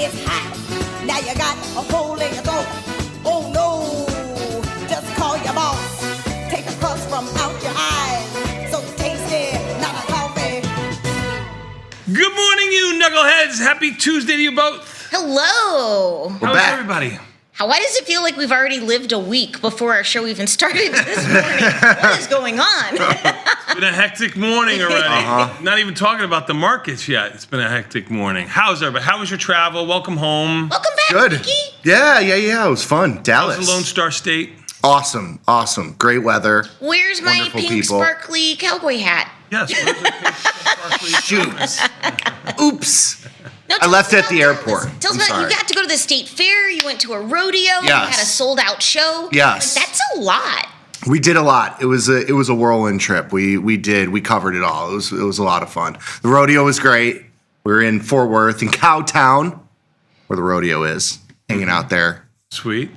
is hot. Now you got a cold in your throat. Oh no, just call your boss. Take the crust from out your eyes. So tasty, not a coffee. Good morning, you knuckleheads. Happy Tuesday to you both. Hello. How's everybody? Why does it feel like we've already lived a week before our show even started this morning? What is going on? It's been a hectic morning already. Not even talking about the markets yet. It's been a hectic morning. How's everybody? How was your travel? Welcome home. Welcome back, Good. Mickey. Yeah. It was fun. Dallas. How's the Lone Star State? Awesome. Great weather. Where's my Wonderful pink people. sparkly cowboy hat? Yes. Shoot. Oops. No, I tell left us at the about airport. this. Tell us I'm about sorry. You got to go to the state fair. You went to a rodeo. You had a sold-out show. Yes. That's a lot. We did a lot. It was a whirlwind trip. We covered it all. It was a lot of fun. The rodeo was great. We were in Fort Worth in Cowtown, where the rodeo is, hanging out there. Sweet.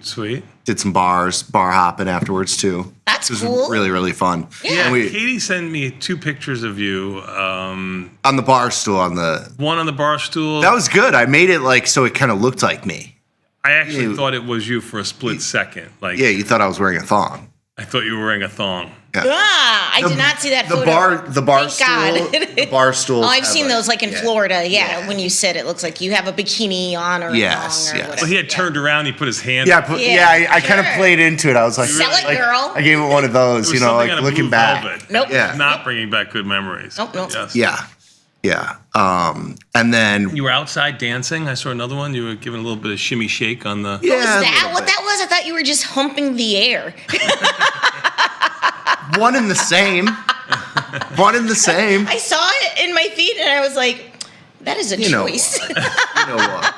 Did some bar hopping afterwards too. That's It was cool. really, really fun. Yeah. And Katie sent me 2 pictures of you. on the bar stool One on the bar stool. That was good. I made it so it kind of looked like me. I actually thought it was you for a split second. Yeah, you thought I was wearing a thong. I thought you were wearing a thong. Yeah. I did not see that The photo. the bar Thank stool. God. The bar stool. Oh, I've seen those in Florida. Yeah, Yeah. when you sit, it looks like you have a bikini on or Yes, a thong or yes. whatever. Well, he had turned around. He put his hand. Yeah, I kind of Sure. played into it. I was like, Sell it, girl. I gave it one of There those, was something on a looking blue back. velvet. Nope. Yeah. Not bringing back good memories. Nope. Yes. Yeah. And then You were outside dancing. I saw another one. You were giving a little bit of shimmy shake on the. What was a that? little What bit. that was? I thought you were just humping the air. One and the same. One and the same. I saw it in my feed and I was like, that is a You know choice. You know what?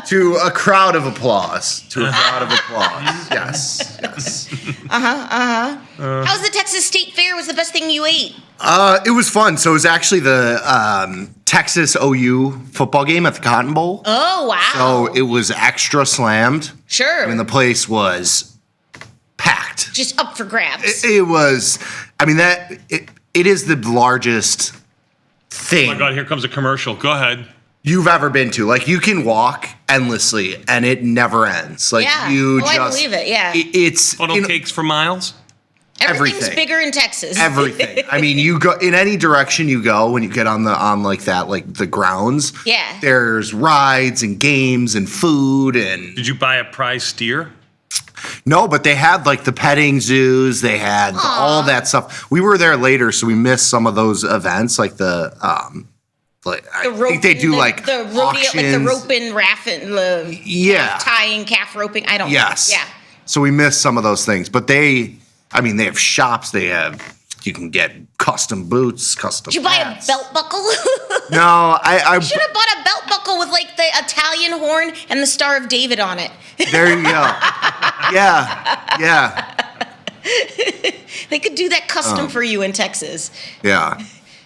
To a crowd of applause. Yes. How's the Texas State Fair? Was the best thing you ate? It was fun. So it was actually the Texas OU football game at the Cotton Bowl. Oh, wow. So it was extra slammed. Sure. I mean, the place was packed. Just up for grabs. It was. I mean, it is the largest thing Oh my God! Here comes a commercial. Go ahead. you've ever been to. Like, you can walk endlessly and it never ends. Like, Yeah. you Oh, I just. believe it, yeah. It's Funnel cakes for miles. Everything's everything. bigger in Texas. everything. I mean, you go in any direction you go when you get on the grounds. Yeah. There's rides and games and food and. Did you buy a prize steer? No, but they had the petting zoos. They had all that stuff. We were there later, so we missed some of those events, I think they do the rodeo, auctions. like the roping, raffing, the Yeah. tying, calf roping. I don't Yes. know. Yeah. So we missed some of those things, but they have shops. You can get custom boots, custom. Did you buy hats. a belt buckle? No, I Should have bought a belt buckle with the Italian horn and the Star of David on it. There you go. Yeah. They could do that custom for you in Texas. Yeah.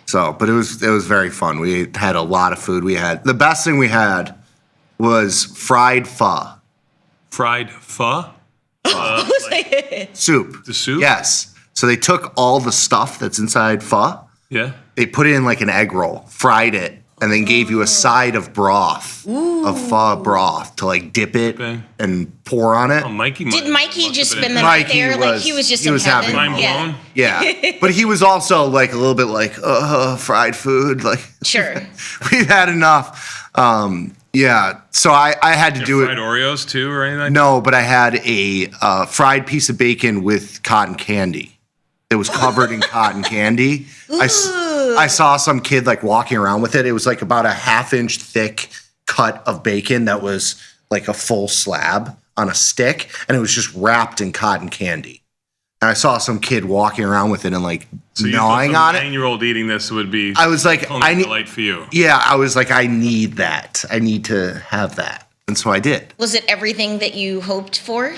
So, but it was very fun. We had a lot of food. The best thing we had was fried pho. Fried pho. Soup. The soup? Yes. So they took all the stuff that's inside pho, Yeah. they put it in an egg roll, fried it, and then gave you a side of broth, of pho broth to dip it Okay. and pour on it. Oh, Mikey. Did Mikey just spin that Mikey out there? was- He was just he in was heaven. having Mind Yeah. blown. Yeah. But he was also a little bit fried food. Sure. We've had enough. Yeah. So I had to do Fried it. Oreos too, or anything? No, but I had a fried piece of bacon with cotton candy. It was covered in cotton candy. I saw some kid walking around with it. It was about a 1/2-inch thick cut of bacon that was a full slab on a stick, and it was just wrapped in cotton candy. And I saw some kid walking around with it and So you gnawing thought on some it. 9-year-old eating this would be. I was like, only I need. delight for you. Yeah, I was like, I need that. I need to have that, and so I did. Was it everything that you hoped for?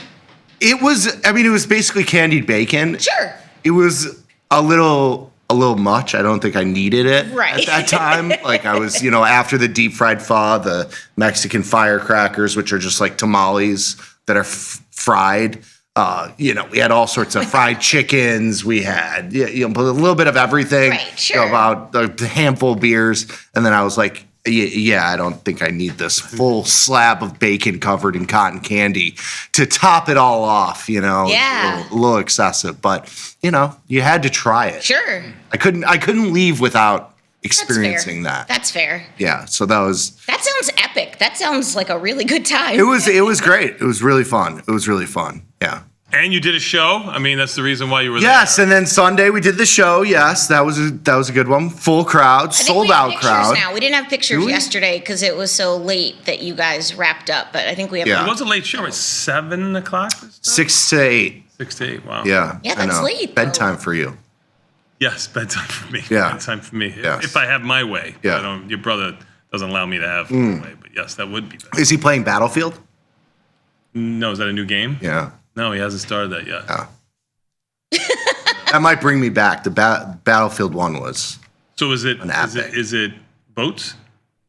It was. I mean, it was basically candied bacon. Sure. It was a little much. I don't think I needed it Right. at that time. I was, after the deep fried pho, the Mexican firecrackers, which are just tamales that are fried. We had all sorts of fried chickens. We had, a little bit of everything. Right, sure. About a handful of beers, and then I was like, Yeah, I don't think I need this full slab of bacon covered in cotton candy to top it all off, Yeah. a little excessive, but you had to try it. Sure. I couldn't leave without experiencing that. That's fair. Yeah, so that sounds epic. That sounds like a really good time. it was great. It was really fun. Yeah. And you did a show. I mean, that's the reason why you were Yes, there. and then Sunday we did the show. Yes, that was a good one. Full crowd, I think sold we have out pictures crowd. Now we didn't have pictures Do we? yesterday because it was so late that you guys wrapped up. But I think we have. Yeah. It was a late show. It's 7 o'clock. 6 to 8. 6 to 8. Wow. Yeah. Yeah, I that's know. late, though. Bedtime for you. Yes, bedtime for me. Yeah. Bedtime for me. Yes. If I have my way. Yeah. Your brother doesn't allow me to have my way, but yes, that would be better. Is he playing Battlefield? No, is that a new game? Yeah. No, he hasn't started that yet. Oh. That might bring me back. The Battlefield 1 was. So is it An epic. is it boats?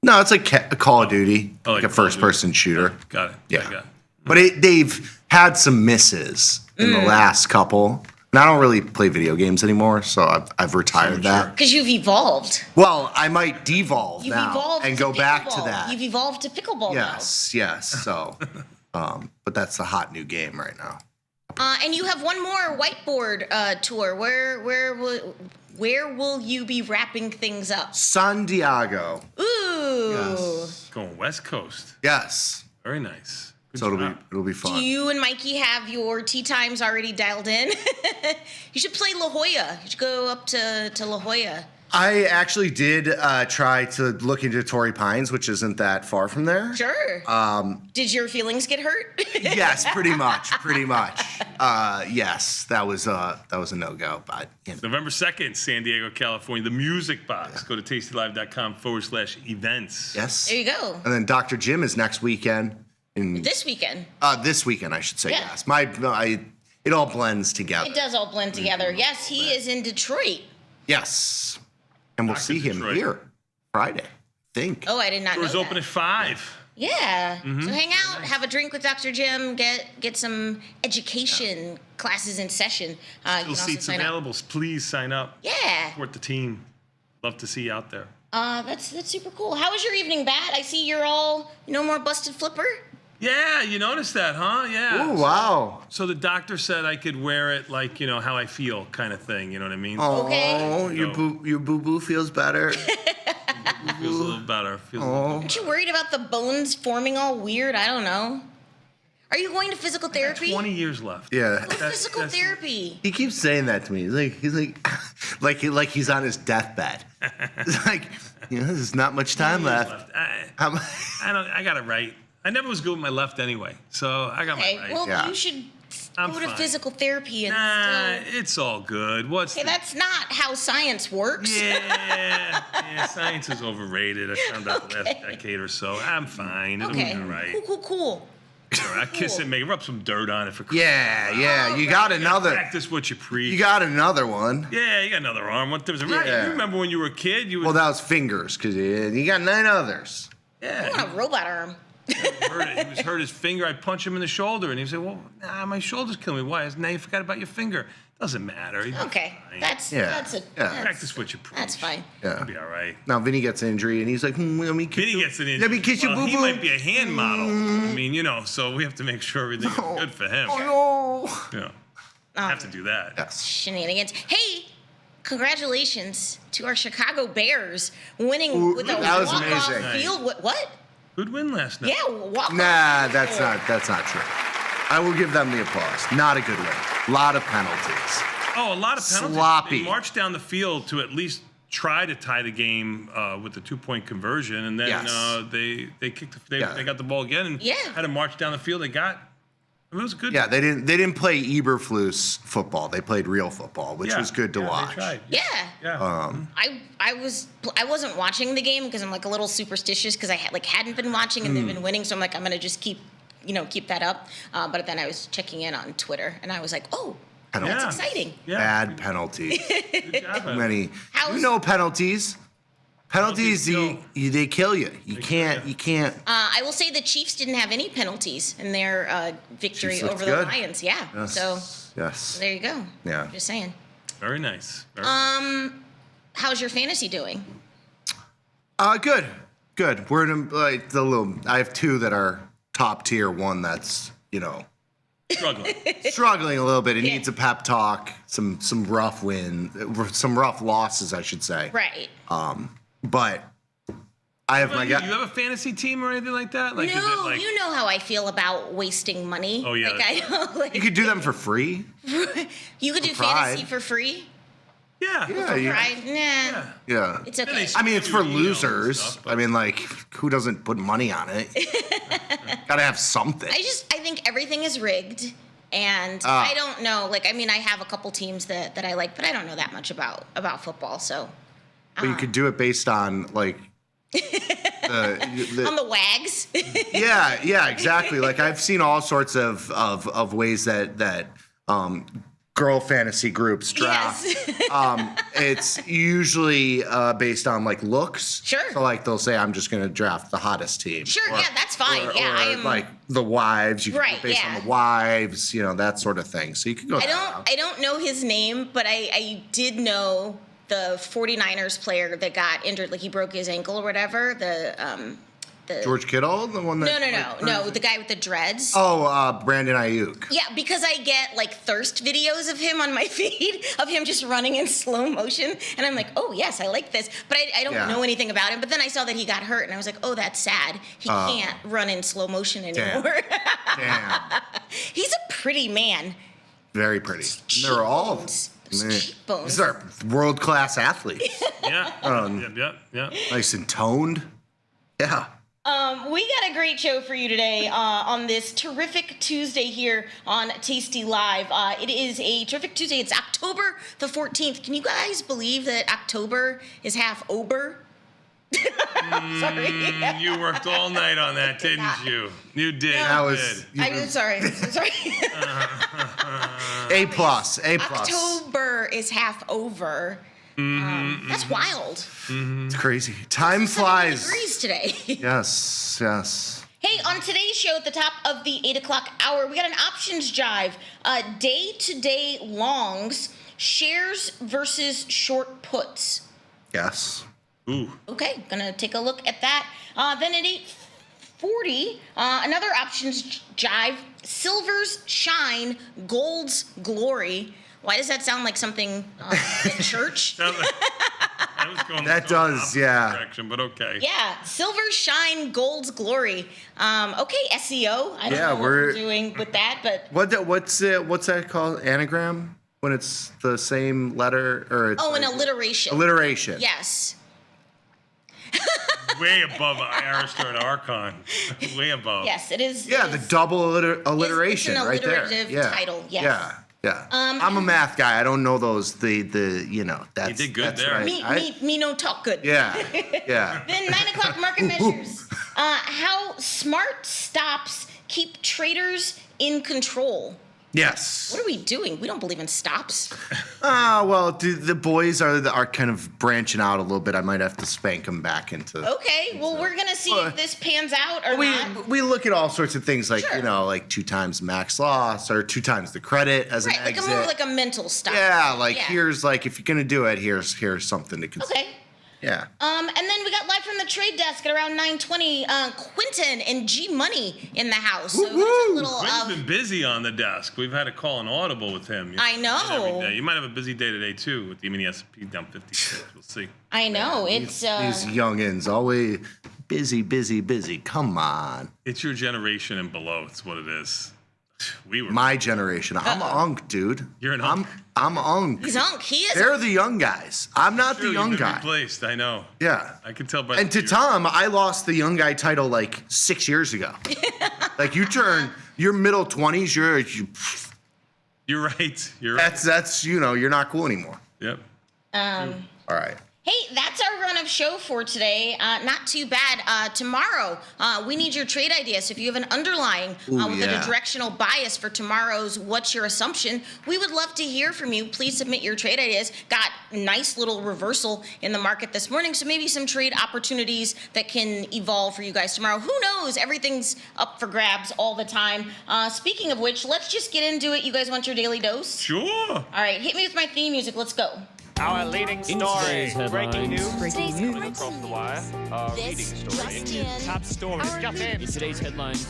No, it's like a Call of Duty, Oh, like like a Call of first-person shooter. Got it. Yeah. I got it. But they've had some misses in the last couple. And I don't really play video games anymore, so I've retired that. Because you've evolved. Well, I might devolve You've now evolved and to go back to pickleball. that. You've evolved to pickleball Yes. So, but that's the hot new game right now. now. And you have one more whiteboard tour. Where will you be wrapping things up? San Diego. Ooh. Yes. Going West Coast. Yes. Very nice. Good So job. it'll be Do fun. you and Mikey have your tea times already dialed in? You should play La Jolla. You should go up to La Jolla. I actually did try to look into Torrey Pines, which isn't that far from there. Sure. Did your feelings get hurt? Yes, pretty much. Yes, that was a no-go, but November 2nd, San Diego, California. The Music Box. Go to tastylive.com/events. yes. There you go. And then Dr. Jim is next weekend. This weekend. This weekend, I should say. Yeah. Yes. It all blends together. It does all blend together. Yes, he is in Detroit. Yes. And we'll Dr. see him Detroit. here Friday, I think. Oh, I did not know Doors that. open at 5. Yeah. Mm-hmm. So hang out, have a drink with Dr. Jim, get some education classes in session. You can Still also seats sign up. available. Please sign up. Yeah. Support the team. Love to see you out there. That's super cool. How was your evening, Bat? I see you're all no more busted flipper. Yeah, you noticed that, huh? Yeah. Oh, wow. So the doctor said I could wear it like, how I feel kind of thing. You know what I mean? Okay. Oh, your boo-boo feels better. Feels a little better. Aren't you worried about the bones forming all weird? I don't know. Are you going to physical therapy? 20 years left. Yeah. Physical therapy. He keeps saying that to me. He's like he's on his deathbed. It's like, there's not much time left. I got it right. I never was good with my left anyway, so I got Okay. my right. Well, Yeah. you should I'm go to fine. physical therapy and Nah, still. it's all good. What's Hey, the- that's not how science works. yeah, science is overrated. I found out the last decade or so. I'm fine. It'll Okay. be all right. Cool. All right. I kiss it, make it, rub some dirt on it for Yeah. You got another. Practice what you preach. You got another one. Yeah, you got another arm. What difference? Right. Yeah. You remember when you were a kid? You Well, would, that was fingers, because you got 9 others. I want a robot arm. he was hurt his finger. I'd punch him in the shoulder, and he'd say, "Well, my shoulder's killing me. Why? Now you forgot about your finger. Doesn't matter." He'd be Okay, fine. that's a Yeah. Practice what you preach. that's fine. Yeah. It'll be all right. Now Vinny gets an injury, and he's like, let me kiss Vinny you. gets an injury. Let me kiss you, Well, boo-boo. he might be a hand model. I mean, so we have to make sure everything is good for him. Oh, no. I have to do that. Yes. Shenanigans. Hey, congratulations to our Chicago Bears winning with a that was walk-off amazing. field. What? Good win last night. Yeah, walk-off. Nah, that's not true. I will give them the applause. Not a good win. A lot of penalties. Oh, a lot of penalties. Sloppy. They marched down the field to at least try to tie the game with the 2-point conversion, and then Yes. they kicked. They got the ball again and Yeah. had to march down the field. It was good. Yeah, they didn't play Eberflus football. They played real football, which was good to They watch. tried. Yeah. Yeah. I wasn't watching the game because I'm like a little superstitious because I hadn't been watching and they've been winning, so I'm like I'm gonna just keep that up. But then I was checking in on Twitter and I was like, oh, Penalties. that's exciting. Yeah. Bad penalties. Good job, Too many. How's- Penalties. Penalties, Penalties they kill you. You can't. I will say the Chiefs didn't have any penalties in their victory Chiefs looked over the good. Lions. Yeah. Yes. So Yes. there you go. Yeah. Just saying. Very nice. How's your fantasy doing? Good. Good. We're in like the little. I have two that are top tier. One that's struggling a little bit. It needs a pep talk. Some rough some rough losses, I should say. Right. But I have my guy. Do you have a fantasy team or anything like that? Like, No, is it like, you know how I feel about wasting money. Oh, yeah, Like, You could do them for free. you could do pride. fantasy for free. yeah. Right? Nah. Yeah. It's okay. they- I mean, it's for You know, losers. stuff, but- I mean, like, who doesn't put money on it? Gotta have something. I think everything is rigged, and I don't know. Like, I mean, I have a couple teams that I like, but I don't know that much about football. So, But you could do it based on like. on the wags. Yeah, exactly. Like I've seen all sorts of ways that girl fantasy groups draft. Yes. It's usually based on like looks. Sure. So like they'll say I'm just going to draft the hottest team. Sure, yeah, that's fine. Or, Yeah, or I am- like the wives. You can Right, go based yeah. on the wives. That sort of thing. So you could go. I don't know his name, but I did know the 49ers player that got injured, like he broke his ankle or whatever. The George Kittle, the one that. no, the guy with the dreads. Oh, Brandon Ayuk. Yeah, because I get like thirst videos of him on my feed of him just running in slow motion, and I'm like, oh yes, I like this, but I don't know anything about him. But then I saw that he got hurt, and I was like, oh, that's sad. He can't run in slow motion anymore. Damn. He's a pretty man. Very pretty. And they're all. Cheekbones. Those cheekbones. These are world class athletes. Yeah. Nice and toned. Yeah. We got a great show for you today on this terrific Tuesday here on Tasty Live. It is a terrific Tuesday. It's October the 14th. Can you guys believe that October is half Ober? Sorry. You worked all night on that, didn't you? You did. That was I'm sorry. A plus. A plus. October is half over. That's wild. It's crazy. Time flies. Degrees today. Yes. Hey, on today's show at the top of the 8 o'clock hour, we got an options jive. Day-to-day longs, shares versus short puts. Yes. Ooh. Okay, gonna take a look at that. Then at 8:40, another options jive, silver's shine, gold's glory. Why does that sound like something at church? I was going That the does, opposite yeah. direction, but okay. Yeah, silver shine, gold's glory. Okay, SEO. I don't know what we're doing with that, but What's that called? Anagram? When it's the same letter or it's an alliteration. alliteration. Yes. Way above Arista and Archon. Way above. Yes, it is. Yeah, it the is- double alliteration it's an right there. alliterative Yeah. title, yes. Yeah. I'm a math guy. I don't know those. That's You did good that's there. right. Me no talk good. Yeah. Then 9 o'clock market measures. How smart stops keep traders in control. Yes. What are we doing? We don't believe in stops. Well, the boys are kind of branching out a little bit. I might have to spank them back into. Okay, well, we're going to see if this pans out or not. We look at all sorts of things like, Sure. like 2 times max loss or 2 times the credit as Right, an like exit. more like a mental stop. Yeah, like here's like if you're gonna do it, here's something to consider. Okay. Yeah. And then we got live from the trade desk at around 9:20. Quinton and G Money in the house. So Woo-woo. there's a little. Quinn's been busy on the desk. We've had to call an audible with him. I know. Every day. You might have a busy day today too with the mini S&P down 56. We'll see. I know it's. These youngins always busy. Come on. It's your generation and below. It's what it is. We were. My generation. I'm unk, dude. You're an unk? I'm unk. He's unk. He is. They're the young guys. I'm not True, the young you've been guy. Replaced. I know. Yeah. I can tell by. And to your- Tom, I lost the young guy title like 6 years ago. Like you turn your middle 20s, You're right. You're right. that's you're not cool anymore. Yep. All right. Hey, that's our run of show for today. Not too bad. Tomorrow, we need your trade ideas. So if you have an underlying with yeah. a directional bias for tomorrow's What's Your Assumption, we would love to hear from you. Please submit your trade ideas. Got nice little reversal in the market this morning, so maybe some trade opportunities that can evolve for you guys tomorrow. Who knows? Everything's up for grabs all the time. Speaking of which, let's just get into it. You guys want your daily dose? Sure. All right, hit me with my theme music. Let's go. Our leading In story. today's Breaking headlines. news. Across the wire. Our leading story. Top story. Just in. In today's headlines.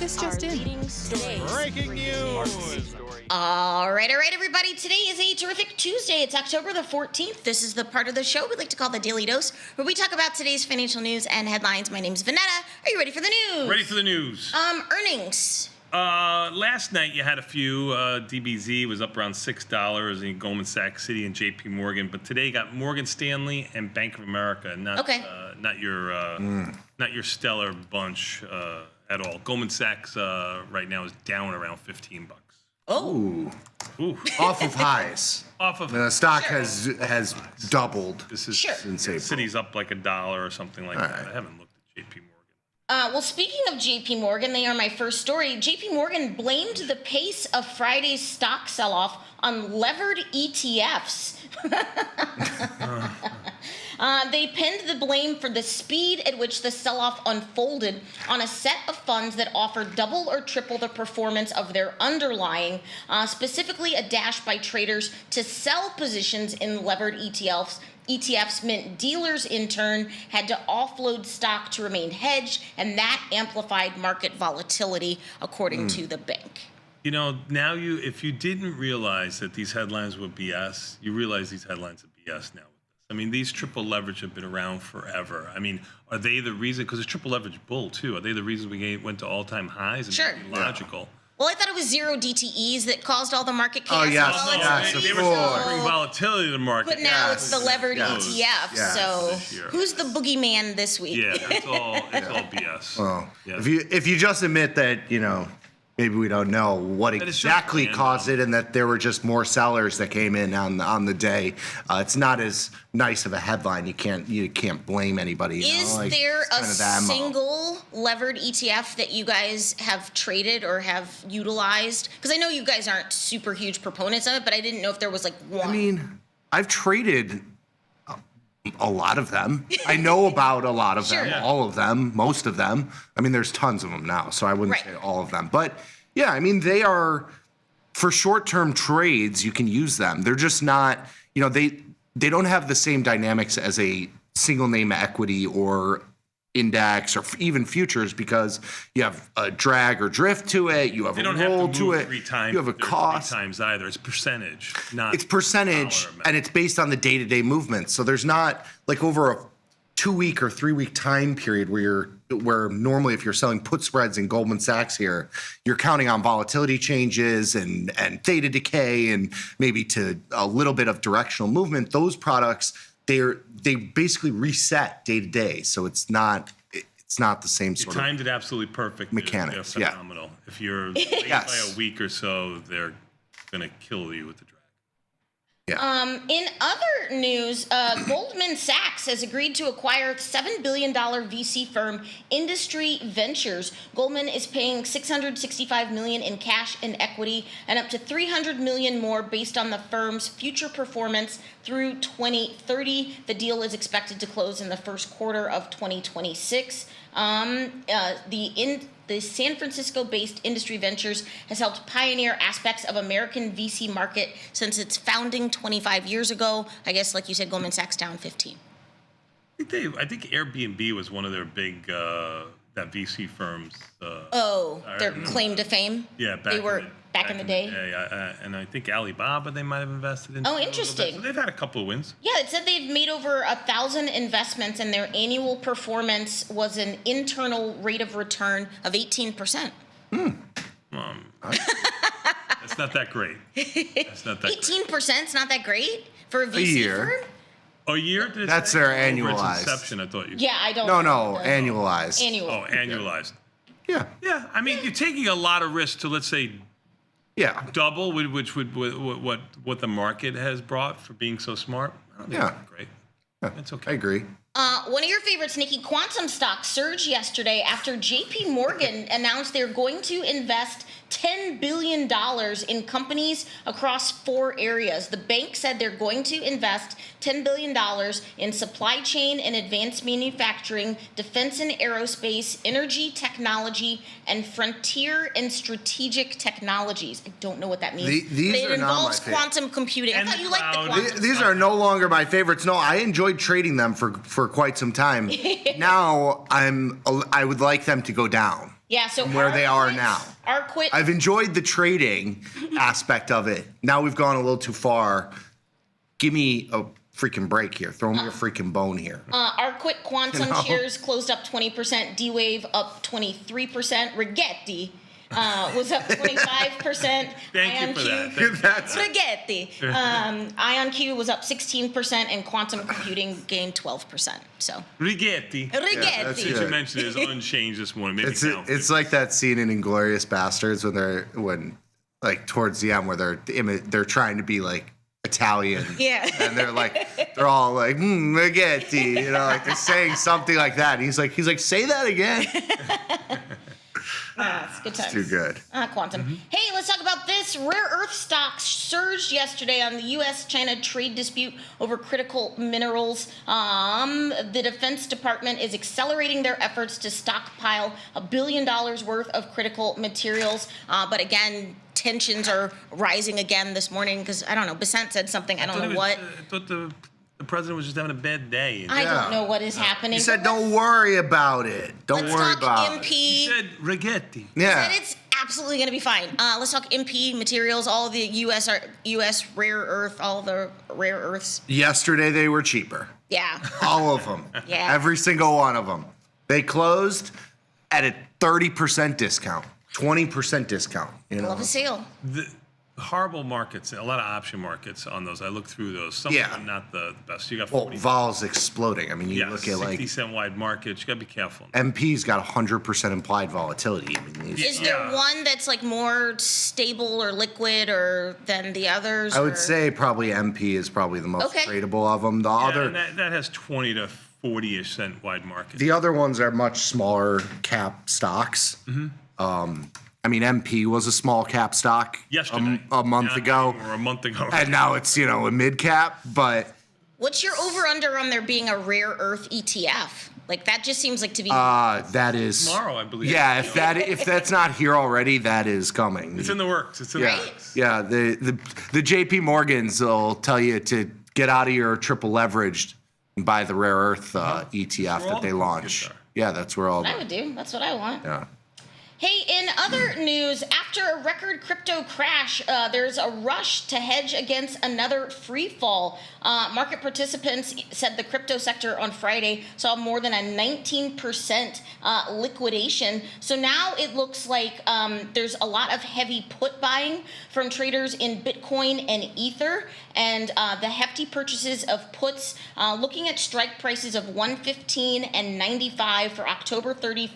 Breaking news. All right, everybody. Today is a terrific Tuesday. It's October the 14th. This is the part of the show we like to call the Daily Dose, where we talk about today's financial news and headlines. My name's Vanetta. Are you ready for the news? Ready for the news. Earnings. Last night you had a few. DBZ was up around $6 in Goldman Sachs, Citi, and J.P. Morgan. But today you got Morgan Stanley and Bank of America. Not your stellar bunch at all. Goldman Sachs right now is down around $15. Oh. Ooh. Off of highs. Off of The stock has doubled. This is Sure. Since April. Citi's up like $1 or something like that. right. I haven't looked at J.P. Morgan. Well, speaking of JP Morgan, they are my first story. JP Morgan blamed the pace of Friday's stock sell-off on levered ETFs. They pinned the blame for the speed at which the sell-off unfolded on a set of funds that offered double or triple the performance of their underlying, specifically a dash by traders to sell positions in levered ETFs. ETFs meant dealers, in turn, had to offload stock to remain hedged, and that amplified market volatility, according to the bank. You know, now if you didn't realize that these headlines were BS, you realize these headlines are BS now. I mean, these triple leverage have been around forever. I mean, are they the reason? Because it's triple leverage bull too. Are they the reason we went to all-time highs? And Sure. logical. Well, I thought it was zero DTEs that caused all the market chaos. Oh, yes, and all yes, that of They were course. supposed to bring volatility to the market. But now it's the levered Yes. ETF. Yes. So This year. who's the boogeyman this week? Yeah, it's all BS. Well, Yeah. if you just admit that, maybe we don't know what That is just exactly random. caused it, and that there were just more sellers that came in on the day. It's not as nice of a headline. You can't blame anybody. Is there it's a kind of the MO. single levered ETF that you guys have traded or have utilized? Because I know you guys aren't super huge proponents of it, but I didn't know if there was like one. I mean, I've traded a lot of them. I know about a lot of them, Sure. all of them, most of them. I mean, there's tons of them now, so I wouldn't Right. say all of them. But yeah, I mean, they are for short-term trades. You can use them. They're just not. They don't have the same dynamics as a single name equity or index or even futures, because you have a drag or drift to it. You have They a don't have roll to to move it. 3 times. You have a cost. 3 times either. It's percentage, not It's percentage, dollar amount. and it's based on the day-to-day movement. So there's not like over a 2-week or 3-week time period where normally if you're selling put spreads in Goldman Sachs here, you're counting on volatility changes and theta decay and maybe to a little bit of directional movement. Those products, they basically reset day to day. So it's not the same You sort of. timed it absolutely perfect. Mechanics, They're yeah. phenomenal. If you're late Yes. by a week or so, they're gonna kill you with the drag. In other news, Goldman Sachs has agreed to acquire $7 billion VC firm Industry Ventures. Goldman is paying $665 million in cash and equity and up to $300 million more based on the firm's future performance through 2030. The deal is expected to close in the first quarter of 2026. The San Francisco-based Industry Ventures has helped pioneer aspects of American VC market since its founding 25 years ago. I guess, like you said, Goldman Sachs down 15. I think Airbnb was one of their big that VC firms. Their claim to fame. Yeah, they were back in the day. And I think Alibaba they might have invested in. Oh, a little interesting. bit. So they've had a couple of wins. Yeah, it said they've made over 1,000 investments, and their annual performance was an internal rate of return of 18%. That's not that great. That's not that 18% is not that great for a VC year. firm. great. A year? Did it That's say? their Over its annualized. inception, I thought you. Yeah, I don't. No, know. annualized. Annual. Oh, annualized. Yeah, Yeah, I mean, you're taking a lot of risk to, let's say, yeah, double, which would what the market has brought for being so smart. I don't think Yeah. that's great. It's I okay. agree. One of your favorites, Nikki, quantum stocks surged yesterday after JP Morgan announced they're going to invest $10 billion in companies across 4 areas. The bank said they're going to invest $10 billion in supply chain and advanced manufacturing, defense and aerospace, energy technology, and frontier and strategic technologies. I don't know what that means. These but it are not my involves favorite. quantum computing. And I thought you the liked the cloud. quantum. These are no longer my favorites. No, I enjoyed trading them for quite some time. Now I would like them to go down. Yeah, so where they are now. Arquit. I've enjoyed the trading aspect of it. Now we've gone a little too far. Give me a freaking break here. Throw me a freaking bone here. Arquit Quantum No. shares closed up 20%. D-Wave up 23%. Rigetti was up 25%. Thank you for that. IonQ That's Rigetti. IonQ was up 16%, and quantum computing gained 12%. So Rigetti. Rigetti. that's Since good. you mentioned it is unchanged this morning. Maybe count. it's like that scene in Inglourious Bastards when like towards the end where they're trying to be like Italian. Yeah. And they're all like spaghetti, like they're saying something like that. And he's like, say that again. It's good times. Too good. Quantum. Hey, let's talk about this. Rare earth stocks surged yesterday on the U.S.-China trade dispute over critical minerals. The Defense Department is accelerating their efforts to stockpile $1 billion worth of critical materials. But again, tensions are rising again this morning because, I don't know, Besant said something, I don't know what. I thought the president was just having a bad day. I don't know what is happening. He said, but "Don't worry about it. Don't let's worry talk about MP. it." He said Rigetti. Yeah. Said it's absolutely going to be fine. Let's talk MP materials, all the U.S. rare earth, all the rare earths. Yesterday they were cheaper. Yeah. All of them. Yeah. Every single one of them. They closed at a 30% discount, 20% discount. Love a sale. The horrible markets, a lot of option markets on those. I looked through those. Some Yeah. of them not the best. You got Well, 40, Vol's exploding. I mean, you look at 60-cent wide markets. You got to be careful. MP's got 100% implied volatility. I mean, Is there one that's like more stable or liquid or than the others? I would or- say probably MP is probably the most Okay. tradable of them. And that has 20 to 40-ish cent wide markets. The other ones are much smaller cap stocks. I mean, MP was a small cap stock Yesterday. a month Not ago, anymore, a month ago. and now it's a mid cap. But What's your over-under on there being a rare earth ETF? Like, that just seems like to be... that is Tomorrow, I believe. Yeah, if that's not here already, that is coming. It's in the works. It's in the Yeah, works. yeah. The JP Morgans will tell you to get out of your triple leveraged and buy the rare earth ETF where all that they the launch. kids are. Yeah, that's where all. I would do. That's what I want. Yeah. Hey, in other news, after a record crypto crash, there's a rush to hedge against another free fall. Market participants said the crypto sector on Friday saw more than a 19% liquidation. So now it looks like there's a lot of heavy put buying from traders in Bitcoin and Ether, and the hefty purchases of puts looking at strike prices of 115 and 95 for October 31st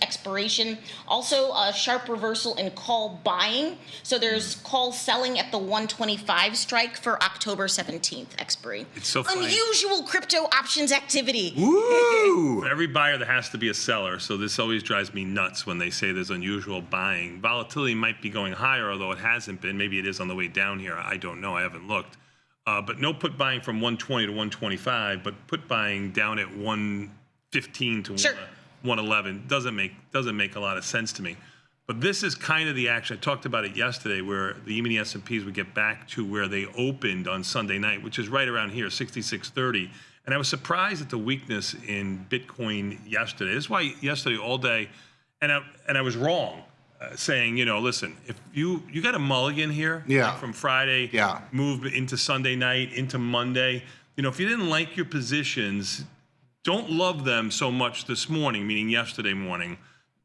expiration. Also a sharp reversal in call buying. So there's call selling at the 125 strike for October 17th expiry. It's so funny. Unusual crypto options activity. Woo! For every buyer, there has to be a seller. So this always drives me nuts when they say there's unusual buying. Volatility might be going higher, although it hasn't been. Maybe it is on the way down here. I don't know. I haven't looked. But no put buying from 120 to 125, but put buying down at 115 to Sure. 111 doesn't make a lot of sense to me. But this is kind of the action. I talked about it yesterday, where the E-mini S&Ps would get back to where they opened on Sunday night, which is right around here, 6630. And I was surprised at the weakness in Bitcoin yesterday. This is why yesterday all day, and I was wrong, saying, listen, if you got a mulligan here, Yeah. like from Friday, Yeah. move into Sunday night, into Monday. If you didn't like your positions, don't love them so much this morning, meaning yesterday morning.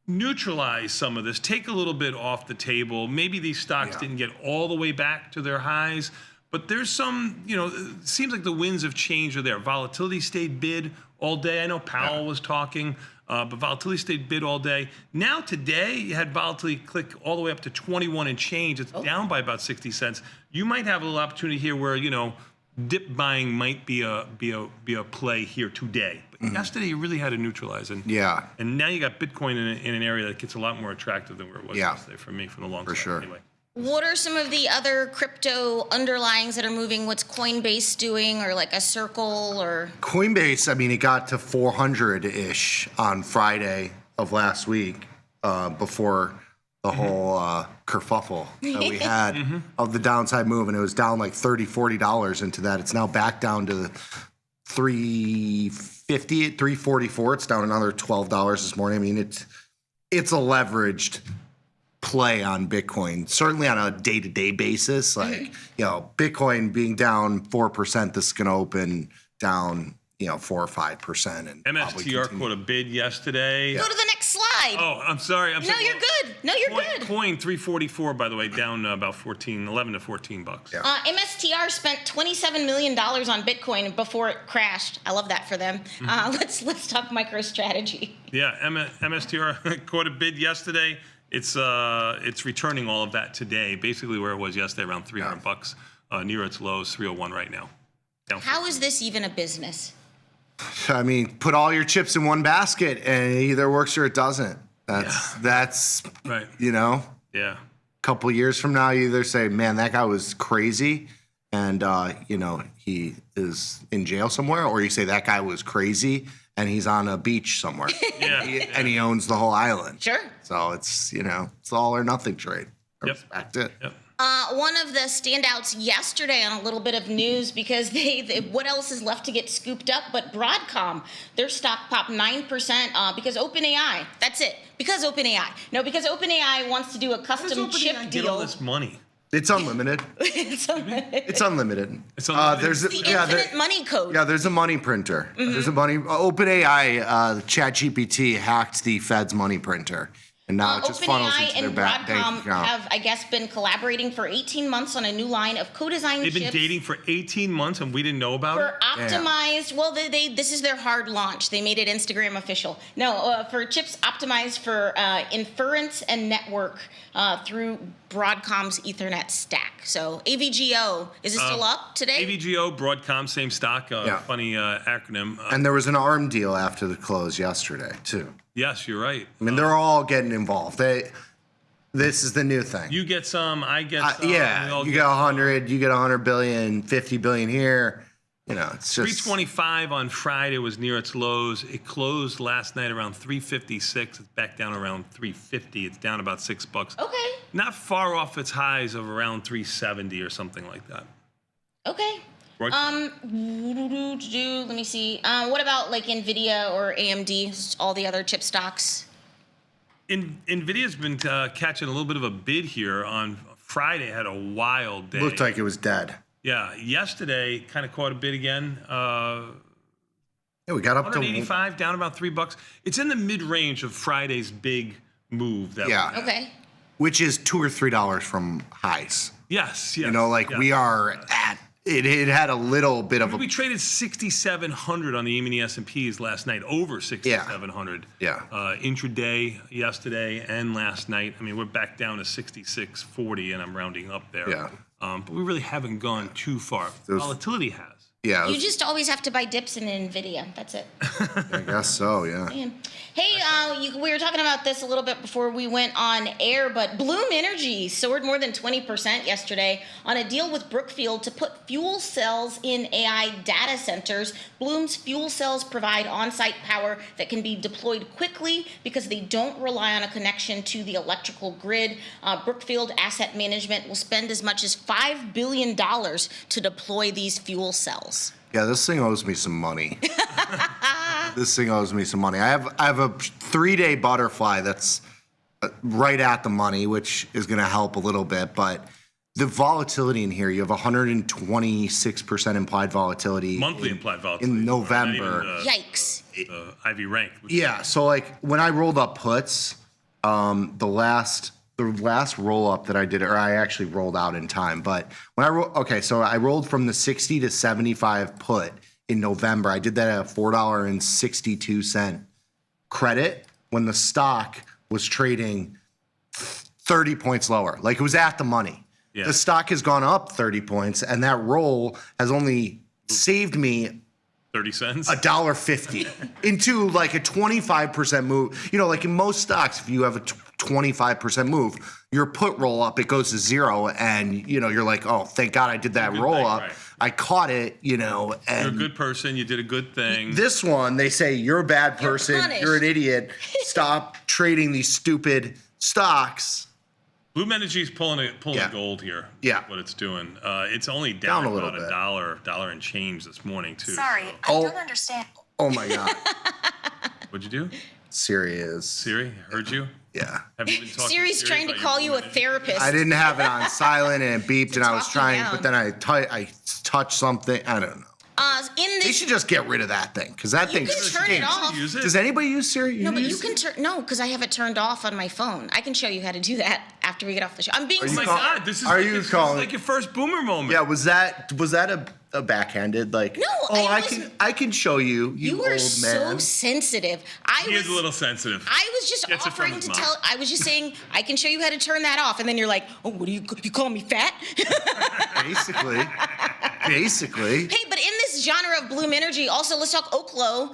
Neutralize some of this. Take a little bit off the table. Maybe these stocks didn't get all the way back to their highs, but there's some, it seems like the winds of change are there. Volatility stayed bid all day. I know Powell was talking, but volatility stayed bid all day. Now today, you had volatility click all the way up to 21 and change. It's down by about 60 cents. You might have a little opportunity here where, dip buying might be a play here today. But yesterday, you really had to neutralize. And Yeah. And now you got Bitcoin in an area that gets a lot more attractive than where it was yesterday for me, from the long For side. sure. Anyway. What are some of the other crypto underlyings that are moving? What's Coinbase doing, or like a Circle, or? Coinbase, I mean, it got to 400-ish on Friday of last week before the whole kerfuffle that we had of the downside move, and it was down like $30, $40 into that. It's now back down to $350, $344. It's down another $12 this morning. I mean, it's a leveraged play on Bitcoin, certainly on a day-to-day basis. Like, Bitcoin being down 4%, this is going to open down, 4 or 5%. And MSTR caught a bid yesterday. Go to the next slide. Oh, I'm sorry. No, you're good. No, you're good. Coin 344, by the way, down about 11 to 14 bucks. Yeah. MSTR spent $27 million on Bitcoin before it crashed. I love that for them. Let's talk MicroStrategy. Yeah, MSTR caught a bid yesterday. It's returning all of that today, basically where it was yesterday, around 300 bucks, near its lows, 301 right now. Down How is this even a business? I mean, put all your chips in one basket, and it either works or it doesn't. That's right. A couple years from now, you either say, man, that guy was crazy, and he is in jail somewhere, or you say that guy was crazy and he's on a beach somewhere. And he owns the whole island. Sure. So it's it's all or nothing trade. I respect it. Yep. One of the standouts yesterday on a little bit of news, because they what else is left to get scooped up but Broadcom, their stock popped 9% because OpenAI. That's it. Because OpenAI. No, because OpenAI wants to do a custom chip Get all deal. this money. It's unlimited. It's unlimited. It's unlimited. It's unlimited. There's The infinite money code. Yeah, there's a money printer. There's a money. OpenAI, ChatGPT hacked the Fed's money printer, and now it just funnels OpenAI into their and bank Broadcom account. have, I guess, been collaborating for 18 months on a new line of co-designed They've chips. been dating for 18 months and we didn't know about it? For optimized, well, this is their hard launch. They made it Instagram official. No, for chips optimized for inference and network through Broadcom's Ethernet stack. So AVGO, is it still up today? AVGO, Broadcom, same stock. Funny acronym. And there was an ARM deal after the close yesterday too. Yes, you're right. I mean, they're all getting involved. This is the new thing. You get some, I get some. we all you get get 100, you get 100 billion, 50 billion here. It's just 325 on Friday was near its lows. It closed last night around 356. It's back down around 350. It's down about $6. Okay. Not far off its highs of around 370 or something like that. Okay. Right. Let me see. What about like NVIDIA or AMD, all the other chip stocks? NVIDIA's been catching a little bit of a bid here on Friday. Had a wild day. looked like it was dead. Yeah, yesterday kind of caught a bid again. Yeah, we got up to 185, down about $3. It's in the mid-range of Friday's big move. That Okay. which is $2 or $3 from highs. Yes. We are at it. It had a little bit of a. We traded 6,700 on the E-mini S&Ps last night, over 6,700. Yeah. Intraday yesterday and last night. I mean, we're back down to 6,640, and I'm rounding up there. Yeah. But we really haven't gone too far. Volatility has. Yeah. You just always have to buy dips in NVIDIA. That's it. I guess so. Yeah. Man. Hey, we were talking about this a little bit before we went on air, but Bloom Energy soared more than 20% yesterday on a deal with Brookfield to put fuel cells in AI data centers. Bloom's fuel cells provide on-site power that can be deployed quickly because they don't rely on a connection to the electrical grid. Brookfield Asset Management will spend as much as $5 billion to deploy these fuel cells. Yeah, this thing owes me some money. This thing owes me some money. I have a 3-day butterfly that's right at the money, which is going to help a little bit. But the volatility in here, you have 126% implied volatility. Monthly implied volatility. In November. Yikes. Ivy rank. Yeah, so like when I rolled up puts, the last roll up that I did, or I actually rolled out in time, but when I rolled from the 60 to 75 put in November. I did that at a $4.62 credit when the stock was trading 30 points lower. Like it was at the money. Yeah. The stock has gone up 30 points, and that roll has only saved me 30 cents. $1.50 into like a 25% move. You know, like in most stocks, if you have a 25% move, your put roll up, it goes to zero, and you know you're like, oh, thank God I did that Good roll thing, up. right. I caught it, you know. And You're a good person. You did a good thing. this one, they say you're a bad person. punished. You're an idiot. Stop trading these stupid stocks. Bloom Energy is pulling Yeah. gold here. Yeah. What it's doing. It's only down a little about bit. $1 and change this morning too. Sorry, so- I don't understand. Oh my God. What'd you do? Siri is. Siri, heard you? Yeah. Have you been talking Siri's to Siri trying to about call your you Bloom a Energy? therapist. I didn't have it on silent and it beeped, and I was talk you trying, down. but then I touched something. I don't know. In They this, should just get rid of that thing because that you thing can turn it stinks. off. Use it? Does anybody use Siri? No, but you use can it? turn no, because I have it turned off on my phone. I can show you how to do that after we get off the show. I'm being Oh my call- God! This is Are like, you this is calling- like your first boomer moment. Yeah, was that a backhanded like? No, oh, I I can show you, you old are so man. sensitive. He is a little sensitive. I was just Gets it from offering his to mom. tell. I was just saying I can show you how to turn that off, and then you're like, "Oh, what do you call me fat?" Basically. Hey, but in this genre of Bloom Energy, also let's talk Oklo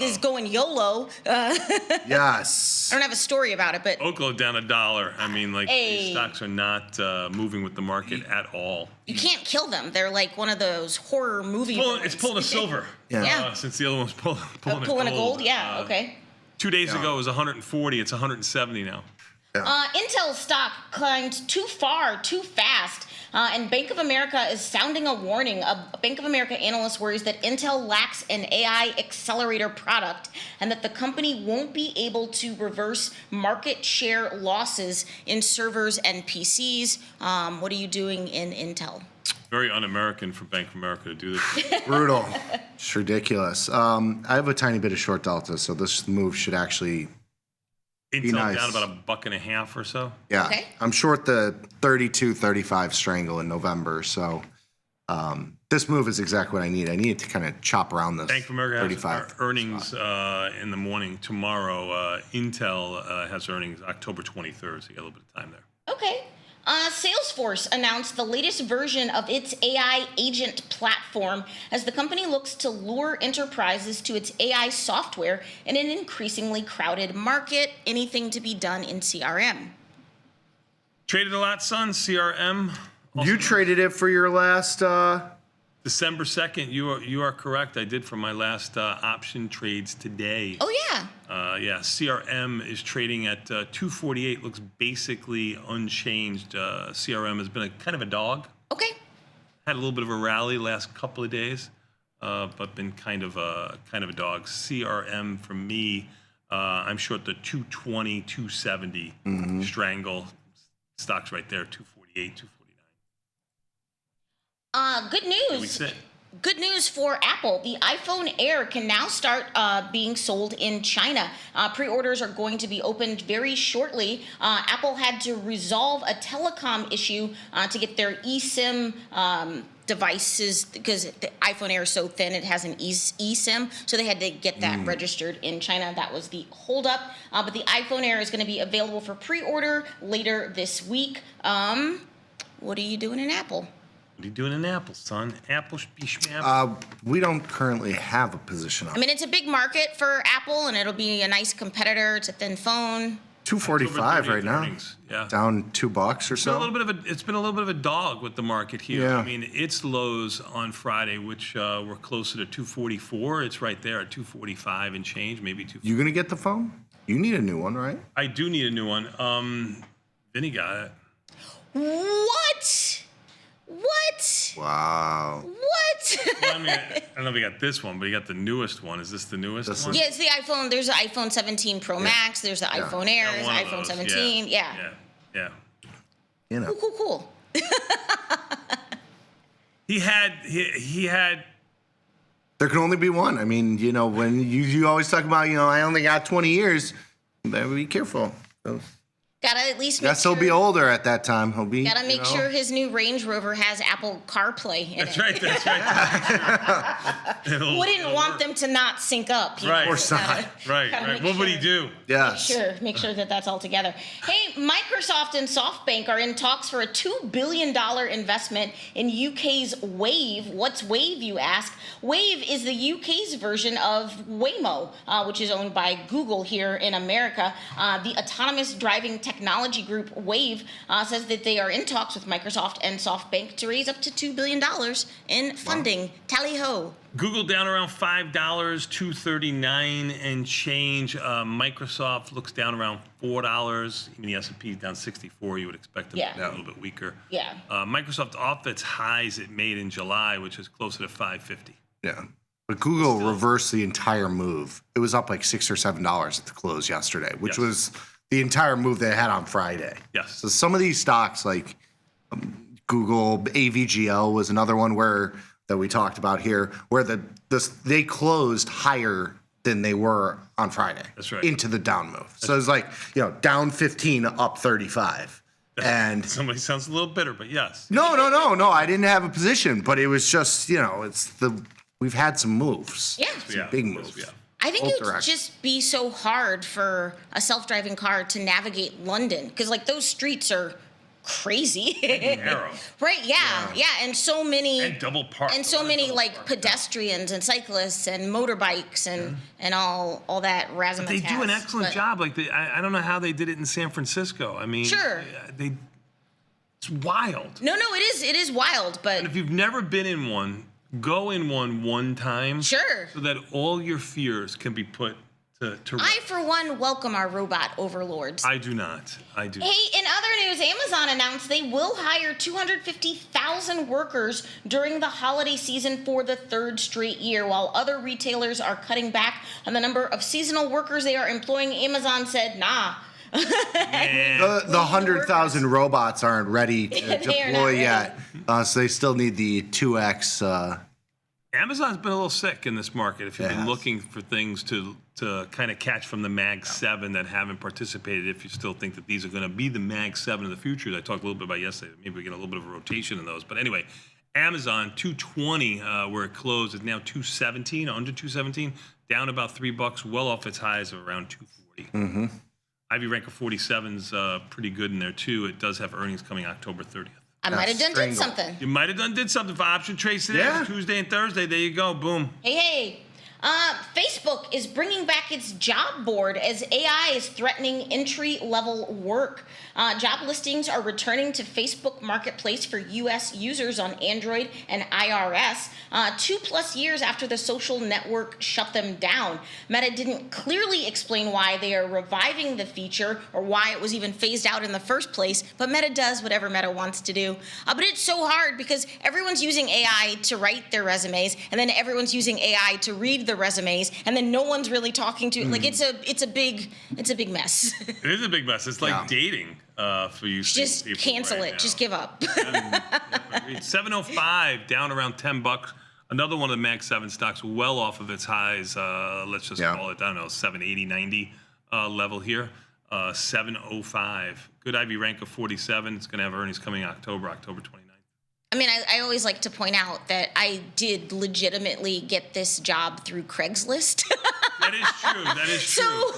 is going YOLO. I Yes. don't have a story about it, but Oklo down $1. I mean, like Hey. these stocks are not moving with the market at all. you can't kill them. They're like one of those horror movie. It's pulling a silver. Yeah. Yeah. Since the other one's pulling a gold. Yeah. Okay. 2 days ago it was 140. It's 170 now. Intel stock climbed too far, too fast, and Bank of America is sounding a warning. A Bank of America analyst worries that Intel lacks an AI accelerator product and that the company won't be able to reverse market share losses in servers and PCs. What are you doing in Intel? Very un-American for Bank of America to do this. Brutal. It's ridiculous. I have a tiny bit of short delta, so this move should actually. Intel nice. down about $1.50 or so. Yeah, Okay. I'm short the 32-35 strangle in November, so this move is exactly what I need. I need to kind of chop around this. Bank of America has 35 earnings in the morning tomorrow. Intel has earnings October 23rd, so you got a little bit of time there. Okay. Salesforce announced the latest version of its AI agent platform as the company looks to lure enterprises to its AI software in an increasingly crowded market. Anything to be done in CRM? Traded a lot, son. CRM. You traded it for your last. December 2nd, you are correct. I did for my last option trades today. Oh, yeah. Yeah, CRM is trading at 248. Looks basically unchanged. CRM has been a kind of a dog. Okay. Had a little bit of a rally last couple of days, but been kind of a dog. CRM for me, I'm short the 220, 270 strangle. Stocks right there, 248, 249. Good We news. sit. Good news for Apple. The iPhone Air can now start being sold in China. Pre-orders are going to be opened very shortly. Apple had to resolve a telecom issue to get their eSIM devices because the iPhone Air is so thin it has an eSIM, so they had to get that registered in China. That was the holdup. But the iPhone Air is going to be available for pre-order later this week. What are you doing in Apple? What are you doing in Apple, son? Apple schmapple. We don't currently have a position on. I mean, it's a big market for Apple, and it'll be a nice competitor. It's a thin phone. 245 right now. Earnings, yeah. Down $2 or It's been so. it's been a little bit of a dog with the market here. Yeah. I mean, its lows on Friday, which were closer to 244. It's right there at 245 and change, maybe 2. You gonna get the phone? You need a new one, right? I do need a new one. Vinny got it. What? What? Wow. What? Well, I mean, I don't know if he got this one, but he got the newest one. Is this the newest This one? Yeah, it's the iPhone. There's the iPhone 17 Pro Max. There's the iPhone Air. Yeah, There's one of iPhone those, 17. Yeah. Yeah. You know. Cool. He had. There can only be one. I mean, you know, when you always talk about, you know, I only got 20 years, better be careful. Gotta at least make Guess sure. he'll be older at that time. He'll be. Gotta make sure his new Range Rover has Apple CarPlay in That's it. right. That's right. Wouldn't want them to not sync up. Right. Of course not. Right. make What would he sure. do? Yes. Make sure that that's all together. Hey, Microsoft and SoftBank are in talks for a $2 billion investment in UK's Wave. What's Wave, you ask? Wave is the UK's version of Waymo, which is owned by Google here in America. The autonomous driving technology group Wave says that they are in talks with Microsoft and SoftBank to raise up to $2 billion in funding. Wow. Tally ho. Google down around $5, $239 and change. Microsoft looks down around $4. Even the S&P is down 64. You would expect them to be a little bit weaker. Yeah. Microsoft off its highs it made in July, which is closer to 550. Yeah. But Google reversed the entire move. It was up like $6 or $7 at the close yesterday, which was the entire move they had on Friday. Yes. So some of these stocks, like Google, AVGL was another one that we talked about here, where they closed higher than they were on Friday. That's right. Into the down move. So it's like, down 15, up 35. And somebody sounds a little bitter, but yes. No. I didn't have a position, but it was just, we've had some moves. Yeah. Some big moves. Yeah. I think it would just be so hard for a self-driving car to navigate London because, those streets are crazy. Narrow. Right? Yeah. And so many. And double park. And so many pedestrians and cyclists and motorbikes and all that razzmatazz. They do an excellent job. I don't know how they did it in San Francisco. I mean, sure. It's wild. No, it is wild. But and if you've never been in one, go in one time. Sure. So that all your fears can be put to rest. I, for one, welcome our robot overlords. I do not. Hey, in other news, Amazon announced they will hire 250,000 workers during the holiday season for the third straight year. While other retailers are cutting back on the number of seasonal workers they are employing, Amazon said, nah. The 100,000 robots aren't ready to deploy yet, so they still need the 2x. Amazon's been a little sick in this market. If you've been looking for things to kind of catch from the Mag 7 that haven't participated, if you still think that these are going to be the Mag 7 of the future, I talked a little bit about yesterday. Maybe we get a little bit of a rotation in those. But anyway, Amazon 220 where it closed is now 217, under 217, down about $3, well off its highs of around 240. Mm-hmm. Ivy Ranker 47's pretty good in there too. It does have earnings coming October 30th. I might have did something. You might have did something for option trades today, Tuesday and Thursday. There you go, boom. Hey. Facebook is bringing back its job board as AI is threatening entry-level work. Job listings are returning to Facebook Marketplace for U.S. users on Android and iOS 2+ years after the social network shut them down. Meta didn't clearly explain why they are reviving the feature or why it was even phased out in the first place, but Meta does whatever Meta wants to do. But it's so hard because everyone's using AI to write their resumes, and then everyone's using AI to read the resumes, and then no one's really talking to it's a big mess. It is a big mess. It's like dating for you. Just cancel right it. now. Just give up. 705 down around $10. Another one of the Mag 7 stocks well off of its highs. Let's just call it, I don't know, 780, 90 level here. 705. Good Ivy rank of 47. It's going to have earnings coming October 29th. I mean, I always like to point out that I did legitimately get this job through Craigslist. That is true. That is true.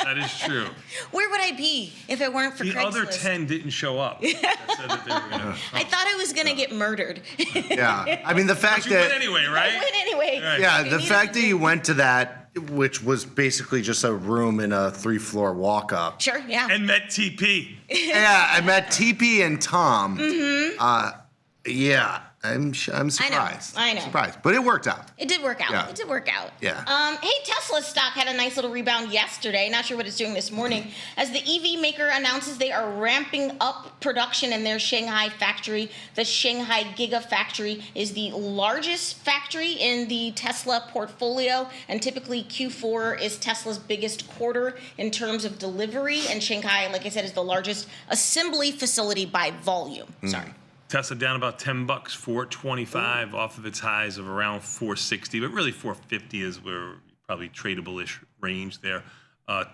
That is true. Where would I be if it weren't for Craigslist? The other 10 didn't show up. That said that they were gonna I thought I was going to get murdered. Yeah. I mean, the fact but you went anyway, right? I went anyway. Right. Yeah, the fact that you went to that, which was basically just a room in a 3-floor walk-up. Sure, yeah. And met TP. Yeah, I met TP and Tom. Mm-hmm. Yeah, I'm surprised. I know. Surprised, but it worked out. It did work out. Yeah. It did work out. Yeah. Hey, Tesla stock had a nice little rebound yesterday. Not sure what it's doing this morning. As the EV maker announces they are ramping up production in their Shanghai factory. The Shanghai Gigafactory is the largest factory in the Tesla portfolio, and typically Q4 is Tesla's biggest quarter in terms of delivery. And Shanghai, like I said, is the largest assembly facility by volume. Sorry. Tesla down about $10, $425 off of its highs of around $460, but really $450 is where probably tradable-ish range there.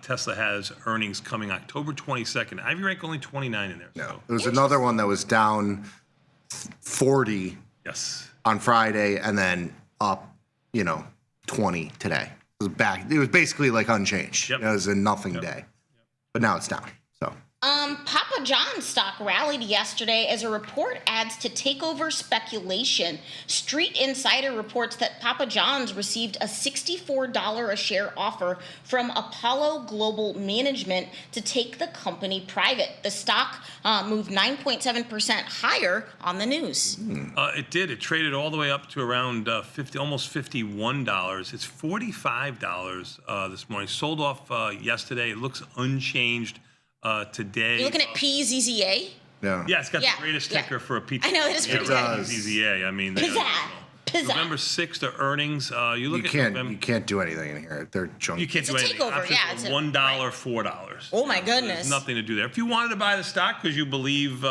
Tesla has earnings coming October 22nd. Ivy rank only 29 in there. No, So. there was another one that was down 40 Yes. on Friday and then up, 20 today. It was back. It was basically like unchanged. Yep. It was a nothing day, but now it's down. So Papa John's stock rallied yesterday as a report adds to takeover speculation. Street Insider reports that Papa John's received a $64 a share offer from Apollo Global Management to take the company private. The stock moved 9.7% higher on the news. It did. It traded all the way up to around almost $51. It's $45 this morning. Sold off yesterday. It looks unchanged today. You're looking at PZZA? yeah. Yeah, it's got Yeah, the greatest yeah. ticker for a pizza. I know, it is pretty good. ZZA. I mean, Pizzazz. November 6th, the earnings. You look You at can't. November. You can't do anything in here. They're junk. You can't do It's a anything. takeover, Options yeah, are it's a- $1, $4. Oh, my So goodness. there's nothing to do there. If you wanted to buy the stock because you believe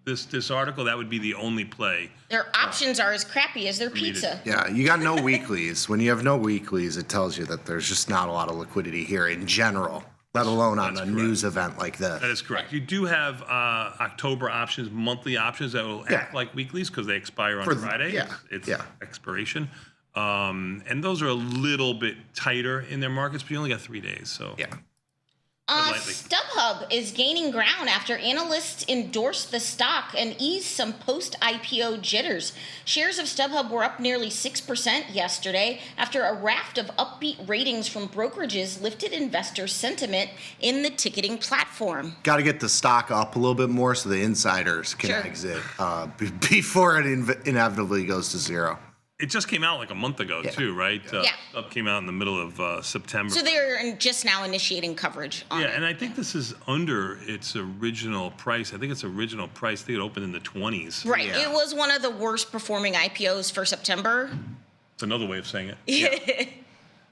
this article, that would be the only play. Their options are as crappy as their pizza. Yeah, you got no weeklies. When you have no weeklies, it tells you that there's just not a lot of liquidity here in general, let alone on That's a correct. news event like That this. is correct. You do have October options, monthly options that will Yeah. act like weeklies because they expire on For Friday. yeah, It's yeah. expiration. And those are a little bit tighter in their markets, but you only got 3 days. So Yeah. lightly. StubHub is gaining ground after analysts endorsed the stock and eased some post-IPO jitters. Shares of StubHub were up nearly 6% yesterday after a raft of upbeat ratings from brokerages lifted investor sentiment in the ticketing platform. Got to get the stock up a little bit more so the insiders can Sure. exit before it inevitably goes to zero. it just came out like a month ago too, right? Yeah. Up came out in the middle of September. So they're just now initiating coverage on Yeah, it. and I think this is under its original price. I think its original price, I think it opened in the 20s. Right. Yeah. It was one of the worst performing IPOs for September. It's another way of saying it.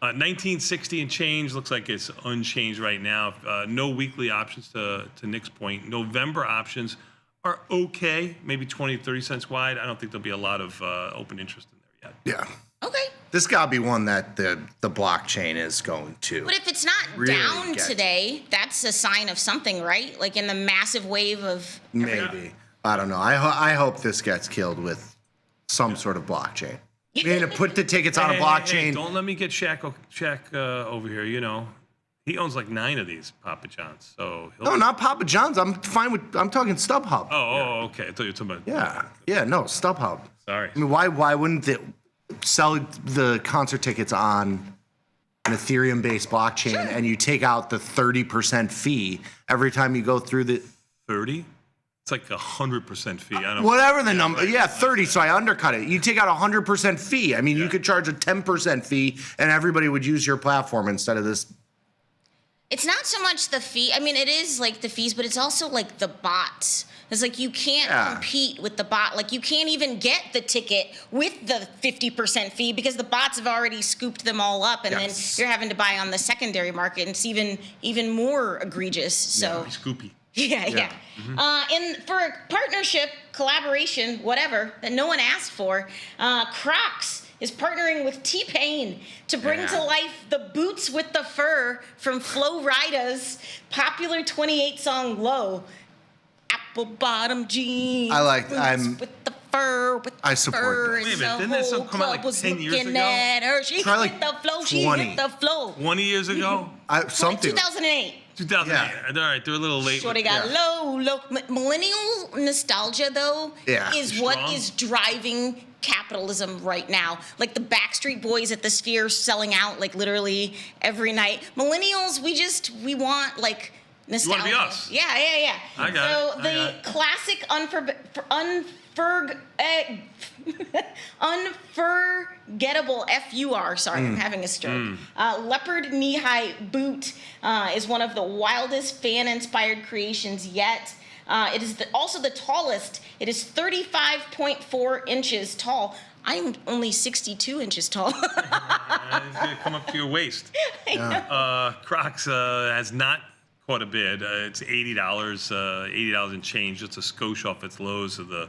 1960 and change, looks like it's unchanged right now. No weekly options to Nick's point. November options are okay, maybe 20, 30 cents wide. I don't think there'll be a lot of open interest in there yet. Yeah. Okay. This got to be one that the blockchain is going to. But if it's not Really down get- today, that's a sign of something, right? Like in the massive wave of. Maybe. I don't know. I hope this gets killed with some sort of blockchain. I mean, to put the tickets on a blockchain. Don't let me get Shaq over here. You know, he owns like 9 of these Papa John's. So he'll. No, not Papa John's. I'm fine with. I'm talking StubHub. Oh, okay. I thought you were talking about. Yeah. No, StubHub. Sorry. I mean, why wouldn't they sell the concert tickets on an Ethereum-based blockchain and you take out the 30% fee every time you go through the 30? It's like 100% fee. I don't. whatever the number. Yeah, 30. So I undercut it. You take out 100% fee. I mean, you could charge a 10% fee and everybody would use your platform instead of this. It's not so much the fee. I mean, it is like the fees, but it's also like the bots. It's like you can't compete with the bot. Like you can't even get the ticket with the 50% fee because the bots have already scooped them all up, and then you're having to buy on the secondary market, and it's even more egregious. So Scoopy. yeah. And for a partnership, collaboration, whatever that no one asked for, Crocs is partnering with T-Pain to bring to life the boots with the fur from Flo Rida's popular 28 song "Low." Apple bottom jeans. I like- boots I'm- with the fur. With the I support fur, that. and Wait a minute, the didn't that song whole come out club like was 10 years looking ago? at her. She Try hit like the flow. She 20. hit the flow. 20 years ago? Something. 2008. 2008. All right, they're a little late. Shorty got low. Millennial nostalgia, though, is what Strong. is driving capitalism right now. Like the Backstreet Boys at the Sphere selling out like literally every night. Millennials, we want like nostalgia. wanna be us. Yeah. I got so it. the classic unforgettable FUR, sorry, I'm having a stroke. Leopard knee-high boot is one of the wildest fan-inspired creations yet. It is also the tallest. It is 35.4 inches tall. I'm only 62 inches tall. It's gonna come up to your waist. Crocs has not caught a bid. It's $80, $80 and change. It's a skosh off its lows of the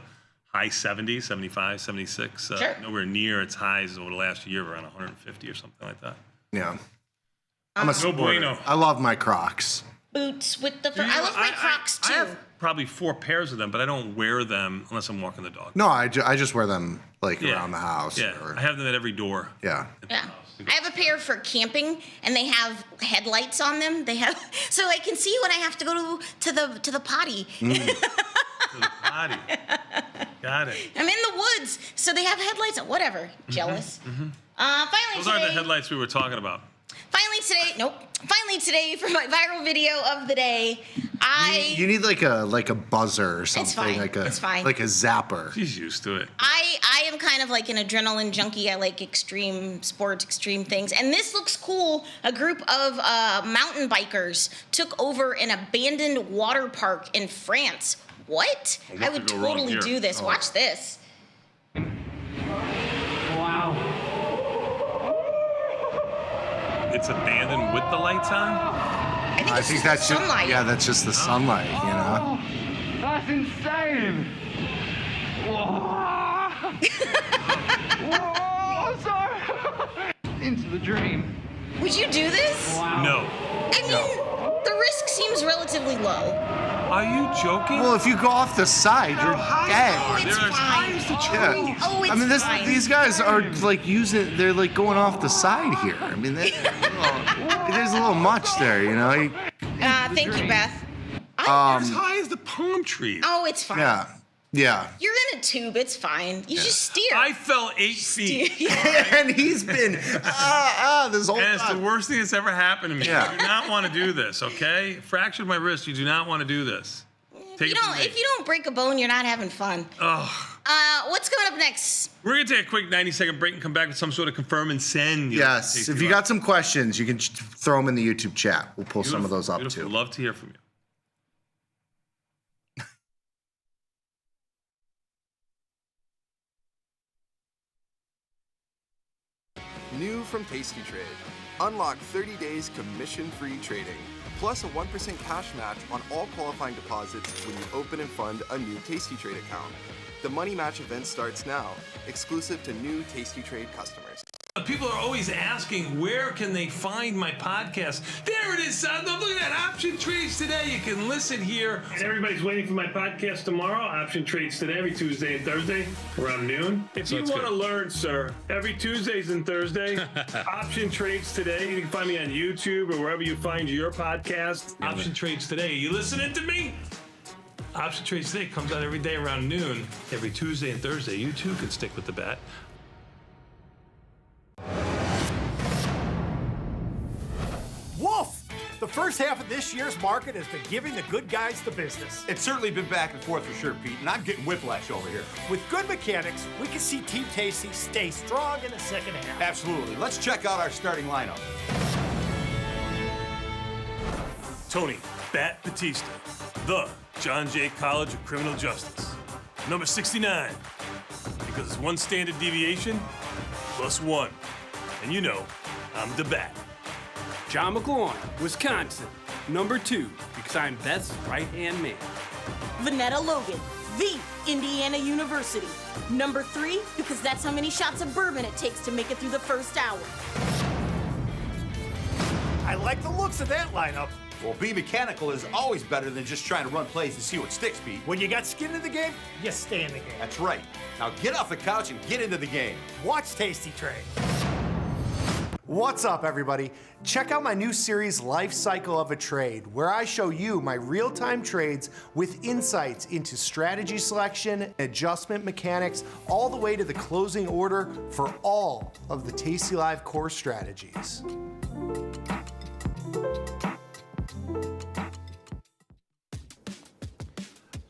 high 70s, 75, 76. Sure. Nowhere near its highs over the last year, around 150 or something like that. Yeah. I'm a No supporter. bueno. I love my Crocs. Boots with the fur. You know, I love my Crocs I too. have probably 4 pairs of them, but I don't wear them unless I'm walking the dog. No, I just wear them like Yeah. around the house. Yeah, Or, I have them at every door. yeah. Yeah. I have a pair for camping, and they have headlights on them. They have, so I can see when I have to go to the potty. To the potty. Got it. I'm in the woods, so they have headlights. Whatever. Jealous. Finally Those today. aren't the headlights we were talking about. Finally today for my viral video of the day, You need like a buzzer or something. fine. Like It's fine. Like a zapper. She's used to it. I am kind of like an adrenaline junkie. I like extreme sports, extreme things. And this looks cool. A group of mountain bikers took over an abandoned water park in France. What? Well, what I would could go wrong totally here? do this. Oh. Watch this. Wow. It's abandoned with the lights on? I think that's just sunlight. that's just the sunlight, you know. That's insane. Whoa. Whoa, sorry. Into the dream. Would you do this? Wow. No. I mean, the risk seems relatively low. Are you joking? Well, if you go off the side, you're Oh, dead. it's They're as high fine. as the Yeah. Oh, it's I mean, fine. these guys are like they're like going off the side here. I mean, there's a little much there, you know. Thank you, Beth. as high as the palm trees. Oh, it's fine. Yeah, yeah. You're in a tube. It's fine. You just steer. I fell 8 feet. And he's been this whole And it's the time. worst thing that's ever happened to me. Yeah. You do not want to do this, okay? Fractured my wrist. You do not want to do this. Take it from me. If you don't break a bone, you're not having fun. Ugh. What's coming up next? We're going to take a quick 90-second break and come back with some sort of confirm and send. Yes, if you got some questions, you can throw them in the YouTube chat. We'll pull some of those up Beautiful. too. Love to hear from you. New from Tasty Trade. Unlock 30 days commission-free trading, plus a 1% cash match on all qualifying deposits when you open and fund a new Tasty Trade account. The Money Match event starts now, exclusive to new Tasty Trade customers. People are always asking, where can they find my podcast? There it is, son. Look at that. Option Trades Today. You can listen here. And everybody's waiting for my podcast tomorrow. Option Trades Today, every Tuesday and Thursday around noon. If you want to learn, sir, every Tuesdays and Thursday, Option Trades Today. You can find me on YouTube or wherever you find your podcast. Option Trades Today. You listening to me? Option Trades Today comes out every day around noon, every Tuesday and Thursday. You too can stick with the bat. Wolf! The first half of this year's market has been giving the good guys the business. It's certainly been back and forth for sure, Pete, and I'm getting whiplash over here. With good mechanics, we can see Team Tasty stay strong in the second half. Absolutely. Let's check out our starting lineup. Tony Bat Batista, the John Jay College of Criminal Justice. Number 69, because it's one standard deviation plus one. And you know, I'm the Bat. John McLaurin, Wisconsin, number 2, because I'm Beth's right-hand man. Vanetta Logan, the Indiana University. Number 3, because that's how many shots of bourbon it takes to make it through the first hour. I like the looks of that lineup. Well, be mechanical is always better than just trying to run plays and see what sticks, Pete. When you got skin in the game, you stay in the game. That's right. Now get off the couch and get into the game. Watch Tasty Trade. What's up, everybody? Check out my new series, Life Cycle of a Trade, where I show you my real-time trades with insights into strategy selection, adjustment mechanics, all the way to the closing order for all of the tastylive core strategies.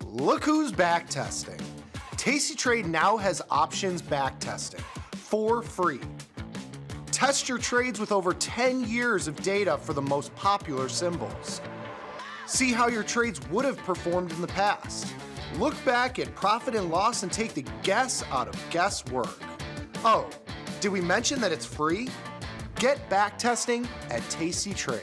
Look who's backtesting. Tasty Trade now has options backtesting for free. Test your trades with over 10 years of data for the most popular symbols. See how your trades would have performed in the past. Look back at profit and loss and take the guess out of guesswork. Oh, did we mention that it's free? Get backtesting at Tasty Trade.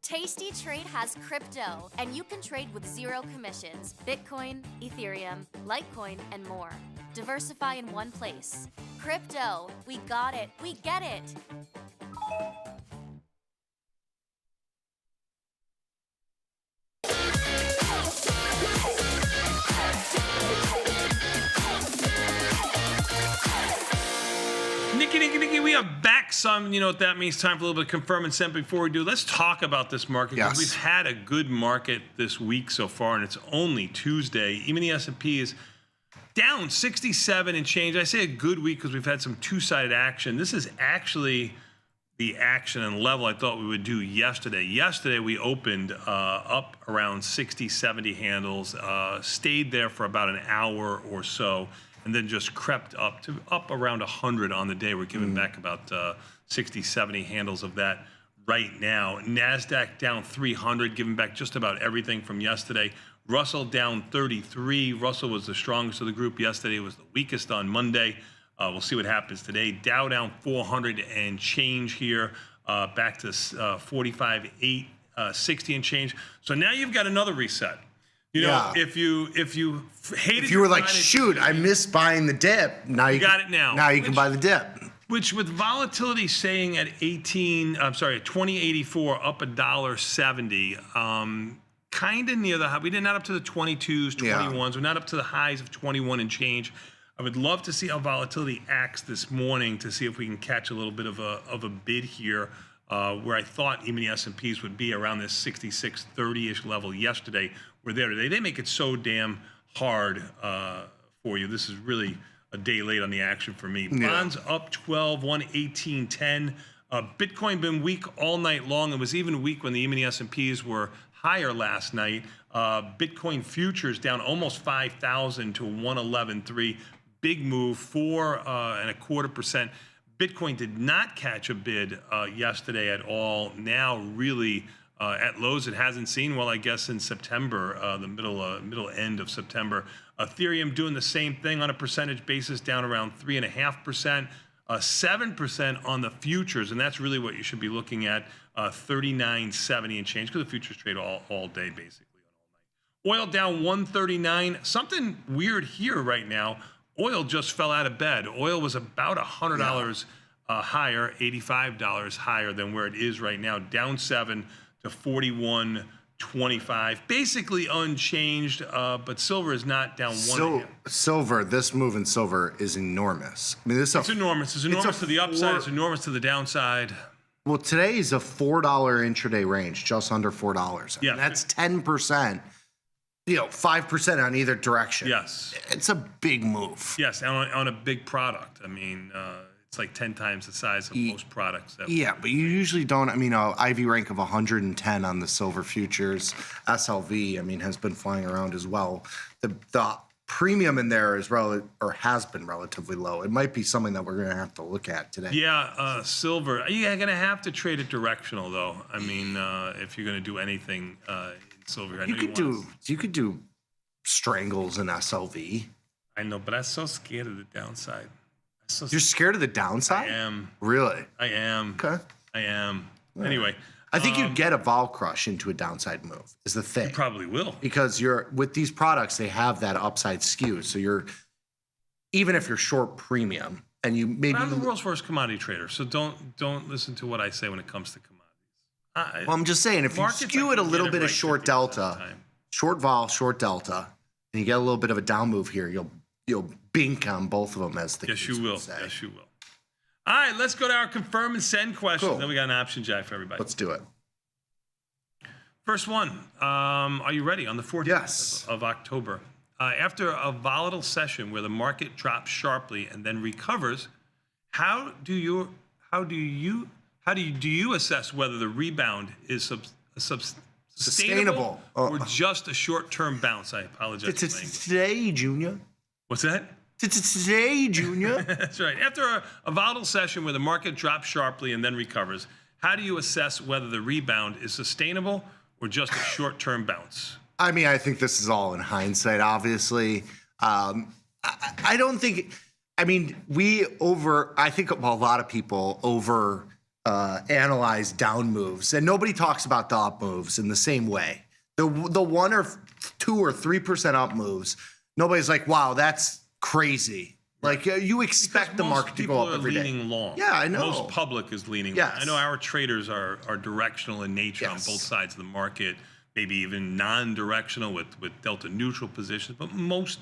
Tasty Trade has crypto, and you can trade with zero commissions. Bitcoin, Ethereum, Litecoin, and more. Diversify in one place. crypto. We got it. We get it. Nicky, we are back some. You know what that means. Time for a little bit of confirm and send. Before we do, let's talk about this market. Yes. We've had a good market this week so far, and it's only Tuesday. Even the S&P is down 67 and change. I say a good week because we've had some two-sided action. This is actually the action and level I thought we would do yesterday. Yesterday, we opened up around 60, 70 handles, stayed there for about an hour or so, and then just crept up around 100 on the day. We're giving back about 60, 70 handles of that right now. NASDAQ down 300, giving back just about everything from yesterday. Russell down 33. Russell was the strongest of the group yesterday. It was the weakest on Monday. We'll see what happens today. Dow down 400 and change here, back to 45,860 and change. So now you've got another reset. You know, if you hated, if you were like, shoot, I missed buying the dip. Now you got it now. Now you can buy the dip. Which with volatility staying at 2084, up $1.70, kind of near the high. We did not up to the 22s, 21s. We're not up to the highs of 21 and change. I would love to see how volatility acts this morning to see if we can catch a little bit of a bid here, where I thought even the S&Ps would be around this 6630-ish level yesterday. We're there today. They make it so damn hard for you. This is really a day late on the action for me. Bonds up 12, 118.10. Bitcoin been weak all night long. It was even weak when the E-mini S&Ps were higher last night. Bitcoin futures down almost 5,000 to 111.3. Big move, 4.25%. Bitcoin did not catch a bid yesterday at all. Now really at lows it hasn't seen, well, I guess in September, the middle end of September. Ethereum doing the same thing on a percentage basis, down around 3.5%. 7% on the futures, and that's really what you should be looking at, 39.70 and change, because the futures trade all day, basically, all night. Oil down 139. Something weird here right now. Oil just fell out of bed. Oil was about $100 higher, $85 higher than where it is right now, down 7 to 41.25, basically unchanged, but silver is not down one. Silver, this move in silver is enormous. I mean, it's enormous. It's enormous to the upside. It's enormous to the downside. Well, today is a $4 intraday range, just under $4. Yeah, and that's 10%. 5% on either direction. Yes, it's a big move. Yes, on a big product. I mean, it's like 10 times the size of most products. But you usually don't. I mean, IV rank of 110 on the silver futures. SLV, I mean, has been flying around as well. The premium in there is has been relatively low. It might be something that we're going to have to look at today. Yeah, silver. You're going to have to trade it directional, though. I mean, if you're going to do anything in silver, you could do strangles in SLV. I know, but I'm so scared of the downside. You're scared of the downside? I am. Really? I am. Okay. I am. Anyway. I think you'd get a vol crush into a downside move is the thing. You probably will. Because with these products, they have that upside skew. So even if you're short premium and you maybe. I'm the world's worst commodity trader, so don't listen to what I say when it comes to commodities. Well, I'm just saying, if you skew it a little bit of short delta, short vol, short delta, and you get a little bit of a down move here, you'll bink on both of them, as the Yes, you will. Yes, you will. All right, let's go to our confirm and send questions. Cool. Then we got an option jive for everybody. Let's do it. First one. Are you ready? On the 14th of October, after a volatile session where the market drops sharply and then recovers, how do you assess whether the rebound is sustainable or just a short-term bounce? I apologize. Today, Junior. What's that? Today, Junior. That's right. After a volatile session where the market drops sharply and then recovers, how do you assess whether the rebound is sustainable or just a short-term bounce? I mean, I think this is all in hindsight, obviously. I don't think, I mean, I think a lot of people analyze down moves, and nobody talks about the up moves in the same way. The 1 or 2 or 3% up moves, nobody's like, wow, that's crazy. Like you expect the market to go up every day. Most people are leaning long. Yeah, I know. Most public is leaning Yes. long. I know our traders are directional in nature on Yes. both sides of the market, maybe even non-directional with delta neutral positions, but most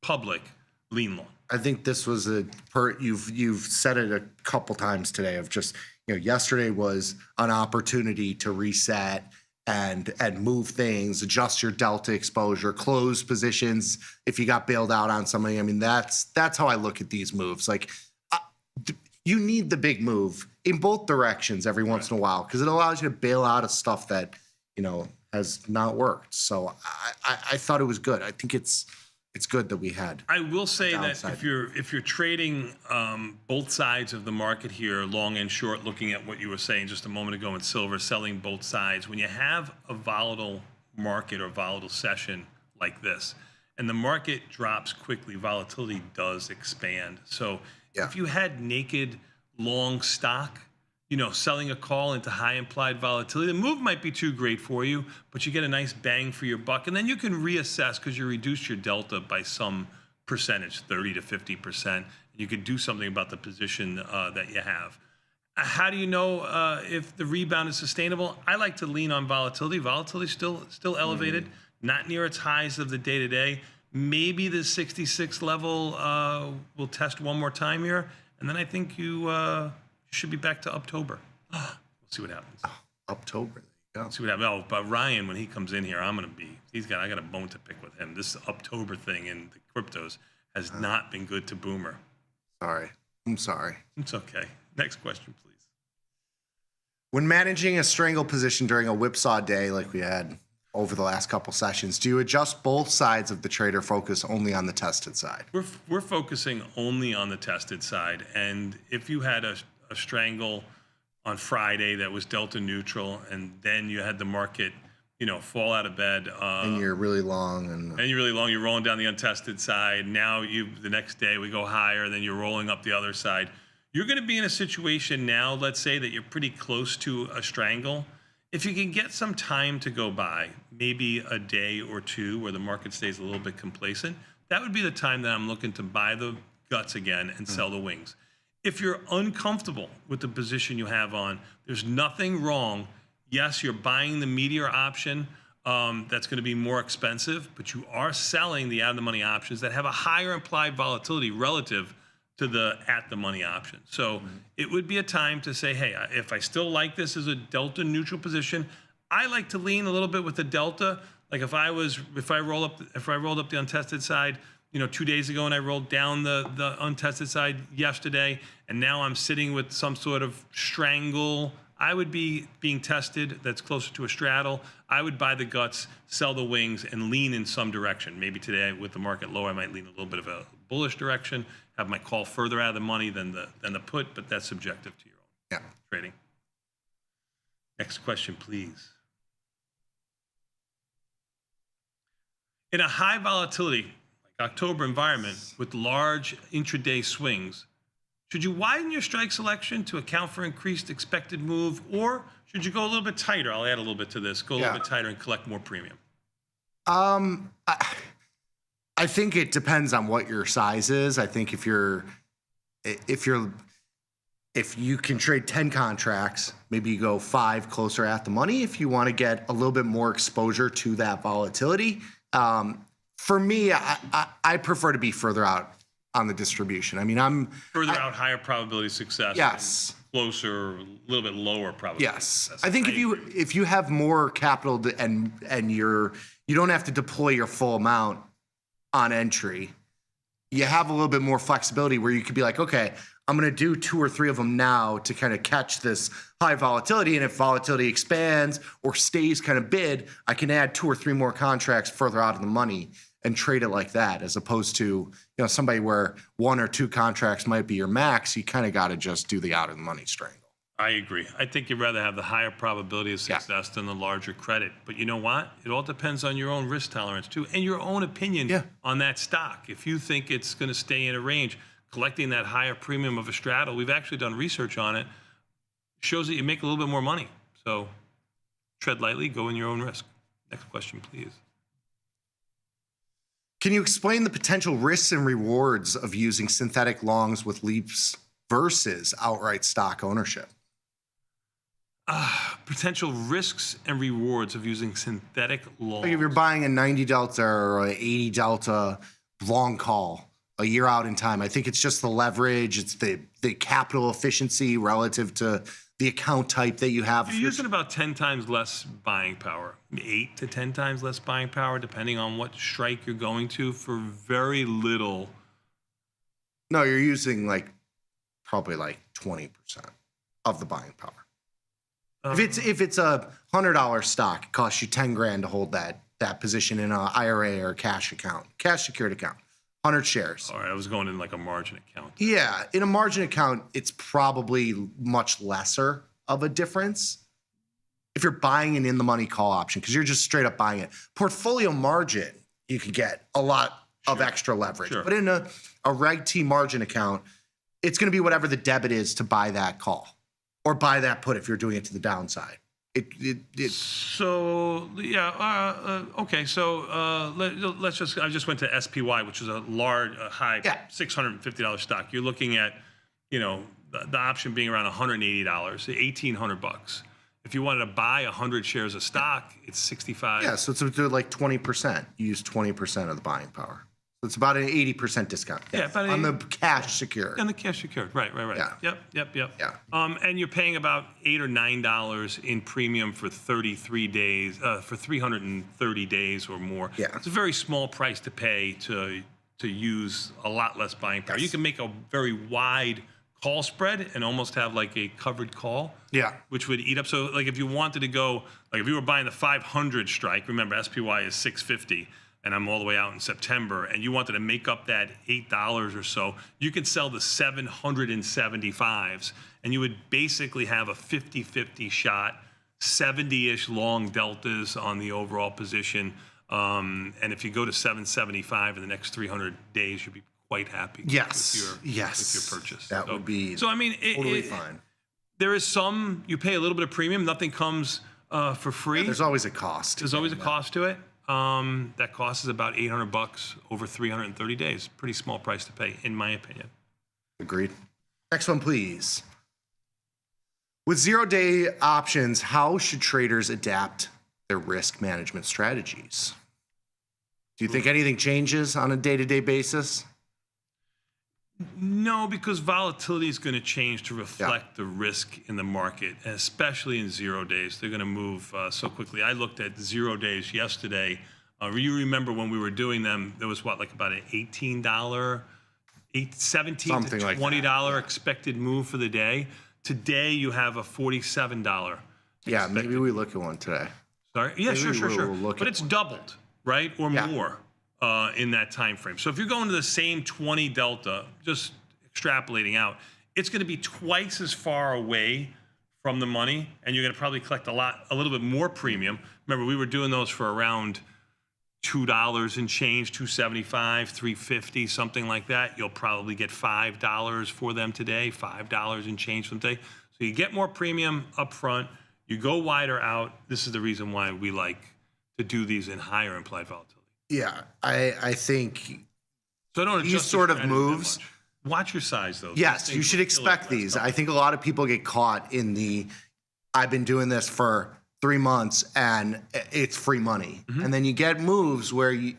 public lean long. I think this was you've said it a couple times today of just, yesterday was an opportunity to reset and move things, adjust your delta exposure, close positions if you got bailed out on somebody. I mean, that's how I look at these moves. Like you need the big move in both directions every once in a while because it allows you to bail out of stuff that, has not worked. So I thought it was good. I think it's good that we had. I will say that downside. if you're trading both sides of the market here, long and short, looking at what you were saying just a moment ago in silver, selling both sides, when you have a volatile market or volatile session like this, and the market drops quickly, volatility does expand. So if you had naked long stock, selling a call into high implied volatility, the move might be too great for you, but you get a nice bang for your buck. And then you can reassess because you reduced your delta by some percentage, 30 to 50%. You could do something about the position that you have. How do you know if the rebound is sustainable? I like to lean on volatility. Volatility is still elevated, not near its highs of the day-to-day. Maybe the 66 level will test one more time here. And then I think you should be back to October. We'll see what happens. October. There you go. See what happens. Oh, but Ryan, when he comes in here, I got a bone to pick with him. This October thing in the cryptos has not been good to Boomer. Sorry. I'm sorry. It's okay. Next question, please. When managing a strangle position during a whipsaw day like we had over the last couple sessions, do you adjust both sides of the trade or focus only on the tested side? We're focusing only on the tested side. And if you had a strangle on Friday that was delta neutral, and then you had the market, fall out of bed. And you're really long. You're rolling down the untested side. Now the next day we go higher, then you're rolling up the other side. You're going to be in a situation now, let's say that you're pretty close to a strangle. If you can get some time to go by, maybe a day or two where the market stays a little bit complacent, that would be the time that I'm looking to buy the guts again and sell the wings. If you're uncomfortable with the position you have on, there's nothing wrong. Yes, you're buying the meteor option that's going to be more expensive, but you are selling the out-of-the-money options that have a higher implied volatility relative to the at-the-money option. So it would be a time to say, hey, if I still like this as a delta neutral position, I like to lean a little bit with the delta. Like if I rolled up the untested side, 2 days ago, and I rolled down the untested side yesterday, and now I'm sitting with some sort of strangle. I would be being tested that's closer to a straddle. I would buy the guts, sell the wings, and lean in some direction. Maybe today with the market low, I might lean a little bit of a bullish direction, have my call further out of the money than the put, but that's subjective to your own trading. Next question, please. In a high volatility, October environment with large intraday swings, should you widen your strike selection to account for increased expected move, or should you go a little bit tighter? I'll add a little bit to this. Go a little bit tighter and collect more premium. I think it depends on what your size is. I think if you can trade 10 contracts, maybe you go 5 closer at the money if you want to get a little bit more exposure to that volatility. For me, I prefer to be further out on the distribution. I mean, I'm further out, higher probability of success. Yes. Closer, a little bit lower probability. Yes. I think if you have more capital and you don't have to deploy your full amount on entry, you have a little bit more flexibility where you could be like, okay, I'm going to do 2 or 3 of them now to kind of catch this high volatility. And if volatility expands or stays kind of bid, I can add 2 or 3 more contracts further out of the money and trade it like that, as opposed to, somebody where 1 or 2 contracts might be your max. You kind of got to just do the out of the money strangle. I agree. I think you'd rather have the higher probability of success than the larger credit. But you know what? It all depends on your own risk tolerance too, and your own opinion on that stock. If you think it's going to stay in a range, collecting that higher premium of a straddle, we've actually done research on it, shows that you make a little bit more money. So tread lightly, go in your own risk. Next question, please. Can you explain the potential risks and rewards of using synthetic longs with leaps versus outright stock ownership? Potential risks and rewards of using synthetic longs. Like if you're buying a 90 delta or a 80 delta long call a year out in time, I think it's just the leverage, it's the capital efficiency relative to the account type that you have. You're using about 10 times less buying power, 8 to 10 times less buying power, depending on what strike you're going to, for very little. No, you're using probably 20% of the buying power. If it's a $100 stock, it costs you 10 grand to hold that position in an IRA or cash secured account, 100 shares. All right, I was going in a margin account. Yeah, in a margin account, it's probably much lesser of a difference if you're buying an in-the-money call option because you're just straight up buying it. Portfolio margin, you could get a lot of extra leverage. But in a Reg T margin account, it's going to be whatever the debit is to buy that call or buy that put if you're doing it to the downside. So yeah, okay. So let's just. I just went to SPY, which is a large, high, $650 stock. You're looking at, the option being around $180, $1,800. If you wanted to buy 100 shares of stock, it's 65. Yeah, so it's 20%. You use 20% of the buying power. So it's about an 80% discount. Yeah, about on the cash secured. On the cash secured, right. Yeah. Yep. Yeah. And you're paying about $8 or $9 in premium for 33 days, for 330 days or more. Yeah. It's a very small price to pay to use a lot less buying power. You can make a very wide call spread and almost have a covered call. Yeah. Which would eat up. So if you wanted to go, if you were buying the 500 strike, remember SPY is 650. And I'm all the way out in September, and you wanted to make up that $8 or so, you could sell the 775s, and you would basically have a 50-50 shot, 70-ish long deltas on the overall position. And if you go to 775 in the next 300 days, you'd be quite happy with your purchase. That would be totally fine. There is some, you pay a little bit of premium. Nothing comes for free. Yeah, there's always a cost. There's always a cost to it. That cost is about $800 over 330 days. Pretty small price to pay, in my opinion. Agreed. Next one, please. With zero-day options, how should traders adapt their risk management strategies? Do you think anything changes on a day-to-day basis? No, because volatility is going to change to reflect the risk in the market, and especially in 0 days. They're going to move so quickly. I looked at 0 days yesterday. You remember when we were doing them, there was about an $17 to $20 expected move for the day. Today, you have a $47. Yeah, maybe we look at one today. Sorry? Yeah, maybe sure. We'll But it's doubled, right? Or more. In that time frame. So if you're going to the same 20 delta, just extrapolating out, it's going to be twice as far away from the money, and you're going to probably collect a little bit more premium. Remember, we were doing those for around $2 and change, $2.75, $3.50, something like that. You'll probably get $5 for them today, $5 and change from today. So you get more premium up front. You go wider out. This is the reason why we like to do these in higher implied volatility. Yeah, I think so. Don't these sort of moves. Watch your size, though. Yes, you should expect these. I think a lot of people get caught in I've been doing this for 3 months and it's free money. Mm-hmm. And then you get moves where you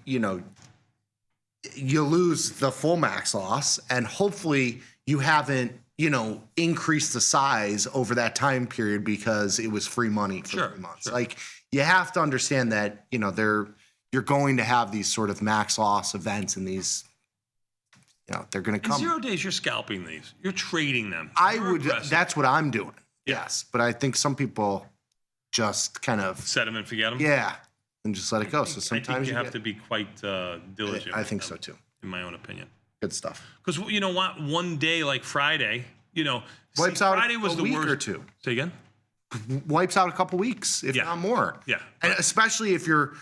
lose the full max loss, and hopefully you haven't increased the size over that time period because it was free money for 3 months. Sure. You have to understand that you're going to have these sort of max loss events, and these, they're going to come. In 0 days, you're scalping these. You're trading them. That's what I'm doing. Yes. But I think some people just kind of set them and forget them. Yeah. And just let it go. So sometimes you have to be quite diligent. I think so too. In my own opinion. Good stuff. Because you know what? One day like Friday, wipes out Friday was a week worst. or two. Say again? Wipes out a couple weeks, if not more. Yeah. And especially if you're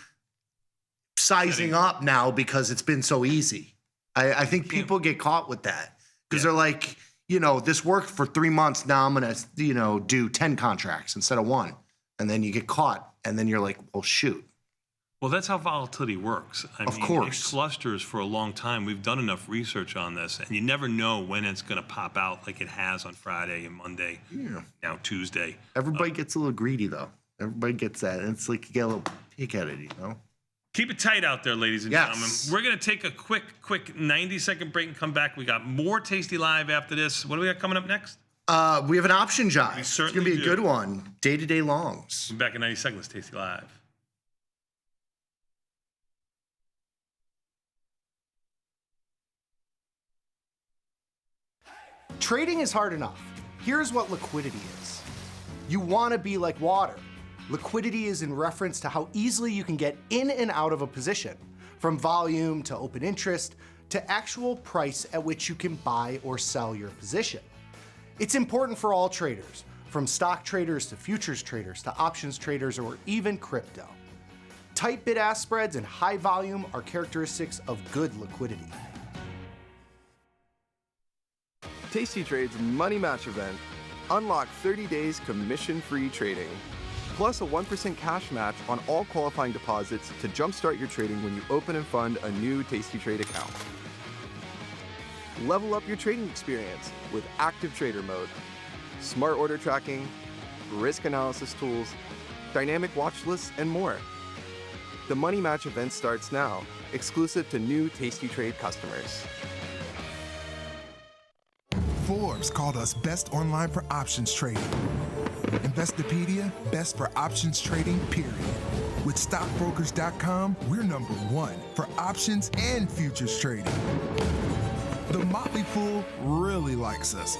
sizing up now because it's been so easy. I think people get caught with that because they're like, this worked for 3 months. Now I'm going to, do 10 contracts instead of 1. And then you get caught. And then you're like, well, shoot. Well, that's how volatility works. I mean, course. It clusters for a long time. We've done enough research on this, and you never know when it's going to pop out like it has on Friday and Monday, now Tuesday. Everybody gets a little greedy, though. Everybody gets that. And it's like you get a little pick at it, you know? Keep it tight out there, ladies and gentlemen. We're going to take a quick 90-second break and come back. We got more Tasty Live after this. What do we got coming up next? We have an option jive. We It's certainly going to be a do. good one. Day-to-day longs. We'll be back in 90 seconds. Tasty Live. Trading is hard enough. Here's what liquidity is. You want to be like water. Liquidity is in reference to how easily you can get in and out of a position, from volume to open interest to actual price at which you can buy or sell your position. It's important for all traders, from stock traders to futures traders to options traders or even crypto. Tight bid-ask spreads and high volume are characteristics of good liquidity. Tasty Trade's Money Match event. Unlock 30 days commission-free trading, plus a 1% cash match on all qualifying deposits to jumpstart your trading when you open and fund a new Tasty Trade account. Level up your trading experience with Active Trader Mode, smart order tracking, risk analysis tools, dynamic watch lists, and more. The Money Match event starts now, exclusive to new Tasty Trade customers. Forbes called us best online for options trading. Investopedia, best for options trading, period. With stockbrokers.com, we're number one for options and futures trading. The Motley Fool really likes us.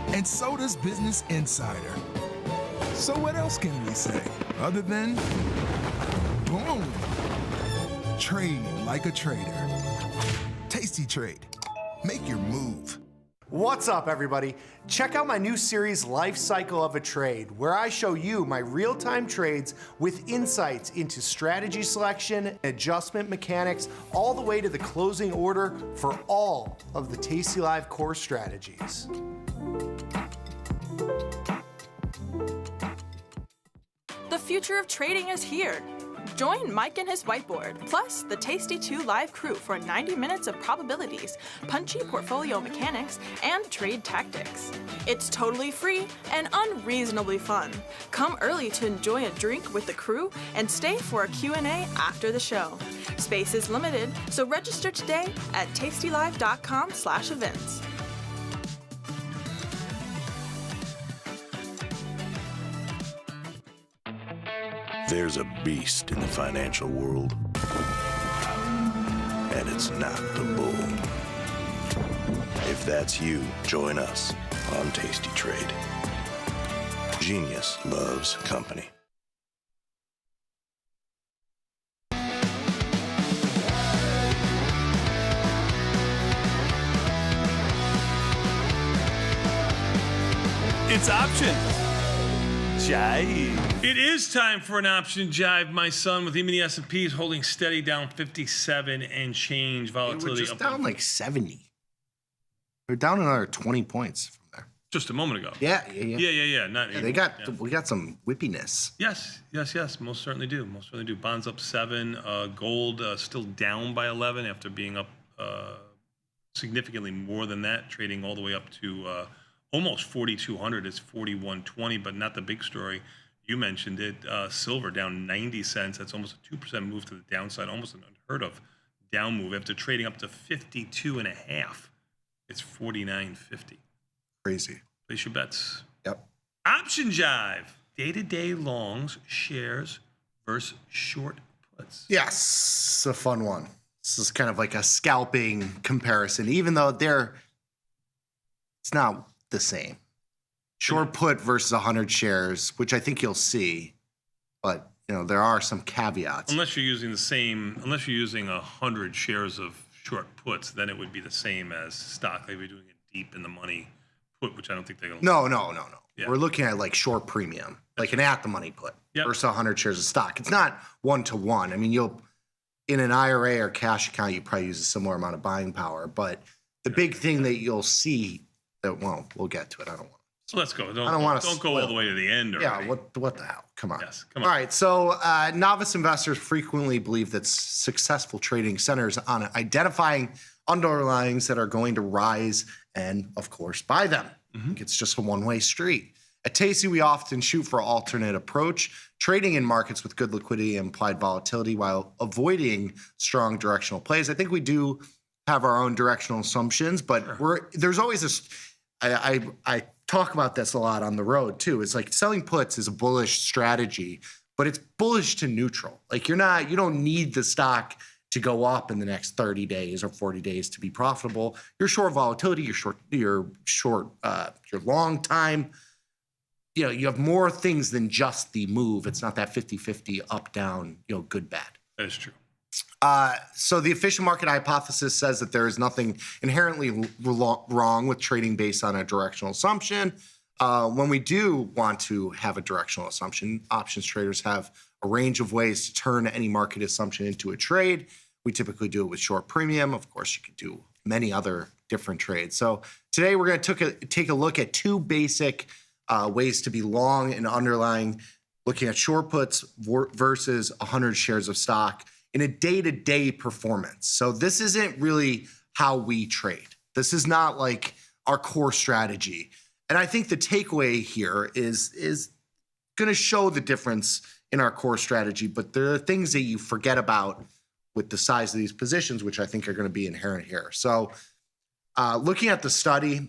And so does Business Insider. So what else can we say other than, boom, trade like a trader. Tasty Trade. Make your move. What's up, everybody? Check out my new series, Life Cycle of a Trade, where I show you my real-time trades with insights into strategy selection, adjustment mechanics, all the way to the closing order for all of the Tasty Live core strategies. The future of trading is here. Join Mike and his whiteboard, plus the Tasty 2 live crew for 90 minutes of probabilities, punchy portfolio mechanics, and trade tactics. It's totally free and unreasonably fun. Come early to enjoy a drink with the crew and stay for a Q&A after the show. Space is limited, so register today at tastylive.com/events. There's a beast in the financial world, and it's not the bull. If that's you, join us on Tasty Trade. Genius loves company. It's option jive. It is time for an option jive. My son with him in the S&P is holding steady down 57 and change. Volatility We're just up down like 70. They're down another 20 points from there. just a moment ago. Yeah. Not Yeah, we got some whippiness. Yes. Most certainly do. Bonds up 7. Gold still down by 11 after being up significantly more than that, trading all the way up to almost 4,200. It's 41.20, but not the big story. You mentioned it. Silver down 90 cents. That's almost a 2% move to the downside, almost an unheard of down move after trading up to 52.5. It's 49.50. Crazy. Place your bets. Yep. Option jive. Day-to-day longs, shares versus short puts. Yes, it's a fun one. This is kind of like a scalping comparison, even though it's not the same. Short put versus 100 shares, which I think you'll see, but there are some caveats. Unless you're using 100 shares of short puts, then it would be the same as stock. They'd be doing it deep in the money put, which I don't think they're going to. No. Yeah. We're looking at like short premium, like an at the money put versus 100 shares of stock. It's not 1-to-1. I mean, in an IRA or cash account, you probably use a similar amount of buying power. But the big thing that you'll see we'll get to it. I don't want to So let's go. I don't want to. Don't go all the way to the end. Yeah. What the hell? Come on. Yes. Come on. All right. So novice investors frequently believe that successful trading centers on identifying underlyings that are going to rise and, of course, buy them. It's just a one-way street. At Tasty, we often shoot for an alternate approach, trading in markets with good liquidity and implied volatility while avoiding strong directional plays. I think we do have our own directional assumptions, but there's always this. I talk about this a lot on the road too. It's like selling puts is a bullish strategy, but it's bullish to neutral. Like you don't need the stock to go up in the next 30 days or 40 days to be profitable. You're short volatility, you're short your long time. You know, you have more things than just the move. It's not that 50-50 up, down, good, bad. That is true. So the efficient market hypothesis says that there is nothing inherently wrong with trading based on a directional assumption. When we do want to have a directional assumption, options traders have a range of ways to turn any market assumption into a trade. We typically do it with short premium. Of course, you could do many other different trades. So today we're going to take a look at two basic ways to be long and underlying, looking at short puts versus 100 shares of stock in a day-to-day performance. So this isn't really how we trade. This is not like our core strategy. And I think the takeaway here is going to show the difference in our core strategy, but there are things that you forget about with the size of these positions, which I think are going to be inherent here. So looking at the study,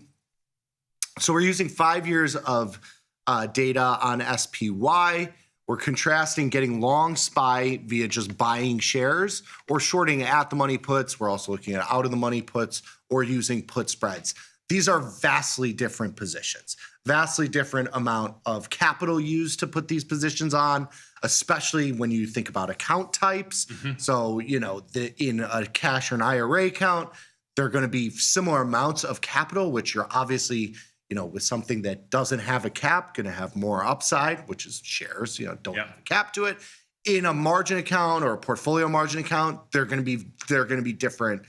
so we're using 5 years of data on SPY. We're contrasting getting long SPY via just buying shares or shorting at the money puts. We're also looking at out of the money puts or using put spreads. These are vastly different positions, vastly different amount of capital used to put these positions on, especially when you think about account types. So, in a cash or an IRA account, they're going to be similar amounts of capital, which you're obviously, with something that doesn't have a cap, going to have more upside, which is shares, don't have a cap to it. In a margin account or a portfolio margin account, they're going to be different,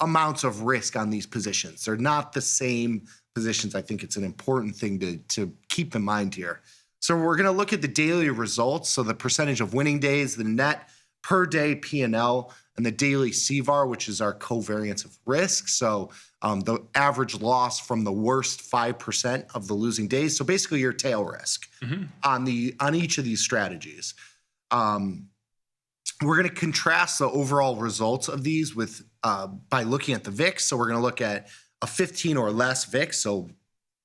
amounts of risk on these positions. They're not the same positions. I think it's an important thing to keep in mind here. So we're going to look at the daily results. So the percentage of winning days, the net per day P&L, and the daily CVAR, which is our covariance of risk. So the average loss from the worst 5% of the losing days. So basically your tail risk on each of these strategies. We're going to contrast the overall results of these with by looking at the VIX. So we're going to look at a 15 or less VIX, so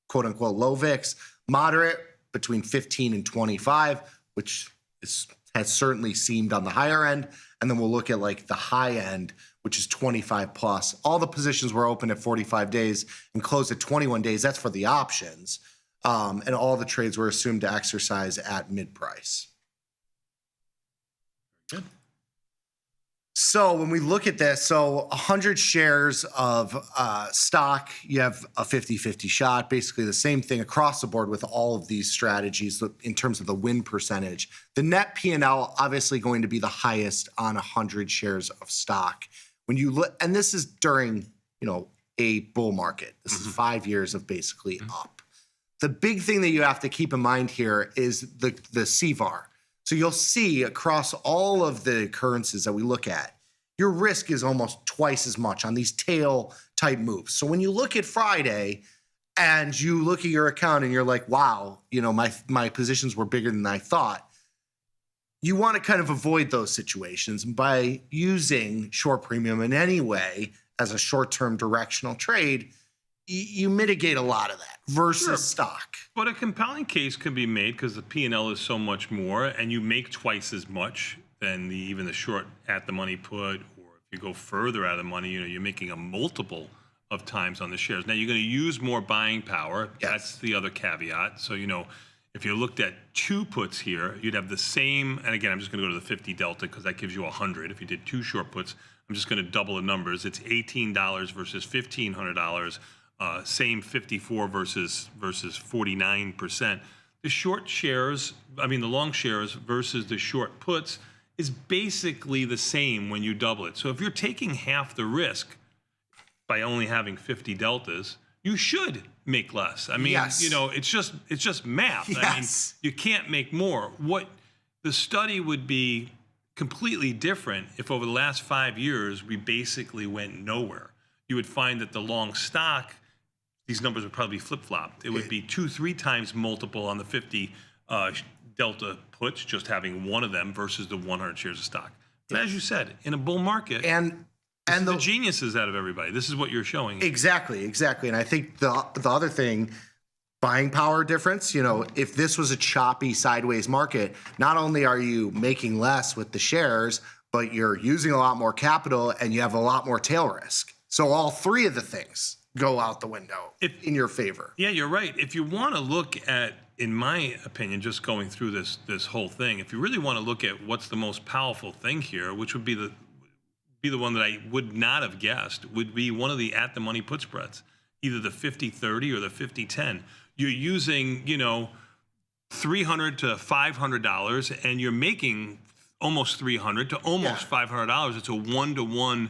quote unquote low VIX, moderate between 15 and 25, which has certainly seemed on the higher end. And then we'll look at like the high end, which is 25 plus. All the positions were open at 45 days and closed at 21 days. That's for the options. And all the trades were assumed to exercise at mid-price. Good. So when we look at this, 100 shares of stock, you have a 50-50 shot, basically the same thing across the board with all of these strategies in terms of the win percentage. The net P&L obviously going to be the highest on 100 shares of stock. When you look, and this is during, a bull market. This is 5 years of basically up. The big thing that you have to keep in mind here is the CVAR. So you'll see across all of the occurrences that we look at, your risk is almost twice as much on these tail type moves. So when you look at Friday and you look at your account and you're like, wow, my positions were bigger than I thought, you want to kind of avoid those situations by using short premium in any way as a short-term directional trade. You mitigate a lot of that versus stock. But a compelling case can be made because the P&L is so much more and you make twice as much than even the short at the money put, or if you go further out of the money, you're making a multiple of times on the shares. Now you're going to use more buying power. Yes. That's the other caveat. So, if you looked at two puts here, you'd have the same, and again, I'm just going to go to the 50 delta because that gives you 100. If you did two short puts, I'm just going to double the numbers. It's $18 versus $1,500. Same 54 versus 49%. The short shares, the long shares versus the short puts is basically the same when you double it. So if you're taking half the risk by only having 50 deltas, you should make less. I mean, Yes. it's just math. Yes. I mean, you can't make more. What the study would be completely different if over the last 5 years we basically went nowhere. You would find that the long stock, these numbers would probably flip-flopped. It would be 2-3 times multiple on the 50 delta puts, just having one of them versus the 100 shares of stock. But as you said, in a bull market, And the geniuses out of everybody. This is what you're showing. Exactly. And I think the other thing, buying power difference, if this was a choppy sideways market, not only are you making less with the shares, but you're using a lot more capital and you have a lot more tail risk. So all three of the things go out the window in your favor. Yeah, you're right. If you want to look at, in my opinion, just going through this whole thing, if you really want to look at what's the most powerful thing here, which would be the one that I would not have guessed, would be one of the at the money put spreads, either the 50-30 or the 50-10. You're using, $300 to $500, and you're making almost $300 to almost $500. It's a 1-to-1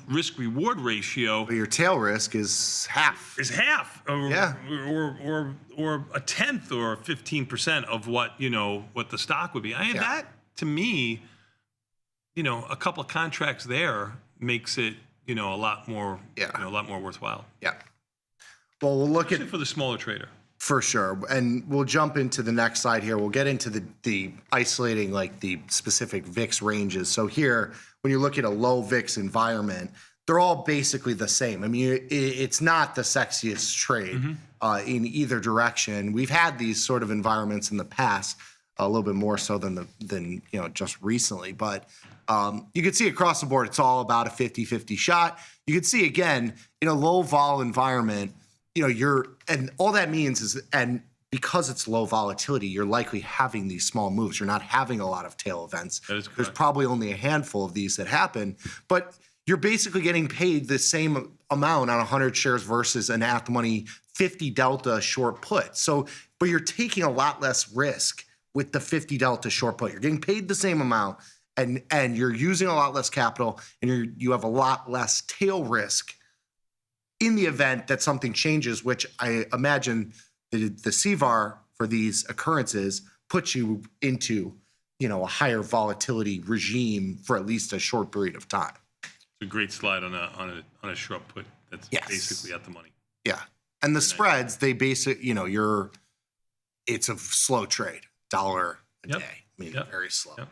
risk reward ratio. But your tail risk is half. Or a tenth or 15% of what the stock would be. That to me, a couple of contracts there makes it a lot more worthwhile. Yeah. Well, we'll look Especially for the smaller trader. For sure. And we'll jump into the next slide here. We'll get into the isolating like the specific VIX ranges. So here, when you look at a low VIX environment, they're all basically the same. I mean, it's not the sexiest trade in either direction. We've had these sort of environments in the past, a little bit more so than just recently. But you can see across the board, it's all about a 50-50 shot. You can see, again, in a low vol environment, and all that means is, and because it's low volatility, you're likely having these small moves. You're not having a lot of tail events. That is correct. There's probably only a handful of these that happen, but you're basically getting paid the same amount on 100 shares versus an at the money 50 delta short put. So, but you're taking a lot less risk with the 50 delta short put. You're getting paid the same amount, and you're using a lot less capital, and you have a lot less tail risk in the event that something changes, which I imagine the CVAR for these occurrences puts you into, a higher volatility regime for at least a short period of time. It's a great slide on a short put that's basically at the money. Yeah. And the spreads, they it's a slow trade, $1 a day. I mean, very slow. Yep.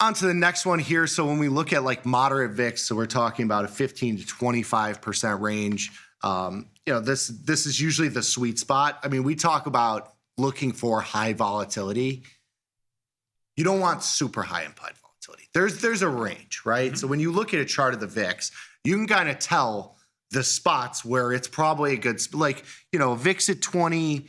On to the next one here. So when we look at like moderate VIX, so we're talking about a 15 to 25% range. This is usually the sweet spot. I mean, we talk about looking for high volatility. You don't want super high implied volatility. There's a range, right? So when you look at a chart of the VIX, you can kind of tell the spots where it's probably a good, VIX at 20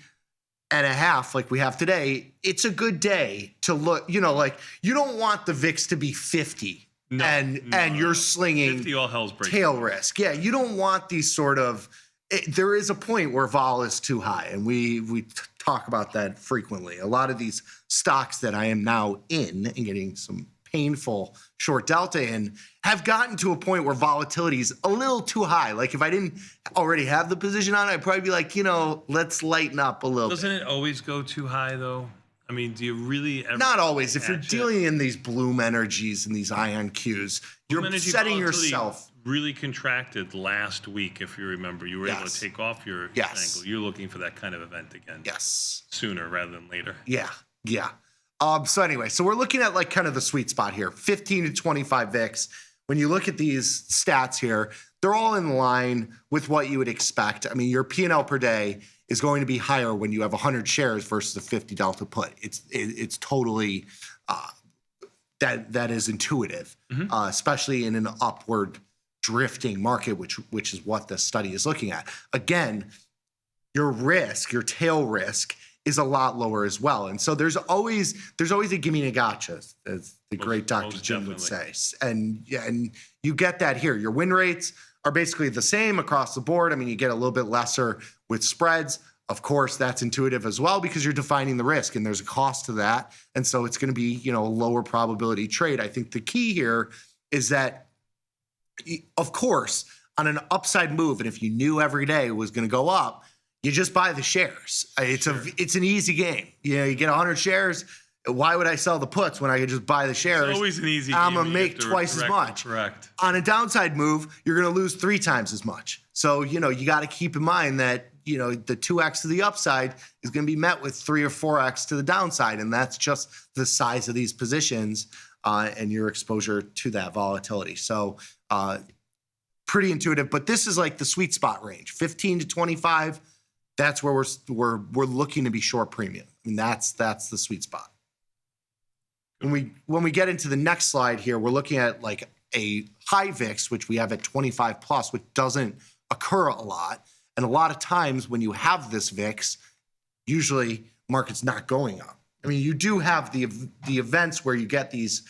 and a half like we have today, it's a good day to look, you don't want the VIX to be 50 and you're slinging 50 all hell's breaking tail risk. Yeah, you don't want these sort of, there is a point where vol is too high, and we talk about that frequently. A lot of these stocks that I am now in and getting some painful short delta in have gotten to a point where volatility is a little too high. Like if I didn't already have the position on it, I'd probably be like, let's lighten up a little bit. Doesn't it always go too high though? I mean, do you really ever? Not always. If you're dealing in these bloom energies and these ion Qs, you're setting yourself. Really contracted last week, if you remember. You were able to take off your angle. You're looking for that kind of event again. Yes. Sooner rather than later. Yeah. So anyway, so we're looking at like kind of the sweet spot here, 15 to 25 VIX. When you look at these stats here, they're all in line with what you would expect. I mean, your P&L per day is going to be higher when you have 100 shares versus a 50 delta put. It's totally that is intuitive, especially in an upward drifting market, which is what this study is looking at. Again, your tail risk is a lot lower as well. And so there's always a gimme and a gotcha, as the great Dr. Jim would say. And you get that here. Your win rates are basically the same across the board. I mean, you get a little bit lesser with spreads. Of course, that's intuitive as well because you're defining the risk and there's a cost to that. And so it's going to be, a lower probability trade. I think the key here is that, of course, on an upside move, and if you knew every day was going to go up, you just buy the shares. It's an easy game. You know, you get 100 shares. Why would I sell the puts when I could just buy the shares? It's always an easy game. I'm going to make twice as much. Correct. On a downside move, you're going to lose 3 times as much. So, you know, you got to keep in mind that, you know, the 2x to the upside is going to be met with 3 or 4x to the downside. And that's just the size of these positions and your exposure to that volatility. So pretty intuitive, but this is like the sweet spot range, 15 to 25. That's where we're looking to be short premium. I mean, that's the sweet spot. When we get into the next slide here, we're looking at like a high VIX, which we have at 25 plus, which doesn't occur a lot. And a lot of times when you have this VIX, usually market's not going up. I mean, you do have the events where you get these,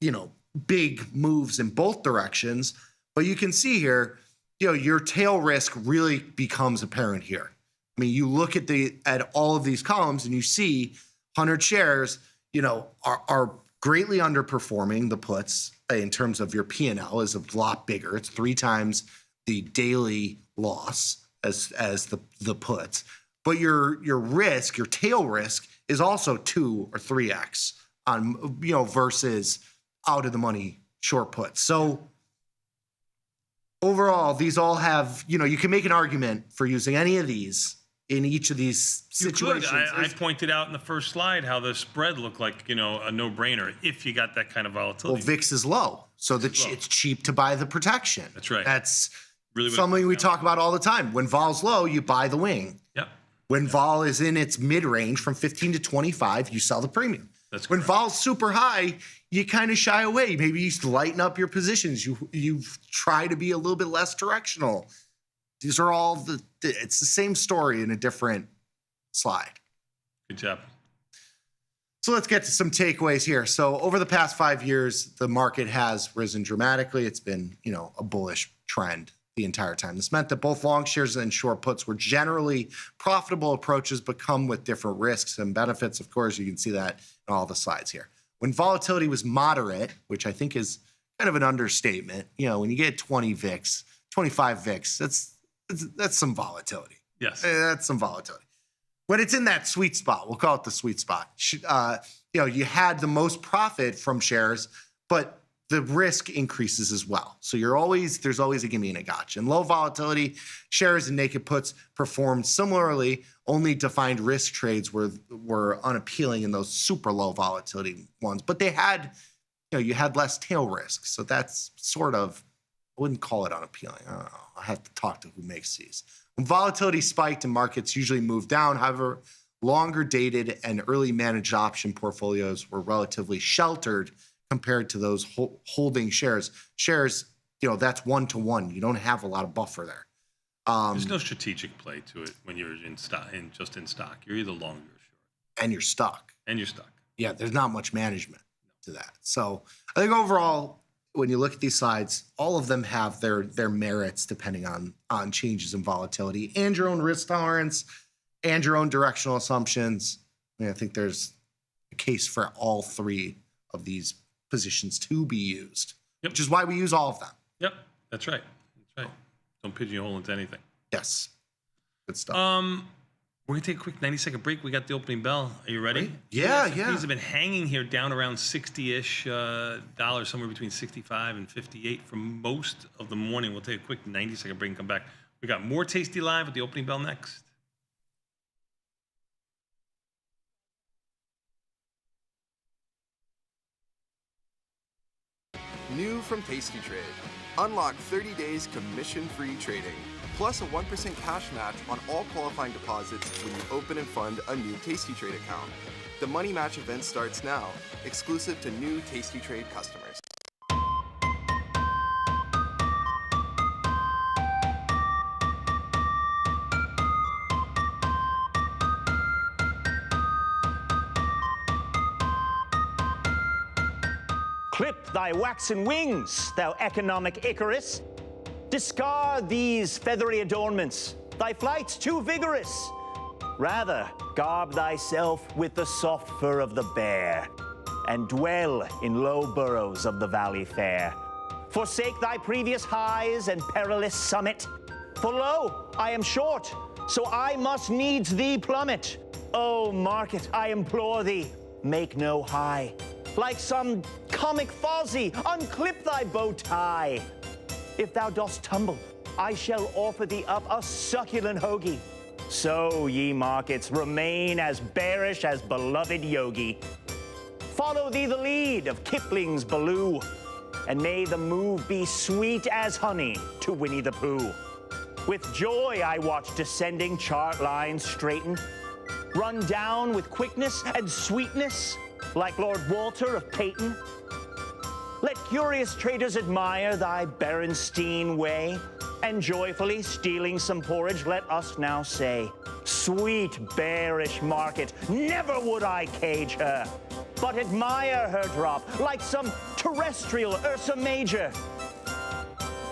you know, big moves in both directions, but you can see here, you know, your tail risk really becomes apparent here. I mean, you look at all of these columns and you see 100 shares, you know, are greatly underperforming the puts in terms of your P&L is a lot bigger. It's 3 times the daily loss as the puts. But your risk, your tail risk, is also 2 or 3x on, you know, versus out of the money short puts. So overall, these all have, you know, you can make an argument for using any of these in each of these situations. I pointed out in the first slide how the spread looked like, you know, a no-brainer if you got that kind of volatility. Well, VIX is low, so it's cheap to buy the protection. That's right. That's really something we talk about all the time. When vol's low, you buy the wing. Yep. When vol is in its mid-range from 15 to 25, you sell the premium. That's when correct. vol's super high, you kind of shy away. Maybe you lighten up your positions. You try to be a little bit less directional. These are all it's the same story in a different slide. Good job. So let's get to some takeaways here. So over the past 5 years, the market has risen dramatically. It's been, you know, a bullish trend the entire time. This meant that both long shares and short puts were generally profitable approaches, but come with different risks and benefits. Of course, you can see that in all the slides here. When volatility was moderate, which I think is kind of an understatement, you know, when you get 20 VIX, 25 VIX, that's some volatility. Yes. That's some volatility. When it's in that sweet spot, we'll call it the sweet spot. You know, you had the most profit from shares, but the risk increases as well. So there's always a gimme and a gotcha. In low volatility, shares and naked puts performed similarly. Only defined risk trades were unappealing in those super low volatility ones. But they had, you know, you had less tail risk. So that's sort of, I wouldn't call it unappealing. I don't know. I have to talk to who makes these. When volatility spiked and markets usually moved down, however, longer dated and early managed option portfolios were relatively sheltered compared to those holding shares. Shares, you know, that's 1-to-1. You don't have a lot of buffer there. There's no strategic play to it when you're in stock. You're either long or short. And you're stuck. Yeah, there's not much management to that. So I think overall, when you look at these slides, all of them have their merits depending on changes in volatility and your own risk tolerance and your own directional assumptions. I mean, I think there's a case for all 3 of these positions to be used, which is why we use all of them. Yep, that's right. Don't pigeonhole into anything. Yes, good stuff. We're gonna take a quick 90-second break. We got the opening bell. Are you ready? Yeah. These have been hanging here down around $60-ish, somewhere between 65 and 58 for most of the morning. We'll take a quick 90-second break and come back. We got more Tasty Live with the opening bell next. New from Tasty Trade. Unlock 30 days commission-free trading, plus a 1% cash match on all qualifying deposits when you open and fund a new Tasty Trade account. The Money Match event starts now, exclusive to new Tasty Trade customers. Clip thy waxen wings, thou economic Icarus. Discard these feathery adornments, thy flight's too vigorous. Rather, garb thyself with the soft fur of the bear, and dwell in low burrows of the valley fair. Forsake thy previous highs and perilous summit. For lo, I am short, so I must needs thee plummet. O market, I implore thee, make no high. Like some comic Fozzie, unclip thy bow tie. If thou dost tumble, I shall offer thee up a succulent hoagie. So, ye markets, remain as bearish as beloved Yogi. Follow thee the lead of Kipling's Baloo, and may the move be sweet as honey to Winnie the Pooh. With joy I watch descending chart lines straighten, run down with quickness and sweetness, like Lord Walter of Peyton. Let curious traders admire thy Berenstein way, and joyfully stealing some porridge, let us now say, sweet bearish market, never would I cage her, but admire her drop like some terrestrial Ursa Major.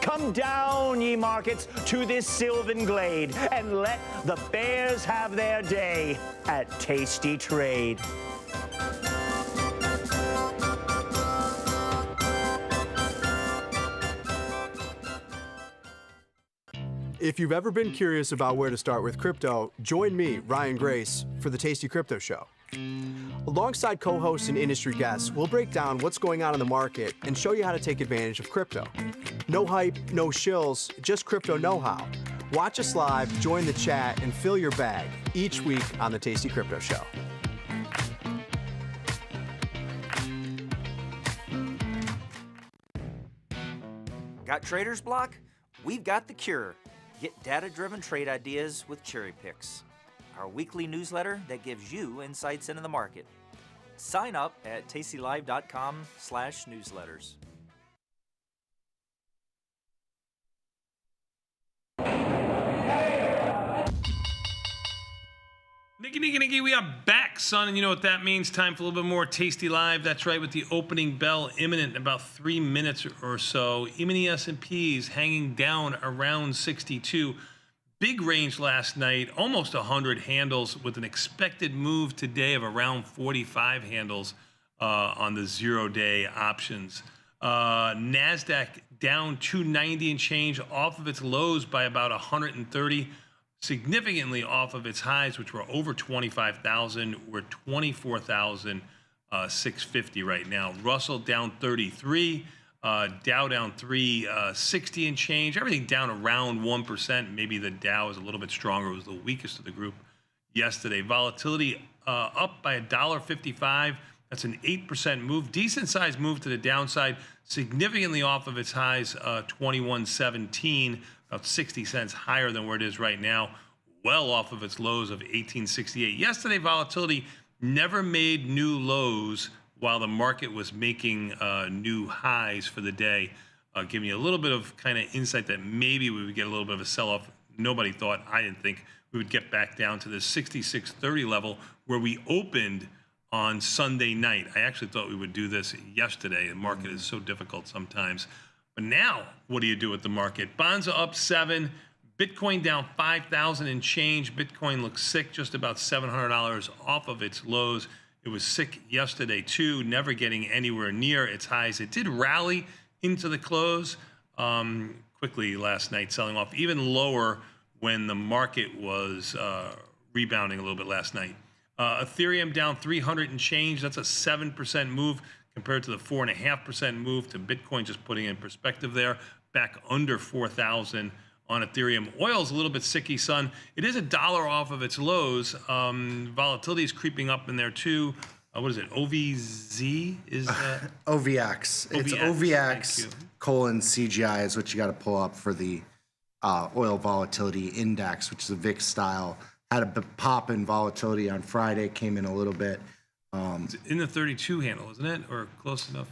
Come down, ye markets, to this sylvan glade, and let the bears have their day at Tasty Trade. If you've ever been curious about where to start with crypto, join me, Ryan Grace, for the Tasty Crypto Show. Alongside co-hosts and industry guests, we'll break down what's going on in the market and show you how to take advantage of crypto. No hype, no shills, just crypto know-how. Watch us live, join the chat, and fill your bag each week on the Tasty Crypto Show. Got trader's block? We've got the cure. Get data-driven trade ideas with Cherry Picks, our weekly newsletter that gives you insights into the market. Sign up at tastylive.com/newsletters. Nicky, we are back, son, and you know what that means. Time for a little bit more Tasty Live. That's right, with the opening bell imminent in about 3 minutes or so. E-mini S&Ps hanging down around 62. Big range last night, almost 100 handles, with an expected move today of around 45 handles on the zero-day options. NASDAQ down 290 and change off of its lows by about 130. Significantly off of its highs, which were over 25,000. We're 24,650 right now. Russell down 33. Dow down 360 and change. Everything down around 1%. Maybe the Dow is a little bit stronger. It was the weakest of the group yesterday. Volatility up by $1.55. That's an 8% move. Decent sized move to the downside. Significantly off of its highs, 21.17. About 60 cents higher than where it is right now, well off of its lows of 1868. Yesterday, volatility never made new lows while the market was making new highs for the day, giving you a little bit of kind of insight that maybe we would get a little bit of a sell-off. Nobody thought, I didn't think, we would get back down to the 66.30 level where we opened on Sunday night. I actually thought we would do this yesterday. The market is so difficult sometimes. But now, what do you do with the market? Bonds are up 7. Bitcoin down 5,000 and change. Bitcoin looks sick, just about $700 off of its lows. It was sick yesterday, too, never getting anywhere near its highs. It did rally into the close quickly last night, selling off even lower when the market was rebounding a little bit last night. Ethereum down 300 and change. That's a 7% move compared to the 4.5% move to Bitcoin, just putting in perspective there, back under 4,000 on Ethereum. Oil's a little bit sicky, son. It is $1 off of its lows. Volatility is creeping up in there, too. What is it? OVZ is OVX. It's OVX colon CGI is what you got to pull up for the oil volatility index, which is a VIX style. Had a pop in volatility on Friday, came in a little bit. It's in the 32 handle, isn't it? Or close enough?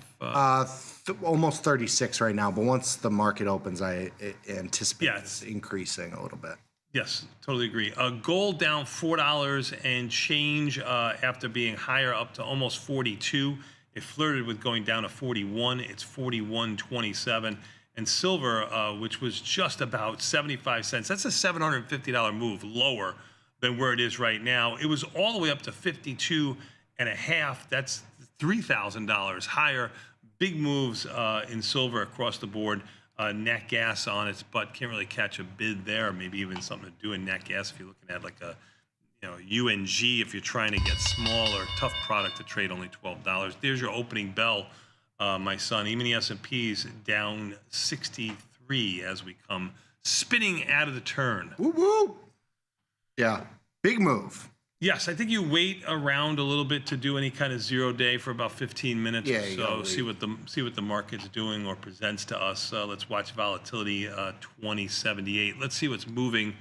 Almost 36 right now, but once the market opens, I anticipate it's increasing a little bit. Yes, totally agree. Gold down $4 and change after being higher up to almost 42. It flirted with going down to 41. It's 41.27. And silver, which was just about 75 cents. That's a $750 move lower than where it is right now. It was all the way up to 52.5. That's $3,000 higher. big moves in silver across the board. Nat gas on its butt, can't really catch a bid there. Maybe even something to do in nat gas if you're looking at like a UNG if you're trying to get small or tough product to trade, only $12. There's your opening bell, my son. Even the S&P's down 63 as we come spinning out of the turn. Woo woo. Yeah, big move. Yes, I think you wait around a little bit to do any kind of 0 day for about 15 minutes or so. See what the market's doing or presents to us. Let's watch volatility 2078. Let's see what's moving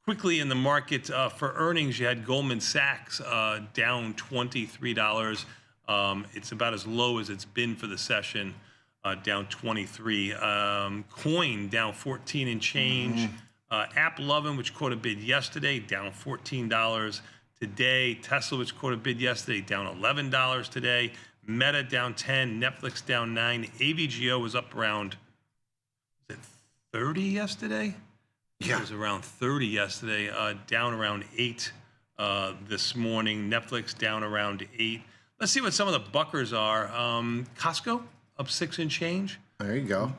quickly in the market. For earnings, you had Goldman Sachs down $23. It's about as low as it's been for the session, down 23. Coin down 14 and change. App Lovin', which caught a bid yesterday, down $14 today. Tesla, which caught a bid yesterday, down $11 today. Meta down 10. Netflix down 9. AVGO was up around, was it 30 yesterday? Yeah. It was around 30 yesterday, down around 8 this morning. Netflix down around 8. Let's see what some of the buckers are. Costco up 6 and change. There you go.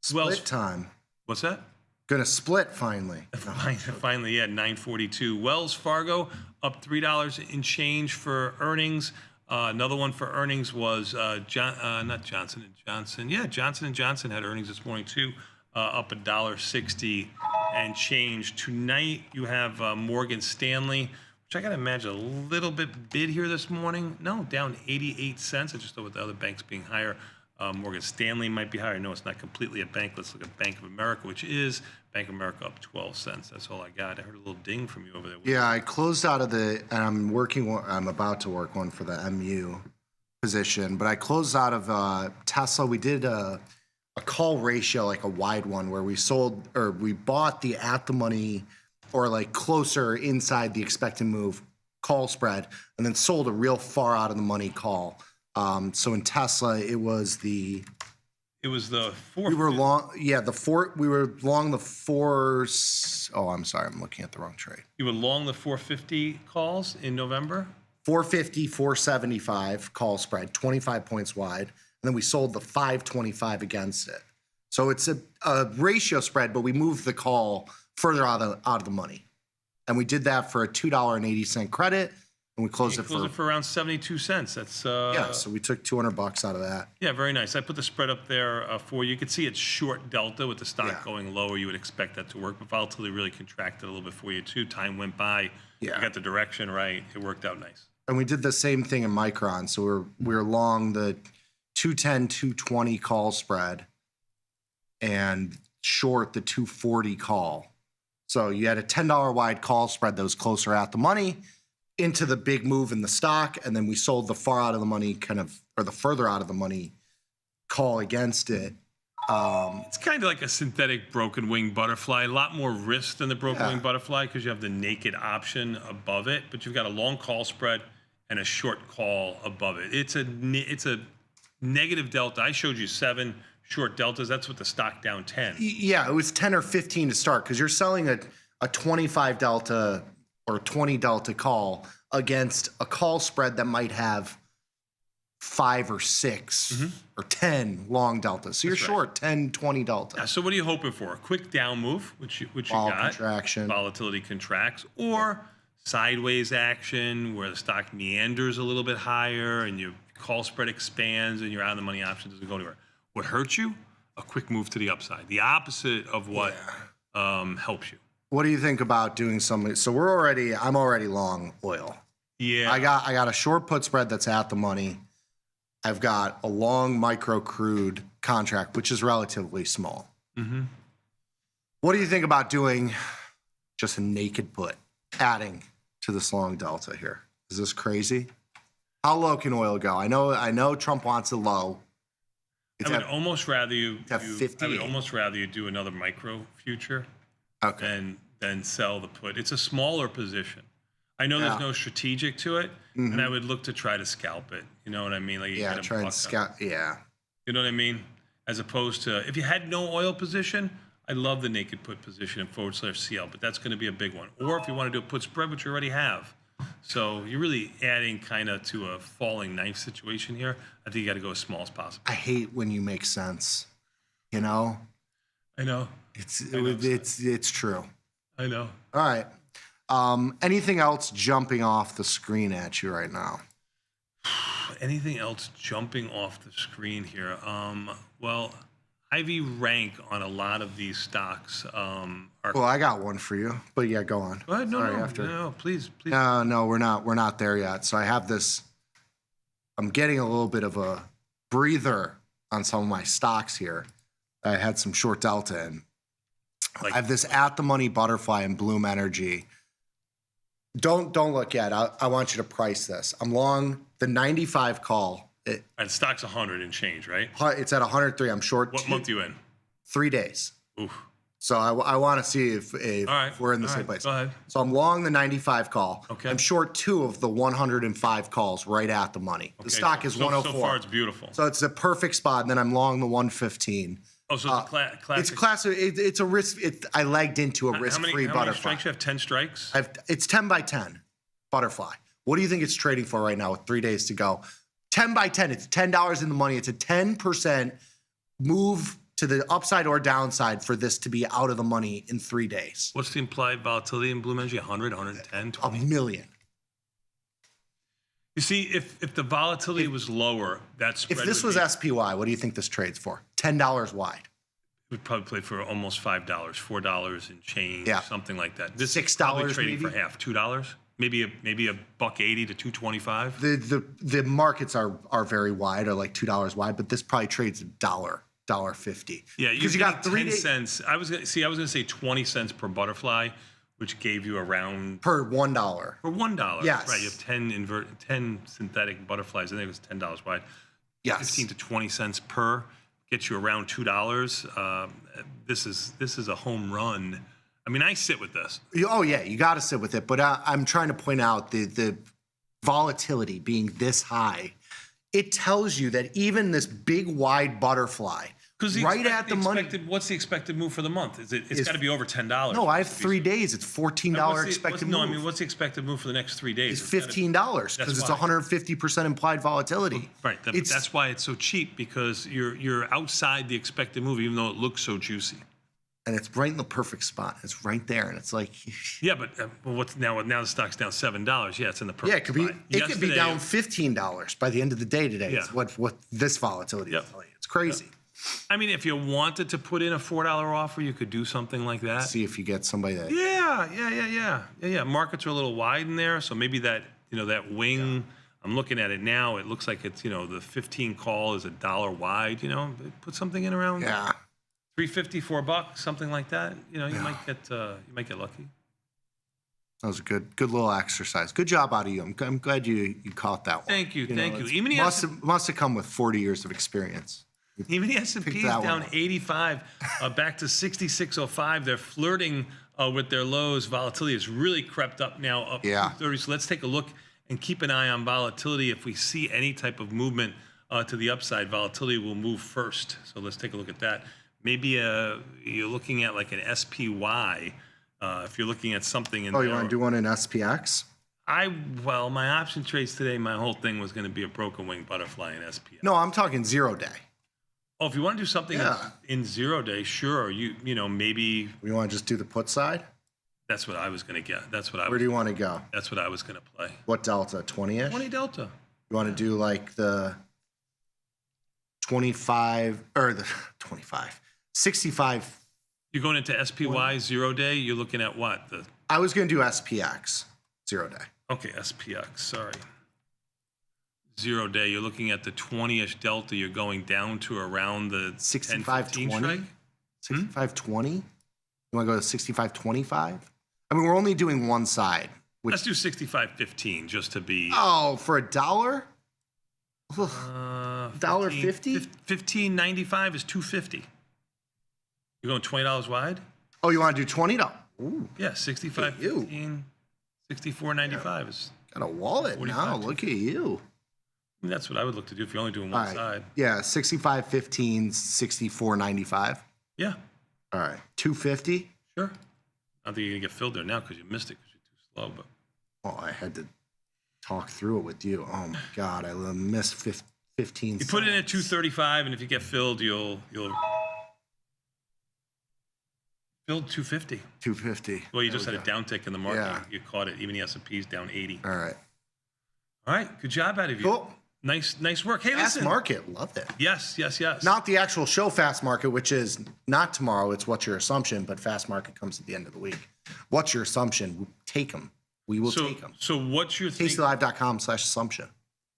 Split time. What's that? Gonna split finally. Finally, yeah, 942. Wells Fargo up $3 in change for earnings. Another one for earnings was not Johnson & Johnson. Yeah, Johnson & Johnson had earnings this morning too, up $1.60 and change. Tonight you have Morgan Stanley, which I gotta imagine a little bit bid here this morning. No, down 88 cents. I just thought with the other banks being higher. Morgan Stanley might be higher. No, it's not completely a bank. Let's look at Bank of America, which is Bank of America up 12 cents. That's all I got. I heard a little ding from you over there. Yeah, I closed out of the, and I'm about to work one for the MU position, but I closed out of Tesla. We did a call ratio, like a wide one, where we sold, or we bought the at the money or like closer inside the expected move call spread, and then sold a real far out of the money call. So in Tesla, it was the 4. We were long, yeah, we were long the 4. Oh, I'm sorry, I'm looking at the wrong trade. You were long the 450 calls in November? 450, 475 call spread, 25 points wide. And then we sold the 525 against it. So it's a ratio spread, but we moved the call further out of the money. And we did that for a $2.80 credit. And we closed it for around 72 cents. That's yeah. So we took $200 out of that. Yeah, very nice. I put the spread up there for you. You can see it's short delta with the stock going lower. You would expect that to work, but volatility really contracted a little bit for you too. Time went by. Yeah, you got the direction right. It worked out nice. And we did the same thing in Micron. So we're long the 210, 220 call spread, and short the 240 call. So you had a $10 wide call spread that was closer at the money into the big move in the stock, and then we sold the far out of the money or the further out of the money call against it. It's kind of like a synthetic broken wing butterfly. A lot more risk than the broken wing butterfly because you have the naked option above it, but you've got a long call spread and a short call above it. It's a negative delta. I showed you 7 short deltas. That's with the stock down 10. Yeah, it was 10 or 15 to start because you're selling a 25 delta or 20 delta call against a call spread that might have 5 or 6 or 10 long deltas. So you're short 10, 20 delta. Yeah, so what are you hoping for? A quick down move, which you got. Contraction. Volatility contracts, or sideways action where the stock meanders a little bit higher and your call spread expands and your out of the money option doesn't go anywhere. What hurts you? A quick move to the upside. The opposite of what helps you. What do you think about doing something? So I'm already long oil. Yeah. I got a short put spread that's at the money. I've got a long micro crude contract, which is relatively small. What do you think about doing just a naked put, adding to this long delta here? Is this crazy? How low can oil go? I know Trump wants it low. I would almost rather you do another micro future than sell the put. It's a smaller position. I know there's no strategic to it, and I would look to try to scalp it. You know what I mean? Like try and scalp. Yeah. You know what I mean? As opposed to if you had no oil position, I love the naked put position in /CL, but that's going to be a big one. Or if you want to do a put spread, which you already have, So you're really adding kind of to a falling knife situation here. I think you got to go as small as possible. I hate when you make sense. You know? I know. It's true. I know. All right. Anything else jumping off the screen at you right now? Anything else jumping off the screen here? Well, IV rank on a lot of these stocks are. Well, I got one for you, but yeah, go on. Go ahead. No, Sorry, no, please. No, we're not there yet. So I have this. I'm getting a little bit of a breather on some of my stocks here. I had some short delta in. I have this at the money butterfly and Bloom Energy. Don't look at it. I want you to price this. I'm long the 95 call. And stock's 100 and change, right? It's at 103. I'm short. What month you in? 3 days. Oof. So I want to see if we're in the same place. Go ahead. So I'm long the 95 call. Okay. I'm short 2 of the 105 calls right at the money. The stock is 104. So far, it's beautiful. So it's a perfect spot. And then I'm long the 115. Oh, so it's a classic. It's classic. It's a risk. I lagged into a risk-free How butterfly. many strikes you have? 10 strikes? It's 10 by 10 butterfly. What do you think it's trading for right now with 3 days to go? 10 by 10. It's $10 in the money. It's a 10% move to the upside or downside for this to be out of the money in 3 days. What's the implied volatility in Bloom Energy? 100, 110, 20? A million. You see, if the volatility was lower, that spread If this was SPY, what do you think this trades for? $10 wide. It would probably play for almost $5, $4 and change, Yeah. something like that. This $6 is probably trading maybe? for half, $2, maybe a $1.80 to $2.25. The markets are very wide, or like $2 wide, but this probably trades $1.50. Yeah, because you got 3 10 days cents. I was gonna say 20 cents per butterfly, which gave you around per $1. For $1. Yes. Right. You have 10 synthetic butterflies. I think it was $10 wide. Yes. 15 to 20 cents per gets you around $2. This is a home run. I mean, I sit with this. Oh yeah, you got to sit with it. But I'm trying to point out the volatility being this high. It tells you that even this big wide butterfly, right at the money. What's the expected move for the month? It's got to be over $10. No, I have 3 days. It's $14 expected move. No, I mean, what's the expected move for the next 3 days? It's $15 because it's 150% implied volatility. Right. That's why it's so cheap, because you're outside the expected move, even though it looks so juicy. And it's right in the perfect spot. It's right there, and it's like. Yeah, but what's now? Now the stock's down $7. Yeah, it's in the perfect. Yeah, it could be down $15 by the end of the day today. Yeah. Is what this volatility is telling you. It's crazy. Yep. I mean, if you wanted to put in a $4 offer, you could do something like that. See if you get somebody that. Yeah. Markets are a little wide in there, so maybe that that wing. Yeah. I'm looking at it now. It looks like it's the 15 call is $1 wide. Put something in around. Yeah. $3.50, $4, something like that. You might get lucky. That was a good little exercise. Good job out of you. I'm glad you caught that one. Thank you. Even must have come with 40 years of experience. Even the S&P is down 85, back to 66.05. They're flirting with their lows. Volatility has really crept up now, up to 30. So let's take a look and keep an eye on volatility. If we see any type of movement to the upside, volatility will move first. So let's take a look at that. Maybe you're looking at like an SPY. If you're looking at something in you want to do one in SPX? My option trades today, my whole thing was going to be a broken wing butterfly in SPX. No, I'm talking 0 day. Oh, if you want to do something in 0 day, sure. Maybe. We want to just do the put side? That's what I was going to get. Where do you want to go? That's what I was going to play. What delta? 20-ish? 20 delta. You want to do like the 25 or the 25, 65. You're going into SPY 0 day. You're looking at what? I was going to do SPX 0 day. Okay, SPX. Sorry. 0 day. You're looking at the 20-ish delta. You're going down to around the 65.20. 65.20. You want to go to 65.25? I mean, we're only doing one side. Let's do 65.15 just to be. Oh, for $1? $1.50? 15.95 is $2.50. You're going $20 wide? Oh, you want to do $20? Ooh. Yeah, 65.15. 64.95 is. Got a wallet now. Look at you. I mean, that's what I would look to do if you're only doing one side. Yeah, 65.15, 64.95. Yeah. All right, $2.50. Sure. I don't think you're gonna get filled there now because you missed it because you're too slow. But Oh, I had to talk through it with you. Oh my God, I missed 15 You put it in at 235, and if you get filled, you'll filled 250. 250. Well, you just had a downtick in the market. Yeah. You caught it. Even the S&P's down 80. All right. All right. Good job out of you. Cool. Nice work. Hey, Fast listen. market, love it. Yes. Not the actual show Fast Market, which is not tomorrow. It's What's Your Assumption, but Fast Market comes at the end of the week. What's your assumption? Take them. We will take them. So what's your tastylive.com/assumption.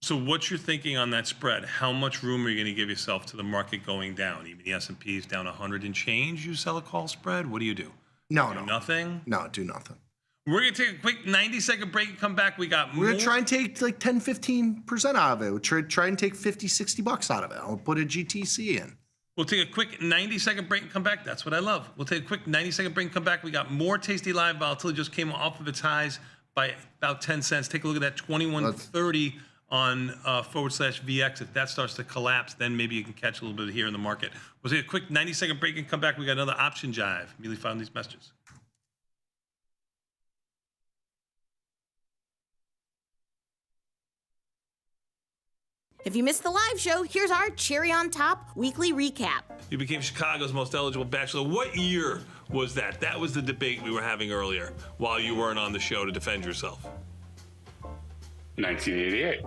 So what's your thinking on that spread? How much room are you going to give yourself to the market going down? Even the S&P is down 100 and change. You sell a call spread. What do you do? No. Nothing. No, do nothing. We're going to take a quick 90-second break and come back. We got more. We're going to try and take like 10-15% out of it. We'll try and take $50-$60 out of it. I'll put a GTC in. We'll take a quick 90-second break and come back. That's what I love. We'll take a quick 90-second break and come back. We got more Tasty Live. Volatility just came off of its highs by about 10 cents. Take a look at that 2130 on /VX. If that starts to collapse, then maybe you can catch a little bit here in the market. We'll take a quick 90-second break and come back. We got another option jive. Immediately found these messages. If you missed the live show, here's our cherry on top weekly recap. You became Chicago's most eligible bachelor. What year was that? That was the debate we were having earlier while you weren't on the show to defend yourself. 1988.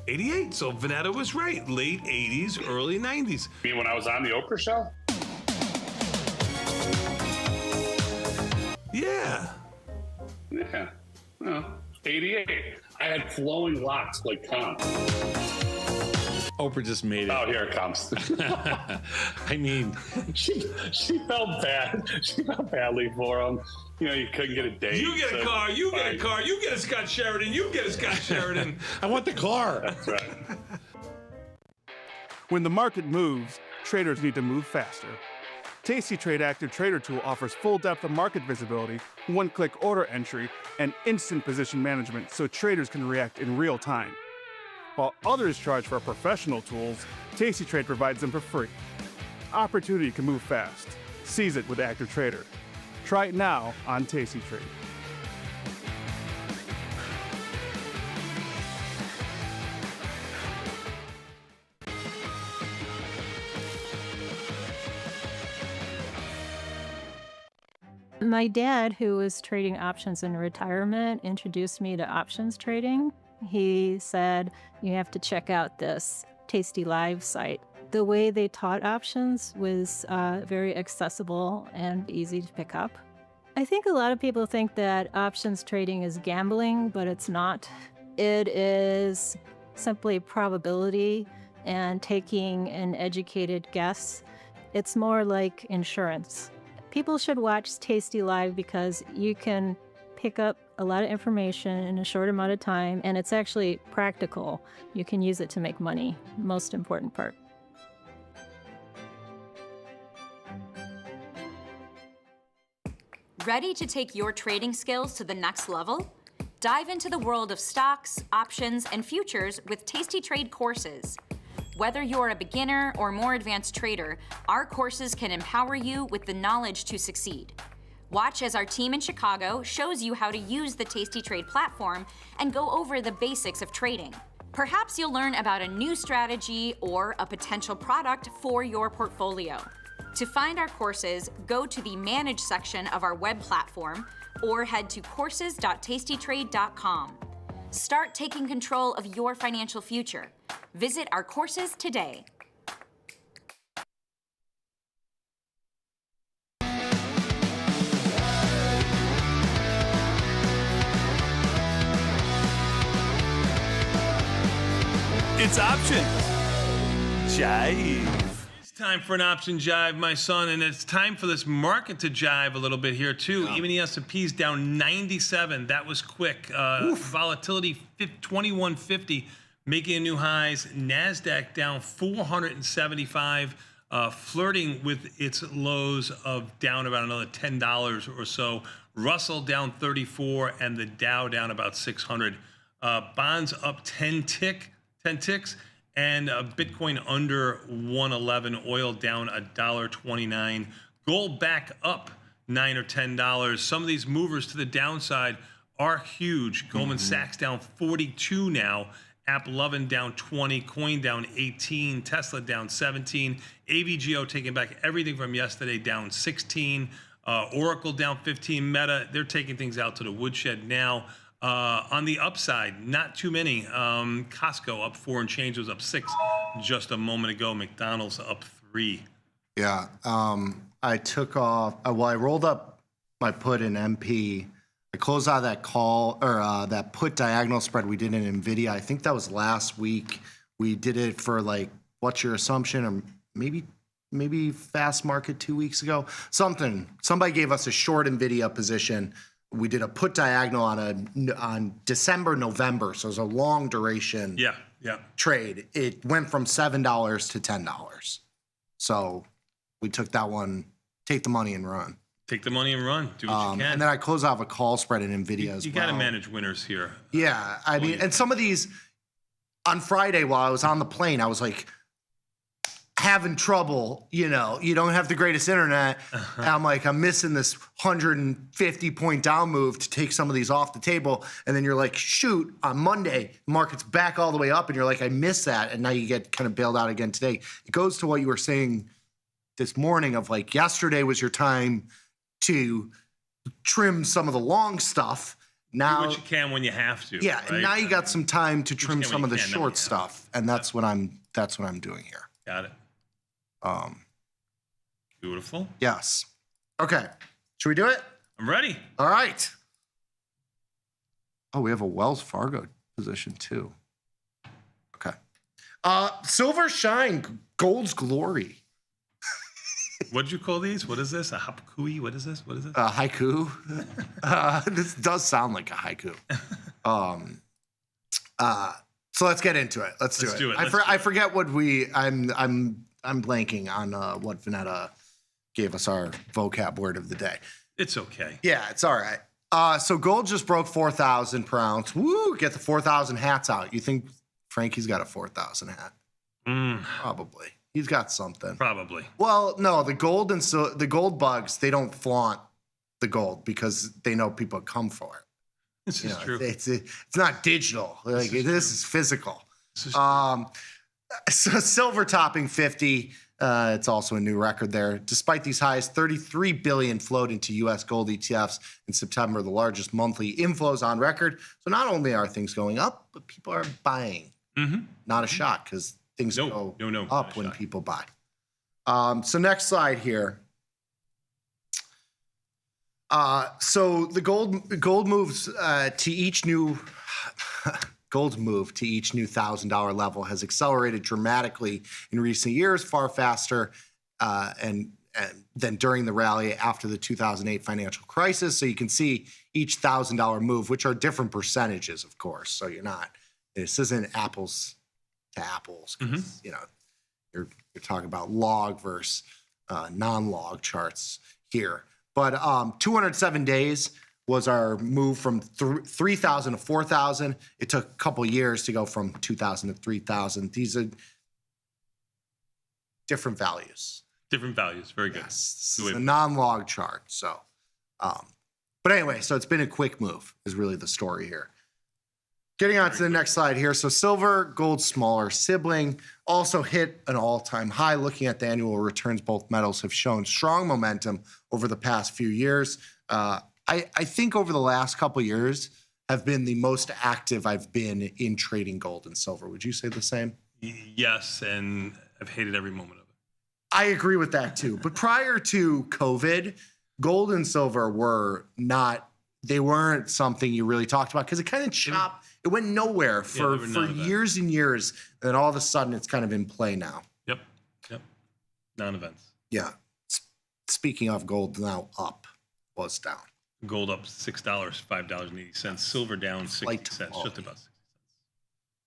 88. So Vanetta was right. Late 80s, early 90s. You mean when I was on the Oprah show? Yeah. Yeah. Well, 88. I had flowing locks like Tom. Oprah just made it. Oh, here it comes. I mean, she felt bad. She felt badly for him. You know, you couldn't get a date. You get a car, you get a car, you get a Scott Sheridan, you get a Scott Sheridan. I want the car. That's right. When the market moves, traders need to move faster. Tasty Trade Active Trader Tool offers full depth of market visibility, one-click order entry, and instant position management so traders can react in real time. While others charge for professional tools, Tasty Trade provides them for free. Opportunity can move fast. Seize it with Active Trader. Try it now on Tasty Trade. My dad, who was trading options in retirement, introduced me to options trading. He said, you have to check out this Tasty Live site. The way they taught options was very accessible and easy to pick up. I think a lot of people think that options trading is gambling, but it's not. It is simply probability and taking an educated guess. It's more like insurance. People should watch Tasty Live because you can pick up a lot of information in a short amount of time, and it's actually practical. You can use it to make money, most important part. Ready to take your trading skills to the next level? Dive into the world of stocks, options, and futures with Tasty Trade courses. Whether you're a beginner or more advanced trader, our courses can empower you with the knowledge to succeed. Watch as our team in Chicago shows you how to use the Tasty Trade platform and go over the basics of trading. Perhaps you'll learn about a new strategy or a potential product for your portfolio. To find our courses, go to the Manage section of our web platform or head to courses.tastytrade.com. Start taking control of your financial future. Visit our courses today. It's option jive. It's time for an option jive, my son, and it's time for this market to jive a little bit here too. Even the S&P's down 97. That was quick. Volatility 2150, making new highs. Nasdaq down 475, flirting with its lows of down about another $10 or so. Russell down 34, and the Dow down about 600. Bonds up 10 ticks, and Bitcoin under 111. Oil down $1.29. Gold back up $9 or $10. Some of these movers to the downside are huge. Goldman Sachs down 42 now. AppLovin down 20, Coin down 18, Tesla down 17, AVGO taking back everything from yesterday down 16, Oracle down 15, Meta, they're taking things out to the woodshed now. On the upside, not too many. Costco up 4 and change, was up 6 just a moment ago. McDonald's up 3. Yeah, I took off, I rolled up my put in MP. I closed out that call or that put diagonal spread we did in NVIDIA. I think that was last week. We did it for like, what's your assumption? Or maybe fast market 2 weeks ago. Somebody gave us a short NVIDIA position. We did a put diagonal on December, November. So it was a long duration trade. It went from $7 to $10. So we took that one, take the money and run. Take the money and run. Do what you can. And then I close off a call spread in NVIDIA as well. You got to manage winners here. Yeah, I mean, and some of these, on Friday while I was on the plane, I was like having trouble, you don't have the greatest internet. And I'm like, I'm missing this 150 point down move to take some of these off the table. And then you're like, shoot, on Monday, market's back all the way up. And you're like, I missed that. And now you get kind of bailed out again today. It goes to what you were saying this morning of like, yesterday was your time to trim some of the long stuff. Now, do what you can when you have to. Yeah, right? and now you got some time to trim some of the can, short stuff, and that's what I'm doing here. Got it. Beautiful. Yes. Okay. Should we do it? I'm ready. All right. Oh, we have a Wells Fargo position too. Okay. Silver shine, gold's glory. What'd you call these? What is this? A hapkui? What is this? What is this? Haiku. This does sound like a haiku. So let's get into it. Let's do it. I forget what I'm blanking on what Vanetta gave us our vocab word of the day. It's okay. Yeah, it's all right. So gold just broke 4,000 per ounce. Woo! Get the 4,000 hats out. You think Frankie's got a 4,000 hat? Probably. He's got something. Probably. Well, no, the gold and the gold bugs, they don't flaunt the gold because they know people come for it. This is true. It's not digital. Like this is physical. This is so silver topping 50. It's also a new record there. Despite these highs, 33 billion flowed into U.S. gold ETFs in September, the largest monthly inflows on record. So not only are things going up, but people are buying. Not a shock because things go up when people buy. So next slide here. So the gold moves to each new gold's move to each new $1,000 level has accelerated dramatically in recent years, far faster and than during the rally after the 2008 financial crisis. So you can see each $1,000 move, which are different percentages, of course. So this isn't apples to apples. You're talking about log versus non-log charts here. But 207 days was our move from 3,000 to 4,000. It took a couple years to go from 2,000 to 3,000. These are different values. Different values. Very good. Yes, this is a non-log chart. So, but anyway, so it's been a quick move is really the story here. Getting on to the next slide here. So silver, gold's smaller sibling, also hit an all-time high. Looking at the annual returns, both metals have shown strong momentum over the past few years. I think over the last couple of years have been the most active I've been in trading gold and silver. Would you say the same? Yes, and I've hated every moment of it. I agree with that too. But prior to COVID, gold and silver weren't something you really talked about because it kind of chopped. It went nowhere for years and years. And then all of a sudden it's kind of in play now. Yep. Non-events. Yeah. Speaking of gold, now up, was down. Gold up $6, $5.80. Silver down 60 cents, just about 60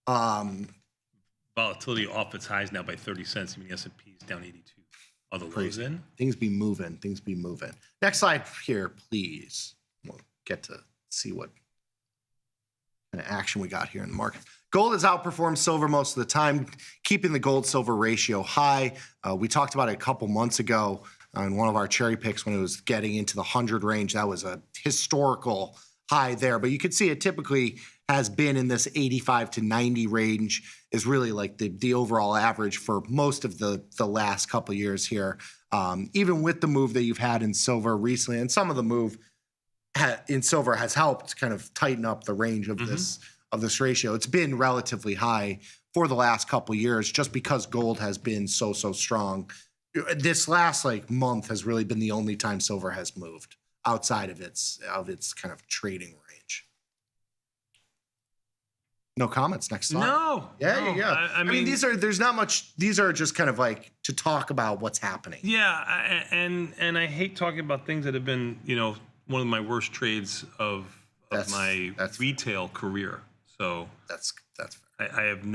cents. Volatility off its highs now by 30 cents. I mean, the S&P is down 82. Are the lows in? Things be moving. Next slide here, please. We'll get to see what kind of action we got here in the market. Gold has outperformed silver most of the time, keeping the gold-silver ratio high. We talked about it a couple months ago in one of our cherry picks when it was getting into the 100 range. That was a historical high there. But you can see it typically has been in this 85 to 90 range is really like the overall average for most of the last couple of years here. Even with the move that you've had in silver recently, and some of the move in silver has helped kind of tighten up the range of this ratio. It's been relatively high for the last couple of years just because gold has been so strong. This last month has really been the only time silver has moved outside of its kind of trading range. No comments. Next slide. No. Yeah. I mean, there's not much. These are just kind of to talk about what's happening. Yeah, and I hate talking about things that have been, one of my worst trades of my retail career. So that's fair. I have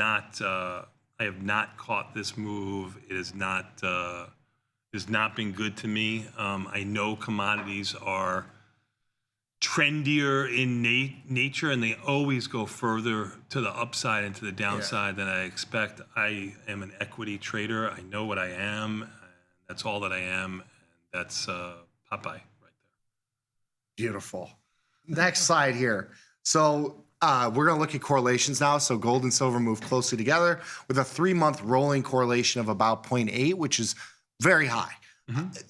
not caught this move. It has not been good to me. I know commodities are trendier in nature, and they always go further to the upside and to the downside than I expect. I am an equity trader. I know what I am. And that's all that I am. And that's Popeye. Beautiful. Next slide here. So we're going to look at correlations now. So gold and silver move closely together with a 3-month rolling correlation of about 0.8, which is very high.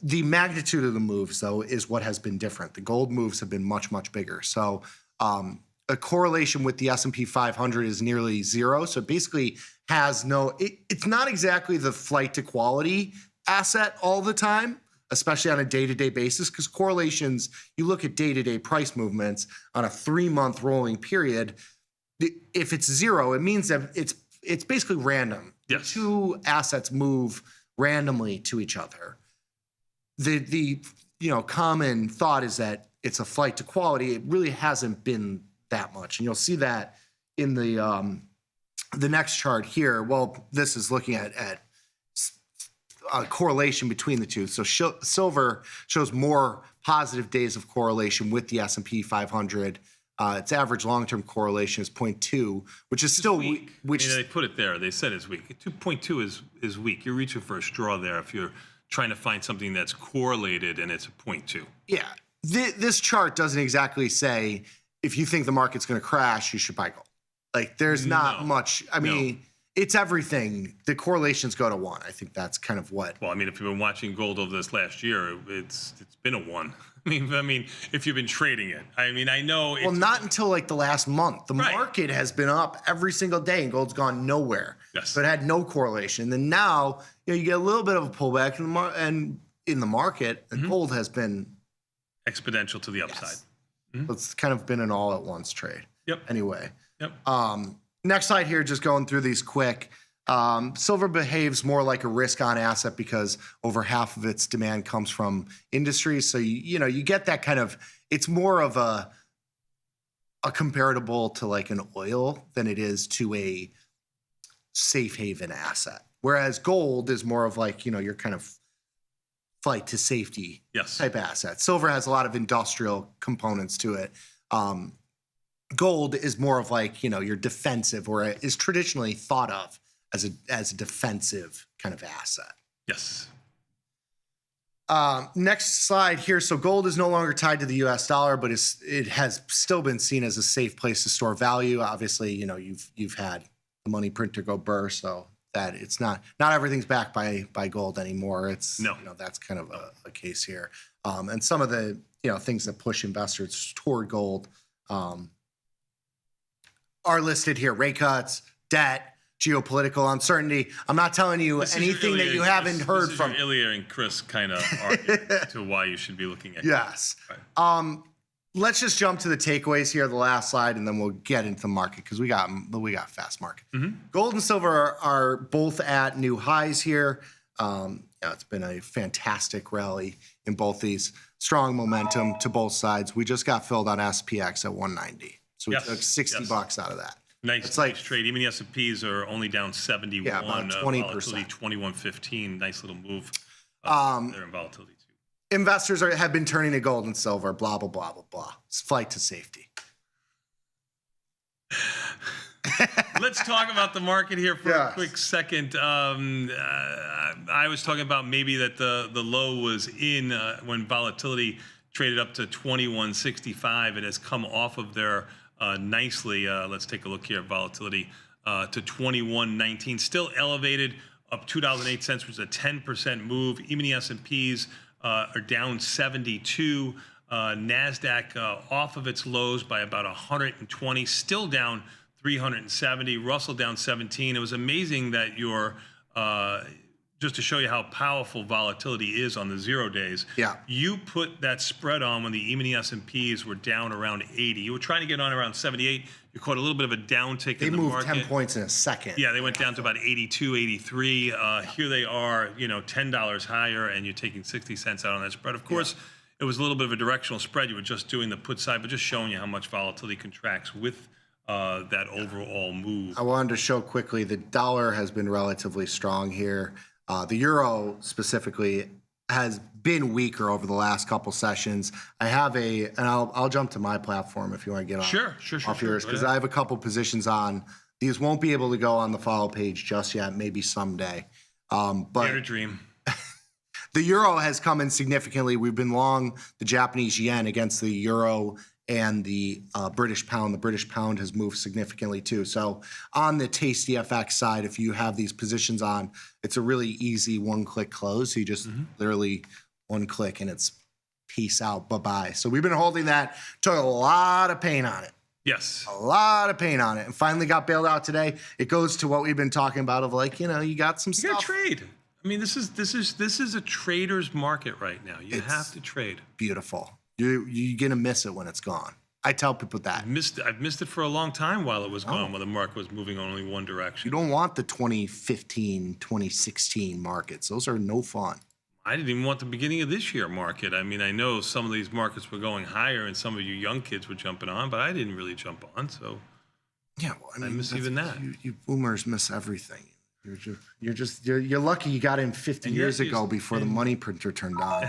The magnitude of the moves, though, is what has been different. The gold moves have been much bigger. So a correlation with the S&P 500 is nearly zero. So it basically has it's not exactly the flight to quality asset all the time, especially on a day-to-day basis, because correlations, you look at day-to-day price movements on a 3-month rolling period, if it's zero, it means that it's basically random. Yes. Two assets move randomly to each other. The common thought is that it's a flight to quality. It really hasn't been that much. And you'll see that in the next chart here. Well, this is looking at a correlation between the two. So silver shows more positive days of correlation with the S&P 500. Its average long-term correlation is 0.2, which is still weak. They put it there. They said it's weak. 2.2 is weak. You're reaching for a straw there if you're trying to find something that's correlated and it's a 0.2. Yeah. This chart doesn't exactly say if you think the market's going to crash, you should buy gold. There's not much. I mean, it's everything. The correlations go to 1. I think that's kind of what. Well, I mean, if you've been watching gold over this last year, it's been a 1. I mean, if you've been trading it, I mean, I know. Well, not until the last month. The market has been up every single day, and gold's gone nowhere. Yes. So it had no correlation. And then now, you get a little bit of a pullback in the market, and gold has been exponential to the upside. Yes. So it's kind of been an all-at-once trade. Yep. Anyway. Yep. Next slide here, just going through these quick. Silver behaves more like a risk-on asset because over half of its demand comes from industry. So you get that kind of. It's more of a comparable to an oil than it is to a safe haven asset. Whereas gold is more of your kind of flight to safety type asset. Silver has a lot of industrial components to it. Gold is more of your defensive, or is traditionally thought of as a defensive kind of asset. Yes. Next slide here. So gold is no longer tied to the U.S. dollar, but it has still been seen as a safe place to store value. Obviously, you've had the money printer go burst, so that it's not everything's backed by gold anymore. It's that's kind of a case here. And some of the things that push investors toward gold are listed here: rate cuts, debt, geopolitical uncertainty. I'm not telling you anything that you haven't heard from. This is your Ilya and Chris kind of argument to why you should be looking at. Yes. Right. Let's just jump to the takeaways here, the last slide, and then we'll get into the market because we got fast market. Gold and silver are both at new highs here. It's been a fantastic rally in both these. Strong momentum to both sides. We just got filled on SPX at 190. So we took $60 out of that. Nice trade. Even the S&Ps are only down 71. Yeah, about 20%. 21.15. Nice little move. They're in volatility too. Investors have been turning to gold and silver. Blah blah blah blah blah. It's flight to safety. Let's talk about the market here for a quick second. I was talking about maybe that the low was in when volatility traded up to 21.65. It has come off of there nicely. Let's take a look here at volatility to 21.19. Still elevated, up $2.08, which is a 10% move. Even the S&Ps are down 72. NASDAQ off of its lows by about 120, still down 370. Russell down 17. It was amazing that your just to show you how powerful volatility is on the 0 days. Yeah. You put that spread on when the even the S&Ps were down around 80. You were trying to get on around 78. You caught a little bit of a downtick in the market. They moved 10 points in a second. Yeah, they went down to about 82, 83. Here they are, $10 higher, and you're taking 60 cents out on that spread. Of course, it was a little bit of a directional spread. You were just doing the put side, but just showing you how much volatility contracts with that overall move. I wanted to show quickly the dollar has been relatively strong here. The euro specifically has been weaker over the last couple sessions. I have and I'll jump to my platform if you want to get on. Sure. Off yours, because I have a couple positions on. These won't be able to go on the follow page just yet, maybe someday. But Dare to dream. The euro has come in significantly. We've been long the Japanese yen against the euro and the British pound. The British pound has moved significantly too. So on the Tasty FX side, if you have these positions on, it's a really easy one-click close. So you just literally one click and it's peace out, bye-bye. So we've been holding that, took a lot of pain on it. Yes. A lot of pain on it, and finally got bailed out today. It goes to what we've been talking about of like, you got some stuff. You got to trade. I mean, this is a trader's market right now. You have to trade. Beautiful. You're gonna miss it when it's gone. I tell people that. I've missed it for a long time while it was gone, while the market was moving only one direction. You don't want the 2015, 2016 markets. Those are no fun. I didn't even want the beginning of this year market. I mean, I know some of these markets were going higher and some of you young kids were jumping on, but I didn't really jump on. So yeah, well, I mean, miss even that. You boomers miss everything. You're lucky you got in 50 years ago before the money printer turned on.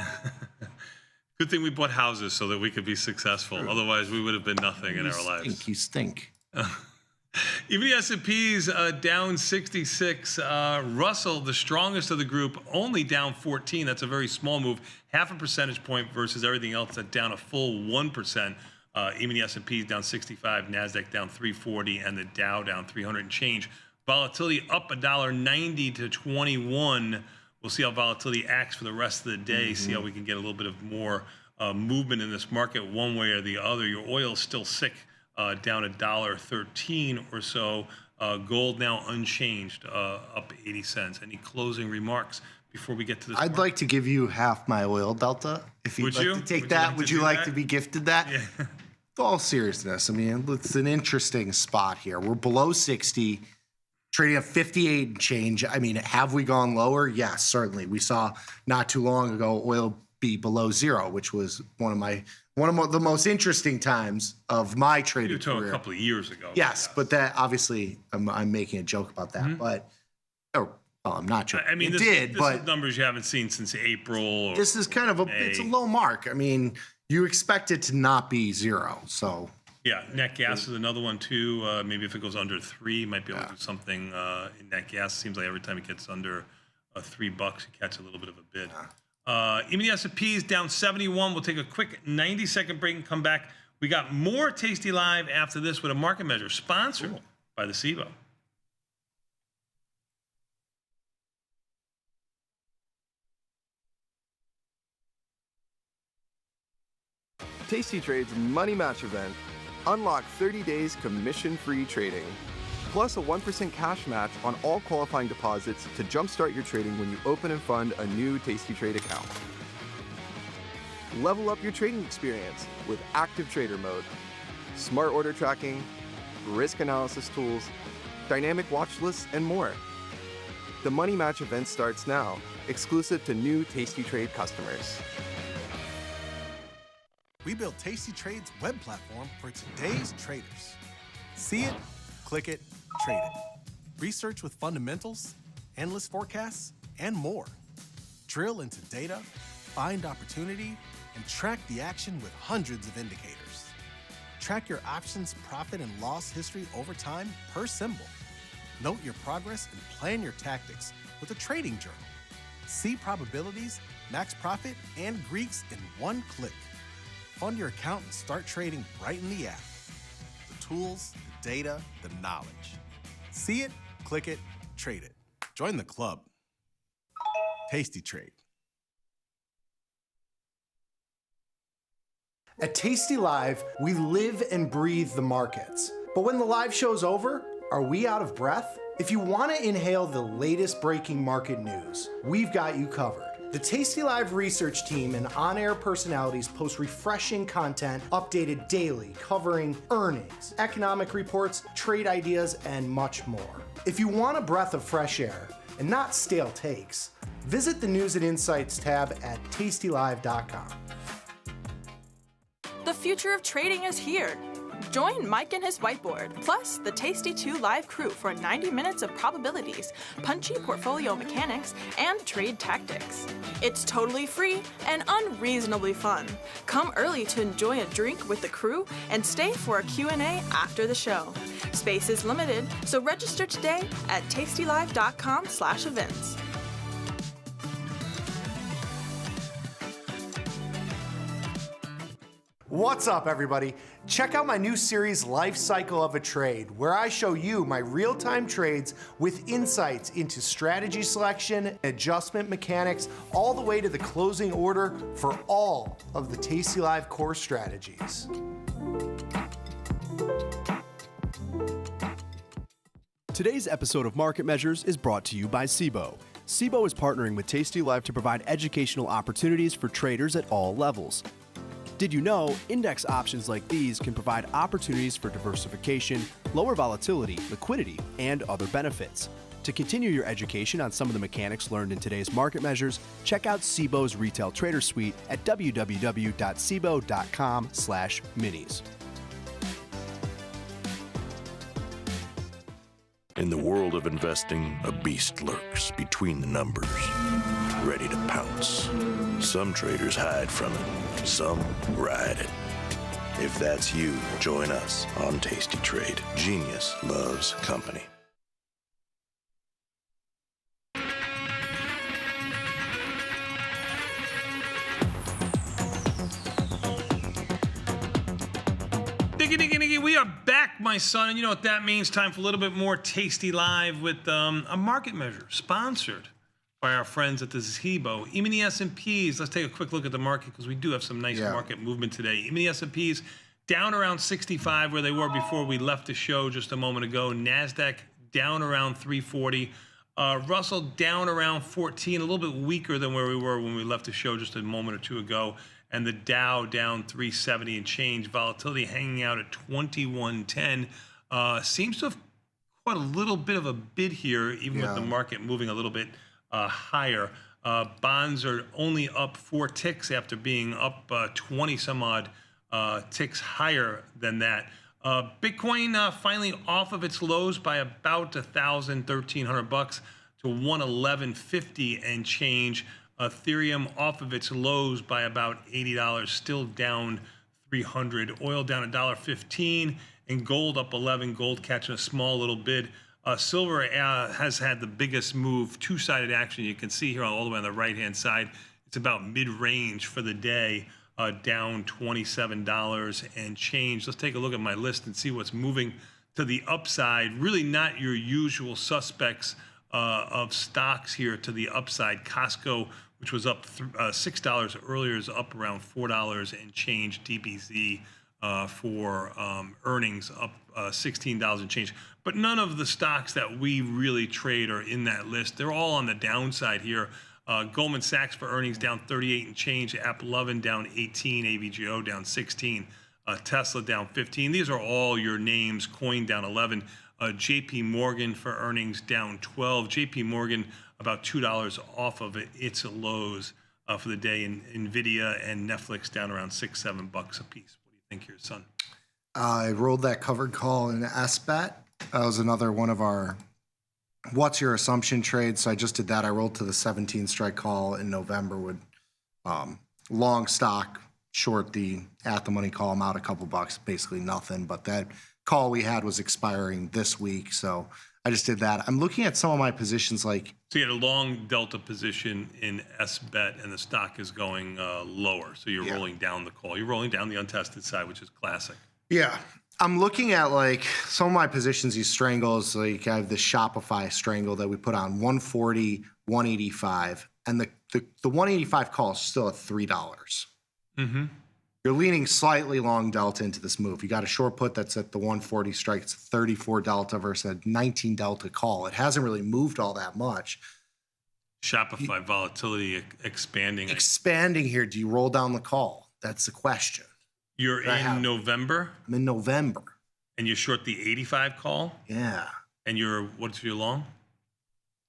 Good thing we bought houses so that we could be successful. Otherwise, we would have been nothing in our lives. You stink. Even the S&Ps down 66. Russell, the strongest of the group, only down 14. That's a very small move. Half a percentage point versus everything else that's down a full 1%. Even the S&Ps down 65, NASDAQ down 340, and the Dow down 300 and change. Volatility up $1.90 to 21. We'll see how volatility acts for the rest of the day, see how we can get a little bit of more movement in this market one way or the other. Your oil is still sick, down $1.13 or so. Gold now unchanged, up 80 cents. Any closing remarks before we get to this? I'd like to give you half my oil delta. If you'd like to take that, would you like to be gifted that? Yeah. With all seriousness, I mean, it's an interesting spot here. We're below 60. Trading at 58 and change. I mean, have we gone lower? Yes, certainly. We saw not too long ago oil be below zero, which was one of the most interesting times of my trading career. A couple of years ago. Yes, but that obviously I'm making a joke about that, but I'm not joking. I mean, this is numbers you haven't seen since April. Or this is kind of it's a low mark. I mean, you expect it to not be zero, so. Yeah, net gas is another one too. Maybe if it goes under 3, might be able to do something in net gas. Seems like every time it gets under $3, you catch a little bit of a bid. Even the S&P is down 71. We'll take a quick 90-second break and come back. We got more Tasty Live after this with a market measure sponsored by the SIBO. Tasty Trade's Money Match event. Unlock 30 days commission-free trading, plus a 1% cash match on all qualifying deposits to jumpstart your trading when you open and fund a new Tasty Trade account. Level up your trading experience with Active Trader Mode, smart order tracking, risk analysis tools, dynamic watch lists, and more. The Money Match event starts now, exclusive to new Tasty Trade customers. We built Tasty Trade's web platform for today's traders. See it, click it, trade it. Research with fundamentals, endless forecasts, and more. Drill into data, find opportunity, and track the action with hundreds of indicators. Track your options profit and loss history over time per symbol. Note your progress and plan your tactics with a trading journal. See probabilities, max profit, and Greeks in one click. fund your account and start trading right in the app. The tools, the data, the knowledge. See it, click it, trade it. Join the club. Tasty Trade. At Tasty Live, we live and breathe the markets. But when the live show's over, are we out of breath? If you want to inhale the latest breaking market news, we've got you covered. The Tasty Live research team and on-air personalities post refreshing content updated daily covering earnings, economic reports, trade ideas, and much more. If you want a breath of fresh air and not stale takes, visit the News and Insights tab at tastylive.com. The future of trading is here. Join Mike and his whiteboard, plus the Tasty 2 live crew for 90 minutes of probabilities, punchy portfolio mechanics, and trade tactics. It's totally free and unreasonably fun. Come early to enjoy a drink with the crew and stay for a Q&A after the show. Space is limited, so register today at tastylive.com/events. What's up, everybody? Check out my new series, Life Cycle of a Trade, where I show you my real-time trades with insights into strategy selection, adjustment mechanics, all the way to the closing order for all of the Tasty Live core strategies. Today's episode of Market Measures is brought to you by SIBO. SIBO is partnering with Tasty Live to provide educational opportunities for traders at all levels. Did you know index options like these can provide opportunities for diversification, lower volatility, liquidity, and other benefits? To continue your education on some of the mechanics learned in today's market measures, check out SIBO's Retail Trader Suite at www.sibo.com/minis. In the world of investing, a beast lurks between the numbers, ready to pounce. Some traders hide from it, some ride it. If that's you, join us on Tasty Trade. Genius loves company. Diggy, we are back, my son, and you know what that means. Time for a little bit more Tasty Live with a market measure sponsored by our friends at the SIBO. Even the S&Ps, let's take a quick look at the market because we do have some nice market movement today. Even the S&Ps down around 65 where they were before we left the show just a moment ago. NASDAQ down around 340. Russell down around 14, a little bit weaker than where we were when we left the show just a moment or two ago. And the Dow down 370 and change. Volatility hanging out at 2110. Seems to have caught a little bit of a bid here, even with the market moving a little bit higher. Bonds are only up 4 ticks after being up 20 some odd ticks higher than that. Bitcoin finally off of its lows by about $1,300 to 111.50 and change. Ethereum off of its lows by about $80, still down 300. Oil down $1.15, and gold up 11. Gold catching a small little bid. Silver has had the biggest move, two-sided action. You can see here all the way on the right-hand side. It's about mid-range for the day, down $27 and change. Let's take a look at my list and see what's moving to the upside. Really not your usual suspects of stocks here to the upside. Costco, which was up $6 earlier, is up around $4 and change. DBZ for earnings up $16 and change. But none of the stocks that we really trade are in that list. They're all on the downside here. Goldman Sachs for earnings down 38 and change. AppLovin down 18. AVGO down 16. Tesla down 15. These are all your names. Coin down 11. JP Morgan for earnings down 12. JP Morgan about $2 off of its lows for the day. And Nvidia and Netflix down around $6-7 a piece. What do you think here, son? I rolled that covered call in SBAT. That was another one of our what's your assumption trades. So I just did that. I rolled to the 17 strike call in November with long stock, short the at the money call. I'm out a couple bucks, basically nothing. But that call we had was expiring this week. So I just did that. I'm looking at some of my positions like. So you had a long delta position in S-bet, and the stock is going lower. So you're rolling down the call. You're rolling down the untested side, which is classic. Yeah. I'm looking at like some of my positions, these strangles, like I have the Shopify strangle that we put on 140, 185, and the 185 call is still at $3. Mm-hmm. You're leaning slightly long delta into this move. You got a short put that's at the 140 strike. It's a 34 delta versus a 19 delta call. It hasn't really moved all that much. Shopify volatility expanding. Expanding here. Do you roll down the call? That's the question. You're in November? I'm in November. And you're short the 85 call? Yeah. And what's your long?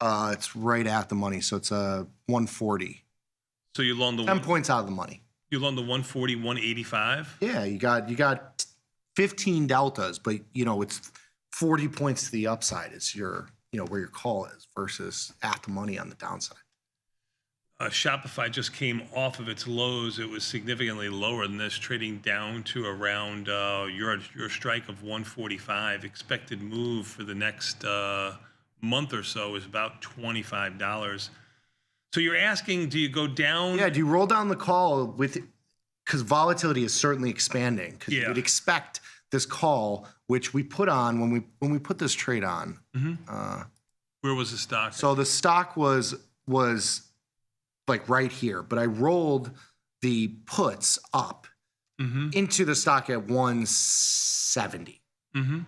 It's right at the money, so it's a 140. So you long the 10 points out of the money. You long the 140, 185? Yeah, you got 15 deltas, but it's 40 points to the upside is where your call is versus at the money on the downside. Shopify just came off of its lows. It was significantly lower than this, trading down to around your strike of 145. Expected move for the next month or so is about $25. So you're asking, do you go down? Yeah, do you roll down the call because volatility is certainly expanding. Because you would expect this call, which we put on when we put this trade on. Mm-hmm. Where was the stock? So the stock was like right here, but I rolled the puts up into the stock at 170. Mm-hmm.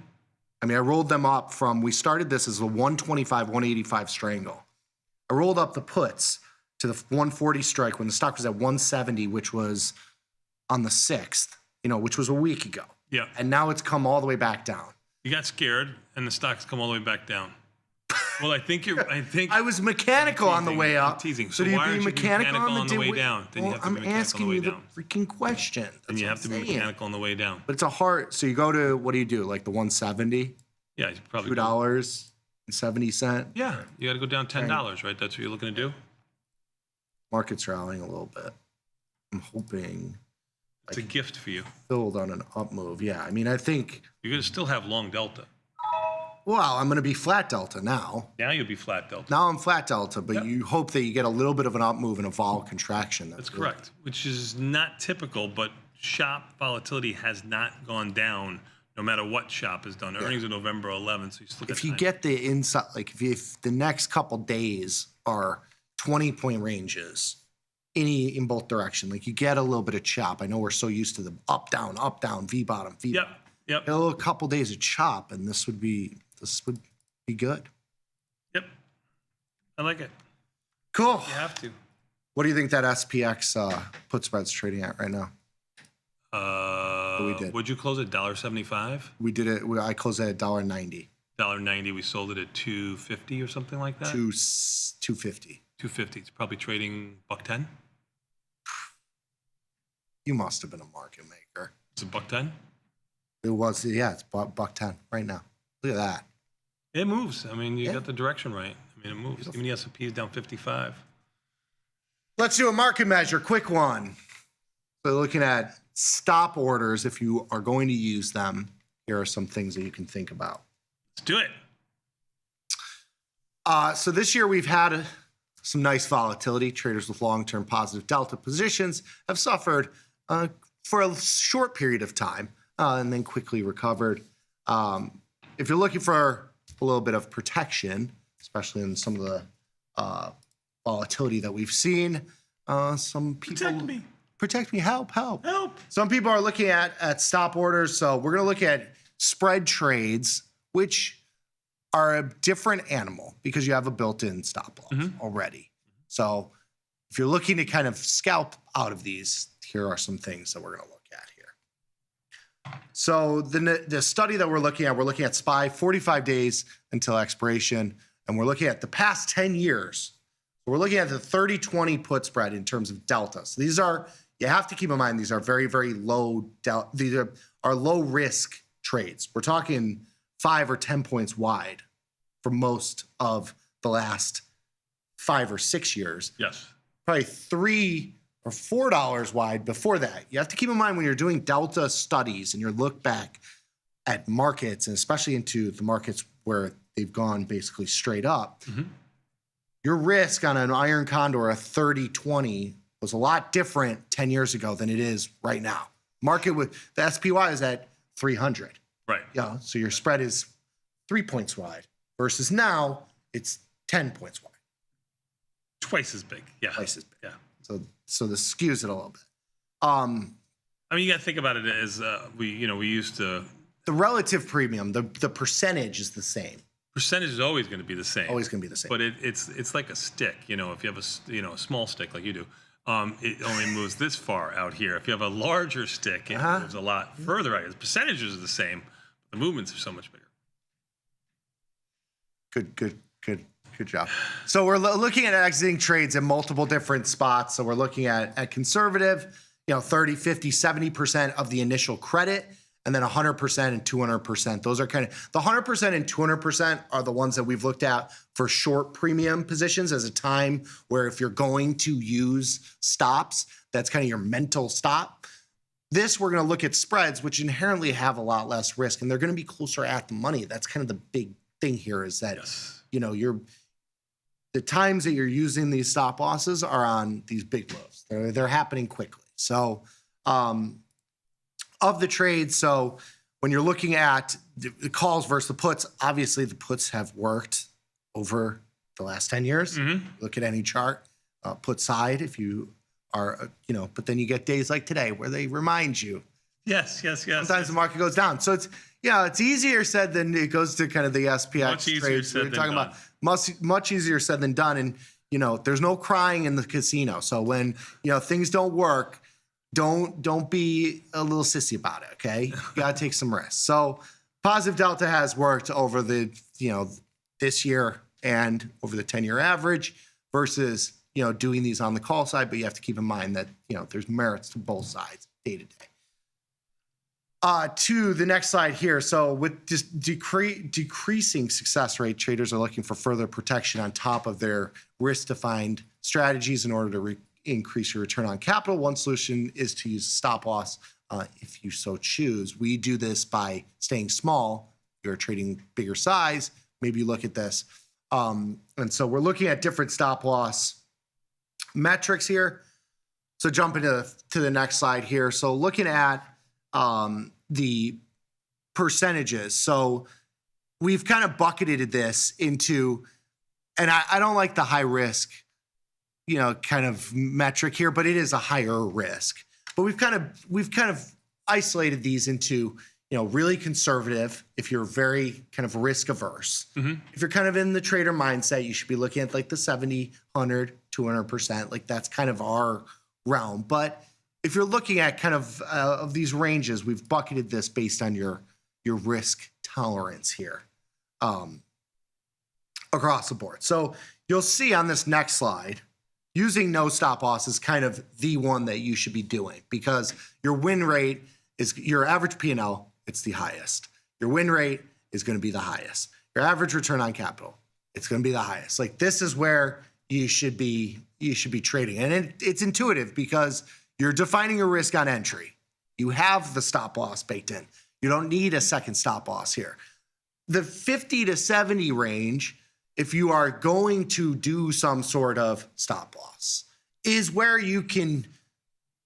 I mean, I rolled them up we started this as a 125, 185 strangle. I rolled up the puts to the 140 strike when the stock was at 170, which was on the 6th, which was a week ago. Yeah. And now it's come all the way back down. You got scared, and the stock's come all the way back down. Well, I think I was mechanical on the way up. Teasing. So why aren't you mechanical on the way down? Then you have to be mechanical on the way down. The freaking question. And you have to be mechanical on the way down. But it's a hard. So you go to what do you do? Like the 170? Yeah, you probably $2.70. Yeah, you got to go down $10, right? That's what you're looking to do. Market's rallying a little bit. I'm hoping. It's a gift for you. Filled on an up move. Yeah, I mean, I think you're going to still have long delta. Well, I'm going to be flat delta now. Now you'll be flat delta. Now I'm flat delta, but you hope that you get a little bit of an up move and a vol contraction. That's correct, which is not typical, but shop volatility has not gone down no matter what shop has done. Earnings are November 11th, so you still get If you get the inside, like if the next couple days are 20-point ranges, in both direction, like you get a little bit of chop. I know we're so used to the up, down, V bottom, V bottom. Yep. A little couple days of chop, and this would be good. Yep. I like it. Cool. You have to. What do you think that SPX put spread's trading at right now? We did. Would you close at $1.75? We did it. I closed it at $1.90. $1.90. We sold it at $2.50 or something like that. $2.50. $2.50. It's probably trading $1.10. You must have been a market maker. It's a $1.10. It was. Yeah, it's $1.10 right now. Look at that. It moves. I mean, you got the direction right. I mean, it moves. Even the S&P is down 55. Let's do a market measure. Quick one. So looking at stop orders, if you are going to use them, here are some things that you can think about. Let's do it. So this year we've had some nice volatility. Traders with long-term positive delta positions have suffered for a short period of time and then quickly recovered. If you're looking for a little bit of protection, especially in some of the volatility that we've seen, some people protect me, help. Some people are looking at stop orders. So we're going to look at spread trades, which are a different animal because you have a built-in stop loss already. So if you're looking to kind of scalp out of these, here are some things that we're going to look at here. So the study that we're looking at SPY, 45 days until expiration, and we're looking at the past 10 years. We're looking at the 30-20 put spread in terms of delta. So these are, you have to keep in mind, these are very, very low, these are low risk trades. We're talking 5 or 10 points wide for most of the last 5 or 6 years. Yes. Probably $3 or $4 wide before that. You have to keep in mind when you're doing delta studies and you look back at markets, and especially into the markets where they've gone basically straight up. Your risk on an iron condor, a 30-20, was a lot different 10 years ago than it is right now. Market with the SPY is at 300. Right. Yeah. So your spread is 3 points wide versus now it's 10 points wide. Twice as big. Yeah. Twice as big. Yeah. So this skews it a little bit. I mean, you got to think about it as we used to. The relative premium, the percentage is the same. Percentage is always going to be the same. Always going to be the same. But it's like a stick. You know, if you have a small stick like you do, it only moves this far out here. If you have a larger stick, it moves a lot further out. The percentages are the same. The movements are so much bigger. Good job. So we're looking at exiting trades in multiple different spots. So we're looking at conservative, 30, 50, 70% of the initial credit, and then 100% and 200%. Those are kind of the 100% and 200% are the ones that we've looked at for short premium positions as a time where if you're going to use stops, that's kind of your mental stop. This, we're going to look at spreads, which inherently have a lot less risk, and they're going to be closer at the money. That's kind of the big thing here is that, the times that you're using these stop losses are on these big moves. They're happening quickly. So of the trades, so when you're looking at the calls versus the puts, obviously the puts have worked over the last 10 years. Look at any chart, put side if you are, but then you get days like today where they remind you. Yes. Sometimes the market goes down. So it's easier said than it goes to kind of the SPX trades. We're talking about much easier said than done. And, there's no crying in the casino. So when, things don't work, don't be a little sissy about it. Okay. You got to take some risks. So positive delta has worked over the, this year and over the 10-year average versus, doing these on the call side. But you have to keep in mind that, there's merits to both sides day to day. To the next slide here. So with just decreasing success rate, traders are looking for further protection on top of their risk-defined strategies in order to increase your return on capital. One solution is to use a stop loss if you so choose. We do this by staying small. You're trading bigger size. Maybe you look at this. And so we're looking at different stop loss metrics here. So jumping to the next slide here. So looking at the percentages. So we've kind of bucketed this into, and I don't like the high risk, kind of metric here, but it is a higher risk. But we've kind of isolated these into, really conservative if you're very kind of risk averse. If you're kind of in the trader mindset, you should be looking at like the 70, 100, 200%. Like that's kind of our realm. But if you're looking at kind of these ranges, we've bucketed this based on your risk tolerance here across the board. So you'll see on this next slide, using no stop loss is kind of the one that you should be doing because your win rate is your average P&L, it's the highest. Your win rate is going to be the highest. Your average return on capital, it's going to be the highest. Like this is where you should be trading. And it's intuitive because you're defining your risk on entry. You have the stop loss baked in. You don't need a second stop loss here. The 50 to 70 range, if you are going to do some sort of stop loss, is where you can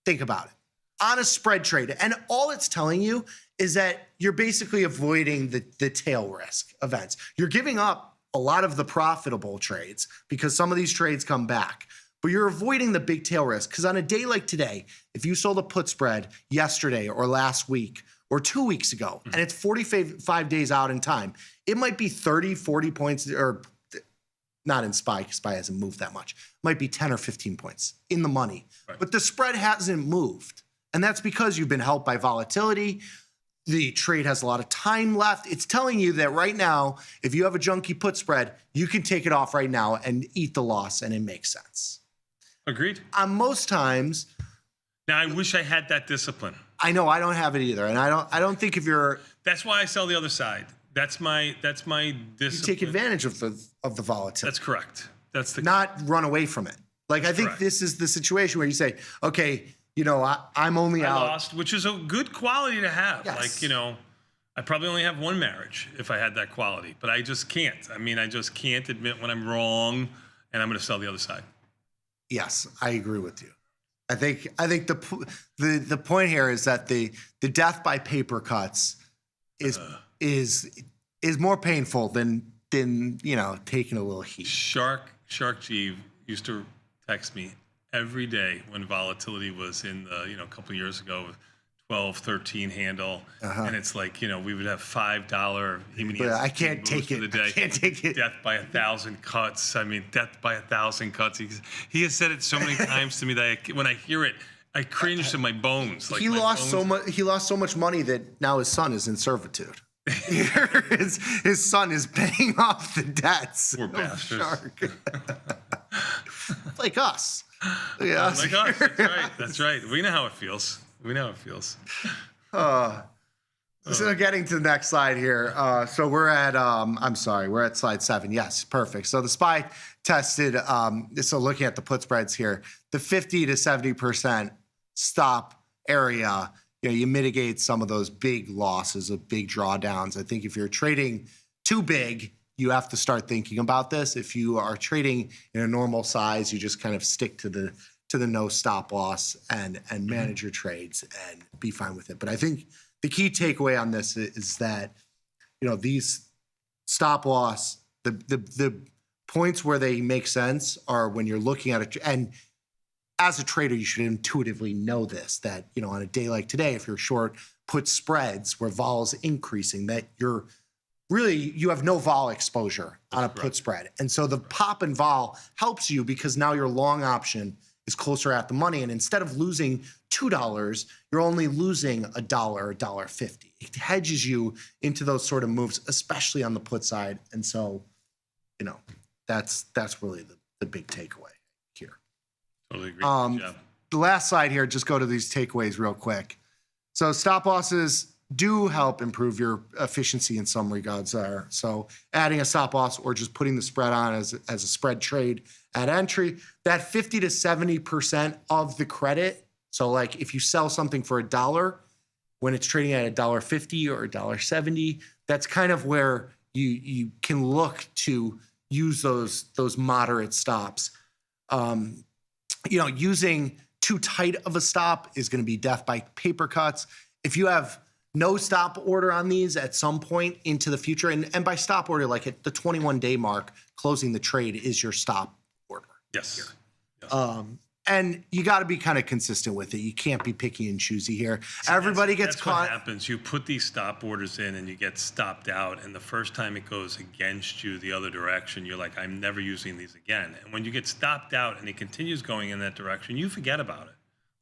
think about it on a spread trade. And all it's telling you is that you're basically avoiding the tail risk events. You're giving up a lot of the profitable trades because some of these trades come back. But you're avoiding the big tail risk because on a day like today, if you sold a put spread yesterday or last week or 2 weeks ago, and it's 45 days out in time, it might be 30, 40 points, or not in SPY, because SPY hasn't moved that much. It might be 10 or 15 points in the money. Right. But the spread hasn't moved. And that's because you've been helped by volatility. The trade has a lot of time left. It's telling you that right now, if you have a junky put spread, you can take it off right now and eat the loss, and it makes sense. Agreed. Most times. Now I wish I had that discipline. I know I don't have it either, and I don't think if you're. That's why I sell the other side. That's my discipline. You take advantage of the volatility. That's correct. That's the not run away from it. Like I think correct. This is the situation where you say, okay, I'm only out. Lost, which is a good quality to have. Yes. Like I probably only have one marriage if I had that quality, but I just can't. I mean, I just can't admit when I'm wrong, and I'm going to sell the other side. Yes, I agree with you. I think the point here is that the death by paper cuts is more painful than taking a little heat. Shark Jive used to text me every day when volatility was in the a couple of years ago, 12, 13 handle, and it's like we would have $5. I can't take it. I can't take it. Death by 1,000 cuts. I mean, death by 1,000 cuts. He has said it so many times to me that when I hear it, I cringe to my bones. Like he lost so much. He lost so much money that now his son is in servitude. his son is paying off the debts. Poor bastards. Shark. Like us. Like us. That's right. We know how it feels. So getting to the next slide here. So we're at, we're at slide 7. Yes, perfect. So the SPY tested, so looking at the put spreads here, the 50 to 70% stop area, you mitigate some of those big losses of big drawdowns. I think if you're trading too big, you have to start thinking about this. If you are trading in a normal size, you just kind of stick to the no stop loss and manage your trades and be fine with it. But I think the key takeaway on this is that, these stop loss, the points where they make sense are when you're looking at it. And as a trader, you should intuitively know this, that, on a day like today, if you're short put spreads where vol is increasing, that you have no vol exposure on a put spread. And so the pop in vol helps you because now your long option is closer at the money. And instead of losing $2, you're only losing $1, $1.50. It hedges you into those sort of moves, especially on the put side. And so, that's really the big takeaway here. Totally agree. Good job. The last slide here, just go to these takeaways real quick. So stop losses do help improve your efficiency in some regards there. So adding a stop loss or just putting the spread on as a spread trade at entry, that 50 to 70% of the credit. So like if you sell something for $1, when it's trading at $1.50 or $1.70, that's kind of where you can look to use those moderate stops. Using too tight of a stop is going to be death by paper cuts. If you have no stop order on these at some point into the future, and by stop order, like at the 21-day mark, closing the trade is your stop order. Yes. And you got to be kind of consistent with it. You can't be picky and choosy here. Everybody gets caught. What happens. You put these stop orders in and you get stopped out. And the first time it goes against you the other direction, you're like, I'm never using these again. And when you get stopped out and it continues going in that direction, you forget about it.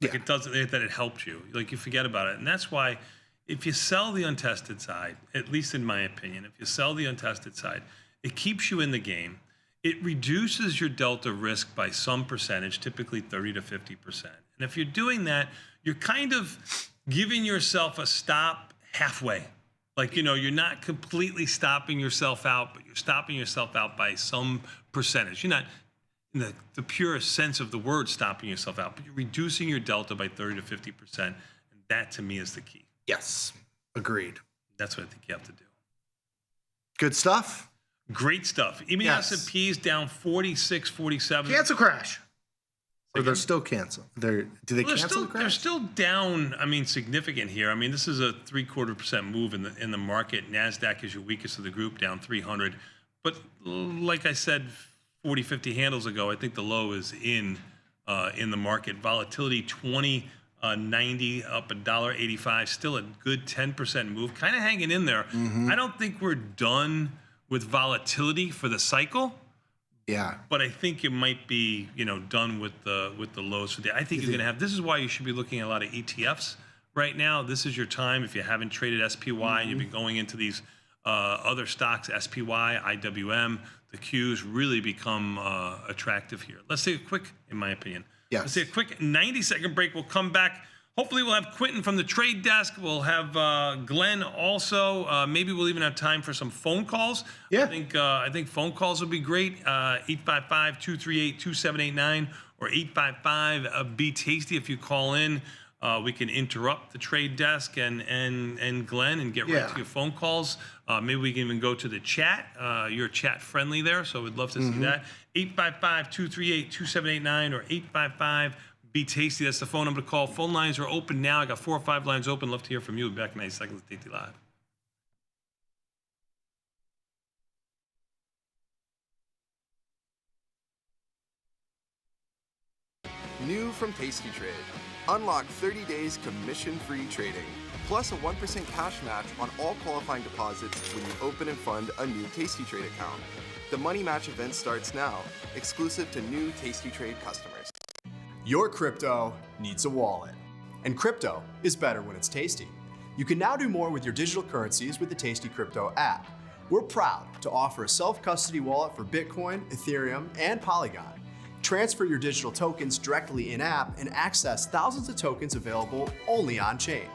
Like it doesn't, that it helped you. Like you forget about it. And that's why if you sell the untested side, at least in my opinion, if you sell the untested side, it keeps you in the game. It reduces your delta risk by some percentage, typically 30 to 50%. And if you're doing that, you're kind of giving yourself a stop halfway. Like, you're not completely stopping yourself out, but you're stopping yourself out by some percentage. You're not, in the purest sense of the word, stopping yourself out, but you're reducing your delta by 30 to 50%. And that, to me, is the key. Yes, agreed. That's what I think you have to do. Good stuff. Great stuff. Even S&P's down 46, 47. Cancel crash. Or they're still cancel. Do they cancel the crash? They're still down. significant here. This is a 0.75% move in the market. Nasdaq is your weakest of the group, down 300. But like I said, 40, 50 handles ago, I think the low is in the market. Volatility 20.90 up $1.85. Still a good 10% move. Kind of hanging in there. I don't think we're done with volatility for the cycle. Yeah. But I think it might be, done with the lows for the. I think you're going to have. This is why you should be looking at a lot of ETFs right now. This is your time if you haven't traded SPY and you've been going into these other stocks, SPY, IWM, the Qs really become attractive here. Let's take a quick, in my opinion. Yeah. Let's take a quick 90-second break. We'll come back. Hopefully we'll have Quentin from the trade desk. We'll have Glenn also. Maybe we'll even have time for some phone calls. Yeah. I think phone calls would be great. 855-238-2789 or 855-BE-TASTY if you call in. We can interrupt the trade desk and Glenn and get right to your phone calls. Maybe we can even go to the chat. You're chat friendly there, so we'd love to see that. 855-238-2789 or 855-BE-TASTY. That's the phone number to call. Phone lines are open now. I got 4 or 5 lines open. Love to hear from you. We'll be back in 90 seconds with Tasty Live. New from Tasty Trade. Unlock 30 days commission-free trading, plus a 1% cash match on all qualifying deposits when you open and fund a new Tasty Trade account. The Money Match event starts now, exclusive to new Tasty Trade customers. Your crypto needs a wallet. And crypto is better when it's tasty. You can now do more with your digital currencies with the Tasty Crypto app. We're proud to offer a self-custody wallet for Bitcoin, Ethereum, and Polygon. Transfer your digital tokens directly in-app and access thousands of tokens available only on-chain.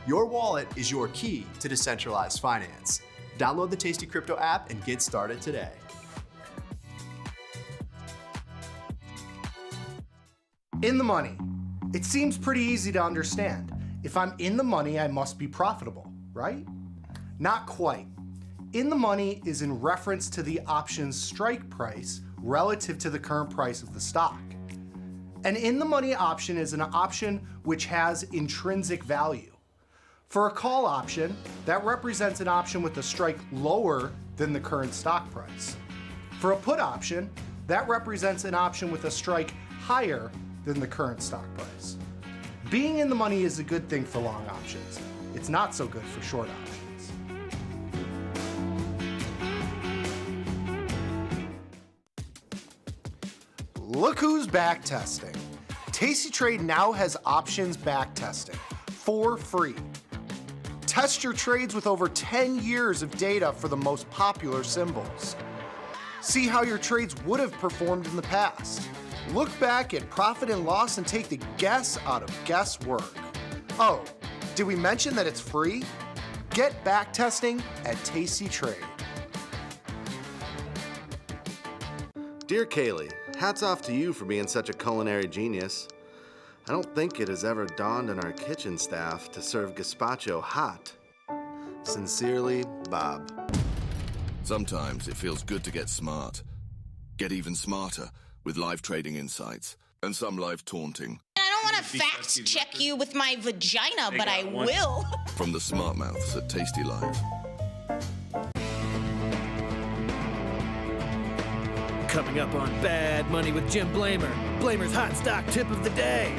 Your wallet is your key to decentralized finance. Download the Tasty Crypto app and get started today. In the money. It seems pretty easy to understand. If I'm in the money, I must be profitable, right? Not quite. In the money is in reference to the option's strike price relative to the current price of the stock. An in the money option is an option which has intrinsic value. For a call option, that represents an option with a strike lower than the current stock price. For a put option, that represents an option with a strike higher than the current stock price. Being in the money is a good thing for long options. It's not so good for short options. Look who's backtesting. Tasty Trade now has options backtesting for free. Test your trades with over 10 years of data for the most popular symbols. See how your trades would have performed in the past. Look back at profit and loss and take the guess out of guesswork. Oh, did we mention that it's free? Get backtesting at Tasty Trade. Dear Kaylee, hats off to you for being such a culinary genius. I don't think it has ever dawned on our kitchen staff to serve gazpacho hot. Sincerely, Bob. Sometimes it feels good to get smart. Get even smarter with live trading insights and some live taunting. I don't want to fact check you with my vagina, but I will. From the smart mouths at Tasty Live. Coming up on Bad Money with Jim Blamer. Blamer's hot stock tip of the day.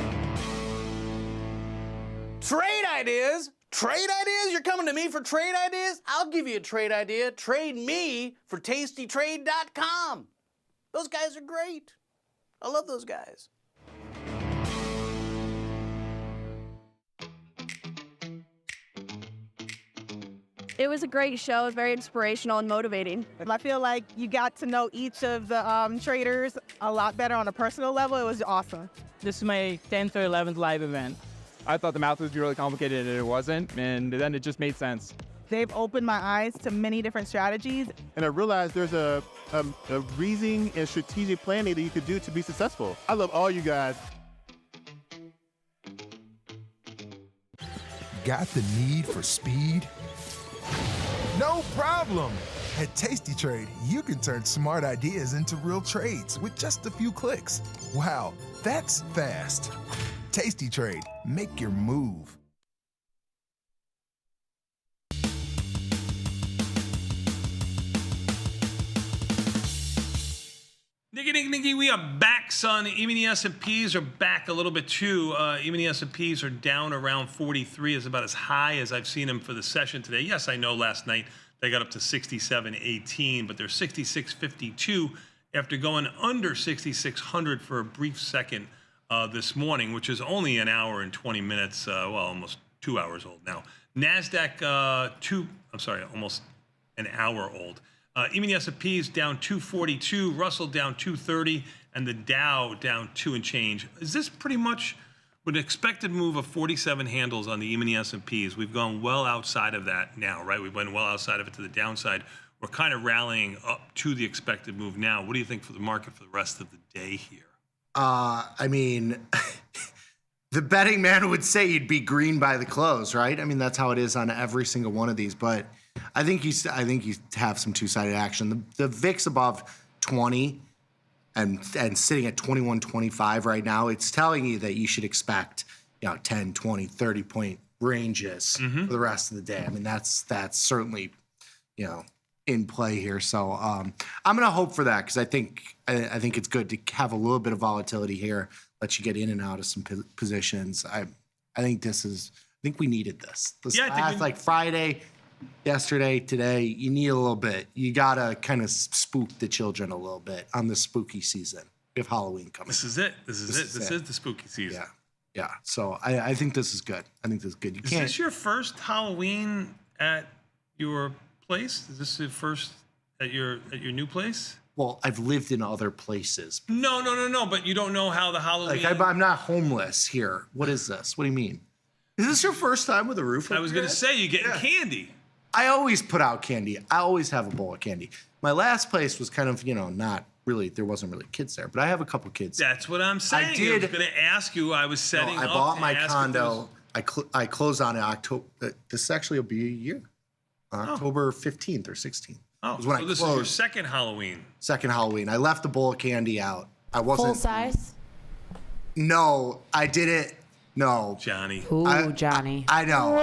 Trade ideas? Trade ideas? You're coming to me for trade ideas? I'll give you a trade idea. Trade me for tastytrade.com. Those guys are great. I love those guys. It was a great show, very inspirational and motivating. I feel like you got to know each of the traders a lot better on a personal level. It was awesome. This is my 10th or 11th live event. I thought the math would be really complicated and it wasn't, and then it just made sense. They've opened my eyes to many different strategies. And I realized there's a reasoning and strategic planning that you could do to be successful. I love all you guys. Got the need for speed? No problem. At Tasty Trade, you can turn smart ideas into real trades with just a few clicks. Wow, that's fast. Tasty Trade, make your move. Nicky, we are back, son. Even the S&Ps are back a little bit too. Even the S&Ps are down around 43. Is about as high as I've seen them for the session today. Yes, I know last night they got up to 67.18, but they're 66.52 after going under 6,600 for a brief second this morning, which is only an hour and 20 minutes, well, almost 2 hours old now. NASDAQ, almost an hour old. Even the S&P is down 242, Russell down 230, and the Dow down 2 and change. Is this pretty much with an expected move of 47 handles on the even the S&Ps? We've gone well outside of that now, right? We've went well outside of it to the downside. We're kind of rallying up to the expected move now. What do you think for the market for the rest of the day here? I mean, The betting man would say you'd be green by the close, right? I mean, that's how it is on every single one of these. But I think you have some two-sided action. The VIX above 20 and sitting at 21.25 right now, it's telling you that you should expect 10, 20, 30 point ranges for the rest of the day. I mean, that's certainly in play here. So I'm gonna hope for that because I think it's good to have a little bit of volatility here, let you get in and out of some positions. I think we needed this. Like Friday, yesterday, today, you need a little bit. You gotta kind of spook the children a little bit on the spooky season. We have Halloween coming. This is it. This is the spooky season. Yeah. So I think this is good. Is this your first Halloween at your place? Is this the first at your new place? Well, I've lived in other places. No. But you don't know how the Halloween. Like I'm not homeless here. What is this? What do you mean? Is this your first time with a roof? I was gonna say you getting candy. I always put out candy. I always have a bowl of candy. My last place was kind of not really. There wasn't really kids there, but I have a couple kids. That's what I'm saying. I was gonna ask you. I was setting. I bought my condo. I closed on it October. This actually will be a year. October 15th or 16th. Oh, so this is your second Halloween. Second Halloween. I left the bowl of candy out. I wasn't full size. No, I didn't. No, Johnny. Ooh, Johnny. I know.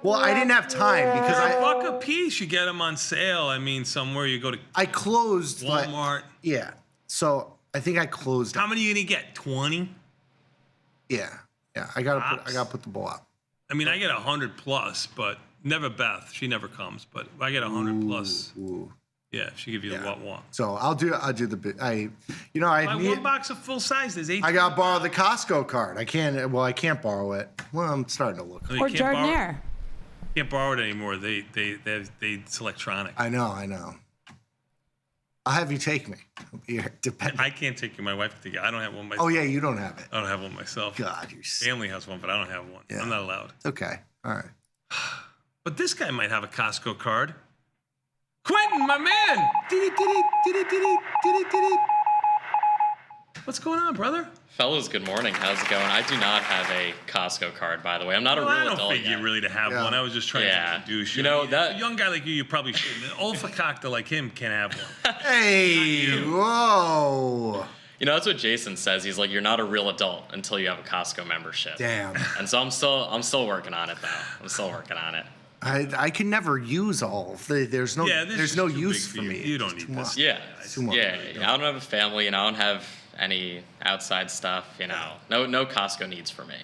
Well, I didn't have time because $1 a piece. You get them on sale. I mean, somewhere you go to. I closed Walmart. Yeah. So I think I closed. How many are you gonna get? 20. Yeah. I gotta put the bowl out. I mean, I get 100 plus, but never Beth. She never comes, but I get 100 plus. Ooh. Yeah, she give you the what. So I'll do the bit. I buy one box of full size. There's 8. I got to borrow the Costco card. I can't borrow it. Well, I'm starting to look. Or Jardiniere. Can't borrow it anymore. It's electronic. I know. I'll have you take me. I can't take you. My wife can take you. I don't have one myself. Oh yeah, you don't have it. I don't have one myself. God, your family has one, but I don't have one. Yeah. I'm not allowed. Okay. All right. But this guy might have a Costco card. Quentin, my man! What's going on, brother? Fellas, good morning. How's it going? I do not have a Costco card, by the way. I'm not a real adult. I don't think you really to have one. I was just trying to introduce you. A young guy like you probably shouldn't. An olfacacta like him can have one. Hey, whoa. That's what Jason says. He's like, you're not a real adult until you have a Costco membership. Damn. And so I'm still working on it, though. I'm still working on it. I can never use all of the. There's no use for me. You don't need this. Yeah. I don't have a family, I don't have any outside stuff, No Costco needs for me.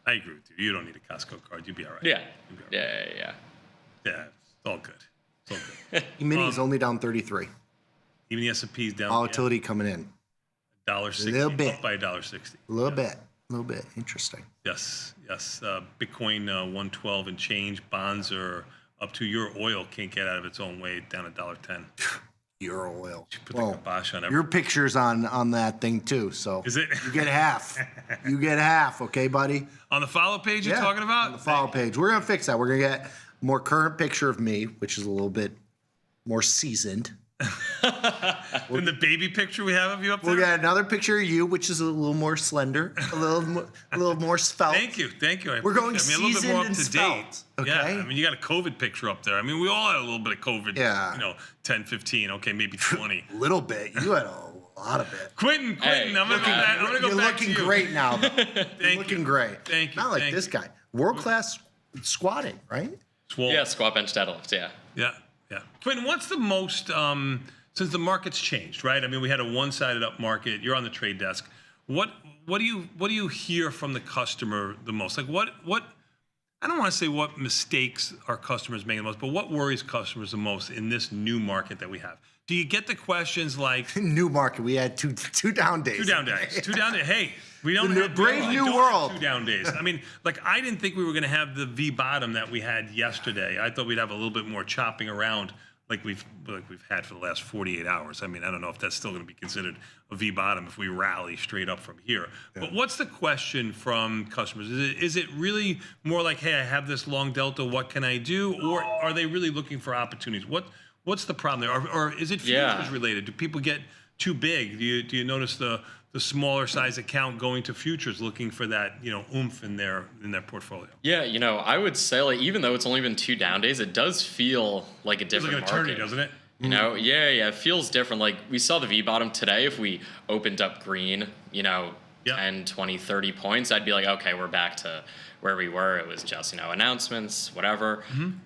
I agree with you. You don't need a Costco card. You'll be all right. Yeah. Yeah, it's all good. It's all good. E-mini's only down 33. Even the S&P's down. Volatility coming in. $1.60. A little bit. Up by $1.60. A little bit. Interesting. Yes. Bitcoin 112 and change. Bonds are up to your oil. Can't get out of its own way. Down $1.10. Euro oil. Put the kibosh on everything. Your picture's on that thing too, so is it? You get half. You get half, okay, buddy? On the follow page you're talking about? On the follow page. We're gonna fix that. We're gonna get a more current picture of me, which is a little bit more seasoned. In the baby picture we have of you up there? We got another picture of you, which is a little more slender, a little more svelte. Thank you. We're going seasoned a little bit more up to svelte, date. okay? Yeah, I mean, you got a COVID picture up there. I mean, we all had a little bit of COVID. Yeah. 10, 15, okay, maybe 20. A little bit. You had a lot of it. Quentin, I'm gonna go back. You're looking great now. You're looking great. Thank you. Not like this guy. World class squatting, right? Yeah, squat, bench, deadlift. Yeah. Yeah. Quentin, what's the most since the market's changed, right? I mean, we had a one-sided up market. You're on the trade desk. What do you hear from the customer the most? Like what I don't want to say what mistakes our customers make the most, but what worries customers the most in this new market that we have? Do you get the questions like new market? We had two down days. 2 down days. 2 down days. Hey, we don't have brave new world. 2 down days. I mean, I didn't think we were going to have the V bottom that we had yesterday. I thought we'd have a little bit more chopping around like we've had for the last 48 hours. I mean, I don't know if that's still going to be considered a V bottom if we rally straight up from here. Yeah. But what's the question from customers? Is it really more like, hey, I have this long delta, what can I do? Or are they really looking for opportunities? What's the problem there? Or is it futures related? Do people get too big? Do you notice the smaller size account going to futures, looking for that oomph in their portfolio? Yeah, I would say like even though it's only been 2 down days, it does feel like a different like an attorney, market, doesn't it? Yeah, it feels different. Like we saw the V bottom today. If we opened up green, 10, 20, 30 points, I'd be like, okay, we're back to where we were. It was just, announcements, whatever.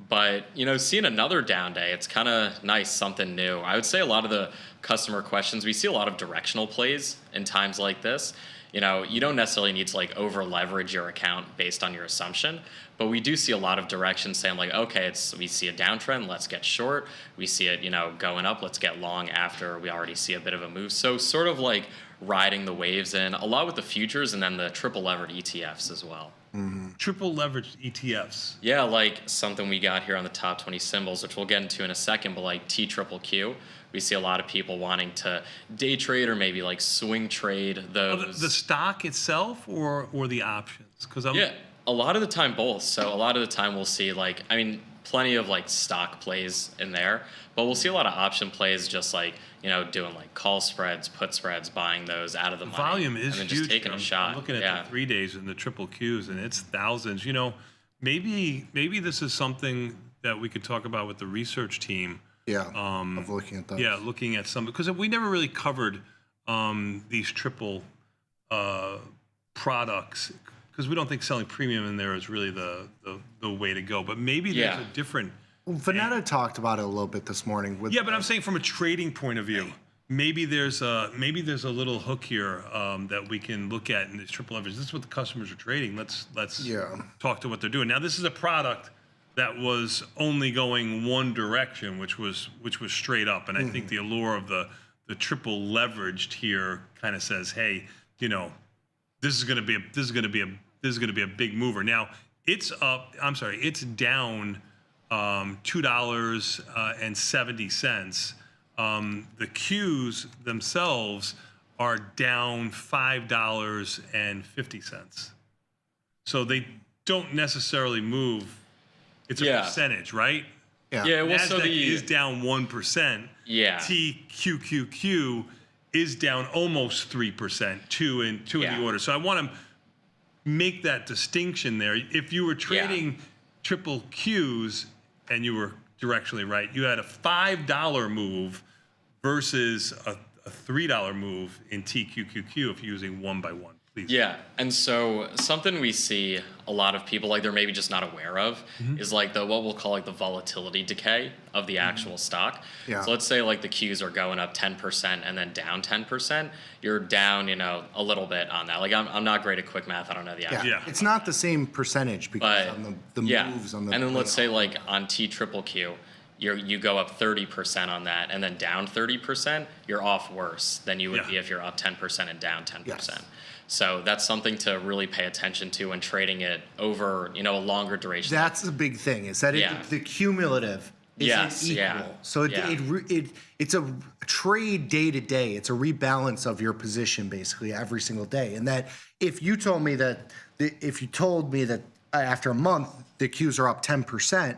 But, seeing another down day, it's kind of nice, something new. I would say a lot of the customer questions, we see a lot of directional plays in times like this. You don't necessarily need to like over leverage your account based on your assumption, but we do see a lot of directions saying like, okay, we see a downtrend, let's get short. We see it, going up, let's get long after we already see a bit of a move. So sort of like riding the waves in, a lot with the futures and then the triple levered ETFs as well. Triple leveraged ETFs. Yeah, like something we got here on the top 20 symbols, which we'll get into in a second, but like TQQQ. We see a lot of people wanting to day trade or maybe like swing trade those. The stock itself or the options? Yeah, a lot of the time both. So a lot of the time we'll see plenty of like stock plays in there, but we'll see a lot of option plays just like, doing like call spreads, put spreads, buying those out of the money. Volume is and then huge. just taking a shot. I'm looking at the 3 days and the triple Qs, and it's thousands. Maybe this is something that we could talk about with the research team. Yeah, of looking at those. Yeah, looking at some, because we never really covered these triple products, because we don't think selling premium in there is really the way to go. But maybe there's a different. Well, Vanetta talked about it a little bit this morning. With but I'm saying from a trading point of view, maybe there's a little hook here that we can look at in this triple leverage. This is what the customers are trading. Let's talk to what they're doing. Now, this is a product that was only going one direction, which was straight up. And I think the allure of the triple leveraged here kind of says, hey, this is going to be a big mover. Now it's up. I'm sorry, it's down $2.70. The Qs themselves are down $5.50. So they don't necessarily move. It's a percentage, right? Yeah. Well, so is down 1%. Yeah. TQQQ is down almost 3%, two in the order. So I want to make that distinction there. If you were trading triple Qs and you were directionally right, you had a $5 move versus a $3 move in TQQQ if you're using one by one. Please. Yeah, and so something we see a lot of people like they're maybe just not aware of is like what we'll call like the volatility decay of the actual stock. Yeah. So let's say like the Qs are going up 10% and then down 10%. You're down, a little bit on that. Like I'm not great at quick math. I don't know the actual. Yeah. It's not the same percentage because on the moves on the. And then let's say like on TQQQ, you go up 30% on that and then down 30%, you're off worse than you would be if you're up 10% and down 10%. Yes. So that's something to really pay attention to when trading it over, a longer duration. That's the big thing, is that the cumulative isn't equal. So it's a trade day to day. It's a rebalance of your position basically every single day. And that if you told me that after a month the Qs are up 10%,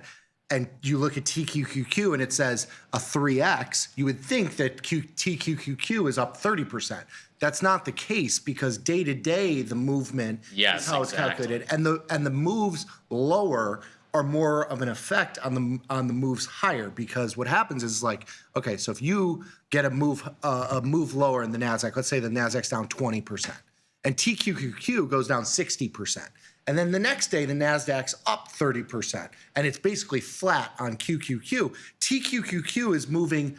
and you look at TQQQ and it says a 3x, you would think that TQQQ is up 30%. That's not the case because day to day the movement is how it's calculated, and the moves lower are more of an effect on the moves higher, because what happens is like, okay, so if you get a move lower in the Nasdaq, let's say the Nasdaq's down 20%, and TQQQ goes down 60%. And then the next day, the Nasdaq's up 30%, and it's basically flat on QQQ. TQQQ is moving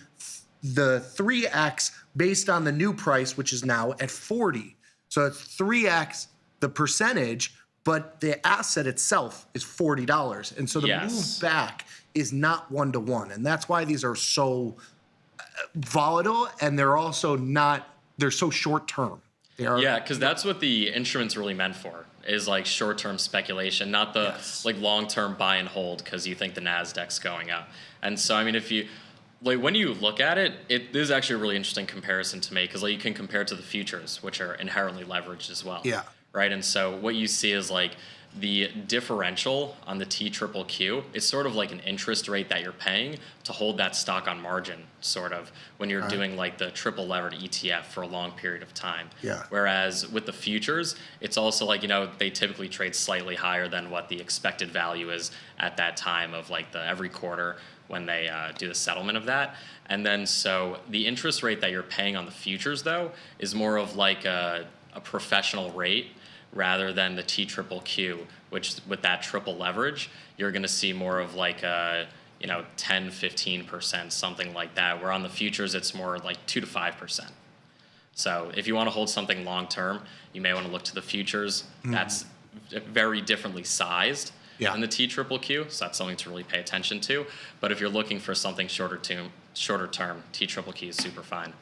the 3x based on the new price, which is now at 40. So it's 3x the percentage, but the asset itself is $40. And so the move back is not one-to-one. And that's why these are so volatile, and they're also they're so short-term. Yeah, because that's what the instrument's really meant for, is like short-term speculation, not the like long-term buy and hold because you think the Nasdaq's going up. And so, I mean, if you when you look at it, it is actually a really interesting comparison to make, because you can compare it to the futures, which are inherently leveraged as well. Yeah. right? And so what you see is like the differential on the TQQQ is sort of like an interest rate that you're paying to hold that stock on margin, sort of, when you're doing like the triple levered ETF for a long period of time. Yeah. Whereas with the futures, it's also like, they typically trade slightly higher than what the expected value is at that time of like every quarter when they do the settlement of that. And then so the interest rate that you're paying on the futures, though, is more of like a professional rate rather than the TQQQ, which with that triple leverage, you're going to see more of like a 10, 15%, something like that, where on the futures, it's more like 2 to 5%. So if you want to hold something long term, you may want to look to the futures. That's very differently sized than the TQQQ, so that's something to really pay attention to. But if you're looking for something shorter term, TQQQ is super fine.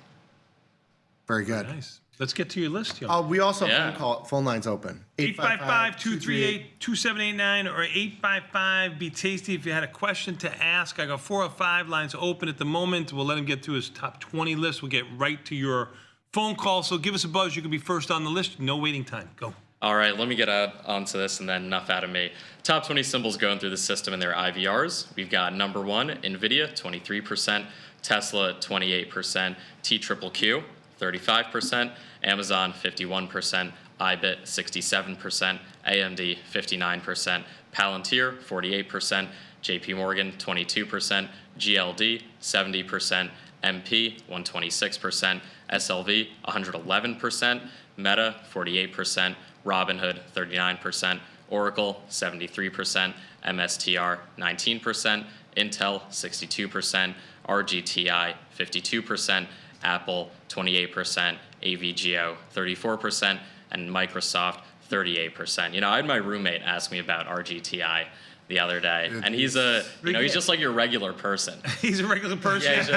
Very good. Nice. Let's get to your list, yo. We also have phone lines open. 855-238-2789 or 855-BE-TASTY if you had a question to ask. I got 4 or 5 lines open at the moment. We'll let him get to his top 20 list. We'll get right to your phone call. So give us a buzz. You can be first on the list. No waiting time. Go. All right, let me get onto this and then enough out of me. Top 20 symbols going through the system and their IVRs. We've got number 1, NVIDIA, 23%, Tesla, 28%, TQQQ, 35%, Amazon, 51%, iBit, 67%, AMD, 59%, Palantir, 48%, JP Morgan, 22%, GLD, 70%, MP, 126%, SLV, 111%, Meta, 48%, Robinhood, 39%, Oracle, 73%, MSTR, 19%, Intel, 62%, RGTI, 52%, Apple, 28%, AVGO, 34%, and Microsoft, 38%. I had my roommate ask me about RGTI the other day, and he's he's just like your regular person. He's a regular person. He's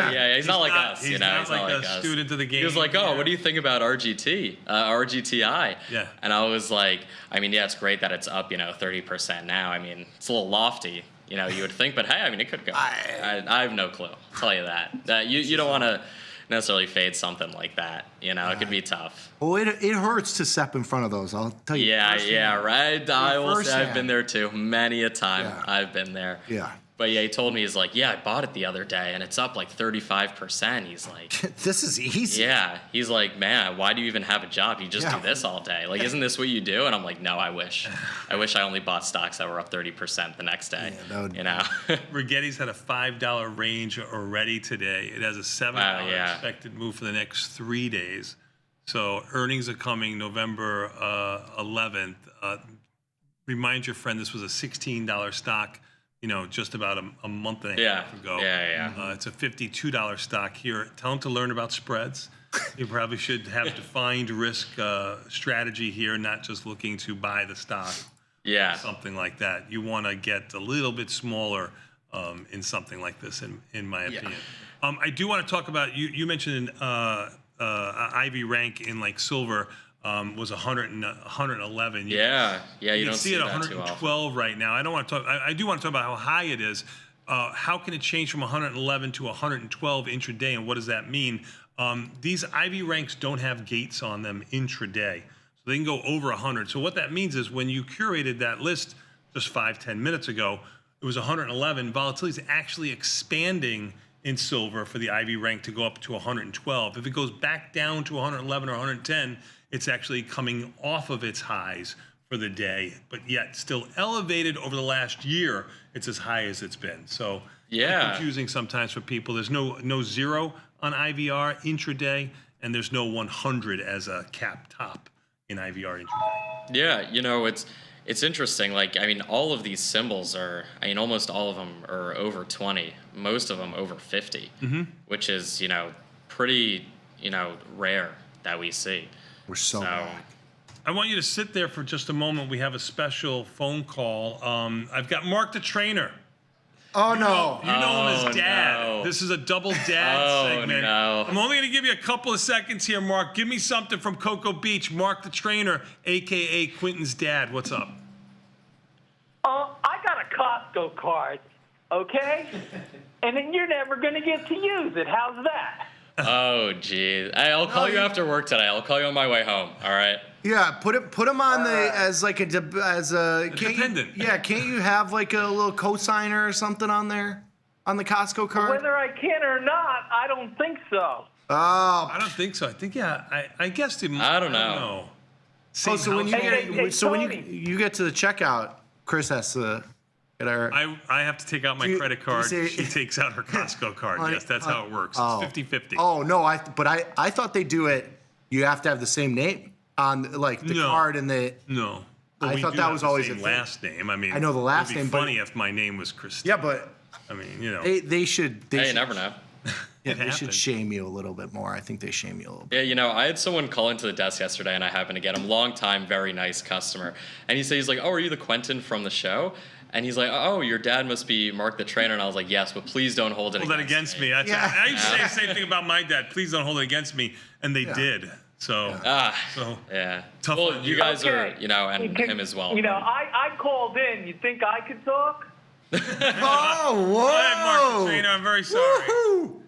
not like us. He's not like a student of the game. He was like, "Oh, what do you think about RGTI?" Yeah. And I was like, it's great that it's up, 30% now. It's a little lofty, you would think, but hey, it could go. I have no clue. I'll tell you that. You don't want to necessarily fade something like that. It could be tough. Well, it hurts to step in front of those. I'll tell you. Right. I will say I've been there too. Many a time I've been there. Yeah. But he told me, he's like, I bought it the other day and it's up like 35%. He's like, this is easy. Yeah. He's like, man, why do you even have a job? You just do this all day. Like, isn't this what you do? And I'm like, no, I wish. I wish I only bought stocks that were up 30% the next day. Rigetti's had a $5 range already today. It has a $7 expected move for the next 3 days. So earnings are coming November 11th. Remind your friend this was a $16 stock, just about a month and a half ago. It's a $52 stock here. Tell him to learn about spreads. You probably should have defined risk strategy here, not just looking to buy the stock. Something like that. You want to get a little bit smaller in something like this, in my opinion. I do want to talk about, you mentioned Ivy rank in like silver was 111. You don't see it 112 right now. I don't want to talk. I do want to talk about how high it is. How can it change from 111 to 112 intraday, and what does that mean? These Ivy ranks don't have gates on them intraday, so they can go over 100. So what that means is when you curated that list just 5-10 minutes ago, it was 111. Volatility is actually expanding in silver for the Ivy rank to go up to 112. If it goes back down to 111 or 110, it's actually coming off of its highs for the day, but yet still elevated over the last year. It's as high as it's been. So confusing sometimes for people. There's no zero on IVR intraday, and there's no 100 as a cap top in IVR intraday. It's interesting. Like, all of these symbols are, almost all of them are over 20. Most of them over 50, which is, pretty, rare that we see. We're so back. I want you to sit there for just a moment. We have a special phone call. I've got Mark the trainer. Oh, no. You know him as Dad. No. This is a double dad segment. No. I'm only going to give you a couple of seconds here, Mark. Give me something from Cocoa Beach. Mark the trainer, a.k.a. Quentin's dad. What's up? I got a Costco card, okay? And then you're never going to get to use it. How's that? Oh, geez. I'll call you after work today. I'll call you on my way home. All right. Yeah, put him on as a dependent. Can't you have like a little cosigner or something on there on the Costco card? Whether I can or not, I don't think so. Oh, I don't think so. I think I guess it. I don't know. So when you get to the checkout, Chris has to get our. I have to take out my credit card. She takes out her Costco card. Yes, that's how it works. It's 50-50. Oh no, I thought they do it. You have to have the same name on like the card and the. No. I thought that was always the last name. I mean, I know the last name. It'd be funny if my name was Christine. Yeah, but I mean, you know, they should. You never know. Yeah, they should shame you a little bit more. I think they shame you a little bit. Yeah, you know, I had someone call into the desk yesterday, and I happened to get him. Long time, very nice customer. And he's like, "Oh, are you the Quentin from the show?" And he's like, "Oh, your dad must be Mark the trainer." And I was like, "Yes, but please don't hold it against me." I used to say the same thing about my dad. Please don't hold it against me, and they did. So, tough. Well, you guys are, Okay. you know, and him as well. You know, I called in. You think I could talk? Oh, whoa! Go ahead, Mark the trainer. I'm very sorry. Woo-hoo.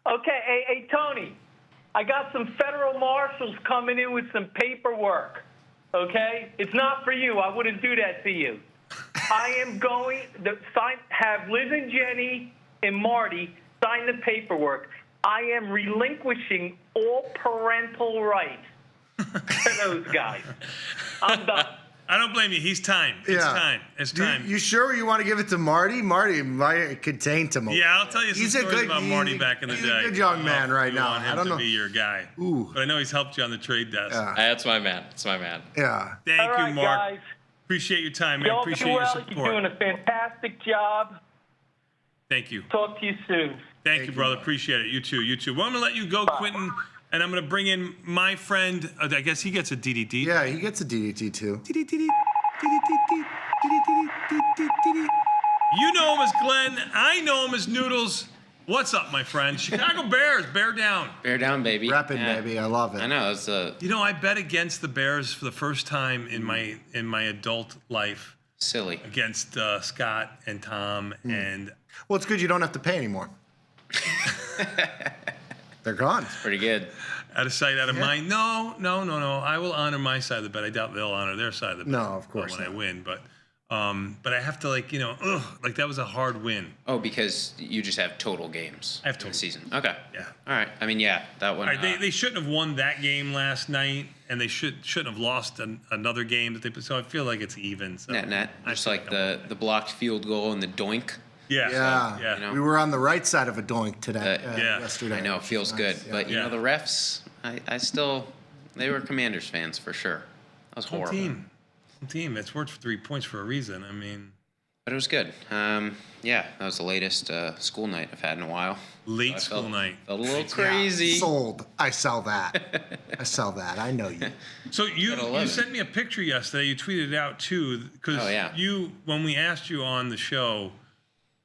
Okay, hey, Tony, I got some federal marshals coming in with some paperwork, okay? It's not for you. I wouldn't do that to you. I am going to have Liz and Jenny and Marty sign the paperwork. I am relinquishing all parental rights to those guys. I'm done. I don't blame you. He's time. It's time. It's time. You sure you want to give it to Marty? Marty might contain to him. Yeah, I'll tell you some stories about Marty back in the day. He's a good young man right now. I don't know. Be your guy. Ooh. But I know he's helped you on the trade desk. That's my man. That's my man. Yeah. Thank All right, you, Mark. guys. Appreciate your time, man. Y'all Appreciate do your well. support. You're doing a fantastic job. Thank you. Talk to you soon. Thank you, brother. Appreciate it. You too. You too. Well, I'm going to let you go, Quentin, and I'm going to bring in my friend. I guess he gets a DDT. Yeah, he gets a DDT too. You know him as Glenn. I know him as Noodles. What's up, my friend? Chicago Bears, bear down. Bear down, baby. Reppin', baby. I love it. I know. It's You know, I bet against the Bears for the first time in my adult life. Silly. Against Scott and Tom and. Well, it's good you don't have to pay anymore. They're gone. It's pretty good. Out of sight, out of mind. No. I will honor my side of the bet. I doubt they'll honor their side of the bet. No, of course when not. I win, but I have to that was a hard win. Oh, because you just have total games. I have total season. Okay. Yeah. All right. I mean, yeah, that one. All right, they shouldn't have won that game last night, and they shouldn't have lost another game that they. So I feel like it's even. So net. Just like the blocked field goal and the doink. Yeah. You know? We were on the right side of a doink today. Yeah. Yesterday. I know it feels good, but you know the refs. I still, they were Commanders fans for sure. That was horrible. Home team. It's worked for 3 points for a reason. I mean. But it was good. Yeah, that was the latest school night I've had in a while. Late school night. Felt a little crazy. Yeah, sold. I sell that. I know you. So you sent me a picture yesterday. You tweeted it out too, because when we asked you on the show,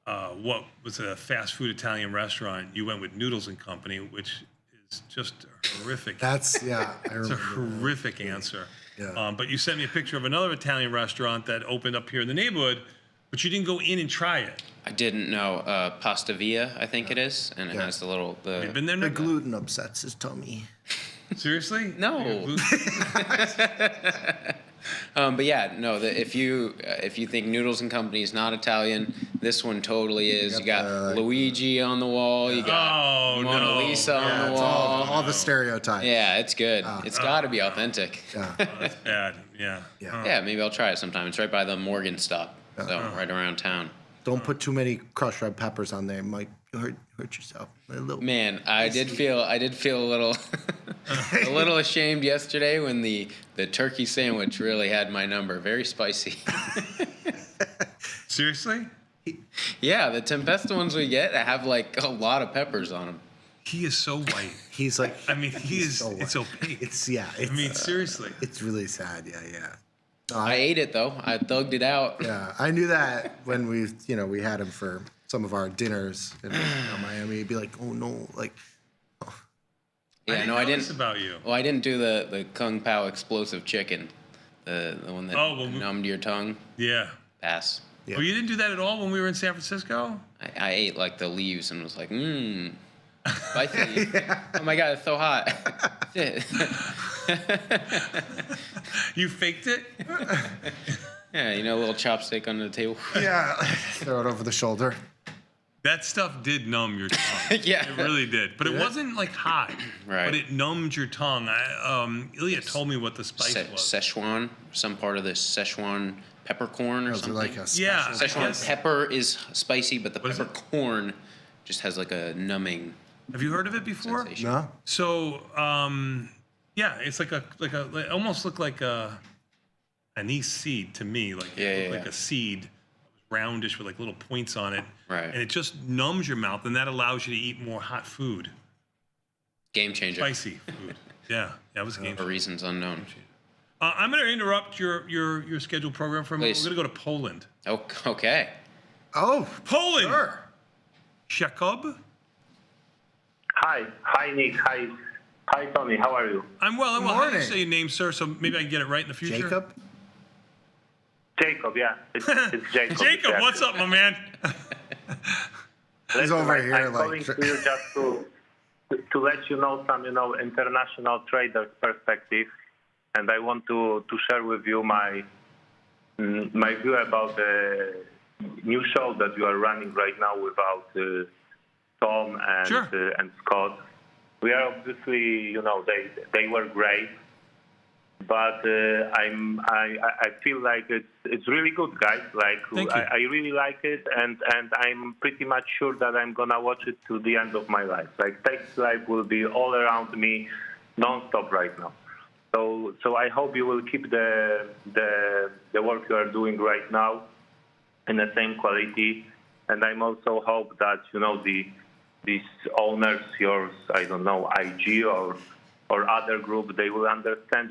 what was a fast food Italian restaurant, you went with Noodles and Company, which is just horrific. That's I remember. It's a horrific answer. Yeah. But you sent me a picture of another Italian restaurant that opened up here in the neighborhood, but you didn't go in and try it. I didn't know. Pasta Via, I think it is, and it has the little. You've been there? The gluten upsets his tummy. Seriously? No. But yeah, no. If you think Noodles and Company is not Italian, this one totally is. You got Luigi on the wall. You got Mona Lisa on the wall. All the stereotypes. Yeah, it's good. It's got to be authentic. Yeah. That's bad. Yeah. Yeah, maybe I'll try it sometime. It's right by the Morgan stop, so right around town. Don't put too many crushed red peppers on there. Might hurt yourself. Man, I did feel a little a little ashamed yesterday when the turkey sandwich really had my number. Very spicy. Seriously? Yeah, the tempesta ones we get have like a lot of peppers on them. He is so white. He's like. I mean, he's so it's opaque. It's I mean, seriously. It's really sad. Yeah. I ate it though. I thugged it out. Yeah, I knew that when we had him for some of our dinners in Miami. He'd be like, "Oh no!" Like, yeah, I didn't. About you. Well, I didn't do the Kung Pao explosive chicken, the one that numbed your tongue. Yeah. Pass. Oh, you didn't do that at all when we were in San Francisco? I ate like the leaves and was like, spicy. Oh my God, it's so hot. You faked it? Yeah, a little chopstick under the table. Yeah, throw it over the shoulder. That stuff did numb your tongue. Yeah. It really did. But it wasn't like hot. Right. But it numbed your tongue. Ilya told me what the spice was. Szechuan, some part of the Szechuan peppercorn or something. Like a Szechuan pepper is spicy, but the peppercorn just has like a numbing. Have you heard of it before? Sensation. No. So, yeah, it's like it almost looked like an anise seed to me. Like it looked like a seed, roundish with like little points on it. Right. And it just numbs your mouth, and that allows you to eat more hot food. Game changer. Spicy food. Yeah, that was a game changer. For reasons unknown. I'm going to interrupt your scheduled program for a moment. Please. We're going to go to Poland. Oh, okay. Oh, Poland. Sure. Jacob. Hi, Nick. Hi, Tony. How are you? I'm well. Good How do you morning. say your name, sir? So maybe I can get it right in the future. Jacob, yeah. It's Jacob. Jacob, what's up, my man? He's over here I'm calling to you just to let you know some, international trader perspective, and I want to share with you my view about the new show that you are running right now without Tom and Scott. We are obviously, they were great, but I feel like it's really good, guys. Like I really like it, and I'm pretty much sure that I'm gonna watch it to the end of my life. Like tastylive will be all around me, non-stop right now. So I hope you will keep the work you are doing right now in the same quality, and I'm also hope that these owners, yours, I don't know, IG or other group, they will understand,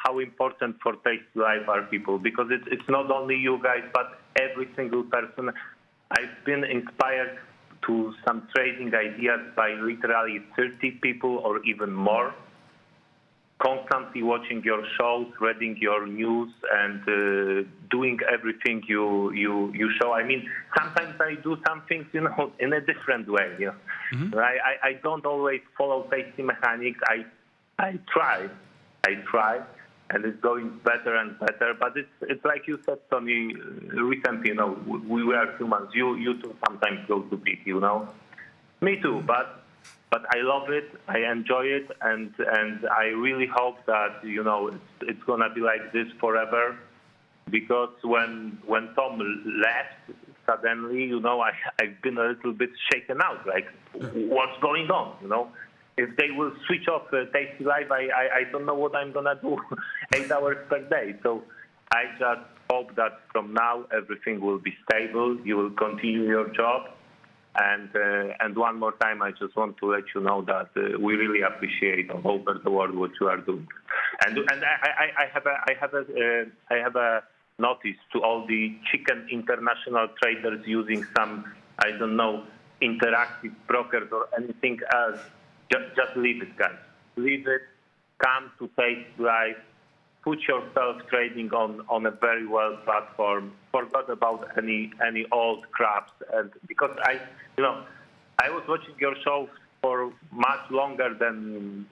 how important for tastylive are people, because it's not only you guys, but every single person. I've been inspired to some trading ideas by literally 30 people or even more, constantly watching your shows, reading your news, and doing everything you show. I mean, sometimes I do some things, in a different way. Mm-hmm. I don't always follow tasty mechanics. I try, and it's going better and better. But it's like you said, Tony, recently. We were humans. You too sometimes go to peak. Me too, but I love it. I enjoy it, and I really hope that it's gonna be like this forever. Because when Tom left suddenly, I've been a little bit shaken out. Like, what's going on? If they will switch off tastylive, I don't know what I'm gonna do 8 hours per day. So I just hope that from now everything will be stable. You will continue your job. And one more time, I just want to let you know that we really appreciate all over the world what you are doing. And I have a notice to all the chicken international traders using some, I don't know, interactive brokers or anything else. Just leave it, guys. Leave it. Come to tastylive. Put yourself trading on a very well platform. Forgot about any old craps, and because I was watching your show for much longer than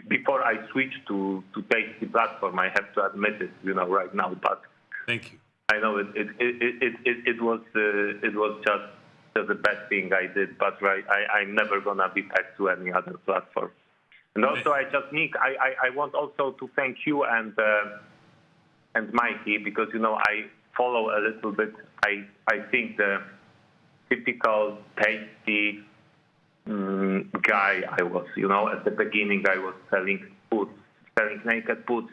before I switched to Tasty platform. I have to admit it, right now. But thank you. I know it was just the best thing I did. But I'm never gonna be back to any other platform. And also, Nick, I want also to thank you and Mikey, because I follow a little bit. I think the typical tasty guy I was. At the beginning I was selling naked puts.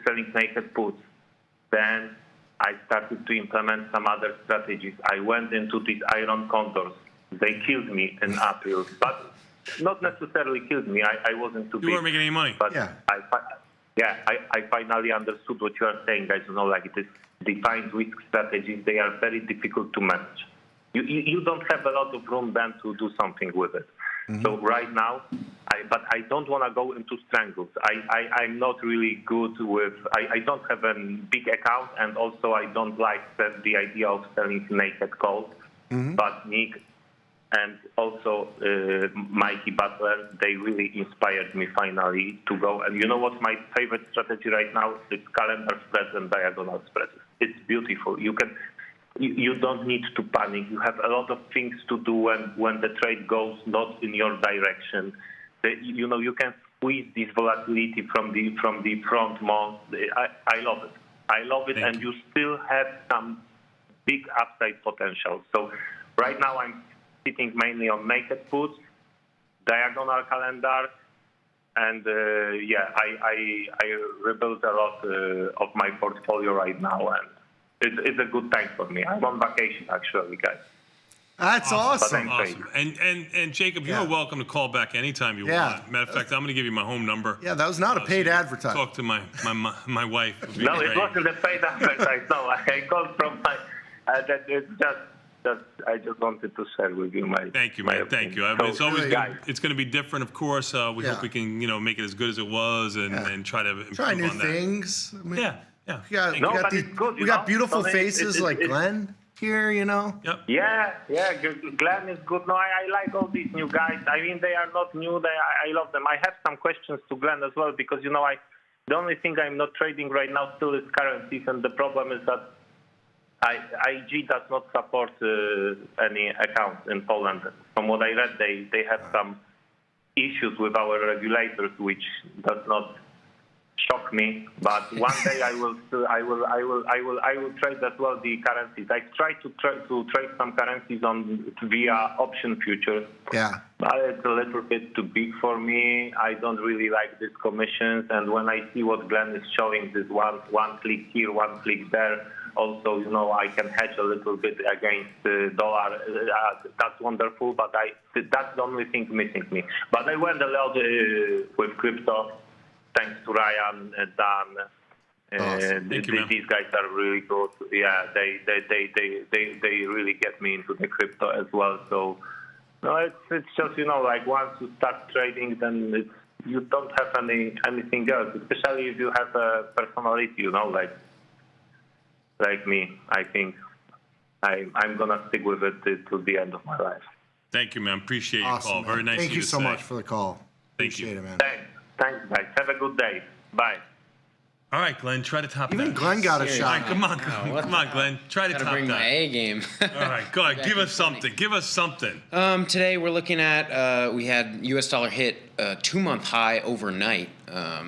Then I started to implement some other strategies. I went into these iron condors. They killed me in April, but not necessarily killed me. I wasn't too big. You weren't making any money. But I finally understood what you are saying, guys. Like this defined risk strategies, they are very difficult to manage. You don't have a lot of room then to do something with it. Mm-hmm. So right now, But I don't want to go into strangles. I'm not really good with. I don't have a big account, and also I don't like the idea of selling naked calls. But Nick and also Mikey Butler, they really inspired me finally to go. And you know what my favorite strategy right now? It's calendar spreads and diagonal spreads. It's beautiful. You don't need to panic. You have a lot of things to do when the trade goes not in your direction. You can squeeze this volatility from the front month. I love it. I love it, and you still have some big upside potential. So right now I'm sitting mainly on naked puts, diagonal calendar, and I rebuilt a lot of my portfolio right now, and it's a good time for me. I'm on vacation actually, guys. That's awesome. And Jacob, you are welcome to call back anytime you want. Matter of fact, I'm going to give you my home number. Yeah, that was not a paid advertisement. Talk to my wife. No, it wasn't a paid advertisement. No, I called from my. It's just I just wanted to share with you my. Thank you, man. Thank you. It's always it's going to be different, of course. We hope we can make it as good as it was and try to improve try new on that. things. I mean, Yeah. We got beautiful faces like Glenn here, Yep. Yeah, Glenn is good. No, I like all these new guys. I mean, they are not new. I love them. I have some questions to Glenn as well because, the only thing I'm not trading right now still is currencies, and the problem is that IG does not support any accounts in Poland. From what I read, they have some issues with our regulators, which does not shock me. But one day I will trade as well the currencies. I try to trade some currencies via option futures. Yeah. But it's a little bit too big for me. I don't really like these commissions. And when I see what Glenn is showing, this one click here, one click there. Also, I can hedge a little bit against the dollar. That's wonderful, but that's the only thing missing me. But I went a lot with crypto, thanks to Ryan and Dan. Awesome. Thank you, man. These guys are really good. Yeah, they really get me into the crypto as well. So, no, it's just like once you start trading, then you don't have anything else. Especially if you have a personality, like me. I think I'm gonna stick with it till the end of my life. Thank you, man. Appreciate your call. Man. Very nice. Thank of you to so say. much for the call. Thank Appreciate you, it, man. Thanks, guys. Have a good day. Bye. All right, Glenn, try to top that. Even Glenn got a shot. All right, come on, Glenn. Try to top bring that. my A game. All right, go ahead. Give us something. Give us something. Today we're looking at, we had U.S. dollar hit a 2-month high overnight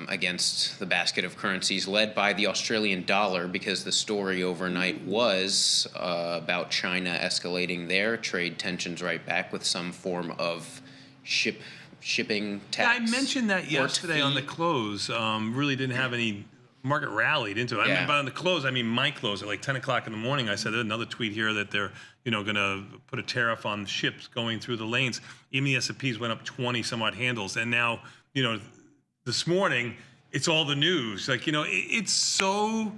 against the basket of currencies led by the Australian dollar because the story overnight was about China escalating their trade tensions right back with some form of shipping tax. Yeah, I mentioned that yesterday on the close. Really didn't have any market rallied into it. I mean, but on the close, my close at like 10 o'clock in the morning, I said another tweet here that they're going to put a tariff on ships going through the lanes. Even the S&Ps went up 20 some odd handles, and now this morning it's all the news. Like it's so.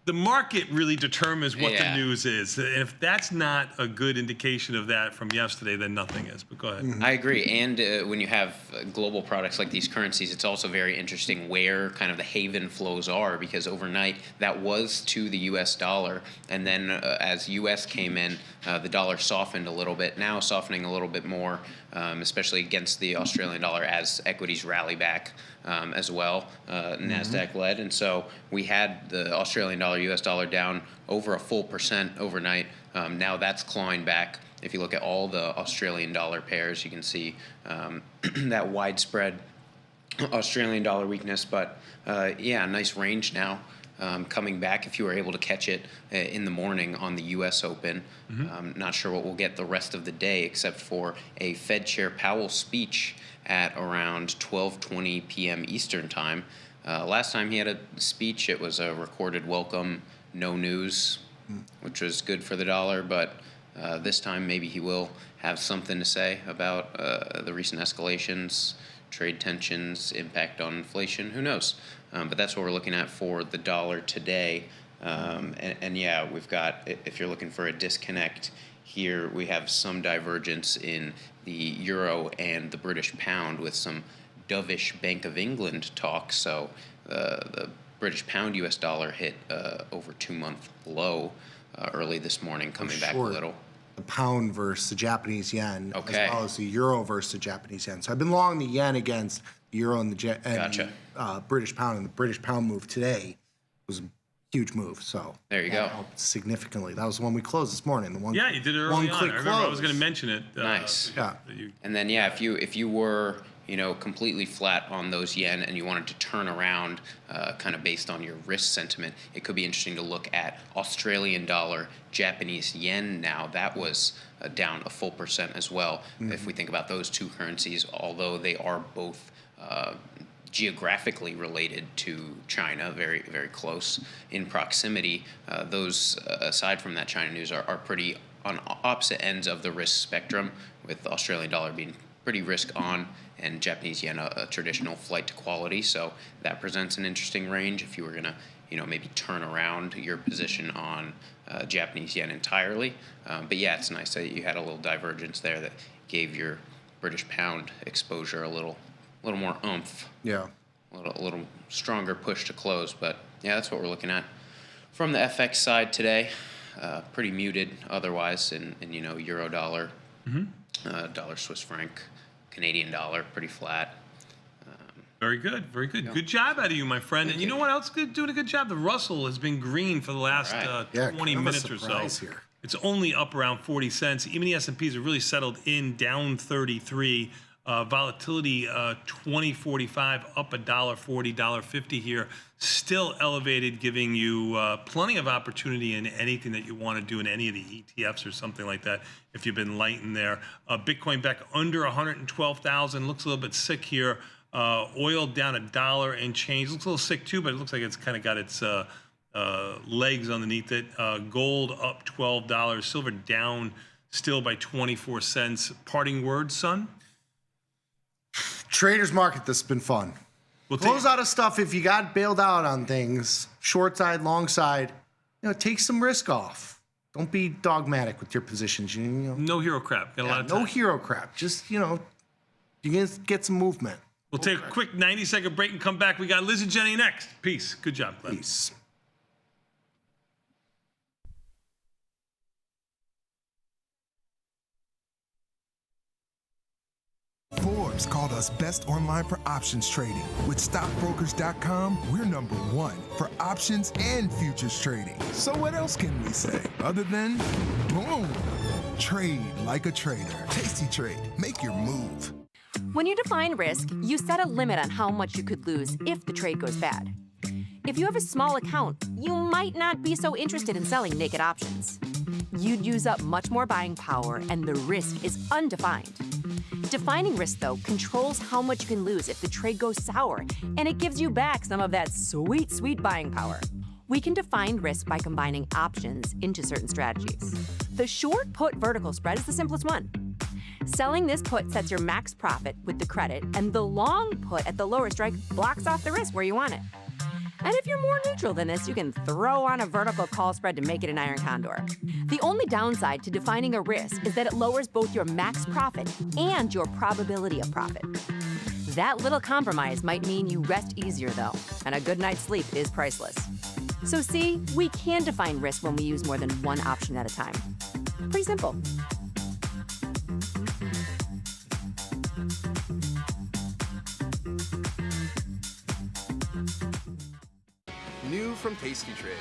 The market really determines what the news is. And if that's not a good indication of that from yesterday, then nothing is. But go ahead. I agree. And when you have global products like these currencies, it's also very interesting where kind of the haven flows are, because overnight that was to the U.S. dollar. And then as U.S. came in, the dollar softened a little bit, now softening a little bit more, especially against the Australian dollar as equities rally back. As well, NASDAQ led. And so we had the Australian dollar, US dollar down over a full % overnight. Now that's clawing back. If you look at all the Australian dollar pairs, you can see that widespread Australian dollar weakness. But nice range now. Coming back if you were able to catch it in the morning on the U.S. Open. Not sure what we'll get the rest of the day except for a Fed Chair Powell speech at around 12:20 p.m. Eastern Time. Last time he had a speech, it was a recorded welcome, no news, which was good for the dollar, but this time maybe he will have something to say about the recent escalations, trade tensions, impact on inflation, who knows? But that's what we're looking at for the dollar today. We've got, if you're looking for a disconnect here, we have some divergence in the euro and the British pound with some dovish Bank of England talk. So the British pound US dollar hit over 2-month low early this morning, coming back a little. The pound versus the Japanese yen, Okay. as well as the euro versus the Japanese yen. So I've been long the yen against the euro and the British pound, and the British pound move today was a huge move. So there you go. Helped significantly. That was the one we closed this morning. The one. Yeah, you did it early on. I remember I was going to mention it. Nice. Yeah. And then if you were completely flat on those yen and you wanted to turn around kind of based on your risk sentiment, it could be interesting to look at Australian dollar, Japanese yen now. That was down a full % as well. If we think about those two currencies, although they are both geographically related to China, very, very close in proximity, those, aside from that China news, are pretty on opposite ends of the risk spectrum, with the Australian dollar being pretty risk on and Japanese yen a traditional flight to quality. So that presents an interesting range if you were going to maybe turn around your position on Japanese yen entirely. But yeah, it's nice that you had a little divergence there that gave your British pound exposure a little more oomph. Yeah. A little stronger push to close. But yeah, that's what we're looking at. From the FX side today, pretty muted otherwise in euro dollar, dollar Swiss franc, Canadian dollar, pretty flat. Very good, very good. Good job out of you, my friend. And you know what else is doing a good job? The Russell has been green for the last 20 minutes or so. Here. It's only up around 40 cents. Even the S&Ps are really settled in, down 33. Volatility 20.45, up $1.40, $1.50 here. Still elevated, giving you plenty of opportunity in anything that you want to do in any of the ETFs or something like that if you've been light in there. Bitcoin back under 112,000. Looks a little bit sick here. Oil down $1 and change. Looks a little sick too, but it looks like it's kind of got its legs underneath it. Gold up $12. Silver down still by 24 cents. Parting words, son? Traders market, this has been fun. We'll close out of stuff if you got bailed out on things. Short side, long side, take some risk off. Don't be dogmatic with your positions. No hero crap. Got a lot of time. No hero crap. Just, you can get some movement. We'll take a quick 90-second break and come back. We got Liz and Jenny next. Peace. Good job, Glenn. Peace. Forbes called us best online for options trading. With stockbrokers.com, we're #1 for options and futures trading. So what else can we say other than boom? Trade like a trader. Tasty Trade. Make your move. When you define risk, you set a limit on how much you could lose if the trade goes bad. If you have a small account, you might not be so interested in selling naked options. You'd use up much more buying power, and the risk is undefined. Defining risk, though, controls how much you can lose if the trade goes sour, and it gives you back some of that sweet, sweet buying power. We can define risk by combining options into certain strategies. The short put vertical spread is the simplest one. Selling this put sets your max profit with the credit, and the long put at the lower strike blocks off the risk where you want it. And if you're more neutral than this, you can throw on a vertical call spread to make it an iron condor. The only downside to defining a risk is that it lowers both your max profit and your probability of profit. That little compromise might mean you rest easier, though, and a good night's sleep is priceless. So see, we can define risk when we use more than one option at a time. Pretty simple. New from Tasty Trade.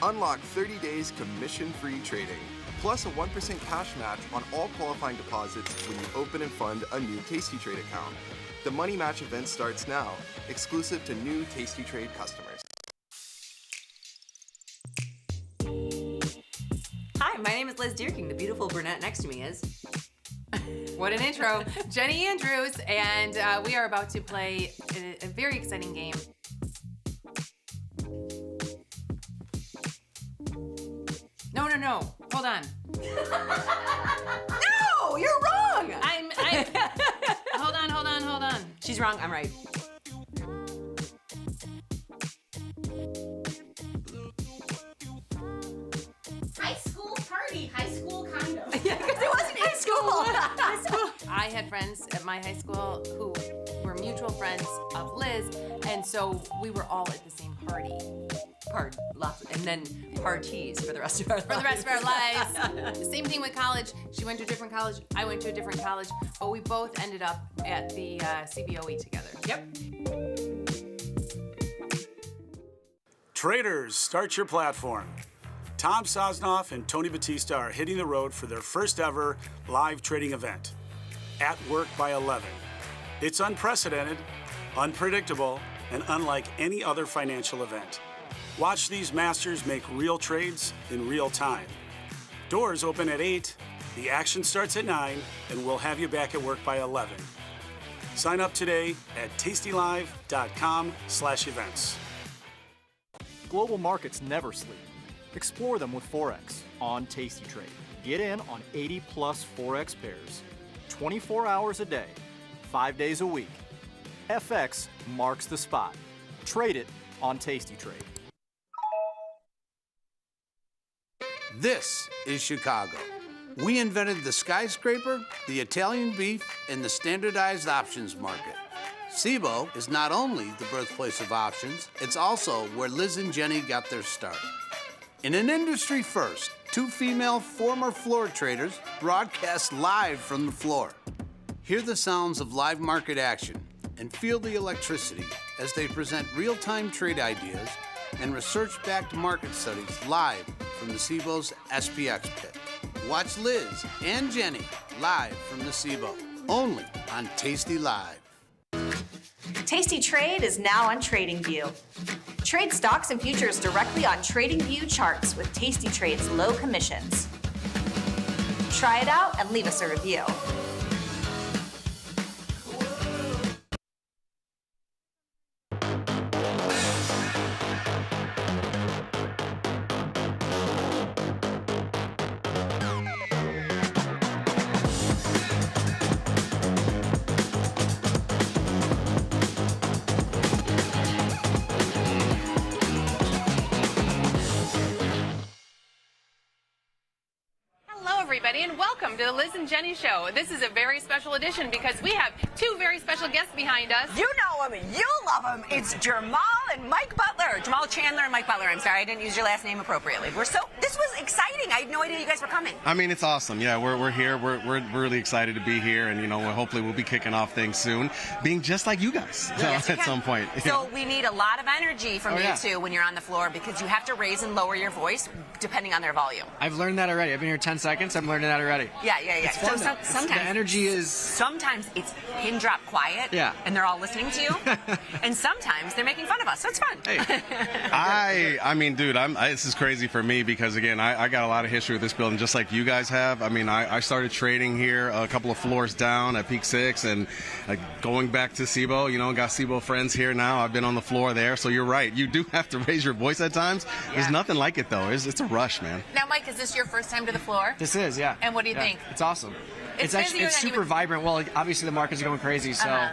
Unlock 30 days commission-free trading, plus a 1% cash match on all qualifying deposits when you open and fund a new Tasty Trade account. The Money Match event starts now, exclusive to new Tasty Trade customers. Hi, my name is Liz Deerking. The beautiful brunette next to me is... What an intro. Jenny Andrews, and we are about to play a very exciting game. No. Hold on. No, you're wrong. Hold on. She's wrong, I'm right. High school party, high school condo. Yeah, because it wasn't in school. I I had friends at my high school who were mutual friends of Liz, and so we were all at the same party. And then parties for the rest of our lives. For the rest of our lives. Same thing with college. She went to a different college. I went to a different college. But we both ended up at the CBOE together. Yep. Traders, start your platform. Tom Sosnoff and Tony Batista are hitting the road for their first ever live trading event, At Work by 11. It's unprecedented, unpredictable, and unlike any other financial event. Watch these masters make real trades in real time. Doors open at 8, the action starts at 9, and we'll have you back at work by 11. Sign up today at tastylive.com/events. Global markets never sleep. Explore them with Forex on Tasty Trade. Get in on 80+ Forex pairs, 24 hours a day, 5 days a week. FX marks the spot. Trade it on Tasty Trade. This is Chicago. We invented the skyscraper, the Italian beef, and the standardized options market. CBOE is not only the birthplace of options, it's also where Liz and Jenny got their start. In an industry first, 2 female former floor traders broadcast live from the floor. Hear the sounds of live market action and feel the electricity as they present real-time trade ideas and research-backed market studies live from the CBOE's SPX pit. Watch Liz and Jenny live from the CBOE, only on Tasty Live. Tasty Trade is now on TradingView. Trade stocks and futures directly on TradingView charts with Tasty Trade's low commissions. Try it out and leave us a review. And welcome to the Liz and Jenny Show. This is a very special edition because we have 2 very special guests behind us. You know them, you love them. It's Jamal and Mike Butler. Jamal Chandler and Mike Butler. I'm sorry, I didn't use your last name appropriately. This was exciting. I had no idea you guys were coming. I mean, it's awesome. Yeah, we're here. We're really excited to be here, and hopefully we'll be kicking off things soon, being just like you guys at some point. So we need a lot of energy from you two when you're on the floor because you have to raise and lower your voice depending on their volume. I've learned that already. I've been here 10 seconds. I'm learning that already. Yeah. It's fun, Sometimes the energy is. Sometimes it's pin drop quiet. Yeah. And they're all listening to you. And sometimes they're making fun of us. So it's fun. Hey, I mean, dude, this is crazy for me because again, I got a lot of history with this building, just like you guys have. I mean, I started trading here a couple of floors down at Peak 6, and going back to CBOE, got CBOE friends here now. I've been on the floor there, so you're right. You do have to raise your voice at times. Yeah. There's nothing like it though. It's a rush, man. Now, Mike, is this your first time to the floor? This is, yeah. And what do you think? It's awesome. It's super vibrant. Well, obviously the markets are going crazy, so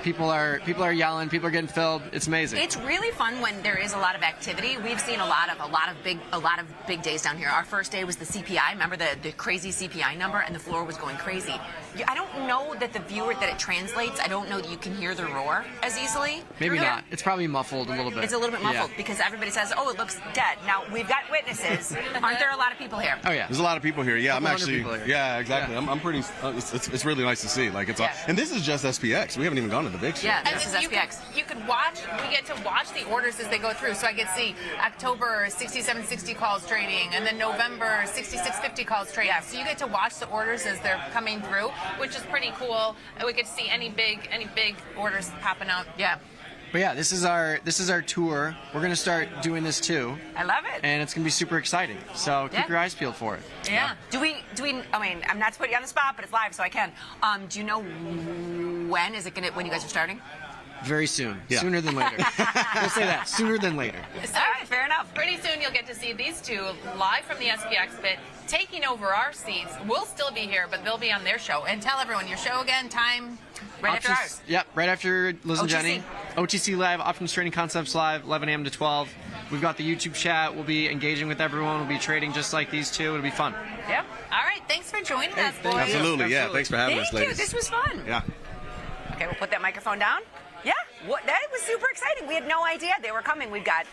people are yelling, people are getting filled. It's amazing. It's really fun when there is a lot of activity. We've seen a lot of big days down here. Our first day was the CPI. Remember the crazy CPI number, and the floor was going crazy. I don't know that it translates. I don't know that you can hear the roar as easily. Maybe not. It's probably muffled a little bit. It's a little bit muffled because everybody says, "Oh, it looks dead." Now we've got witnesses. Aren't there a lot of people here? Oh yeah, there's a lot of people here. Yeah, I'm actually. Yeah, exactly. Yeah. I'm pretty. It's really nice to see. And this is just SPX. We haven't even gone to the big show. Yeah, this is SPX. You could watch. We get to watch the orders as they go through. So I get to see October 6760 calls trading, and then November 6650 calls trading. So you get to watch the orders as they're coming through, which is pretty cool. And we get to see any big orders popping out. Yeah. But yeah, this is our tour. We're gonna start doing this too. I love it. And it's gonna be super exciting. So keep your eyes peeled for it. Yeah. Do we? I mean, I'm not to put you on the spot, but it's live, so I can. Do you know when you guys are starting? Very soon. Yeah. Sooner than later. We'll say that. Sooner than later. So, all right, fair enough. Pretty soon you'll get to see these two live from the SPX pit, taking over our seats. We'll still be here, but they'll be on their show. And tell everyone your show again, time. Right after ours. Yep, right after Liz and Jenny. OTC Live, Options Trading Concepts Live, 11 a.m. to 12. We've got the YouTube chat. We'll be engaging with everyone. We'll be trading just like these two. It'll be fun. Yep. All right. thanks for joining us, boys. Absolutely, yeah. Thanks for having us, Thank you. ladies. This was fun. Yeah. Okay, we'll put that microphone down. Yeah, that was super exciting. We had no idea they were coming. We've got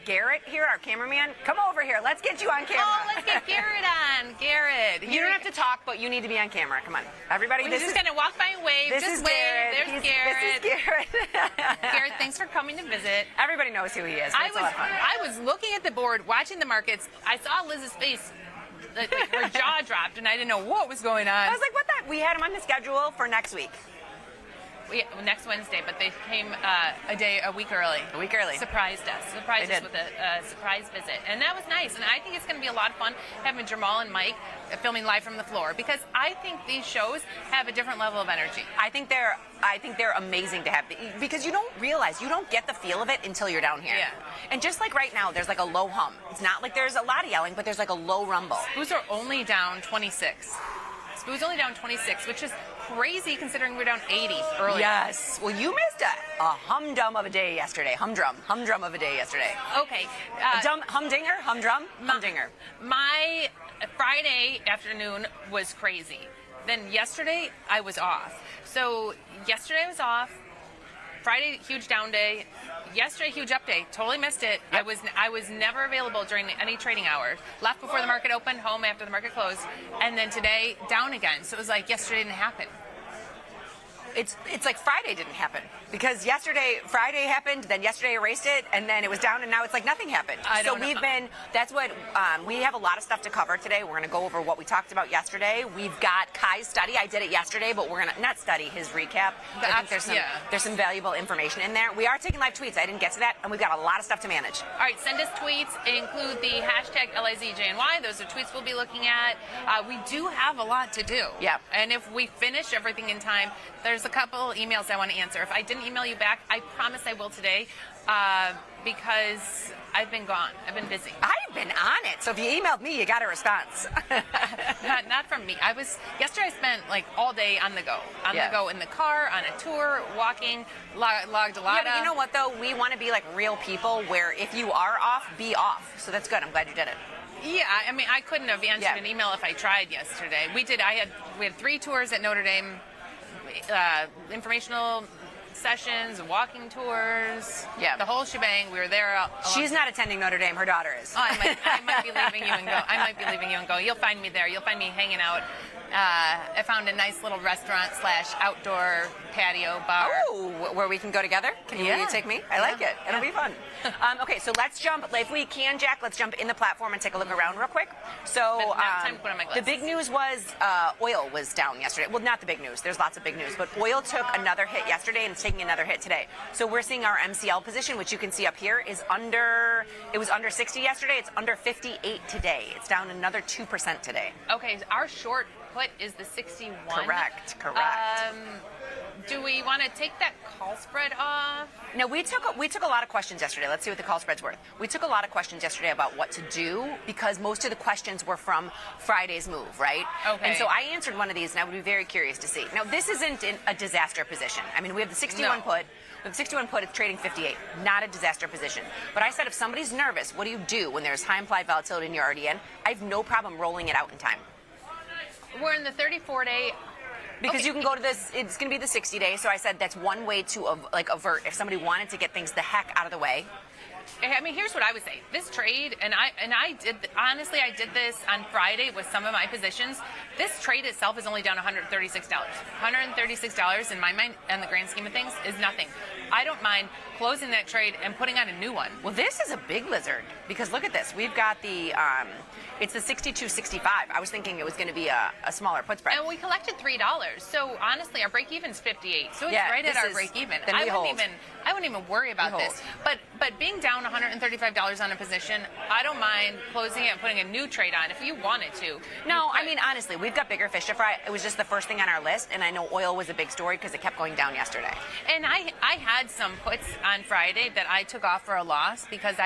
Garrett here, our cameraman. Come over here. Let's get you on camera. Oh, let's get Garrett on. Garrett. You don't have to talk, but you need to be on camera. Come on, everybody. We're just gonna walk by and wave. This just is wave. Garrett. There's Garrett. This is Garrett. Garrett, thanks for coming to visit. Everybody knows who he is. It's a lot of fun. I was looking at the board, watching the markets. I saw Liz's face. Like her jaw dropped, and I didn't know what was going on. I was like, what the? We had him on the schedule for next week. Next Wednesday, but they came a week early. A week early. Surprised us with a surprise visit. And that was nice. And I think it's going to be a lot of fun having Jamal and Mike filming live from the floor, because I think these shows have a different level of energy. I think they're amazing to have, because you don't realize, you don't get the feel of it until you're down here. Yeah. And just like right now, there's like a low hum. It's not like there's a lot of yelling, but there's like a low rumble. Spoos are only down 26. Spoos only down 26, which is crazy considering we're down 80 earlier. Yes. Well, you missed a humdrum of a day yesterday. Humdrum of a day yesterday. Okay. Humdinger? Humdrum? Humdinger. My Friday afternoon was crazy. Then yesterday, I was off. So yesterday I was off. Friday, huge down day. Yesterday, huge up day. Totally missed it. Yep. I was never available during any trading hours. Left before the market opened, home after the market closed, and then today down again. So it was like yesterday didn't happen. It's like Friday didn't happen, because Friday happened, then yesterday erased it, and then it was down, and now it's like nothing happened. That's what, we have a lot of stuff to cover today. We're going to go over what we talked about yesterday. We've got Kai's study. I did it yesterday, but we're going to not study his recap. I think there's some valuable information in there. We are taking live tweets. I didn't get to that, and we've got a lot of stuff to manage. All right, send us tweets. Include the hashtag LIZJNY. Those are tweets we'll be looking at. We do have a lot to do. Yeah. And if we finish everything in time, there's a couple emails I want to answer. If I didn't email you back, I promise I will today, because I've been gone. I've been busy. I've been on it. So if you emailed me, you got a response. not from me. Yesterday I spent like all day on the go. The go in the car, on a tour, walking, logged a lot. Yeah, but you know what though? We want to be like real people where if you are off, be off. So that's good. I'm glad you did it. Yeah, I mean, I couldn't have answered an email if I tried yesterday. We had 3 tours at Notre Dame. Informational sessions, walking tours, the whole shebang. We were there. She's not attending Notre Dame. Her daughter is. Oh, I might be leaving you and go. I might be leaving you and go. You'll find me there. You'll find me hanging out. I found a nice little restaurant / outdoor patio bar. Oh, where we can go together? Can you take me? I like it. It'll be fun. Okay, so let's jump. If we can, Jack, let's jump in the platform and take a look around real quick. So time to put on my the glasses. big news was oil was down yesterday. Well, not the big news. There's lots of big news, but oil took another hit yesterday and it's taking another hit today. So we're seeing our MCL position, which you can see up here, is under. It was under 60 yesterday. It's under 58 today. It's down another 2% today. Okay, so our short put is the 61. Correct. Do we want to take that call spread off? No, we took a lot of questions yesterday. Let's see what the call spread's worth. We took a lot of questions yesterday about what to do, because most of the questions were from Friday's move, right? Okay. And so I answered one of these, and I would be very curious to see. Now, this isn't a disaster position. I mean, we have the 61 put. We have 61 put, it's trading 58. Not a disaster position. But I said if somebody's nervous, what do you do when there's high implied volatility and you're already in? I have no problem rolling it out in time. We're in the 34-day. Because you can go to this, it's going to be the 60-day. So I said that's one way to avert if somebody wanted to get things the heck out of the way. I mean, here's what I would say. This trade, and I did, honestly, I did this on Friday with some of my positions. This trade itself is only down $136. $136 in my mind, and the grand scheme of things, is nothing. I don't mind closing that trade and putting on a new one. Well, this is a big lizard, because look at this. We've got the, it's the 62.65. I was thinking it was going to be a smaller put spread. And we collected $3. So honestly, our break even's 58. So it's right at our break even. I wouldn't even worry about this. But being down $135 on a position, I don't mind closing it and putting a new trade on if you wanted to. No, I mean, honestly, we've got bigger fish to fry. It was just the first thing on our list, and I know oil was a big story because it kept going down yesterday. And I had some puts on Friday that I took off for a loss because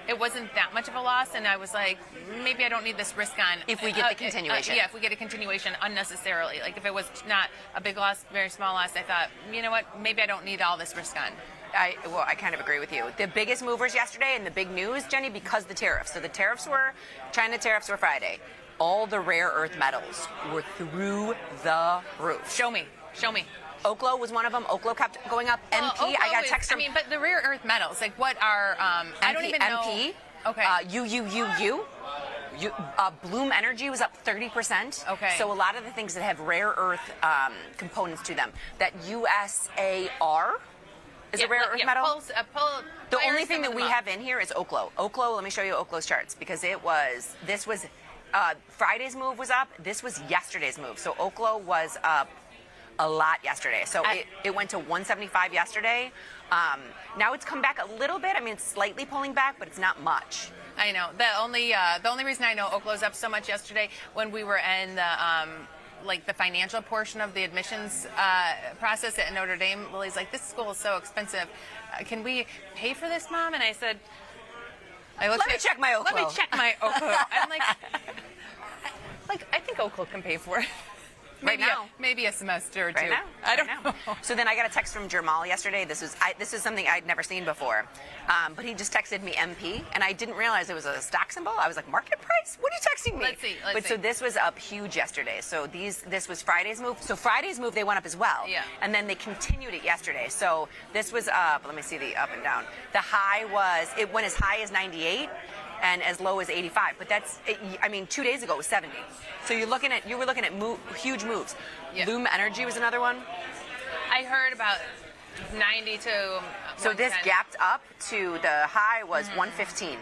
it wasn't that much of a loss, and I was like, maybe I don't need this risk on. If we get the continuation. If we get a continuation unnecessarily. Like if it was not a big loss, very small loss, I thought, you know what, maybe I don't need all this risk on. I kind of agree with you. The biggest movers yesterday and the big news, Jenny, because the tariffs. So the China tariffs were Friday. all the rare earth metals were through the roof. Show me. Oklo was one of them. Oklo kept going up. Well, MP, I got a text from... but the rare earth metals, like what are, I don't even know. MP, Okay. Bloom Energy was up 30%. Okay. So a lot of the things that have rare earth components to them, that USAR is a rare earth metal. The only thing that we have in here is Oklo. Oklo, let me show you Oklo's charts, because this was Friday's move was up. This was yesterday's move. So Oklo was up a lot yesterday. So it went to 175 yesterday. Now it's come back a little bit. I mean, it's slightly pulling back, but it's not much. I know. The only reason I know Oklo's up so much yesterday, when we were in the financial portion of the admissions process at Notre Dame, Lily's like, this school is so expensive. Can we pay for this, Mom? And I said, let me check my Oklo. Let me check my Oklo. I'm like, I think Oklo can pay for it. Right now. Maybe a semester or two. Right now. I don't know. So then I got a text from Jamal yesterday. This is something I'd never seen before. But he just texted me MP, and I didn't realize it was a stock symbol. I was like, market price? What are you texting me? Let's see. So this was up huge yesterday. So this was Friday's move. So Friday's move, they went up as well. Yeah. And then they continued it yesterday. So this was up. Let me see the up and down. The high it went as high as 98. And as low as 85, but 2 days ago it was 70. So you were looking at huge moves. Yeah. Loom Energy was another one. I heard about 90 to. So this gapped up to the high was 115.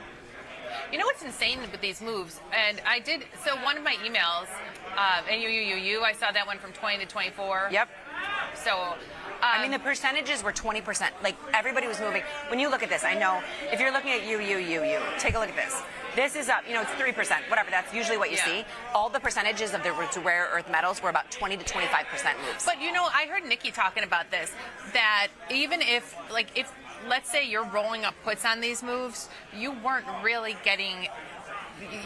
You know what's insane with these moves? And I did. So one of my emails, I saw that one from 20 to 24. Yep. So. The percentages were 20%. Like, everybody was moving. When you look at this, I know, if you're looking at take a look at this. This is up, it's 3%, whatever, that's usually what you see. All the percentages of the rare earth metals were about 20 to 25% moves. But, I heard Nikki talking about this, that even if let's say you're rolling up puts on these moves, you weren't really getting...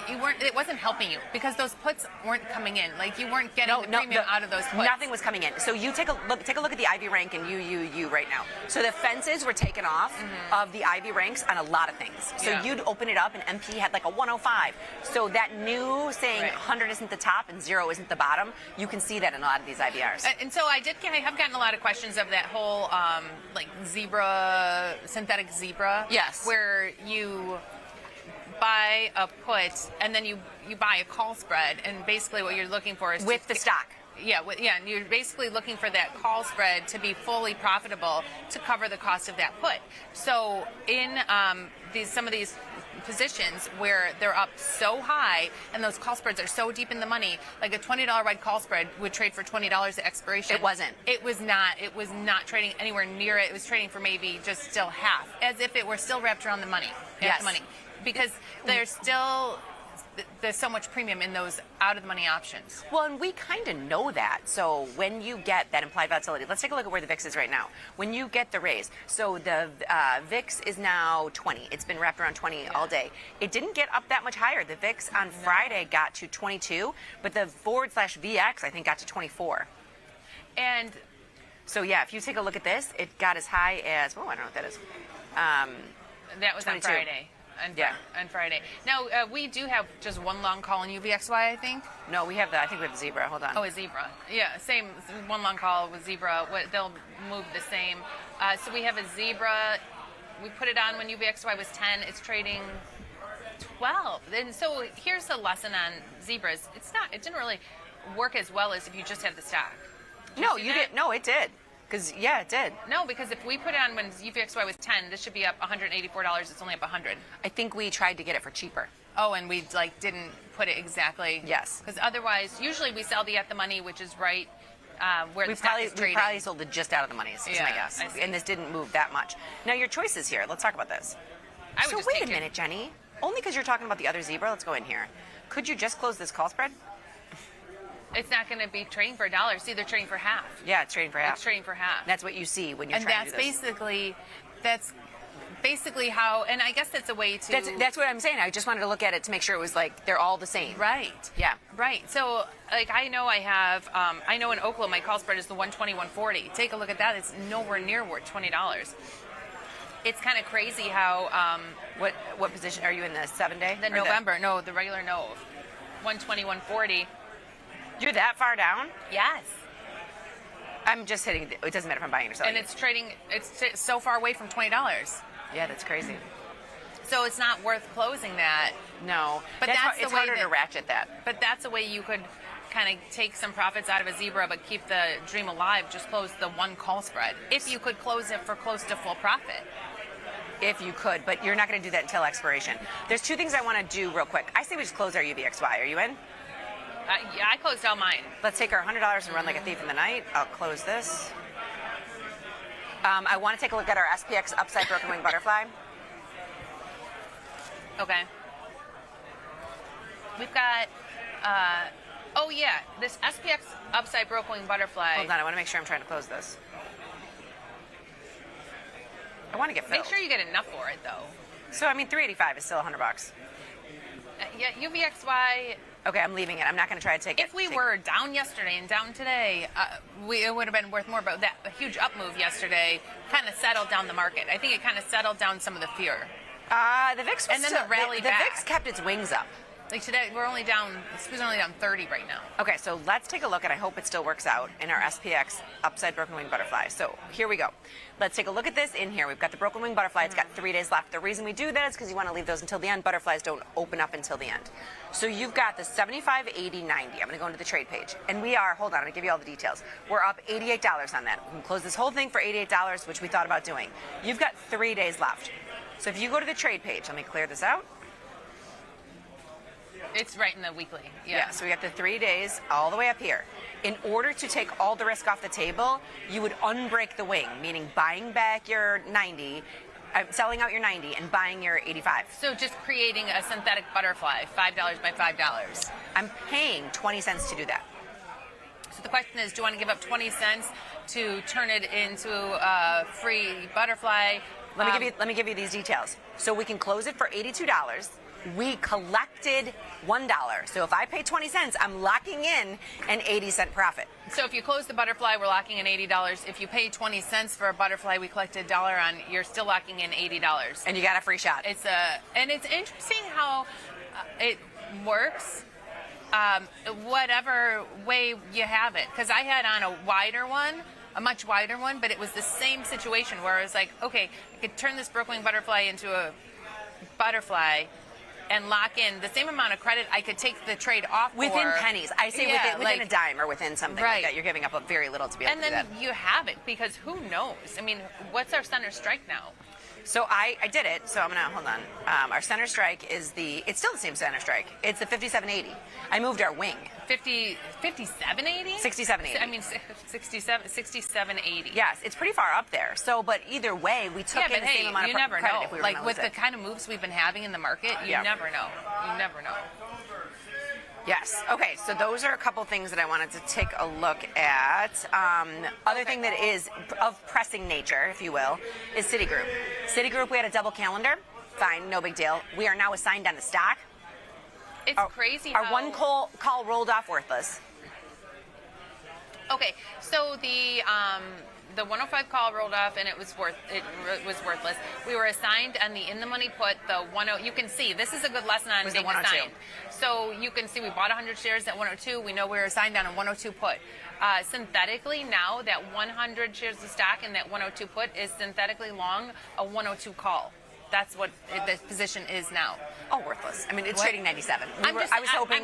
it wasn't helping you, because those puts weren't coming in. Like, you weren't getting the premium out of those puts. Nothing was coming in. So you take a look at the Ivy rank and you right now. So the fences were taken off of the Ivy ranks on a lot of things. So you'd open it up and MP had like a 105. So that new saying 100 isn't the top and 0 isn't the bottom, you can see that in a lot of these IVRs. And so I have gotten a lot of questions of that whole synthetic zebra. Yes. Where you buy a put and then you buy a call spread, and basically what you're looking for is with the stock. Yeah, and you're basically looking for that call spread to be fully profitable to cover the cost of that put. So in some of these positions where they're up so high and those call spreads are so deep in the money, like a $20 wide call spread would trade for $20 at expiration. It wasn't. It was not trading anywhere near it. It was trading for maybe just still half, as if it were still wrapped around the money. Yes. The money. Because there's so much premium in those out-of-the-money options. Well, and we kind of know that. So when you get that implied volatility, let's take a look at where the VIX is right now. When you get the raise, so the VIX is now 20. It's been wrapped around 20 all day. It didn't get up that much higher. The VIX on Friday got to 22, but the forward/VX, I think, got to 24. And so, if you take a look at this, it got as high as, I don't know what that is. That was 22. on Friday. On Friday. Now, we do have just one long call in UVXY, I think. No, I think we have a zebra. Hold on. Oh, a zebra. Yeah, same. One long call with zebra. They'll move the same. So we have a zebra. We put it on when UVXY was 10. It's trading 12. And so here's the lesson on zebras. It didn't really work as well as if you just had the stock. No, you didn't. No, it did. Because, it did. No, because if we put it on when UVXY was 10, this should be up $184. It's only up 100. I think we tried to get it for cheaper. Oh, and we didn't put it exactly. Yes. Because otherwise, usually we sell the at the money, which is right where the stock is trading. We probably sold it just out of the money, is my guess. And this didn't move that much. Now, your choices here. Let's talk about this. So wait a minute, Jenny. Only because you're talking about the other zebra, let's go in here. Could you just close this call spread? It's not going to be trading for $1. It's either trading for half. Yeah, it's trading for half. It's trading for half. That's what you see when you're trying to do this. That's basically how, and I guess that's a way to... That's what I'm saying. I just wanted to look at it to make sure it was like they're all the same. Right. Yeah. Right. So, I know I have, I know in Oklo my call spread is the 120, 140. Take a look at that. It's nowhere near worth $20. It's kind of crazy how... What position are you in, the 7-day? The November. No, the regular Nov. 120, 140. You're that far down? Yes. I'm just hitting. It doesn't matter if I'm buying or selling. And it's trading. It's so far away from $20. Yeah, that's crazy. So it's not worth closing that. No, but it's harder to ratchet that. But that's a way you could kind of take some profits out of a zebra, but keep the dream alive. Just close the one call spread. If you could close it for close to full profit. If you could, but you're not going to do that until expiration. There's two things I want to do real quick. I say we just close our UVXY. Are you in? Yeah, I closed all mine. Let's take our $100 and run like a thief in the night. I'll close this. I want to take a look at our SPX upside broken wing butterfly. Okay. We've got, oh yeah, this SPX upside broken wing butterfly. Hold on, I want to make sure I'm trying to close this. I want to get filled. Make sure you get enough for it though. So I mean, $385 is still $100. Yeah, UVXY. Okay, I'm leaving it. I'm not going to try to take it. If we were down yesterday and down today, it would have been worth more. But that huge up move yesterday kind of settled down the market. I think it kind of settled down some of the fear. The VIX was and then still, the rally the back. VIX kept its wings up. Like today, we're only down. We're only down 30 right now. Okay, so let's take a look, and I hope it still works out in our SPX upside broken wing butterfly. So here we go. Let's take a look at this in here. We've got the broken wing butterfly. It's got 3 days left. The reason we do that is because you want to leave those until the end. Butterflies don't open up until the end. So you've got the 75, 80, 90. I'm going to go into the trade page, and we are. Hold on, I'm going to give you all the details. We're up $88 on that. We can close this whole thing for $88, which we thought about doing. You've got 3 days left. So if you go to the trade page, let me clear this out. It's right in the weekly. Yeah. So we got the 3 days all the way up here. In order to take all the risk off the table, you would unbreak the wing, meaning buying back your 90, selling out your 90 and buying your 85. So just creating a synthetic butterfly, $5 by $5. I'm paying 20 cents to do that. So the question is, do you want to give up 20 cents to turn it into a free butterfly? Let me give you these details. So we can close it for $82. We collected $1. So if I pay 20 cents, I'm locking in an 80-cent profit. So if you close the butterfly, we're locking in $80. If you pay 20 cents for a butterfly we collected $1 on, you're still locking in $80. And you got a free shot. And it's interesting how it works. Whatever way you have it. Because I had on a much wider one, but it was the same situation where I was like, okay, I could turn this broken wing butterfly into a butterfly and lock in the same amount of credit I could take the trade off within pennies. I say within a dime or within something like that. You're giving up very little to be able to do that. And then you have it, because who knows? I mean, what's our center strike now? So I did it. So I'm gonna hold on. Our center strike is it's still the same center strike. It's the 57.80. I moved our wing. 57.80? 67.80. I mean 67.80. Yes, it's pretty far up there. So, but either way, we took in the same amount of credit if we were like gonna with lose the kind of moves we've been having in the market, you never know. You never know. Yes. Okay, so those are a couple things that I wanted to take a look at. Other thing that is of pressing nature, if you will, is Citigroup. Citigroup, we had a double calendar. Fine, no big deal. We are now assigned on the stock. It's crazy Our how... one call rolled off worthless. Okay, so the 105 call rolled off and it was worthless. We were assigned on the in the money put the 10. You can see this is a good lesson on being assigned. So you can see we bought 100 shares at 102. We know we were assigned on a 102 put. Synthetically now that 100 shares of stock and that 102 put is synthetically long a 102 call. That's what the position is now. Oh, worthless. I mean, it's trading 97. I'm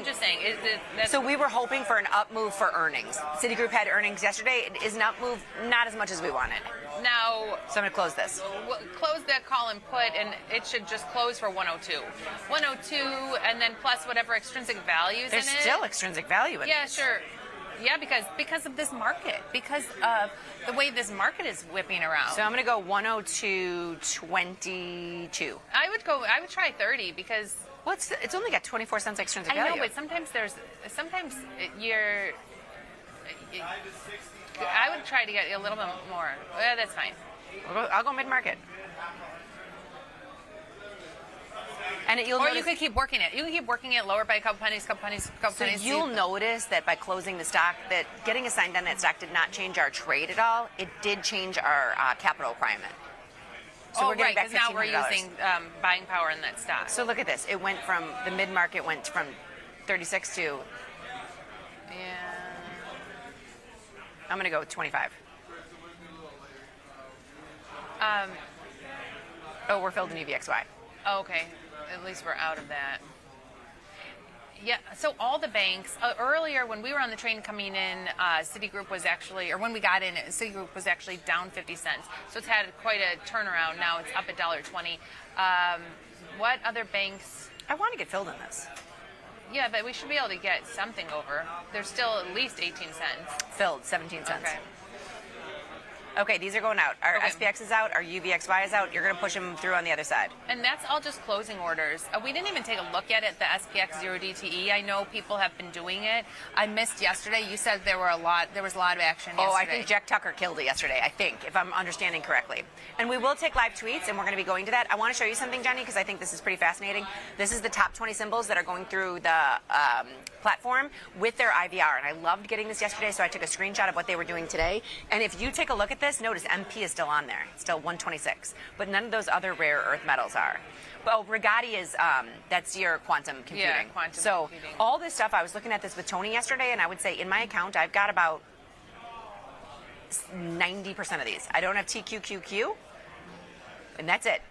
just saying. So we were hoping for an up move for earnings. Citigroup had earnings yesterday. It is an up move, not as much as we wanted. Now, so I'm going to close this. Close that call and put, and it should just close for 102. 102, and then plus whatever extrinsic values There's in it. still extrinsic value in it. Yeah, sure. Yeah, because of this market, because of the way this market is whipping around. So I'm going to go 102.22. I would try 30 because it's only got 24 cents extrinsic value. I know, but sometimes you're. I would try to get a little bit more. Yeah, that's fine. I'll go mid-market. And you could keep working it. You can keep working it lower by a couple pennies. So you'll notice that by closing the stock, that getting assigned on that stock did not change our trade at all. It did change our capital requirement. So we're getting back because now we're using buying power in that stock. So look at this. It went from the mid-market went from 36 to. Yeah. I'm going to go with 25. Oh, we're filled in UVXY. Oh, okay. At least we're out of that. Yeah, so all the banks, earlier when we were on the train coming in, Citigroup was actually, or when we got in, Citigroup was actually down 50 cents. So it's had quite a turnaround. Now it's up $1.20. What other banks? I want to get filled in this. Yeah, but we should be able to get something over. There's still at least 18 cents. Filled, 17 cents. Okay. Okay, these are going out. Our SPX is out. Our UVXY is out. You're going to push them through on the other side. And that's all just closing orders. We didn't even take a look at it, the SPX 0DTE. I know people have been doing it. I missed yesterday. You said there was a lot of action yesterday. Oh, I think Jack Tucker killed it yesterday, I think, if I'm understanding correctly. And we will take live tweets, and we're going to be going to that. I want to show you something, Jenny, because I think this is pretty fascinating. This is the top 20 symbols that are going through the platform with their IVR. And I loved getting this yesterday, so I took a screenshot of what they were doing today. And if you take a look at this, notice MP is still on there. It's still 126. But none of those other rare earth metals are. Well, Rigati is, that's your quantum computing. Yeah, quantum computing. All this stuff, I was looking at this with Tony yesterday, and I would say in my account, I've got about 90% of these. I don't have TQQQ, and that's it.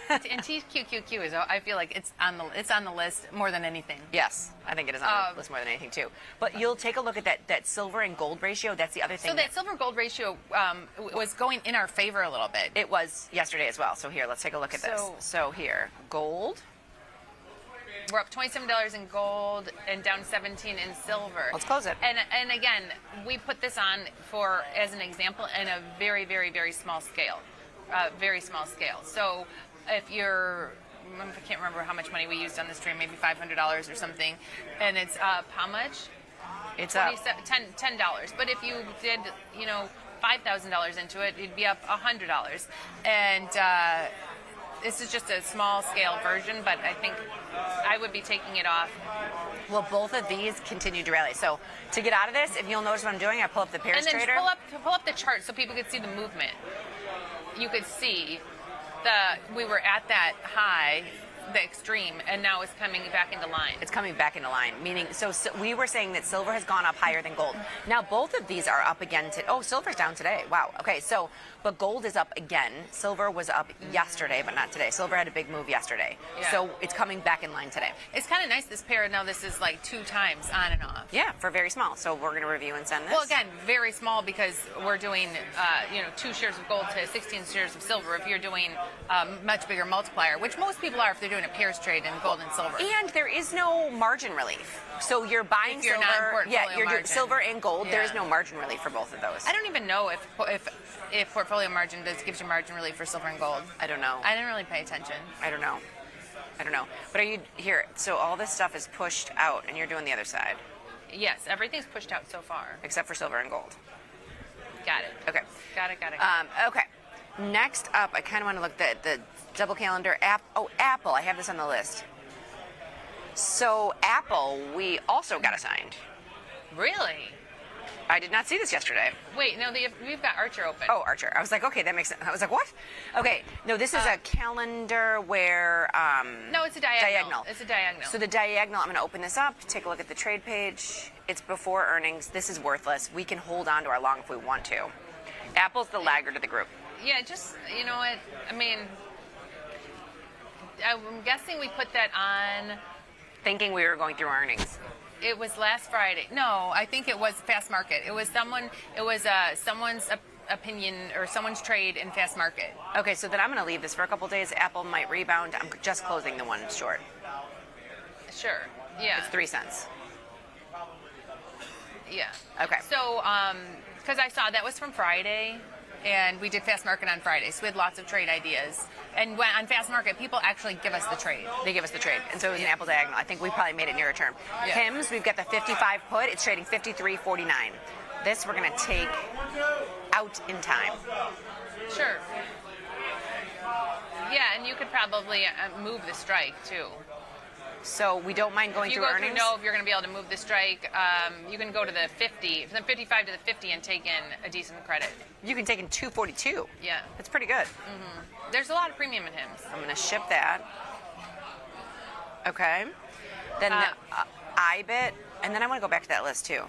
And TQQQ is, I feel like it's on the list more than anything. Yes, I think it is on the list more than anything too. But you'll take a look at that silver and gold ratio. That's the other thing. So that silver gold ratio was going in our favor a little bit. It was yesterday as well. So here, let's take a look at this. So here, gold. We're up $27 in gold and down 17 in silver. Let's close it. And again, we put this on for as an example in a very, very, very small scale. Very small scale. So if you're, I can't remember how much money we used on this trade, maybe $500 or something, and it's up how much? It's up $10. But if you did, $5,000 into it, it'd be up $100. And this is just a small scale version, but I think I would be taking it off. Well, both of these continue to rally. So to get out of this, if you'll notice what I'm doing, I pull up the pairs trader. And then pull up the chart so people could see the movement. You could see we were at that high, the extreme, and now it's coming back into line. It's coming back into line, meaning, so we were saying that silver has gone up higher than gold. Now, both of these are up again. Silver's down today. Wow. Okay, but gold is up again. Silver was up yesterday, but not today. Silver had a big move yesterday. Yeah. So it's coming back in line today. It's kind of nice, this pair. Now this is like 2 times on and off. Yeah, for very small. So we're going to review and send this. Well, again, very small because we're doing, 2 shares of gold to 16 shares of silver. If you're doing much bigger multiplier, which most people are if they're doing a pairs trade in gold and silver. And there is no margin relief. So you're buying if you're silver. You're doing silver and gold. Yeah. There is no margin relief for both of those. I don't even know if portfolio margin gives you margin relief for silver and gold. I don't know. I didn't really pay attention. I don't know. But are you here? So all this stuff is pushed out, and you're doing the other side. Yes, everything's pushed out so far. Except for silver and gold. Got it. Okay. Got it. Okay. Next up, I kind of want to look at the double calendar app. Oh, Apple. I have this on the list. So Apple, we also got assigned. Really? I did not see this yesterday. Wait, no, we've got Archer open. Oh, Archer. I was like, okay, that makes sense. I was like, what? Okay, no, this is a calendar where... no, it's a diagonal. It's a diagonal. So the diagonal, I'm going to open this up, take a look at the trade page. It's before earnings. This is worthless. We can hold on to our long if we want to. Apple's the laggard of the group. Yeah, just, you know what? I mean, I'm guessing we put that on... Thinking we were going through earnings. It was last Friday. No, I think it was Fast Market. It was someone's opinion or someone's trade in Fast Market. Okay, so then I'm going to leave this for a couple days. Apple might rebound. I'm just closing the one short. Sure. Yeah. It's 3 cents. Yeah. Okay. So, because I saw that was from Friday, and we did Fast Market on Friday, so we had lots of trade ideas. And when, on Fast Market, people actually give us the trade. They give us the trade. And so it was an Apple diagonal. I think we probably made it nearer term. Yeah. HIMS, we've got the 55 put. It's trading 53.49. This we're going to take out in time. Sure. Yeah, and you could probably move the strike, too. So we don't mind going through earnings? If you're going to be able to move the strike, you can go to the 50, from the 55 to the 50 and take in a decent credit. You can take in 242. Yeah. That's pretty good. Mm-hmm. There's a lot of premium in HIMS. I'm going to ship that. Okay. Then IBIT, and then I want to go back to that list too.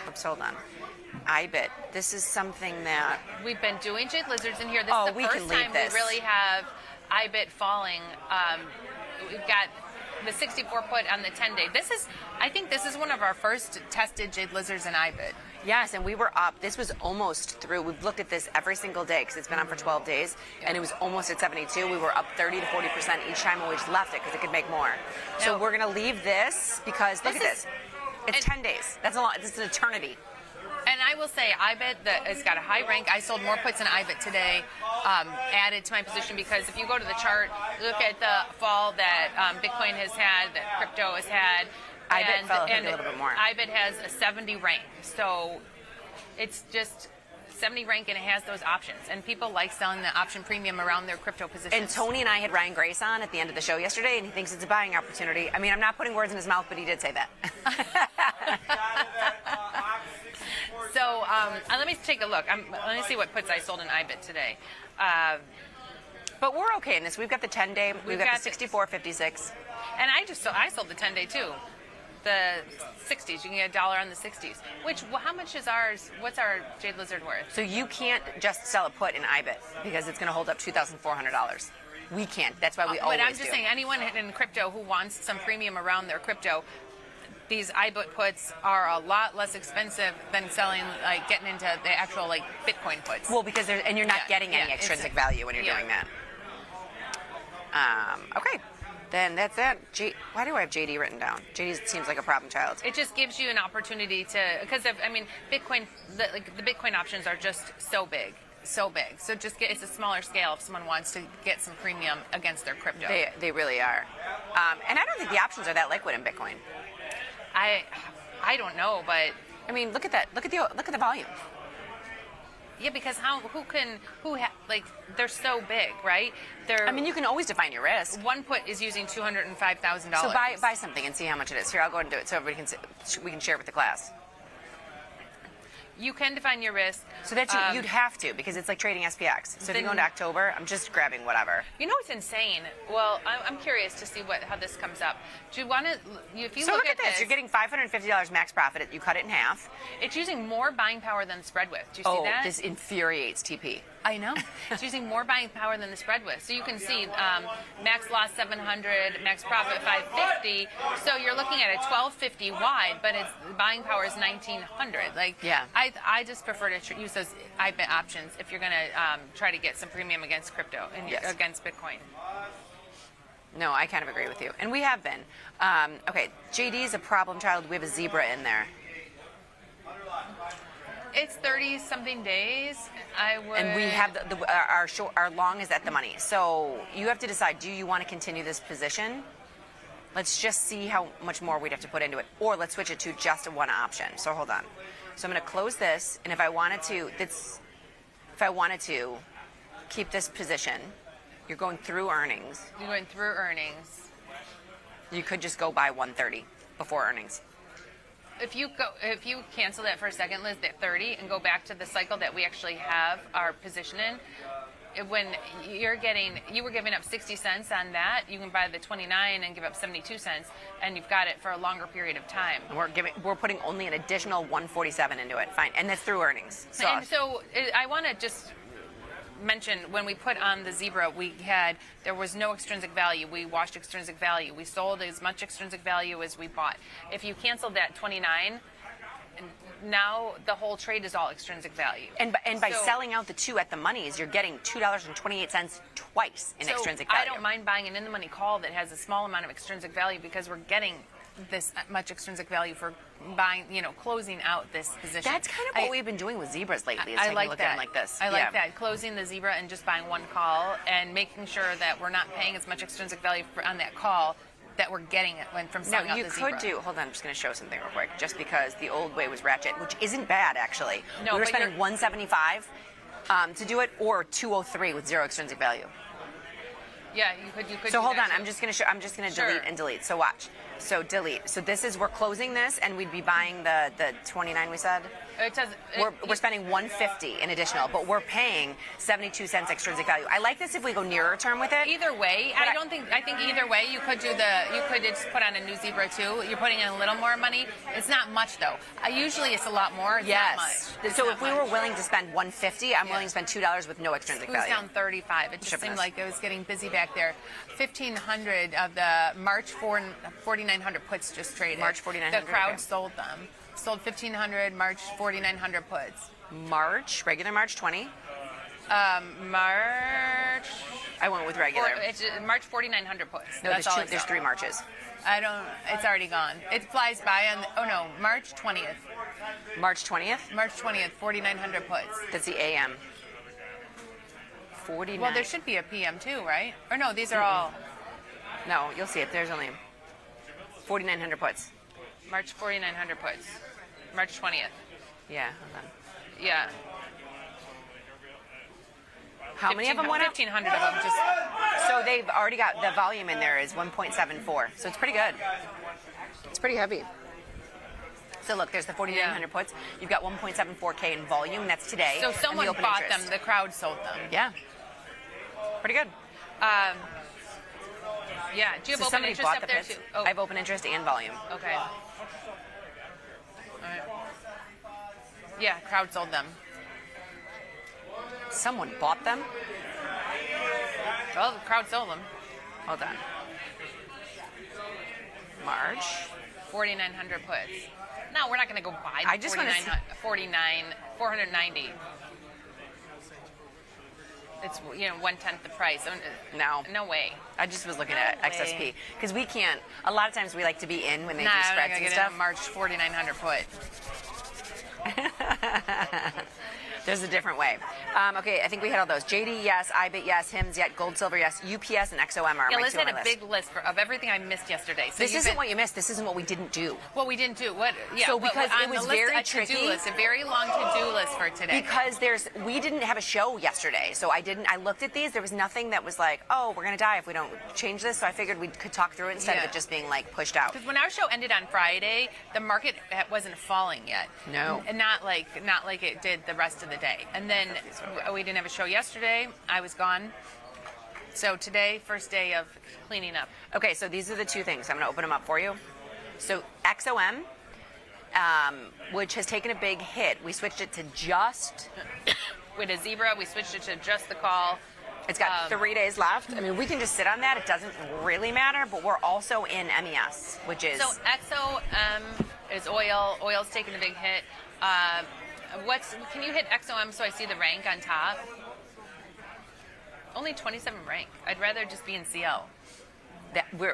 Oops, hold on. IBIT. This is something that we've been doing jade lizards in here. This is the first time we really have IBIT falling. We've got the 64 put on the 10-day. I think this is one of our first tested jade lizards in IBIT. Yes, and we were up. This was almost through. We've looked at this every single day because it's been on for 12 days, and it was almost at 72. We were up 30 to 40% each time when we just left it because it could make more. So we're going to leave this because look at this. It's 10 days. That's a lot. It's an eternity. And I will say, IBIT has got a high rank. I sold more puts in IBIT today, added to my position, because if you go to the chart, look at the fall that Bitcoin has had, that crypto has had. IBIT fell a little bit more. IBIT has a 70 rank. So it's just 70 rank, and it has those options. And people like selling the option premium around their crypto positions. And Tony and I had Ryan Grace on at the end of the show yesterday, and he thinks it's a buying opportunity. I mean, I'm not putting words in his mouth, but he did say that. So let me take a look. Let me see what puts I sold in IBIT today. But we're okay in this. We've got the 10-day. We've got the 64.56. And I sold the 10-day too. The 60s. You can get $1 on the 60s. How much is ours? What's our jade lizard worth? So you can't just sell a put in IBIT because it's going to hold up $2,400. We can't. That's why we always do. But I'm just saying, anyone in crypto who wants some premium around their crypto, these IBIT puts are a lot less expensive than selling, getting into the actual Bitcoin puts. Well, because you're not getting any extrinsic value when you're doing that. Okay, then that's that. Why do I have JD written down? JD seems like a problem child. It just gives you an opportunity to, because Bitcoin, the Bitcoin options are just so big. So it's a smaller scale if someone wants to get some premium against their crypto. They really are. And I don't think the options are that liquid in Bitcoin. I don't know, but I mean, look at that. Look at the volume. Yeah, because they're so big, right? You can always define your risk. One put is using $205,000. So buy something and see how much it is. Here, I'll go and do it so everybody we can share it with the class. You can define your risk. So that you'd have to, because it's like trading SPX. So if you go into October, I'm just grabbing whatever. You know what's insane? Well, I'm curious to see how this comes up. Do you want to? If you look at this, you're getting $550 max profit. You cut it in half. It's using more buying power than the spread width. Do you see that? This infuriates TP. I know. It's using more buying power than the spread width. So you can see max loss 700, max profit 550. So you're looking at a 1250 wide, but its buying power is 1900. I just prefer to use those IBIT options if you're going to try to get some premium against crypto and against Bitcoin. No, I kind of agree with you. And we have been. Okay, JD is a problem child. We have a zebra in there. It's 30-something days. And we have our long is at the money. So you have to decide, do you want to continue this position? Let's just see how much more we'd have to put into it. Or let's switch it to just a one option. So hold on. So I'm going to close this, and if I wanted to keep this position, you're going through earnings. You're going through earnings. You could just go buy 130 before earnings. If you cancel that for a second, Liz, at 30, and go back to the cycle that we actually have our position in, when you were giving up 60 cents on that, you can buy the 29 and give up 72 cents, and you've got it for a longer period of time. We're putting only an additional 147 into it. Fine, and that's through earnings. So I want to just mention, when we put on the zebra, there was no extrinsic value. We washed extrinsic value. We sold as much extrinsic value as we bought. If you canceled that 29, now the whole trade is all extrinsic value. And by selling out the two at the monies, you're getting $2.28 twice in extrinsic value. I don't mind buying an in-the-money call that has a small amount of extrinsic value, because we're getting this much extrinsic value for buying, closing out this position. That's kind of what we've been doing with zebras lately. I like that. Like this. I like that. Closing the zebra and just buying one call and making sure that we're not paying as much extrinsic value on that call that we're getting it from selling out the zebra. Hold on, I'm just going to show something real quick. Just because the old way was ratchet, which isn't bad actually. No, we were spending $175 to do it, or $203 with zero extrinsic value. Yeah, you could. So hold on, I'm just going to delete and delete. So watch. So delete. So this is, we're closing this, and we'd be buying the 29 we said? It says We're spending $150 in additional, but we're paying 72 cents extrinsic value. I like this if we go nearer term with it. Either way, I think either way you could just put on a new zebra too. You're putting in a little more money. It's not much though. Usually it's a lot more. It's not much. So if we were willing to spend $150, I'm willing to spend $2 with no extrinsic value. It was down 35. It just seemed like it was getting busy back there. 1,500 of the March 4,900 puts just traded. March 4,900. The crowd sold them. Sold 1,500, March 4,900 puts. March, regular March 20. March. I went with regular. It's March 4,900 puts. No, there's 3 Marches. It's already gone. It flies by on, March 20th. March 20th? March 20th, 4,900 puts. That's the AM. 49. Well, there should be a PM too, right? Or no, these are all. No, you'll see it. There's only 4,900 puts. March 4,900 puts. March 20th. Yeah, hold on. Yeah. How many of them went up? 1,500 of them just. So they've already got the volume in there is 1.74. So it's pretty good. It's pretty heavy. So look, there's the 4,900 puts. You've got 1.74K in volume. That's today. So someone bought them. The crowd sold them. Yeah. Pretty good. Yeah. Do you have open interest up there too? Oh. I have open interest and volume. Okay. All right. Yeah, crowd sold them. Someone bought them? Well, the crowd sold them. Hold on. March. 4,900 puts. No, we're not going to go buy the 490. It's 1/10 the price. No way. I just was looking at XSP because we can't. A lot of times we like to be in when they do spreads and stuff. March 4,900 put. There's a different way. Okay, I think we had all those. JD, yes. IBIT, yes. HIMS, yes. Gold, silver, yes. UPS and XOM are Liz had a big list of everything I missed yesterday. So this isn't what you missed. This isn't what we didn't do. What we didn't do. What? Yeah. So because it was very tricky. A very long to-do list for today. Because we didn't have a show yesterday, so I looked at these. There was nothing that was like, oh, we're gonna die if we don't change this. So I figured we could talk through it instead of it just being like pushed out. Because when our show ended on Friday, the market wasn't falling yet. No. And not like it did the rest of the day. And then we didn't have a show yesterday. I was gone. So today, first day of cleaning up. Okay, so these are the 2 things. I'm going to open them up for you. So XOM, which has taken a big hit. We switched it to just... With a zebra, we switched it to just the call. It's got 3 days left. I mean, we can just sit on that. It doesn't really matter, but we're also in MES, which is... So XOM is oil. Oil's taken a big hit. Can you hit XOM so I see the rank on top? Only 27 rank. I'd rather just be in CL.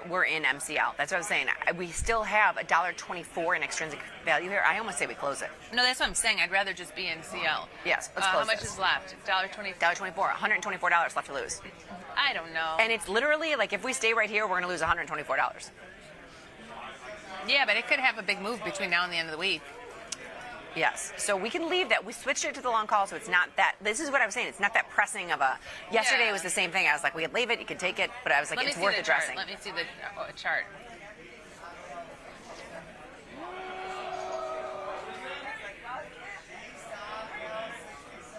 We're in MCL. That's what I was saying. We still have $1.24 in extrinsic value here. I almost say we close it. No, that's what I'm saying. I'd rather just be in CL. Yes, let's close How much is left? $1.24. $1.24. $124 left to lose. I don't know. And it's literally like if we stay right here, we're going to lose $124. Yeah, but it could have a big move between now and the end of the week. Yes. So we can leave that. We switched it to the long call, so it's not that. This is what I was saying. It's not that pressing of a. Yesterday it was the same thing. I was like, we could leave it, you could take it, but I was like, it's worth addressing. Let me see the chart.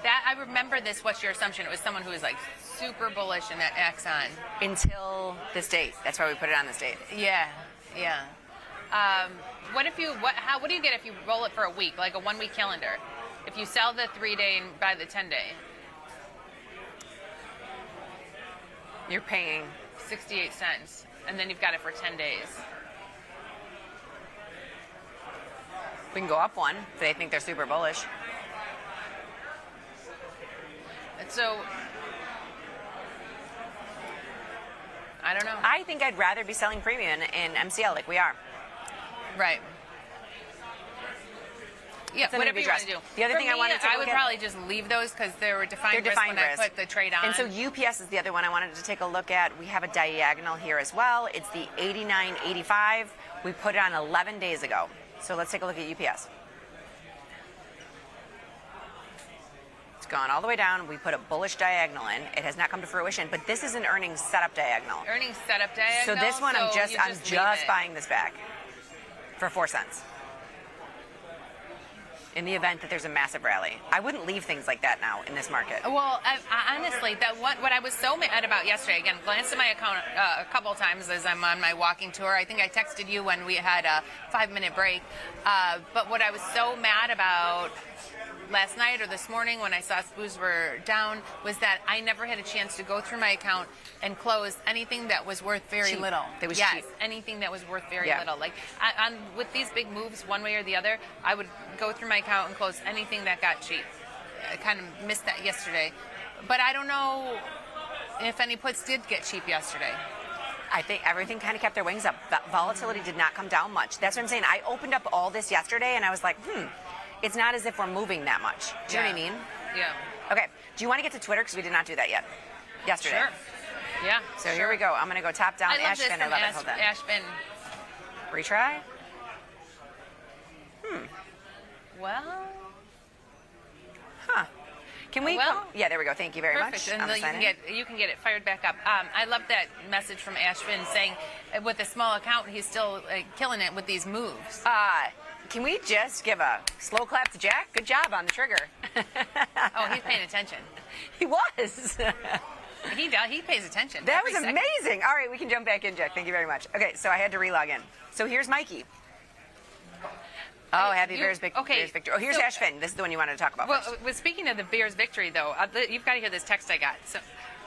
That I remember this. What's your assumption? It was someone who was like super bullish in that Exxon until this date. That's why we put it on this date. Yeah. What do you get if you roll it for a week, like a 1 week calendar? If you sell the 3-day and buy the 10-day, you're paying 68 cents, and then you've got it for 10 days. We can go up one if they think they're super bullish. So I don't know. I think I'd rather be selling premium in MCL like we are. Right. Yeah, whatever you want to do. The other thing I wanted to I would probably just leave those because they were defined risk when I put the trade on. And so UPS is the other one I wanted to take a look at. We have a diagonal here as well. It's the 89.85. We put it on 11 days ago. So let's take a look at UPS. It's gone all the way down. We put a bullish diagonal in. It has not come to fruition, but this is an earnings setup diagonal. Earnings setup diagonal. So this one, I'm just leave it. buying this back for 4 cents. In the event that there's a massive rally, I wouldn't leave things like that now in this market. Well, I honestly, what I was so mad about yesterday, again, glanced at my account a couple of times as I'm on my walking tour. I think I texted you when we had a 5-minute break. But what I was so mad about last night or this morning when I saw SPOOs were down was that I never had a chance to go through my account and close anything that was worth very Cheap. little. That was yes, cheap. anything that was worth very Yeah. little. Like with these big moves, one way or the other, I would go through my account and close anything that got cheap. I kind of missed that yesterday, but I don't know if any puts did get cheap yesterday. I think everything kind of kept their wings up. Volatility did not come down much. That's what I'm saying. I opened up all this yesterday, and I was like, it's not as if we're moving that much. Do you know what I mean? Yeah. Okay. Do you want to get to Twitter? Because we did not do that yet. Yesterday. Sure. Yeah. So here we go. I'm going to go top down. I love this Ashvin. I from love it. Hold on. Ashvin. Retry? Well. Huh. Can we? Well, yeah, there we go. Thank you very perfect. much. And I'm you signing. can get it fired back up. I love that message from Ashvin saying, with a small account, he's still killing it with these moves. Can we just give a slow clap to Jack? Good job on the trigger. Oh, he's paying attention. He was. He pays attention. That every was second. amazing. All right, we can jump back in, Jack. Thank you very much. Okay, so I had to relog in. So here's Mikey. Oh, happy Bears victory. Oh, here's Ashvin. This is the one you wanted to talk about first. Well, speaking of the Bears victory, though, you've got to hear this text I got. So,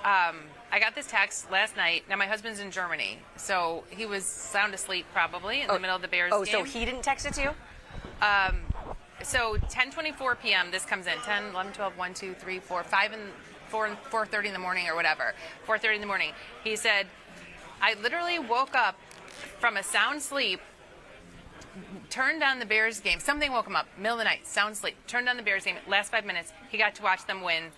I got this text last night. Now, my husband's in Germany, so he was sound asleep probably in the middle of the Bears game. So he didn't text it to you? So 10:24 p.m. this comes in. 10, 11, 12, 1, 2, 3, 4, 5, and 4:30 in the morning or whatever. 4:30 in the morning. He said, I literally woke up from a sound sleep, turned on the Bears game. Something woke him up, middle of the night, sound sleep. Turned on the Bears game. Last 5 minutes, he got to watch them win.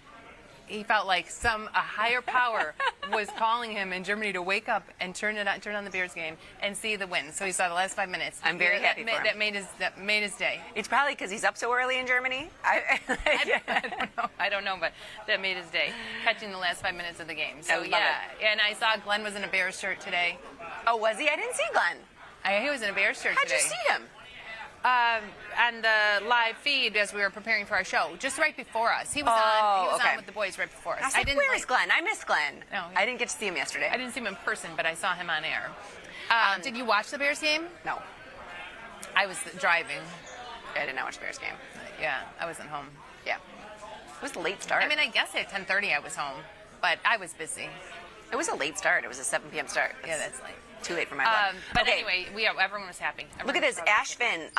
He felt like a higher power was calling him in Germany to wake up and turn on the Bears game and see the win. So he saw the last 5 minutes. I'm very happy for him. That made his day. It's probably because he's up so early in Germany. I don't know, but that made his day, catching the last 5 minutes of the game. So I love it. And I saw Glenn was in a Bears shirt today. Oh, was he? I didn't see Glenn. He was in a Bears shirt How'd today. you see him? On the live feed as we were preparing for our show, just right before us. He was on with the boys right before us. I was like, where's Glenn? I missed Glenn. No, I didn't get to see him yesterday. I didn't see him in person, but I saw him on air. Did you watch the Bears game? No. I was driving. I did not watch the Bears game. Yeah, I wasn't home. Yeah. It was a late start. I mean, I guess at 10:30 I was home, but I was busy. It was a late start. It was a 7 p.m. start. That's late. Too late for my blood. But anyway, everyone was happy. Look at this. Ashvin,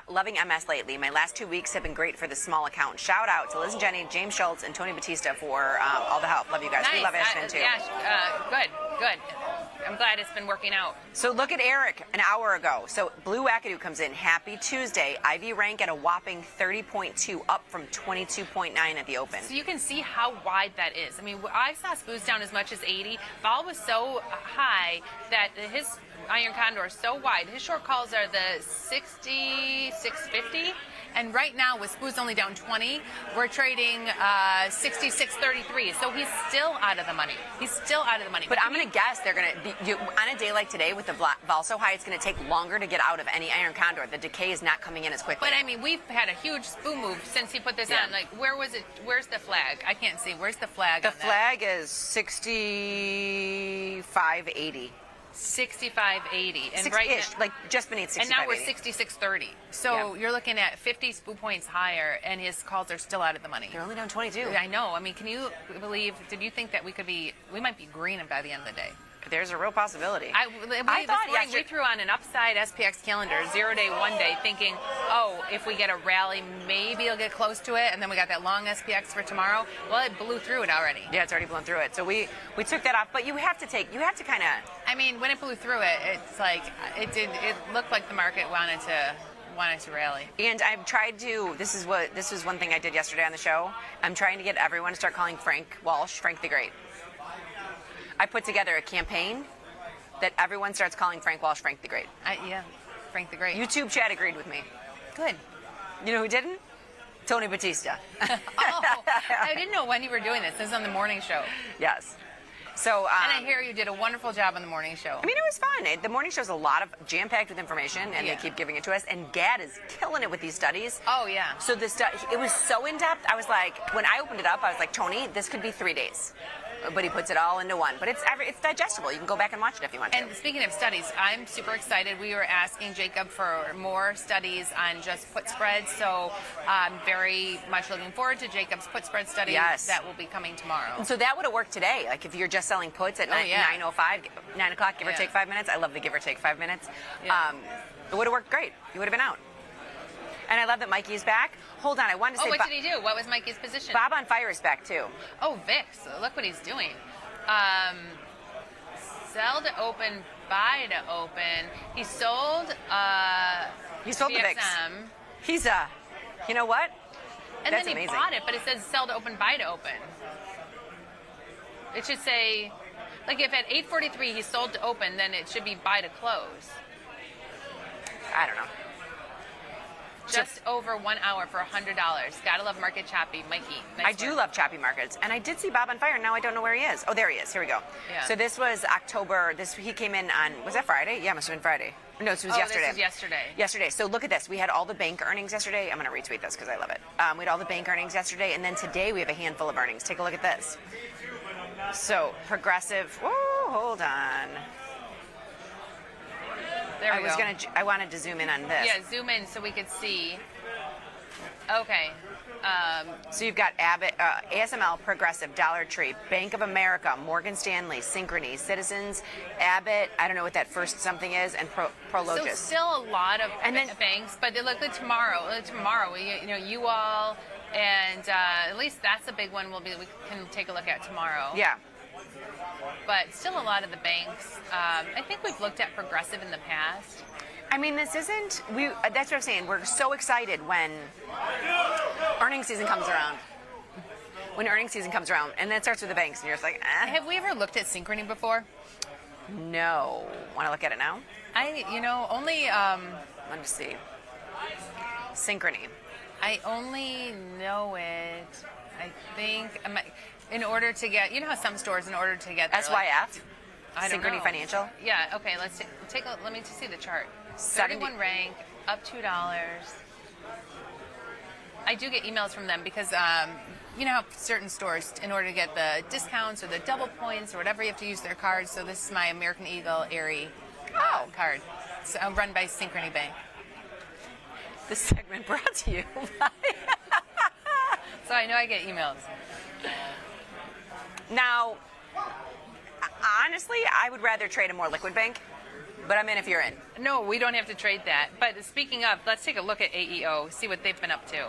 loving MS lately. My last 2 weeks have been great for the small account. Shout out to Liz and Jenny, James Schultz, and Tony Batista for all the help. Love you guys. Nice. We love Ashvin, too. Good. I'm glad it's been working out. So look at Eric an hour ago. So Blue Wackadoo comes in. Happy Tuesday. IV rank at a whopping 30.2, up from 22.9 at the open. So you can see how wide that is. I mean, I saw SPOOs down as much as 80. Vol was so high that his Iron Condor is so wide. His short calls are the 60, 650. And right now, with SPOOs only down 20, we're trading 66.33. So he's still out of the money. But I'm going to guess they're going to, on a day like today with the vol so high, it's going to take longer to get out of any Iron Condor. The decay is not coming in as quickly. But I mean, we've had a huge SPOO move since he put this on. Like, where was it? Where's the flag? I can't see. Where's the flag? The flag is 65.80. 65.80, and like just beneath 65.80. And now we're 66.30. So you're looking at 50 SPOO points higher, and his calls are still out of the money. They're only down 22. I know. I mean, can you believe? Did you think that we might be green by the end of the day? There's a real possibility. I thought we threw on an upside SPX calendar, 0 day, 1 day, thinking, if we get a rally, maybe it'll get close to it, and then we got that long SPX for tomorrow. Well, it blew through it already. Yeah, it's already blown through it. So we took that off, but you have to kind of. I mean, when it blew through it, it's like it looked like the market wanted to rally. And I've tried to. This is one thing I did yesterday on the show. I'm trying to get everyone to start calling Frank Walsh Frank the Great. I put together a campaign that everyone starts calling Frank Walsh Frank the Great. Frank the Great. YouTube chat agreed with me. Good. You know who didn't? Tony Batista. I didn't know when you were doing this. This is on the morning show. Yes. So, and I hear you did a wonderful job on the morning show. I mean, it was fun. The morning show's a lot of jam-packed with information, and they keep giving it to us. And Gad is killing it with these studies. Oh, yeah. So it was so in-depth. I was like, when I opened it up, I was like, Tony, this could be 3 days. But he puts it all into one. But it's digestible. You can go back and watch it if you want to. And speaking of studies, I'm super excited. We were asking Jacob for more studies on just put spreads. So I'm very much looking forward to Jacob's put spread study that will be coming tomorrow. And so that would have worked today. Like if you're just selling puts at 9:05, 9 o'clock, give or take 5 minutes. I love the give or take 5 minutes. Yeah. It would have worked great. You would have been out. And I love that Mikey's back. Hold on, I wanted to say... what did he do? What was Mikey's position? Bob on Fire is back, too. Oh, VIX. Look what he's doing. Sell to open, buy to open. He sold the VIX. He's you know what? And That's then he amazing. bought it, but it says sell to open, buy to open. It should say, like if at 8:43 he sold to open, then it should be buy to close. I don't know. Just over 1 hour for $100. Gotta love market choppy, Mikey. I do love choppy markets, and I did see Bob on Fire. Now I don't know where he is. Oh, there he is. Here we go. Yeah. So this was October. He came in on, was that Friday? Yeah, it must have been Friday. No, this was yesterday. This was yesterday. Yesterday. So look at this. We had all the bank earnings yesterday. I'm going to retweet this because I love it. We had all the bank earnings yesterday, and then today we have a handful of earnings. Take a look at this. So Progressive. Whoa, hold on. There we go. I wanted to zoom in on this. Yeah, zoom in so we could see. Okay. So you've got Abbott, ASML, Progressive, Dollar Tree, Bank of America, Morgan Stanley, Synchrony, Citizens, Abbott. I don't know what that first something is, and Prologis. So still a lot of banks, but look at tomorrow. You all, and at least that's a big one. We can take a look at tomorrow. Yeah. But still a lot of the banks. I think we've looked at Progressive in the past. I mean, this isn't. That's what I'm saying. We're so excited when earnings season comes around. When earnings season comes around, and then it starts with the banks, and you're just like, eh. Have we ever looked at Synchrony before? No. Want to look at it now? Only. Let me see. Synchrony. I only know it. I think. In order to get, how some stores, in order to get there, SYF? I don't Synchrony know. Financial? Yeah, okay, let's take a, let me just see the chart. 71 rank, up $2. I do get emails from them because, how certain stores, in order to get the discounts or the double points or whatever, you have to use their cards. So this is my American Eagle Aerie card. So I'm run by Synchrony Bank. This segment brought to you by... So I know I get emails. Now, honestly, I would rather trade a more liquid bank, but I'm in if you're in. No, we don't have to trade that. But speaking of, let's take a look at AEO, see what they've been up to.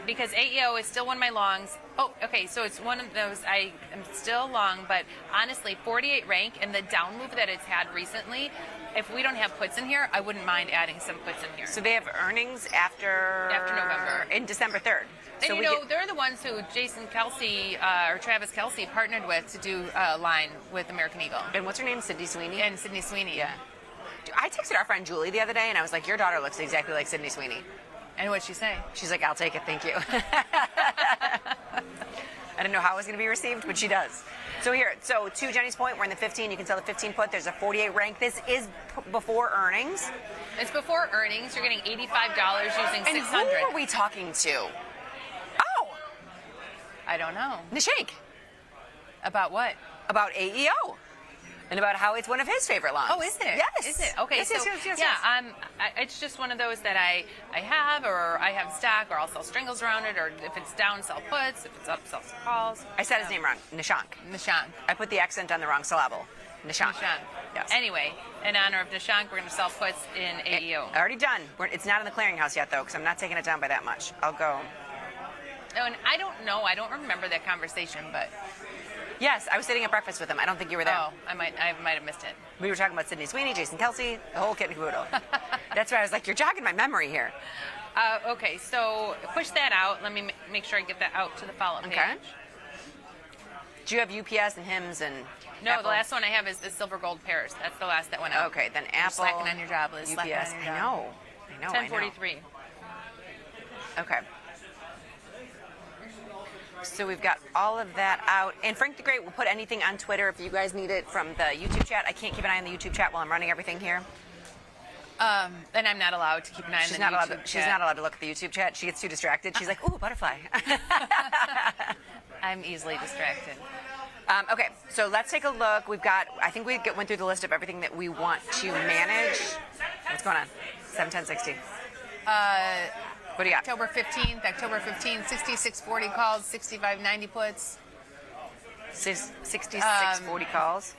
Because AEO is still one of my longs. Oh, okay, so it's one of those I am still long, but honestly, 48 rank and the down move that it's had recently, if we don't have puts in here, I wouldn't mind adding some puts in here. So they have earnings after November. In December 3rd. And so they're the ones who Jason Kelsey or Travis Kelsey partnered with to do a line with American Eagle. And what's her name? Sydney Sweeney? And Sydney Sweeney. Yeah. I texted our friend Julie the other day, and I was like, your daughter looks exactly like Sydney Sweeney. And what'd she say? She's like, I'll take it, thank you. I didn't know how it was going to be received, but she does. So to Jenny's point, we're in the 15. You can sell the 15 put. There's a 48 rank. This is before earnings. It's before earnings. You're getting $85 using $600. And who are we talking to? Oh! I don't know. Nishink. About what? About AEO. And about how it's one of his favorite longs. Oh, is it? Yes. Is it? Okay, Yes. it's just one of those that I have, or I have stock, or I'll sell strangles around it, or if it's down, sell puts, if it's up, sell calls. I said his name wrong. Nishank. I put the accent on the wrong syllable. Nishank. Yes. Anyway, in honor of Nishank, we're going to sell puts in AEO. Already done. It's not in the clearinghouse yet, though, because I'm not taking it down by that much. I'll go. Oh, and I don't know. I don't remember that conversation, but... Yes, I was sitting at breakfast with him. I don't think you were there. Oh, I might have missed it. We were talking about Sydney Sweeney, Jason Kelsey, the whole kit and caboodle. That's why I was like, you're jogging my memory here. Okay, so push that out. Let me make sure I get that out to the follow-up page. Okay. Do you have UPS and HIMS and No, Apple? The last one I have is the silver gold pairs. That's the last that went out. Okay, then You're Apple. slacking on your job, Liz. UPS. I know. 1043. Okay. So we've got all of that out. And Frank the Great will put anything on Twitter if you guys need it from the YouTube chat. I can't keep an eye on the YouTube chat while I'm running everything here. And I'm not allowed to keep an eye on the YouTube chat. She's not allowed to look at the YouTube chat. She gets too distracted. She's like, ooh, butterfly. I'm easily distracted. Okay, so let's take a look. I think we went through the list of everything that we want to manage. What's going on? 71060. What do you got? October 15th, 6640 calls, 6590 puts. 6640 calls?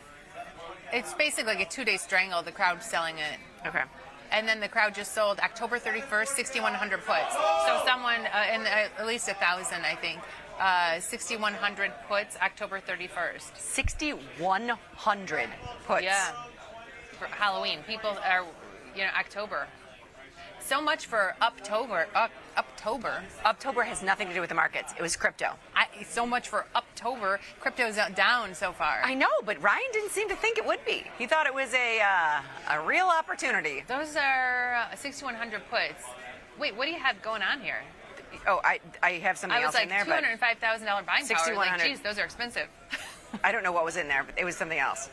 It's basically like a 2-day strangle. The crowd's selling it. Okay. And then the crowd just sold October 31st, 6100 puts. So someone, and at least 1,000, I think. 6,100 puts, October 31st. 6,100 puts. Yeah. For Halloween. People are, October. So much for Uptober. Uptober has nothing to do with the markets. It was crypto. So much for Uptober. Crypto's down so far. I know, but Ryan didn't seem to think it would be. He thought it was a real opportunity. Those are 6,100 puts. Wait, what do you have going on here? Oh, I have something else in there. I was like $205,000 buying power. Like, geez, those are expensive. I don't know what was in there, but it was something else.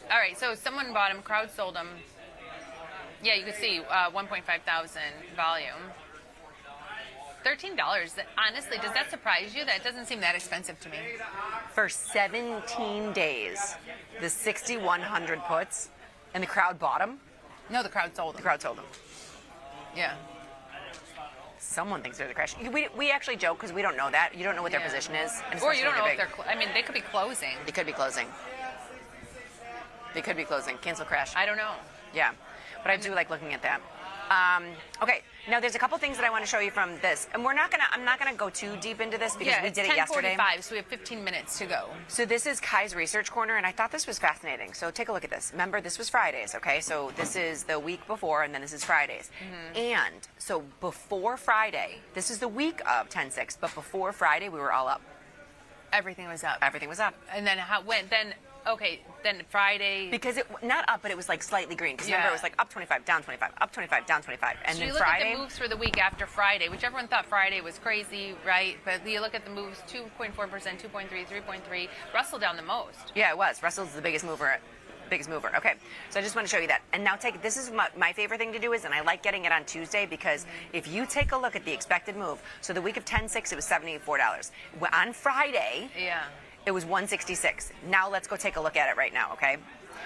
All right, so someone bought them, crowd sold them. Yeah, you can see 1.5 thousand volume. $13. Honestly, does that surprise you? That doesn't seem that expensive to me. For 17 days, the 6,100 puts, and the crowd bought them? No, the crowd sold them. The crowd sold them. Yeah. Someone thinks they're the crash. We actually joke because we don't know that. You don't know what their position is. And or you don't know if they're, they could be closing. They could be closing. They could be closing. Cancel crash. I don't know. Yeah. But I do like looking at that. Okay, now there's a couple things that I want to show you from this, and I'm not gonna go too deep into this because we did it yesterday. 10:45, so we have 15 minutes to go. So this is Kai's Research Corner, and I thought this was fascinating. So take a look at this. Remember, this was Fridays, okay? So this is the week before, and then this is Fridays. Mm-hmm. And so before Friday, this is the week of 10-6, but before Friday, we were all up. Everything was up. Everything was up. And then then Friday. Because it not up, but it was like slightly green. Because remember, it was like up 25, down 25, up 25, down 25. And so then you look Friday. at the moves for the week after Friday, which everyone thought Friday was crazy, right? But you look at the moves: 2.4%, 2.3, 3.3. Russell down the most. Yeah, it was. Russell's the biggest mover. Okay, so I just want to show you that. And now this is my favorite thing to do is, and I like getting it on Tuesday because if you take a look at the expected move, so the week of 10-6, it was $74. On Friday, it was $166. Now let's go take a look at it right now, okay?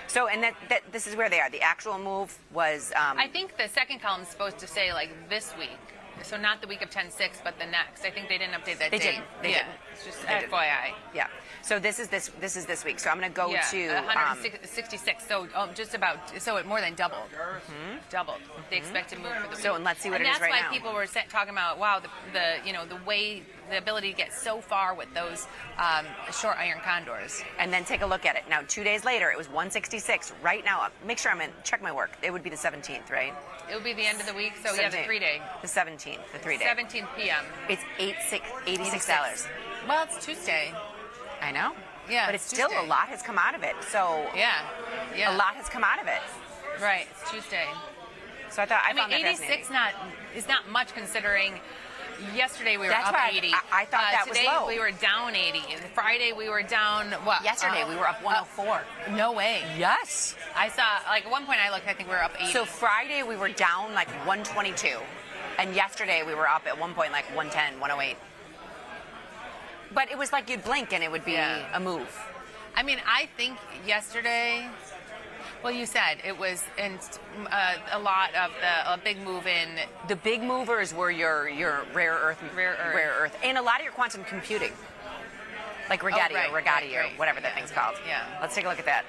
So, and this is where they are. The actual move was... I think the second column is supposed to say, like, this week. So not the week of 10-6, but the next. I think they didn't update that date. They didn't. It's just FYI. Yeah. So this is this week. So I'm going to go to 166. So just about it more than doubled. Mm-hmm. Doubled the expected move for the week. So and let's see what it is right now. That's why people were talking about the ability to get so far with those short iron condors. And then take a look at it. Now 2 days later, it was 166. Right now, make sure check my work. It would be the 17th, right? It would be the end of the week. So 17th. yeah, the 3-day. The 17th, the 3-day. 17 p.m. It's $86. Well, it's Tuesday. I know. Yeah, but it's still a lot has come out of it. So yeah, a lot has come out of it. Right, it's Tuesday. So I thought I mean, found that 86 is not much considering. Yesterday we were That's up 80. I thought that today was low. We were down 80. Friday we were down what? Yesterday we were up 104. No way. Yes. I saw at one point I looked. I think we were up 80. So Friday we were down like 122, and yesterday we were up at one point like 110, 108. But it was like you'd blink and it would be a move. I mean, I think yesterday. Well, you said it was in a lot of a big move in. The big movers were your rare earth, and a lot of your quantum computing, like Rigetti or whatever that thing's called. Yeah. Let's take a look at that.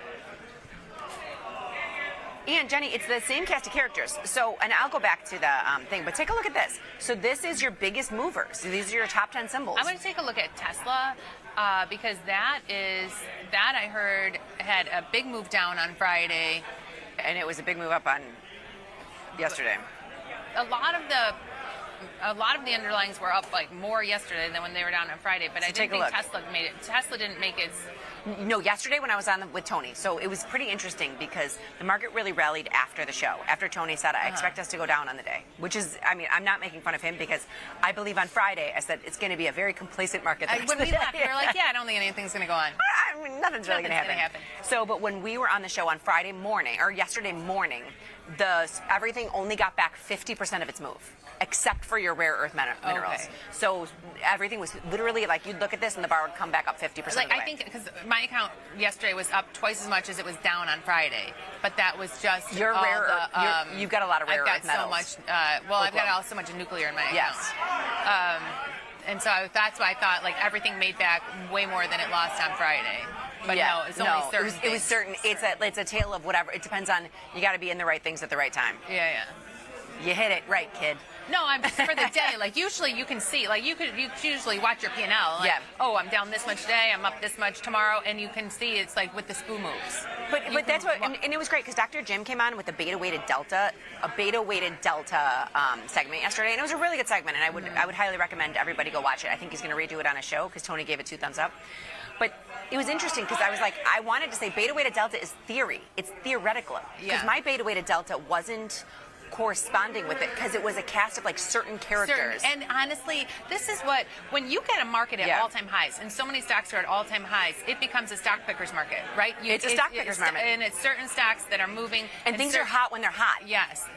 And Jenny, it's the same cast of characters. So, and I'll go back to the thing, but take a look at this. So this is your biggest movers. So these are your top 10 symbols. I'm going to take a look at Tesla because that I heard had a big move down on Friday. And it was a big move up on yesterday. A lot of the a lot of the underlyings were up like more yesterday than when they were down on Friday. But I didn't think Tesla made it. Tesla didn't make its. No, yesterday when I was on with Tony, so it was pretty interesting because the market really rallied after the show. After Tony said, I expect us to go down on the day, which is, I mean, I'm not making fun of him because I believe on Friday I said it's going to be a very complacent market. When we left, we were like, yeah, I don't think anything's going to go on. I mean, nothing's really going to happen. So, but when we were on the show on Friday morning, or yesterday morning, everything only got back 50% of its move, except for your rare earth minerals. Okay. So everything was literally like you'd look at this and the bar would come back up 50% of the way. I think because my account yesterday was up twice as much as it was down on Friday, but that was just your rare earth. You've got a lot of rare earth metals. So much. I've got so much nuclear in my account. Yes. And so that's why I thought like everything made back way more than it lost on Friday. But no, it's only certain things. It was certain. It's a tale of whatever. It depends on. You got to be in the right things at the right time. Yeah. You hit it right, kid. No, I'm for the day. Like usually you can see, like you usually watch your P&L. Like, oh, I'm down this much today. I'm up this much tomorrow, and you can see it's like with the SPOO moves. But that's what, and it was great because Dr. Jim came on with a beta weighted delta segment yesterday, and it was a really good segment. And I would highly recommend everybody go watch it. I think he's going to redo it on a show because Tony gave it 2 thumbs up. But it was interesting because I was like, I wanted to say beta weighted delta is theory. It's theoretical. Because my beta weighted delta wasn't corresponding with it because it was a cast of like certain characters. And honestly, this is what, when you get a market at all-time highs, and so many stocks are at all-time highs, it becomes a stock picker's market, right? It's a stock picker's market. And it's certain stocks that are moving. And things are hot when they're hot. Yes.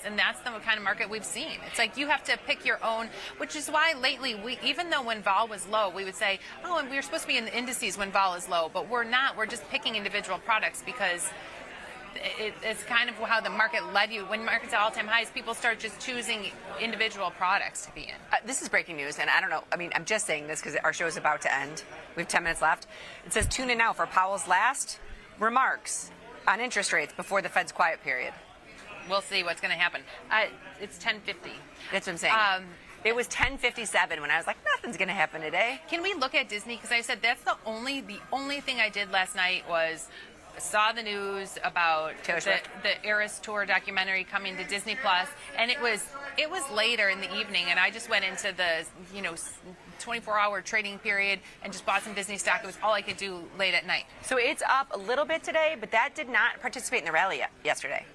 And that's the kind of market we've seen. It's like you have to pick your own, which is why lately, even though when vol was low, we would say, oh, and we were supposed to be in the indices when vol is low, but we're not. We're just picking individual products because it's kind of how the market led you. When markets at all-time highs, people start just choosing individual products to be in. This is breaking news, and I don't know. I mean, I'm just saying this because our show is about to end. We have 10 minutes left. It says, tune in now for Powell's last remarks on interest rates before the Fed's quiet period. We'll see what's going to happen. It's 10:50. That's what I'm saying. It was 10:57 when I was like, nothing's going to happen today. Can we look at Disney? Because I said that's the only thing I did last night was saw the news about the Eras Tour documentary coming to Disney Plus, and it was later in the evening, and I just went into the 24-hour trading period and just bought some Disney stock. It was all I could do late at night. So it's up a little bit today, but that did not participate in the rally yesterday.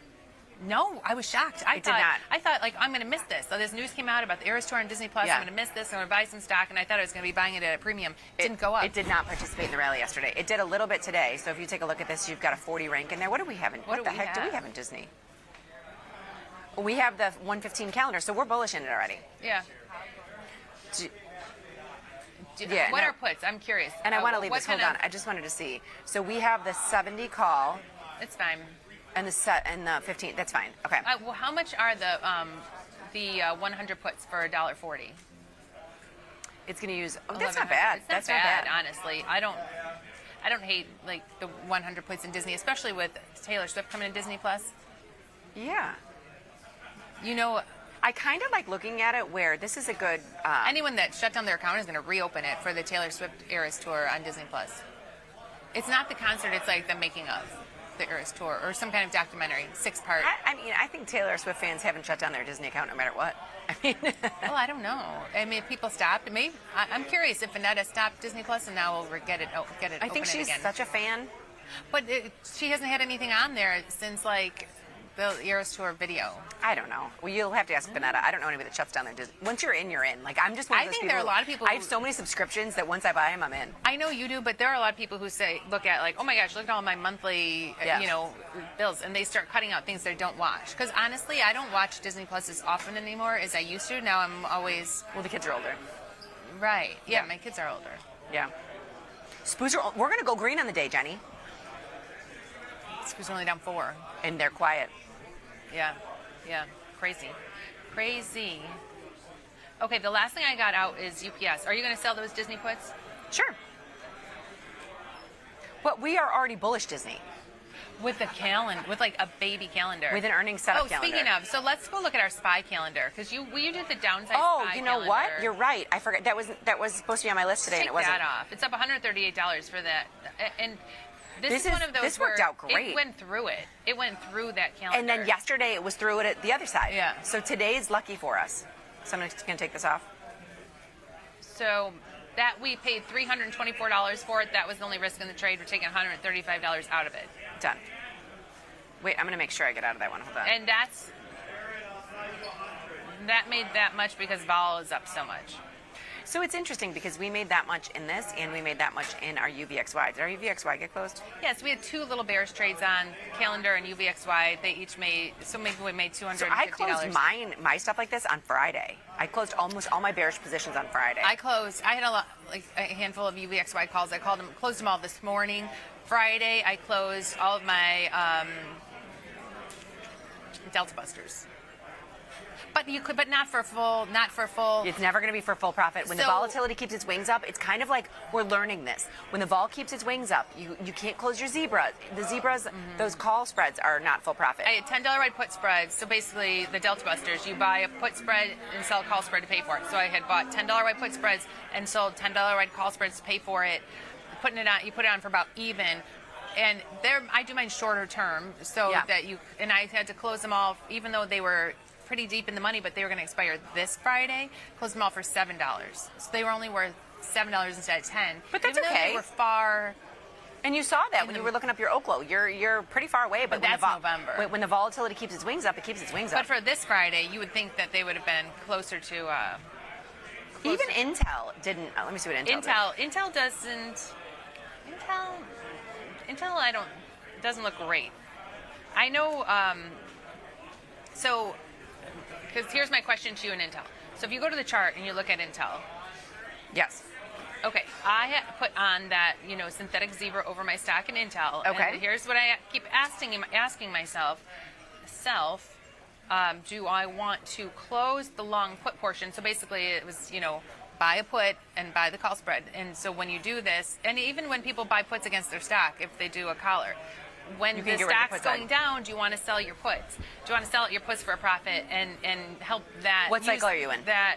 No, I was shocked. I thought, like, I'm going to miss this. So this news came out about the Eras Tour on Disney Plus. I'm going to miss this. I'm going to buy some stock, and I thought I was going to be buying it at a premium. It didn't go up. It did not participate in the rally yesterday. It did a little bit today. So if you take a look at this, you've got a 40 rank in there. What do we have? What the heck do we have in Disney? We have the 115 calendar, so we're bullish in it already. Yeah. What are puts? I'm curious. And I want to leave this. Hold on. I just wanted to see. So we have the 70 call. It's fine. And the 15. That's fine. Okay. Well, how much are the 100 puts for $1.40? It's going to use. Oh, that's not bad. That's not bad, honestly. I don't hate like the 100 puts in Disney, especially with Taylor Swift coming to Disney Plus. Yeah. I kind of like looking at it where this is a good. Anyone that shut down their account is going to reopen it for the Taylor Swift Eras Tour on Disney Plus. It's not the concert; it's like the making of the Eras Tour or some kind of documentary, 6-part. I mean, I think Taylor Swift fans haven't shut down their Disney account no matter what. I mean, well, I don't know. I mean, if people stopped, maybe I'm curious if Vanetta stopped Disney Plus and now we'll get it. I think she's such a fan, but she hasn't had anything on there since like the Eras Tour video. I don't know. Well, you'll have to ask Vanetta. I don't know anybody that shuts down their Disney. Once you're in, you're in. Like, I'm just one of those people. I think there are a lot of people. I have so many subscriptions that once I buy them, I'm in. I know you do, but there are a lot of people who look at like, oh my gosh, look at all my monthly, bills, and they start cutting out things they don't watch. Because honestly, I don't watch Disney Plus as often anymore as I used to. Now I'm always. Well, the kids are older. Right. Yeah, my kids are older. Yeah. SPOOs are. We're gonna go green on the day, Jenny. SPOOs are only down 4, and they're quiet. Yeah. Crazy. Okay, the last thing I got out is UPS. Are you going to sell those Disney puts? Sure. But we are already bullish Disney. With the calendar, with like a baby calendar. With an earnings setup calendar. Speaking of, so let's go look at our SPY calendar because you did the downside. Oh, SPY you know calendar. what? You're right. I forgot that was supposed to be on my list today, and it wasn't. Take that off. It's up $138 for that, and. This is one of those. This worked out great. It went through it. It went through that calendar. And then yesterday it was through it at the other side. Yeah. So today's lucky for us. So I'm just going to take this off. So that we paid $324 for it. That was the only risk in the trade. We're taking $135 out of it. Done. Wait, I'm going to make sure I get out of that one. Hold on. And that made that much because vol is up so much. So it's interesting because we made that much in this, and we made that much in our UVXY. Did our UVXY get closed? Yes, we had two little bearish trades on calendar and UVXY. They each made, so maybe we made $250. So I closed my stuff like this on Friday. I closed almost all my bearish positions on Friday. I had a handful of UVXY calls. I closed them all this morning. Friday, I closed all of my Delta Busters. But not for full. It's never going to be for full profit. When the volatility keeps its wings up, it's kind of like we're learning this. When the vol keeps its wings up, you can't close your zebras. The zebras, those call spreads are not full profit. I had $10 wide put spreads. So basically, the Delta Busters, you buy a put spread and sell a call spread to pay for it. So I had bought $10 wide put spreads and sold $10 wide call spreads to pay for it. You put it on for about even. And I do mine shorter term, so that and I had to close them all, even though they were pretty deep in the money, but they were going to expire this Friday. Closed them all for $7, so they were only worth $7 instead of $10. But that's even though okay. They were far. And you saw that when you were looking up your Oklo. You're pretty far away, but that's November. When the volatility keeps its wings up, it keeps its wings up. But for this Friday, you would think that they would have been closer to. Even Intel didn't. Let me see what Intel did. Intel doesn't. Intel, doesn't look great. I know. So. Because here's my question to you in Intel. So if you go to the chart and you look at Intel. Yes. Okay. I had put on that, synthetic zebra over my stock in Intel. Okay. And here's what I keep asking myself. Do I want to close the long put portion? So basically it was, buy a put and buy the call spread. And so when you do this, and even when people buy puts against their stock, if they do a collar, when the stock's going down, do you want to sell your puts? Do you want to sell your puts for a profit and help that? What cycle are you in? I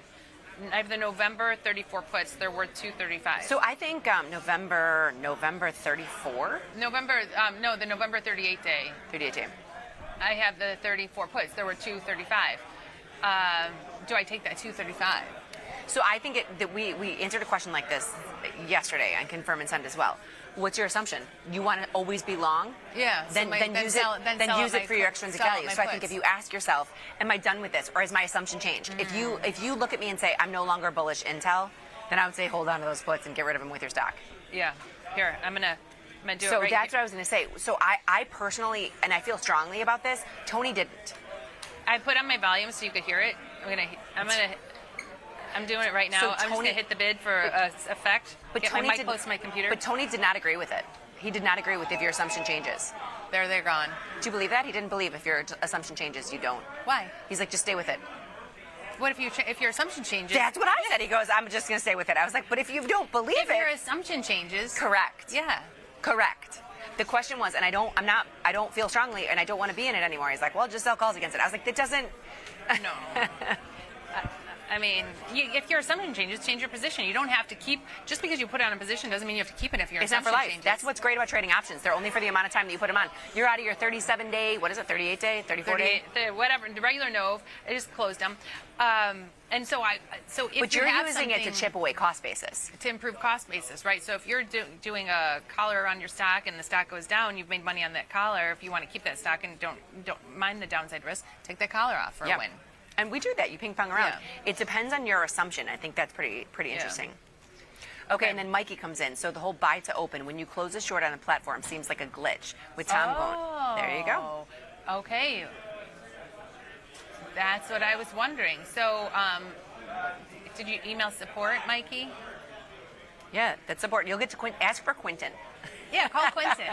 have the November 34 puts. They're worth $235. So I think November 34. The November 38 day. 38 day. I have the 34 puts. They're worth $235. Do I take that $235? So I think that we answered a question like this yesterday on Confirm and Send as well. What's your assumption? You want to always be long? Yeah. Then use it for your extrinsic value. So I think if you ask yourself, am I done with this, or has my assumption changed? If you look at me and say I'm no longer bullish Intel, then I would say hold on to those puts and get rid of them with your stock. Yeah. Here, I'm gonna do it. So right that's here. what I was going to say. So I personally, and I feel strongly about this. Tony didn't. I put on my volume so you could hear it. I'm doing it right now. I'm just going to hit the bid for effect. But get Tony my mic close to my computer. But Tony did not agree with it. He did not agree with if your assumption changes. They're gone. Do you believe that? He didn't believe if your assumption changes, you don't. Why? He's like, just stay with it. What if your assumption changes? That's what I said. He goes, I'm just going to stay with it. I was like, but if you don't believe if your assumption changes. Correct. Yeah. Correct. The question was, and I don't feel strongly, and I don't want to be in it anymore. He's like, well, just sell calls against it. I was like, that doesn't. No. I mean, if your assumption changes, change your position. You don't have to keep, just because you put it on a position doesn't mean you have to keep it if your assumption assumption changes. changes. That's what's great about trading options. They're only for the amount of time that you put them on. You're out of your 37-day, 38-day, 34-day? Whatever, the regular NOV, I just closed them. And so if but you're using it to chip away cost basis. To improve cost basis, right? So if you're doing a collar on your stock and the stock goes down, you've made money on that collar. If you want to keep that stock and don't mind the downside risk, take that collar off for a win. And we do that. You ping pong around. It depends on your assumption. I think that's pretty interesting. Okay, and then Mikey comes in. So the whole buy to open, when you close a short on a platform, seems like a glitch with Tom going. There you go. Okay. That's what I was wondering. So did you email support, Mikey? Yeah, that's support. You'll get to ask for Quentin. Yeah, call Quentin.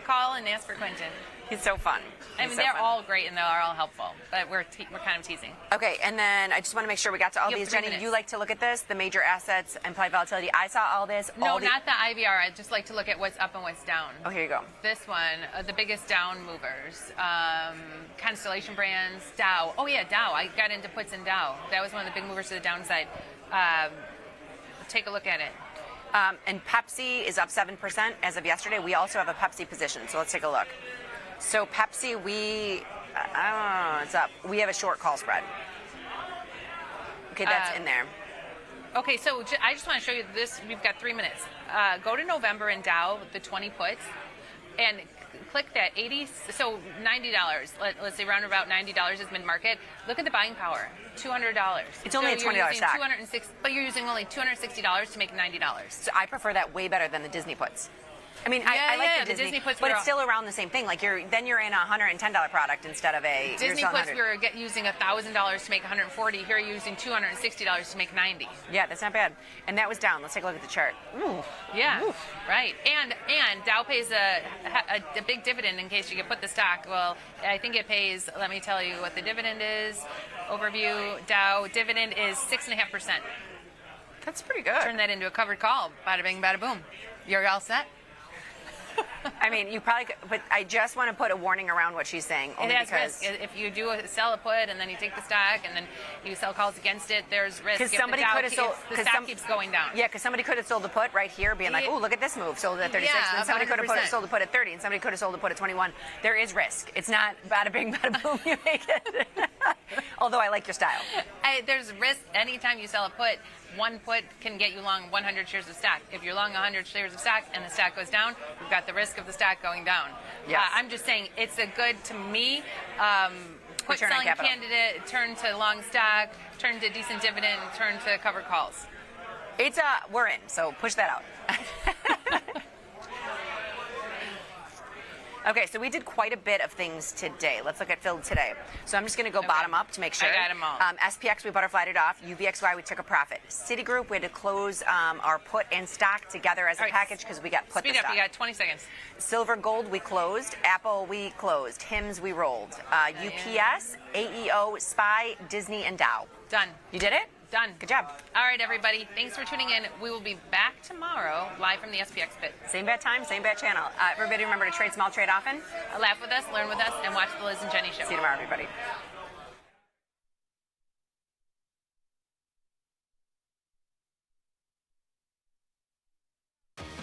call and ask for Quentin. He's so fun. I mean, they're all great and they're all helpful, but we're kind of teasing. Okay, and then I just want to make sure we got to all these. Jenny, you like to look at this, the major assets, implied volatility. I saw all this. No, not the IVR. I just like to look at what's up and what's down. Oh, here you go. This one, the biggest down movers. Constellation Brands, Dow. Oh, yeah, Dow. I got into puts in Dow. That was one of the big movers to the downside. Take a look at it. And Pepsi is up 7% as of yesterday. We also have a Pepsi position, so let's take a look. So Pepsi, it's up. We have a short call spread. Okay, that's in there. Okay, so I just want to show you this. We've got 3 minutes. Go to November in Dow, the 20 puts, and click that 80, so $90. Let's say round about $90 is mid-market. Look at the buying power, $200. It's only a $20 stock. 206, but you're using only $260 to make $90. So I prefer that way better than the Disney puts. I mean, I like the Disney puts, but it's still around the same thing. Like you're in a $110 product instead of a Disney puts. We were using $1,000 to make $140. Here, you're using $260 to make $90. Yeah, that's not bad. And that was down. Let's take a look at the chart. Ooh. Yeah, right. And Dow pays a big dividend in case you get put the stock. Well, I think it pays. Let me tell you what the dividend is. Overview. Dow dividend is 6.5%. That's pretty good. Turn that into a covered call. Bada bing, bada boom. You're all set. I mean, you probably could, but I just want to put a warning around what she's saying. It has risk. If you sell a put and then you take the stock and then you sell calls against it, there's risk. Because somebody could have sold. The stock keeps going down. Yeah, because somebody could have sold the put right here, being like, "Oh, look at this move, sold it at 36." Yeah, and somebody could have sold the put at 30, and somebody could have sold the put at 21. There is risk. It's not bada bing, bada boom. You make it. Although I like your style. There's risk anytime you sell a put. One put can get you long 100 shares of stock. If you're long 100 shares of stock and the stock goes down, you've got the risk of the stock going down. Yes. I'm just saying it's a good, to me, put Return on selling capital. candidate, turn to long stock, turn to decent dividend, turn to covered calls. It's we're in, so push that out. Okay, so we did quite a bit of things today. Let's look at filled today. So I'm just going to go bottom up to make sure. I got them all. SPX, we butterflied it off. UVXY, we took a profit. Citigroup, we had to close our put and stock together as a package because we got put the Speed up, stock. you got 20 seconds. Silver Gold, we closed. Apple, we closed. HIMS, we rolled. UPS, AEO, SPY, Disney, and Dow. Done. You did it? Done. Good job. All right, everybody. Thanks for tuning in. We will be back tomorrow, live from the SPX pit. Same bat time, same bat channel. Everybody remember to trade small, trade often. Laugh with us, learn with us, and watch the Liz and Jenny show. See you tomorrow, everybody.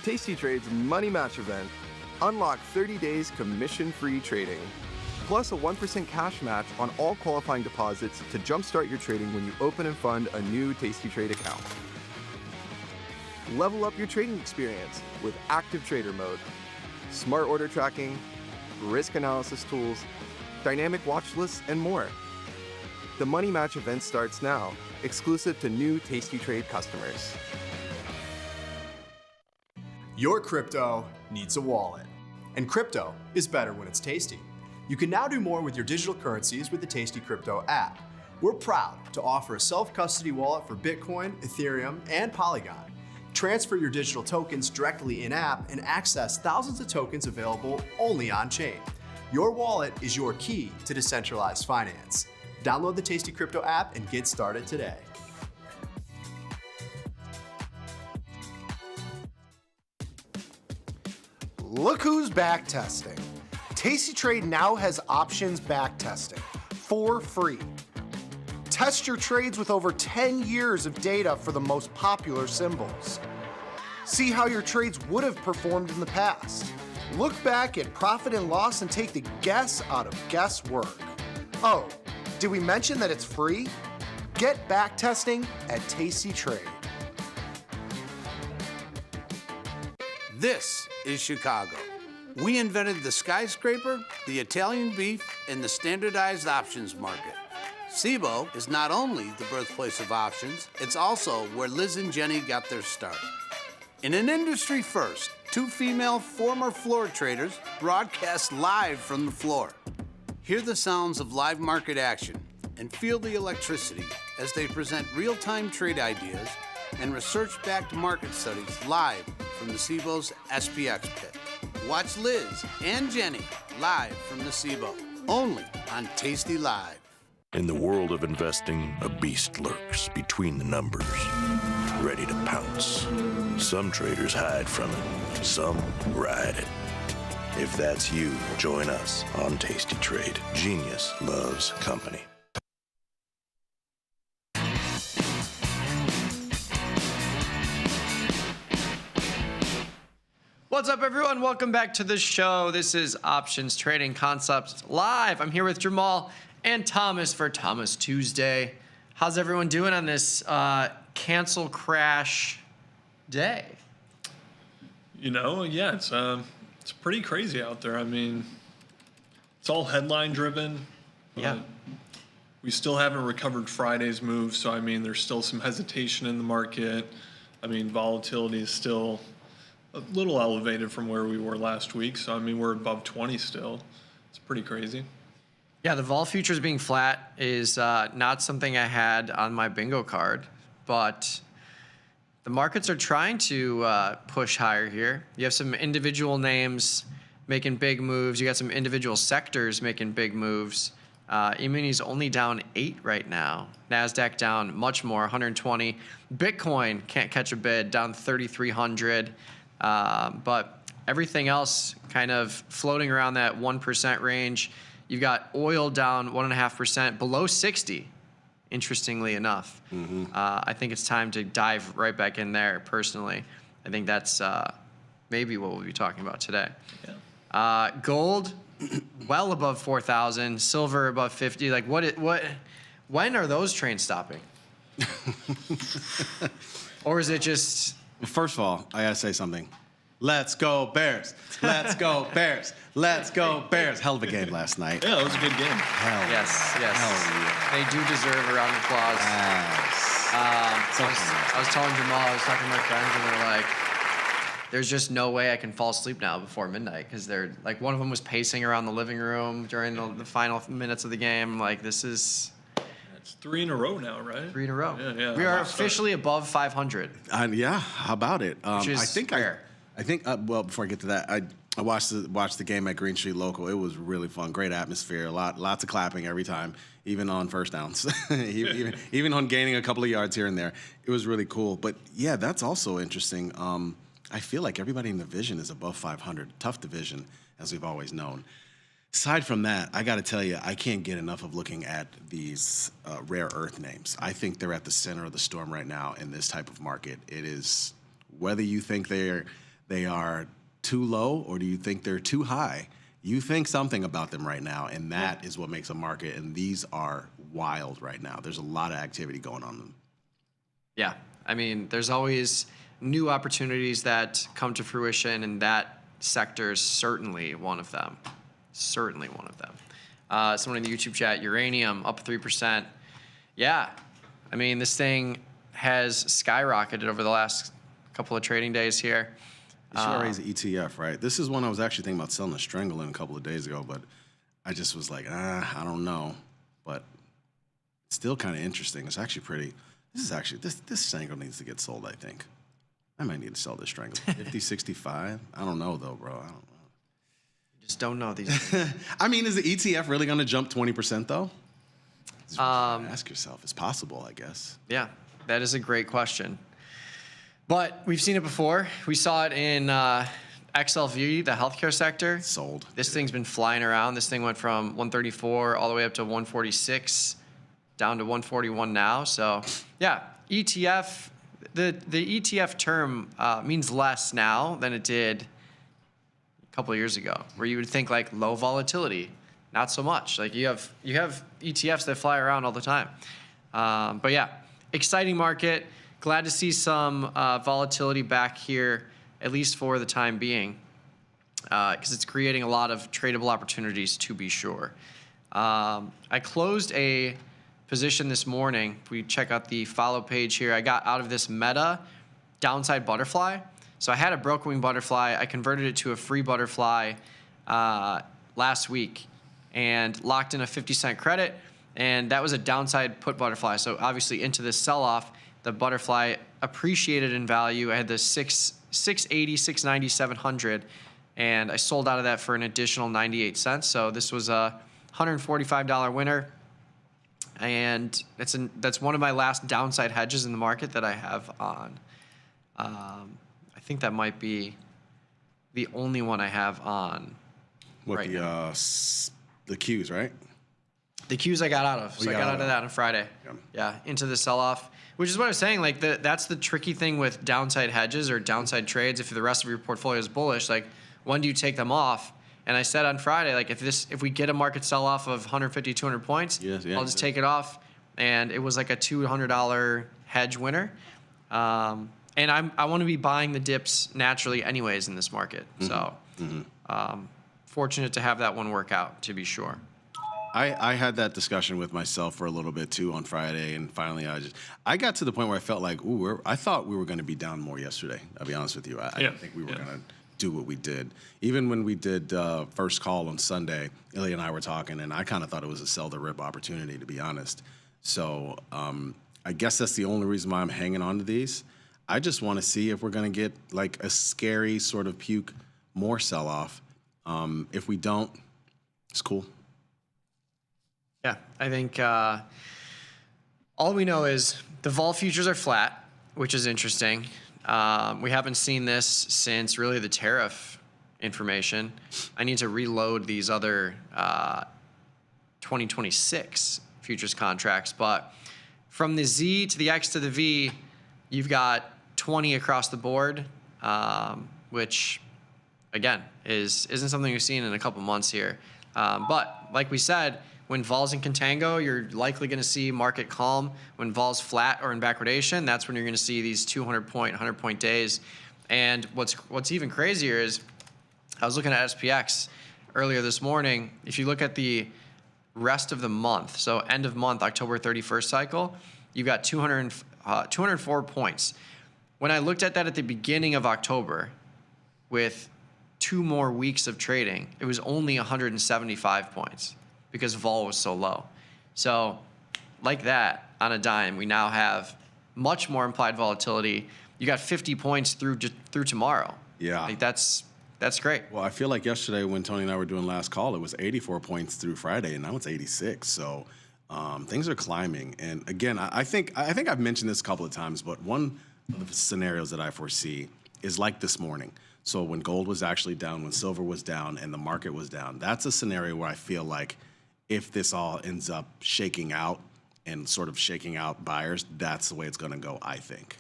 Tasty Trade's Money Match event. Unlock 30 days commission-free trading, plus a 1% cash match on all qualifying deposits to jumpstart your trading when you open and fund a new Tasty Trade account. Level up your trading experience with Active Trader Mode, smart order tracking, risk analysis tools, dynamic watch lists, and more. The Money Match event starts now, exclusive to new Tasty Trade customers. Your crypto needs a wallet, and crypto is better when it's tasty. You can now do more with your digital currencies with the Tasty Crypto app. We're proud to offer a self-custody wallet for Bitcoin, Ethereum, and Polygon. Transfer your digital tokens directly in-app and access thousands of tokens available only on-chain. Your wallet is your key to decentralized finance. Download the Tasty Crypto app and get started today. Look who's backtesting. Tasty Trade now has options backtesting for free. Test your trades with over 10 years of data for the most popular symbols. See how your trades would have performed in the past. Look back at profit and loss and take the guess out of guesswork. Oh, did we mention that it's free? Get backtesting at Tasty Trade. This is Chicago. We invented the skyscraper, the Italian beef, and the standardized options market. SIBO is not only the birthplace of options, it's also where Liz and Jenny got their start. In an industry first, two female former floor traders broadcast live from the floor. Hear the sounds of live market action and feel the electricity as they present real-time trade ideas and research-backed market studies live from the SIBO's SPX pit. Watch Liz and Jenny live from the SIBO, only on Tasty Live. In the world of investing, a beast lurks between the numbers, ready to pounce. Some traders hide from it, some ride it. If that's you, join us on Tasty Trade. Genius loves company. What's up, everyone? Welcome back to the show. This is Options Trading Concepts Live. I'm here with Jamal and Thomas for Thomas Tuesday. How's everyone doing on this cancel crash day? Yeah, it's pretty crazy out there. I mean, it's all headline driven. Yeah. We still haven't recovered Friday's move, so I mean, there's still some hesitation in the market. I mean, volatility is still a little elevated from where we were last week, so I mean, we're above 20 still. It's pretty crazy. Yeah, the vol futures being flat is not something I had on my bingo card, but the markets are trying to push higher here. You have some individual names making big moves. You got some individual sectors making big moves. E-mini's only down 8 right now. NASDAQ down much more, 120. Bitcoin can't catch a bid, down 3,300. But everything else kind of floating around that 1% range. You've got oil down 1.5%, below 60, interestingly enough. I think it's time to dive right back in there, personally. I think that's maybe what we'll be talking about today. Yeah. Gold, well above 4,000. Silver above 50. Like, when are those trains stopping? Or is it just... First of all, I gotta say something. Let's go Bears. Let's go Bears. Let's go Bears. Hell of a game last night. Yeah, it was a good game. Yes. Hell They do deserve a round of applause. I was telling Jamal, I was talking to my friends, and they're like, there's just no way I can fall asleep now before midnight, because they're like, one of them was pacing around the living room during the final minutes of the game. Like, this is... It's 3 in a row now, right? 3 in a row. Yeah. We are officially above 500. Yeah, how about it? Which is rare. I think. Well, before I get to that, I watched the game at Green Street Local. It was really fun. Great atmosphere. Lots of clapping every time, even on first downs, even on gaining a couple of yards here and there. It was really cool. But yeah, that's also interesting. I feel like everybody in the division is above 500. Tough division, as we've always known. Aside from that, I got to tell you, I can't get enough of looking at these rare earth names. I think they're at the center of the storm right now in this type of market. It is, whether you think they are too low or do you think they're too high, you think something about them right now, and that is what makes a market. And these are wild right now. There's a lot of activity going on them. Yeah, I mean, there's always new opportunities that come to fruition, and that sector is certainly one of them. Certainly one of them. Someone in the YouTube chat, uranium up 3%. Yeah, I mean, this thing has skyrocketed over the last couple of trading days here. ECRA's ETF, right? This is one I was actually thinking about selling a strangle in a couple of days ago, but I just was like, I don't know. But it's still kind of interesting. It's actually pretty. This strangle needs to get sold, I think. I might need to sell this strangle. 50, 65? I don't know, though, bro. I don't know. Just don't know these I mean, is the ETF really going to jump 20%, though? Ask yourself. It's possible, I guess. Yeah, that is a great question. But we've seen it before. We saw it in XLV, the healthcare sector. Sold. This thing's been flying around. This thing went from 134 all the way up to 146, down to 141 now. So, yeah, ETF. The ETF term means less now than it did a couple of years ago, where you would think like low volatility. Not so much. Like you have ETFs that fly around all the time. But yeah, exciting market. Glad to see some volatility back here, at least for the time being, because it's creating a lot of tradable opportunities, to be sure. I closed a position this morning. If we check out the follow page here, I got out of this Meta downside butterfly. So I had a broken wing butterfly. I converted it to a free butterfly last week and locked in a 50-cent credit. And that was a downside put butterfly. So obviously into this sell-off, the butterfly appreciated in value. I had the 680, 690, 700, and I sold out of that for an additional 98 cents. So this was a $145 winner. And that's one of my last downside hedges in the market that I have on. I think that might be the only one I have on. What, right now. The Qs, right? The Qs I got out of. So I got out of that on Friday. Yeah, into the sell-off. Which is what I was saying. Like that's the tricky thing with downside hedges or downside trades. If the rest of your portfolio is bullish, like when do you take them off? And I said on Friday, like if we get a market sell-off of 150, 200 points, I'll just take it off, and it was like a $200 hedge winner. And I want to be buying the dips naturally anyways in this market. So fortunate to have that one work out, to be sure. I had that discussion with myself for a little bit too on Friday, and finally I got to the point where I felt like, I thought we were going to be down more yesterday. I'll be honest with you. I didn't think we were going to do what we did. Even when we did first call on Sunday, Ilya and I were talking, and I kind of thought it was a sell the rip opportunity, to be honest. So I guess that's the only reason why I'm hanging on to these. I just want to see if we're going to get like a scary sort of puke more sell off. If we don't, it's cool. Yeah, I think all we know is the vol futures are flat, which is interesting. We haven't seen this since really the tariff information. I need to reload these other 2026 futures contracts, but from the Z to the X to the V, you've got 20 across the board, which again isn't something we've seen in a couple months here. But like we said, when vol's in contango, you're likely going to see market calm. When vol's flat or in backwardation, that's when you're going to see these 200-point, 100-point days. And what's even crazier is I was looking at SPX earlier this morning. If you look at the rest of the month, so end of month, October 31st cycle, you've got 204 points. When I looked at that at the beginning of October with 2 more weeks of trading, it was only 175 points. Because vol was so low. So like that, on a dime, we now have much more implied volatility. You got 50 points through tomorrow. Yeah. Like that's great. Well, I feel like yesterday when Tony and I were doing last call, it was 84 points through Friday, and now it's 86. So things are climbing. And again, I think I've mentioned this a couple of times, but one of the scenarios that I foresee is like this morning. So when gold was actually down, when silver was down, and the market was down, that's a scenario where I feel like if this all ends up shaking out and sort of shaking out buyers, that's the way it's going to go, I think.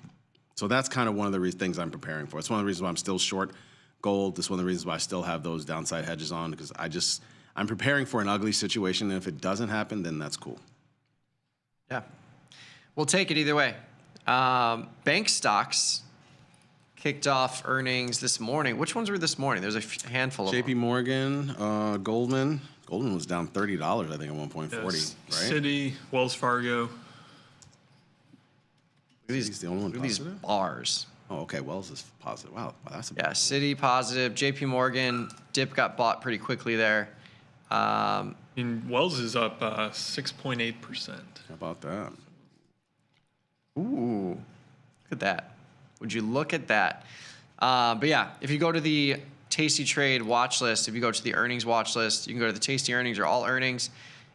So that's kind of one of the things I'm preparing for. It's one of the reasons why I'm still short gold. It's one of the reasons why I still have those downside hedges on, because I'm preparing for an ugly situation, and if it doesn't happen, then that's cool. Yeah. We'll take it either way. Bank stocks kicked off earnings this morning. Which ones were this morning? There's a handful of them. JP Morgan, Goldman. Goldman was down $30, I think, at one point, 40, Yes. right? Citi, Wells Fargo. Look at these, the only one look at these positive? bars. Oh, okay. Wells is positive. Wow, that's a Citi positive. JP Morgan dip got bought pretty quickly there. And Wells is up 6.8%. How about that? Ooh, look at that. Would you look at that? But yeah, if you go to the Tasty Trade watch list, if you go to the earnings watch list, you can go to the Tasty Earnings or All Earnings.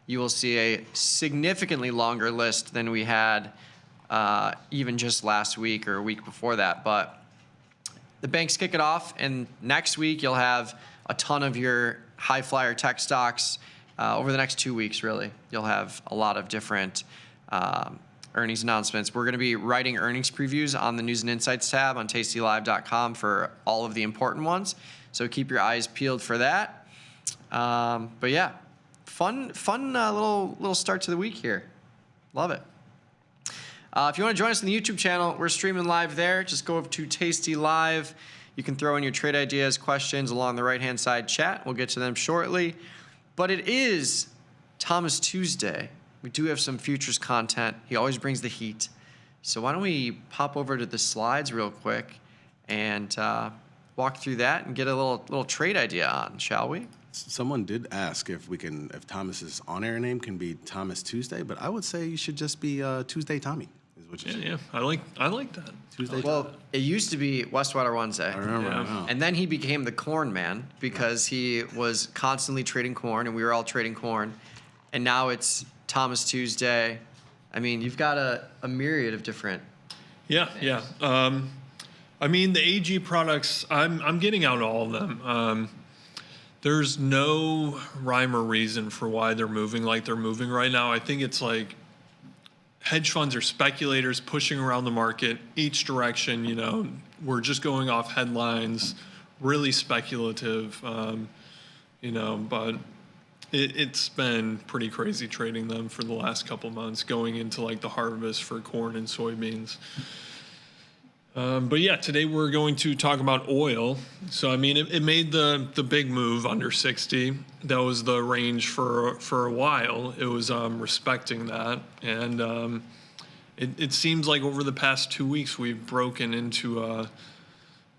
You will see a significantly longer list than we had even just last week or a week before that. But the banks kick it off, and next week you'll have a ton of your high flyer tech stocks. Over the next 2 weeks, really, you'll have a lot of different earnings announcements. We're going to be writing earnings previews on the News and Insights tab on tastylive.com for all of the important ones. So keep your eyes peeled for that. But yeah, fun little start to the week here. Love it. If you want to join us on the YouTube channel, we're streaming live there. Just go over to Tasty Live. You can throw in your trade ideas, questions along the right-hand side chat. We'll get to them shortly. But it is Thomas Tuesday. We do have some futures content. He always brings the heat. So why don't we pop over to the slides real quick and walk through that and get a little trade idea on, shall we? Someone did ask if Thomas's on-air name can be Thomas Tuesday, but I would say you should just be Tuesday Tommy. Is what you should. Yeah, I like that. Tuesday. Well, it used to be Westwater Wednesday. I remember. I know. And then he became the corn man because he was constantly trading corn, and we were all trading corn. And now it's Thomas Tuesday. I mean, you've got a myriad of different. Yeah. I mean, the AG products, I'm getting out all of them. There's no rhyme or reason for why they're moving like they're moving right now. I think it's like hedge funds or speculators pushing around the market each direction. You know, we're just going off headlines, really speculative. But It's been pretty crazy trading them for the last couple months, going into like the harvest for corn and soybeans. But yeah, today we're going to talk about oil. So I mean, it made the big move under 60. That was the range for a while. It was respecting that, and it seems like over the past 2 weeks we've broken into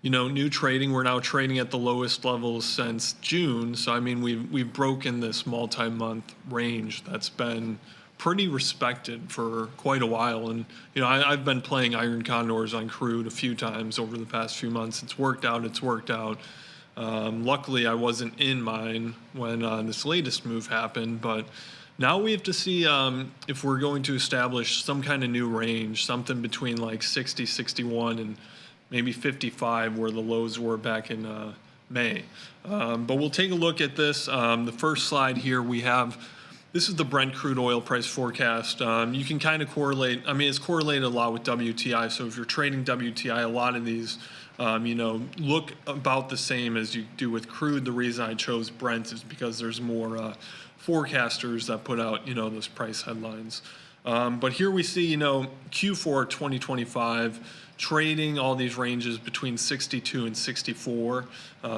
new trading. We're now trading at the lowest levels since June. So I mean, we've broken this multi-month range that's been pretty respected for quite a while. And I've been playing iron condors on crude a few times over the past few months. It's worked out. Luckily, I wasn't in mine when this latest move happened, but now we have to see if we're going to establish some kind of new range, something between like 60, 61, and maybe 55, where the lows were back in May. But we'll take a look at this. The first slide here, this is the Brent crude oil price forecast. You can kind of correlate. I mean, it's correlated a lot with WTI. So if you're trading WTI, a lot of these, look about the same as you do with crude. The reason I chose Brent is because there's more forecasters that put out, those price headlines. But here we see, Q4 2025 trading all these ranges between 62 and 64.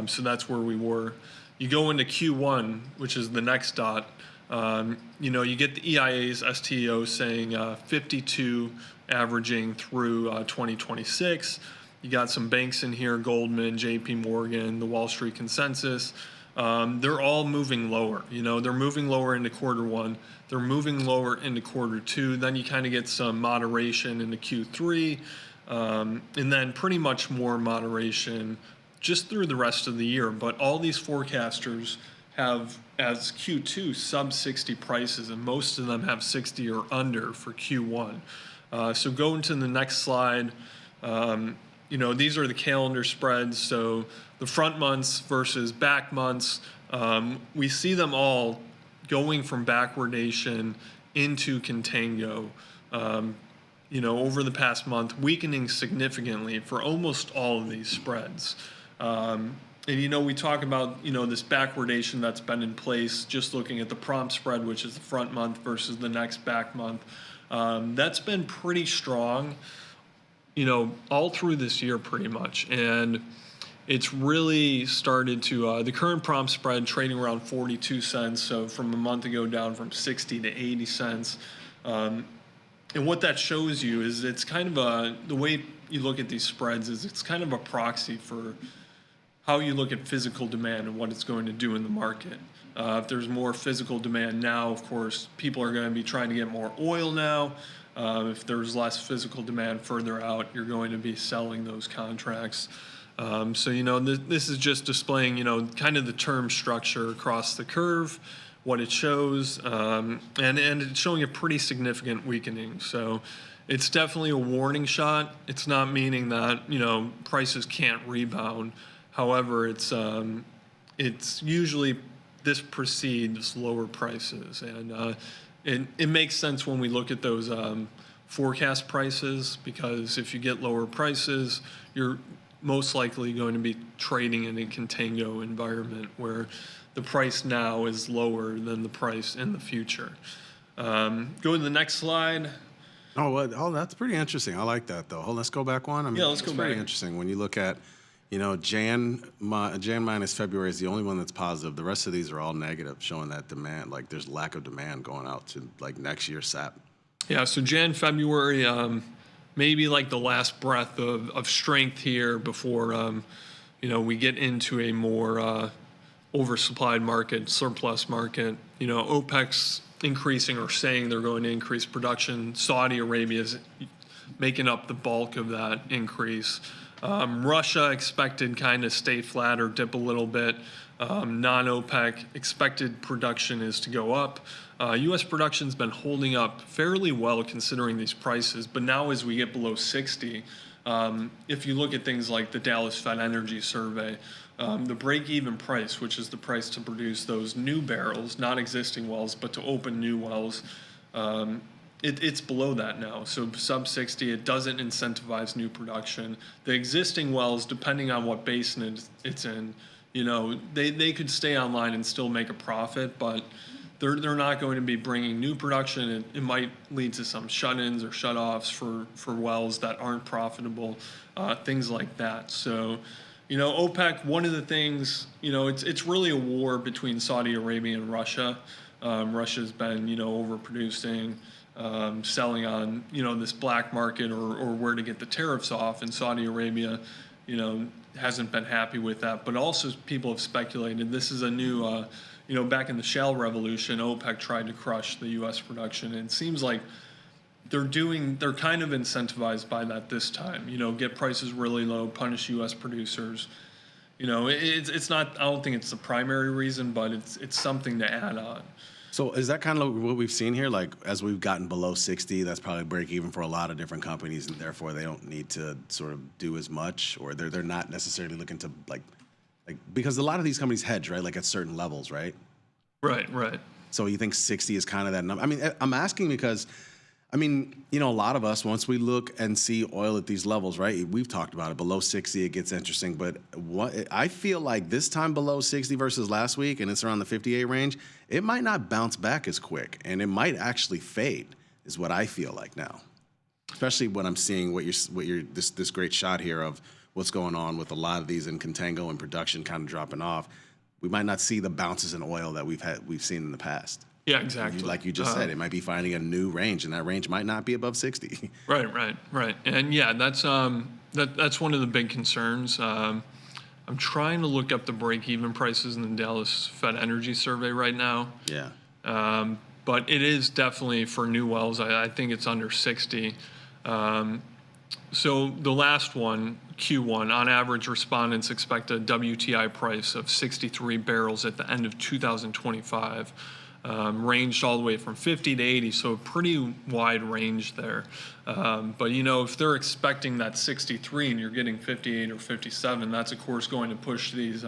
So that's where we were. You go into Q1, which is the next dot. You get the EIA's STO saying 52 averaging through 2026. You got some banks in here, Goldman, JP Morgan, the Wall Street Consensus. They're all moving lower. They're moving lower into quarter one. They're moving lower into quarter two. Then you kind of get some moderation into Q3. And then pretty much more moderation just through the rest of the year. But all these forecasters have as Q2 sub 60 prices, and most of them have 60 or under for Q1. So going to the next slide, these are the calendar spreads. So the front months versus back months, we see them all going from backwardation into contango. Over the past month, weakening significantly for almost all of these spreads. And we talk about this backwardation that's been in place, just looking at the prompt spread, which is the front month versus the next back month. That's been pretty strong, all through this year pretty much. And it's really started to, the current prompt spread trading around 42 cents. So from a month ago down from 60 to 80 cents. And what that shows you is it's kind of the way you look at these spreads is it's kind of a proxy for how you look at physical demand and what it's going to do in the market. If there's more physical demand now, of course, people are going to be trying to get more oil now. If there's less physical demand further out, you're going to be selling those contracts. This is just displaying, kind of the term structure across the curve, what it shows, and it's showing a pretty significant weakening. So it's definitely a warning shot. It's not meaning that, prices can't rebound. However, it's usually this precedes lower prices, and it makes sense when we look at those forecast prices, because if you get lower prices, you're most likely going to be trading in a contango environment where the price now is lower than the price in the future. Go to the next slide. Oh, that's pretty interesting. I like that, though. Let's go back one. Let's go back. It's pretty interesting when you look at, Jan minus February is the only one that's positive. The rest of these are all negative, showing that demand, like there's lack of demand going out to like next year's SAP. Yeah, so Jan, February, maybe like the last breath of strength here before, we get into a more oversupplied market, surplus market. OPEC's increasing or saying they're going to increase production. Saudi Arabia is making up the bulk of that increase. Russia expected kind of stay flat or dip a little bit. Non-OPEC expected production is to go up. U.S. production's been holding up fairly well considering these prices, but now as we get below 60, if you look at things like the Dallas Fed Energy Survey, the break-even price, which is the price to produce those new barrels, not existing wells, but to open new wells, it's below that now. So sub 60, it doesn't incentivize new production. The existing wells, depending on what basin it's in, they could stay online and still make a profit, but they're not going to be bringing new production. It might lead to some shut-ins or shut-offs for wells that aren't profitable, things like that. So, OPEC, one of the things, it's really a war between Saudi Arabia and Russia. Russia's been, overproducing, selling on, this black market or where to get the tariffs off. And Saudi Arabia, hasn't been happy with that. But also people have speculated this is a new, back in the shale revolution, OPEC tried to crush the U.S. production. And it seems like they're kind of incentivized by that this time, get prices really low, punish U.S. producers. It's not, I don't think it's the primary reason, but it's something to add on. So is that kind of what we've seen here? Like, as we've gotten below 60, that's probably break even for a lot of different companies, and therefore they don't need to sort of do as much, or they're not necessarily looking to like because a lot of these companies hedge, right? Like at certain levels, right? Right. So you think 60 is kind of that number? I mean, I'm asking because, a lot of us, once we look and see oil at these levels, right? We've talked about it. Below 60, it gets interesting. But I feel like this time below 60 versus last week, and it's around the 58 range, it might not bounce back as quick, and it might actually fade, is what I feel like now. Especially when I'm seeing this great shot here of what's going on with a lot of these in contango and production kind of dropping off. We might not see the bounces in oil that we've seen in the past. Yeah, exactly. Like you just said, it might be finding a new range, and that range might not be above 60. Right. And yeah, that's one of the big concerns. I'm trying to look up the break-even prices in the Dallas Fed Energy Survey right now. Yeah. But it is definitely for new wells. I think it's under 60. So the last one, Q1, on average, respondents expect a WTI price of 63 barrels at the end of 2025. Ranged all the way from 50 to 80, so a pretty wide range there. But if they're expecting that 63 and you're getting 58 or 57, that's of course going to push these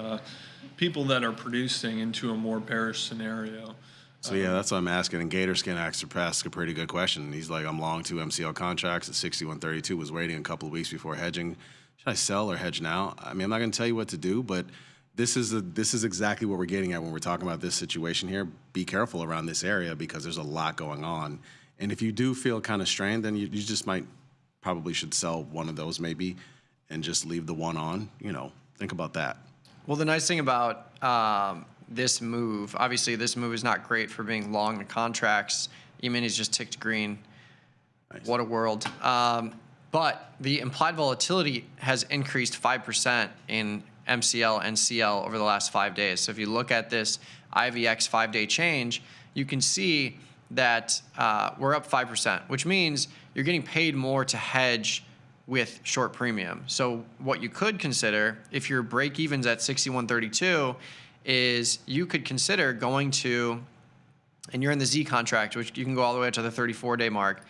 people that are producing into a more bearish scenario. So yeah, that's what I'm asking. And Gatorskin asked a pretty good question. He's like, I'm long 2 MCL contracts at 61.32. Was waiting a couple of weeks before hedging. Should I sell or hedge now? I'm not going to tell you what to do, but this is exactly what we're getting at when we're talking about this situation here. Be careful around this area because there's a lot going on. And if you do feel kind of strained, then you just probably should sell one of those maybe and just leave the one on. Think about that. Well, the nice thing about this move, obviously this move is not great for being long the contracts. E-minis just ticked green. Nice. What a world. But the implied volatility has increased 5% in MCL and CL over the last 5 days. So if you look at this IVX 5-day change, you can see that we're up 5%, which means you're getting paid more to hedge with short premium. So what you could consider, if your break evens at 61.32, is you could consider going to, and you're in the Z contract, which you can go all the way up to the 34-day mark,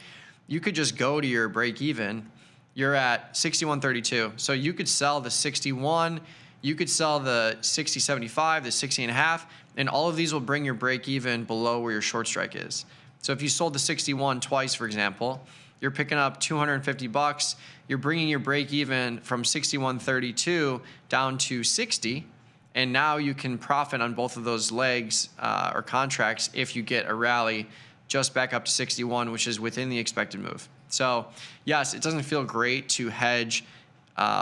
you could just go to your break even. You're at 61.32. So you could sell the 61, you could sell the 60.75, the 60.5, and all of these will bring your break even below where your short strike is. So if you sold the 61 twice, for example, you're picking up $250. You're bringing your break even from 61.32 down to 60. And now you can profit on both of those legs or contracts if you get a rally just back up to 61, which is within the expected move. So yes, it doesn't feel great to hedge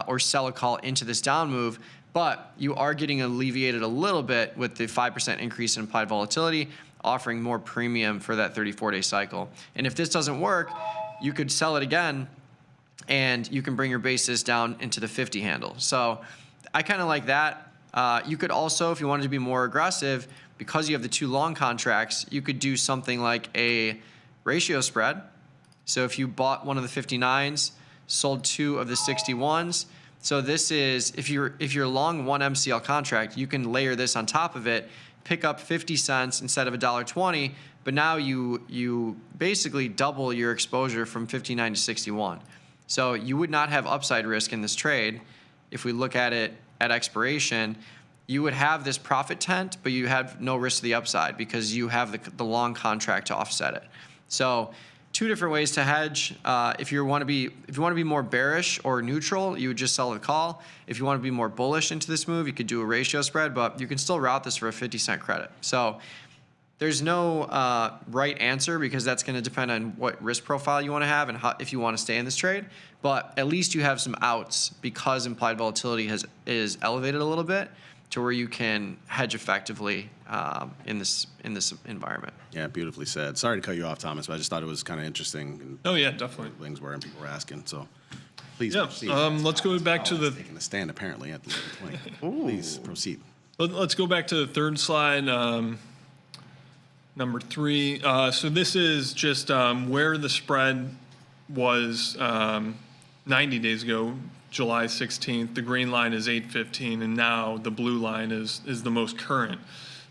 or sell a call into this down move, but you are getting alleviated a little bit with the 5% increase in implied volatility, offering more premium for that 34-day cycle. And if this doesn't work, you could sell it again and you can bring your basis down into the 50 handle. So I kind of like that. You could also, if you wanted to be more aggressive, because you have the 2 long contracts, you could do something like a ratio spread. So if you bought one of the 59s, sold 2 of the 61s. So this is, if you're long 1 MCL contract, you can layer this on top of it, pick up 50 cents instead of $1.20, but now you basically double your exposure from 59 to 61. So you would not have upside risk in this trade. If we look at it at expiration, you would have this profit tent, but you have no risk to the upside because you have the long contract to offset it. So two different ways to hedge. If you want to be more bearish or neutral, you would just sell the call. If you want to be more bullish into this move, you could do a ratio spread, but you can still route this for a 50-cent credit. So there's no right answer, because that's going to depend on what risk profile you want to have and if you want to stay in this trade. But at least you have some outs, because implied volatility is elevated a little bit, to where you can hedge effectively in this environment. Yeah, beautifully said. Sorry to cut you off, Thomas, but I just thought it was kind of interesting. And Oh yeah, definitely. things where people were asking. So please Yeah. proceed. Let's go back to the taking the stand apparently at the 11:20. Please proceed. Let's go back to the third slide, number 3. So this is just where the spread was 90 days ago, July 16th. The green line is 8:15, and now the blue line is the most current.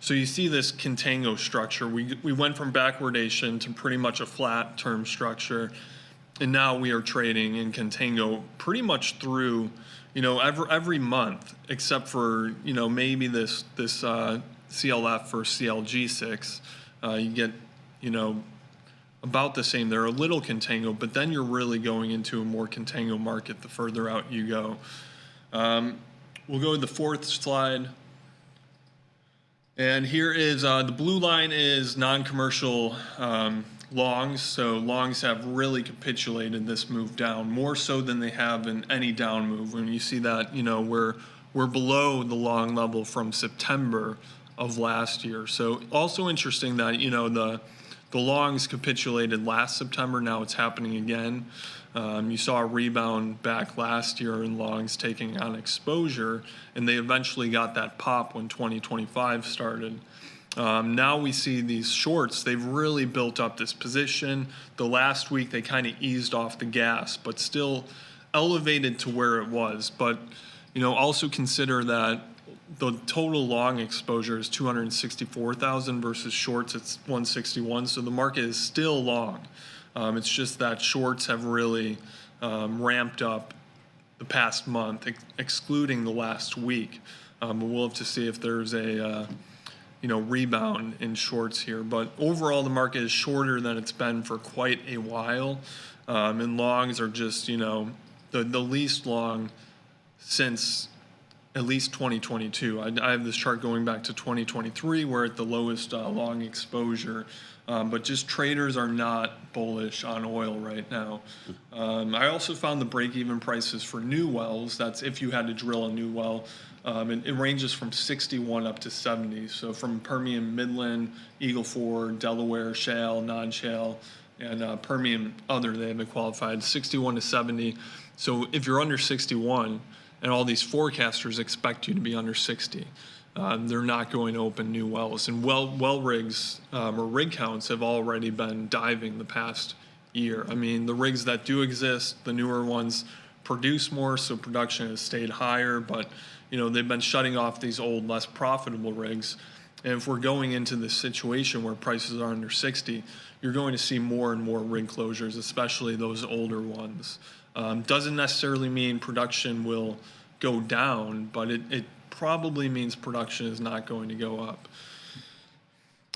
So you see this contango structure. We went from backwardation to pretty much a flat term structure, and now we are trading in contango pretty much through, every month, except for, maybe this CLF for CLG6. You get, about the same. They're a little contango, but then you're really going into a more contango market the further out you go. We'll go to the fourth slide. And here is the blue line is non-commercial longs. So longs have really capitulated this move down, more so than they have in any down move. When you see that, we're below the long level from September of last year. So also interesting that, the longs capitulated last September. Now it's happening again. You saw a rebound back last year in longs taking on exposure, and they eventually got that pop when 2025 started. Now we see these shorts. They've really built up this position. The last week they kind of eased off the gas, but still elevated to where it was. But also consider that the total long exposure is 264,000 versus shorts it's 161. So the market is still long. It's just that shorts have really ramped up the past month, excluding the last week. But we'll have to see if there's a rebound in shorts here. But overall, the market is shorter than it's been for quite a while. And longs are just the least long since at least 2022. I have this chart going back to 2023. We're at the lowest long exposure. But just traders are not bullish on oil right now. I also found the break-even prices for new wells. That's if you had to drill a new well. It ranges from 61 up to 70. So from Permian, Midland, Eagle Ford, Delaware, shale, non-shale, and Permian other, they have it qualified 61 to 70. So if you're under 61, and all these forecasters expect you to be under 60. They're not going to open new wells. And well rigs or rig counts have already been diving the past year. I mean, the rigs that do exist, the newer ones, produce more, so production has stayed higher. But, they've been shutting off these old, less profitable rigs. And if we're going into this situation where prices are under 60, you're going to see more and more rig closures, especially those older ones. Doesn't necessarily mean production will go down, but it probably means production is not going to go up.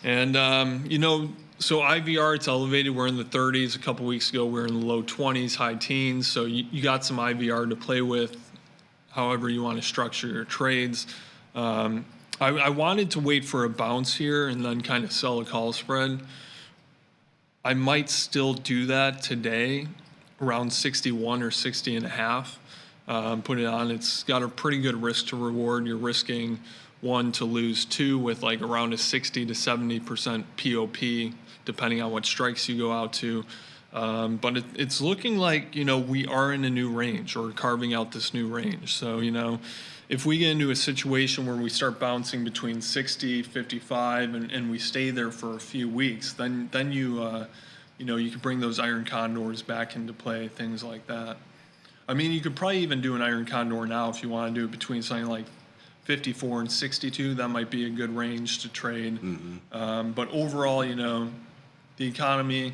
And, so IVR, it's elevated. We're in the 30s. A couple weeks ago, we were in the low 20s, high teens. So you got some IVR to play with, however you want to structure your trades. I wanted to wait for a bounce here and then kind of sell a call spread. I might still do that today, around 61 or 60 and a half. Put it on. It's got a pretty good risk to reward. You're risking 1 to lose 2 with like around a 60 to 70% POP, depending on what strikes you go out to. But it's looking like, we are in a new range or carving out this new range. So, if we get into a situation where we start bouncing between 60, 55, and we stay there for a few weeks, then you can bring those iron condors back into play, things like that. I mean, you could probably even do an iron condor now if you want to do it between something like 54 and 62. That might be a good range to trade. Mm-hmm. But overall, the economy,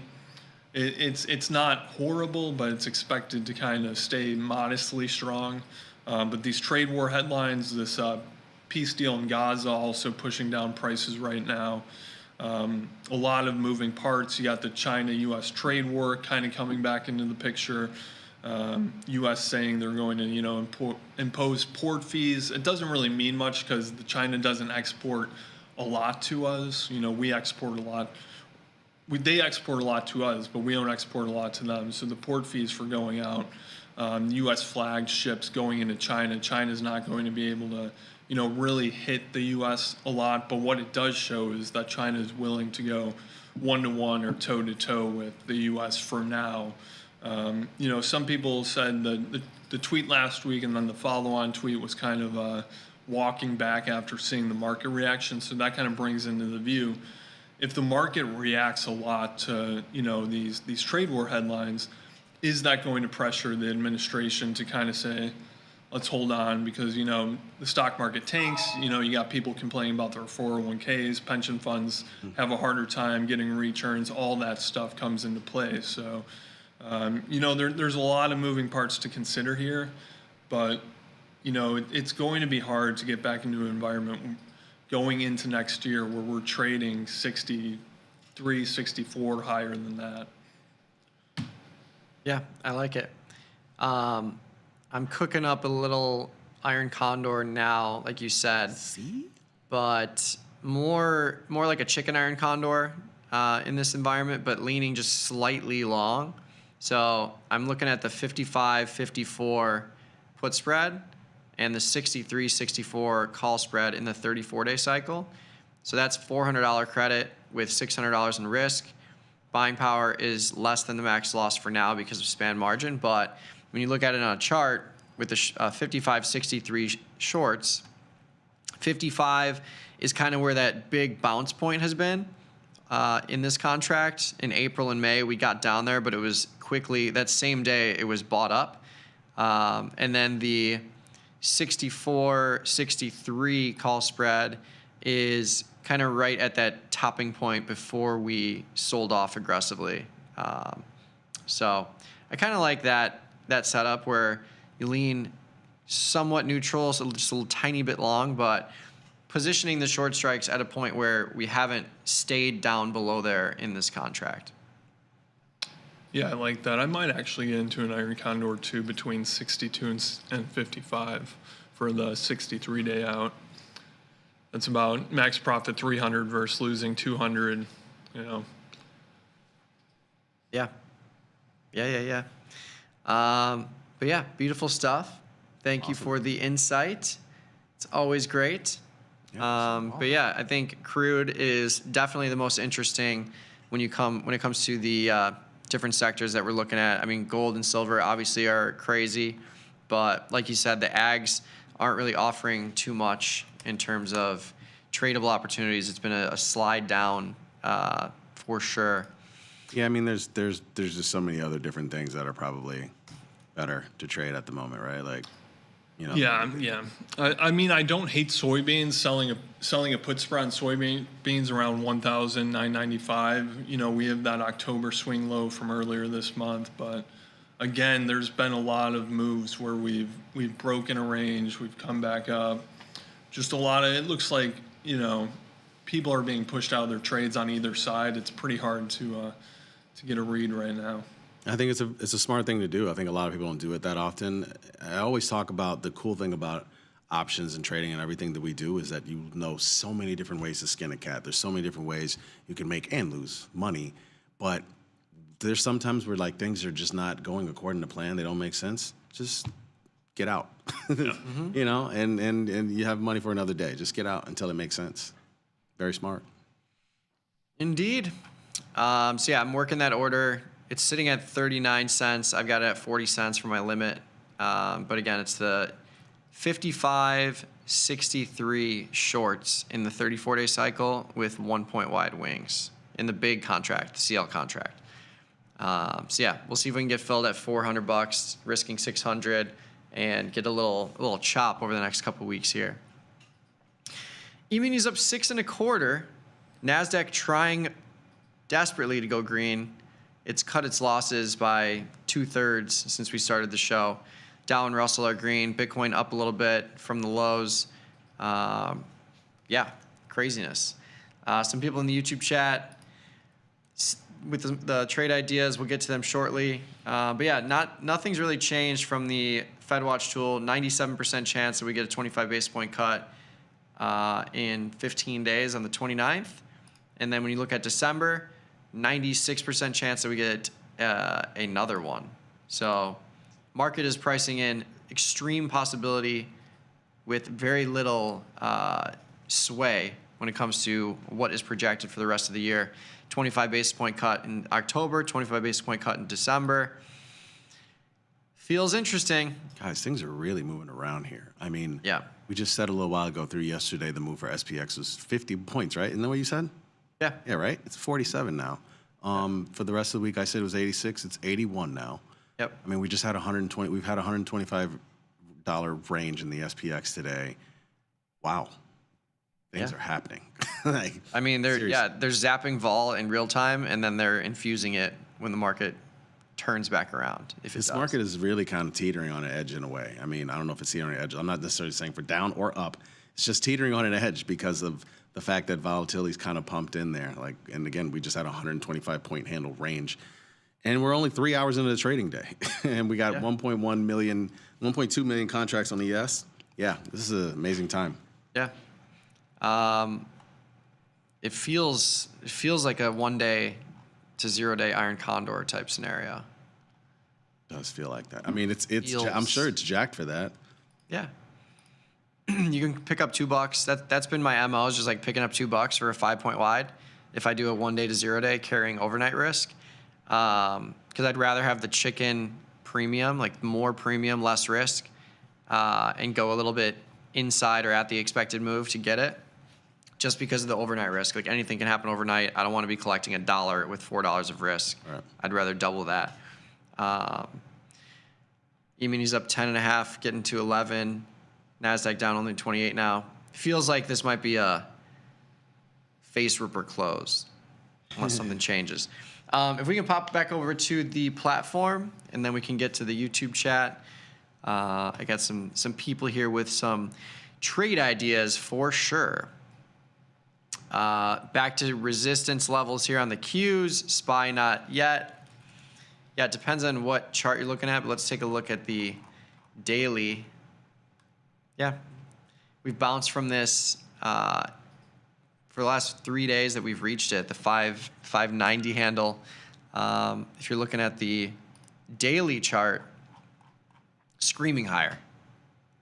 it's not horrible, but it's expected to kind of stay modestly strong. But these trade war headlines, this peace deal in Gaza also pushing down prices right now. A lot of moving parts. You got the China-U.S. trade war kind of coming back into the picture. U.S. saying they're going to, impose port fees. It doesn't really mean much because China doesn't export a lot to us. We export a lot. They export a lot to us, but we don't export a lot to them. So the port fees for going out, U.S. flagged ships going into China, China's not going to be able to, really hit the U.S. a lot. But what it does show is that China is willing to go one-to-one or toe-to-toe with the U.S. for now. Some people said the tweet last week and then the follow-on tweet was kind of walking back after seeing the market reaction. So that kind of brings into the view, if the market reacts a lot to, these trade war headlines, is that going to pressure the administration to kind of say, let's hold on, because, the stock market tanks, you got people complaining about their 401ks, pension funds have a harder time getting returns, all that stuff comes into play. So, there's a lot of moving parts to consider here, but, it's going to be hard to get back into an environment going into next year where we're trading 63, 64, higher than that. Yeah, I like it. I'm cooking up a little iron condor now, like you said. See? But more like a chicken iron condor in this environment, but leaning just slightly long. So I'm looking at the 55-54 put spread and the 63-64 call spread in the 34-day cycle. So that's $400 credit with $600 in risk. Buying power is less than the max loss for now because of span margin, but when you look at it on a chart with the 55-63 shorts, 55 is kind of where that big bounce point has been in this contract. In April and May, we got down there, but it was quickly, that same day, it was bought up. And then the 64-63 call spread is kind of right at that topping point before we sold off aggressively. So I kind of like that setup where you lean somewhat neutral, so just a little tiny bit long, but positioning the short strikes at a point where we haven't stayed down below there in this contract. Yeah, I like that. I might actually get into an iron condor too between 62 and 55 for the 63-day out. That's about max profit 300 versus losing 200, Yeah. But yeah, beautiful stuff. Thank you for the insight. It's always great. But yeah, I think crude is definitely the most interesting when it comes to the different sectors that we're looking at. I mean, gold and silver obviously are crazy, but like you said, the ags aren't really offering too much in terms of tradable opportunities. It's been a slide down for sure. Yeah, I mean, there's just so many other different things that are probably better to trade at the moment, right? Like, Yeah. I mean, I don't hate soybeans. Selling a put spread on soybeans around 1,995. We have that October swing low from earlier this month, but again, there's been a lot of moves where we've broken a range, we've come back up. Just a lot of, it looks like, people are being pushed out of their trades on either side. It's pretty hard to get a read right now. I think it's a smart thing to do. I think a lot of people don't do it that often. I always talk about the cool thing about options and trading and everything that we do is that you know so many different ways to skin a cat. There's so many different ways you can make and lose money, but there's sometimes where like things are just not going according to plan. They don't make sense. Just get out, and you have money for another day. Just get out until it makes sense. Very smart. Indeed. So yeah, I'm working that order. It's sitting at 39 cents. I've got it at 40 cents for my limit. But again, it's the 55-63 shorts in the 34-day cycle with 1 point wide wings in the big contract, the CL contract. So yeah, we'll see if we can get filled at $400, risking 600, and get a little chop over the next couple weeks here. E-mini's up 6 1/4. NASDAQ trying desperately to go green. It's cut its losses by 2/3 since we started the show. Dow and Russell are green. Bitcoin up a little bit from the lows. Yeah, craziness. Some people in the YouTube chat with the trade ideas, we'll get to them shortly. But yeah, nothing's really changed from the FedWatch tool. 97% chance that we get a 25 basis point cut in 15 days on the 29th. And then when you look at December, 96% chance that we get another one. So market is pricing in extreme possibility with very little sway when it comes to what is projected for the rest of the year. 25 basis point cut in October, 25 basis point cut in December. Feels interesting. Guys, things are really moving around here. I mean, yeah. We just said a little while ago through yesterday, the move for SPX was 50 points, right? Isn't that what you said? Yeah. Yeah, right? It's 47 now. For the rest of the week, I said it was 86. It's 81 now. Yep. I mean, we just had we've had $125 range in the SPX today. Wow. Things are happening. I mean, they're zapping vol in real time, and then they're infusing it when the market turns back around. This market is really kind of teetering on an edge in a way. I mean, I don't know if it's teetering on an edge. I'm not necessarily saying for down or up. It's just teetering on an edge because of the fact that volatility's kind of pumped in there. And again, we just had a 125-point handle range. And we're only 3 hours into the trading day. And we got 1.2 million contracts on the ES. Yeah, this is an amazing time. Yeah. It feels like a 1 day to 0 day iron condor type scenario. It does feel like that. I mean, I'm sure it's jacked for that. Yeah. You can pick up $2. That's been my MO, is just like picking up $2 for a 5-point wide. If I do a 1 day to 0 day carrying overnight risk, because I'd rather have the chicken premium, like more premium, less risk, and go a little bit inside or at the expected move to get it, just because of the overnight risk. Like anything can happen overnight. I don't want to be collecting $1 with $4 of risk. Right. I'd rather double that. E-mini's up 10.5, getting to 11. NASDAQ down only 28 now. Feels like this might be a face ripper close, unless something changes. If we can pop back over to the platform, and then we can get to the YouTube chat. I got some people here with some trade ideas for sure. Back to resistance levels here on the Qs. SPY not yet. Yeah, it depends on what chart you're looking at, but let's take a look at the daily. Yeah, we've bounced from this for the last 3 days that we've reached it, the 590 handle. If you're looking at the daily chart, screaming higher,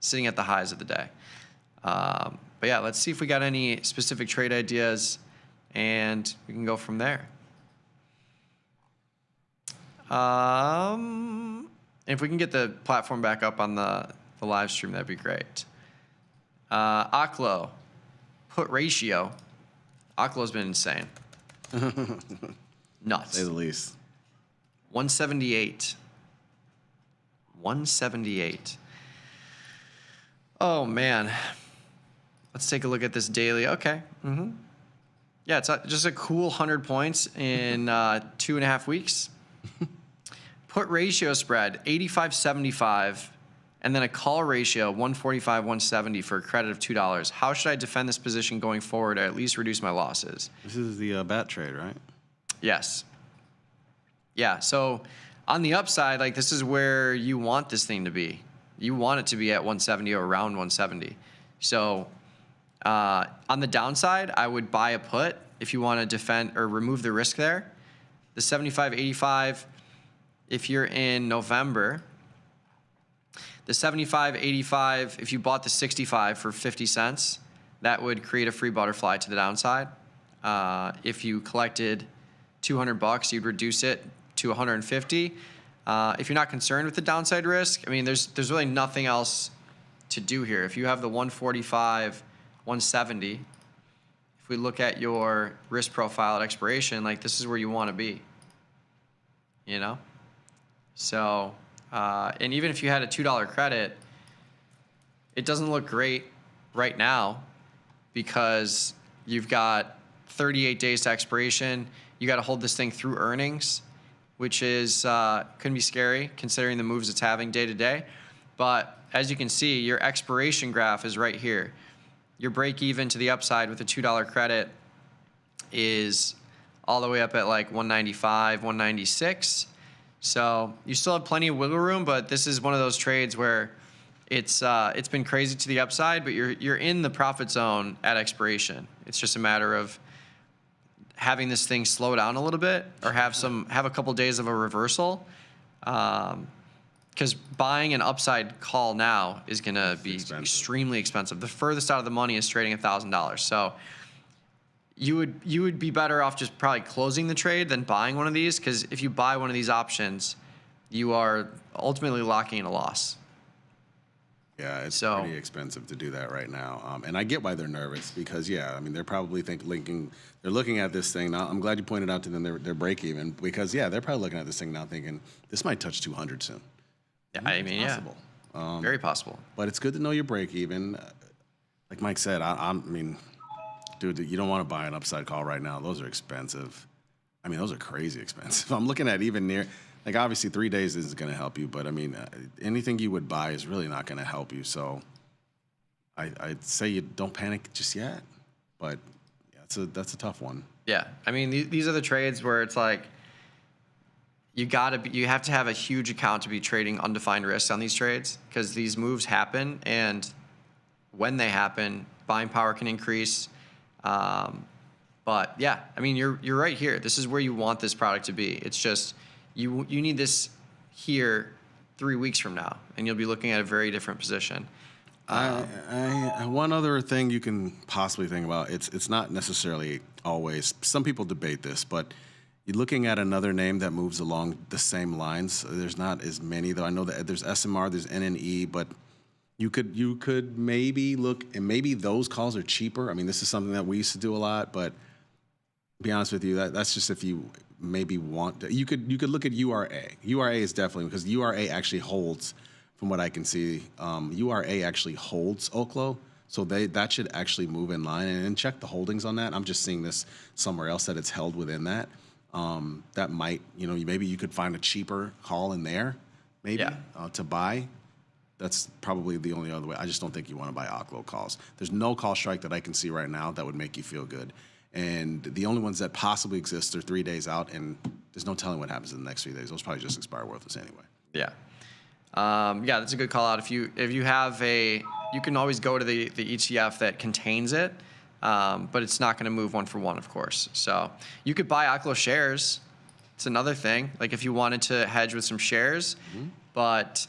sitting at the highs of the day. But yeah, let's see if we got any specific trade ideas, and we can go from there. If we can get the platform back up on the live stream, that'd be great. Aklo, put ratio. Aklo's been insane. Nuts. Say the least. 178. 178. Oh, man. Let's take a look at this daily. Okay. Yeah, it's just a cool 100 points in 2.5 weeks. Put ratio spread, 85.75. And then a call ratio, 145, 170 for a credit of $2. How should I defend this position going forward or at least reduce my losses? This is the bat trade, right? Yes. Yeah, so on the upside, like this is where you want this thing to be. You want it to be at 170 or around 170. So on the downside, I would buy a put if you want to defend or remove the risk there. The 75.85, if you're in November. The 75.85, if you bought the 65 for 50 cents, that would create a free butterfly to the downside. If you collected $200, you'd reduce it to 150. If you're not concerned with the downside risk, I mean, there's really nothing else to do here. If you have the 145, 170, if we look at your risk profile at expiration, like this is where you want to be, you know? So, and even if you had a $2 credit, it doesn't look great right now because you've got 38 days to expiration. You got to hold this thing through earnings, which is can be scary considering the moves it's having day to day. But as you can see, your expiration graph is right here. Your break even to the upside with a $2 credit is all the way up at like 195, 196. So you still have plenty of wiggle room, but this is one of those trades where it's been crazy to the upside, but you're in the profit zone at expiration. It's just a matter of having this thing slow down a little bit, or have a couple days of a reversal. Because buying an upside call now is going to be extremely expensive. The furthest out of the money is trading $1,000. So you would be better off just probably closing the trade than buying one of these, because if you buy one of these options, you are ultimately locking in a loss. Yeah, it's pretty expensive to do that right now. And I get why they're nervous, because, yeah, I mean, they're probably they're looking at this thing now. I'm glad you pointed out to them their break even, because, yeah, they're probably looking at this thing now thinking, this might touch 200 soon. Yeah, I mean, possible. Very possible. But it's good to know your break even. Like Mike said, I mean, dude, you don't want to buy an upside call right now. Those are expensive. I mean, those are crazy expensive. I'm looking at even near, like, obviously 3 days isn't going to help you, but I mean, anything you would buy is really not going to help you. So I'd say you don't panic just yet, but yeah, that's a tough one. Yeah, I mean, these are the trades where it's like, you have to have a huge account to be trading undefined risk on these trades, because these moves happen, and when they happen, buying power can increase. But yeah, I mean, you're right here. This is where you want this product to be. It's just you need this here 3 weeks from now, and you'll be looking at a very different position. One other thing you can possibly think about, it's not necessarily always, some people debate this, but you're looking at another name that moves along the same lines. There's not as many, though. I know that there's SMR, there's NNE, but you could maybe look, and maybe those calls are cheaper. I mean, this is something that we used to do a lot, but to be honest with you, that's just if you maybe want to. You could look at URA. URA is definitely, because URA actually holds, from what I can see, URA actually holds Oklo. So that should actually move in line, and check the holdings on that. I'm just seeing this somewhere else that it's held within that. That might, maybe you could find a cheaper call in there, maybe, to buy. That's probably the only other way. I just don't think you want to buy Oklo calls. There's no call strike that I can see right now that would make you feel good. And the only ones that possibly exist are 3 days out, and there's no telling what happens in the next 3 days. Those probably just expire worthless anyway. Yeah. Yeah, that's a good call out. If you have you can always go to the ETF that contains it, but it's not going to move one for one, of course. So you could buy Oklo shares. It's another thing. Like if you wanted to hedge with some shares, but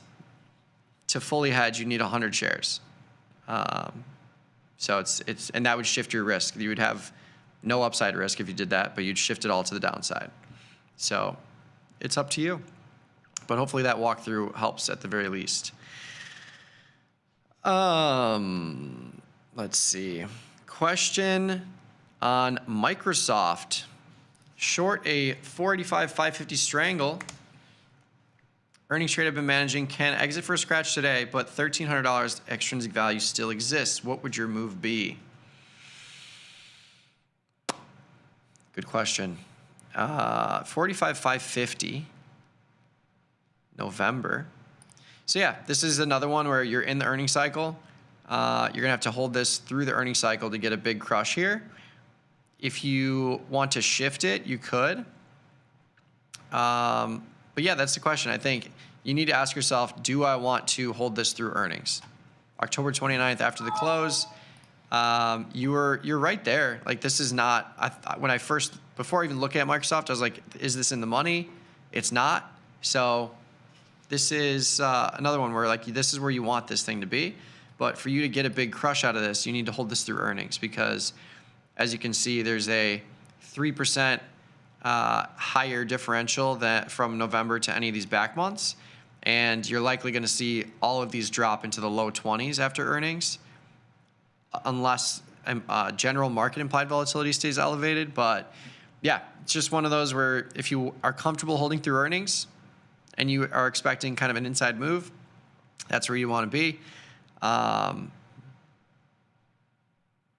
to fully hedge, you need 100 shares. So and that would shift your risk. You would have no upside risk if you did that, but you'd shift it all to the downside. So it's up to you. But hopefully that walkthrough helps at the very least. Let's see. Question on Microsoft. Short a 485-550 strangle. Earnings trade I've been managing can exit for a scratch today, but $1,300 extrinsic value still exists. What would your move be? Good question. 485-550. November. So yeah, this is another one where you're in the earnings cycle. You're gonna have to hold this through the earnings cycle to get a big crush here. If you want to shift it, you could. But yeah, that's the question. I think you need to ask yourself, do I want to hold this through earnings? October 29th after the close, you're right there. Like this is not, before I even look at Microsoft, I was like, is this in the money? It's not. So this is another one where like this is where you want this thing to be. But for you to get a big crush out of this, you need to hold this through earnings, because as you can see, there's a 3% higher differential from November to any of these back months. And you're likely going to see all of these drop into the low 20s after earnings, unless general market implied volatility stays elevated. But yeah, it's just one of those where if you are comfortable holding through earnings and you are expecting kind of an inside move, that's where you want to be. But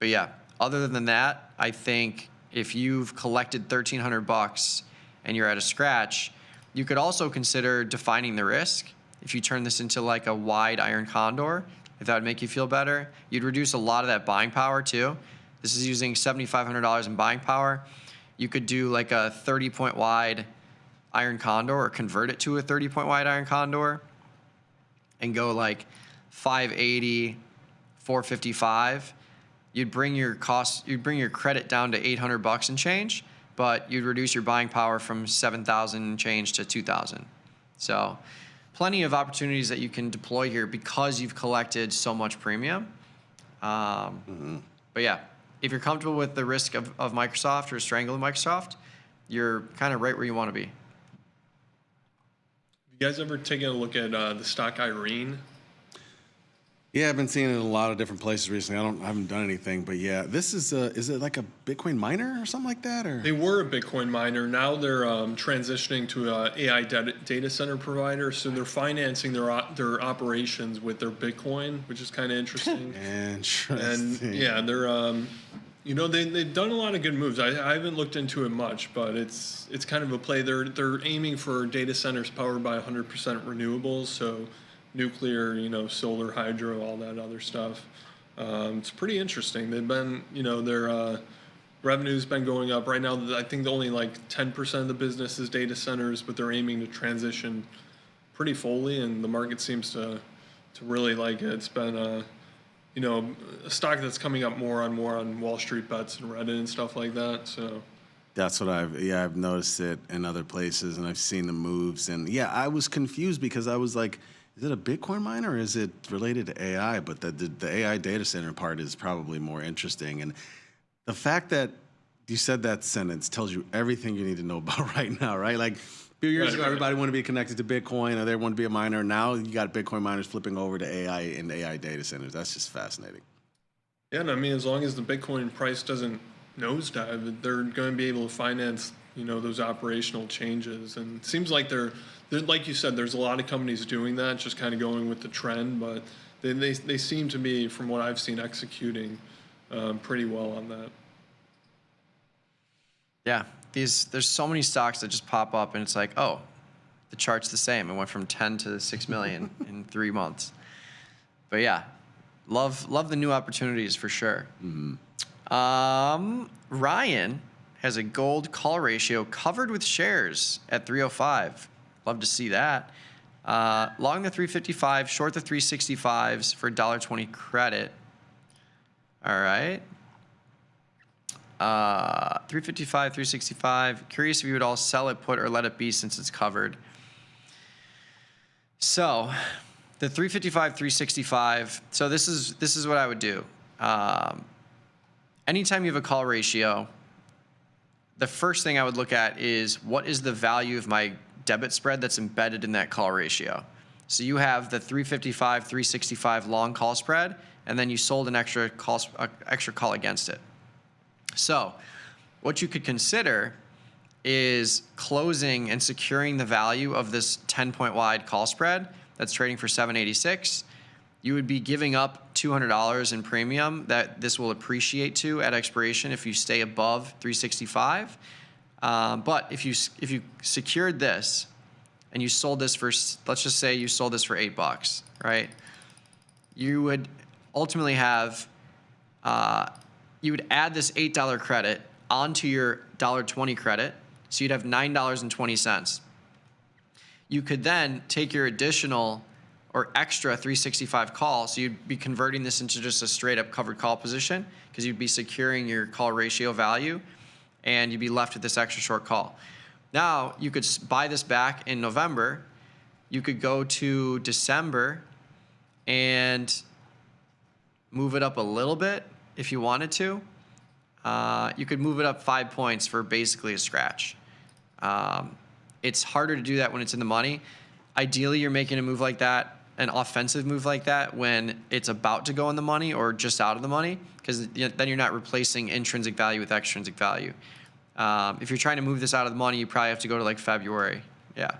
yeah, other than that, I think if you've collected $1,300 and you're at a scratch, you could also consider defining the risk. If you turn this into like a wide iron condor, if that would make you feel better, you'd reduce a lot of that buying power too. This is using $7,500 in buying power. You could do like a 30-point wide iron condor or convert it to a 30-point wide iron condor and go like 580, 455. You'd bring your credit down to $800 and change, but you'd reduce your buying power from 7,000 and change to 2,000. So plenty of opportunities that you can deploy here because you've collected so much premium. But yeah, if you're comfortable with the risk of Microsoft or strangling Microsoft, you're kind of right where you want to be. You guys ever taken a look at the stock Irene? Yeah, I've been seeing it in a lot of different places recently. I haven't done anything, but yeah, this is it like a Bitcoin miner or something like that? Or They were a Bitcoin miner. Now they're transitioning to an AI data center provider. So they're financing their operations with their Bitcoin, which is kind of interesting. Interesting. And yeah, they're they've done a lot of good moves. I haven't looked into it much, but it's kind of a play. They're aiming for data centers powered by 100% renewables. So nuclear, solar, hydro, all that other stuff. It's pretty interesting. They've been, their revenue's been going up. Right now, I think only like 10% of the business is data centers, but they're aiming to transition pretty fully, and the market seems to really like it. It's been a stock that's coming up more on Wall Street Bets and Reddit and stuff like that. So that's what I've noticed it in other places, and I've seen the moves. And yeah, I was confused because I was like, is it a Bitcoin miner or is it related to AI? But the AI data center part is probably more interesting. And the fact that you said that sentence tells you everything you need to know about right now, right? Like a few years ago, everybody wanted to be connected to Bitcoin or they wanted to be a miner. Now you got Bitcoin miners flipping over to AI and AI data centers. That's just fascinating. yeah, and I mean, as long as the Bitcoin price doesn't nosedive, they're going to be able to finance those operational changes. And it seems like they're like you said, there's a lot of companies doing that, just kind of going with the trend, but they seem to be, from what I've seen, executing pretty well on that. Yeah, there's so many stocks that just pop up and it's like, oh, the chart's the same. It went from 10 to 6 million in 3 months. But yeah, love the new opportunities for sure. Ryan has a gold call ratio covered with shares at 305. Love to see that. Long the 355, short the 365s for $1.20 credit. All right. 355, 365. Curious if you would all sell it, put, or let it be since it's covered. So the 355, 365. So this is what I would do. Anytime you have a call ratio, the first thing I would look at is what is the value of my debit spread that's embedded in that call ratio. So you have the 355, 365 long call spread, and then you sold an extra call against it. So what you could consider is closing and securing the value of this 10-point wide call spread that's trading for 786. You would be giving up $200 in premium that this will appreciate to at expiration if you stay above 365. But if you secured this and you sold this for, let's just say you sold this for $8, right? You would ultimately have, you would add this $8 credit onto your $1.20 credit, so you'd have $9.20. You could then take your additional or extra 365 call, so you'd be converting this into just a straight up covered call position because you'd be securing your call ratio value and you'd be left with this extra short call. Now, you could buy this back in November. You could go to December and move it up a little bit if you wanted to. You could move it up 5 points for basically a scratch. It's harder to do that when it's in the money. Ideally, you're making a move like that, an offensive move like that, when it's about to go in the money or just out of the money, because then you're not replacing intrinsic value with extrinsic value. If you're trying to move this out of the money, you probably have to go to like February. Yeah.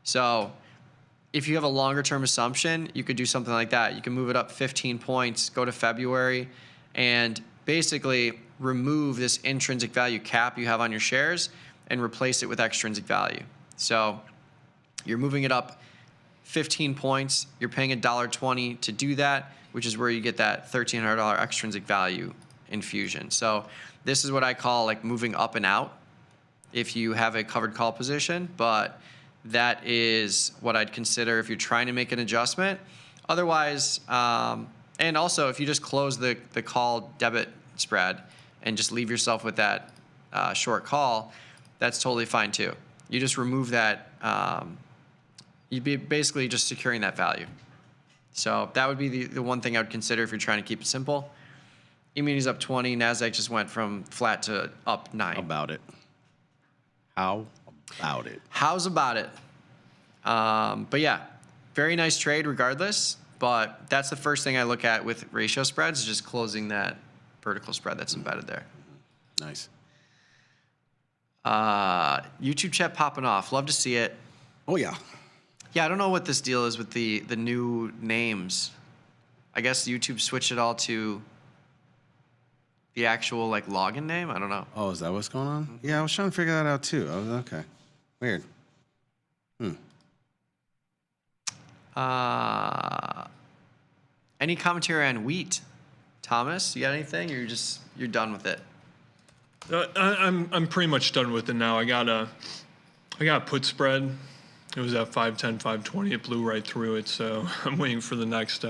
So if you have a longer term assumption, you could do something like that. You can move it up 15 points, go to February, and basically remove this intrinsic value cap you have on your shares and replace it with extrinsic value. So you're moving it up 15 points. You're paying $1.20 to do that, which is where you get that $1,300 extrinsic value infusion. So this is what I call like moving up and out if you have a covered call position, but that is what I'd consider if you're trying to make an adjustment. Otherwise, and also if you just close the call debit spread and just leave yourself with that short call, that's totally fine too. You just remove that, you'd be basically just securing that value. So that would be the one thing I would consider if you're trying to keep it simple. E-mini's up 20, NASDAQ just went from flat to up 9. How about it? How about it? How's about it? But yeah, very nice trade regardless, but that's the first thing I look at with ratio spreads, is just closing that vertical spread that's embedded there. Nice. YouTube chat popping off. Love to see it. Oh, yeah. Yeah, I don't know what this deal is with the new names. I guess YouTube switched it all to the actual like login name. I don't know. Oh, is that what's going on? Yeah, I was trying to figure that out too. I was okay. Weird. Any commentary on wheat, Thomas? You got anything? Or you're done with it? I'm pretty much done with it now. I got a put spread. It was at 510, 520. It blew right through it. So I'm waiting for the next,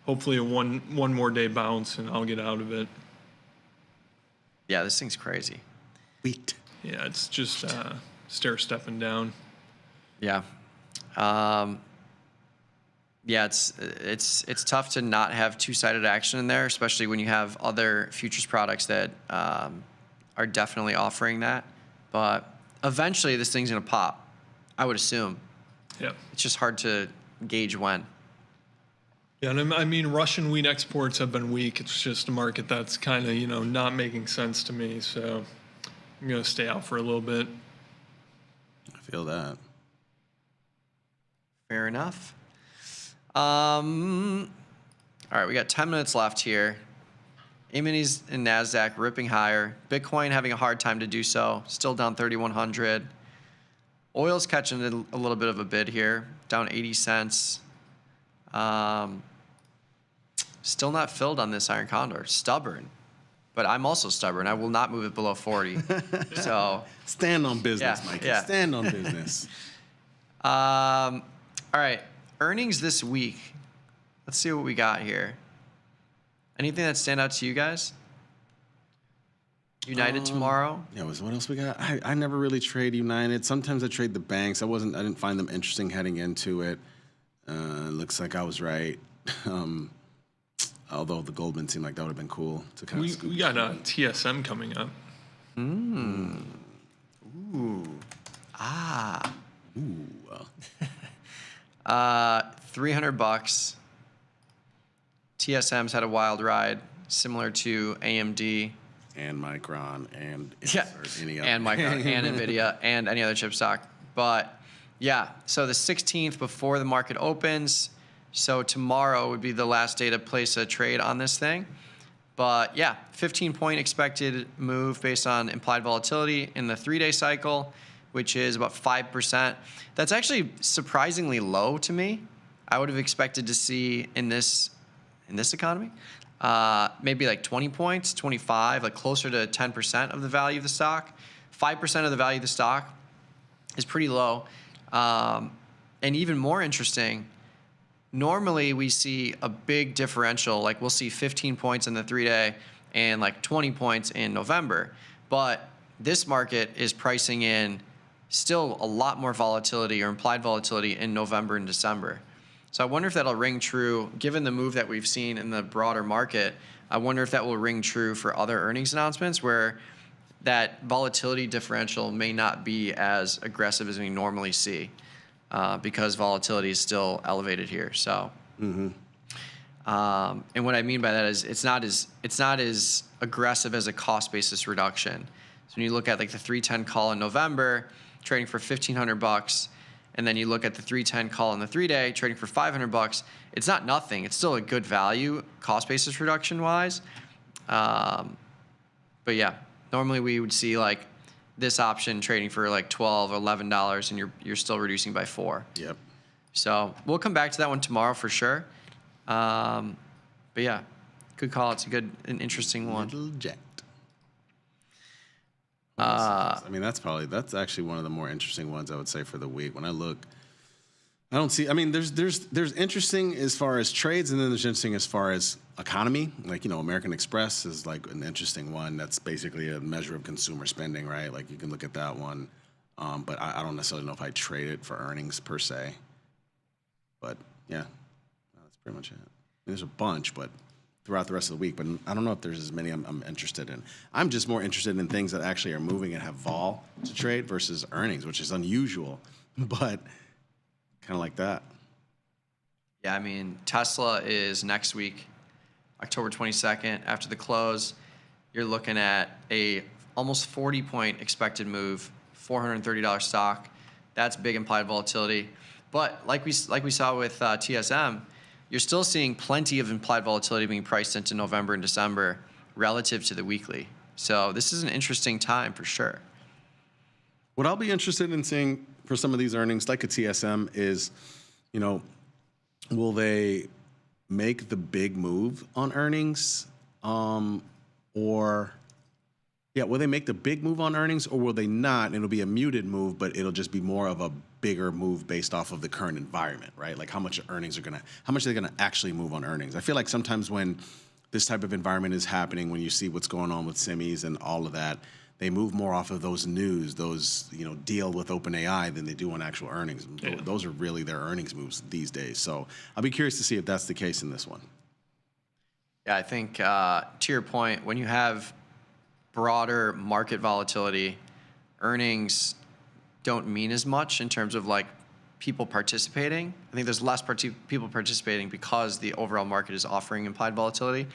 hopefully a one more day bounce, and I'll get out of it. Yeah, this thing's crazy. Wheat. Yeah, it's just stair stepping down. Yeah. Yeah, it's tough to not have two-sided action in there, especially when you have other futures products that are definitely offering that. But eventually, this thing's gonna pop, I would assume. Yeah. It's just hard to gauge when. Yeah, and I mean, Russian wheat exports have been weak. It's just a market that's kind of, not making sense to me. So I'm gonna stay out for a little bit. I feel that. Fair enough. All right, we got 10 minutes left here. E-minis and NASDAQ ripping higher. Bitcoin having a hard time to do so. Still down 3,100. Oil's catching a little bit of a bid here. Down 80 cents. Still not filled on this Iron Condor. Stubborn. But I'm also stubborn. I will not move it below 40. So stand on business, yeah, Mikey. Yeah. Stand on business. All right. Earnings this week. Let's see what we got here. Anything that stand out to you guys? United tomorrow. Yeah, what else we got? I never really trade United. Sometimes I trade the banks. I didn't find them interesting heading into it. Looks like I was right. Although the Goldman seemed like that would have been cool to kind of. We got TSM coming up. Ooh. Ah. Ooh. $300. TSM's had a wild ride, similar to AMD. And Micron and any other. And Micron and NVIDIA and any other chip stock. But yeah, so the 16th before the market opens. So tomorrow would be the last day to place a trade on this thing. But yeah, 15-point expected move based on implied volatility in the 3-day cycle, which is about 5%. That's actually surprisingly low to me. I would have expected to see in this economy, maybe like 20 points, 25, like closer to 10% of the value of the stock. 5% of the value of the stock is pretty low. And even more interesting, normally we see a big differential, like we'll see 15 points in the 3-day and like 20 points in November. But this market is pricing in still a lot more volatility or implied volatility in November and December. So I wonder if that'll ring true, given the move that we've seen in the broader market. I wonder if that will ring true for other earnings announcements where that volatility differential may not be as aggressive as we normally see because volatility is still elevated here. So, and what I mean by that is it's not as aggressive as a cost basis reduction. So when you look at like the 310 call in November, trading for $1,500. And then you look at the 310 call in the 3-day, trading for $500. It's not nothing. It's still a good value, cost basis reduction wise. But yeah, normally we would see like this option trading for like $12 or $11, and you're still reducing by 4. Yep. So we'll come back to that one tomorrow for sure. But yeah, Good call. It's an interesting one. Little jacked. I mean, that's actually one of the more interesting ones I would say for the week. When I look, I don't see. I mean, there's interesting as far as trades, and then there's interesting as far as economy. Like, American Express is like an interesting one. That's basically a measure of consumer spending, right? Like, you can look at that one, but I don't necessarily know if I trade it for earnings per se. But yeah, that's pretty much it. There's a bunch, but throughout the rest of the week, but I don't know if there's as many I'm interested in. I'm just more interested in things that actually are moving and have vol to trade versus earnings, which is unusual, but kind of like that. Yeah, I mean, Tesla is next week, October 22nd. After the close, you're looking at a almost 40-point expected move, $430 stock. That's big implied volatility. But like we saw with TSM, you're still seeing plenty of implied volatility being priced into November and December relative to the weekly. So this is an interesting time for sure. What I'll be interested in seeing for some of these earnings, like a TSM, is, will they make the big move on earnings? Will they make the big move on earnings, or will they not? And it'll be a muted move, but it'll just be more of a bigger move based off of the current environment, right? Like how much are they gonna actually move on earnings? I feel like sometimes when this type of environment is happening, when you see what's going on with semis and all of that, they move more off of those news, deal with OpenAI than they do on actual earnings. Yeah. Those are really their earnings moves these days. So I'll be curious to see if that's the case in this one. Yeah, I think to your point, when you have broader market volatility, earnings don't mean as much in terms of like people participating. I think there's less people participating because the overall market is offering implied volatility.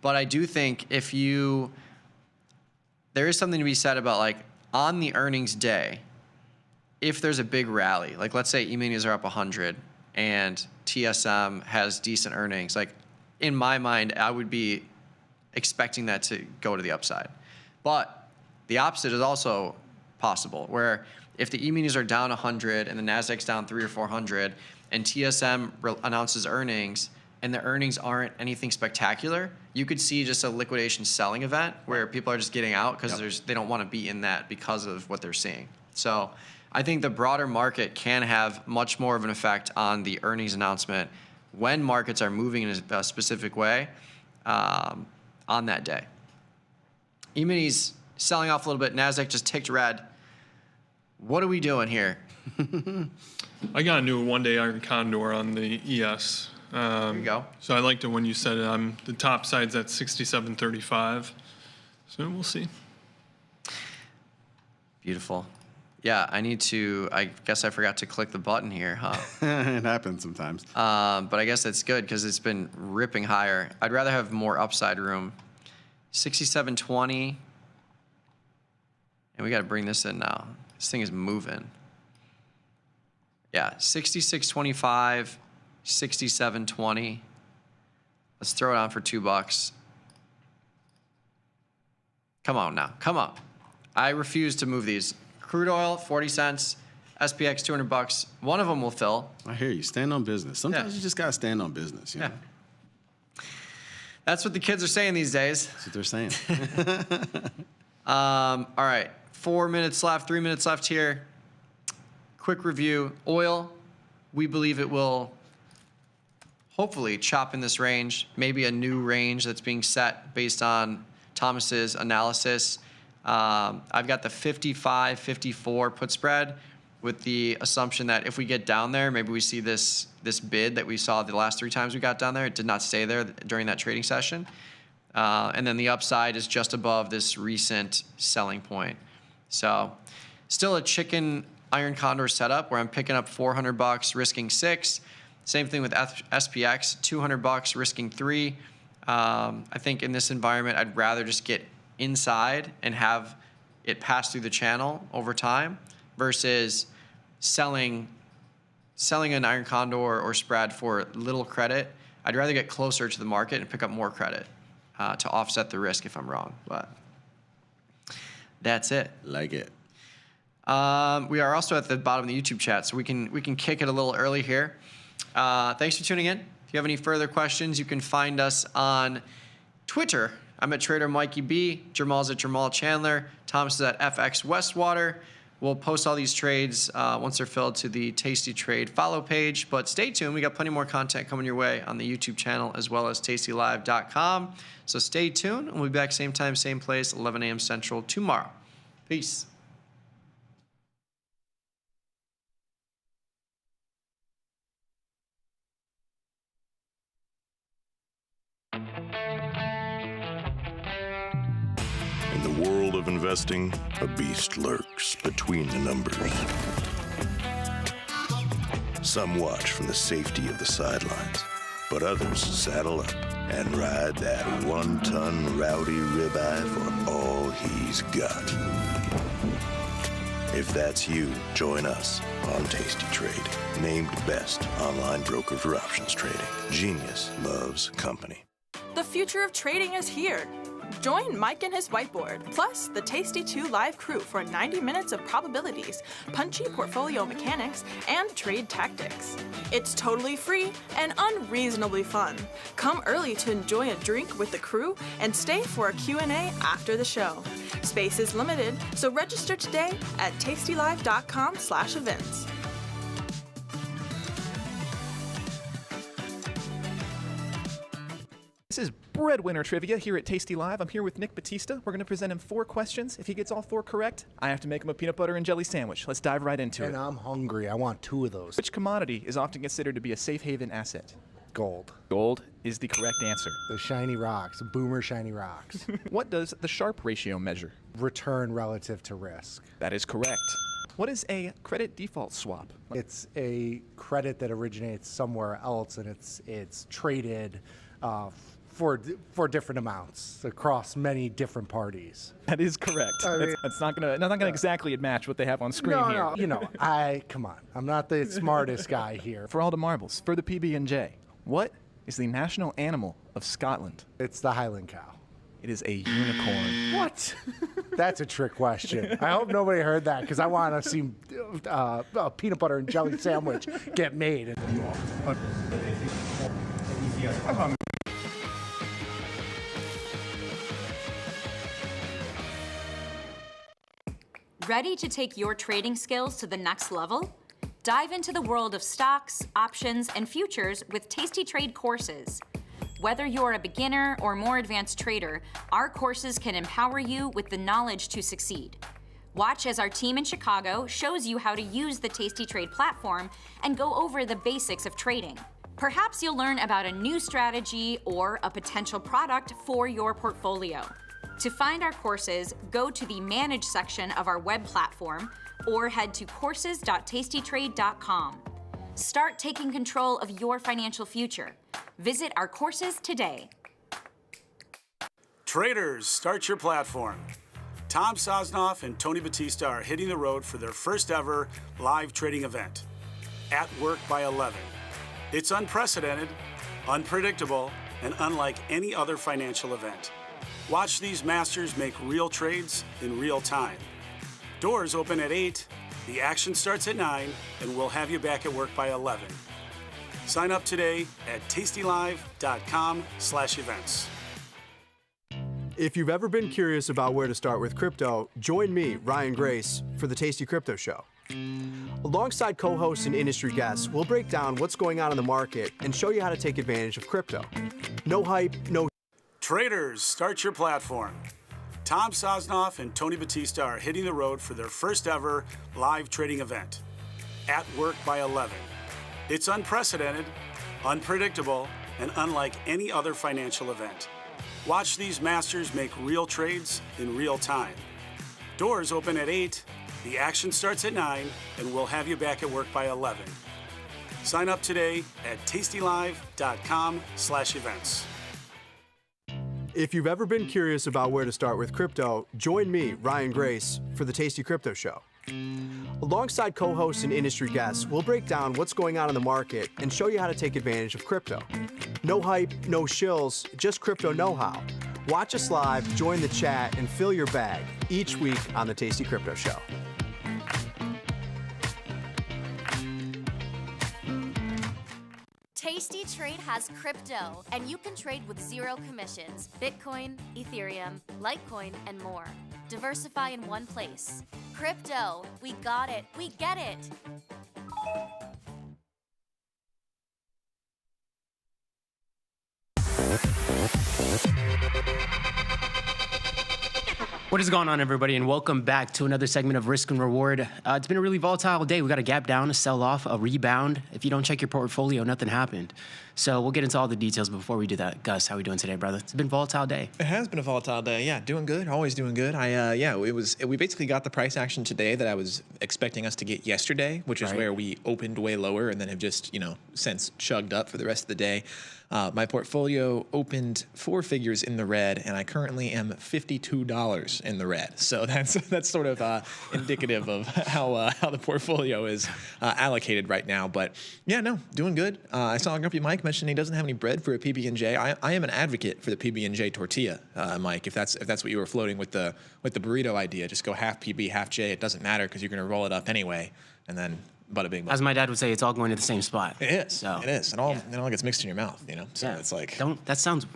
But I do think there is something to be said about like on the earnings day, if there's a big rally, like let's say E-minis are up 100 and TSM has decent earnings, like in my mind, I would be expecting that to go to the upside. But the opposite is also possible, where if the E-minis are down 100 and the Nasdaq's down 300 or 400, and TSM announces earnings, and the earnings aren't anything spectacular, you could see just a liquidation selling event where people are just getting out because they don't want to be in that because of what they're seeing. So I think the broader market can have much more of an effect on the earnings announcement when markets are moving in a specific way on that day. E-minis selling off a little bit. Nasdaq just ticked red. What are we doing here? I got a new one-day iron condor on the ES. There you go. So I liked it when you said it. The top side's at 67.35. So we'll see. Beautiful. Yeah, I guess I forgot to click the button here, huh? It happens sometimes. But I guess that's good because it's been ripping higher. I'd rather have more upside room. 67.20. And we got to bring this in now. This thing is moving. Yeah, 66.25, 67.20. Let's throw it on for $2. Come on now, come on. I refuse to move these. Crude oil, 40 cents. SPX, $200. One of them will fill. I hear you. Stand on business. Sometimes you just got to stand on business. You know? That's what the kids are saying these days. That's what they're saying. All right. 4 minutes left, 3 minutes left here. Quick review. Oil, we believe it will hopefully chop in this range, maybe a new range that's being set based on Thomas's analysis. I've got the 55-54 put spread with the assumption that if we get down there, maybe we see this bid that we saw the last 3 times we got down there. It did not stay there during that trading session. And then the upside is just above this recent selling point. So still a chicken iron condor setup where I'm picking up $400, risking 6. Same thing with SPX, $200, risking 3. I think in this environment, I'd rather just get inside and have it pass through the channel over time versus selling an iron condor or spread for little credit. I'd rather get closer to the market and pick up more credit to offset the risk if I'm wrong. But that's it. Like it. We are also at the bottom of the YouTube chat, so we can kick it a little early here. Thanks for tuning in. If you have any further questions, you can find us on Twitter, I'm at Trader Mikey B. Jamal's at Jamal Chandler. Thomas is at FX Westwater. We'll post all these trades once they're filled to the Tasty Trade follow page. But stay tuned. We got plenty more content coming your way on the YouTube channel as well as tastylive.com. So stay tuned. We'll be back same time, same place, 11 a.m. Central tomorrow. Peace. In the world of investing, a beast lurks between the numbers. Some watch from the safety of the sidelines, but others saddle up and ride that one-ton rowdy ribeye for all he's got. If that's you, join us on Tasty Trade, named best online broker for options trading. Genius loves company. The future of trading is here. Join Mike and his whiteboard, plus the Tasty 2 live crew for 90 minutes of probabilities, punchy portfolio mechanics, and trade tactics. It's totally free and unreasonably fun. Come early to enjoy a drink with the crew and stay for a Q&A after the show. Space is limited, so register today at tastylive.com/events. This is Breadwinner Trivia here at Tasty Live. I'm here with Nick Batista. We're going to present him 4 questions. If he gets all 4 correct, I have to make him a peanut butter and jelly sandwich. Let's dive right into it. And I'm hungry. I want 2 of those. Which commodity is often considered to be a safe haven asset? Gold. Gold is the correct answer. The shiny rocks, boomer shiny rocks. What does the Sharpe ratio measure? Return relative to risk. That is correct. What is a credit default swap? It's a credit that originates somewhere else, and it's traded for different amounts across many different parties. That is correct. It's not gonna exactly match what they have on screen here. No, you know, come on. I'm not the smartest guy here. For all the marbles, for the PB&J, what is the national animal of Scotland? It's the Highland cow. It is a unicorn. What? That's a trick question. I hope nobody heard that, because I want to see a peanut butter and jelly sandwich get made. Ready to take your trading skills to the next level? Dive into the world of stocks, options, and futures with Tasty Trade courses. Whether you're a beginner or more advanced trader, our courses can empower you with the knowledge to succeed. Watch as our team in Chicago shows you how to use the Tasty Trade platform and go over the basics of trading. Perhaps you'll learn about a new strategy or a potential product for your portfolio. To find our courses, go to the Manage section of our web platform or head to courses.tastytrade.com. Start taking control of your financial future. Visit our courses today. Traders, start your platform. Tom Sosnoff and Tony Batista are hitting the road for their first ever live trading event, At Work by 11. It's unprecedented, unpredictable, and unlike any other financial event. Watch these masters make real trades in real time. Doors open at 8, the action starts at 9, and we'll have you back at work by 11. Sign up today at tastylive.com/events. If you've ever been curious about where to start with crypto, join me, Ryan Grace, for the Tasty Crypto Show. Alongside co-hosts and industry guests, we'll break down what's going on in the market and show you how to take advantage of crypto. No hype, no... Traders, start your platform. Tom Sosnoff and Tony Batista are hitting the road for their first ever live trading event, At Work by 11. It's unprecedented, unpredictable, and unlike any other financial event. Watch these masters make real trades in real time. Doors open at 8, the action starts at 9, and we'll have you back at work by 11. Sign up today at tastylive.com/events. If you've ever been curious about where to start with crypto, join me, Ryan Grace, for the Tasty Crypto Show. Alongside co-hosts and industry guests, we'll break down what's going on in the market and show you how to take advantage of crypto. No hype, no shills, just crypto know-how. Watch us live, join the chat, and fill your bag each week on the Tasty Crypto Show. Tasty Trade has crypto, and you can trade with zero commissions. Bitcoin, Ethereum, Litecoin, and more. Diversify in one place. Crypto, we got it, we get it. What is going on, everybody, and welcome back to another segment of Risk and Reward. It's been a really volatile day. We got a gap down, a sell-off, a rebound. If you don't check your portfolio, nothing happened. So we'll get into all the details before we do that. Gus, how we doing today, brother? It's been a volatile day. It has been a volatile day. Yeah, doing good. Always doing good. We basically got the price action today that I was expecting us to get yesterday, which is where we opened way lower and then have just, since chugged up for the rest of the day. My portfolio opened 4 figures in the red, and I currently am $52 in the red. So that's sort of indicative of how the portfolio is allocated right now. But yeah, no, doing good. I saw Grumpy Mike mention he doesn't have any bread for a PB&J. I am an advocate for the PB&J tortilla, Mike. If that's what you were floating with the burrito idea, just go half PB, half J. It doesn't matter because you're going to roll it up anyway, and then. Bada bing, bada. As my dad would say, it's all going to the same spot. It is. So, it is. It all gets mixed in your mouth, So it's like. That sounds.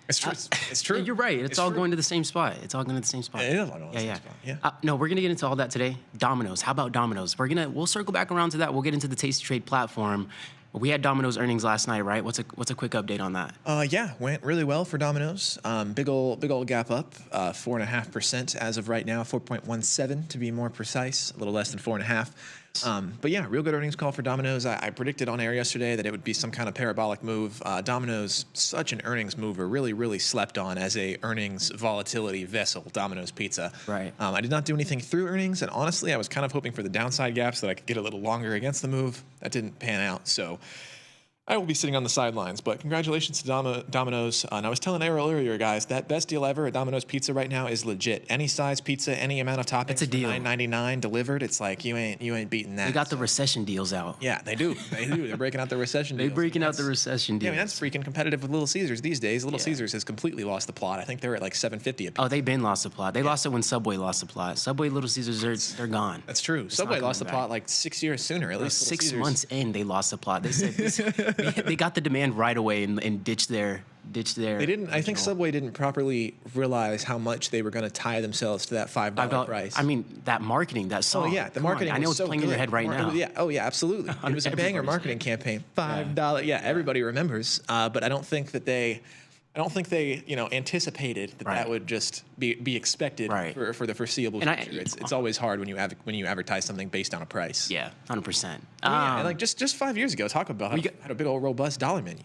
It's true. It's true. You're right. It's all going to the same spot. It's all going to the same spot. It is all going to the same spot. Yeah. No, we're gonna get into all that today. Domino's. How about Domino's? We'll circle back around to that. We'll get into the Tasty Trade platform. We had Domino's earnings last night, right? What's a quick update on that? Yeah, went really well for Domino's. Big old gap up, 4.5% as of right now, 4.17 to be more precise, a little less than 4.5. But yeah, real good earnings call for Domino's. I predicted on air yesterday that it would be some kind of parabolic move. Domino's, such an earnings mover, really slept on as a earnings volatility vessel, Domino's Pizza. Right. I did not do anything through earnings, and honestly, I was kind of hoping for the downside gaps so that I could get a little longer against the move. That didn't pan out, so I will be sitting on the sidelines, but congratulations to Domino's. And I was telling Errol earlier, guys, that best deal ever at Domino's Pizza right now is legit. Any size pizza, any amount of toppings, it's a deal. $9.99 delivered. It's like you ain't beating that. They got the recession deals out. Yeah, they do. They're breaking out the recession deals. They're breaking out the recession deals. Yeah, I mean, that's freaking competitive with Little Caesars these days. Little Caesars has completely lost the plot. I think they're at like $7.50 a pizza. Oh, they've been lost the plot. They lost it when Subway lost the plot. Subway, Little Caesars, they're gone. That's true. It's Subway lost the plot like 6 years sooner. At least 6 months in, they lost the plot. They said they got the demand right away and ditched their. They didn't. I think Subway didn't properly realize how much they were going to tie themselves to that $5 price. I mean, that marketing, that song. Oh yeah, the marketing. I know it's so playing good. in your head right now. Yeah. Oh yeah, absolutely. It was a banger marketing campaign. $5. Yeah, everybody remembers. But I don't think they anticipated that would just be expected for the foreseeable future. It's always hard when you advertise something based on a price. Yeah, 100%. And like just 5 years ago, Taco Bell had a big old robust dollar menu.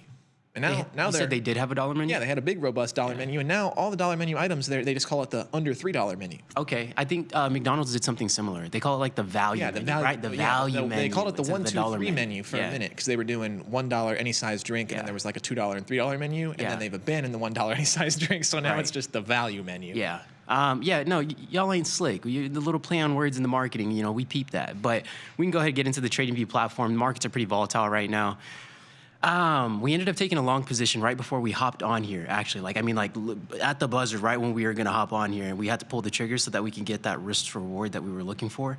And now you said they did have a dollar menu? Yeah, they had a big, robust dollar menu, and now all the dollar menu items, they just call it the under $3 menu. Okay, I think McDonald's did something similar. They call it like the value menu, right? The value menu. They called it the 1, 2, 3 menu menu for a minute because they were doing $1 any size drink, and then there was like a $2 and $3 menu, and then they've abandoned the $1 any size drink, so now it's just the value menu. Yeah. Y'all ain't slick. The little play on words in the marketing, we peep that. But we can go ahead and get into the TradingView platform. The markets are pretty volatile right now. We ended up taking a long position right before we hopped on here, actually. At the buzzer, right when we were going to hop on here, and we had to pull the trigger so that we can get that risk to reward that we were looking for.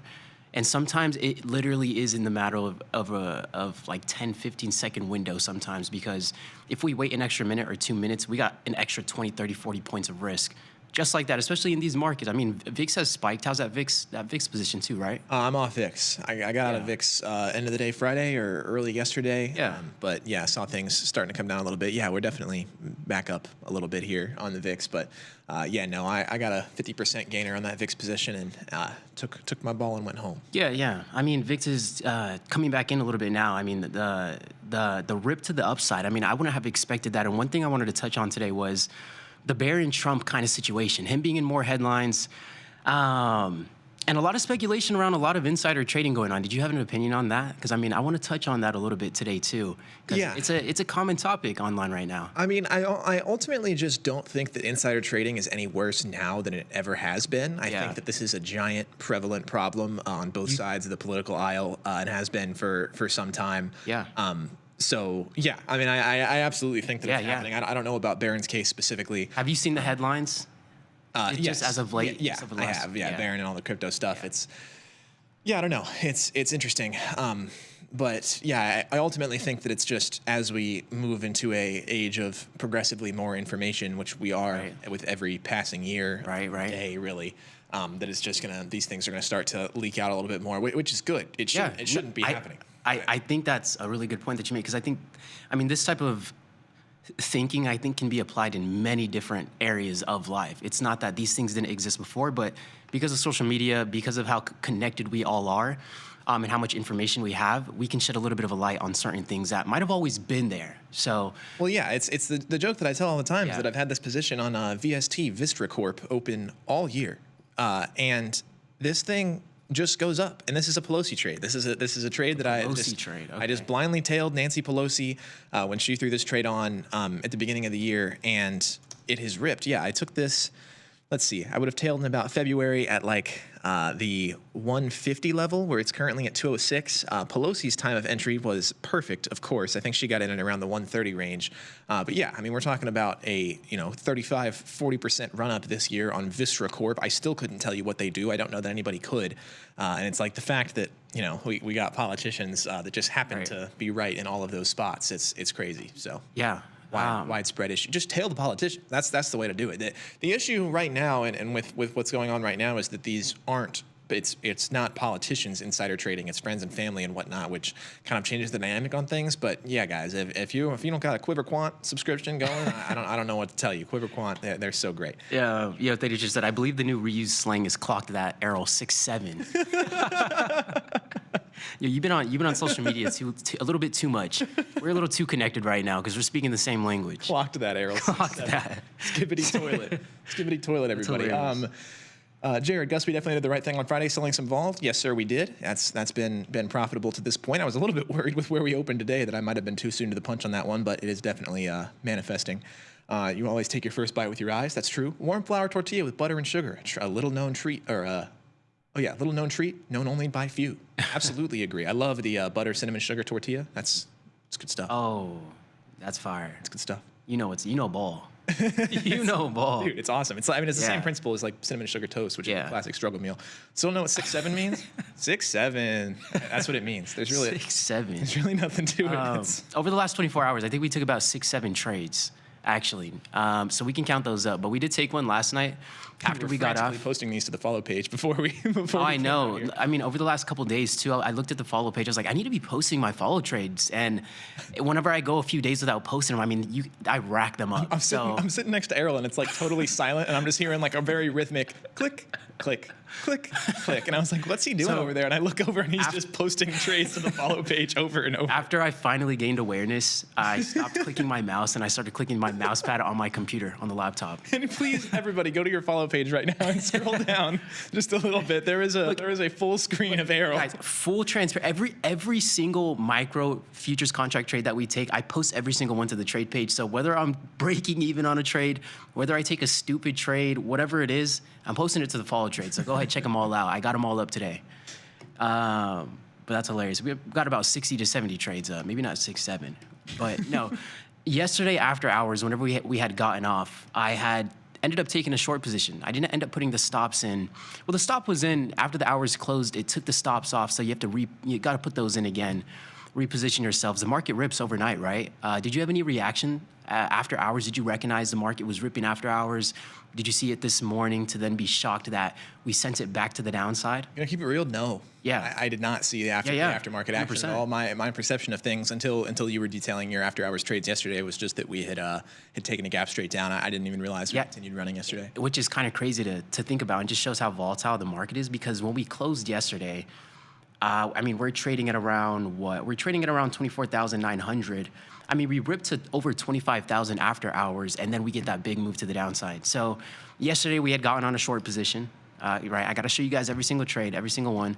And sometimes it literally is in the matter of like 10, 15-second window sometimes, because if we wait an extra minute or 2 minutes, we got an extra 20, 30, 40 points of risk. Just like that, especially in these markets. I mean, VIX has spiked. How's that VIX position too, right? I'm off VIX. I got out of VIX end of the day Friday or early yesterday. Yeah. But yeah, I saw things starting to come down a little bit. Yeah, we're definitely back up a little bit here on the VIX. But I got a 50% gainer on that VIX position and took my ball and went home. Yeah. I mean, VIX is coming back in a little bit now. I mean, the rip to the upside. I mean, I wouldn't have expected that. And one thing I wanted to touch on today was the Bear and Trump kind of situation, him being in more headlines, and a lot of speculation around a lot of insider trading going on. Did you have an opinion on that? Because, I mean, I want to touch on that a little bit today, too. Yeah. It's a common topic online right now. I mean, I ultimately just don't think that insider trading is any worse now than it ever has been. I think that this is a giant, prevalent problem on both sides of the political aisle and has been for some time. Yeah. So, yeah, I mean, I absolutely think that it's happening. I don't know about Barron's case specifically. Have you seen the headlines? Yes. Just as of late? Yeah, I have. Yeah, Barron and all the crypto stuff. I don't know. It's interesting. But yeah, I ultimately think that it's just as we move into a age of progressively more information, which we are with every passing year, day really, that it's just these things are gonna start to leak out a little bit more, which is good. It shouldn't be happening. I think that's a really good point that you make, because I mean, this type of thinking, I think, can be applied in many different areas of life. It's not that these things didn't exist before, but because of social media, because of how connected we all are, and how much information we have, we can shed a little bit of a light on certain things that might have always been there. So, well, yeah, it's the joke that I tell all the time is that I've had this position on VST Vistra Corp open all year, and this thing just goes up. And this is a Pelosi trade. This is a trade that I just blindly tailed Nancy Pelosi when she threw this trade on at the beginning of the year, and it has ripped. Yeah, I took this. Let's see. I would have tailed in about February at like the 150 level, where it's currently at 206. Pelosi's time of entry was perfect, of course. I think she got in at around the 130 range. But yeah, I mean, we're talking about a 35-40% run up this year on Vistra Corp. I still couldn't tell you what they do. I don't know that anybody could. And it's like the fact that we got politicians that just happen to be right in all of those spots. It's crazy. So yeah. Widespread issue. Just tail the politician. That's the way to do it. The issue right now, and with what's going on right now, is that these aren't. It's not politicians insider trading. It's friends and family and whatnot, which kind of changes the dynamic on things. But yeah, guys, if you don't got a Quiver Quant subscription going, I don't know what to tell you. Quiver Quant, they're so great. Yeah, they just said I believe the new reuse slang is clocked that arrow 6'7". You've been on social media a little bit too much. We're a little too connected right now because we're speaking the same language. Clocked that, Errol. Clocked that. Skibbity toilet. Skibbity toilet, everybody. Jared, Gus, we definitely did the right thing on Friday, selling some vol. Yes, sir, we did. That's been profitable to this point. I was a little bit worried with where we opened today that I might have been too soon to the punch on that one, but it is definitely manifesting. You always take your first bite with your eyes. That's true. Warm flour tortilla with butter and sugar. A little-known treat, little-known treat, known only by few. Absolutely agree. I love the butter, cinnamon, sugar tortilla. It's good stuff. Oh, that's fire. It's good stuff. Ball. Ball. Dude, it's awesome. It's the same principle as like cinnamon sugar toast, which is a classic struggle meal. Still know what 6'7" means? 6'7". That's what it means. There's really 6'7". There's really nothing to it. Over the last 24 hours, I think we took about 6-7 trades. Actually, so we can count those up. But we did take one last night after we got off. Posting these to the follow page before we. I know. I mean, over the last couple of days too, I looked at the follow page. I was like, I need to be posting my follow trades. And whenever I go a few days without posting them, I mean, I rack them up. I'm sitting next to Errol, and it's like totally silent, and I'm just hearing like a very rhythmic click, click, click, click. And I was like, what's he doing over there? And I look over, and he's just posting trades to the follow page over and over. After I finally gained awareness, I stopped clicking my mouse, and I started clicking my mouse pad on my computer on the laptop. And please, everybody, go to your follow page right now and scroll down just a little bit. There is a full screen of Errol. Guys, full transfer. Every single micro futures contract trade that we take, I post every single one to the trade page. So whether I'm breaking even on a trade, whether I take a stupid trade, whatever it is, I'm posting it to the follow trade. So go ahead, check them all out. I got them all up today. But that's hilarious. We've got about 60 to 70 trades up. Maybe not 6-7, but no. Yesterday after hours, whenever we had gotten off, I had ended up taking a short position. I didn't end up putting the stops in. Well, the stop was in after the hours closed. It took the stops off, so you got to put those in again. Reposition yourselves. The market rips overnight, right? Did you have any reaction after hours? Did you recognize the market was ripping after hours? Did you see it this morning to then be shocked that we sent it back to the downside? Gonna keep it real? No. Yeah. I did not see the aftermarket action at all. My perception of things until you were detailing your after hours trades yesterday was just that we had taken a gap straight down. I didn't even realize we continued running yesterday. Which is kind of crazy to think about and just shows how volatile the market is, because when we closed yesterday, I mean, we're trading at around what? We're trading at around 24,900. I mean, we ripped to over 25,000 after hours, and then we get that big move to the downside. So yesterday we had gotten on a short position, right? I got to show you guys every single trade, every single one.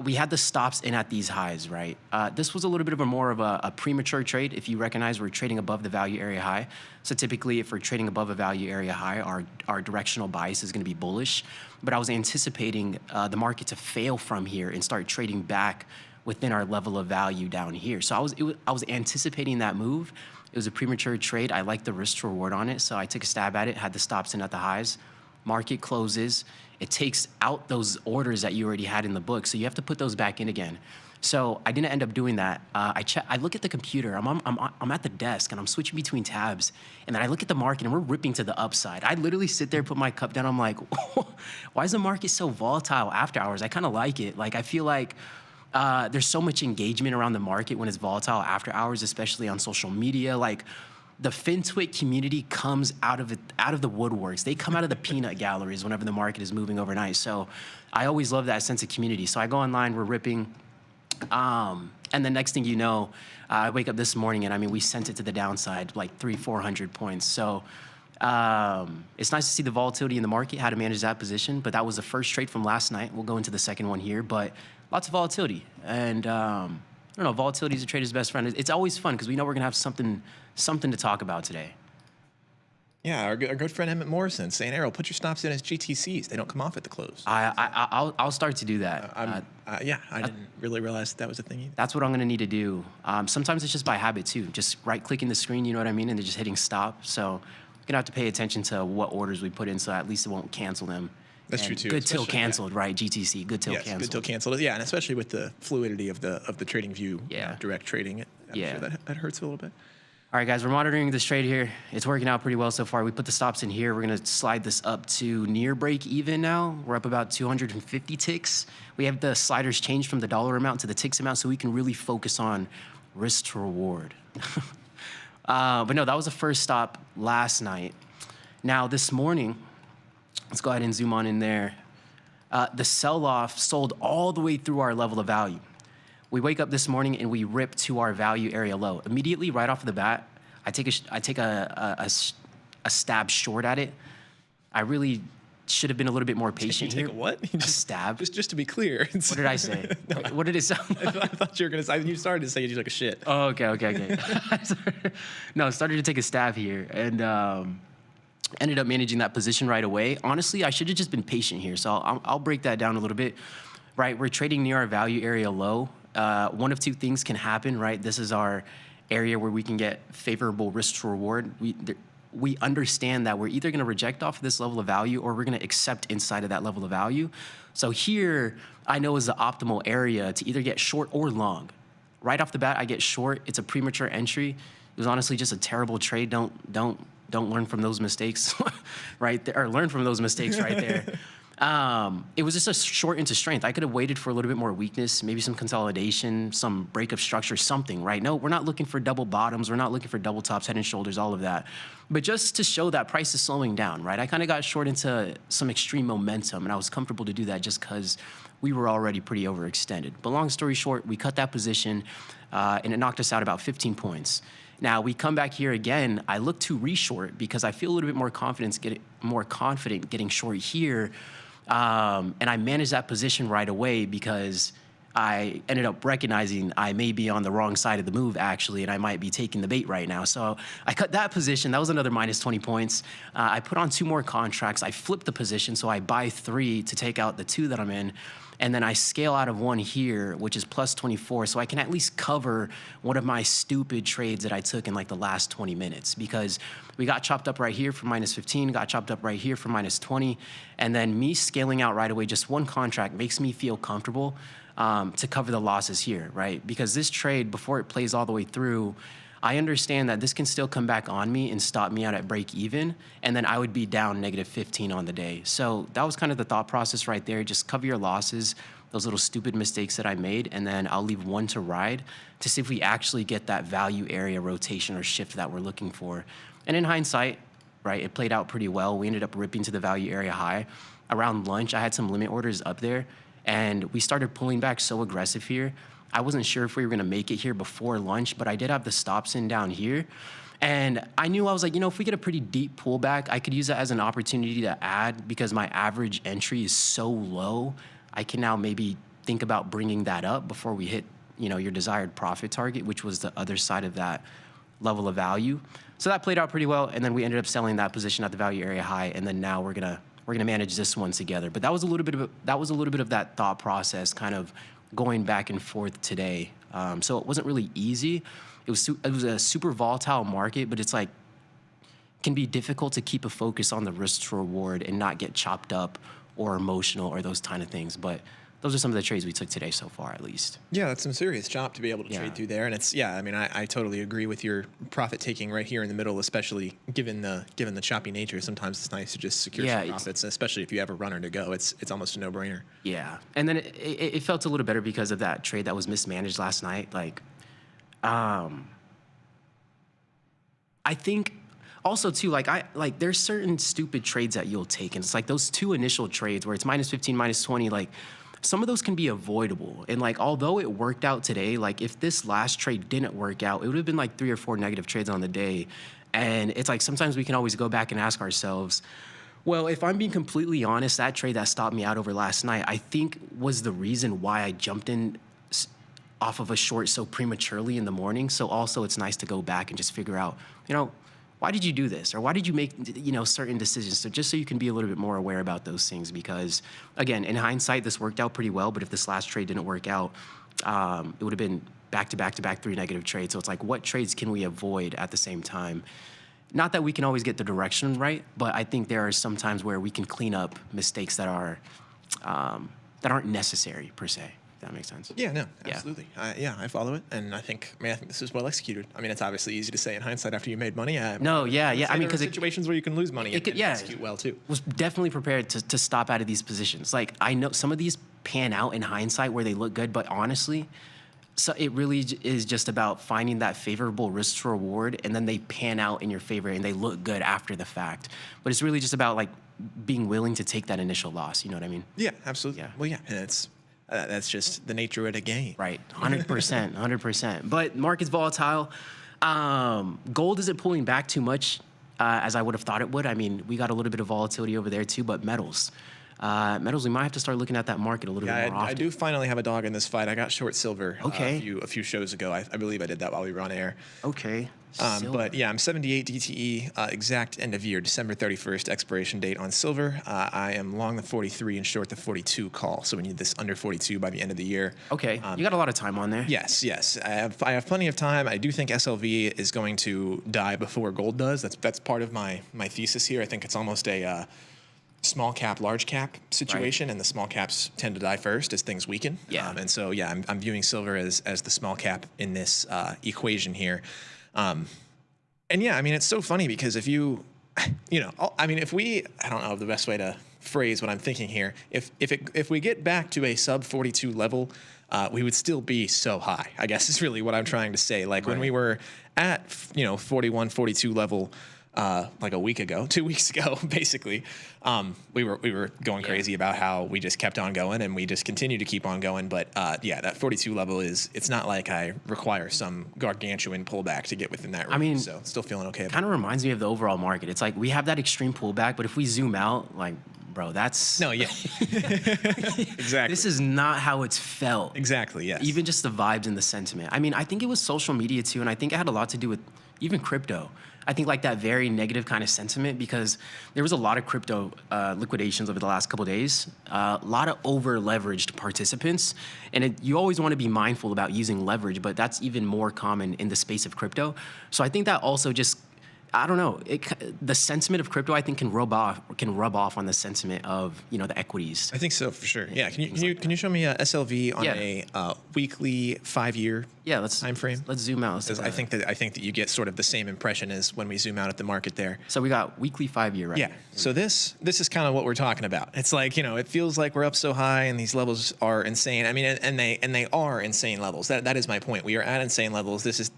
We had the stops in at these highs, right? This was a little bit of more of a premature trade. If you recognize, we're trading above the value area high. So typically, if we're trading above a value area high, our directional bias is going to be bullish. But I was anticipating the market to fail from here and start trading back within our level of value down here. So I was anticipating that move. It was a premature trade. I liked the risk to reward on it, so I took a stab at it, had the stops in at the highs. market closes, it takes out those orders that you already had in the book. So you have to put those back in again. So I didn't end up doing that. I look at the computer. I'm at the desk and I'm switching between tabs, and then I look at the market and we're ripping to the upside. I literally sit there, put my cup down. I'm like, why is the market so volatile after hours? I kind of like it. Like I feel like there's so much engagement around the market when it's volatile after hours, especially on social media. Like the FinTwit community comes out of the woodworks. They come out of the peanut galleries whenever the market is moving overnight. So I always love that sense of community. So I go online, we're ripping. And the next thing you know, I wake up this morning and I mean, we sent it to the downside like 300-400 points. So it's nice to see the volatility in the market, how to manage that position. But that was the first trade from last night. We'll go into the second one here, but lots of volatility. And I don't know, volatility is a trader's best friend. It's always fun because we know we're gonna have something to talk about today. Yeah, our good friend Emmett Morrison saying, Errol, put your stops in as GTCs. They don't come off at the close. I'll start to do that. I didn't really realize that was a thing either. That's what I'm going to need to do. Sometimes it's just by habit, too. Just right-clicking the screen, you know what I mean, and then just hitting stop. So we're going to have to pay attention to what orders we put in so at least it won't cancel them. That's true, too. Good till canceled, right? GTC, good till canceled. Good till canceled. Yeah, and especially with the fluidity of the trading view, direct trading, I'm sure that hurts a little bit. All right, guys, we're monitoring this trade here. It's working out pretty well so far. We put the stops in here. We're going to slide this up to near break even now. We're up about 250 ticks. We have the sliders changed from the dollar amount to the ticks amount so we can really focus on risk to reward. But no, that was the first stop last night. Now, this morning, let's go ahead and zoom on in there. The sell-off sold all the way through our level of value. We wake up this morning and we rip to our value area low. Immediately, right off the bat, I take a stab short at it. I really should have been a little bit more patient here. You take a what? A stab. Just to be clear. What did I say? What did it sound like? I thought you were going to say, you started to say you took a shit. Oh, okay. No, I started to take a stab here and ended up managing that position right away. Honestly, I should have just been patient here. So I'll break that down a little bit. Right, we're trading near our value area low. One of two things can happen, right? This is our area where we can get favorable risk to reward. We understand that we're either going to reject off of this level of value or we're going to accept inside of that level of value. So here, I know is the optimal area to either get short or long. Right off the bat, I get short. It's a premature entry. It was honestly just a terrible trade. Don't learn from those mistakes, right there, or learn from those mistakes right there. It was just a short into strength. I could have waited for a little bit more weakness, maybe some consolidation, some break of structure, something, right? No, we're not looking for double bottoms. We're not looking for double tops, head and shoulders, all of that. But just to show that price is slowing down, right? I kind of got short into some extreme momentum, and I was comfortable to do that just because we were already pretty overextended. But long story short, we cut that position, and it knocked us out about 15 points. Now, we come back here again. I look to reshort because I feel a little bit more confident getting short here. And I managed that position right away because I ended up recognizing I may be on the wrong side of the move, actually, and I might be taking the bait right now. So I cut that position. That was another minus 20 points. I put on 2 more contracts. I flipped the position, so I buy 3 to take out the 2 that I'm in. And then I scale out of 1 here, which is plus 24, so I can at least cover one of my stupid trades that I took in like the last 20 minutes because we got chopped up right here for minus 15, got chopped up right here for minus 20, and then me scaling out right away, just 1 contract makes me feel comfortable to cover the losses here, right? Because this trade, before it plays all the way through, I understand that this can still come back on me and stop me out at break even, and then I would be down negative 15 on the day. So that was kind of the thought process right there. Just cover your losses, those little stupid mistakes that I made, and then I'll leave 1 to ride to see if we actually get that value area rotation or shift that we're looking for. And in hindsight, right, it played out pretty well. We ended up ripping to the value area high. Around lunch, I had some limit orders up there, and we started pulling back so aggressive here. I wasn't sure if we were going to make it here before lunch, but I did have the stops in down here. And I knew, I was like, you know, if we get a pretty deep pullback, I could use that as an opportunity to add because my average entry is so low. I can now maybe think about bringing that up before we hit, you know, your desired profit target, which was the other side of that level of value. So that played out pretty well. And then we ended up selling that position at the value area high. And then now we're gonna manage this one together. But that was a little bit of that thought process kind of going back and forth today. So it wasn't really easy. It was a super volatile market, but it's like can be difficult to keep a focus on the risk to reward and not get chopped up or emotional or those kind of things. But those are some of the trades we took today so far, at least. Yeah, that's some serious chop to be able to Yeah. trade through there. And it's, I mean, I totally agree with your profit taking right here in the middle, especially given the choppy nature. Sometimes it's nice to just secure some profits, especially if you have a runner to go. It's almost a no-brainer. Yeah, and then it felt a little better because of that trade that was mismanaged last night. Like, I think also too, like there's certain stupid trades that you'll take, and it's like those two initial trades where it's minus 15, minus 20, like some of those can be avoidable. And like, although it worked out today, like if this last trade didn't work out, it would have been like 3 or 4 negative trades on the day. And it's like sometimes we can always go back and ask ourselves, well, if I'm being completely honest, that trade that stopped me out over last night, I think was the reason why I jumped in off of a short so prematurely in the morning. So also it's nice to go back and just figure out, why did you do this? Or why did you make, certain decisions? So just so you can be a little bit more aware about those things, because again, in hindsight, this worked out pretty well, but if this last trade didn't work out, it would have been back-to-back-to-back 3 negative trades. So it's like, what trades can we avoid at the same time? Not that we can always get the direction right, but I think there are some times where we can clean up mistakes that aren't necessary per se. That makes sense. Yeah, no, absolutely. I follow it, and I think this is well executed. I mean, it's obviously easy to say in hindsight after you made money. I mean, because situations where you can lose money and execute well too. Was definitely prepared to stop out of these positions. Like I know some of these pan out in hindsight where they look good, but honestly, so it really is just about finding that favorable risk to reward, and then they pan out in your favor and they look good after the fact. But it's really just about like being willing to take that initial loss. You know what I mean? Yeah, absolutely. Yeah. Well, yeah, and it's. That's just the nature of the game. Right, 100%, 100%. But market's volatile. Gold isn't pulling back too much as I would have thought it would. I mean, we got a little bit of volatility over there too, but metals, we might have to start looking at that market a little bit more often. I do finally have a dog in this fight. I got short silver a few shows ago. I believe I did that while we were on air. Okay. But yeah, I'm 78 DTE, exact end of year, December 31st expiration date on silver. I am long the 43 and short the 42 call. So we need this under 42 by the end of the year. Okay, you got a lot of time on there. Yes. I have plenty of time. I do think SLV is going to die before gold does. That's part of my thesis here. I think it's almost a small cap, large cap situation, and the small caps tend to die first as things weaken. Yeah. And so I'm viewing silver as the small cap in this equation here. And yeah, I mean, it's so funny because if I don't know the best way to phrase what I'm thinking here. If we get back to a sub 42 level, we would still be so high, I guess is really what I'm trying to say. Like when we were at, 41, 42 level, like a week ago, 2 weeks ago, basically, we were going crazy about how we just kept on going and we just continue to keep on going. But that 42 level it's not like I require some gargantuan pullback to get within that range. I mean, so still feeling okay. Kind of reminds me of the overall market. It's like we have that extreme pullback, but if we zoom out, like, bro, that's exactly. This is not how it's felt. Exactly. Yes. Even just the vibes and the sentiment. I mean, I think it was social media too, and I think it had a lot to do with even crypto. I think like that very negative kind of sentiment because there was a lot of crypto liquidations over the last couple of days, a lot of over leveraged participants. And you always want to be mindful about using leverage, but that's even more common in the space of crypto. So I think that also just, I don't know, the sentiment of crypto I think can rub off on the sentiment of the equities. I think so for sure. Yeah. Can you show me a SLV on a weekly 5-year time frame? Let's zoom out. I think that you get sort of the same impression as when we zoom out at the market there. So we got weekly 5-year, right? Yeah. So this is kind of what we're talking about. It's like it feels like we're up so high and these levels are insane. I mean, and they are insane levels. That is my point. We are at insane levels. This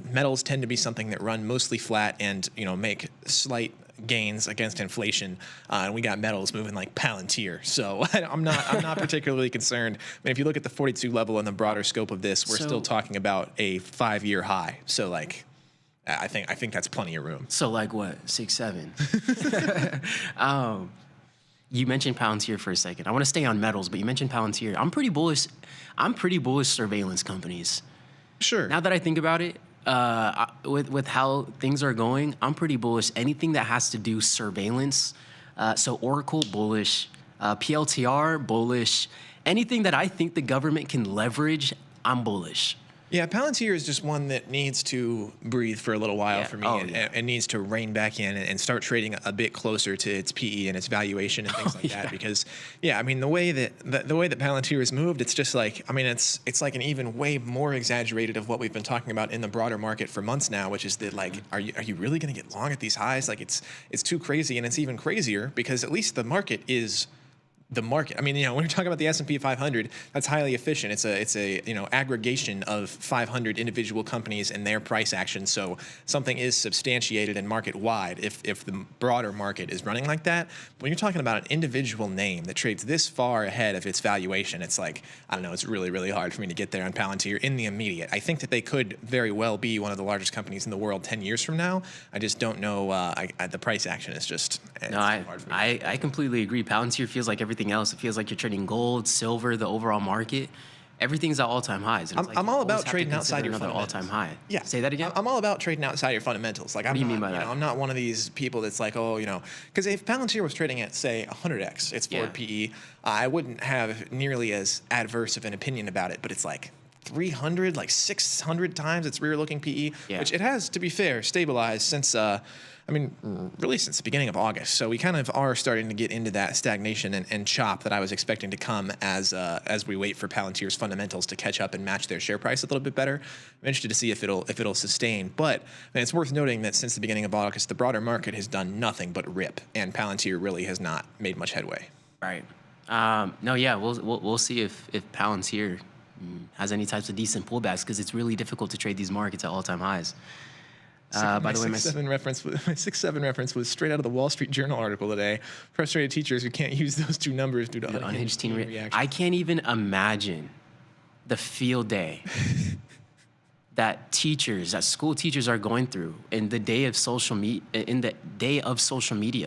metals tend to be something that run mostly flat and make slight gains against inflation, and we got metals moving like Palantir. So I'm not particularly concerned. I mean, if you look at the 42 level and the broader scope of this, we're still talking about a 5-year high. So like, I think that's plenty of room. So like what, 6, 7? You mentioned Palantir for a second. I want to stay on metals, but you mentioned Palantir. I'm pretty bullish surveillance companies. Sure. Now that I think about it, with how things are going, I'm pretty bullish. Anything that has to do surveillance, so Oracle bullish, PLTR bullish, anything that I think the government can leverage, I'm bullish. Yeah, Palantir is just one that needs to breathe for a little while for me and needs to rein back in and start trading a bit closer to its PE and its valuation and things like that. Because, I mean, the way that Palantir has moved, it's just like, I mean, it's like an even way more exaggerated of what we've been talking about in the broader market for months now, which is that, like, are you really going to get long at these highs? Like, it's too crazy, and it's even crazier because at least the market is the market. I mean, when you're talking about the S&P 500, that's highly efficient. It's a aggregation of 500 individual companies and their price action. So something is substantiated and market wide if the broader market is running like that. When you're talking about an individual name that trades this far ahead of its valuation, it's like, I don't know, it's really, really hard for me to get there on Palantir in the immediate. I think that they could very well be one of the largest companies in the world 10 years from now. I just don't know. The price action is just hard for me. I completely agree. Palantir feels like everything else. It feels like you're trading gold, silver, the overall market. Everything's at all-time highs. And I'm all about trading outside your fundamentals. All-time high. Yeah. Say that again? I'm all about trading outside your fundamentals. Like, what do you mean by that? I'm not one of these people that's like, because if Palantir was trading at, say, 100x, its forward PE, I wouldn't have nearly as adverse of an opinion about it, but it's like 300, like 600 times its rear-looking PE, which it has, to be fair, stabilized since really since the beginning of August. So we kind of are starting to get into that stagnation and chop that I was expecting to come as we wait for Palantir's fundamentals to catch up and match their share price a little bit better. I'm interested to see if it'll sustain. But it's worth noting that since the beginning of August, the broader market has done nothing but rip, and Palantir really has not made much headway. Right. We'll see if Palantir has any types of decent pullbacks, because it's really difficult to trade these markets at all-time highs. By the way, my 6-7 reference was straight out of the Wall Street Journal article today. Frustrated teachers who can't use those two numbers due to unhinged teen reactions. I can't even imagine the field day that school teachers are going through in the day of social media.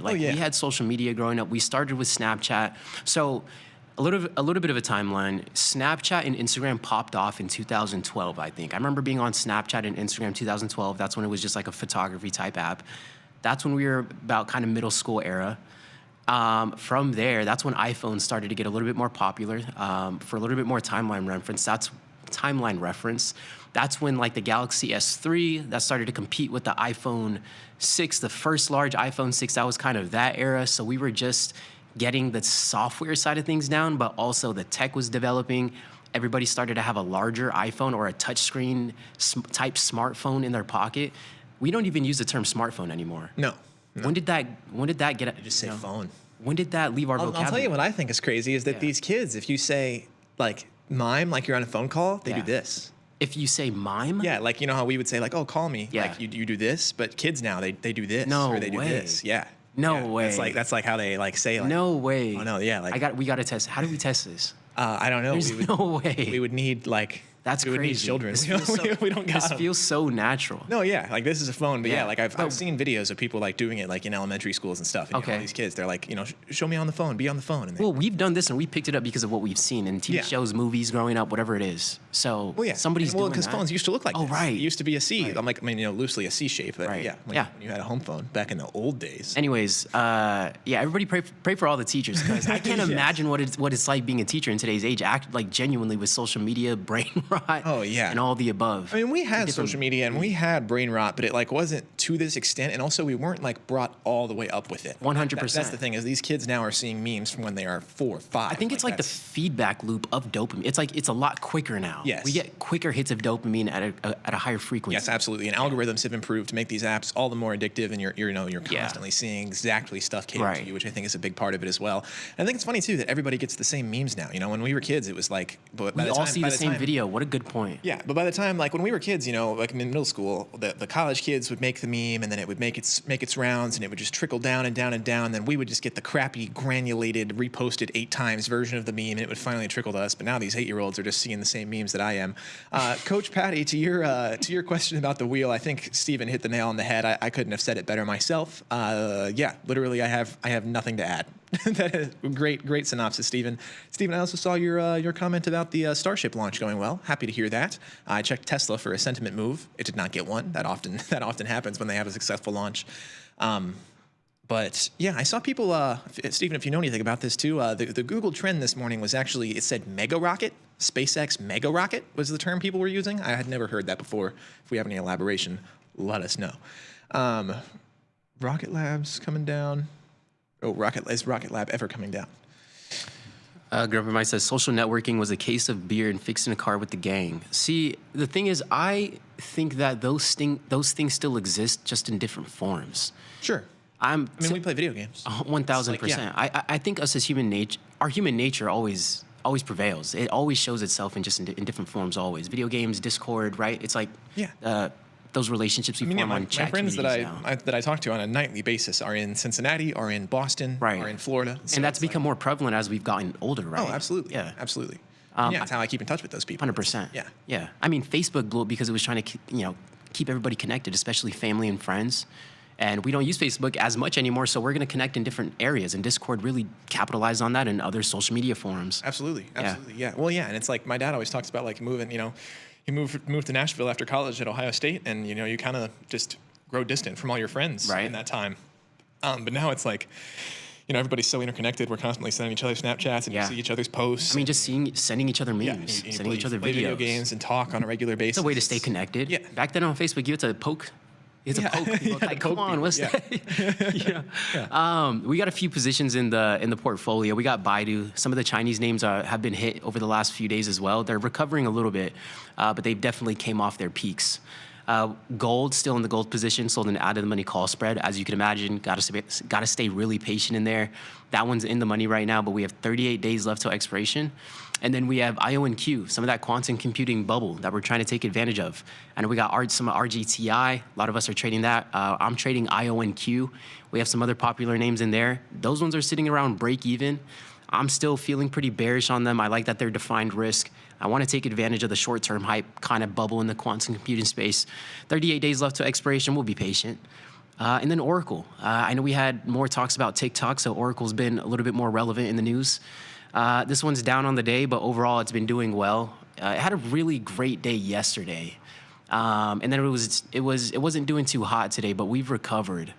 Like, we had social media growing up. We started with Snapchat. So a little bit of a timeline. Snapchat and Instagram popped off in 2012, I think. I remember being on Snapchat and Instagram 2012. That's when it was just like a photography type app. That's when we were about kind of middle school era. From there, that's when iPhones started to get a little bit more popular. For a little bit more timeline reference. That's when, like, the Galaxy S3, that started to compete with the iPhone 6, the first large iPhone 6. That was kind of that era. So we were just getting the software side of things down, but also the tech was developing. Everybody started to have a larger iPhone or a touchscreen type smartphone in their pocket. We don't even use the term smartphone anymore. No. When did that get? Just say phone. When did that leave our vocabulary? I'll tell you what I think is crazy is that these kids, if you say, like, mime, like you're on a phone call, they do this. If you say mime? Yeah, like, how we would say, like, oh, call me. Yeah. Like, you do this, but kids now, they do this. No or they way. do this. Yeah. No way. That's like how they, like, say, like. No way. Oh, no, yeah. Like, we got to test. How do we test this? I don't know. There's no way. We would need, like. That's we would crazy. Need children. We don't got This feels so natural. No, yeah, like, this is a phone, but like I've seen videos of people, like, doing it, like, in elementary schools and stuff. And, all these kids, they're like, show me on the phone, be on the phone. And well, we've done this and we picked it up because of what we've seen in TV shows, movies, growing up, whatever it is. So somebody's doing that. Because phones used to look like this. Right. It used to be a C. Right. loosely a C shape. But when you had a home phone back in the old days. Anyways, everybody pray for all the teachers, because I can't imagine what it's like being a teacher in today's age. Act like genuinely with social media, brain rot. Oh yeah. And all the above. I mean, we had social media and we had brain rot, but it, like, wasn't to this extent, and also we weren't, like, brought all the way up with it. 100%. That's the thing, is these kids now are seeing memes from when they are 4 or 5. I think it's like the feedback loop of dopamine. It's a lot quicker now. Yes. We get quicker hits of dopamine at a higher frequency. Yes, absolutely. And algorithms have improved to make these apps all the more addictive, and you're constantly seeing exactly stuff catered to you, which I think is a big part of it as well. And I think it's funny too that everybody gets the same memes now. When we were kids, it was like, but we all see the same video. What a good point. Yeah, but by the time, like, when we were kids, like in middle school, the college kids would make the meme, and then it would make its rounds, and it would just trickle down and down and down, and then we would just get the crappy granulated, reposted 8 times version of the meme, and it would finally trickle to us. But now these 8-year-olds are just seeing the same memes that I am. Coach Patty, to your question about the wheel, I think Steven hit the nail on the head. I couldn't have said it better myself. Literally, I have nothing to add. That is great synopsis, Steven. Steven, I also saw your comment about the Starship launch going well. Happy to hear that. I checked Tesla for a sentiment move. It did not get one. That often happens when they have a successful launch. But yeah, I saw people. Steven, if you know anything about this too, the Google trend this morning was actually, it said mega rocket. SpaceX mega rocket was the term people were using. I had never heard that before. If we have any elaboration, let us know. Rocket Lab's coming down. Oh, is Rocket Lab ever coming down? Grandpa Mike says social networking was a case of beer and fixing a car with the gang. See, the thing is, I think that those things still exist, just in different forms. Sure. I mean, we play video games. 1,000%. I think us as our human nature always prevails. It always shows itself in different forms. Always video games, Discord, right? It's like those relationships we form on chat. My friends that I talk to on a nightly basis are in Cincinnati, are in Boston, are in Florida, and that's become more prevalent as we've gotten older, right? Oh, absolutely. Yeah, absolutely. That's how I keep in touch with those people. 100%. Yeah. I mean, Facebook blew up because it was trying to keep everybody connected, especially family and friends. And we don't use Facebook as much anymore, so we're going to connect in different areas. And Discord really capitalized on that, and other social media forums. Absolutely. Yeah. Well, yeah, and it's like my dad always talks about like moving. He moved to Nashville after college at Ohio State, and you kind of just grow distant from all your friends in that time. But now it's like, everybody's so interconnected. We're constantly sending each other Snapchats, and you see each other's posts. I mean, just sending each other memes, sending each other videos. Video games and talk on a regular basis. It's a way to stay connected. Yeah. Back then on Facebook, you had to poke. It's a poke. Like, come on, what's that? We got a few positions in the portfolio. We got Baidu. Some of the Chinese names have been hit over the last few days as well. They're recovering a little bit, but they definitely came off their peaks. Gold, still in the gold position, sold an out-of-the-money call spread. As you can imagine, got to stay really patient in there. That one's in the money right now, but we have 38 days left till expiration. And then we have IO&Q, some of that quantum computing bubble that we're trying to take advantage of. And we got some RGTI. A lot of us are trading that. I'm trading IO&Q. We have some other popular names in there. Those ones are sitting around break even. I'm still feeling pretty bearish on them. I like that they're defined risk. I want to take advantage of the short-term hype kind of bubble in the quantum computing space. 38 days left to expiration. We'll be patient. And then Oracle. I know we had more talks about TikTok, so Oracle's been a little bit more relevant in the news. This one's down on the day, but overall it's been doing well. It had a really great day yesterday, and then it wasn't doing too hot today, but we've recovered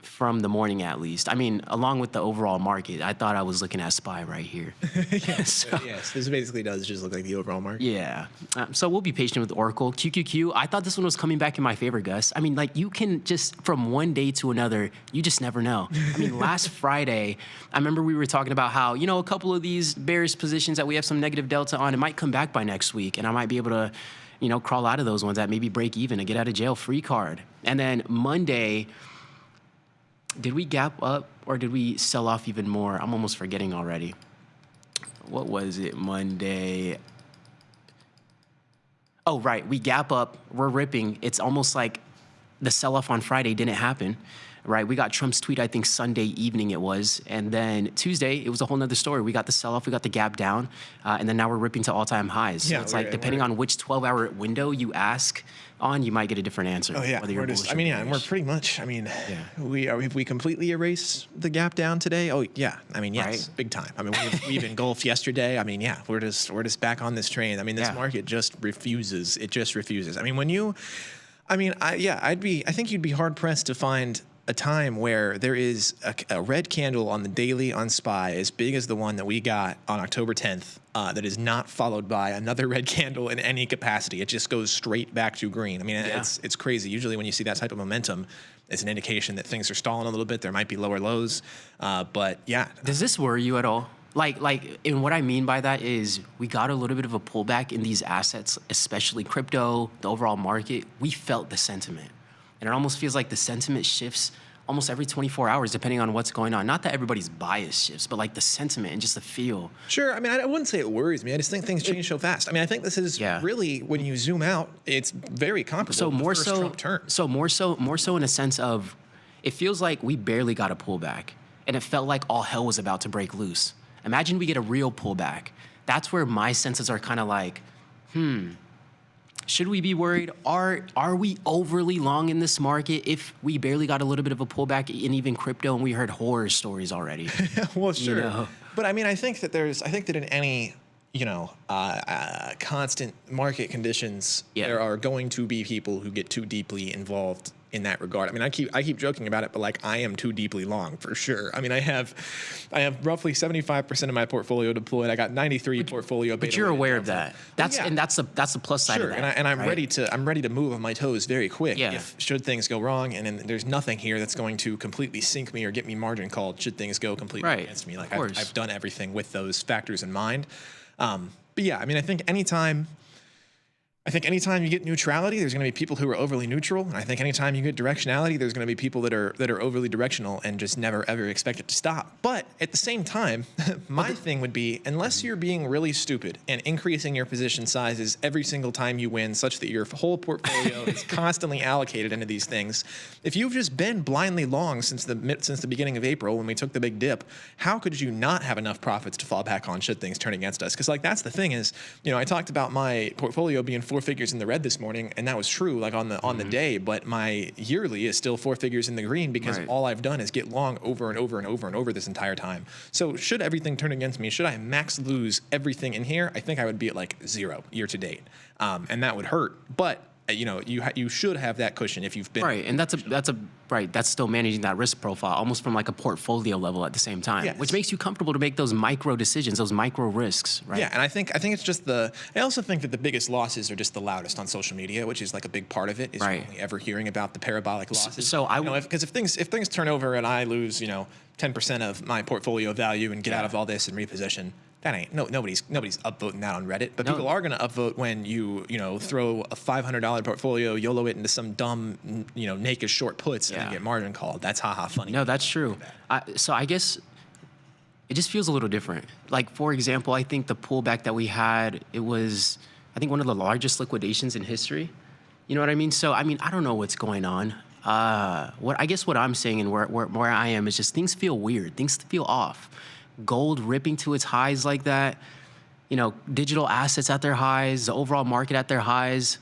from the morning at least. I mean, along with the overall market, I thought I was looking at SPY right here. Yes, this basically does just look like the overall market. Yeah. So we'll be patient with Oracle. QQQ, I thought this one was coming back in my favor, Gus. I mean, like, you can just, from one day to another, you just never know. I mean, last Friday, I remember we were talking about how, a couple of these bearish positions that we have some negative delta on, it might come back by next week, and I might be able to, crawl out of those ones at maybe break even, a get out of jail free card. And then Monday, did we gap up or did we sell off even more? I'm almost forgetting already. What was it, Monday? Oh, right, we gap up, we're ripping. It's almost like the sell-off on Friday didn't happen, right? We got Trump's tweet, I think Sunday evening it was. And then Tuesday, it was a whole nother story. We got the sell-off, we got the gap down, and then now we're ripping to all-time highs. So it's like, depending on which 12-hour window you ask on, you might get a different answer. Oh, yeah. And we're pretty much, have we completely erased the gap down today? Oh, yeah. I mean, yes, big time. I mean, we've engulfed yesterday. I mean, yeah, we're just back on this train. I mean, this market just refuses. It just refuses. I mean, I think you'd be hard-pressed to find a time where there is a red candle on the daily on SPY as big as the one that we got on October 10th that is not followed by another red candle in any capacity. It just goes straight back to green. I mean, it's crazy. Usually when you see that type of momentum, it's an indication that things are stalling a little bit. There might be lower lows. But yeah. Does this worry you at all? And what I mean by that is we got a little bit of a pullback in these assets, especially crypto, the overall market. We felt the sentiment. And it almost feels like the sentiment shifts almost every 24 hours, depending on what's going on. Not that everybody's bias shifts, but like the sentiment and just the feel. Sure. I mean, I wouldn't say it worries me. I just think things change so fast. I mean, I think this is really, when you zoom out, it's very comparable to the first Trump term. So more so in a sense of, it feels like we barely got a pullback, and it felt like all hell was about to break loose. Imagine we get a real pullback. That's where my senses are kind of like, should we be worried? Are we overly long in this market if we barely got a little bit of a pullback in even crypto and we heard horror stories already? Well, sure. But I mean, I think that in any, constant market conditions, there are going to be people who get too deeply involved in that regard. I mean, I keep joking about it, but like I am too deeply long for sure. I mean, I have roughly 75% of my portfolio deployed. I got 93 portfolio beta. But you're aware of that. That's yeah. and that's the plus side Sure, of that. and I'm right? ready to move on my toes very quick. Yeah. If should things go wrong, and then there's nothing here that's going to completely sink me or get me margin called. Should things go completely against me, like I've done everything with those factors in mind. But yeah, I mean, I think anytime you get neutrality, there's going to be people who are overly neutral. And I think anytime you get directionality, there's going to be people that are overly directional and just never, ever expect it to stop. But at the same time, my thing would be, unless you're being really stupid and increasing your position sizes every single time you win such that your whole portfolio is constantly allocated into these things, if you've just been blindly long since the beginning of April when we took the big dip, how could you not have enough profits to fall back on should things turn against us? Because like that's the thing is, I talked about my portfolio being 4 figures in the red this morning, and that was true like on the day, but my yearly is still 4 figures in the green because all I've done is get long over and over and over and over this entire time. So should everything turn against me, should I max lose everything in here, I think I would be at like 0 year to date, and that would hurt. But you should have that cushion if you've been right, and that's still managing that risk profile almost from like a portfolio level at the same time, which makes you comfortable to make those micro decisions, those micro risks, right? Yeah, and I think it's just I also think that the biggest losses are just the loudest on social media, which is like a big part of it. Is only ever hearing about the parabolic losses. So because if things turn over and I lose 10% of my portfolio value and get out of all this and reposition. That ain't nobody's upvoting that on Reddit, but people are going to upvote when you throw a $500 portfolio, YOLO it into some dumb naked short puts and you get margin called. That's haha funny. No, that's true. So I guess it just feels a little different. Like for example, I think the pullback that we had, it was one of the largest liquidations in history. You know what I mean? So I don't know what's going on. What I'm saying and where I am is just things feel weird. Things feel off. Gold ripping to its highs like that, digital assets at their highs, the overall market at their highs.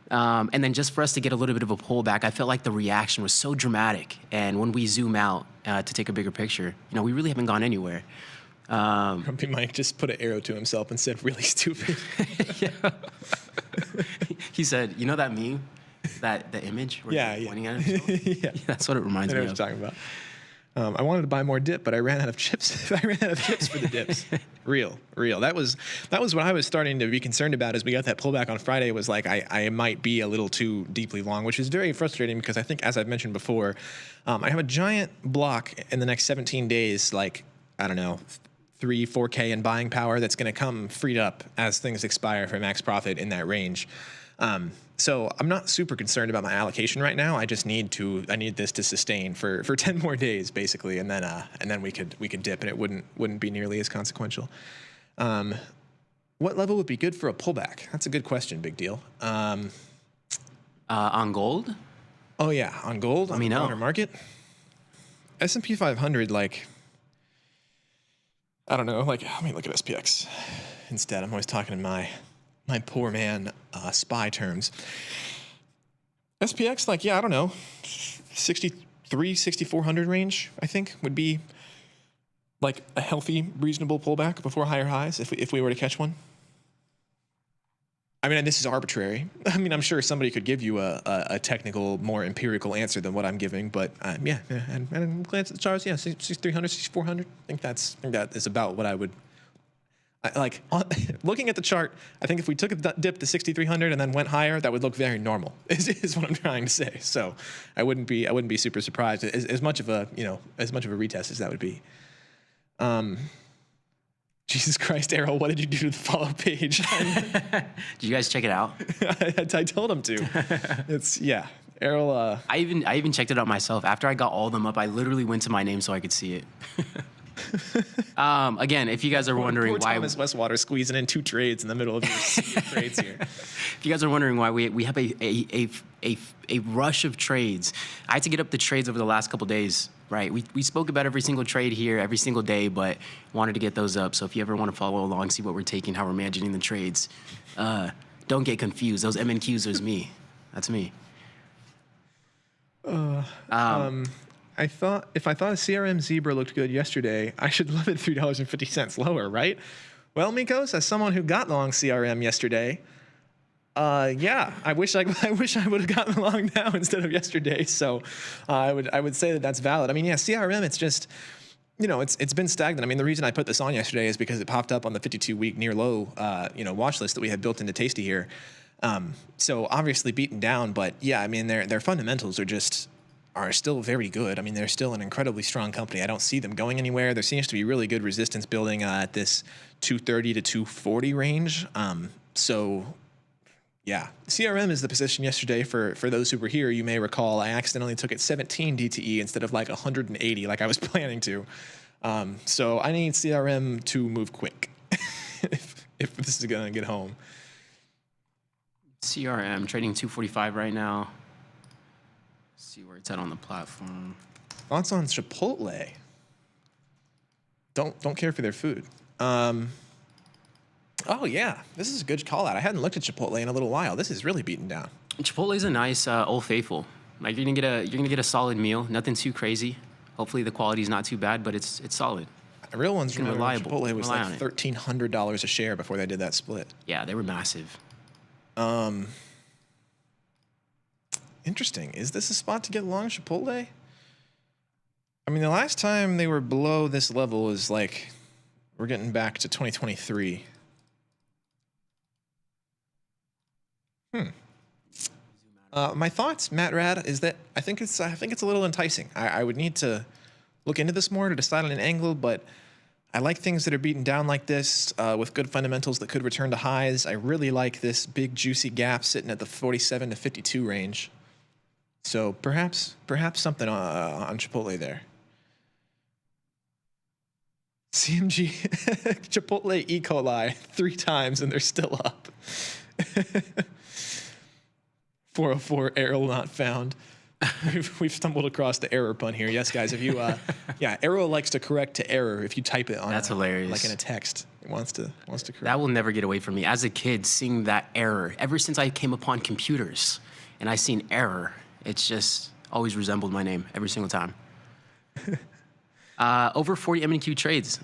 And then just for us to get a little bit of a pullback, I felt like the reaction was so dramatic. And when we zoom out to take a bigger picture, we really haven't gone anywhere. Grumpy Mike just put an arrow to himself and said, really stupid. He said, that meme, the image? Where pointing at it? Yeah. That's what it reminds me of. I know what you're talking about. I wanted to buy more dip, but I ran out of chips. I ran out of chips for the dips. Real. That was what I was starting to be concerned about as we got that pullback on Friday. Was like I might be a little too deeply long, which is very frustrating because I think, as I've mentioned before, I have a giant block in the next 17 days, like 3-4K in buying power that's going to come freed up as things expire for max profit in that range. So I'm not super concerned about my allocation right now. I just need this to sustain for 10 more days basically, and then we could dip and it wouldn't be nearly as consequential. What level would be good for a pullback? That's a good question, Big Deal. On gold? Oh yeah, on gold. Let me know. On our market. S&P 500, I don't know. Let me look at SPX instead. I'm always talking in my poor man SPY terms. SPX, I don't know, 6,400 range, I think, would be like a healthy, reasonable pullback before higher highs if we were to catch one. I mean, and this is arbitrary. I mean, I'm sure somebody could give you a technical, more empirical answer than what I'm giving, but and glance at the charts, 6,300, 6,400. I think that is about what I would. Looking at the chart, I think if we took a dip to 6,300 and then went higher, that would look very normal. Is what I'm trying to say. So I wouldn't be super surprised as much of a retest as that would be. Jesus Christ, Errol, what did you do to the follow page? Did you guys check it out? I told him to. Errol. I even checked it out myself. After I got all of them up, I literally went to my name so I could see it. Again, if you guys are wondering poor why Thomas Westwater squeezing in 2 trades in the middle of your trades here. If you guys are wondering why we have a rush of trades, I had to get up the trades over the last couple days. Right, we spoke about every single trade here every single day, but wanted to get those up. So if you ever want to follow along, see what we're taking, how we're managing the trades, don't get confused. Those MNQs is me. That's me. I thought a CRM Zebra looked good yesterday, I should love it $3.50 lower, right? Well, Mikos, as someone who got long CRM yesterday, Yeah, I wish I would have gotten along now instead of yesterday. So I would say that that's valid. I mean, yeah, CRM, it's just, it's been stagnant. I mean, the reason I put this on yesterday is because it popped up on the 52-week near low, watch list that we had built into Tasty here. So obviously beaten down, but yeah, I mean, their fundamentals are still very good. I mean, they're still an incredibly strong company. I don't see them going anywhere. There seems to be really good resistance building at this 230 to 240 range. So yeah, CRM is the position yesterday for those who were here. You may recall I accidentally took it 17 DTE instead of like 180 like I was planning to. So I need CRM to move quick if this is going to get home. CRM trading 245 right now. See where it's at on the platform. Thoughts on Chipotle? Don't care for their food. Oh yeah, this is a good call out. I hadn't looked at Chipotle in a little while. This is really beaten down. Chipotle is a nice Old Faithful. Like you're gonna get a solid meal. Nothing too crazy. Hopefully the quality is not too bad, but it's solid. The real ones remember reliable. Chipotle was Rely like on it. $1,300 a share before they did that split. Yeah, they were massive. Interesting. Is this a spot to get long Chipotle? I mean, the last time they were below this level is like, we're getting back to 2023. My thoughts, Matt Rad, is that I think it's a little enticing. I would need to look into this more to decide on an angle, but I like things that are beaten down like this with good fundamentals that could return to highs. I really like this big juicy gap sitting at the 47 to 52 range. So perhaps something on Chipotle there. CMG Chipotle E. coli 3 times and they're still up. 404 error not found. We've stumbled across the error pun here. Yes, guys. If you, Arrow likes to correct to error if you type it on. That's hilarious. Like in a text, it wants to correct. That will never get away from me. As a kid, seeing that error, ever since I came upon computers, and I seen error, it's just always resembled my name every single time. Over 40 M&Q trades.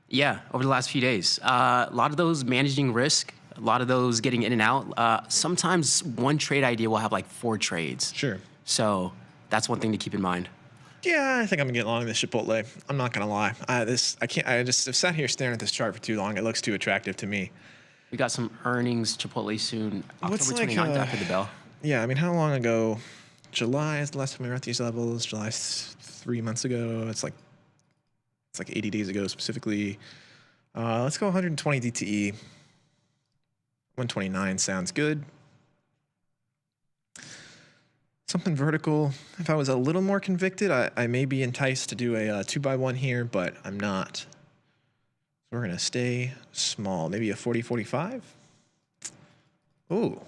Yeah, over the last few days. A lot of those managing risk. A lot of those getting in and out. Sometimes one trade idea will have like 4 trades. Sure. So that's one thing to keep in mind. Yeah, I think I'm gonna get long this Chipotle. I'm not gonna lie. I just have sat here staring at this chart for too long. It looks too attractive to me. We got some earnings Chipotle soon. October 29th after the bell. Yeah, I mean, how long ago? July is the last time we were at these levels. July's 3 months ago. It's like 80 days ago specifically. Let's go 120 DTE. 129 sounds good. Something vertical. If I was a little more convicted, I may be enticed to do a 2x1 here, but I'm not. So we're going to stay small. Maybe a 40-45. Ooh.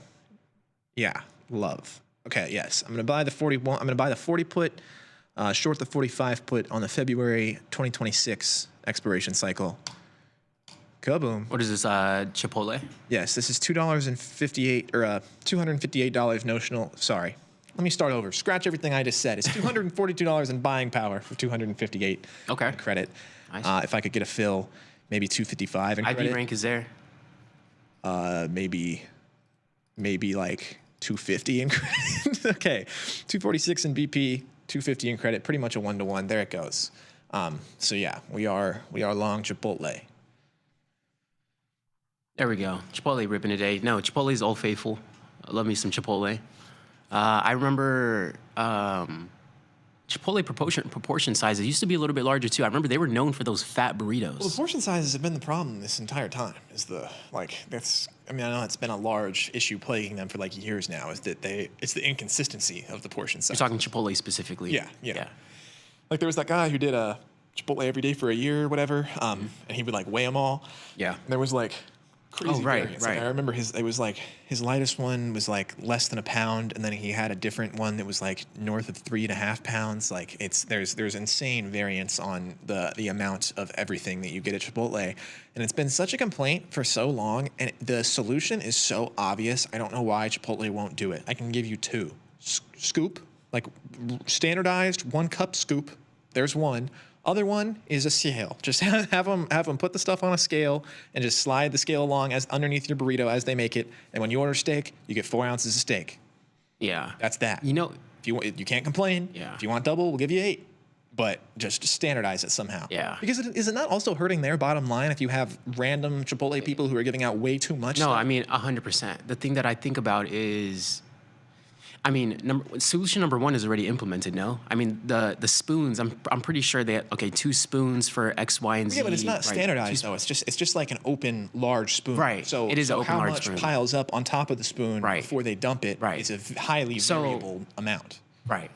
Yeah, love. Okay, yes. I'm going to buy the 41. I'm going to buy the 40 put, short the 45 put on the February 2026 expiration cycle. Kaboom. What is this, Chipotle? Yes, this is $2.58 or $258 notional. Sorry. Let me start over. Scratch everything I just said. It's $242 in buying power for $258 in credit. Nice. If I could get a fill, maybe $255 in credit. IB rank is there. Maybe like $250 in credit. Okay. $246 in BP, $250 in credit. Pretty much a 1-to-1. There it goes. So yeah, we are long Chipotle. There we go. Chipotle ripping today. No, Chipotle's Old Faithful. I love me some Chipotle. I remember Chipotle proportion sizes used to be a little bit larger too. I remember they were known for those fat burritos. Well, the portion sizes have been the problem this entire time. I know it's been a large issue plaguing them for like years now. It's the inconsistency of the portion size. You're talking Chipotle specifically. Yeah. Like there was that guy who did a Chipotle every day for a year or whatever, and he would like weigh them all. Yeah. And there was like crazy variance. Like, I remember his lightest one was like less than a pound, and then he had a different one that was like north of 3.5 pounds. Like there's insane variance on the amount of everything that you get at Chipotle, and it's been such a complaint for so long, and the solution is so obvious. I don't know why Chipotle won't do it. I can give you 2. Scoop, like standardized 1 cup scoop. There's one. Other one is a scale. Just have them put the stuff on a scale and just slide the scale along as underneath your burrito as they make it. And when you order steak, you get 4 ounces of steak. Yeah. That's that. You know, if you can't complain. Yeah. If you want double, we'll give you 8. But just standardize it somehow. Yeah. Because is it not also hurting their bottom line if you have random Chipotle people who are giving out way too much? No, stuff? I mean 100%. The thing that I think about is, I mean, solution number 1 is already implemented. No, I mean the spoons. I'm pretty sure they 2 spoons for X, Y, and Z. Yeah, but it's not right? standardized though. It's just like an open large spoon. Right. So it is an open how large much spoon. piles up on top of the spoon before they dump it is a highly variable amount. Right.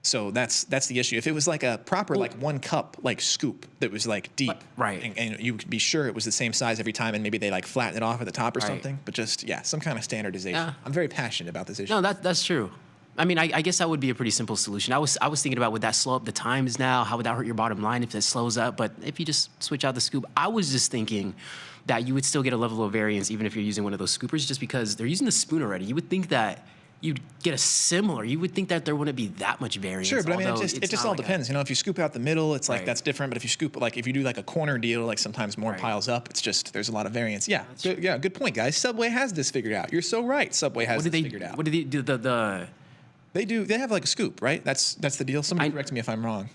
So that's the issue. If it was like a proper like 1 cup like scoop that was like deep, and you could be sure it was the same size every time, and maybe they like flatten it off at the top or something. But just some kind of standardization. Yeah. I'm very passionate about this issue. No, that's true. I mean, I guess that would be a pretty simple solution. I was thinking about, would that slow up the times now? How would that hurt your bottom line if it slows up? But if you just switch out the scoop, I was just thinking that you would still get a level of variance even if you're using one of those scoopers, just because they're using the spoon already. You would think that you'd get a similar. You would think that there wouldn't be that much variance. Sure, but I mean, although it it's just not all like depends. You know, if you scoop out the middle, it's like Right. that's different. But if you scoop, like if you do like a corner deal, like sometimes more piles up. It's just there's a lot of variance. Yeah, good point, guys. Subway has this figured out. You're so right. Subway has this figured out. What do they do? They have like a scoop, right? That's the deal. Somebody correct me if I'm wrong.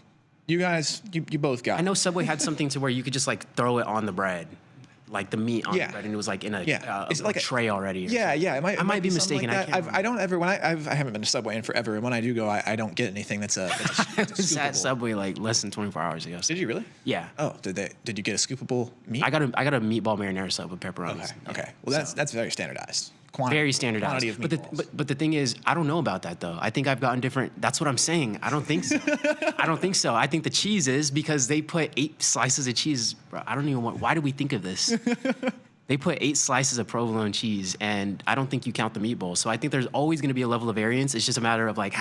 You guys, you both got it. I know Subway had something to where you could just like throw it on the bread, like the meat on the bread, and it was like in a It's like a tray already. Yeah. I might be something mistaken. like that. I don't ever I haven't been to Subway in forever, and when I do go, I don't get anything that's a I was at Subway like less than 24 hours ago. Did you really? Yeah. Oh, did you get a scoopable meat? I got a meatball marinara sub with pepperonis. Okay. Well, that's very standardized. Very standardized. Quantity of meatballs. But the thing is, I don't know about that though. I think I've gotten different. That's what I'm saying. I don't think so. I don't think so. I think the cheese is because they put 8 slices of cheese. Bro, I don't even want. Why do we think of this? They put 8 slices of provolone cheese, and I don't think you count the meatballs. So I think there's always going to be a level of variance. It's just a matter of like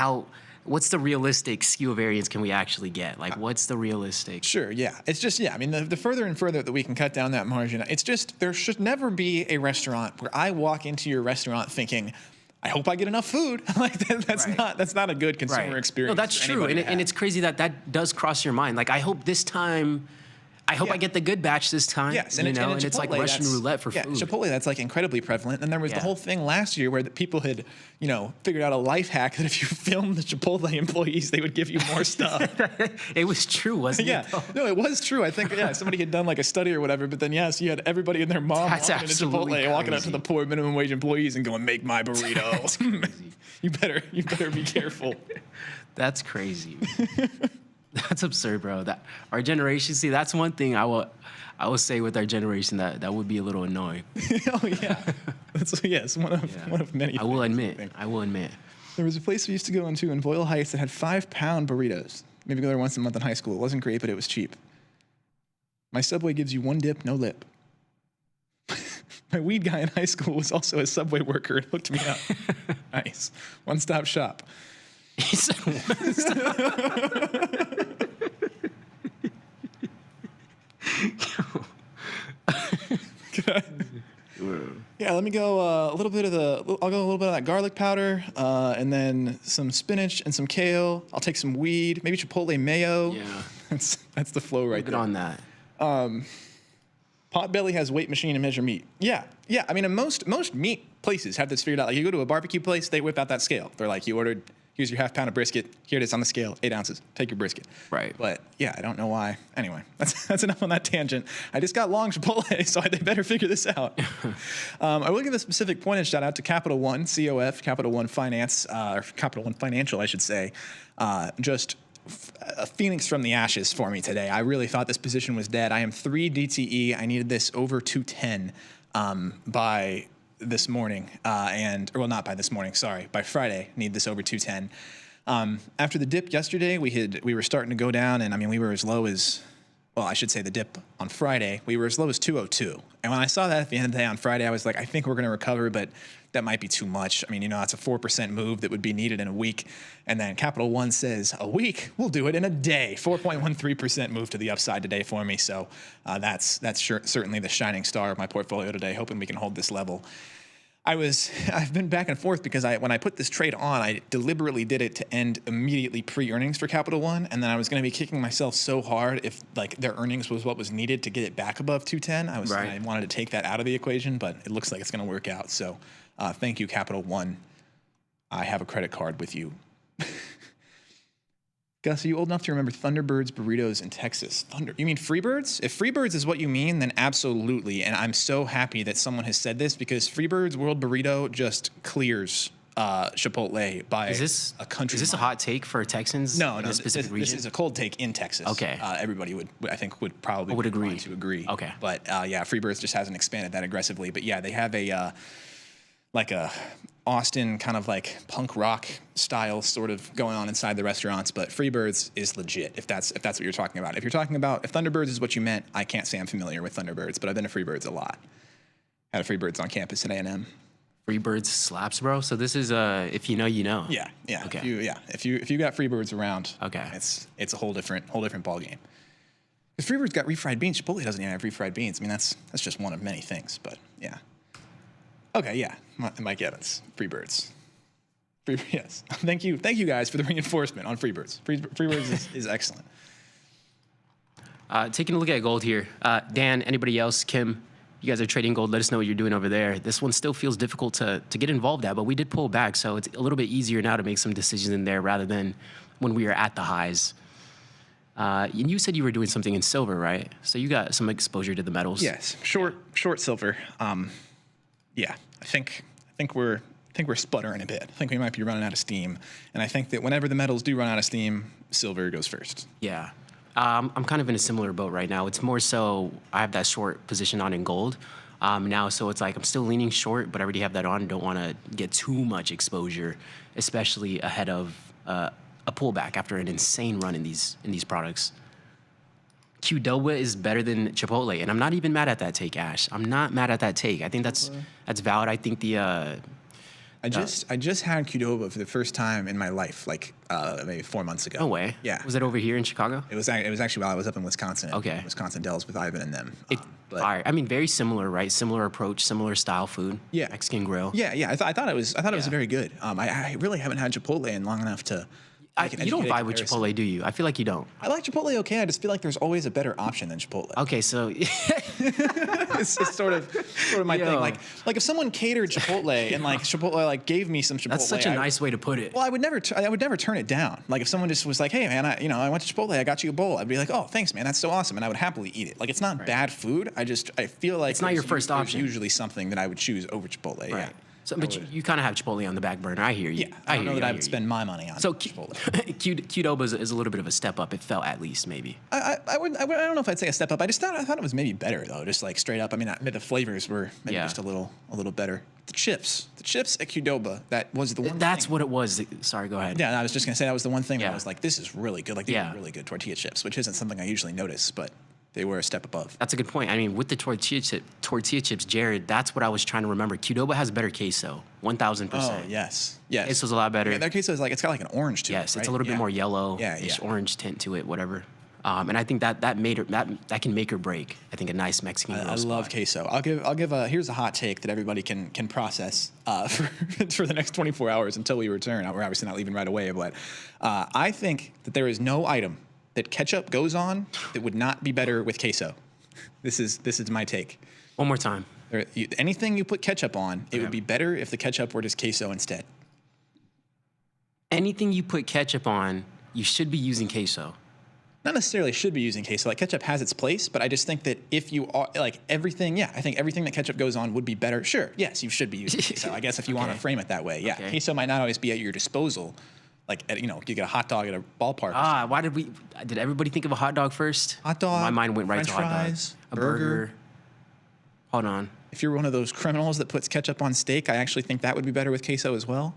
what's the realistic skew of variance can we actually get? Like, what's the realistic? Sure, yeah. It's just, I mean, the further and further that we can cut down that margin, it's just, there should never be a restaurant where I walk into your restaurant thinking, I hope I get enough food. Like, that's not a good consumer experience. No, that's true. And it's crazy that does cross your mind. Like, I hope this time, I get the good batch this time. Yes, and it's like Russian roulette for food. Chipotle, that's like incredibly prevalent. And there was the whole thing last year where the people had, figured out a life hack that if you filmed the Chipotle employees, they would give you more stuff. It was true, wasn't it? Yeah, no, it was true. I think somebody had done like a study or whatever. But then you had everybody and their mom walking into Chipotle, walking up to the poor minimum wage employees and going, "Make my burrito." That's crazy. You better be careful. That's crazy. That's absurd, bro. That our generation, see, that's one thing I will say with our generation that would be a little annoying. Oh yeah, it's one of many. I will admit. There was a place we used to go into in Boyle Heights that had 5-pound burritos. Maybe go there once a month in high school. It wasn't great, but it was cheap. My Subway gives you 1 dip, no lip. My weed guy in high school was also a Subway worker and hooked me up. Nice. One-stop shop. He said one-stop. Yeah, let me go I'll go a little bit of that garlic powder, and then some spinach and some kale. I'll take some weed, maybe Chipotle mayo. Yeah. That's the flow right there. Good on that. Potbelly has weight machine and measure meat. Yeah. I mean, most meat places have this figured out. Like you go to a barbecue place, they whip out that scale. They're like, you ordered, here's your half pound of brisket. Here it is on the scale, 8 ounces. Take your brisket. Right. But yeah, I don't know why. Anyway, that's enough on that tangent. I just got long Chipotle, so they better figure this out. I will give a specific point and shout out to Capital One, COF, Capital One Finance, or Capital One Financial, I should say. Just a phoenix from the ashes for me today. I really thought this position was dead. I am 3 DTE. I needed this over 210 by this morning, not by this morning, sorry, by Friday. Need this over 210. After the dip yesterday, we were starting to go down, and I mean we were as low as, well, I should say the dip on Friday, we were as low as 202. And when I saw that at the end of the day on Friday, I was like, I think we're going to recover, but that might be too much. I mean, it's a 4% move that would be needed in a week. And then Capital One says, a week? We'll do it in a day. 4.13% move to the upside today for me. So that's certainly the shining star of my portfolio today, hoping we can hold this level. I've been back and forth because when I put this trade on, I deliberately did it to end immediately pre-earnings for Capital One, and then I was going to be kicking myself so hard if like their earnings was what was needed to get it back above 210. I wanted to take that out of the equation, but it looks like it's going to work out. So, thank you, Capital One. I have a credit card with you. Gus, are you old enough to remember Thunderbirds burritos in Texas? You mean Freebirds? If Freebirds is what you mean, then absolutely. And I'm so happy that someone has said this because Freebirds World Burrito just clears Chipotle by a country. Is this a hot take for Texans? No, in a specific region? This is a cold take in Texas. Okay. Everybody would probably agree to agree. Okay. But yeah, Freebirds just hasn't expanded that aggressively. But yeah, they have a Austin kind of like punk rock style sort of going on inside the restaurants, but Freebirds is legit if that's what you're talking about. If Thunderbirds is what you meant, I can't say I'm familiar with Thunderbirds, but I've been to Freebirds a lot. Had a Freebirds on campus at A&M. Freebirds slaps, bro. So this is if you know, you know. Yeah. Okay. If you got Freebirds around, okay, it's a whole different ball game. If Freebirds got refried beans, Chipotle doesn't even have refried beans. I mean that's just one of many things, but yeah. Okay, yeah, Mike Evans, Freebirds. Yes, thank you guys for the reinforcement on Freebirds. Freebirds is excellent. Taking a look at gold here, Dan. Anybody else? Kim, you guys are trading gold. Let us know what you're doing over there. This one still feels difficult to get involved at, but we did pull back, so it's a little bit easier now to make some decisions in there rather than when we were at the highs. And you said you were doing something in silver, right? So you got some exposure to the metals. Yes, short silver. Yeah, I think we're sputtering a bit. I think we might be running out of steam, and I think that whenever the metals do run out of steam, silver goes first. Yeah, I'm kind of in a similar boat right now. It's more so I have that short position on in gold now, so it's like I'm still leaning short, but I already have that on. Don't want to get too much exposure, especially ahead of a pullback after an insane run in these products. Qdoba is better than Chipotle, and I'm not even mad at that take, Ash. I'm not mad at that take. I think that's valid. I think the I just had Qdoba for the first time in my life, like maybe 4 months ago. No way. Yeah. Was it over here in Chicago? It was actually while I was up in Wisconsin. Okay. Wisconsin Dells with Ivan and them. I mean, very similar, right? Similar approach, similar style food. Yeah. Mexican grill. Yeah. I thought it was very good. I really haven't had Chipotle in long enough to. You don't vibe with Chipotle, do you? I feel like you don't. I like Chipotle okay. I just feel like there's always a better option than Chipotle. Okay, so it's sort of my thing. Like if someone catered Chipotle and like Chipotle like gave me some Chipotle. That's such a nice way to put it. Well, I would never turn it down. Like if someone just was like, hey man, I went to Chipotle, I got you a bowl. I'd be like, oh thanks man, that's so awesome, and I would happily eat it. Like it's not bad food. I feel like it's not your first option. Usually something that I would choose over Chipotle. Right. Yeah. So, but you kind of have Chipotle on the back burner. I hear you. Yeah, I don't know that I would spend my money on Chipotle. Qdoba is a little bit of a step up. It felt at least maybe. I don't know if I'd say a step up. I thought it was maybe better though, just like straight up. I mean, the flavors were maybe just a little better. The chips at Qdoba, that was the one. That's what it was. Sorry, go ahead. Yeah, I was just gonna say that was the one thing that I was like, this is really good. Like these are really good tortilla chips, which isn't something I usually notice, but they were a step above. That's a good point. I mean, with the tortilla chips, Jared, that's what I was trying to remember. Qdoba has better queso, 1,000%. Oh, yes. Queso's a lot better. Yeah, their queso is it's got like an orange to it. Yes, it's a little bit more yellow, orange tint to it, whatever. And I think that can make or break. I think a nice Mexican grill. I love queso. I'll give here's a hot take that everybody can process for the next 24 hours until we return. We're obviously not leaving right away, but I think that there is no item that ketchup goes on that would not be better with queso. This is my take. One more time. Anything you put ketchup on, it would be better if the ketchup were just queso instead. Anything you put ketchup on, you should be using queso. Not necessarily should be using queso. Like ketchup has its place, but I just think that if you are like everything, I think everything that ketchup goes on would be better. Sure, yes, you should be using queso. I guess if you want to frame it that way, yeah. Okay. Queso might not always be at your disposal. Like, you get a hot dog at a ballpark. Why did everybody think of a hot dog first? Hot dog. My mind went right French to hot dog. fries, a burger. Hold on. If you're one of those criminals that puts ketchup on steak, I actually think that would be better with queso as well.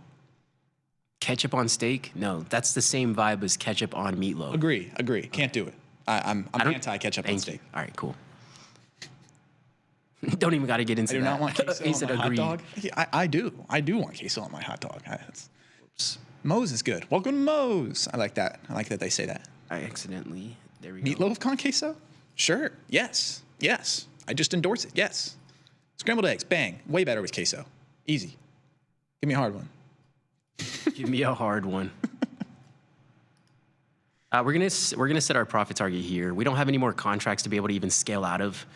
Ketchup on steak? No, that's the same vibe as ketchup on meatloaf. Agree. Can't do it. I'm anti-ketchup on steak. All right, cool. Don't even got to get into that. I do not want queso on my hot dog. I do want queso on my hot dog. Moe's is good. Welcome to Moe's. I like that. I like that they say that. I accidentally. There we go. Meatloaf con queso? Sure. Yes. I just endorse it. Yes. Scrambled eggs. Bang. Way better with queso. Easy. Give me a hard one. Give me a hard one. We're gonna set our profit target here. We don't have any more contracts to be able to even scale out of.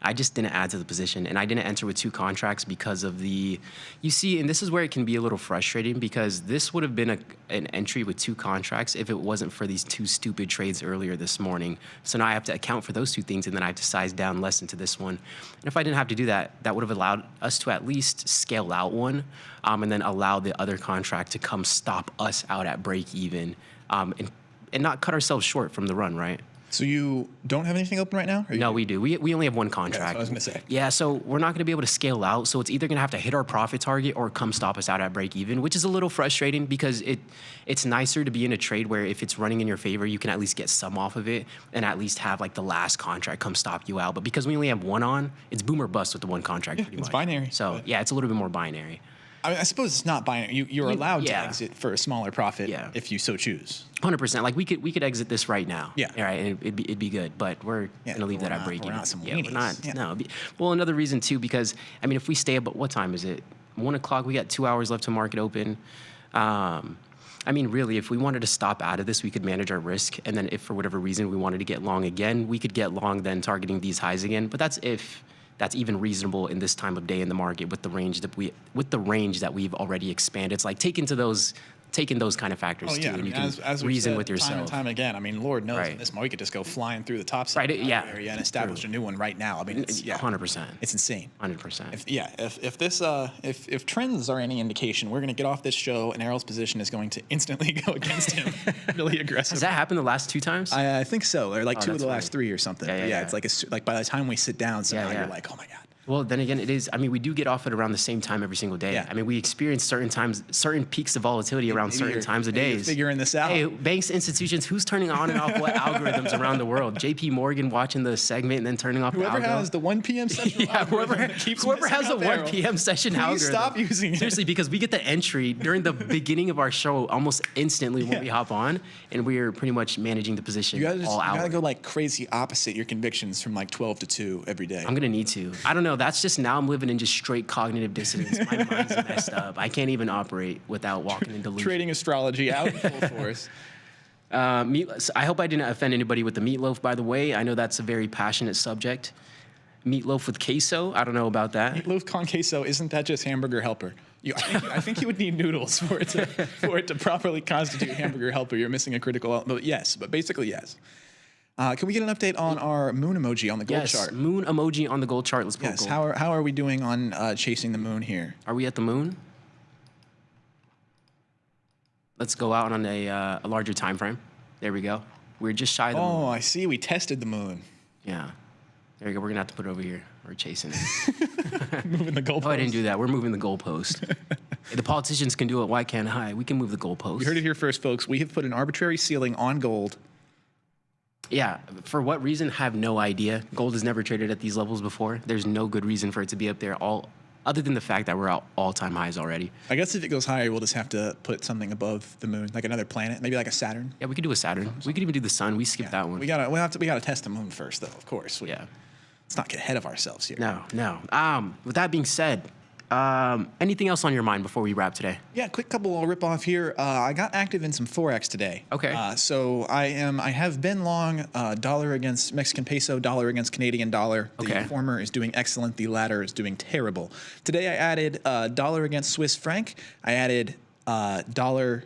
I just didn't add to the position, and I didn't enter with 2 contracts because of the, you see, and this is where it can be a little frustrating because this would have been an entry with 2 contracts if it wasn't for these 2 stupid trades earlier this morning. So now I have to account for those 2 things, and then I have to size down less into this one. And if I didn't have to do that, that would have allowed us to at least scale out one, and then allow the other contract to come stop us out at break even, and not cut ourselves short from the run, right? So you don't have anything open right now? No, we do. We only have 1 contract. Okay, that's what I was going to say. Yeah, so we're not going to be able to scale out. So it's either going to have to hit our profit target or come stop us out at break even, which is a little frustrating because it's nicer to be in a trade where if it's running in your favor, you can at least get some off of it and at least have like the last contract come stop you out. But because we only have 1 on, it's boom or bust with the 1 contract pretty much. It's binary. So yeah, it's a little bit more binary. I mean, I suppose it's not binary. You're allowed to exit for a smaller profit if you so choose. 100%. Like we could exit this right now. Yeah. All right, and it'd be good. But we're gonna leave that at break even. We're not some we're weenies. not. Yeah. No. Well, another reason too, because I mean, if we stay up, what time is it? 1 o'clock. We got 2 hours left to market open. I mean, really, if we wanted to stop out of this, we could manage our risk, and then if for whatever reason we wanted to get long again, we could get long then targeting these highs again. But that's if that's even reasonable in this time of day in the market with the range that we've already expanded. It's like taking those kind of factors too, and you can as reason with time yourself. and time again. I mean, Lord knows in this we could just go flying through the top area and establish a new one right now. I mean, it's 100%. It's insane. 100%. If trends are any indication, we're going to get off this show, and Errol's position is going to instantly go against him, really aggressive. Has that happened the last 2 times? I think so, or like 2 of the last funny. 3 or something. Yeah, It's like by the time we sit down, somehow you're like, oh my god. Well, then again, it is. I mean, we do get off at around the same time every single day. Yeah. I mean, we experience certain peaks of volatility around certain times of days. Figuring this out. Hey, banks, institutions, who's turning on and off what algorithms around the world? JP Morgan watching the segment and then turning off Whoever the algo. has the 1 p.m. session. Whoever has a 1 p.m. session algorithm. Stop using it. Seriously, because we get the entry during the beginning of our show almost instantly when we hop on, and we're pretty much managing the position all hour. You gotta go like crazy opposite your convictions from like 12 to 2 every day. I'm gonna need to. I don't know. That's just now I'm living in just straight cognitive dissonance. My mind's messed up. I can't even operate without walking in delusion. Trading astrology out in full force. I hope I didn't offend anybody with the meatloaf, by the way. I know that's a very passionate subject. Meatloaf with queso? I don't know about that. Meatloaf con queso, isn't that just hamburger helper? I think you would need noodles for it to properly constitute hamburger helper. You're missing a critical element. Yes, but basically yes. Can we get an update on our moon emoji on the gold chart? Yes, moon emoji on the gold chart. Let's pull gold. How are we doing on chasing the moon here? Are we at the moon? Let's go out on a larger time frame. There we go. We're just shy of the moon. Oh, I see. We tested the moon. Yeah. There you go. We're going to have to put it over here. We're chasing it. Moving the goalpost. Oh, I didn't do that. We're moving the goalpost. Hey, the politicians can do it. Why can't I? We can move the goalpost. You heard it here first, folks. We have put an arbitrary ceiling on gold. Yeah, for what reason? Have no idea. Gold has never traded at these levels before. There's no good reason for it to be up there, other than the fact that we're at all-time highs already. I guess if it goes higher, we'll just have to put something above the moon, like another planet, maybe like a Saturn. Yeah, we could do a Saturn. We could even do the sun. We skipped that one. We gotta test the moon first, though. Of course. Let's not get ahead of ourselves here. No. With that being said, anything else on your mind before we wrap today? Yeah, quick couple I'll rip off here. I got active in some Forex today. Okay. So I have been long dollar against Mexican peso, dollar against Canadian dollar. The former is doing excellent. The latter is doing terrible. Today I added dollar against Swiss franc. I added dollar.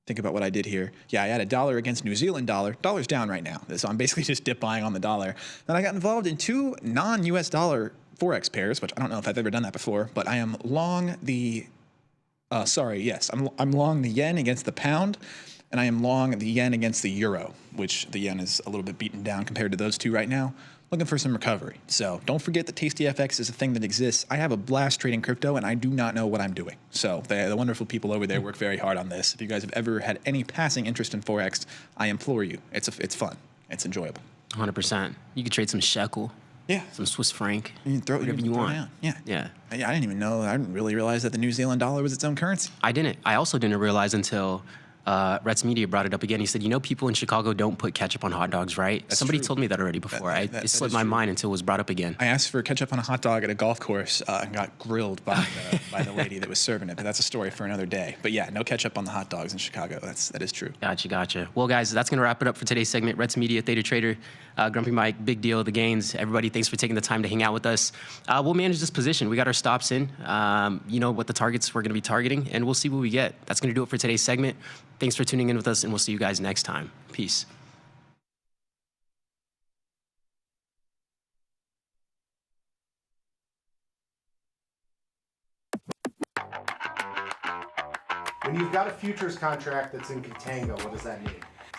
Think about what I did here. Yeah, I added dollar against New Zealand dollar. Dollar's down right now, so I'm basically just dip buying on the dollar. Then I got involved in 2 non-US dollar Forex pairs, which I don't know if I've ever done that before, but I am long the, I'm long the yen against the pound, and I am long the yen against the euro, which the yen is a little bit beaten down compared to those two right now. Looking for some recovery. So don't forget that TastyFX is a thing that exists. I have a blast trading crypto, and I do not know what I'm doing. So the wonderful people over there work very hard on this. If you guys have ever had any passing interest in Forex, I implore you. It's fun. It's enjoyable. 100%. You could trade some shekel. Yeah. Some Swiss franc. You can throw whatever you want. Down. Yeah. Yeah. I didn't even know. I didn't really realize that the New Zealand dollar was its own currency. I didn't. I also didn't realize until Rets Media brought it up again. He said, people in Chicago don't put ketchup on hot dogs, right? Somebody told me that already before. It slipped my mind until it was brought up again. I asked for ketchup on a hot dog at a golf course and got grilled by the lady that was serving it. But that's a story for another day. But yeah, no ketchup on the hot dogs in Chicago. That is true. Gotcha. Well, guys, that's going to wrap it up for today's segment. Rets Media, Theta Trader, Grumpy Mike, big deal, the gains. Everybody, thanks for taking the time to hang out with us. We'll manage this position. We got our stops in. You know what the targets we're going to be targeting, and we'll see what we get. That's going to do it for today's segment. Thanks for tuning in with us, and we'll see you guys next time. Peace. When you've got a futures contract that's in contango, what does that mean?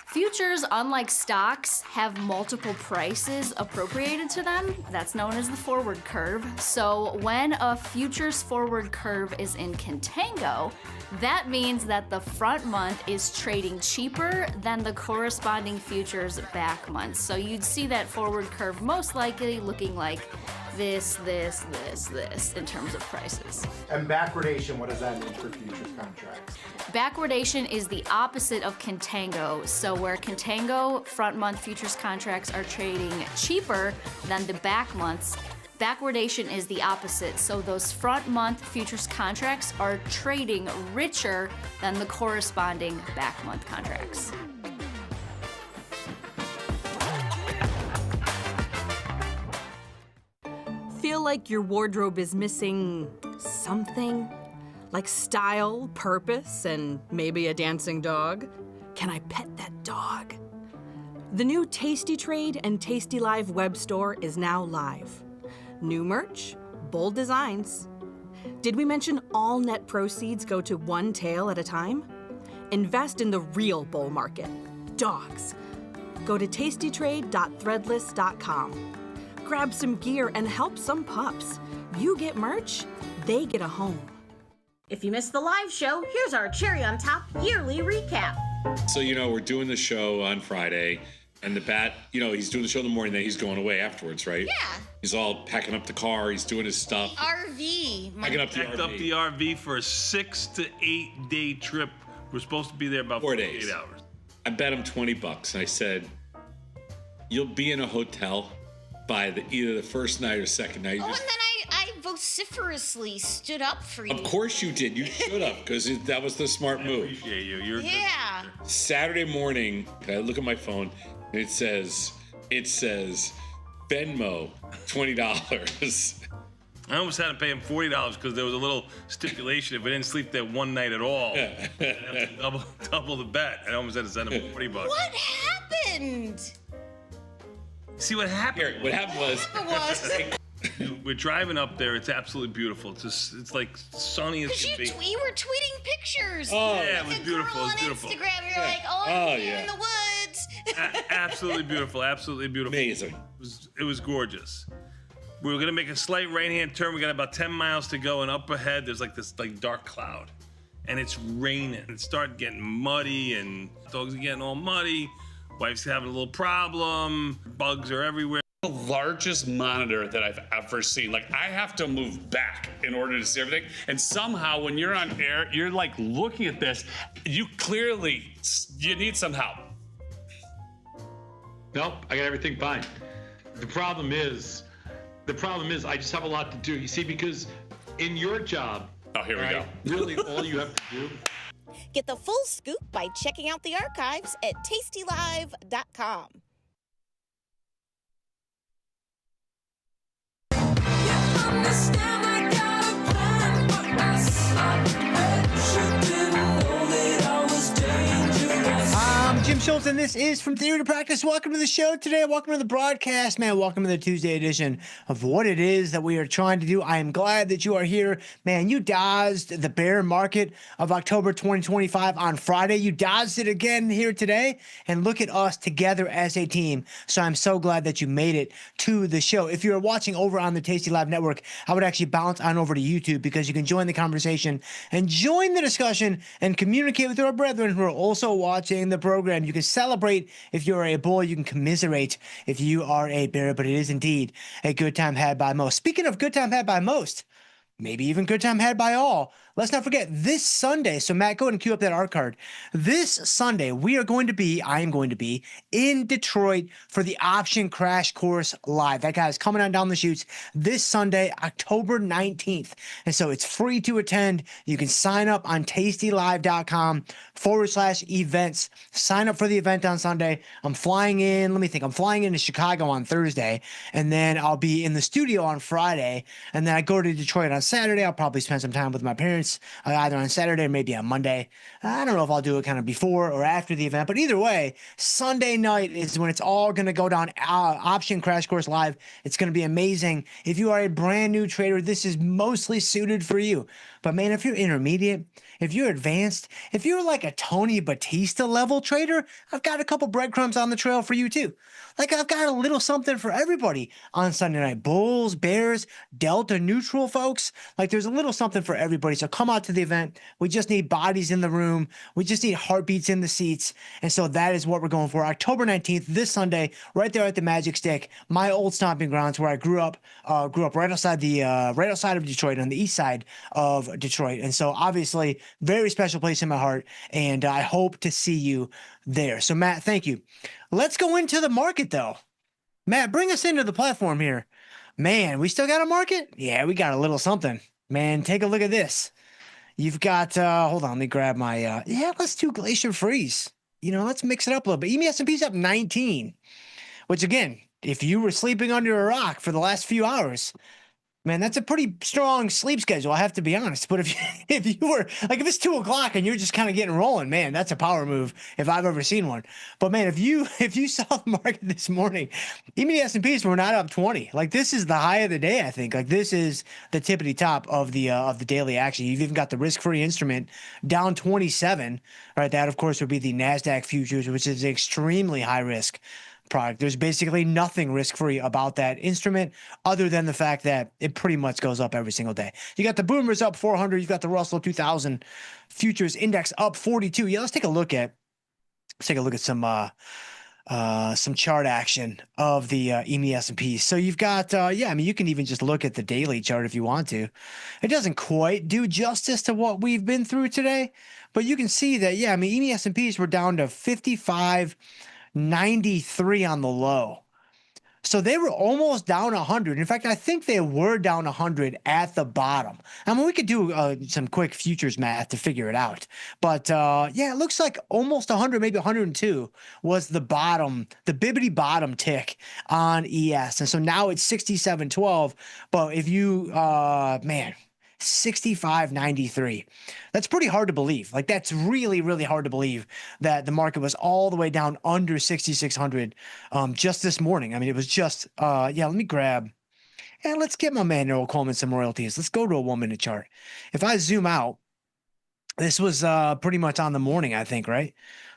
Futures, unlike stocks, have multiple prices appropriated to them. That's known as the forward curve. So when a futures forward curve is in contango, that means that the front month is trading cheaper than the corresponding futures back month. So you'd see that forward curve most likely looking like this in terms of prices. And backwardation, what does that mean for futures contracts? Backwardation is the opposite of contango. So where contango front month futures contracts are trading cheaper than the back months, backwardation is the opposite. So those front month futures contracts are trading richer than the corresponding back month contracts. Feel like your wardrobe is missing something? Like style, purpose, and maybe a dancing dog? Can I pet that dog? The new Tasty Trade and tastylive web store is now live. New merch, bold designs. Did we mention all net proceeds go to one tail at a time? Invest in the real bull market, dogs. Go to tastytrade.threadless.com. Grab some gear and help some pups. You get merch, they get a home. If you missed the live show, here's our cherry on top yearly recap. So, we're doing the show on Friday, and the bat, he's doing the show in the morning, then he's going away afterwards, right? Yeah. He's all packing up the car, he's doing his stuff. RV. Packing up the Packed RV. up the RV for a 6 to 8 day trip. We're supposed to be there about 4 48 days. hours. I bet him $20, and I said, you'll be in a hotel by either the first night or second night. And then I vociferously stood up for you. Of course you did. You should have, because that was the smart move. I appreciate you. You're Yeah. Saturday morning, I look at my phone, and it says Venmo, $20. I almost had to pay him $40 because there was a little stipulation. If I didn't sleep there one night at all, I'd have to double the bet. I almost had to send him $40. What happened? See what happened? Here, what happened was we're driving up there. It's absolutely beautiful. It's like sunny as can be. You were tweeting pictures. Oh, yeah, it was Like a beautiful. girl It was on beautiful. Instagram, you're like, I'm here in the woods. Absolutely beautiful. Absolutely beautiful. Amazing. It was gorgeous. We were gonna make a slight right-hand turn. We got about 10 miles to go, and up ahead there's like this dark cloud, and it's raining. It started getting muddy, and dogs are getting all muddy. Wife's having a little problem. Bugs are everywhere. The largest monitor that I've ever seen. Like, I have to move back in order to see everything. And somehow, when you're on air, you're like looking at this. You need some help. Nope, I got everything fine. The problem is I just have a lot to do. You see, because in your job, oh, here we go. Really, all you have to do. Get the full scoop by checking out the archives at tastylive.com. I'm Jim Schultz, and this is From Theory to Practice. Welcome to the show today. Welcome to the broadcast, man. Welcome to the Tuesday edition of what it is that we are trying to do. I am glad that you are here. Man, you dodged the bear market of October 2025 on Friday. You dodged it again here today, and look at us together as a team. So I'm so glad that you made it to the show. If you're watching over on the Tasty Live Network, I would actually bounce on over to YouTube because you can join the conversation and join the discussion and communicate with our brethren who are also watching the program. You can celebrate if you're a bull. You can commiserate if you are a bear, but it is indeed a good time had by most. Speaking of good time had by most, maybe even good time had by all, let's not forget this Sunday. So Matt, go ahead and cue up that art card. This Sunday, I am going to be in Detroit for the Option Crash Course Live. That guy is coming on down the chutes this Sunday, October 19th. And so it's free to attend. You can sign up on tastylive.com/events. Sign up for the event on Sunday. I'm flying in. Let me think. I'm flying into Chicago on Thursday, and then I'll be in the studio on Friday, and then I go to Detroit on Saturday. I'll probably spend some time with my parents, either on Saturday or maybe on Monday. I don't know if I'll do it kind of before or after the event, but either way, Sunday night is when it's all going to go down. Option Crash Course Live. It's going to be amazing. If you are a brand new trader, this is mostly suited for you. But man, if you're intermediate, if you're advanced, if you're like a Tony Batista level trader, I've got a couple breadcrumbs on the trail for you too. Like I've got a little something for everybody on Sunday night. Bulls, bears, delta, neutral folks. Like there's a little something for everybody. So come out to the event. We just need bodies in the room. We just need heartbeats in the seats. And so that is what we're going for. October 19th, this Sunday, right there at the Magic Stick, my old stomping grounds where I grew up right outside of Detroit, on the east side of Detroit. And so obviously very special place in my heart, and I hope to see you there. So Matt, thank you. Let's go into the market though. Matt, bring us into the platform here. Man, we still got a market? Yeah, we got a little something. Man, take a look at this. You've got, hold on, let me grab my, let's do Glacier Freeze. Let's mix it up a little bit. EME S&P's up 19, which again, if you were sleeping under a rock for the last few hours, man, that's a pretty strong sleep schedule, I have to be honest. But if you were, like, if it's 2 o'clock and you're just kind of getting rolling, man, that's a power move if I've ever seen one. But man, if you saw the market this morning, even the S&Ps were not up 20. Like, this is the high of the day, I think. Like, this is the tippity top of the daily action. You've even got the risk-free instrument down 27. Right, that of course would be the NASDAQ futures, which is extremely high risk product. There's basically nothing risk-free about that instrument other than the fact that it pretty much goes up every single day. You got the boomers up 400. You've got the Russell 2000 futures index up 42. Yeah, let's take a look at some chart action of the EME S&P. So you've got, you can even just look at the daily chart if you want to. It doesn't quite do justice to what we've been through today, but you can see that, EME S&Ps were down to 55.93 on the low. So they were almost down 100. In fact, I think they were down 100 at the bottom. I mean, we could do some quick futures math to figure it out. But it looks like almost 100, maybe 102 was the bottom, the bibbity bottom tick on ES. And so now it's 67.12. But if you, 65.93. That's pretty hard to believe. Like, that's really, really hard to believe that the market was all the way down under 6,600 just this morning. I mean, it was just, let me grab, let's get my man Errol Coleman some royalties. Let's go to a 1 minute chart. If I zoom out, this was pretty much on the morning, I think, right?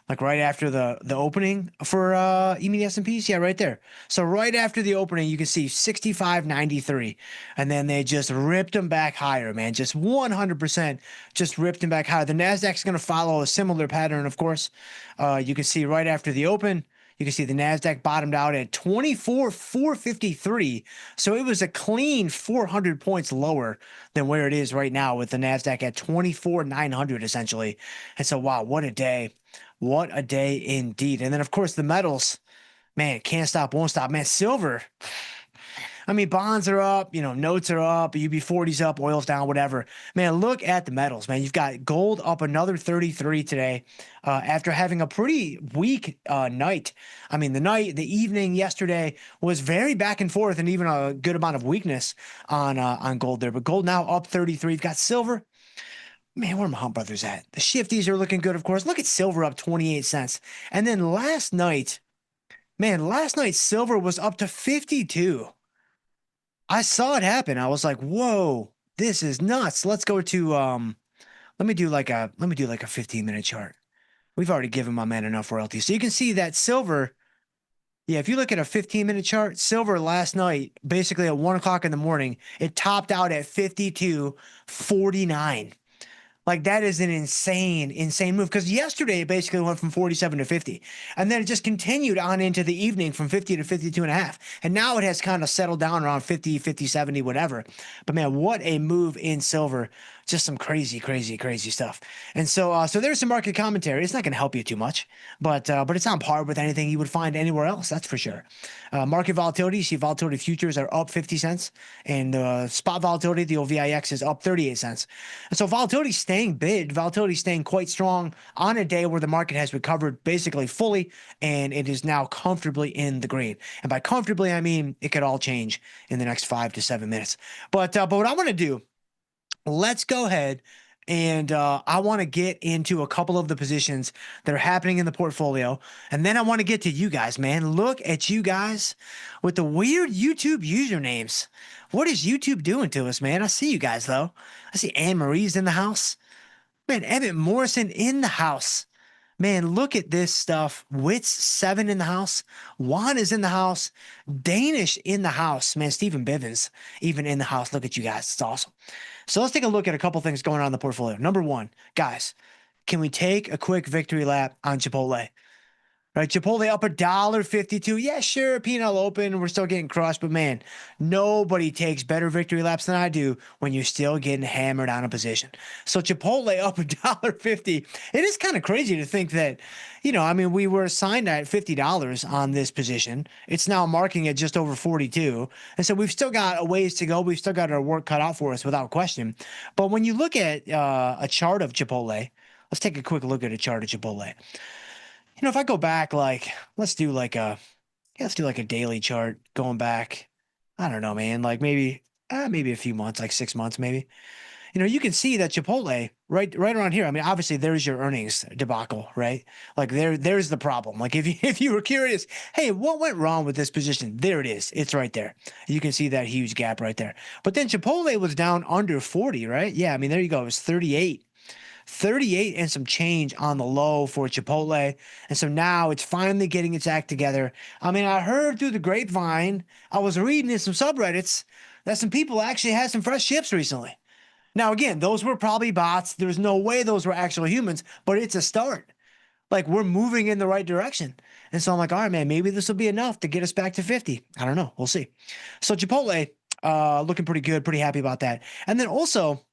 Like right after the opening for EME S&Ps, right there. So right after the opening, you can see 65.93, and then they just ripped them back higher, man. Just 100%, just ripped them back higher. The Nasdaq's going to follow a similar pattern, of course. You can see right after the open, you can see the Nasdaq bottomed out at 24,453. So it was a clean 400 points lower than where it is right now, with the Nasdaq at 24,900 essentially. And so, wow, what a day. What a day indeed. And then, of course, the metals, man, can't stop, won't stop. Man, silver, I mean, bonds are up, notes are up, UB40's up, oil's down, whatever. Man, look at the metals, man. You've got gold up another 33 today after having a pretty weak night. I mean, the evening yesterday was very back and forth, and even a good amount of weakness on gold there. But gold now up 33. You've got silver. Man, where are my Hunt brothers at? The shifties are looking good, of course. Look at silver up 28 cents. And then last night, silver was up to 52. I saw it happen. I was like, whoa, this is nuts. Let's go to, let me do like a 15-minute chart. We've already given my man enough royalties. So you can see that silver, if you look at a 15-minute chart, silver last night, basically at 1 o'clock in the morning, it topped out at 52.49. Like that is an insane move because yesterday it basically went from 47 to 50 and then it just continued on into the evening from 50 to 52 and a half. And now it has kind of settled down around 50, 50, 70, whatever. But man, what a move in silver. Just some crazy stuff. And so there's some market commentary. It's not going to help you too much, but it's on par with anything you would find anywhere else. That's for sure. Market volatility, you see volatility futures are up 50 cents and spot volatility, the old VIX is up 38 cents. And so volatility staying big, volatility staying quite strong on a day where the market has recovered basically fully and it is now comfortably in the green. And by comfortably, I mean it could all change in the next 5 to 7 minutes. But what I want to do, let's go ahead and I want to get into a couple of the positions that are happening in the portfolio. And then I want to get to you guys, man. Look at you guys with the weird YouTube usernames. What is YouTube doing to us, man? I see you guys, though. I see Anne Marie's in the house. Man, Emmett Morrison in the house. Man, look at this stuff. Wits7 in the house. Juan is in the house. Danish in the house. Man, Stephen Bivens even in the house. Look at you guys. It's awesome. So let's take a look at a couple things going on in the portfolio. Number one, guys, can we take a quick victory lap on Chipotle? Right, Chipotle up $1.52. Yeah, sure, P&L open. We're still getting crushed, but man, nobody takes better victory laps than I do when you're still getting hammered on a position. So Chipotle up $1.50. It is kind of crazy to think that, I mean, we were assigned at $50 on this position. It's now marking at just over 42. And so we've still got a ways to go. We've still got our work cut out for us without question. But when you look at a chart of Chipotle, let's take a quick look at a chart of Chipotle. If I go back, let's do like a daily chart going back. I don't know, man, like maybe a few months, like 6 months, maybe. You can see that Chipotle right around here. I mean, obviously there's your earnings debacle, right? Like there's the problem. Like if you were curious, hey, what went wrong with this position? There it is. It's right there. You can see that huge gap right there. But then Chipotle was down under 40, right? Yeah, I mean, there you go. It was 38 and some change on the low for Chipotle. And so now it's finally getting its act together. I mean, I heard through the grapevine, I was reading in some subreddits that some people actually had some fresh chips recently. Now, again, those were probably bots. There's no way those were actual humans, but it's a start. Like, we're moving in the right direction. And so I'm like, all right, man, maybe this will be enough to get us back to 50. I don't know. We'll see. So Chipotle, looking pretty good, pretty happy about that. And then also,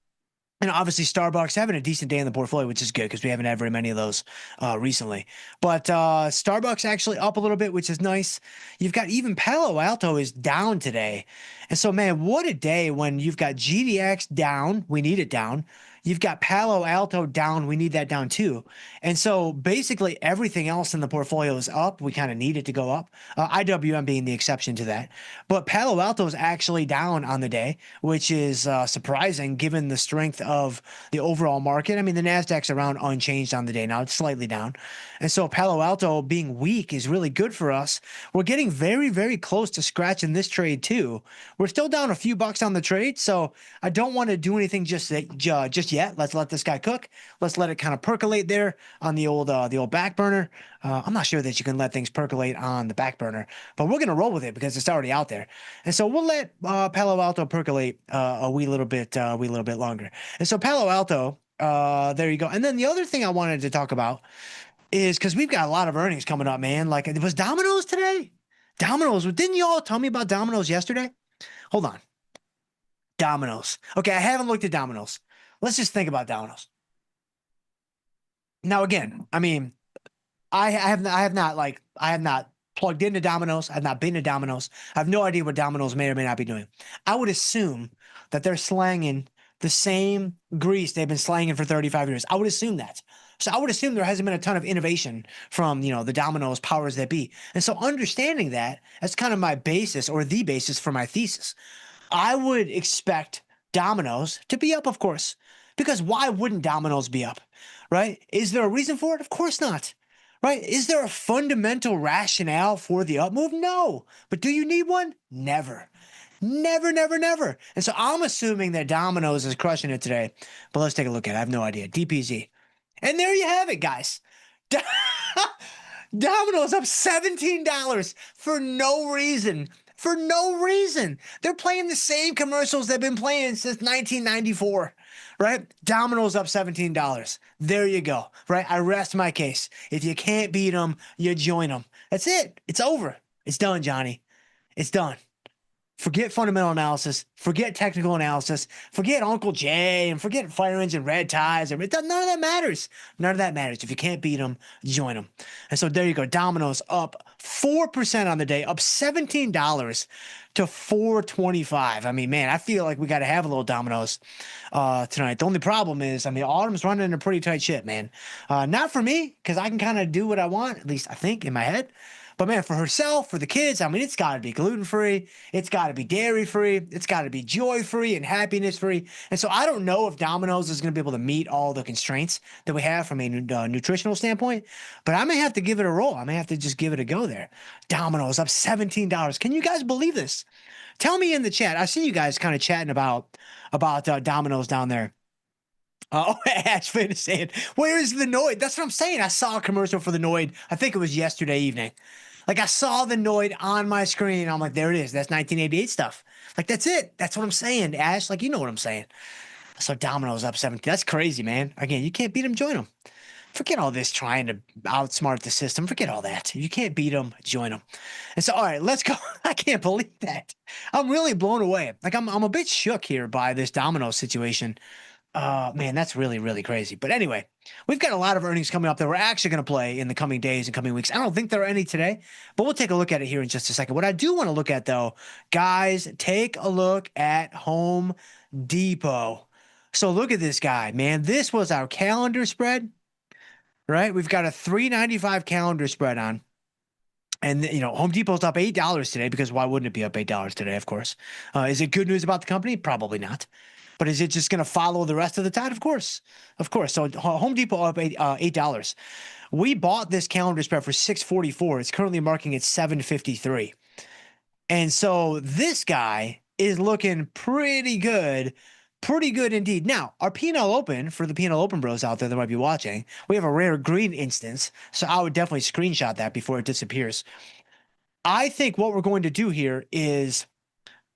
obviously Starbucks having a decent day in the portfolio, which is good because we haven't had very many of those recently. But Starbucks actually up a little bit, which is nice. You've got even Palo Alto is down today. And so, man, what a day when you've got GDX down. We need it down. You've got Palo Alto down. We need that down too. And so basically everything else in the portfolio is up. We kind of need it to go up. IWM being the exception to that. But Palo Alto is actually down on the day, which is surprising given the strength of the overall market. I mean, the NASDAQ's around unchanged on the day now. It's slightly down. And so Palo Alto being weak is really good for us. We're getting very, very close to scratching this trade too. We're still down a few bucks on the trade, so I don't want to do anything just yet. Let's let this guy cook. Let's let it kind of percolate there on the old back burner. I'm not sure that you can let things percolate on the back burner, but we're gonna roll with it because it's already out there. And so we'll let Palo Alto percolate a wee little bit longer. And so Palo Alto, there you go. And then the other thing I wanted to talk about is because we've got a lot of earnings coming up, man. Like, it was Domino's today. Domino's. Didn't you all tell me about Domino's yesterday? Hold on. Domino's. Okay, I haven't looked at Domino's. Let's just think about Domino's. Now, again, I mean, I have not plugged into Domino's. I've not been to Domino's. I have no idea what Domino's may or may not be doing. I would assume that they're slanging the same grease they've been slanging for 35 years. I would assume that. So I would assume there hasn't been a ton of innovation from, the Domino's powers that be. And so understanding that's kind of my basis, or the basis for my thesis. I would expect Domino's to be up, of course, because why wouldn't Domino's be up, right? Is there a reason for it? Of course not, right? Is there a fundamental rationale for the up move? No. But do you need one? Never. Never, never, never. And so I'm assuming that Domino's is crushing it today. But let's take a look at it. I have no idea. DPZ. And there you have it, guys. Domino's up $17 for no reason. for no reason. They're playing the same commercials they've been playing since 1994, right? Domino's up $17. There you go, right? I rest my case. If you can't beat them, you join them. That's it. It's over. It's done, Johnny. It's done. Forget fundamental analysis. Forget technical analysis. Forget Uncle Jay and forget fire engine red ties. None of that matters. None of that matters. If you can't beat them, join them. And so there you go. Domino's up 4% on the day, up $17 to $4.25. I mean, man, I feel like we got to have a little Domino's tonight. The only problem is, I mean, Autumn's running in a pretty tight ship, man. Not for me, because I can kind of do what I want, at least I think in my head. But man, for herself, for the kids, I mean, it's got to be gluten-free. It's got to be dairy-free. It's got to be joy-free and happiness-free. And so I don't know if Domino's is going to be able to meet all the constraints that we have from a nutritional standpoint, but I may have to give it a roll. I may have to just give it a go there. Domino's up $17. Can you guys believe this? Tell me in the chat. I see you guys kind of chatting about Domino's down there. Oh, Ash Finn saying, where is the Noid? That's what I'm saying. I saw a commercial for the Noid. I think it was yesterday evening. Like I saw the Noid on my screen. I'm like, there it is. That's 1988 stuff. Like, that's it. That's what I'm saying, Ash. Like, you know what I'm saying. So Domino's up 17. That's crazy, man. Again, you can't beat them, join them. Forget all this trying to outsmart the system. Forget all that. You can't beat them, join them. And so, all right, let's go. I can't believe that. I'm really blown away. Like, I'm a bit shook here by this Domino's situation. Man, that's really, really crazy. But anyway, we've got a lot of earnings coming up that we're actually going to play in the coming days and coming weeks. I don't think there are any today, but we'll take a look at it here in just a second. What I do want to look at, though, guys, take a look at Home Depot. So look at this guy, man. This was our calendar spread, right? We've got a $3.95 calendar spread on. And, you know, Home Depot's up $8 today because why wouldn't it be up $8 today, of course? Is it good news about the company? Probably not. But is it just going to follow the rest of the tide? Of course. Of course. So Home Depot up $8. We bought this calendar spread for $6.44. It's currently marking at $7.53. And so this guy is looking pretty good. Pretty good indeed. Now, our P&L Open, for the P&L Open bros out there that might be watching, we have a rare green instance. So I would definitely screenshot that before it disappears. I think what we're going to do here is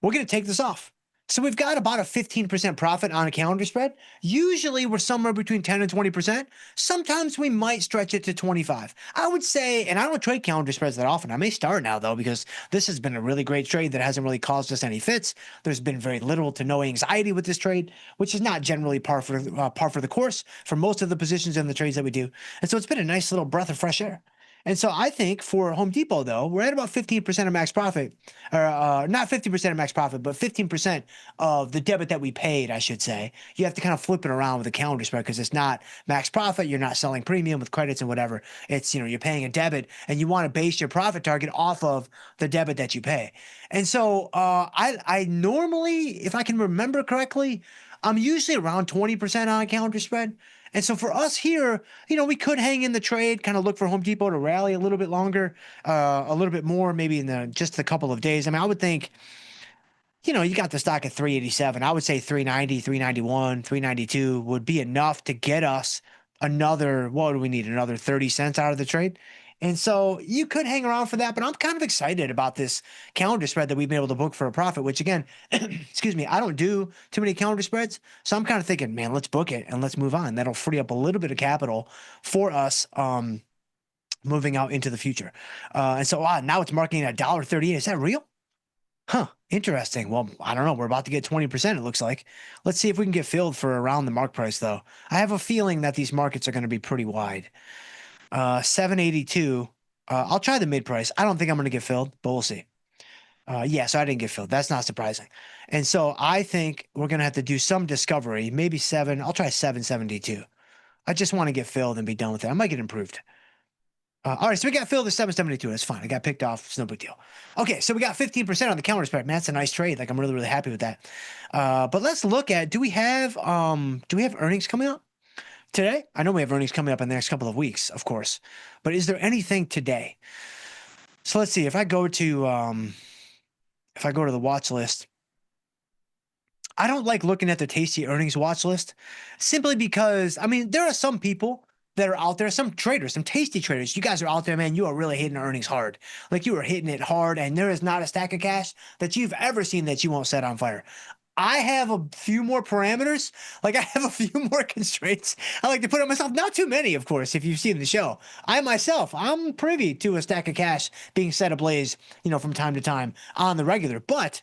we're going to take this off. So we've got about a 15% profit on a calendar spread. Usually we're somewhere between 10 and 20%. Sometimes we might stretch it to 25. I would say, and I don't trade calendar spreads that often. I may start now though, because this has been a really great trade that hasn't really caused us any fits. There's been very little to no anxiety with this trade, which is not generally par for the course for most of the positions in the trades that we do. And so it's been a nice little breath of fresh air. And so I think for Home Depot, though, we're at about 15% of max profit, or not 50% of max profit, but 15% of the debit that we paid, I should say. You have to kind of flip it around with a calendar spread because it's not max profit. You're not selling premium with credits and whatever. It's, you know, you're paying a debit and you want to base your profit target off of the debit that you pay. And so I normally, if I can remember correctly, I'm usually around 20% on a calendar spread. And so for us here, you know, we could hang in the trade, kind of look for Home Depot to rally a little bit longer, a little bit more, maybe in just a couple of days. I mean, I would think, you know, you got the stock at 387. I would say 390, 391, 392 would be enough to get us another, what do we need? Another 30 cents out of the trade. And so you could hang around for that, but I'm kind of excited about this calendar spread that we've been able to book for a profit, which again, excuse me, I don't do too many calendar spreads. So I'm kind of thinking, man, let's book it and let's move on. That'll free up a little bit of capital for us moving out into the future. And so now it's marking at $1.38. Is that real? Huh. Interesting. Well, I don't know. We're about to get 20%, it looks like. Let's see if we can get filled for around the mark price, though. I have a feeling that these markets are going to be pretty wide. 782. I'll try the mid price. I don't think I'm going to get filled, but we'll see. Yeah, so I didn't get filled. That's not surprising. And so I think we're going to have to do some discovery, maybe 7. I'll try 772. I just want to get filled and be done with it. I might get improved. All right, so we got filled at 772. That's fine. I got picked off. It's no big deal. Okay, so we got 15% on the calendar spread. Man, that's a nice trade. Like, I'm really, really happy with that. But let's look at, do we have earnings coming up today? I know we have earnings coming up in the next couple of weeks, of course. But is there anything today? So let's see. If I go to the watch list, I don't like looking at the Tasty earnings watch list simply because, I mean, there are some people that are out there, some traders, some tasty traders. You guys are out there, man. You are really hitting earnings hard. Like you are hitting it hard, and there is not a stack of cash that you've ever seen that you won't set on fire. I have a few more parameters. Like I have a few more constraints I like to put on myself. Not too many, of course, if you've seen the show. I'm privy to a stack of cash being set ablaze, from time to time on the regular. But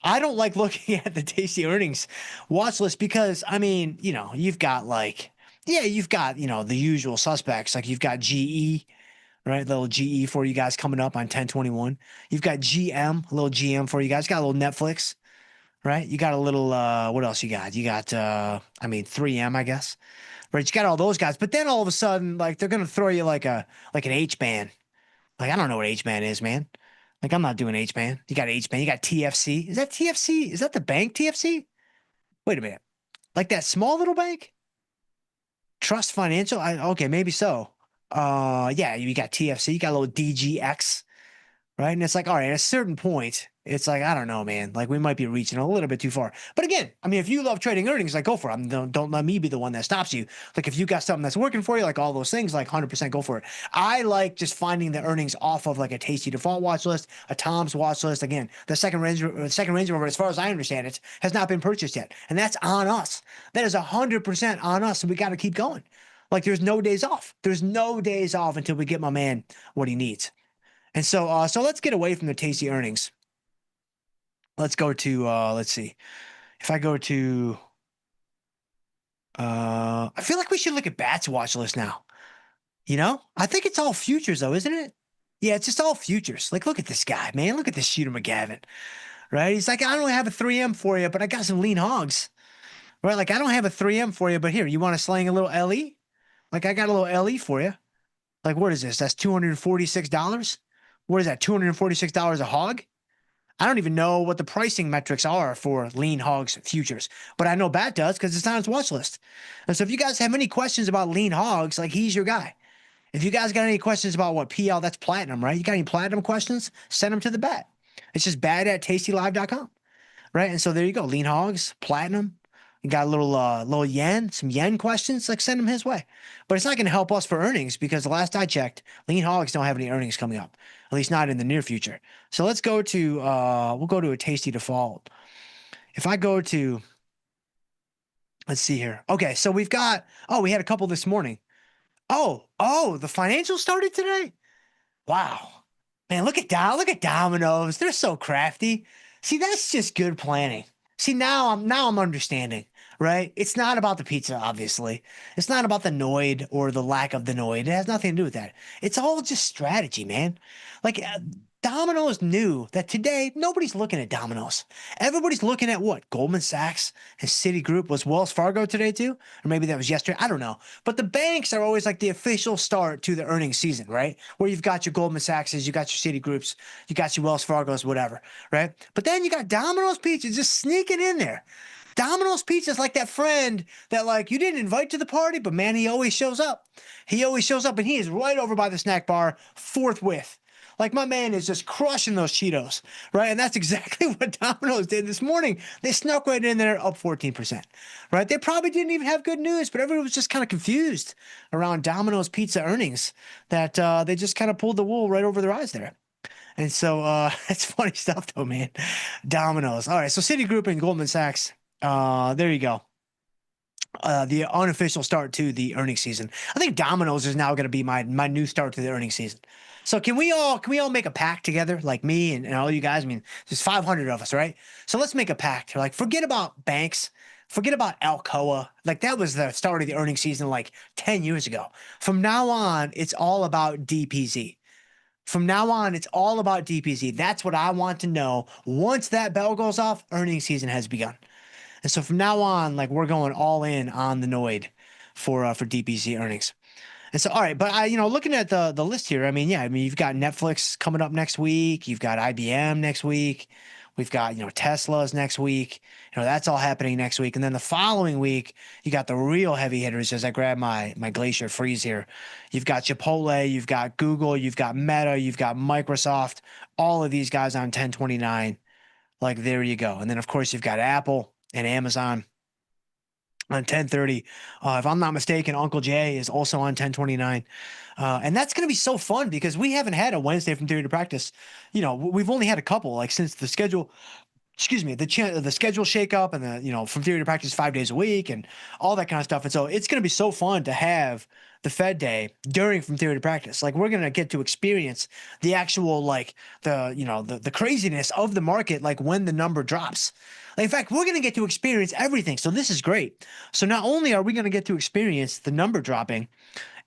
I don't like looking at the tasty earnings watch list because, you've got the usual suspects. Like you've got GE, right? Little GE for you guys coming up on 10/21. You've got GM, a little GM for you guys. Got a little Netflix, right? You got a little, what else you got? You got, 3M, I guess, right? You got all those guys. But then all of a sudden, like they're going to throw you like an H-band. Like, I don't know what H-band is, man. Like, I'm not doing H-band. You got H-band. You got TFC. Is that TFC? Is that the bank TFC? Wait a minute. Like that small little bank? Trust Financial? Okay, maybe so. Yeah, you got TFC. You got a little DGX, right? And it's like, all right, at a certain point, it's like, I don't know, man. Like, we might be reaching a little bit too far. But again, if you love trading earnings, like, go for it. Don't let me be the one that stops you. Like, if you got something that's working for you, like all those things, like 100% go for it. I like just finding the earnings off of like a Tasty Default watch list, a Tom's watch list. Again, the second Range Rover, as far as I understand it, has not been purchased yet. And that's on us. That is 100% on us. So we got to keep going. Like, there's no days off. There's no days off until we get my man what he needs. And so let's get away from the tasty earnings. Let's go to, let's see. If I go to, I feel like we should look at Bat's watch list now. I think it's all futures though, isn't it? Yeah, it's just all futures. Like, look at this guy, man. Look at this Shooter McGavin, right? He's like, I don't really have a 3M for you, but I got some lean hogs, right? Like, I don't have a 3M for you, but here, you want to slang a little LE? Like, I got a little LE for you. Like, what is this? That's $246. What is that? $246 a hog? I don't even know what the pricing metrics are for lean hogs futures, but I know Bat does because it's on his watch list. And so if you guys have any questions about lean hogs, like, he's your guy. If you guys got any questions about what PL, that's platinum, right? You got any platinum questions? Send them to the Bat. It's just bat@tastylive.com, right? And so there you go. Lean hogs, platinum. You got a little yen, some yen questions, like, send them his way. But it's not going to help us for earnings because the last I checked, lean hogs don't have any earnings coming up, at least not in the near future. So let's go to, we'll go to a tasty default. If I go to, let's see here. Okay, so we had a couple this morning. Oh, the financials started today? Wow. Man, look at Domino's. They're so crafty. See, that's just good planning. See, now I'm understanding, right? It's not about the pizza, obviously. It's not about the Noid or the lack of the Noid. It has nothing to do with that. It's all just strategy, man. Like, Domino's knew that today nobody's looking at Domino's. Everybody's looking at what? Goldman Sachs and Citigroup. Was Wells Fargo today too? Or maybe that was yesterday. I don't know. But the banks are always like the official start to the earnings season, right? Where you've got your Goldman Sachs's, you got your Citigroups, you got your Wells Fargo's, whatever, right? But then you got Domino's Pizza just sneaking in there. Domino's Pizza is like that friend that, like, you didn't invite to the party, but man, he always shows up. He always shows up, and he is right over by the snack bar forthwith. Like, my man is just crushing those Cheetos, right? And that's exactly what Domino's did this morning. They snuck right in there, up 14%, right? They probably didn't even have good news, but everyone was just kind of confused around Domino's Pizza earnings, that they just kind of pulled the wool right over their eyes there. And so it's funny stuff though, man. Domino's. All right, so Citigroup and Goldman Sachs, there you go. The unofficial start to the earnings season. I think Domino's is now going to be my new start to the earnings season. So can we all make a pact together, like me and all you guys? I mean, there's 500 of us, right? So let's make a pact. Like, forget about banks. Forget about Alcoa. Like, that was the start of the earnings season like 10 years ago. From now on, it's all about DPZ. From now on, it's all about DPZ. That's what I want to know. Once that bell goes off, earnings season has begun. And so from now on, like, we're going all in on the Noid for DPZ earnings. And so, all right, but looking at the list here, you've got Netflix coming up next week. You've got IBM next week. We've got, Tesla's next week. That's all happening next week. And then the following week, you got the real heavy hitters as I grab my Glacier Freeze here. You've got Chipotle, you've got Google, you've got Meta, you've got Microsoft, all of these guys on 1029. Like, there you go. And then, of course, you've got Apple and Amazon. on 10:30. If I'm not mistaken, Uncle Jay is also on 10:29. And that's going to be so fun because we haven't had a Wednesday from theory to practice. You know, we've only had a couple, like since the schedule, excuse me, the schedule shakeup and the, you know, from theory to practice 5 days a week and all that kind of stuff. And so it's going to be so fun to have the Fed day during from theory to practice. Like we're going to get to experience the actual, like the craziness of the market, like when the number drops. Like, in fact, we're going to get to experience everything. So this is great. So not only are we going to get to experience the number dropping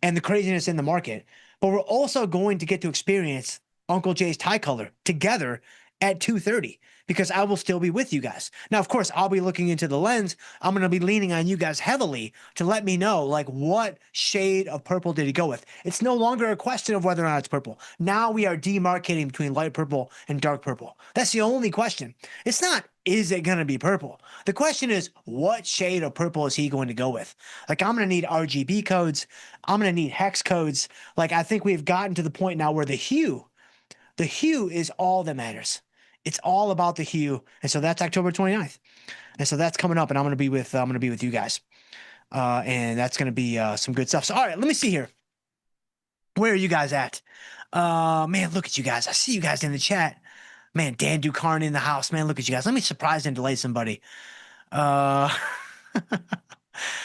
and the craziness in the market, but we're also going to get to experience Uncle Jay's tie color together at 2:30 because I will still be with you guys. Now, of course, I'll be looking into the lens. I'm going to be leaning on you guys heavily to let me know, like, what shade of purple did he go with? It's no longer a question of whether or not it's purple. Now we are demarcating between light purple and dark purple. That's the only question. It's not, is it going to be purple? The question is, what shade of purple is he going to go with? Like, I'm going to need RGB codes. I'm going to need hex codes. Like, I think we've gotten to the point now where the hue is all that matters. It's all about the hue. And so that's October 29th. And so that's coming up, and I'm going to be with you guys. And that's going to be some good stuff. So, all right, let me see here. Where are you guys at? Man, look at you guys. I see you guys in the chat. Man, Dan Ducarn in the house. Man, look at you guys. Let me surprise and delay somebody.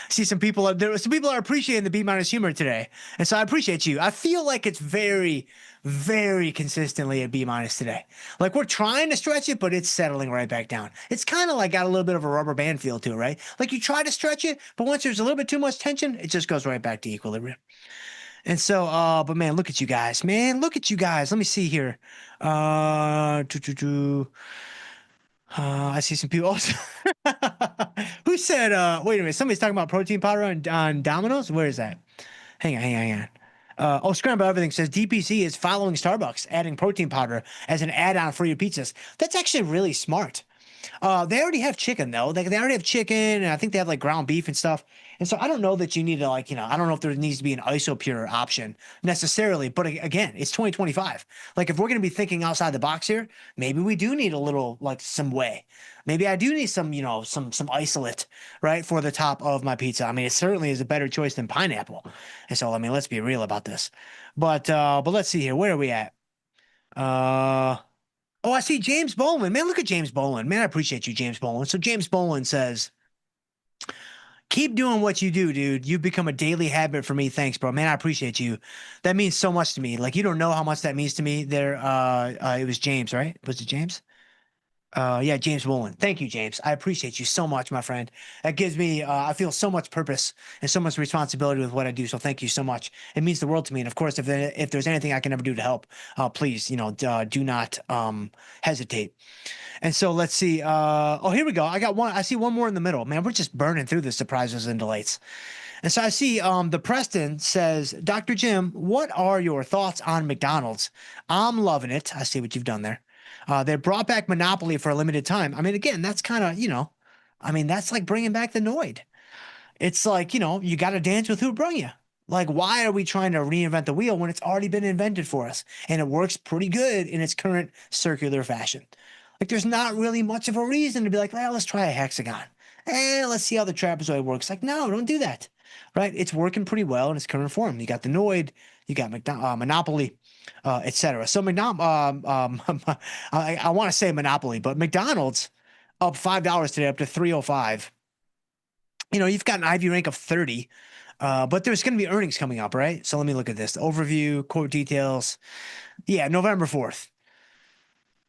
See some people there. Some people are appreciating the B- humor today, and so I appreciate you. I feel like it's very, very consistently a B- today. Like we're trying to stretch it, but it's settling right back down. It's kind of like got a little bit of a rubber band feel to it, right? Like you try to stretch it, but once there's a little bit too much tension, it just goes right back to equilibrium. And so, but man, look at you guys, man. Look at you guys. Let me see here. I see some people also. Who said, wait a minute, somebody's talking about protein powder on Domino's? Where is that? Hang on. Scramble Everything says DPC is following Starbucks, adding protein powder as an add-on for your pizzas. That's actually really smart. They already have chicken though. They already have chicken, and I think they have like ground beef and stuff. And so I don't know that you need to I don't know if there needs to be an isopure option necessarily. But again, it's 2025. Like if we're going to be thinking outside the box here, maybe we do need a little some whey. Maybe I do need some some isolate, right, for the top of my pizza. I mean, it certainly is a better choice than pineapple. And so I mean, let's be real about this. But let's see here. Where are we at? Oh, I see James Boland. Man, look at James Boland. Man, I appreciate you, James Boland. So James Boland says, keep doing what you do, dude. You've become a daily habit for me. Thanks, bro. Man, I appreciate you. That means so much to me. Like, you don't know how much that means to me. There, it was James, right? Was it James? Yeah, James Woolen. Thank you, James. I appreciate you so much, my friend. That gives me, I feel so much purpose and so much responsibility with what I do. So thank you so much. It means the world to me. And of course, if there's anything I can ever do to help, please, do not hesitate. And so let's see. Here we go. I see one more in the middle. Man, we're just burning through the surprises and delights. And so I see the Preston says, Dr. Jim, what are your thoughts on McDonald's? I'm loving it. I see what you've done there. They brought back Monopoly for a limited time. I mean, again, that's kind of, that's like bringing back the Noid. It's like, you got to dance with who brung you. Like, why are we trying to reinvent the wheel when it's already been invented for us? And it works pretty good in its current circular fashion. Like, there's not really much of a reason to be like, well, let's try a hexagon. Let's see how the trapezoid works. Like, no, don't do that. Right? It's working pretty well in its current form. You got the Noid, you got Monopoly, etc. So I want to say Monopoly, but McDonald's up $5 today, up to $3.05. You've got an IV rank of 30, but there's going to be earnings coming up, right? So let me look at this. The overview, quote details. Yeah, November 4th.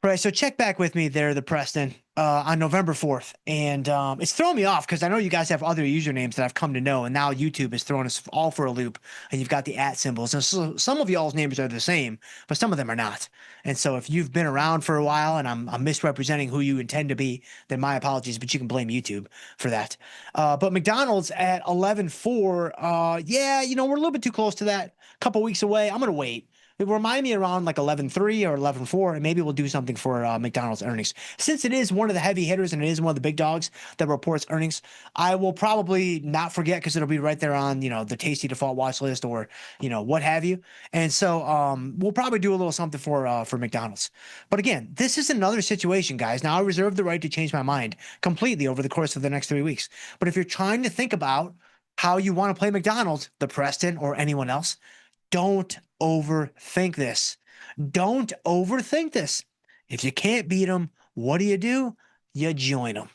Right, so check back with me there, the Preston, on November 4th. And it's throwing me off because I know you guys have other usernames that I've come to know, and now YouTube is throwing us all for a loop, and you've got the @ symbols. And so some of y'all's names are the same, but some of them are not. And so if you've been around for a while and I'm misrepresenting who you intend to be, then my apologies, but you can blame YouTube for that. But McDonald's at 11.4, we're a little bit too close to that. A couple weeks away. I'm going to wait. It reminded me around like 11.3 or 11.4, and maybe we'll do something for McDonald's earnings. Since it is one of the heavy hitters and it is one of the big dogs that reports earnings, I will probably not forget because it'll be right there on, the Tasty default watch list or, what have you. And so we'll probably do a little something for McDonald's. But again, this is another situation, guys. Now, I reserve the right to change my mind completely over the course of the next 3 weeks. But if you're trying to think about how you want to play McDonald's, the Preston, or anyone else, don't overthink this. Don't overthink this. If you can't beat them, what do? You join them,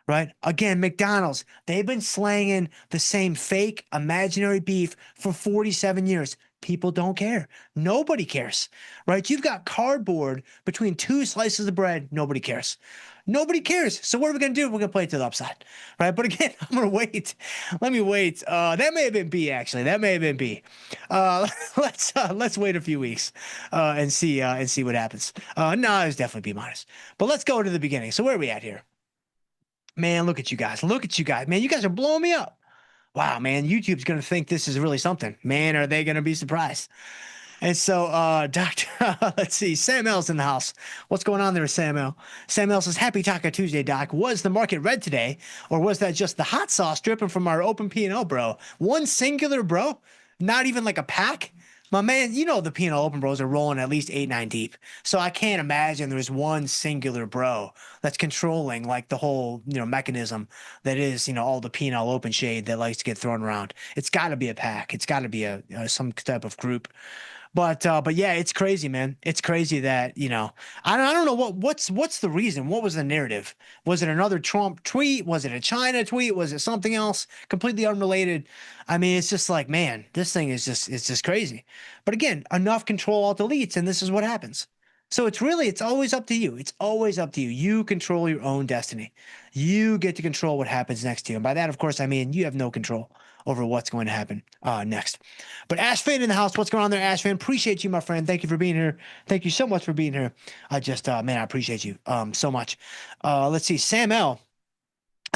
right? Again, McDonald's, they've been slanging the same fake imaginary beef for 47 years. People don't care. Nobody cares, right? You've got cardboard between two slices of bread. Nobody cares. Nobody cares. So what are we going to do? We're going to play it to the upside, right? But again, I'm going to wait. Let me wait. That may have been B, actually. That may have been B. Let's wait a few weeks and see what happens. No, it was definitely B minus. But let's go to the beginning. So where are we at here? Man, look at you guys. Look at you guys. Man, you guys are blowing me up. Wow, man, YouTube's going to think this is really something. Man, are they going to be surprised? And so, let's see, Sam L's in the house. What's going on there, Sam L? Sam L says, happy Taco Tuesday, Doc. Was the market red today, or was that just the hot sauce dripping from our open P&L, bro? One singular, bro? Not even like a pack? My man, the P&L open bros are rolling at least 8-9 deep. So I can't imagine there's one singular bro that's controlling like the whole, mechanism that is, all the P&L open shade that likes to get thrown around. It's got to be a pack. It's got to be some type of group. But yeah, it's crazy, man. It's crazy that, I don't know what's the reason. What was the narrative? Was it another Trump tweet? Was it a China tweet? Was it something else completely unrelated? I mean, it's just like, man, this thing is just crazy. But again, enough control alt deletes, and this is what happens. So it's always up to you. It's always up to you. You control your own destiny. You get to control what happens next to you. And by that, of course, I mean you have no control over what's going to happen next. But Ash Fan in the house, what's going on there, Ash Fan? Appreciate you, my friend. Thank you for being here. Thank you so much for being here. I appreciate you so much. Let's see, Sam L.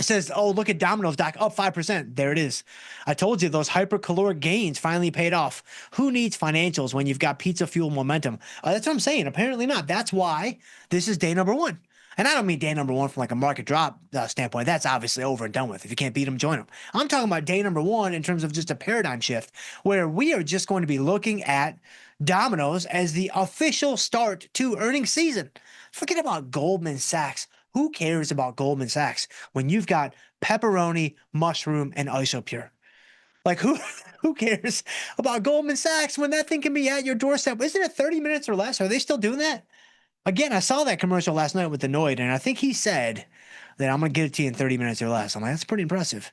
says, oh, look at Domino's, Doc, up 5%. There it is. I told you those hypercaloric gains finally paid off. Who needs financials when you've got pizza fuel momentum? That's what I'm saying. Apparently not. That's why this is day number 1. And I don't mean day number 1 from like a market drop standpoint. That's obviously over and done with. If you can't beat them, join them. I'm talking about day number 1 in terms of just a paradigm shift where we are just going to be looking at Domino's as the official start to earnings season. Forget about Goldman Sachs. Who cares about Goldman Sachs when you've got pepperoni, mushroom, and isopure? Like who cares about Goldman Sachs when that thing can be at your doorstep? Isn't it 30 minutes or less? Are they still doing that? Again, I saw that commercial last night with the Noid, and I think he said that I'm going to get it to you in 30 minutes or less. I'm like, that's pretty impressive.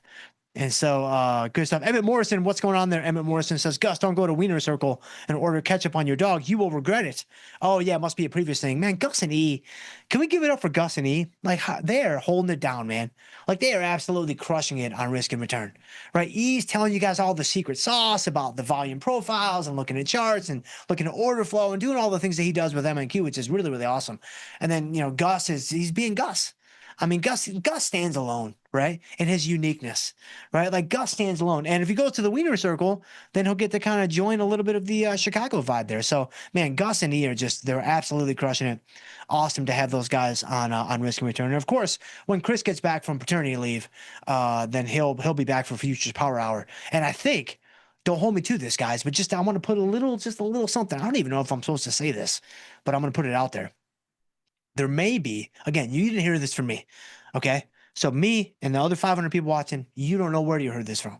And so, good stuff. Emmett Morrison, what's going on there? Emmett Morrison says, Gus, don't go to Wiener Circle and order ketchup on your dog. You will regret it. Oh, yeah, it must be a previous thing. Man, Gus and E, can we give it up for Gus and E? Like, they are holding it down, man. Like, they are absolutely crushing it on risk and return, right? E's telling you guys all the secret sauce about the volume profiles and looking at charts and looking at order flow and doing all the things that he does with MNQ, which is really, really awesome. And then, Gus he's being Gus. I mean, Gus stands alone, right? In his uniqueness, right? Like Gus stands alone. And if he goes to the Wiener Circle, then he'll get to kind of join a little bit of the Chicago vibe there. So, man, Gus and E are they're absolutely crushing it. Awesome to have those guys on risk and return. And of course, when Chris gets back from paternity leave, then he'll be back for Futures Power Hour. And I think, don't hold me to this, guys, but I want to put a little something. I don't even know if I'm supposed to say this, but I'm going to put it out there. There may be, again, you didn't hear this from me, okay? So me and the other 500 people watching, you don't know where you heard this from.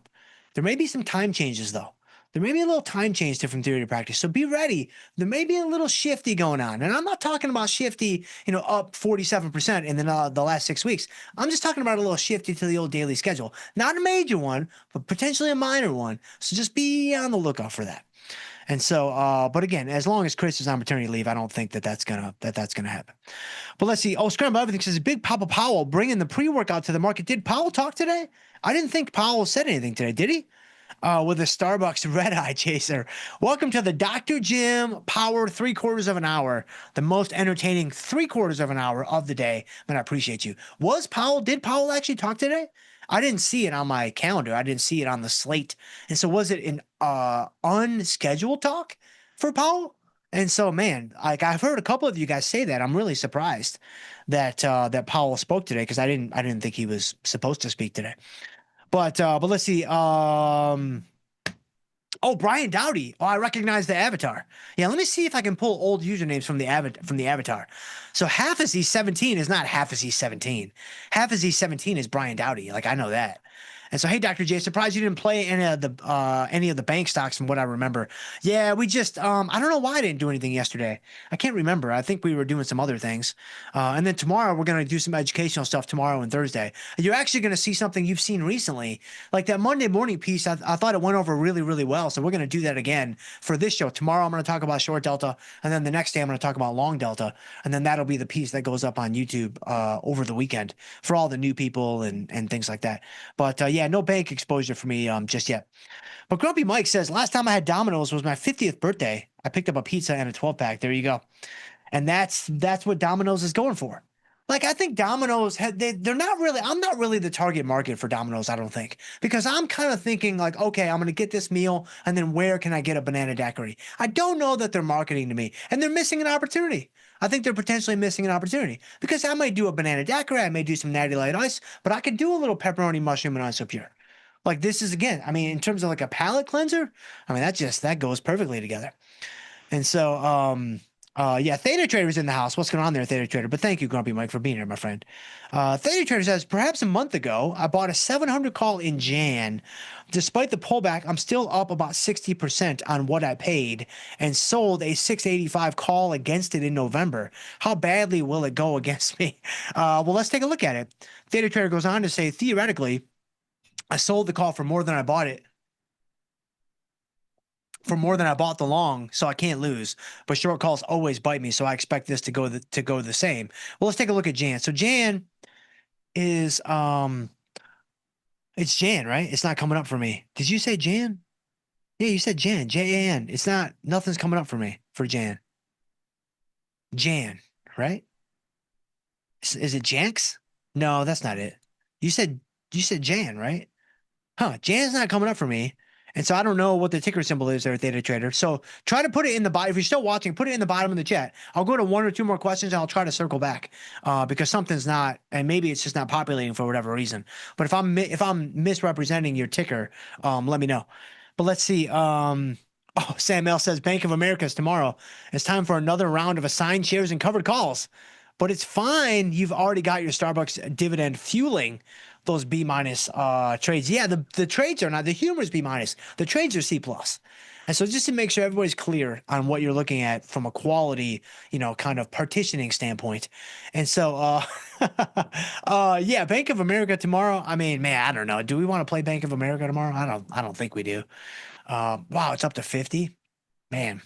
There may be some time changes, though. There may be a little time change from theory to practice. So be ready. There may be a little shifty going on. And I'm not talking about shifty, up 47% in the last 6 weeks. I'm just talking about a little shifty to the old daily schedule. Not a major one, but potentially a minor one. So just be on the lookout for that. And so, but again, as long as Chris is on maternity leave, I don't think that's gonna happen. But let's see. Oh, Scramble Everything says Big Papa Powell bringing the pre-workout to the market. Did Powell talk today? I didn't think Powell said anything today. Did he? With a Starbucks red eye chaser. Welcome to the Dr. Jim Power 3/4 of an hour, the most entertaining 3/4 of an hour of the day. Man, I appreciate you. Did Powell actually talk today? I didn't see it on my calendar. I didn't see it on the slate. And so was it an unscheduled talk for Powell? And so, man, like I've heard a couple of you guys say that. I'm really surprised that that Powell spoke today because I didn't think he was supposed to speak today. But let's see. Oh, Brian Dowdy. Oh, I recognize the avatar. Yeah, let me see if I can pull old usernames from the avatar. So half as he's 17 is not half as he's 17. Half as he's 17 is Brian Dowdy. Like I know that. And so, hey, Dr. J, surprised you didn't play any of the bank stocks from what I remember. Yeah, we just I don't know why I didn't do anything yesterday. I can't remember. I think we were doing some other things. And then tomorrow we're gonna do some educational stuff tomorrow and Thursday. You're actually gonna see something you've seen recently, like that Monday morning piece. I thought it went over really, really well. So we're gonna do that again for this show. Tomorrow I'm gonna talk about short delta, and then the next day I'm gonna talk about long delta, and then that'll be the piece that goes up on YouTube over the weekend for all the new people and things like that. But yeah, no bank exposure for me just yet. But Grumpy Mike says, last time I had Domino's was my 50th birthday. I picked up a pizza and a 12-pack. There you go. And that's what Domino's is going for. Like, I think Domino's, they're not really, I'm not really the target market for Domino's, I don't think. Because I'm kind of thinking like, okay, I'm going to get this meal, and then where can I get a banana daiquiri? I don't know that they're marketing to me, and they're missing an opportunity. I think they're potentially missing an opportunity because I might do a banana daiquiri, I may do some natty light ice, but I could do a little pepperoni mushroom and ice pure. Like this is again, I mean, in terms of like a palate cleanser, I mean that goes perfectly together. And so yeah, Theta Trader's in the house. What's going on there, Theta Trader? But thank you, Grumpy Mike, for being here, my friend. Theta Trader says, perhaps a month ago, I bought a 700 call in Jan. Despite the pullback, I'm still up about 60% on what I paid and sold a 685 call against it in November. How badly will it go against me? Well, let's take a look at it. Theta Trader goes on to say, theoretically, I sold the call for more than I bought it. For more than I bought the long, so I can't lose. But short calls always bite me, so I expect this to go the same. Well, let's take a look at Jan. So Jan is it's Jan, right? It's not coming up for me. Did you say Jan? Yeah, you said Jan. Jan. It's not. Nothing's coming up for me for Jan. Jan, right? Is it Janks? No, that's not it. You said Jan, right? Huh? Jan's not coming up for me. And so I don't know what the ticker symbol is there at Theta Trader. So try to put it in the bottom. If you're still watching, put it in the bottom of the chat. I'll go to one or two more questions and I'll try to circle back because something's not, and maybe it's just not populating for whatever reason. But if I'm misrepresenting your ticker, let me know. But let's see. Oh, Sam L says Bank of America is tomorrow. It's time for another round of assigned shares and covered calls. But it's fine. You've already got your Starbucks dividend fueling those B minus trades. Yeah, the trades are not. The humor is B minus. The trades are C plus. And so just to make sure everybody's clear on what you're looking at from a quality, kind of partitioning standpoint. And so, yeah, Bank of America tomorrow. I mean, man, I don't know. Do we want to play Bank of America tomorrow? I don't think we do. Wow, it's up to 50. Man,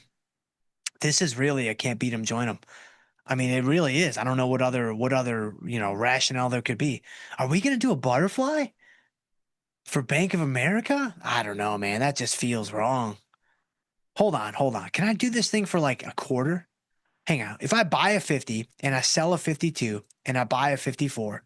this is really a can't beat 'em, join 'em. I mean, it really is. I don't know what other rationale there could be. Are we going to do a butterfly for Bank of America? I don't know, man. That just feels wrong. Hold on. Can I do this thing for like a quarter? Hang on. If I buy a 50 and I sell a 52 and I buy a 54,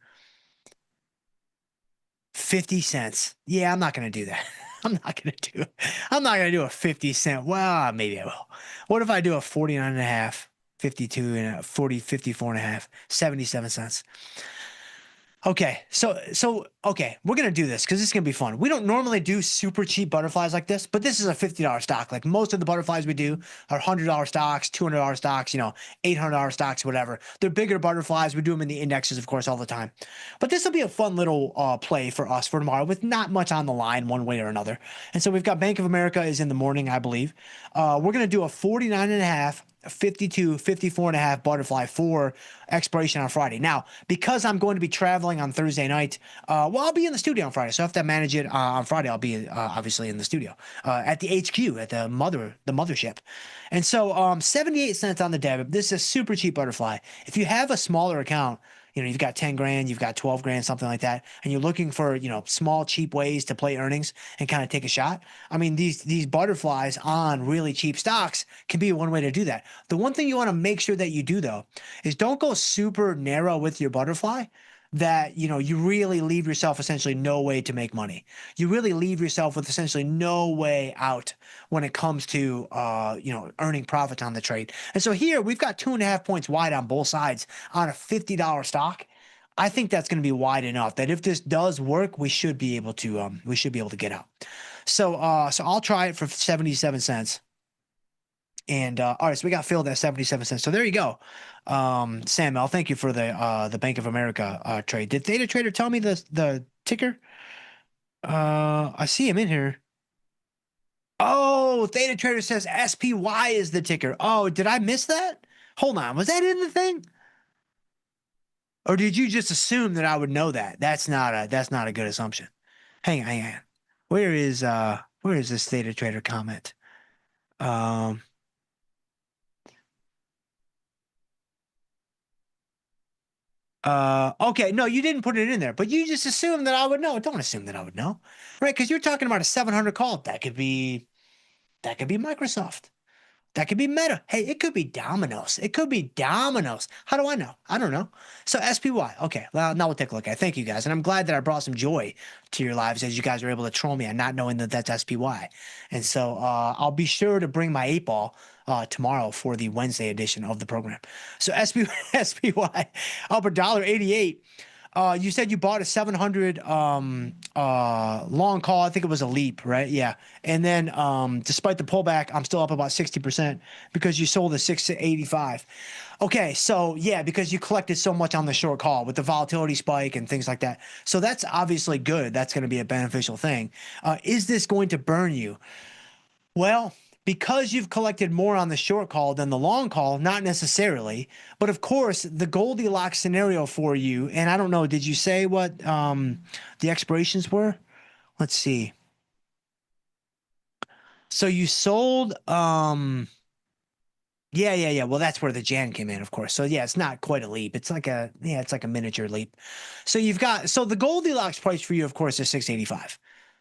50 cents. Yeah, I'm not going to do that. I'm not going to do a 50 cent. Well, maybe I will. What if I do a 49 and a half? 52 and 40, 54 and a half, 77 cents. Okay. So okay, we're going to do this because this is going to be fun. We don't normally do super cheap butterflies like this, but this is a $50 stock. Like most of the butterflies we do are $100 stocks, $200 stocks, $800 stocks, whatever. They're bigger butterflies. We do them in the indexes, of course, all the time. But this will be a fun little play for us for tomorrow with not much on the line one way or another. And so we've got Bank of America is in the morning, I believe. We're going to do a 49 and a half, 52, 54 and a half butterfly for expiration on Friday. Now, because I'm going to be traveling on Thursday night, I'll be in the studio on Friday. So I have to manage it on Friday. I'll be obviously in the studio at the HQ at the mothership. And so 78 cents on the debit. This is a super cheap butterfly. If you have a smaller account, you've got 10 grand, you've got 12 grand, something like that, and you're looking for, small, cheap ways to play earnings and kind of take a shot. I mean, these butterflies on really cheap stocks can be one way to do that. The one thing you want to make sure that you do, though, is don't go super narrow with your butterfly. that, you really leave yourself essentially no way to make money. You really leave yourself with essentially no way out when it comes to, earning profits on the trade. And so here we've got 2.5 points wide on both sides on a $50 stock. I think that's going to be wide enough that if this does work, we should be able to get out. So I'll try it for 77 cents. And all right, so we got filled at 77 cents. So there you go. Samuel, thank you for the Bank of America trade. Did Theta Trader tell me the ticker? I see him in here. Oh, Theta Trader says SPY is the ticker. Oh, did I miss that? Hold on, was that in the thing? Or did you just assume that I would know that? That's not a good assumption. Hang on. Where is this Theta Trader comment? Okay, no, you didn't put it in there, but you just assumed that I would know. Don't assume that I would know, right? Because you're talking about a 700 call. That could be Microsoft. That could be Meta. Hey, it could be Domino's. How do I know? I don't know. So SPY. Okay, well, now we'll take a look at it. Thank you guys. And I'm glad that I brought some joy to your lives as you guys were able to troll me on not knowing that that's SPY. And so I'll be sure to bring my 8-ball tomorrow for the Wednesday edition of the program. So SPY up $1.88. You said you bought a 700 long call. I think it was a leap, right? Yeah. And then despite the pullback, I'm still up about 60% because you sold the 685. Okay, so yeah, because you collected so much on the short call with the volatility spike and things like that. So that's obviously good. That's going to be a beneficial thing. Is this going to burn you? Well, because you've collected more on the short call than the long call, not necessarily. But of course, the Goldilocks scenario for you, and I don't know, did you say what the expirations were? Let's see. So you sold, yeah. Well, that's where the Jan came in, of course. So yeah, it's not quite a leap. It's like a miniature leap. So the Goldilocks price for you, of course, is 685.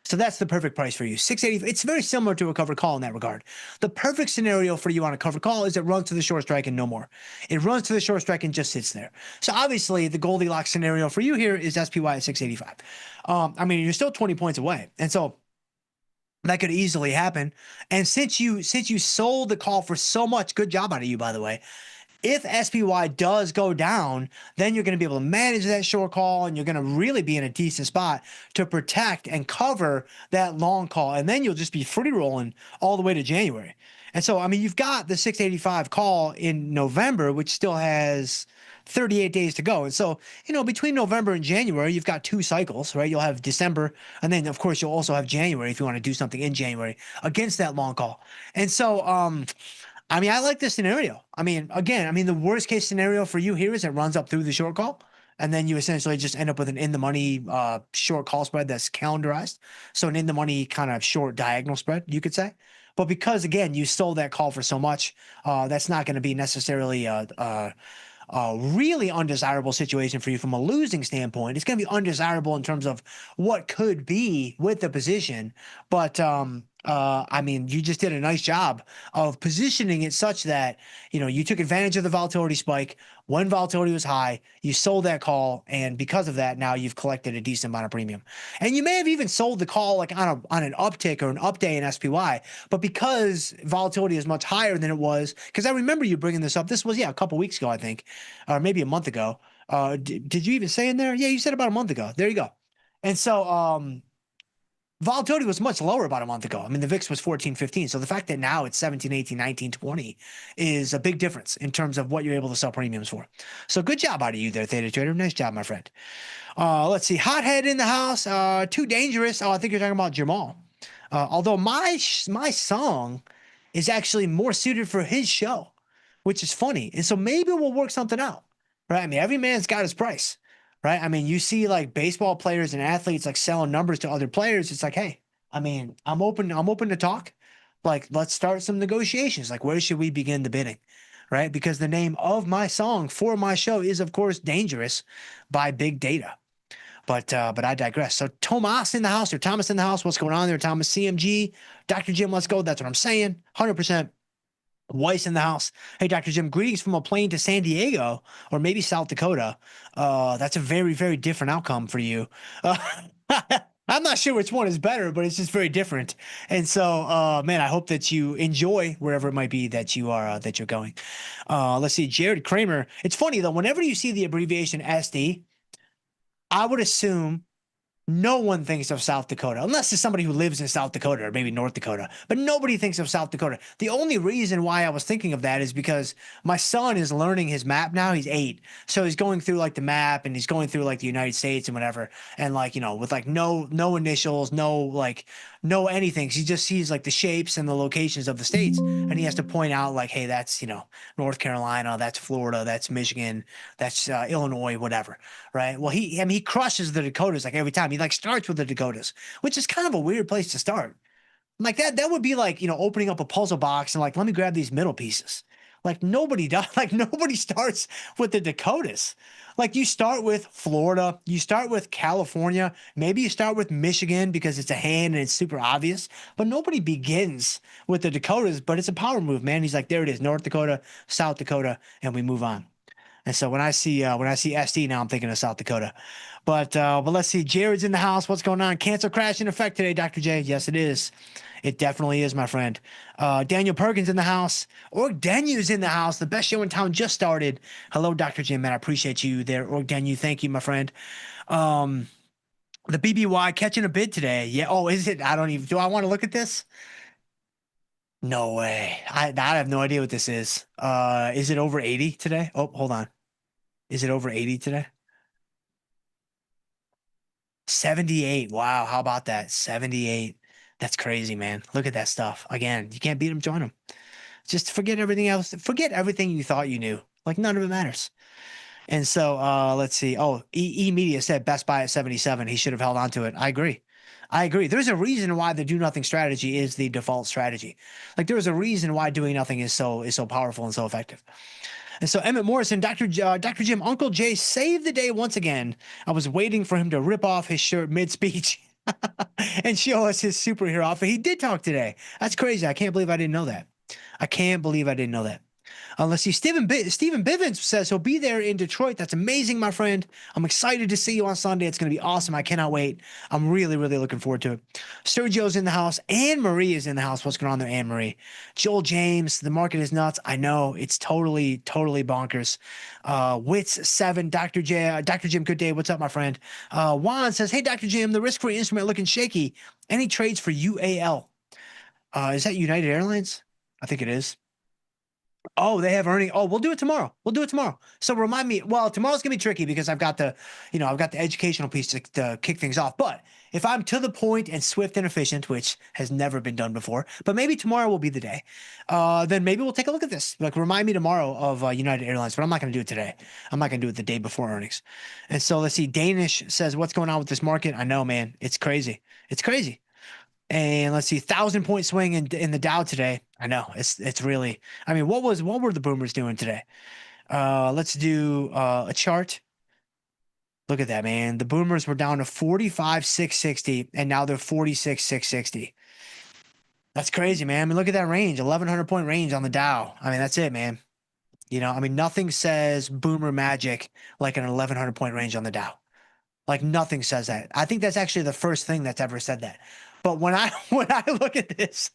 So that's the perfect price for you. 680. It's very similar to a covered call in that regard. The perfect scenario for you on a covered call is it runs to the short strike and no more. It runs to the short strike and just sits there. So obviously the Goldilocks scenario for you here is SPY at 685. You're still 20 points away. And so that could easily happen. And since you sold the call for so much, good job out of you, by the way. If SPY does go down, then you're going to be able to manage that short call and you're going to really be in a decent spot to protect and cover that long call. And then you'll just be free rolling all the way to January. And so, you've got the 685 call in November, which still has 38 days to go. And so, between November and January, you've got 2 cycles, right? You'll have December, and then, of course, you'll also have January if you want to do something in January against that long call. And so, I like this scenario. The worst case scenario for you here is it runs up through the short call, and then you essentially just end up with an in-the-money short call spread that's calendarized. So an in-the-money kind of short diagonal spread, you could say. But because, again, you sold that call for so much, that's not going to be necessarily a really undesirable situation for you from a losing standpoint. It's going to be undesirable in terms of what could be with the position. But you just did a nice job of positioning it such that, you took advantage of the volatility spike when volatility was high, you sold that call, and because of that, now you've collected a decent amount of premium. And you may have even sold the call like on an uptick or an up day in SPY, but because volatility is much higher than it was, because I remember you bringing this up. This was, a couple weeks ago, I think, or maybe a month ago. Did you even say in there? Yeah, you said about a month ago. There you go. And so, volatility was much lower about a month ago. The VIX was 14, 15. So the fact that now it's 17, 18, 19, 20 is a big difference in terms of what you're able to sell premiums for. So good job out of you there, Theta Trader. Nice job, my friend. Let's see. Hothead in the house. Too dangerous. Oh, I think you're talking about Jamal. Although my song is actually more suited for his show, which is funny. And so maybe we'll work something out, right? Every man's got his price. Right? You see like baseball players and athletes like selling numbers to other players. It's like, hey, I'm open to talk. Like, let's start some negotiations. Like, where should we begin the bidding? Right? Because the name of my song for my show is, of course, Dangerous by Big Data. But I digress. So Thomas in the house. What's going on there? Thomas CMG, Dr. Jim, let's go. That's what I'm saying. 100%. Weiss in the house. Hey, Dr. Jim, greetings from a plane to San Diego or maybe South Dakota. That's a very, very different outcome for you. I'm not sure which one is better, but it's just very different. And so, man, I hope that you enjoy wherever it might be that you are that you're going. Let's see, Jared Kramer. It's funny though. Whenever you see the abbreviation SD, I would assume no one thinks of South Dakota, unless it's somebody who lives in South Dakota or maybe North Dakota, but nobody thinks of South Dakota. The only reason why I was thinking of that is because my son is learning his map now. He's 8. So he's going through like the map and he's going through like the United States and whatever. And like, with like no initials, no anything. He just sees like the shapes and the locations of the states. And he has to point out like, hey, that's, North Carolina, that's Florida, that's Michigan, that's Illinois, whatever. Right. Well, he crushes the Dakotas like every time. He like starts with the Dakotas, which is kind of a weird place to start. Like that would be like, opening up a puzzle box and like, let me grab these middle pieces. Like nobody does, like nobody starts with the Dakotas. Like you start with Florida, you start with California, maybe you start with Michigan because it's a hand and it's super obvious, but nobody begins with the Dakotas, but it's a power move, man. He's like, there it is, North Dakota, South Dakota, and we move on. And so when I see SD now, I'm thinking of South Dakota. But let's see. Jared's in the house. What's going on? Cancel crash in effect today, Dr. J. Yes, it is. It definitely is, my friend. Daniel Perkins in the house. Org Danu's in the house. The best show in town just started. Hello, Dr. J, man. I appreciate you there. Org Danu, thank you, my friend. The BBY catching a bid today. Yeah. Oh, is it? Do I want to look at this? No way. I have no idea what this is. Is it over 80 today? Oh, hold on. Is it over 80 today? 78. Wow. How about that? 78. That's crazy, man. Look at that stuff. Again, you can't beat them, join them. Just forget everything else. Forget everything you thought you knew. Like none of it matters. And so let's see. Oh, E-Media said Best Buy at 77. He should have held on to it. I agree. There's a reason why the do nothing strategy is the default strategy. Like there's a reason why doing nothing is so powerful and so effective. And so Emmett Morrison, Dr. Jim, Uncle Jay saved the day once again. I was waiting for him to rip off his shirt mid-speech and show us his superhero outfit. He did talk today. That's crazy. I can't believe I didn't know that. Let's see. Stephen Bivens says he'll be there in Detroit. That's amazing, my friend. I'm excited to see you on Sunday. It's going to be awesome. I cannot wait. I'm really, really looking forward to it. Sergio's in the house. Anne Marie is in the house. What's going on there, Anne Marie? Joel James, the market is nuts. I know. It's totally, totally bonkers. Wits 7, Dr. Jim, good day. What's up, my friend? Juan says, hey, Dr. Jim, the risk-free instrument looking shaky. Any trades for UAL? Is that United Airlines? I think it is. Oh, they have earning. Oh, we'll do it tomorrow. So remind me. Well, tomorrow's gonna be tricky because I've got the educational piece to kick things off. But if I'm to the point and swift and efficient, which has never been done before, but maybe tomorrow will be the day. Then maybe we'll take a look at this. Like remind me tomorrow of United Airlines, but I'm not gonna do it today. I'm not gonna do it the day before earnings. And so let's see. Danish says, "What's going on with this market?" I know, man. It's crazy. And let's see, 1,000-point swing in the Dow today. I know it's really. I mean, what were the boomers doing today? Let's do a chart. Look at that, man. The boomers were down to 45,660, and now they're 46,660. That's crazy, man. I mean, look at that range, 1,100-point range on the Dow. I mean, that's it, man. Nothing says boomer magic like an 1,100-point range on the Dow. Like nothing says that. I think that's actually the first thing that's ever said that. But when I look at this,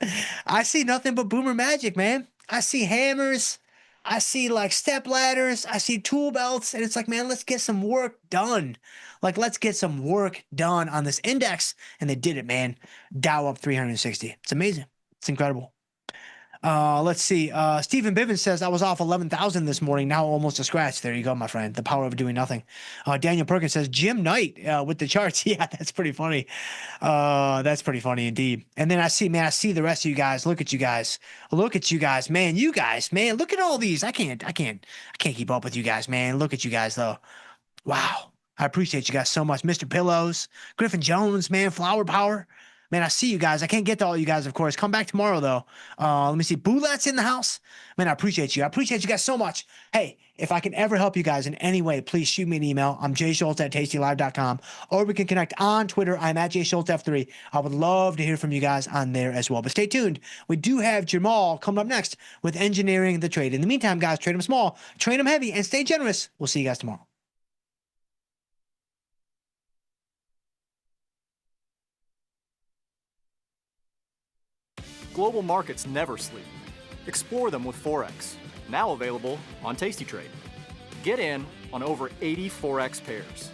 I see nothing but boomer magic, man. I see hammers, I see like step ladders, I see tool belts, and it's like, man, let's get some work done. Like, let's get some work done on this index. And they did it, man. Dow up 360. It's amazing. It's incredible. Let's see. Stephen Bivens says, I was off 11,000 this morning. Now almost a scratch. There you go, my friend. The power of doing nothing. Daniel Perkins says, Jim Knight with the charts. Yeah, that's pretty funny. That's pretty funny indeed. And then I see the rest of you guys. Look at you guys, man. You guys, man, look at all these. I can't keep up with you guys, man. Look at you guys though. Wow. I appreciate you guys so much. Mr. Pillows, Griffin Jones, man, Flower Power. Man, I see you guys. I can't get to all you guys, of course. Come back tomorrow, though. Let me see. Boulette's in the house. Man, I appreciate you. I appreciate you guys so much. Hey, if I can ever help you guys in any way, please shoot me an email. I'm jschultz@tastylive.com. Or we can connect on Twitter. I'm at jschultzf3. I would love to hear from you guys on there as well. But stay tuned. We do have Jamal coming up next with Engineering the Trade. In the meantime, guys, trade them small, train them heavy, and stay generous. We'll see you guys tomorrow. Global markets never sleep. Explore them with Forex, now available on Tasty Trade. Get in on over 80 Forex pairs,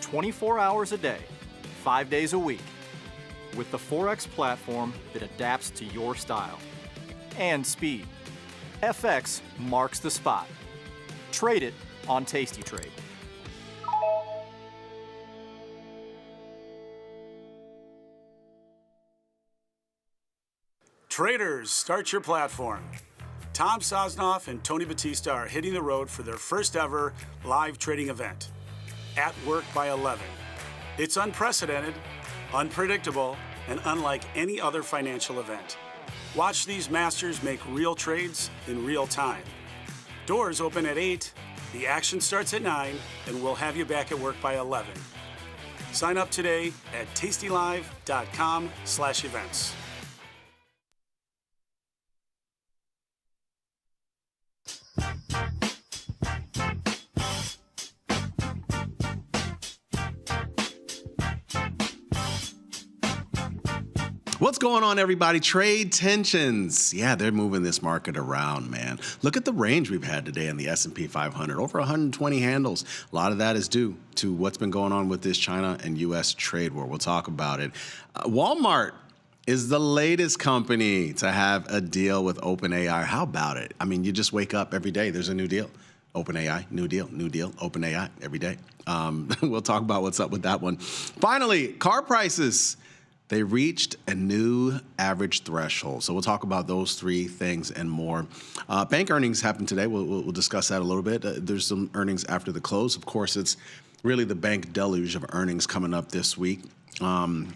24 hours a day, 5 days a week, with the Forex platform that adapts to your style and speed. FX marks the spot. Trade it on Tasty Trade. Traders, start your platform. Tom Sosnoff and Tony Batista are hitting the road for their first ever live trading event, At Work by 11. It's unprecedented, unpredictable, and unlike any other financial event. Watch these masters make real trades in real time. Doors open at 8, the action starts at 9, and we'll have you back at work by 11. Sign up today at tastylive.com/events. What's going on, everybody? Trade tensions. Yeah, they're moving this market around, man. Look at the range we've had today in the S&P 500, over 120 handles. A lot of that is due to what's been going on with this China and U.S. trade war. We'll talk about it. Walmart is the latest company to have a deal with OpenAI. How about it? I mean, you just wake up every day, there's a new deal. OpenAI, new deal, OpenAI every day. We'll talk about what's up with that one. Finally, car prices. They reached a new average threshold. So we'll talk about those three things and more. Bank earnings happened today. We'll discuss that a little bit. There's some earnings after the close. Of course, it's really the bank deluge of earnings coming up this week. And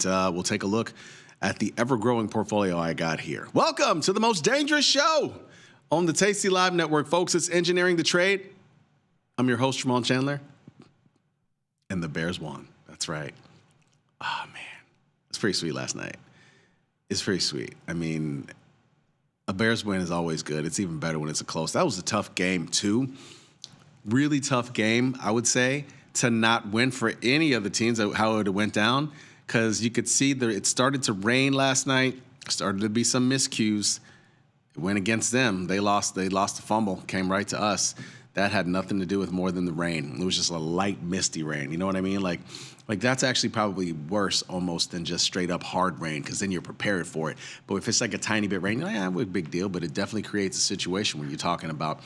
we'll take a look at the ever-growing portfolio I got here. Welcome to the most dangerous show on the Tasty Live Network, folks. It's Engineering the Trade. I'm your host, Jamal Chandler. And the Bears won. That's right. Oh, man. It's pretty sweet last night. It's pretty sweet. I mean, a Bears win is always good. It's even better when it's a close. That was a tough game, too. Really tough game, I would say, to not win for any of the teams, how it went down, because you could see that it started to rain last night, started to be some miscues. It went against them. They lost the fumble, came right to us. That had nothing to do with more than the rain. It was just a light, misty rain. You know what I mean? Like that's actually probably worse almost than just straight up hard rain, because then you're prepared for it. But if it's like a tiny bit rain, yeah, what a big deal. But it definitely creates a situation when you're talking about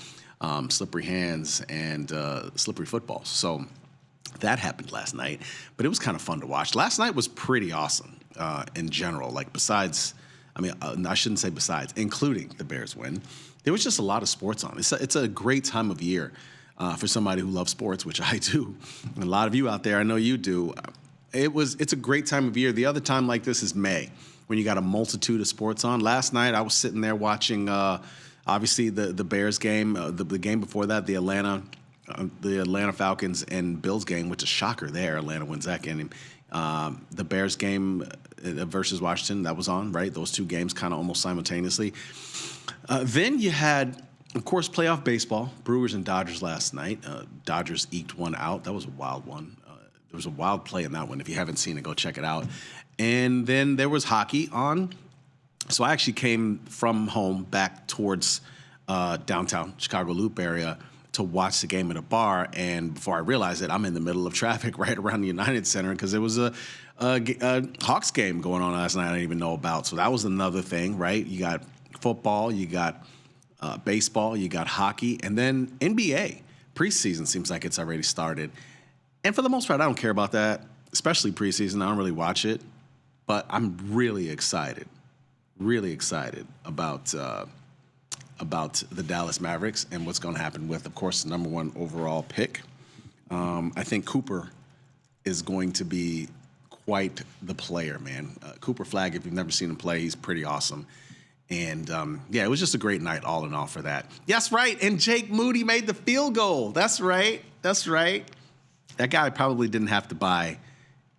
slippery hands and slippery footballs. So that happened last night. But it was kind of fun to watch. Last night was pretty awesome in general. Like besides, I shouldn't say besides, including the Bears win. There was just a lot of sports on. It's a great time of year for somebody who loves sports, which I do. And a lot of you out there, I know you do. It's a great time of year. The other time like this is May, when you got a multitude of sports on. Last night, I was sitting there watching, obviously, the Bears game. The game before that, the Atlanta Falcons and Bills game, which is a shocker there. Atlanta wins that game. The Bears game versus Washington, that was on, right? Those two games kind of almost simultaneously. Then you had, of course, playoff baseball, Brewers and Dodgers last night. Dodgers eked one out. That was a wild one. There was a wild play in that one. If you haven't seen it, go check it out. And then there was hockey on. So I actually came from home back towards downtown Chicago Loop area to watch the game at a bar. And before I realized it, I'm in the middle of traffic right around the United Center, because there was a Hawks game going on last night I didn't even know about. So that was another thing, right? You got football, you got baseball, you got hockey, and then NBA. Preseason seems like it's already started. And for the most part, I don't care about that, especially preseason. I don't really watch it. But I'm really excited about the Dallas Mavericks and what's going to happen with, of course, the number one overall pick. I think Cooper is going to be quite the player, man. Cooper Flagg, if you've never seen him play, he's pretty awesome. And, yeah, it was just a great night all in all for that. That's right, and Jake Moody made the field goal. That's right. That guy probably didn't have to buy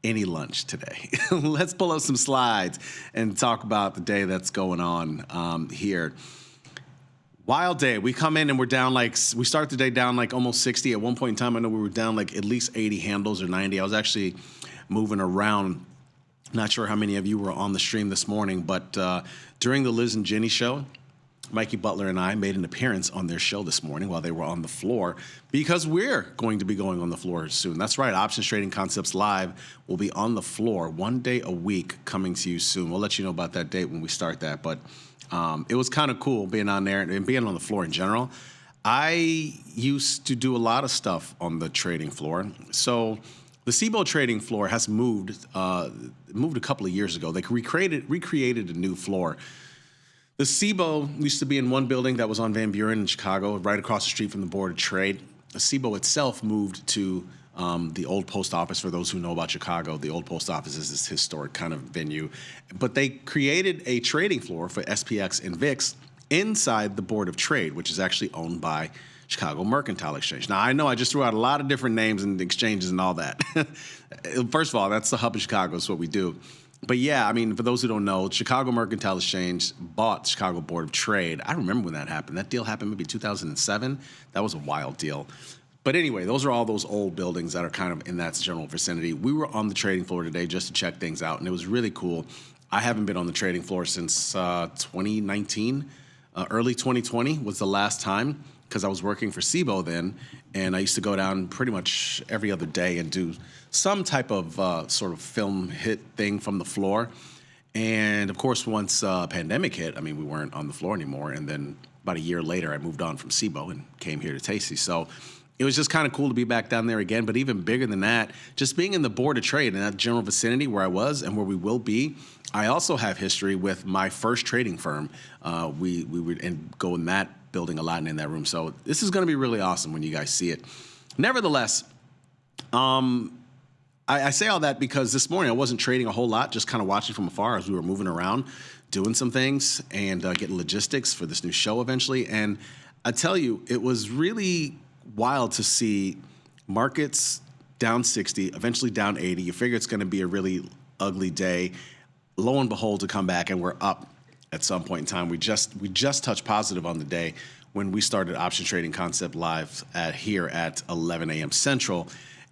any lunch today. Let's pull up some slides and talk about the day that's going on here. Wild day. We come in and we're down we start the day down like almost 60. At one point in time, I know we were down like at least 80 handles or 90. I was actually moving around. Not sure how many of you were on the stream this morning, but during the Liz and Jenny show, Mikey Butler and I made an appearance on their show this morning while they were on the floor because we're going to be going on the floor soon. That's right. Options Trading Concepts Live will be on the floor 1 day a week coming to you soon. We'll let you know about that date when we start that. But it was kind of cool being on there and being on the floor in general. I used to do a lot of stuff on the trading floor. So the SIBO trading floor has moved a couple of years ago. They recreated a new floor. The SIBO used to be in one building that was on Van Buren in Chicago, right across the street from the Board of Trade. The SIBO itself moved to the old post office. For those who know about Chicago, the old post office is this historic kind of venue. But they created a trading floor for SPX and VIX inside the Board of Trade, which is actually owned by Chicago Mercantile Exchange. Now, I know I just threw out a lot of different names and exchanges and all that. First of all, that's the hub of Chicago. It's what we do. But yeah, I mean, for those who don't know, Chicago Mercantile Exchange bought Chicago Board of Trade. I remember when that happened. That deal happened maybe 2007. That was a wild deal. But anyway, those are all those old buildings that are kind of in that general vicinity. We were on the trading floor today just to check things out, and it was really cool. I haven't been on the trading floor since 2019. Early 2020 was the last time because I was working for SIBO then, and I used to go down pretty much every other day and do some type of sort of film hit thing from the floor. And of course, once pandemic hit, I mean, we weren't on the floor anymore. And then about a year later, I moved on from SIBO and came here to Tasty. So it was just kind of cool to be back down there again. But even bigger than that, just being in the Board of Trade in that general vicinity where I was and where we will be. I also have history with my first trading firm. We would go in that building a lot and in that room. So this is going to be really awesome when you guys see it. Nevertheless, I say all that because this morning I wasn't trading a whole lot, just kind of watching from afar as we were moving around, doing some things and getting logistics for this new show eventually. And I tell you, it was really wild to see markets down 60, eventually down 80. You figure it's going to be a really ugly day. Lo and behold, to come back and we're up at some point in time. We just touched positive on the day when we started Option Trading Concept Live here at 11 a.m. Central.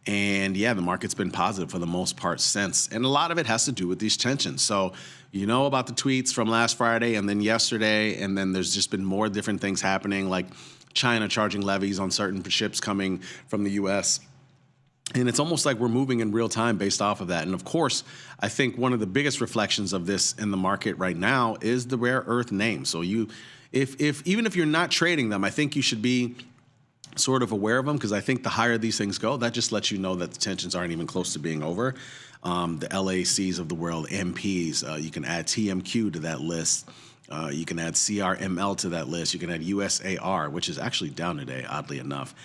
And yeah, the market's been positive for the most part since. And a lot of it has to do with these tensions. So you know about the tweets from last Friday and then yesterday, and then there's just been more different things happening, like China charging levies on certain ships coming from the U.S., and it's almost like we're moving in real time based off of that. And of course, I think one of the biggest reflections of this in the market right now is the rare earth names. So even if you're not trading them, I think you should be sort of aware of them, because I think the higher these things go, that just lets you know that the tensions aren't even close to being over. The LACs of the world, MPs, you can add TMQ to that list. You can add CRML to that list. You can add USAR, which is actually down today, oddly enough.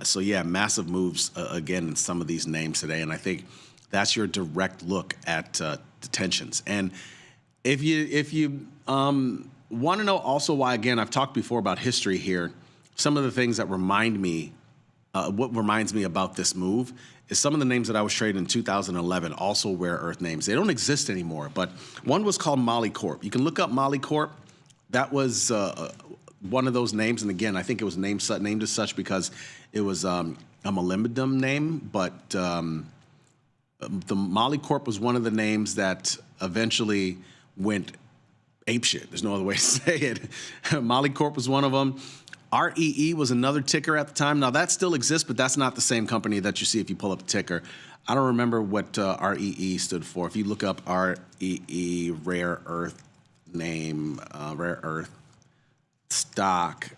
So yeah, massive moves again in some of these names today, and I think that's your direct look at the tensions. And if you want to know also why, again, I've talked before about history here. Some of the things that remind me, what reminds me about this move is some of the names that I was trading in 2011, also rare earth names. They don't exist anymore, but one was called Molly Corp. You can look up Molly Corp. That was one of those names, and again, I think it was named as such because it was a molybdenum name, but the Molly Corp was one of the names that eventually went apeshit. There's no other way to say it. Molly Corp was one of them. REE was another ticker at the time. Now, that still exists, but that's not the same company that you see if you pull up the ticker. I don't remember what REE stood for. If you look up REE, rare earth name, rare earth stock,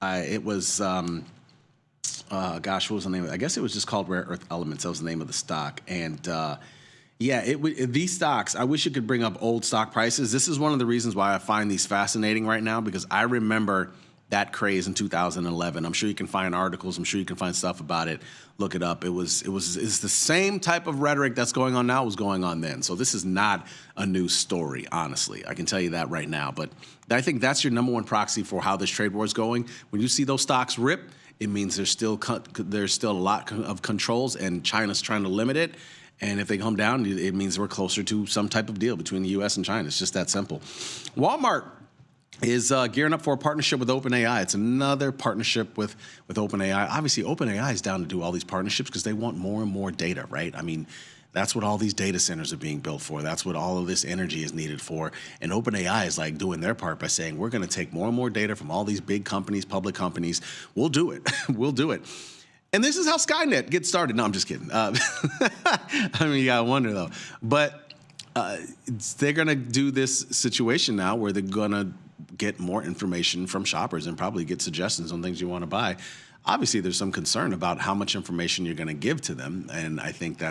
it was, what was the name of it? I guess it was just called Rare Earth Elements. That was the name of the stock. And yeah, these stocks, I wish it could bring up old stock prices. This is one of the reasons why I find these fascinating right now, because I remember that craze in 2011. I'm sure you can find articles. I'm sure you can find stuff about it. Look it up. It's the same type of rhetoric that's going on now was going on then. So this is not a new story, honestly. I can tell you that right now. But I think that's your number one proxy for how this trade war is going. When you see those stocks rip, it means there's still a lot of controls, and China's trying to limit it. And if they come down, it means we're closer to some type of deal between the U.S. and China. It's just that simple. Walmart is gearing up for a partnership with OpenAI. It's another partnership with OpenAI. Obviously, OpenAI is down to do all these partnerships because they want more and more data, right? I mean, that's what all these data centers are being built for. That's what all of this energy is needed for. And OpenAI is like doing their part by saying, we're going to take more and more data from all these big companies, public companies. We'll do it. We'll do it. And this is how Skynet gets started. No, I'm just kidding. I mean, you got to wonder, though. But they're going to do this situation now where they're going to get more information from shoppers and probably get suggestions on things you want to buy. Obviously, there's some concern about how much information you're going to give to them, and I think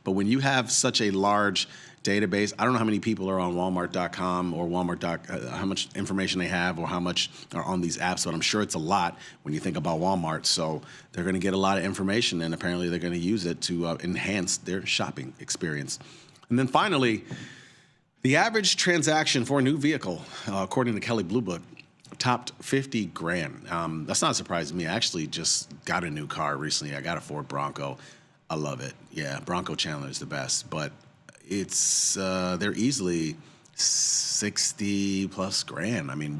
but when you have such a large database, I don't know how many people are on Walmart.com or how much information they have or how much are on these apps, but I'm sure it's a lot when you think about Walmart. So they're going to get a lot of information, and apparently they're going to use it to enhance their shopping experience. And then finally, the average transaction for a new vehicle, according to Kelley Blue Book, topped 50 grand. That's not surprising to me. I actually just got a new car recently. I got a Ford Bronco. I love it. Yeah, Bronco Chandler is the best. But they're easily 60 plus grand. I mean,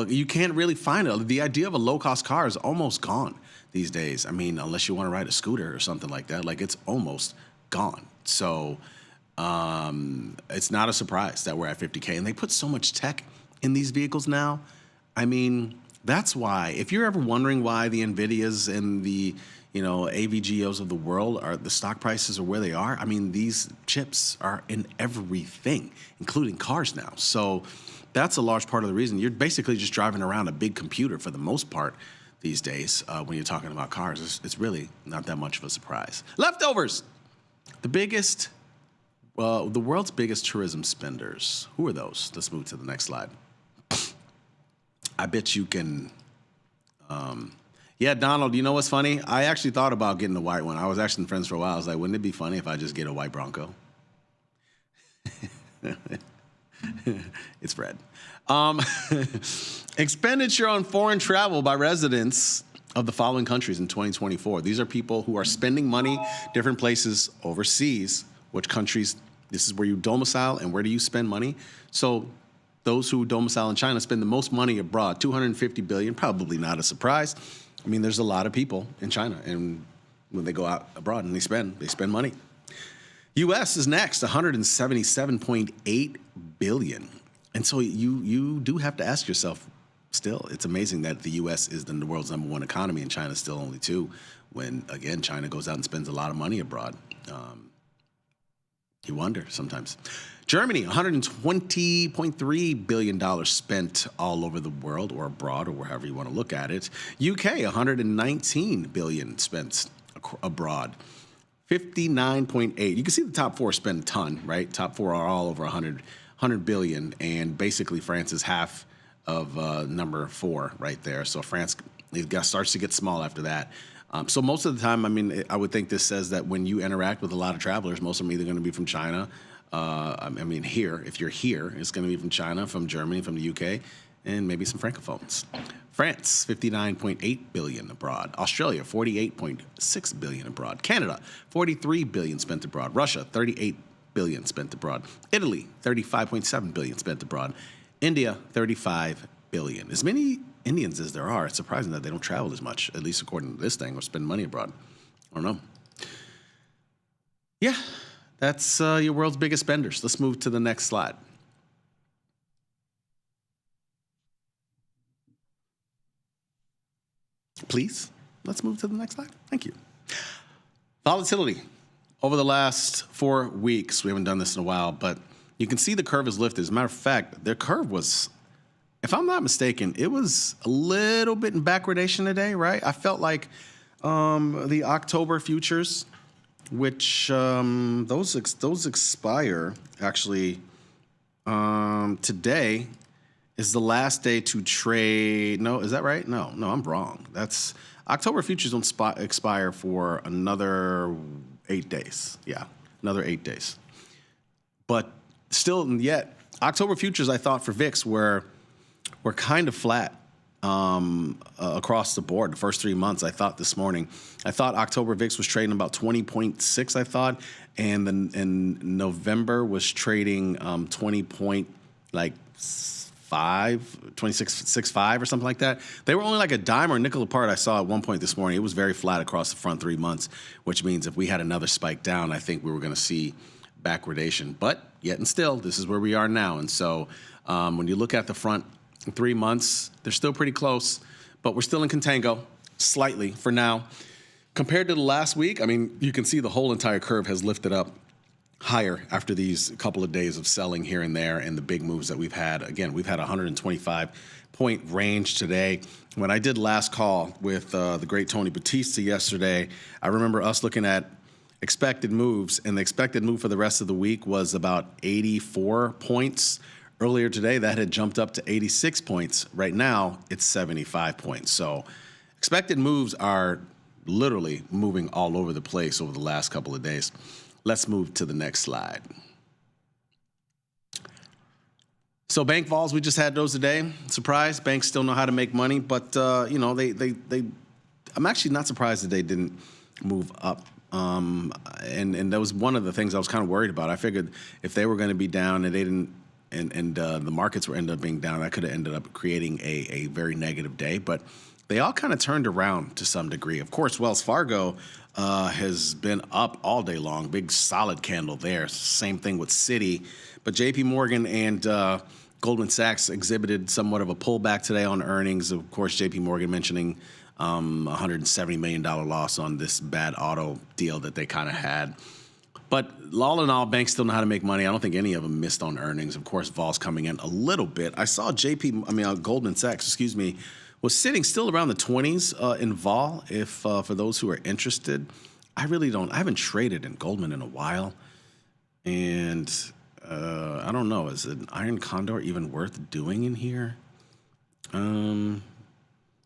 you can't really find it. The idea of a low-cost car is almost gone these days. I mean, unless you want to ride a scooter or something like that, like it's almost gone. So it's not a surprise that we're at 50K. And they put so much tech in these vehicles now. I mean, that's why, if you're ever wondering why the NVIDIAs and the AVGOs of the world the stock prices are where they are, I mean, these chips are in everything, including cars now. So that's a large part of the reason. You're basically just driving around a big computer for the most part these days when you're talking about cars. It's really not that much of a surprise. Leftovers. The world's biggest tourism spenders. Who are those? Let's move to the next slide. I bet you can. Yeah, Donald, you know what's funny? I actually thought about getting the white one. I was asking friends for a while. I was like, wouldn't it be funny if I just get a white Bronco? It's red. Expenditure on foreign travel by residents of the following countries in 2024. These are people who are spending money different places overseas. Which countries? This is where you domicile and where do you spend money? So those who domicile in China spend the most money abroad, $250 billion, probably not a surprise. I mean, there's a lot of people in China, and when they go out abroad and they spend money. U.S. is next, $177.8 billion. And so you do have to ask yourself, still, it's amazing that the U.S. is the world's number one economy and China's still only two, when, again, China goes out and spends a lot of money abroad. You wonder sometimes. Germany, $120.3 billion spent all over the world or abroad or wherever you want to look at it. UK, $119 billion spent abroad. 59.8. You can see the top four spend a ton, right? Top four are all over 100 billion, and basically France is half of number four right there. So France starts to get small after that. So most of the time, I mean, I would think this says that when you interact with a lot of travelers, most of them are either going to be from China. I mean, if you're here, it's going to be from China, from Germany, from the UK, and maybe some francophones. France, $59.8 billion abroad. Australia, $48.6 billion abroad. Canada, $43 billion spent abroad. Russia, $38 billion spent abroad. Italy, $35.7 billion spent abroad. India, $35 billion. As many Indians as there are, it's surprising that they don't travel as much, at least according to this thing, or spend money abroad. I don't know. Yeah, that's your world's biggest spenders. Let's move to the next slide. Please, let's move to the next slide. Thank you. Volatility. Over the last 4 weeks, we haven't done this in a while, but you can see the curve is lifted. As a matter of fact, their curve was, if I'm not mistaken, it was a little bit in backwardation today, right? I felt like the October futures, which those expire actually today, is the last day to trade. No, is that right? No, I'm wrong. That's October futures don't expire for another 8 days. Yeah, another 8 days. But still, yet October futures, I thought for VIX were kind of flat across the board. The first 3 months, I thought this morning, I thought October VIX was trading about 20.6. I thought, and then in November was trading 26.5 or something like that. They were only like a dime or a nickel apart. I saw at one point this morning. It was very flat across the front 3 months, which means if we had another spike down, I think we were going to see backwardation. But yet and still, this is where we are now. And so when you look at the front 3 months, they're still pretty close, but we're still in contango slightly for now. Compared to the last week, I mean, you can see the whole entire curve has lifted up higher after these couple of days of selling here and there and the big moves that we've had. Again, we've had a 125-point range today. When I did last call with the great Tony Batista yesterday, I remember us looking at expected moves, and the expected move for the rest of the week was about 84 points. Earlier today, that had jumped up to 86 points. Right now, it's 75 points. So expected moves are literally moving all over the place over the last couple of days. Let's move to the next slide. So bank vols, we just had those today. Surprise, banks still know how to make money, but you know, they I'm actually not surprised that they didn't move up. And that was one of the things I was kind of worried about. I figured if they were going to be down and they didn't, and the markets were ended up being down, that could have ended up creating a very negative day. But they all kind of turned around to some degree. Of course, Wells Fargo has been up all day long. Big solid candle there. Same thing with Citi. But JP Morgan and Goldman Sachs exhibited somewhat of a pullback today on earnings. Of course, JP Morgan mentioning $170 million loss on this bad auto deal that they kind of had. But all in all, banks still know how to make money. I don't think any of them missed on earnings. Of course, Vol's coming in a little bit. I saw Goldman Sachs, was sitting still around the 20s in vol. If for those who are interested, I haven't traded in Goldman in a while, and I don't know. Is an Iron Condor even worth doing in here?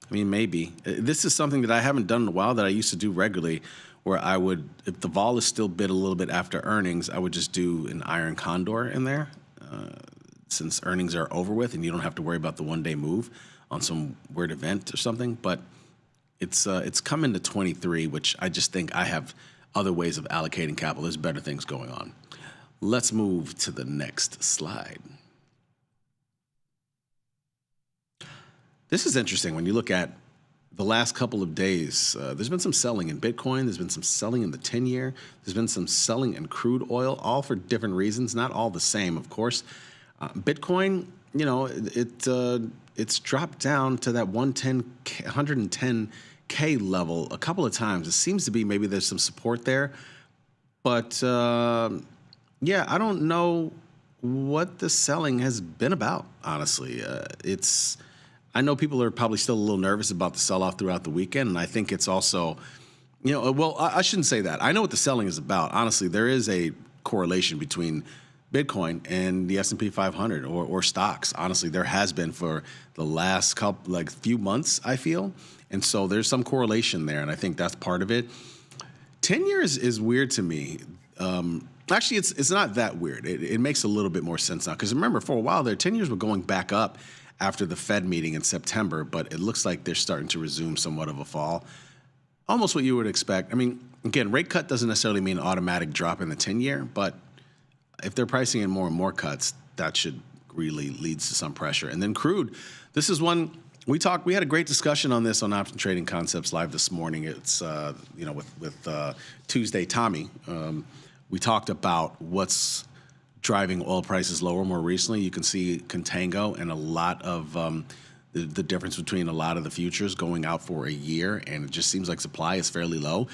Maybe. This is something that I haven't done in a while that I used to do regularly, where I would, if the vol is still bid a little bit after earnings, I would just do an Iron Condor in there, since earnings are over with and you don't have to worry about the one-day move on some weird event or something. But it's come into 23, which I just think I have other ways of allocating capital. There's better things going on. Let's move to the next slide. This is interesting when you look at the last couple of days. There's been some selling in Bitcoin. There's been some selling in the 10-year. There's been some selling in crude oil, all for different reasons, not all the same, of course. Bitcoin, you know, it's dropped down to that 110K level a couple of times. It seems to be maybe there's some support there. But, yeah, I don't know what the selling has been about, honestly. I know people are probably still a little nervous about the sell-off throughout the weekend, and I think it's also, you know, well, I shouldn't say that. I know what the selling is about. Honestly, there is a correlation between Bitcoin and the S&P 500 or stocks. Honestly, there has been for the last few months, I feel. And so there's some correlation there, and I think that's part of it. 10 years is weird to me. Actually, it's not that weird. It makes a little bit more sense now. Because remember, for a while there, 10 years were going back up after the Fed meeting in September, but it looks like they're starting to resume somewhat of a fall. Almost what you would expect. I mean, again, rate cut doesn't necessarily mean automatic drop in the 10-year, but if they're pricing in more and more cuts, that should really leads to some pressure. And then crude, this is one we had a great discussion on this on Option Trading Concepts Live this morning. It's with Tuesday Tommy. We talked about what's driving oil prices lower more recently. You can see contango and a lot of the difference between a lot of the futures going out for a year, and it just seems like supply is fairly low.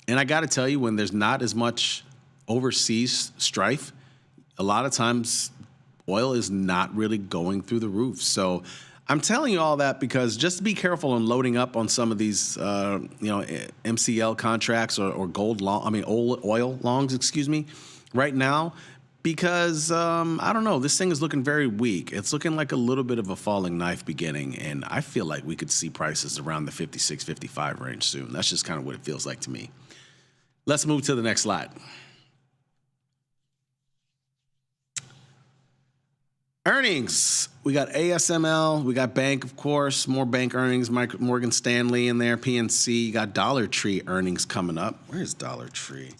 And I got to tell you, when there's not as much overseas strife, a lot of times oil is not really going through the roof. So I'm telling you all that because just be careful on loading up on some of these, MCL contracts or oil longs, Right now, because I don't know. This thing is looking very weak. It's looking like a little bit of a falling knife beginning, and I feel like we could see prices around the 56, 55 range soon. That's just kind of what it feels like to me. Let's move to the next slide. Earnings. We got ASML. We got bank, of course. More bank earnings. Morgan Stanley in there. PNC. You got Dollar Tree earnings coming up. Where's Dollar Tree?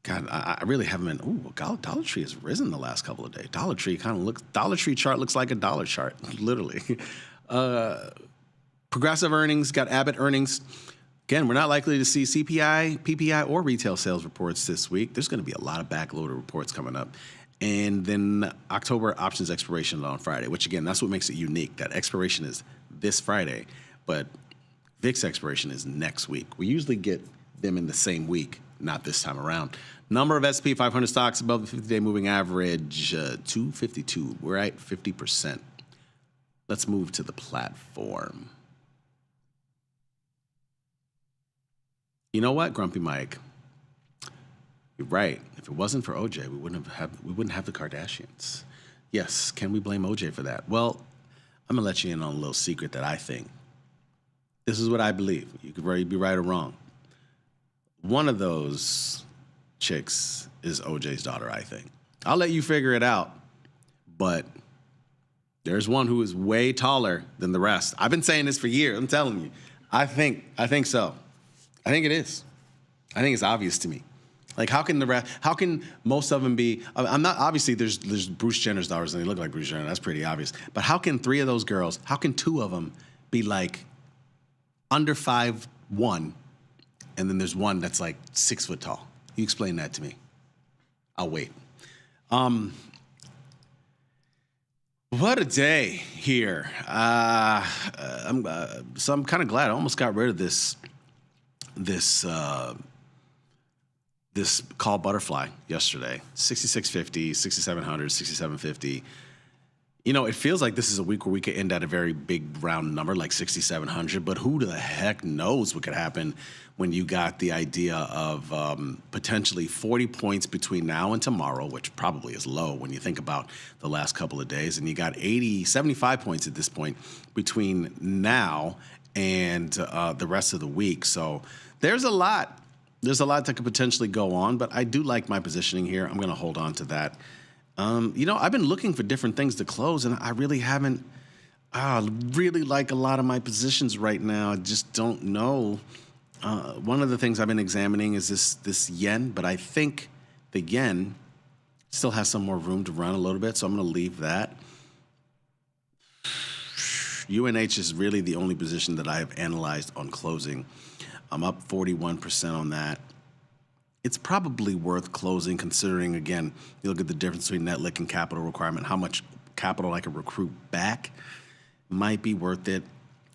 God, I really haven't been. Ooh, Dollar Tree has risen the last couple of days. Dollar Tree chart looks like a dollar chart, literally. Progressive earnings. Got Abbott earnings. Again, we're not likely to see CPI, PPI, or retail sales reports this week. There's going to be a lot of backloaded reports coming up. And then October options expiration on Friday, which, again, that's what makes it unique. That expiration is this Friday, but VIX expiration is next week. We usually get them in the same week, not this time around. Number of S&P 500 stocks above the 50-day moving average, 252. We're at 50%. Let's move to the platform. You know what, Grumpy Mike? You're right. If it wasn't for OJ, we wouldn't have the Kardashians. Yes, can we blame OJ for that? Well, I'm gonna let you in on a little secret that I think. This is what I believe. You could be right or wrong. One of those chicks is OJ's daughter, I think. I'll let you figure it out, but there's one who is way taller than the rest. I've been saying this for years. I'm telling you. I think so. I think it is. I think it's obvious to me. Like, how can most of them be? I'm not, obviously there's Bruce Jenner's daughters and they look like Bruce Jenner. That's pretty obvious. But how can three of those girls? How can two of them be like under 5'1", and then there's one that's like 6 foot tall? You explain that to me. I'll wait. What a day here. I'm kind of glad I almost got rid of this call butterfly yesterday. 6650, 6700, 6750. You know, it feels like this is a week where we could end at a very big round number like 6700, but who the heck knows what could happen when you got the idea of potentially 40 points between now and tomorrow, which probably is low when you think about the last couple of days, and you got 75 points at this point between now and the rest of the week. So there's a lot. There's a lot that could potentially go on, but I do like my positioning here. I'm going to hold on to that. You know, I've been looking for different things to close, and I really haven't really like a lot of my positions right now. I just don't know. One of the things I've been examining is this yen, but I think the yen still has some more room to run a little bit, so I'm going to leave that. UNH is really the only position that I have analyzed on closing. I'm up 41% on that. It's probably worth closing considering, again, you look at the difference between net lick and capital requirement, how much capital I can recruit back. Might be worth it.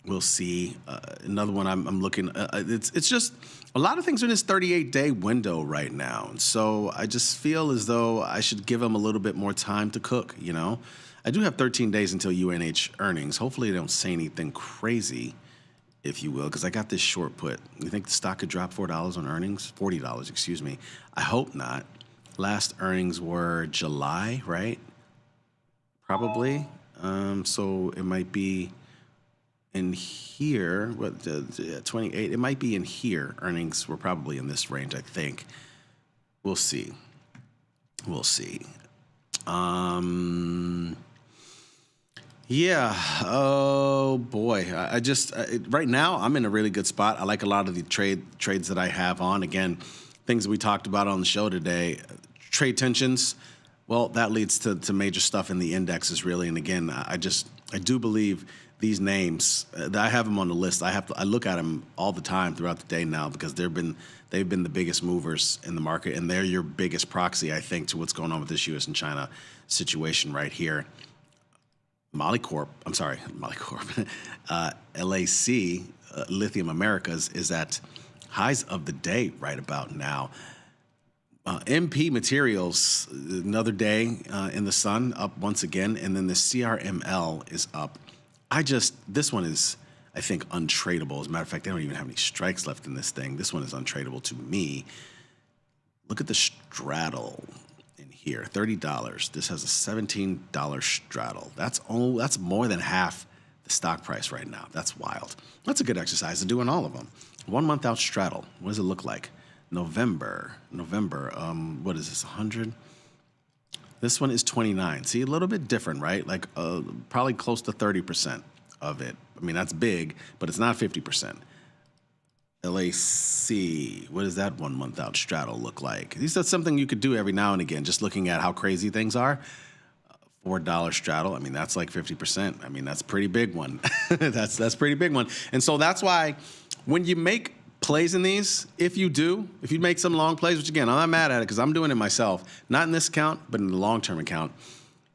We'll see. Another one I'm looking, it's just a lot of things are in this 38-day window right now. And so I just feel as though I should give them a little bit more time to cook, you know? I do have 13 days until UNH earnings. Hopefully they don't say anything crazy, if you will, because I got this short put. You think the stock could drop $4 on earnings? $40, excuse me. I hope not. Last earnings were July, right? Probably. So it might be in here. What, 28? It might be in here. Earnings were probably in this range, I think. We'll see. We'll see. Yeah. Oh boy. I just right now I'm in a really good spot. I like a lot of the trades that I have on. Again, things that we talked about on the show today. Trade tensions. Well, that leads to major stuff in the indexes, really. And again, I do believe these names. I have them on the list. I look at them all the time throughout the day now because they've been the biggest movers in the market, and they're your biggest proxy, I think, to what's going on with this U.S. and China situation right here. LAC, Lithium Americas, is at highs of the day right about now. MP Materials, another day in the sun, up once again, and then the CRML is up. This one is, I think, untradeable. As a matter of fact, they don't even have any strikes left in this thing. This one is untradeable to me. Look at the straddle. in here. $30. This has a $17 straddle. That's more than half the stock price right now. That's wild. That's a good exercise to do in all of them. 1 month out straddle. What does it look like? November. What is this? 100. This one is 29. See, a little bit different, right? Like probably close to 30% of it. I mean, that's big, but it's not 50%. LAC, what does that 1 month out straddle look like? That's something you could do every now and again, just looking at how crazy things are. $4 straddle, I mean, that's like 50%. I mean, that's a pretty big one. that's pretty big one. And so that's why when you make plays in these, if you make some long plays, which again, I'm not mad at it because I'm doing it myself, not in this account, but in the long-term account,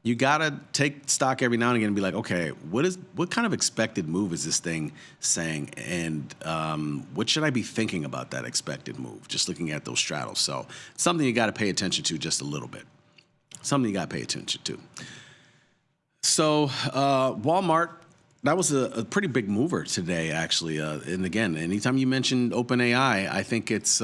you gotta take stock every now and again and be like, okay, what kind of expected move is this thing saying, and what should I be thinking about that expected move? Just looking at those straddles. So something you got to pay attention to just a little bit. Something you got to pay attention to. So Walmart, that was a pretty big mover today, actually. And again, anytime you mention OpenAI, I think it's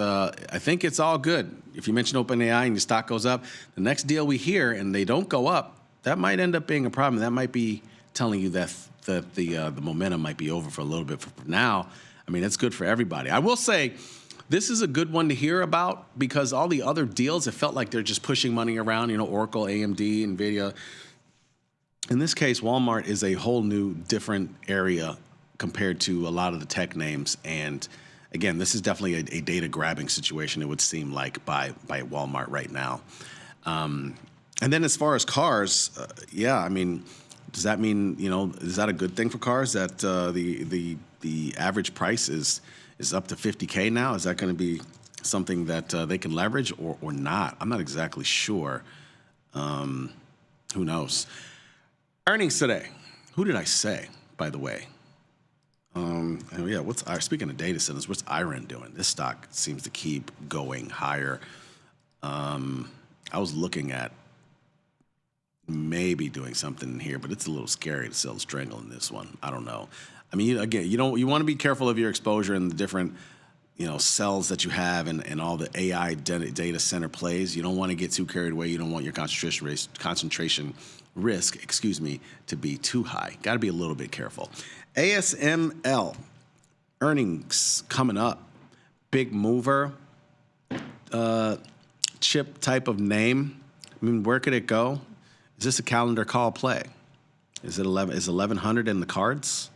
all good. If you mention OpenAI and your stock goes up, the next deal we hear and they don't go up, that might end up being a problem. That might be telling you that the momentum might be over for a little bit. For now, I mean, it's good for everybody. I will say, this is a good one to hear about because all the other deals, it felt like they're just pushing money around. You know, Oracle, AMD, NVIDIA. In this case, Walmart is a whole new, different area compared to a lot of the tech names. And again, this is definitely a data grabbing situation, it would seem like, by Walmart right now. And then as far as cars, I mean, does that mean, is that a good thing for cars that the average price is up to $50K now? Is that going to be something that they can leverage or not? I'm not exactly sure. Who knows? Earnings today. Who did I say, by the way? Speaking of data centers, what's IREN doing? This stock seems to keep going higher. I was looking at maybe doing something in here, but it's a little scary to sell strangle in this one. I don't know. I mean, again, you want to be careful of your exposure and the different, cells that you have and all the AI data center plays. You don't want to get too carried away. You don't want your concentration risk, to be too high. Got to be a little bit careful. ASML earnings coming up. Big mover, chip type of name. I mean, where could it go? Is this a calendar call play? Is 1100 in the cards?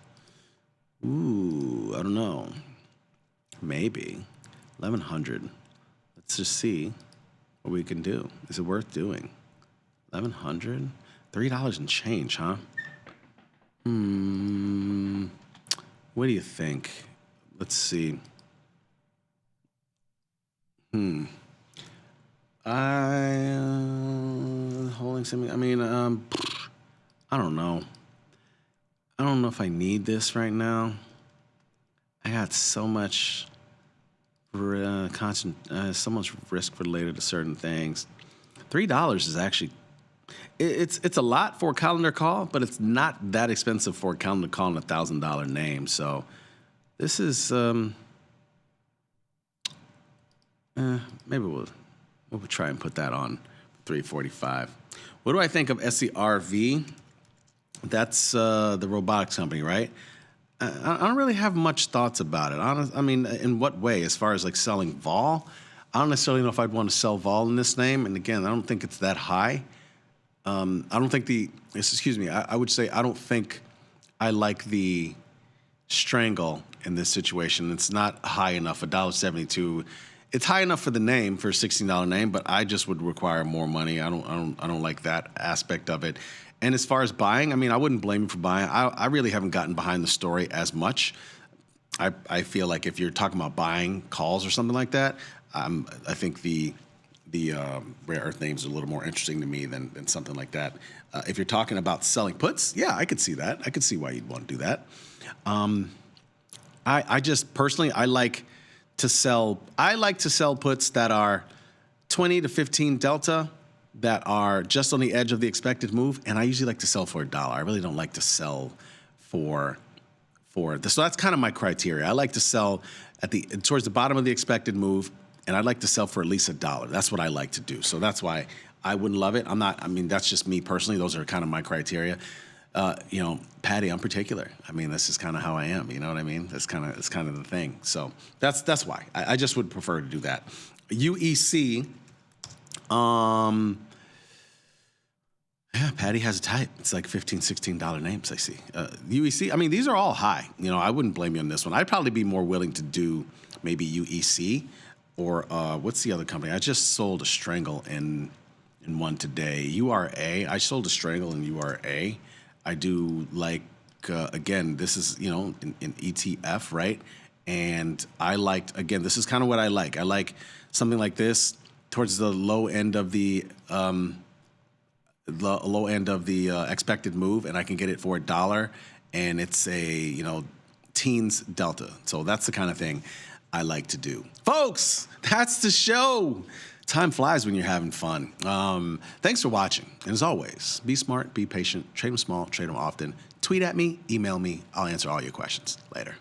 Ooh, I don't know. Maybe 1100. Let's just see what we can do. Is it worth doing? 1100, $3 and change, huh? What do you think? Let's see. Holding something. I mean, I don't know. I don't know if I need this right now. I got so much so much risk related to certain things. $3 is actually it's a lot for a calendar call, but it's not that expensive for a calendar call and $1,000 name. So this is maybe we'll try and put that on $345. What do I think of SCRV? That's the robotics company, right? I don't really have much thoughts about it. I mean, in what way? As far as like selling vol, I don't necessarily know if I'd want to sell vol in this name. And again, I don't think it's that high. I don't think I would say I don't think I like the strangle in this situation. It's not high enough. $1.72. It's high enough for the name, for a $16 name, but I just would require more money. I don't like that aspect of it. And as far as buying, I mean, I wouldn't blame you for buying. I really haven't gotten behind the story as much. I feel like if you're talking about buying calls or something like that, I think the rare earth names are a little more interesting to me than something like that. If you're talking about selling puts, yeah, I could see that. I could see why you'd want to do that. I just personally, I like to sell puts that are 20 to 15 delta, that are just on the edge of the expected move, and I usually like to sell for $1. I really don't like to sell for this. So that's kind of my criteria. I like to sell towards the bottom of the expected move, and I'd like to sell for at least $1. That's what I like to do. So that's why I wouldn't love it. That's just me personally. Those are kind of my criteria. Patty, I'm particular. This is kind of how I am. You know what I mean? That's kind of the thing. So that's why I just would prefer to do that. UEC. Yeah, Patty has a type. It's like $15, $16 names I see. UEC, these are all high. I wouldn't blame you on this one. I'd probably be more willing to do maybe UEC or what's the other company? I just sold a strangle in one today. URA. I sold a strangle in URA. I do like, again, this is, an ETF, right? And I liked, again, this is kind of what I like. I like something like this towards the low end of the expected move, and I can get it for $1, and it's a teens delta. So that's the kind of thing I like to do. Folks, that's the show. Time flies when you're having fun. Thanks for watching, and as always, be smart, be patient, trade them small, trade them often. Tweet at me, email me. I'll answer all your questions later.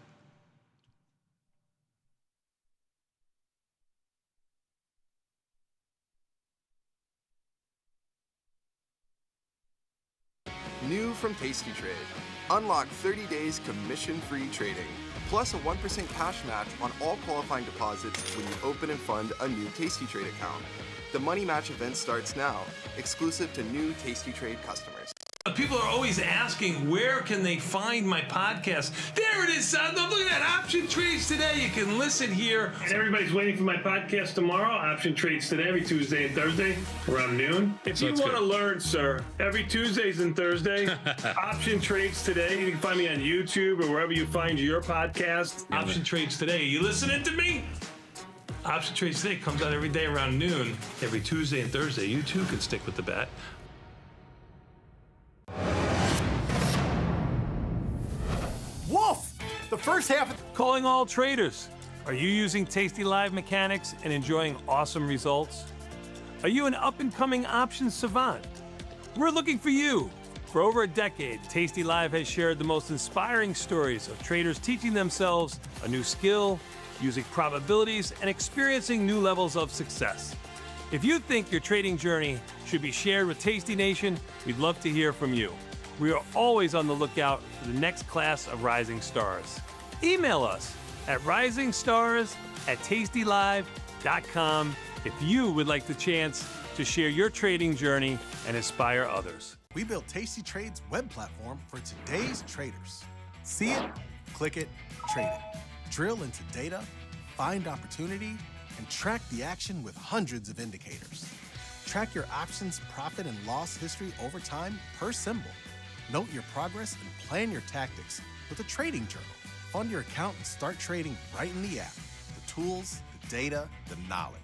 New from Tasty Trade. Unlock 30 days commission-free trading, plus a 1% cash match on all qualifying deposits when you open and fund a new Tasty Trade account. The Money Match event starts now, exclusive to new Tasty Trade customers. People are always asking, where can they find my podcast? There it is, son. Look at that. Option Trades Today. You can listen here. And everybody's waiting for my podcast tomorrow. Option Trades Today, every Tuesday and Thursday around noon. If you want to learn, sir, every Tuesdays and Thursday, Option Trades Today. You can find me on YouTube or wherever you find your podcast. Option Trades Today. You listening to me? Option Trades Today comes out every day around noon, every Tuesday and Thursday. You too can stick with the bat. Wolf! The first half of... Calling all traders. Are you using Tasty Live mechanics and enjoying awesome results? Are you an up-and-coming options savant? We're looking for you. For over a decade, Tasty Live has shared the most inspiring stories of traders teaching themselves a new skill, using probabilities, and experiencing new levels of success. If you think your trading journey should be shared with Tasty Nation, we'd love to hear from you. We are always on the lookout for the next class of rising stars. Email us at risingstars@tastylive.com if you would like the chance to share your trading journey and inspire others. We built Tasty Trade's web platform for today's traders. See it, click it, trade it. Drill into data, find opportunity, and track the action with hundreds of indicators. Track your options profit and loss history over time per symbol. Note your progress and plan your tactics with a trading journal. Fund your account and start trading right in the app. The tools, the data, the knowledge.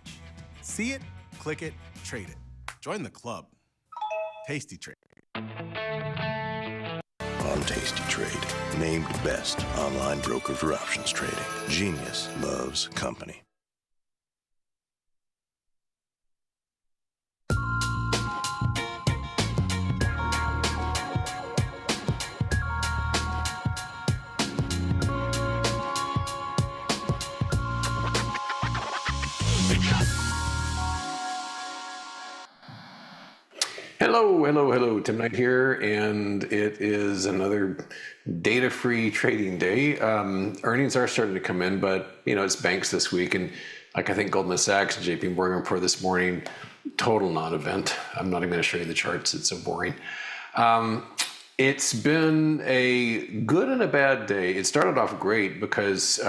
See it, click it, trade it. Join the club. Tasty Trade. On Tasty Trade, named best online broker for options trading. Genius loves company. Hello. Tim Knight here, and it is another data-free trading day. Earnings are starting to come in, but it's banks this week, and I think Goldman Sachs and JP Morgan report this morning, total non-event. I'm not even going to show you the charts. It's so boring. It's been a good and a bad day. It started off great because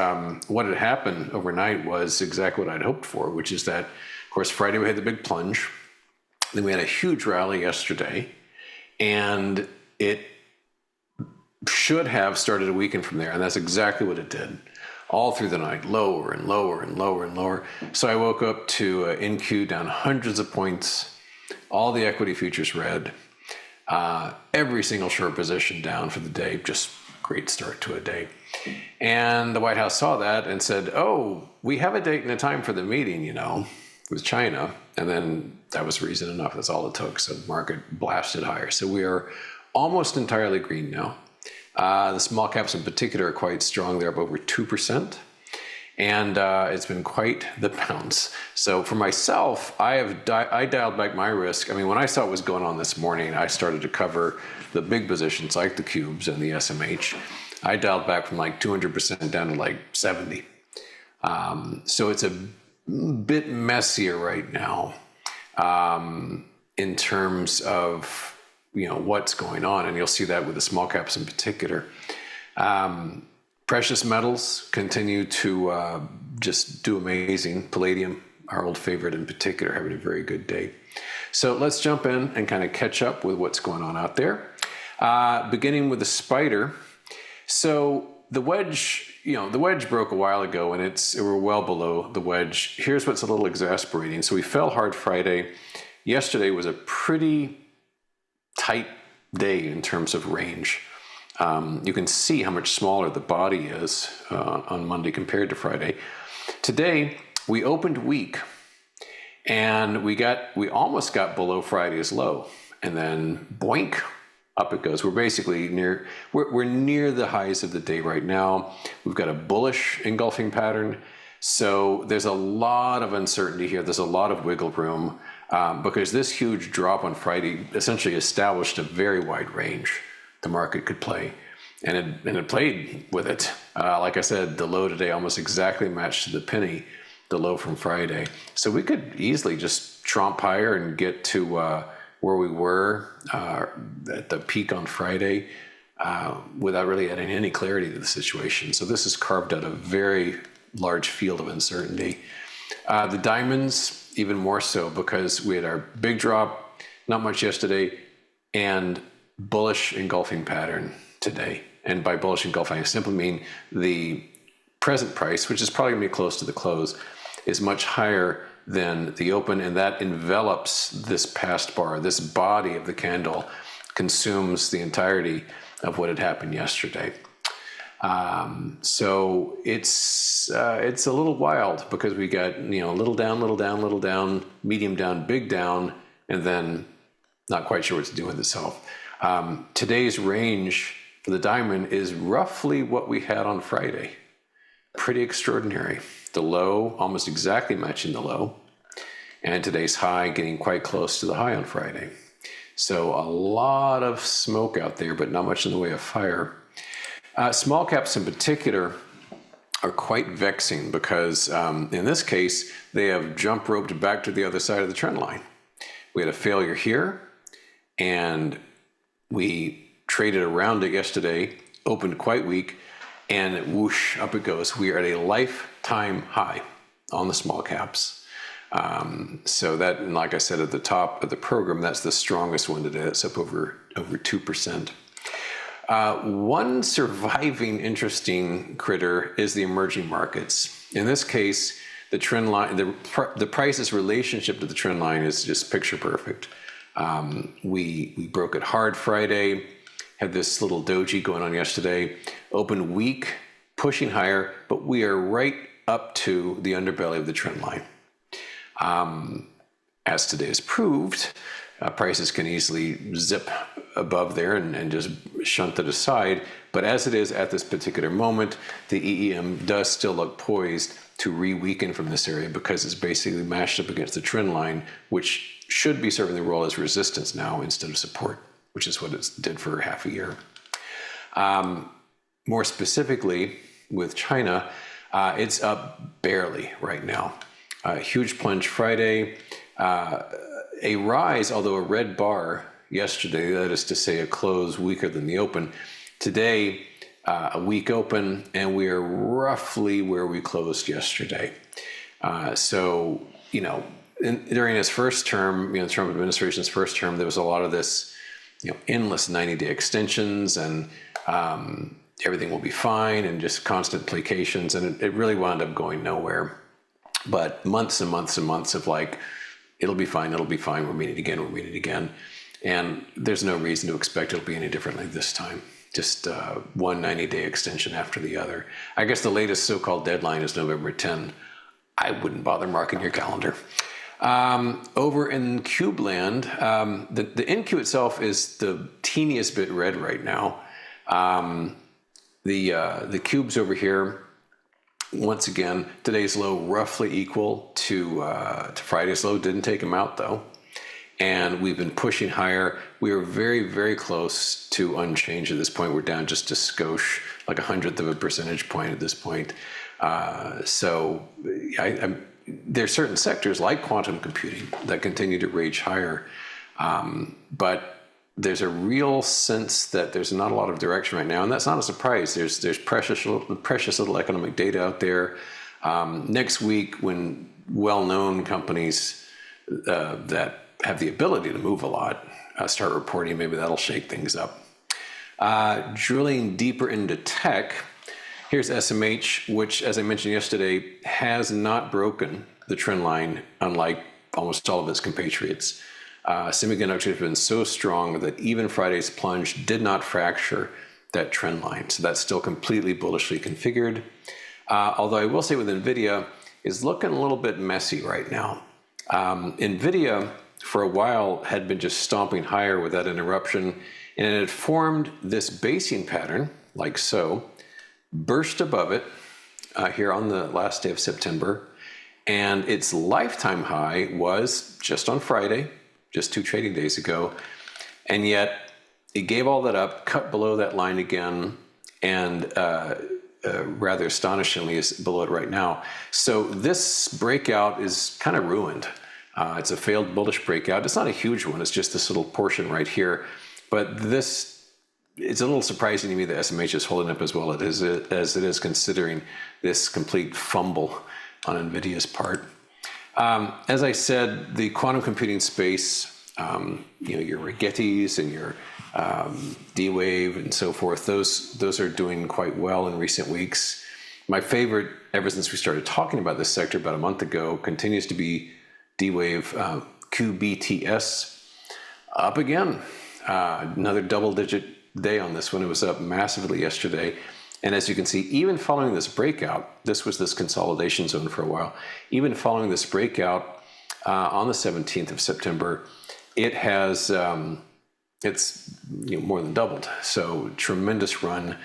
what had happened overnight was exactly what I'd hoped for, which is that, of course, Friday we had the big plunge. Then we had a huge rally yesterday, and it should have started a weekend from there, and that's exactly what it did. All through the night, lower and lower and lower and lower. So I woke up to incur down hundreds of points, all the equity futures red, every single short position down for the day, just great start to a day. And the White House saw that and said, oh, we have a date and a time for the meeting, with China. And then that was reason enough. That's all it took. So the market blasted higher. So we are almost entirely green now. The small caps in particular are quite strong. They're up over 2%. And it's been quite the bounce. So for myself, I dialed back my risk. I mean, when I saw what was going on this morning, I started to cover the big positions like the cubes and the SMH. I dialed back from like 200% down to like 70. So it's a bit messier right now in terms of what's going on, and you'll see that with the small caps in particular. Precious metals continue to just do amazing. Palladium, our old favorite in particular, having a very good day. So let's jump in and kind of catch up with what's going on out there. Beginning with the spider. So the wedge, the wedge broke a while ago, and we're well below the wedge. Here's what's a little exasperating. So we fell hard Friday. Yesterday was a pretty tight day in terms of range. You can see how much smaller the body is on Monday compared to Friday. Today, we opened weak, and we almost got below Friday's low, and then boink, up it goes. We're basically we're near the highs of the day right now. We've got a bullish engulfing pattern, so there's a lot of uncertainty here. There's a lot of wiggle room because this huge drop on Friday essentially established a very wide range the market could play, and it played with it. Like I said, the low today almost exactly matched to the penny, the low from Friday. So we could easily just tromp higher and get to where we were at the peak on Friday without really adding any clarity to the situation. So this has carved out a very large field of uncertainty. The diamonds, even more so, because we had our big drop, not much yesterday, and bullish engulfing pattern today. And by bullish engulfing, I simply mean the present price, which is probably going to be close to the close, is much higher than the open, and that envelops this past bar. This body of the candle consumes the entirety of what had happened yesterday. So it's a little wild because we got little down, little down, little down, medium down, big down, and then not quite sure what to do with itself. Today's range for the diamond is roughly what we had on Friday. Pretty extraordinary. The low almost exactly matching the low, and today's high getting quite close to the high on Friday. So a lot of smoke out there, but not much in the way of fire. Small caps in particular are quite vexing because in this case, they have jump roped back to the other side of the trend line. We had a failure here, and we traded around it yesterday, opened quite weak, and whoosh, up it goes. We are at a lifetime high on the small caps. So that, and like I said at the top of the program, that's the strongest one today. That's up over 2%. One surviving interesting critter is the emerging markets. In this case, the trend line, the price's relationship to the trend line is just picture perfect. We broke it hard Friday, had this little doji going on yesterday, opened weak, pushing higher, but we are right up to the underbelly of the trend line. As today has proved, prices can easily zip above there and just shunt it aside. But as it is at this particular moment, the EEM does still look poised to re-weaken from this area because it's basically mashed up against the trend line, which should be serving the role as resistance now instead of support, which is what it did for half a year. More specifically, with China, it's up barely right now. Huge plunge Friday, a rise, although a red bar yesterday, that is to say a close weaker than the open. Today, a weak open, and we are roughly where we closed yesterday. So, during his first term, the Trump administration's first term, there was a lot of this, endless 90-day extensions and everything will be fine and just constant placations. And it really wound up going nowhere. But months and months and months of like, it'll be fine, we're meeting again. And there's no reason to expect it'll be any differently this time. Just one 90-day extension after the other. I guess the latest so-called deadline is November 10. I wouldn't bother marking your calendar. Over in cube land, the NQ itself is the teeniest bit red right now. The cubes over here, Once again, today's low roughly equal to Friday's low. Didn't take them out though. And we've been pushing higher. We are very, very close to unchanged at this point. We're down just a skosh, like 1/100 of a percentage point at this point. So there are certain sectors like quantum computing that continue to rage higher. But there's a real sense that there's not a lot of direction right now, and that's not a surprise. There's precious little economic data out there. Next week, when well-known companies that have the ability to move a lot start reporting, maybe that'll shake things up. Drilling deeper into tech, here's SMH, which, as I mentioned yesterday, has not broken the trend line, unlike almost all of its compatriots. Semiconductors have been so strong that even Friday's plunge did not fracture that trend line. So that's still completely bullishly configured. Although I will say with NVIDIA is looking a little bit messy right now. NVIDIA for a while had been just stomping higher without interruption, and it had formed this basing pattern like so, burst above it here on the last day of September, and its lifetime high was just on Friday, just 2 trading days ago, and yet it gave all that up, cut below that line again, and rather astonishingly is below it right now. So this breakout is kind of ruined. It's a failed bullish breakout. It's not a huge one. It's just this little portion right here. But this, it's a little surprising to me that SMH is holding up as well as it is, considering this complete fumble on NVIDIA's part. As I said, the quantum computing space, your Rigettis and your D-Wave and so forth, those are doing quite well in recent weeks. My favorite, ever since we started talking about this sector about a month ago, continues to be D-Wave QBTS, up again. Another double-digit day on this one. It was up massively yesterday. And as you can see, even following this breakout, this was this consolidation zone for a while, even following this breakout on the 17th of September, it has, it's more than doubled. So tremendous run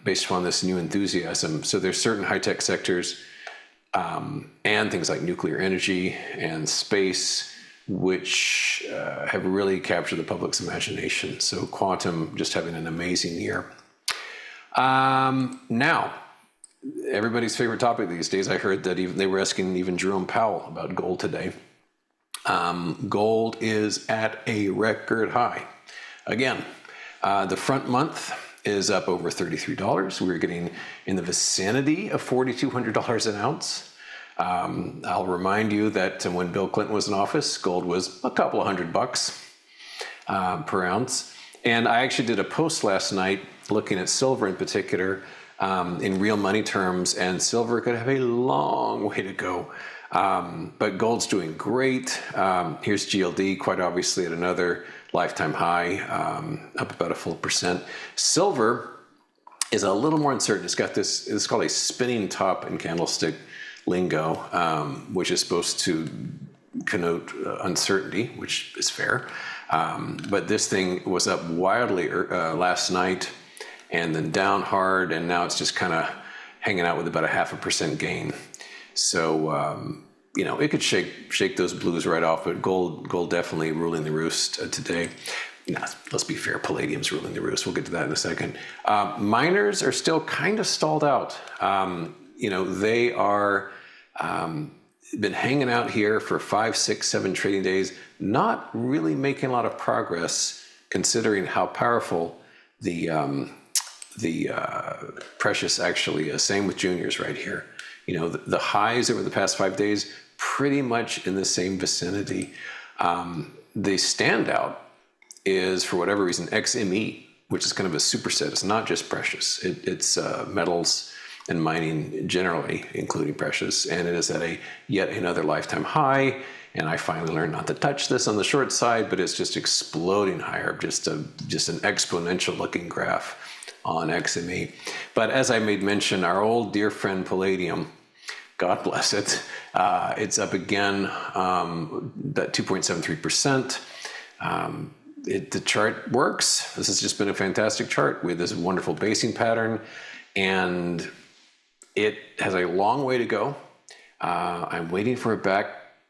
based upon this new enthusiasm. So there's certain high-tech sectors and things like nuclear energy and space, which have really captured the public's imagination. So quantum just having an amazing year. Now, everybody's favorite topic these days, I heard that they were asking even Jerome Powell about gold today. Gold is at a record high. Again, the front month is up over $33. We're getting in the vicinity of $4,200 an ounce. I'll remind you that when Bill Clinton was in office, gold was a couple of $100 per ounce. And I actually did a post last night looking at silver in particular in real money terms, and silver could have a long way to go. But gold's doing great. Here's GLD, quite obviously at another lifetime high, up about a full %. Silver is a little more uncertain. It's got this, it's called a spinning top and candlestick lingo, which is supposed to connote uncertainty, which is fair. But this thing was up wildly last night and then down hard, and now it's just kind of hanging out with about a 0.5% gain. So, it could shake those blues right off, but gold definitely ruling the roost today. Let's be fair, palladium's ruling the roost. We'll get to that in a second. Miners are still kind of stalled out. They are been hanging out here for 5, 6, 7 trading days, not really making a lot of progress, considering how powerful the precious actually is. Same with juniors right here. The highs over the past 5 days, pretty much in the same vicinity. The standout is, for whatever reason, XME, which is kind of a superset. It's not just precious. It's metals and mining generally, including precious. And it is at yet another lifetime high. And I finally learned not to touch this on the short side, but it's just exploding higher, just an exponential looking graph on XME. But as I made mention, our old dear friend Palladium, God bless it, it's up again, that 2.73%. The chart works. This has just been a fantastic chart with this wonderful basing pattern. And It has a long way to go. I'm waiting for it back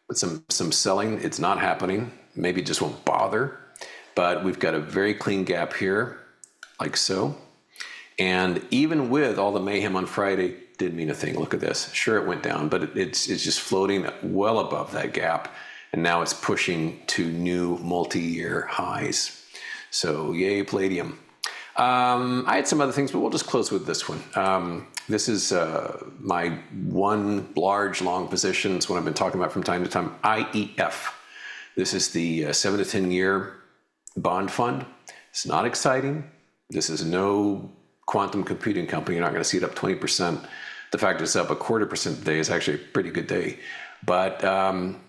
with some selling. It's not happening. Maybe it just won't bother. But we've got a very clean gap here, like so. And even with all the mayhem on Friday, didn't mean a thing. Look at this. Sure, it went down, but it's just floating well above that gap. And now it's pushing to new multi-year highs. So yay, palladium. I had some other things, but we'll just close with this one. This is my one large long position. It's what I've been talking about from time to time, IEF. This is the 7 to 10 year bond fund. It's not exciting. This is no quantum computing company. You're not going to see it up 20%. The fact it's up 0.25% today is actually a pretty good day. But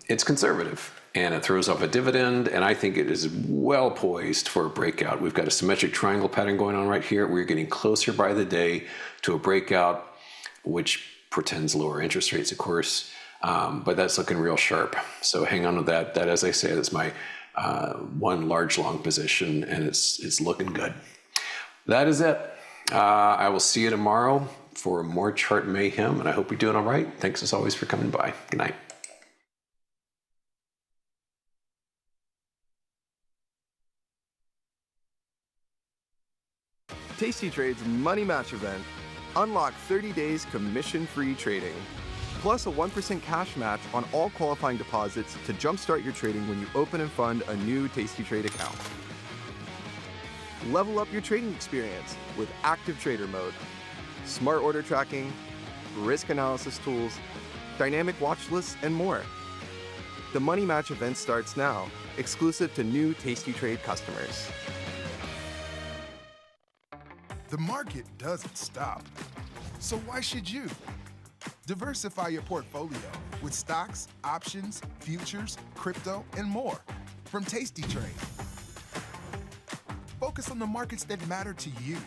it's conservative, and it throws off a dividend, and I think it is well poised for a breakout. We've got a symmetric triangle pattern going on right here. We're getting closer by the day to a breakout, which portends lower interest rates, of course, but that's looking real sharp. So hang on to that. That, as I say, is my one large long position, and it's looking good. That is it. I will see you tomorrow for more chart mayhem, and I hope you're doing all right. Thanks as always for coming by. Good night. Tasty Trade's Money Match event. Unlock 30 days commission-free trading, plus a 1% cash match on all qualifying deposits to jumpstart your trading when you open and fund a new Tasty Trade account. Level up your trading experience with Active Trader Mode, smart order tracking, risk analysis tools, dynamic watch lists, and more. The Money Match event starts now, exclusive to new Tasty Trade customers. The market doesn't stop. So why should you? Diversify your portfolio with stocks, options, futures, crypto, and more from Tasty Trade. Focus on the markets that matter to you.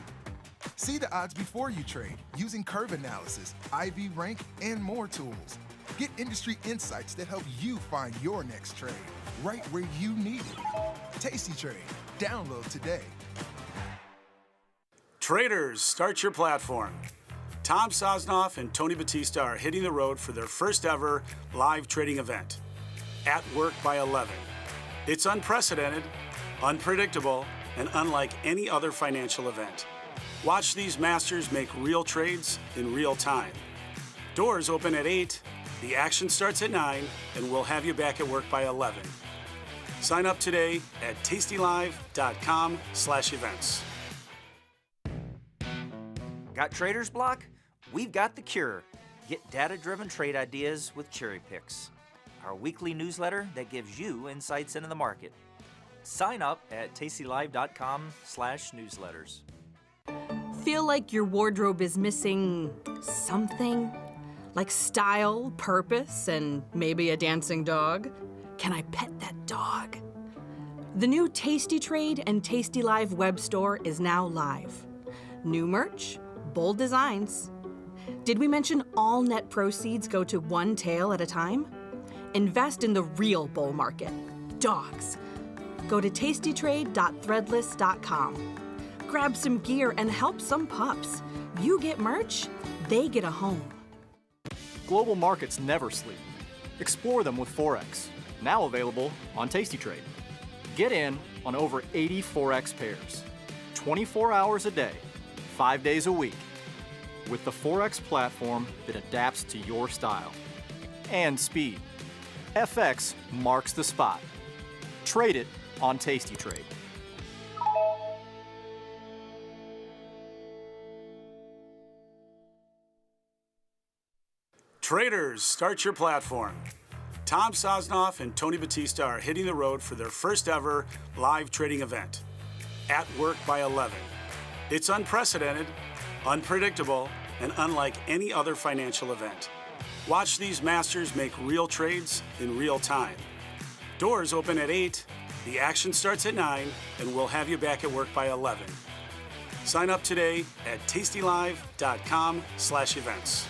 See the odds before you trade using curve analysis, IV rank, and more tools. Get industry insights that help you find your next trade right where you need it. Tasty Trade. Download today. Traders, start your platform. Tom Sosnoff and Tony Batista are hitting the road for their first ever live trading event, At Work by 11. It's unprecedented, unpredictable, and unlike any other financial event. Watch these masters make real trades in real time. Doors open at 8, the action starts at 9, and we'll have you back at work by 11. Sign up today at tastylive.com/events. Got trader's block? We've got the cure. Get data-driven trade ideas with Cherry Picks, our weekly newsletter that gives you insights into the market. Sign up at tastylive.com/newsletters. Feel like your wardrobe is missing something? Like style, purpose, and maybe a dancing dog? Can I pet that dog? The new Tasty Trade and Tasty Live web store is now live. New merch, bold designs. Did we mention all net proceeds go to one tail at a time? Invest in the real bull market, dogs. Go to tastytrade.threadless.com. Grab some gear and help some pups. You get merch, they get a home. Global markets never sleep. Explore them with Forex, now available on Tasty Trade. Get in on over 80 Forex pairs, 24 hours a day, 5 days a week, with the Forex platform that adapts to your style and speed. FX marks the spot. Trade it on Tasty Trade. Traders, start your platform. Tom Sosnoff and Tony Batista are hitting the road for their first ever live trading event, At Work by 11. It's unprecedented, unpredictable, and unlike any other financial event. Watch these masters make real trades in real time. Doors open at 8, the action starts at 9, and we'll have you back at work by 11. Sign up today at tastylive.com/events.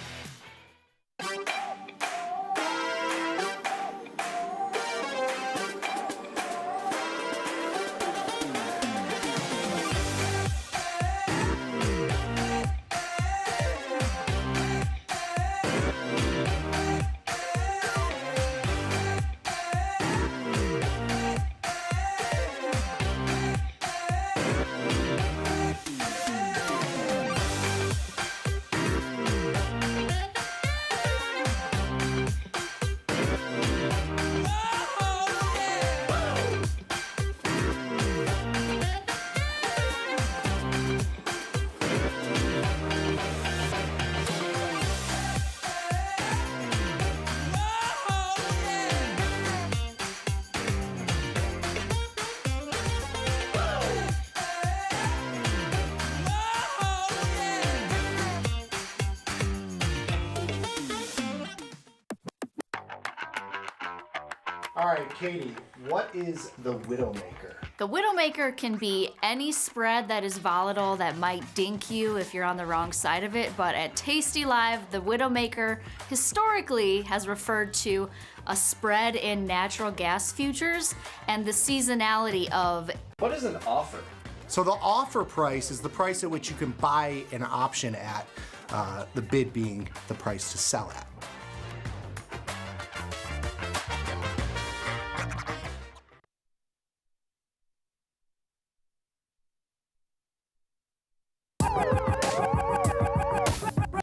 All right, Katie, what is the Widowmaker? The Widowmaker can be any spread that is volatile that might dink you if you're on the wrong side of it, but at tastylive, the Widowmaker historically has referred to a spread in natural gas futures and the seasonality of... What is an offer? So the offer price is the price at which you can buy an option at, the bid being the price to sell at.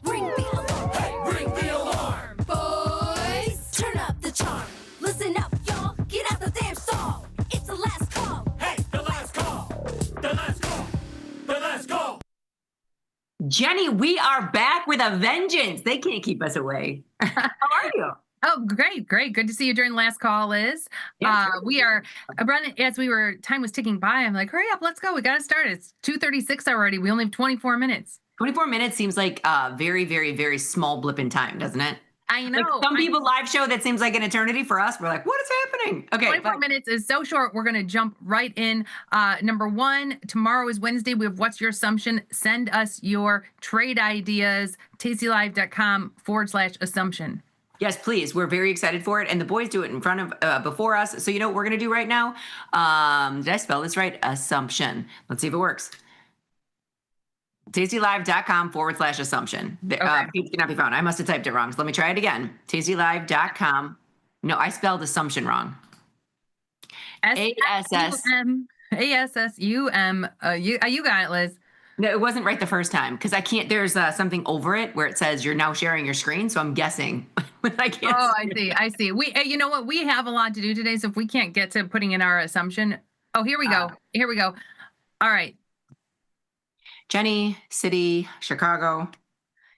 Ring the alarm, hey, ring the alarm, boys. Turn up the charm. Listen up, y'all. Get out the damn stall. It's the last call. Hey, the last call. The last call. The last call. Jenny, we are back with a vengeance. They can't keep us away. How are you? Oh, great. Good to see you during last call, Liz. Yeah, we are running as time was ticking by. I'm like, hurry up, let's go. We got to start. It's 2:36 already. We only have 24 minutes. 24 minutes seems like a very, very, very small blip in time, doesn't it? I know. Like some people live show that seems like an eternity. For us, we're like, what is happening? Okay. 24 minutes is so short. We're going to jump right in. Number one, tomorrow is Wednesday. We have What's Your Assumption? Send us your trade ideas, tastylive.com/assumption. Yes, please. We're very excited for it. And the boys do it in front of, before us. So you know what we're going to do right now? Did I spell this right? Assumption. Let's see if it works. tastylive.com/assumption. Page cannot be found. I must have typed it wrong. So let me try it again. tastylive.com. No, I spelled assumption wrong. ASSUM. You got it, Liz. No, it wasn't right the first time because I can't. There's something over it where it says you're now sharing your screen. So I'm guessing. I can't. Oh, I see. We, you know what? We have a lot to do today. So if we can't get to putting in our assumption. Oh, here we go. All right. Jenny, City, Chicago.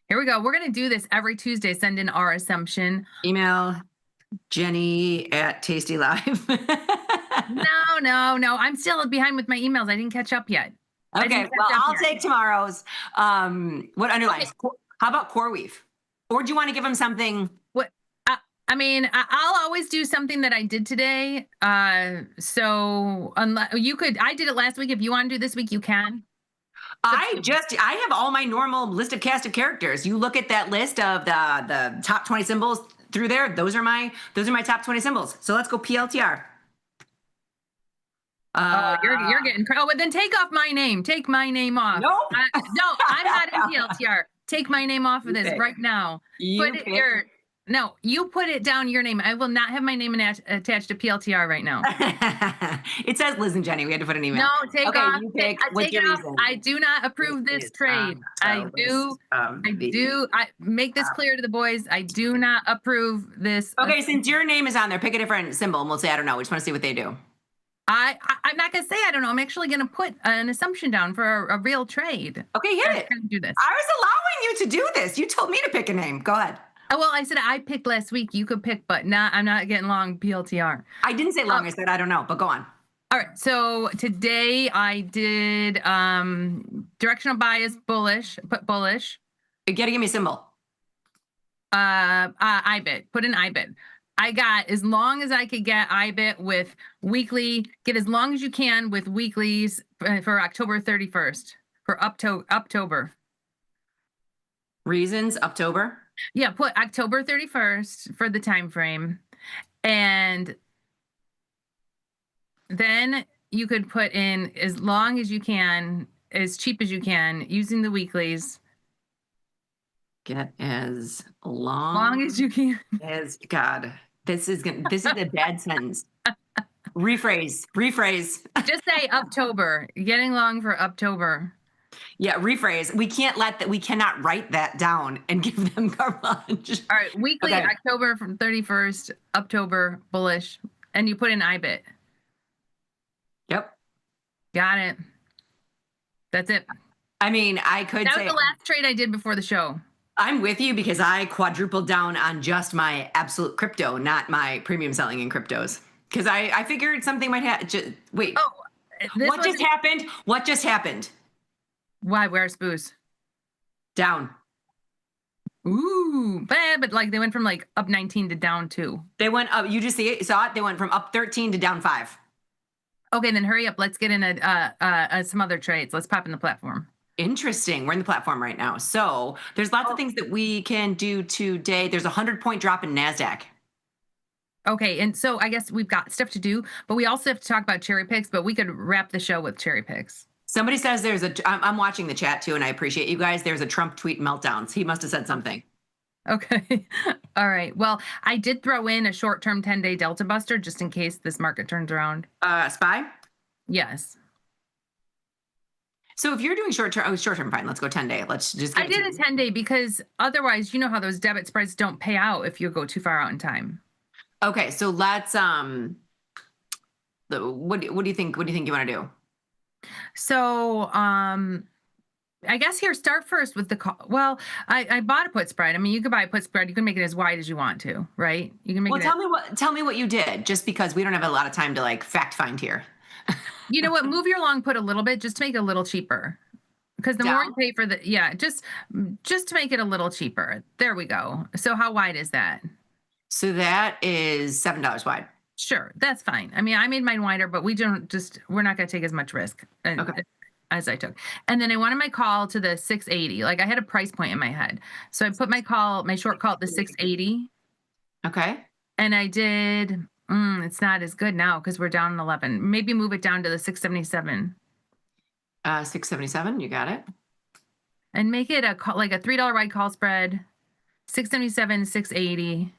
Here we go. We're going to do this every Tuesday. Send in our assumption. Email Jenny at tastylive. No. I'm still behind with my emails. I didn't catch up yet. Okay, well, I'll take tomorrow's. What underlines? Okay. How about CoreWeave? Or do you want to give them something? What? I'll always do something that I did today. So unless you could, I did it last week. If you want to do this week, you can. I have all my normal list of cast of characters. You look at that list of the top 20 symbols through there. Those are my top 20 symbols. So let's go PLTR. You're getting. Oh, but then take off my name. Take my name off. Nope. No, I'm not in PLTR. Take my name off of this right now. You put it down your name. I will not have my name attached to PLTR right now. It says Liz and Jenny. We had to put an email. No, take off. You pick. What's your reason? I do not approve this trade. I make this clear to the boys. I do not approve this. Okay, since your name is on there, pick a different symbol and we'll say, I don't know. We just want to see what they do. I'm not going to say I don't know. I'm actually going to put an assumption down for a real trade. Okay, hit it. Do this. I was allowing you to do this. You told me to pick a name. Go ahead. Oh, well, I said I picked last week. You could pick, but I'm not getting long PLTR. I didn't say long. I said I don't know, but go on. All right. So today I did directional bias bullish. Put bullish. You got to give me a symbol. IBIT. Put in IBIT. I got as long as I could get IBIT with weekly. Get as long as you can with weeklies for October 31st for October. Reasons October. Yeah, put October 31st for the time frame, and then you could put in as long as you can, as cheap as you can, using the weeklies. Get as long as you can. As God. This is a bad sentence. Rephrase. Just say October. Getting long for October. Yeah, rephrase. We cannot write that down and give them garbage. All right, weekly October from 31st, October bullish, and you put in IBIT. Yep. Got it. That's it. I mean, I could say that was the last trade I did before the show. I'm with you because I quadrupled down on just my absolute crypto, not my premium selling in cryptos. Because I figured something might happen. Wait. Oh, what just happened? What just happened? Why? Where's Booze? Down. Ooh, but like they went from like up 19 to down 2. They went up. You just saw it. They went from up 13 to down 5. Okay, then hurry up. Let's get in some other trades. Let's pop in the platform. Interesting. We're in the platform right now. So there's lots of things that we can do today. There's a 100-point drop in NASDAQ. Okay, and so I guess we've got stuff to do, but we also have to talk about cherry picks, but we could wrap the show with cherry picks. Somebody says I'm watching the chat too, and I appreciate you guys. There's a Trump tweet meltdowns. He must have said something. Okay. All right. Well, I did throw in a short-term 10-day Delta Buster just in case this market turns around. SPY? Yes. So if you're doing short-term, fine. Let's go 10-day. Let's just. I did a 10-day because otherwise, you know how those debit spreads don't pay out if you go too far out in time. Okay, so let's. What do you think? What do you think you want to do? So, I guess here, start first with the call. Well, I bought a put spread. I mean, you could buy a put spread. You can make it as wide as you want to, right? You can make it. Well, tell me what you did, just because we don't have a lot of time to like fact find here. You know what? Move your long put a little bit, just to make it a little cheaper. Because the more you pay for just to make it a little cheaper. There we go. So how wide is that? So that is $7 wide. Sure, that's fine. I mean, I made mine wider, but we're not going to take as much risk as I took. And then I wanted my call to the 680. Like I had a price point in my head. So I put my short call at the 680. Okay. And I did, it's not as good now because we're down 11. Maybe move it down to the 677. 677, you got it. And make it like a $3 wide call spread, 677, 680.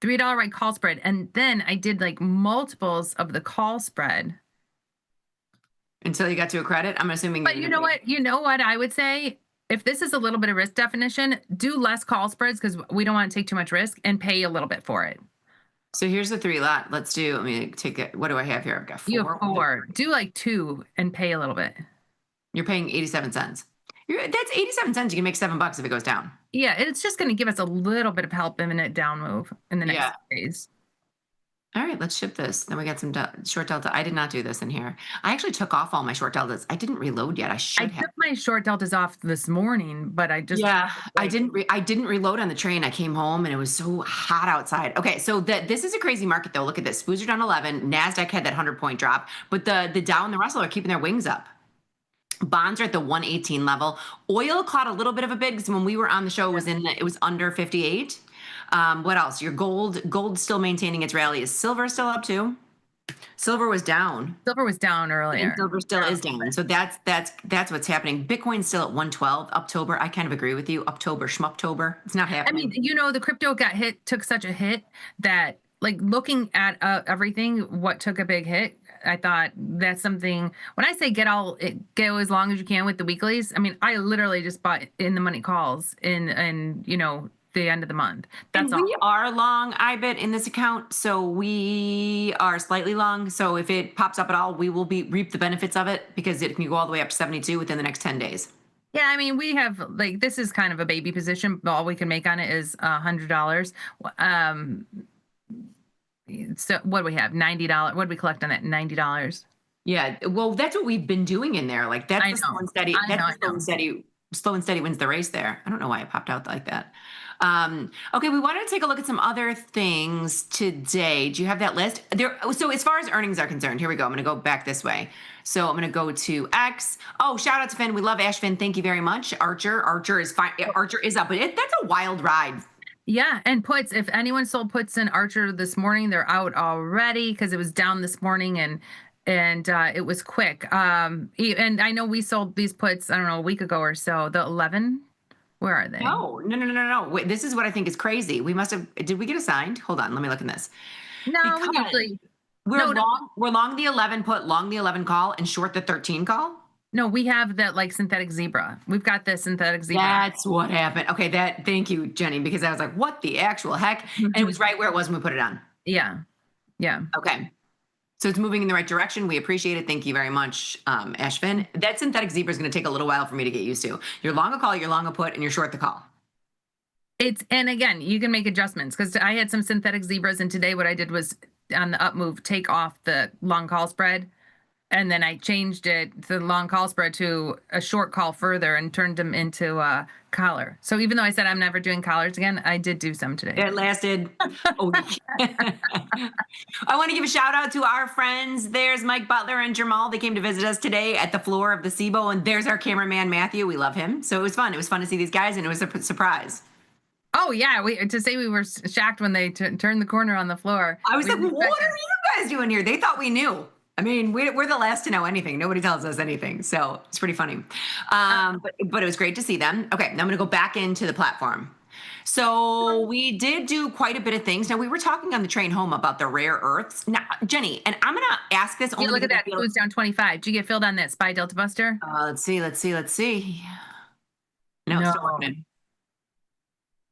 $3 right call spread. And then I did like multiples of the call spread. Until you got to a credit, I'm assuming. But you know what I would say? If this is a little bit of risk definition, do less call spreads because we don't want to take too much risk and pay a little bit for it. So here's the 3 lot. Let me take it. What do I have here? I've got 4. You have 4. Do like 2 and pay a little bit. You're paying 87 cents. That's 87 cents. You can make $7 if it goes down. Yeah, it's just going to give us a little bit of help in a down move in the next days. All right, let's ship this. Then we got some short delta. I did not do this in here. I actually took off all my short deltas. I didn't reload yet. I took my short deltas off this morning, but I just I didn't reload on the train. I came home and it was so hot outside. Okay, so this is a crazy market though. Look at this. SPYs are down 11. Nasdaq had that 100-point drop, but the Dow and the Russell are keeping their wings up. Bonds are at the 118 level. Oil caught a little bit of a bid because when we were on the show, it was under 58. What else? Your gold still maintaining its rally. Is silver still up too? Silver was down. Silver was down earlier. And silver still is down. So that's what's happening. Bitcoin's still at 112. October, I kind of agree with you. October, schmuptober. It's not happening. I mean, the crypto took such a hit that like looking at everything, what took a big hit, I thought that's something. When I say go as long as you can with the weeklies, I mean I literally just bought in the money calls in the end of the month. That's all. We are long IBIT in this account, so we are slightly long. So if it pops up at all, we will reap the benefits of it because it can go all the way up to 72 within the next 10 days. Yeah, I mean we have this is kind of a baby position. All we can make on it is $100. So what do we have? $90. What did we collect on that? $90. Yeah. Well, that's what we've been doing in there. Like that's the slow and steady. Slow and steady wins the race there. I don't know why it popped out like that. Okay, we wanted to take a look at some other things today. Do you have that list? So as far as earnings are concerned, here we go. I'm going to go back this way. So I'm going to go to X. Oh, shout out to Finn. We love Ash Finn. Thank you very much. Archer is fine. Archer is up, but that's a wild ride. Yeah, and puts, if anyone sold puts in Archer this morning, they're out already because it was down this morning and it was quick. And I know we sold these puts, I don't know, a week ago or so. The 11, where are they? No. Wait, this is what I think is crazy. Did we get assigned? Hold on, let me look in this. No, we're long the 11 put, long the 11 call, and short the 13 call. No, we have that synthetic zebra. We've got the synthetic zebra. That's what happened. Okay, thank you, Jenny, because I was like, what the actual heck? And it was right where it was when we put it on. Yeah. Okay. So it's moving in the right direction. We appreciate it. Thank you very much, Ashvin. That synthetic zebra is going to take a little while for me to get used to. You're long a call, you're long a put, and you're short the call. And again, you can make adjustments because I had some synthetic zebras, and today what I did was on the up move, take off the long call spread And then I changed it, the long call spread, to a short call further and turned them into a collar. So even though I said I'm never doing collars again, I did do some today. It lasted a week. I want to give a shout out to our friends. There's Mike Butler and Jamal. They came to visit us today at the floor of the SIBO, and there's our cameraman, Matthew. We love him. So it was fun. It was fun to see these guys, and it was a surprise. Oh, yeah. We were shocked when they turned the corner on the floor. I was like, what are you guys doing here? They thought we knew. I mean, we're the last to know anything. Nobody tells us anything. So it's pretty funny. But it was great to see them. Okay, now I'm going to go back into the platform. So we did do quite a bit of things. Now, we were talking on the train home about the rare earths. Now, Jenny, and I'm going to ask this only. Yeah, look at that. It goes down 25. Did you get filled on that SPY Delta Buster? Let's see. No, it's still working.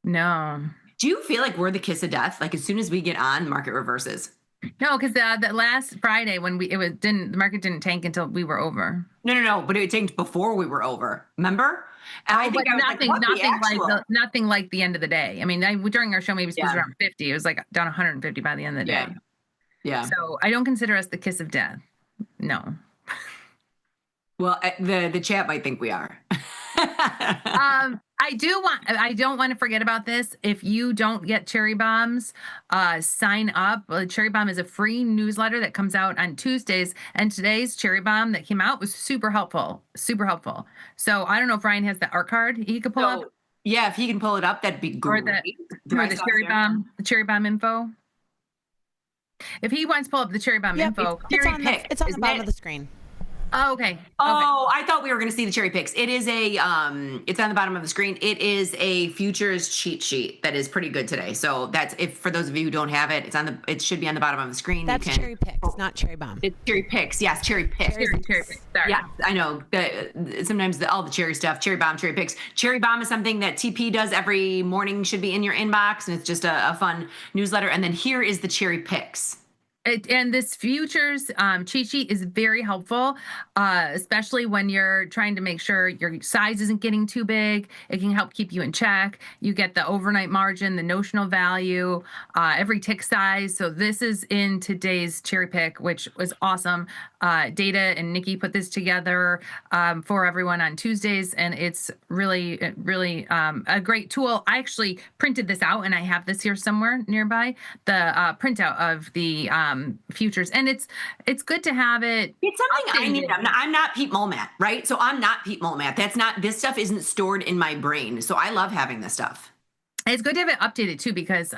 No. Do you feel like we're the kiss of death? Like as soon as we get on, market reverses? No, because the last Friday when the market didn't tank until we were over. No, but it tanked before we were over. Remember? And I think nothing like the end of the day. I mean, during our show, maybe it was around 50. It was like down 150 by the end of the day. Yeah. So I don't consider us the kiss of death. No. Well, the chat might think we are. I don't want to forget about this. If you don't get Cherry Bombs, sign up. Cherry Bomb is a free newsletter that comes out on Tuesdays, and today's Cherry Bomb that came out was super helpful. So I don't know if Ryan has the art card he could pull up. Yeah, if he can pull it up, that'd be great. Or the Cherry Bomb info. If he wants to pull up the Cherry Bomb info, it's on the bottom of the screen. Oh, okay. I thought we were going to see the cherry picks. It is it's on the bottom of the screen. It is a futures cheat sheet that is pretty good today. So that's, if for those of you who don't have it, it should be on the bottom of the screen. That's cherry picks, not cherry bomb. It's cherry picks. Yes, cherry picks. Cherry picks. Sorry. Yeah, I know. Sometimes all the cherry stuff, cherry bomb, cherry picks. Cherry bomb is something that TP does every morning, should be in your inbox, and it's just a fun newsletter. And then here is the cherry picks. And this futures cheat sheet is very helpful, especially when you're trying to make sure your size isn't getting too big. It can help keep you in check. You get the overnight margin, the notional value, every tick size. So this is in today's cherry pick, which was awesome. Data and Nikki put this together for everyone on Tuesdays, and it's really a great tool. I actually printed this out, and I have this here somewhere nearby, the printout of the futures, and it's good to have it. It's something I need. I'm not Pete Molmat, right? So I'm not Pete Molmat. This stuff isn't stored in my brain. So I love having this stuff. It's good to have it updated too, because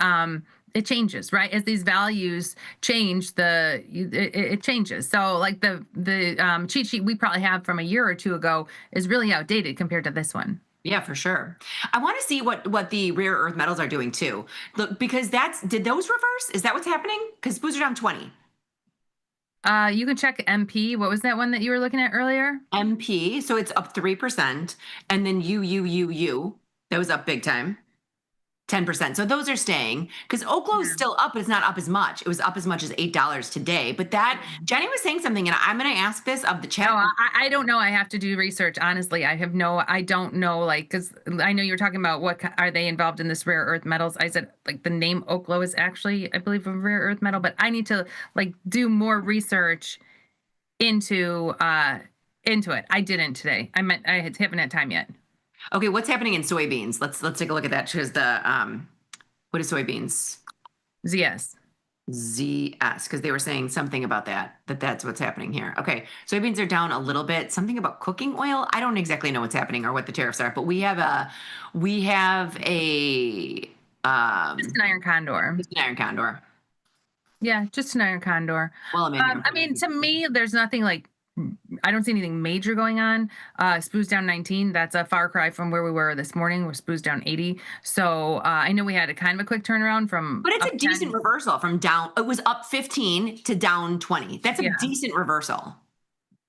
it changes, right? As these values change, it changes. So like the cheat sheet we probably have from a year or two ago is really outdated compared to this one. Yeah, for sure. I want to see what the rare earth metals are doing too. Look, because did those reverse? Is that what's happening? Because SPYs are down 20. You can check MP. What was that one that you were looking at earlier? MP. So it's up 3%. And then UUUU. That was up big time. 10%. So those are staying, because Oklo is still up, but it's not up as much. It was up as much as $8 today. But Jenny was saying something, and I'm going to ask this of the chat. No, I don't know. I have to do research. Honestly, I don't know, like, because I know you were talking about what are they involved in this rare earth metals. I said, like, the name Oklo is actually, I believe, a rare earth metal, but I need to like do more research into it. I didn't today. I haven't had time yet. Okay, what's happening in soybeans? Let's take a look at that, because what is soybeans? ZS, because they were saying something about that's what's happening here. Okay, soybeans are down a little bit. Something about cooking oil. I don't exactly know what's happening or what the tariffs are, but we have a just an iron condor. Just an iron condor. Yeah, just an iron condor. Well, I mean, to me, there's nothing like. I don't see anything major going on. SPYs down 19. That's a far cry from where we were this morning. We're SPYs down 80. So I know we had a kind of a quick turnaround from. But it's a decent reversal from down. It was up 15 to down 20. That's a decent reversal.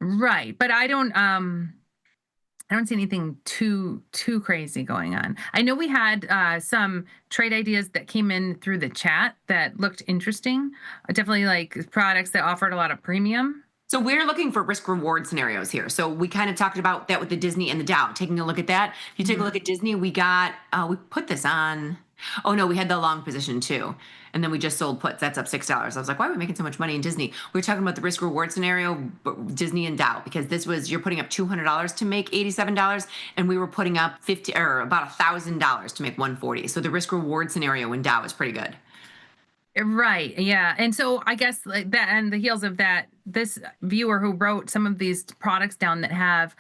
Right, but I don't see anything too crazy going on. I know we had some trade ideas that came in through the chat that looked interesting. Definitely like products that offered a lot of premium. So we're looking for risk reward scenarios here. So we kind of talked about that with the Disney and the Dow. Taking a look at that. If you take a look at Disney, we put this on. Oh no, we had the long position too. And then we just sold puts. That's up $6. I was like, why are we making so much money in Disney? We were talking about the risk reward scenario, Disney and Dow, because this was, you're putting up $200 to make $87, and we were putting up about $1,000 to make 140. So the risk reward scenario in Dow is pretty good. Right. Yeah. And so I guess like that, and the heels of that, this viewer who wrote some of these products down that have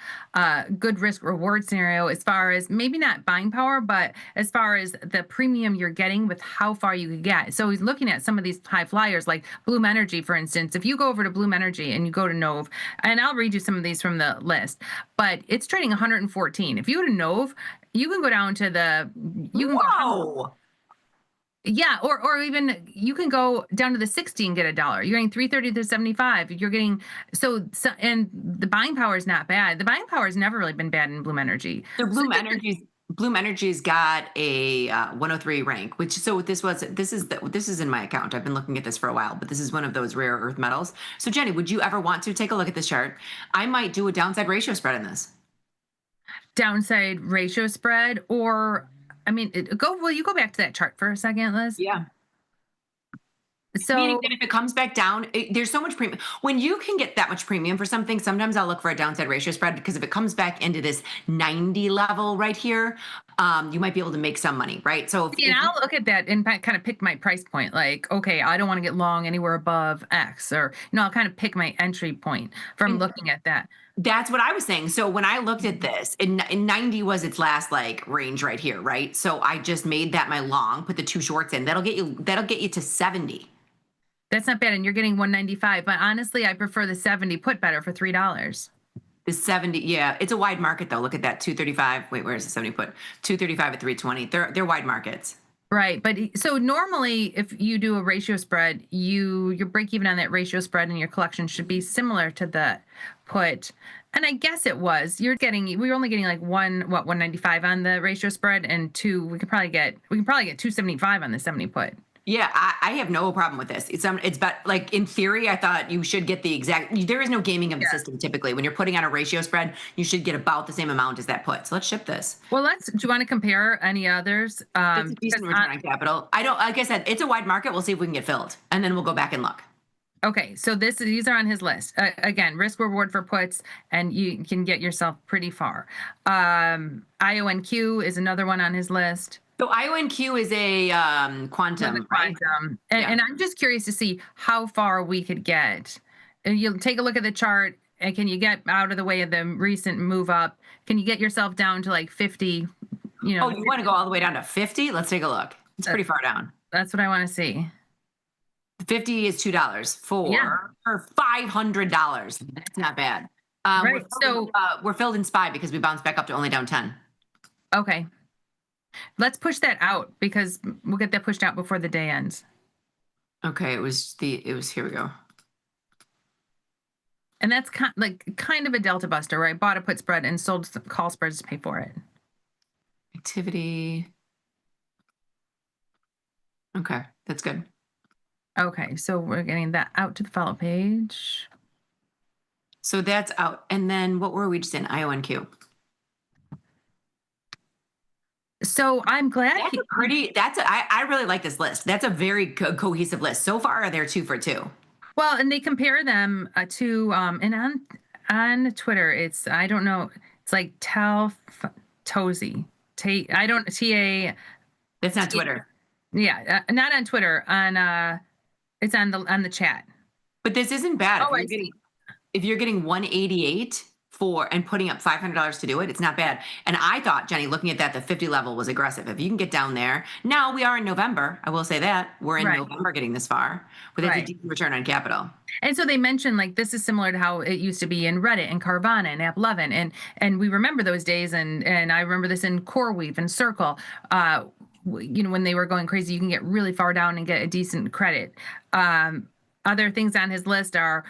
good risk reward scenario, as far as maybe not buying power, but as far as the premium you're getting with how far you could get. So he's looking at some of these high flyers like Bloom Energy, for instance. If you go over to Bloom Energy and you go to Nove, and I'll read you some of these from the list, but it's trading 114. If you go to Nove, you can go down to Whoa. Yeah, or even you can go down to the 60 and get $1. You're getting 330 to 75. You're getting so and the buying power is not bad. The buying power has never really been bad in Bloom Energy. So Bloom Energy's got a 103 rank, which this is in my account. I've been looking at this for a while, but this is one of those rare earth metals. So Jenny, would you ever want to take a look at this chart? I might do a downside ratio spread in this. Downside ratio spread, or I mean, will you go back to that chart for a second, Liz? Yeah. So meaning that if it comes back down, there's so much premium. When you can get that much premium for something, sometimes I'll look for a downside ratio spread, because if it comes back into this 90 level right here, you might be able to make some money, right? So I'll look at that and kind of pick my price point. Like, okay, I don't want to get long anywhere above X, or I'll kind of pick my entry point from looking at that. That's what I was saying. So when I looked at this, in 90 was its last range right here, right? So I just made that my long, put the two shorts in. That'll get you to 70. That's not bad, and you're getting 195. But honestly, I prefer the 70 put better for $3. The 70, yeah, it's a wide market though. Look at that, 235. Wait, where's the 70 put? 235 at 320. They're wide markets. Right, but so normally, if you do a ratio spread, your break even on that ratio spread and your collection should be similar to the put. And I guess it was. We were only getting like 195 on the ratio spread, and we can probably get 275 on the 70 put. Yeah, I have no problem with this. It's about, like, in theory, I thought you should get the exact. There is no gaming of the system typically. When you're putting on a ratio spread, you should get about the same amount as that put. So let's ship this. Well, do you want to compare any others? It's a decent return on capital. Like I said, it's a wide market. We'll see if we can get filled, and then we'll go back and look. Okay, so these are on his list. Again, risk reward for puts, and you can get yourself pretty far. IONQ is another one on his list. So IONQ is a quantum, right? And I'm just curious to see how far we could get. And you'll take a look at the chart, and can you get out of the way of the recent move up? Can you get yourself down to like 50? Oh, you want to go all the way down to 50? Let's take a look. It's pretty far down. That's what I want to see. 50 is $2 for $500. That's not bad. Right. We're filled in SPY because we bounced back up to only down 10. Okay. Let's push that out, because we'll get that pushed out before the day ends. Okay, it was here we go. And that's kind of a delta buster, right? Bought a put spread and sold some call spreads to pay for it. Activity. Okay, that's good. Okay, so we're getting that out to the follow page. So that's out. And then what were we just in? IONQ. So I'm glad I really like this list. That's a very cohesive list. So far, they're 2 for 2. Well, and they compare them to and on Twitter, it's, I don't know, it's like Tozy. I don't TA. That's not Twitter. Yeah, not on Twitter. It's on the chat. But this isn't bad. Oh, if you're getting 188 and putting up $500 to do it, it's not bad. And I thought, Jenny, looking at that, the 50 level was aggressive. If you can get down there, now we are in November. I will say that we're in November getting this far, but it's a decent return on capital. And so they mentioned, like, this is similar to how it used to be in Reddit and Carvana and App11, and we remember those days, and I remember this in CoreWeave and Circle. When they were going crazy, you can get really far down and get a decent credit. Other things on his list are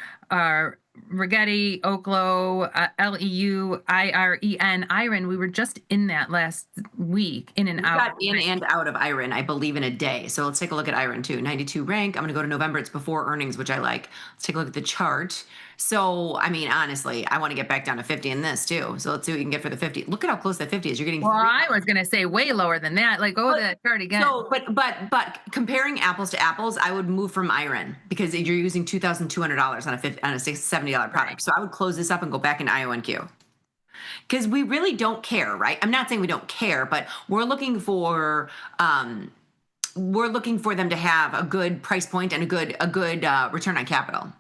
Rigetti, Oklo, LEU, IREN. We were just in that last week, in and We out. got in and out of IREN, I believe, in a day. So let's take a look at IREN too. 92 rank. I'm going to go to November. It's before earnings, which I like. Let's take a look at the chart. So, I mean, honestly, I want to get back down to 50 in this too. So let's see what we can get for the 50. Look at how close that 50 is. You're getting. Well, I was going to say way lower than that. Like, go to that chart again. So, but comparing apples to apples, I would move from IREN because you're using $2,200 on a $70 product. So I would close this up and go back in IONQ. Because we really don't care, right? I'm not saying we don't care, but we're looking for them to have a good price point and a good return on capital.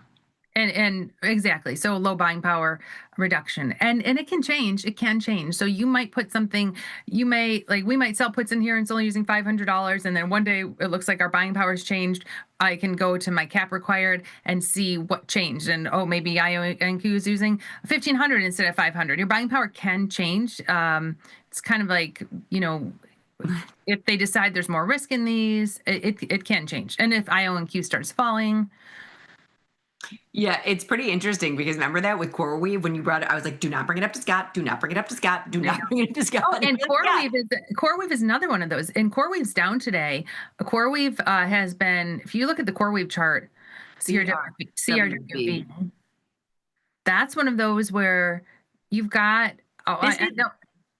And exactly. So low buying power reduction. And it can change. It can change. So you might put something, we might sell puts in here and it's only using $500. And then one day it looks like our buying power has changed. I can go to my cap required and see what changed. And maybe IONQ is using 1,500 instead of 500. Your buying power can change. It's kind of like, if they decide there's more risk in these, it can change. And if IONQ starts falling. Yeah, it's pretty interesting because remember that with CoreWeave, when you brought it, I was like, do not bring it up to Scott. Do not bring it up to Scott. Do not bring it up to Scott. Oh, and CoreWeave is another one of those. And CoreWeave's down today. CoreWeave has been, if you look at the CoreWeave chart, CRWB, that's one of those where you've got,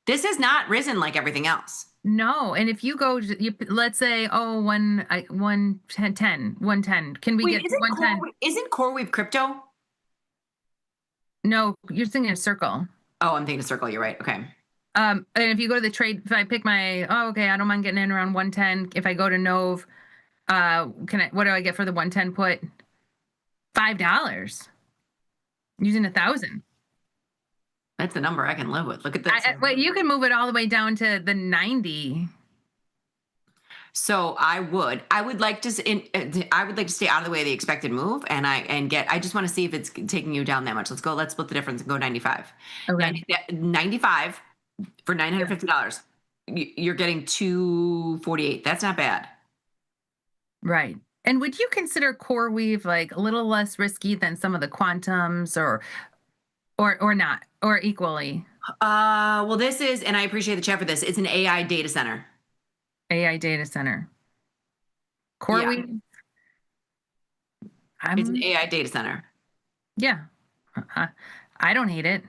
this has not risen like everything else. No, and if you go, let's say, 110, can we get 110? Isn't CoreWeave crypto? No, you're thinking of Circle. Oh, I'm thinking of Circle. You're right. Okay. And if you go to the trade, if I pick I don't mind getting in around 110. If I go to Nove, what do I get for the 110 put? $5. Using 1,000. That's the number I can live with. Look at this. Wait, you can move it all the way down to the 90. So I would like to stay out of the way of the expected move, I just want to see if it's taking you down that much. Let's split the difference and go 95. Okay. 95 for $950. You're getting 248. That's not bad. Right. And would you consider CoreWeave like a little less risky than some of the quantums or not, or equally? Well, this is, and I appreciate the chat for this, it's an AI data center. AI data center. CoreWeave? Yeah. It's an AI data center. Yeah. I don't hate it.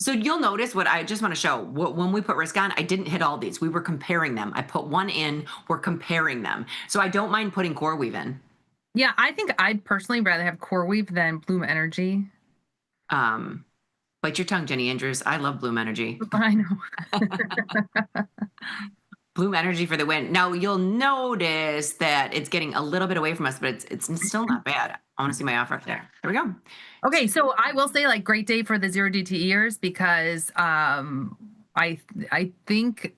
So you'll notice what I just want to show. When we put risk on, I didn't hit all these. We were comparing them. I put one in, we're comparing them. So I don't mind putting CoreWeave in. Yeah, I think I'd personally rather have CoreWeave than Bloom Energy. Bite your tongue, Jenny Andrews. I love Bloom Energy. I know. Bloom Energy for the win. Now you'll notice that it's getting a little bit away from us, but it's still not bad. I want to see my offer up there. There we go. Okay, so I will say great day for the 0 DTEers because I think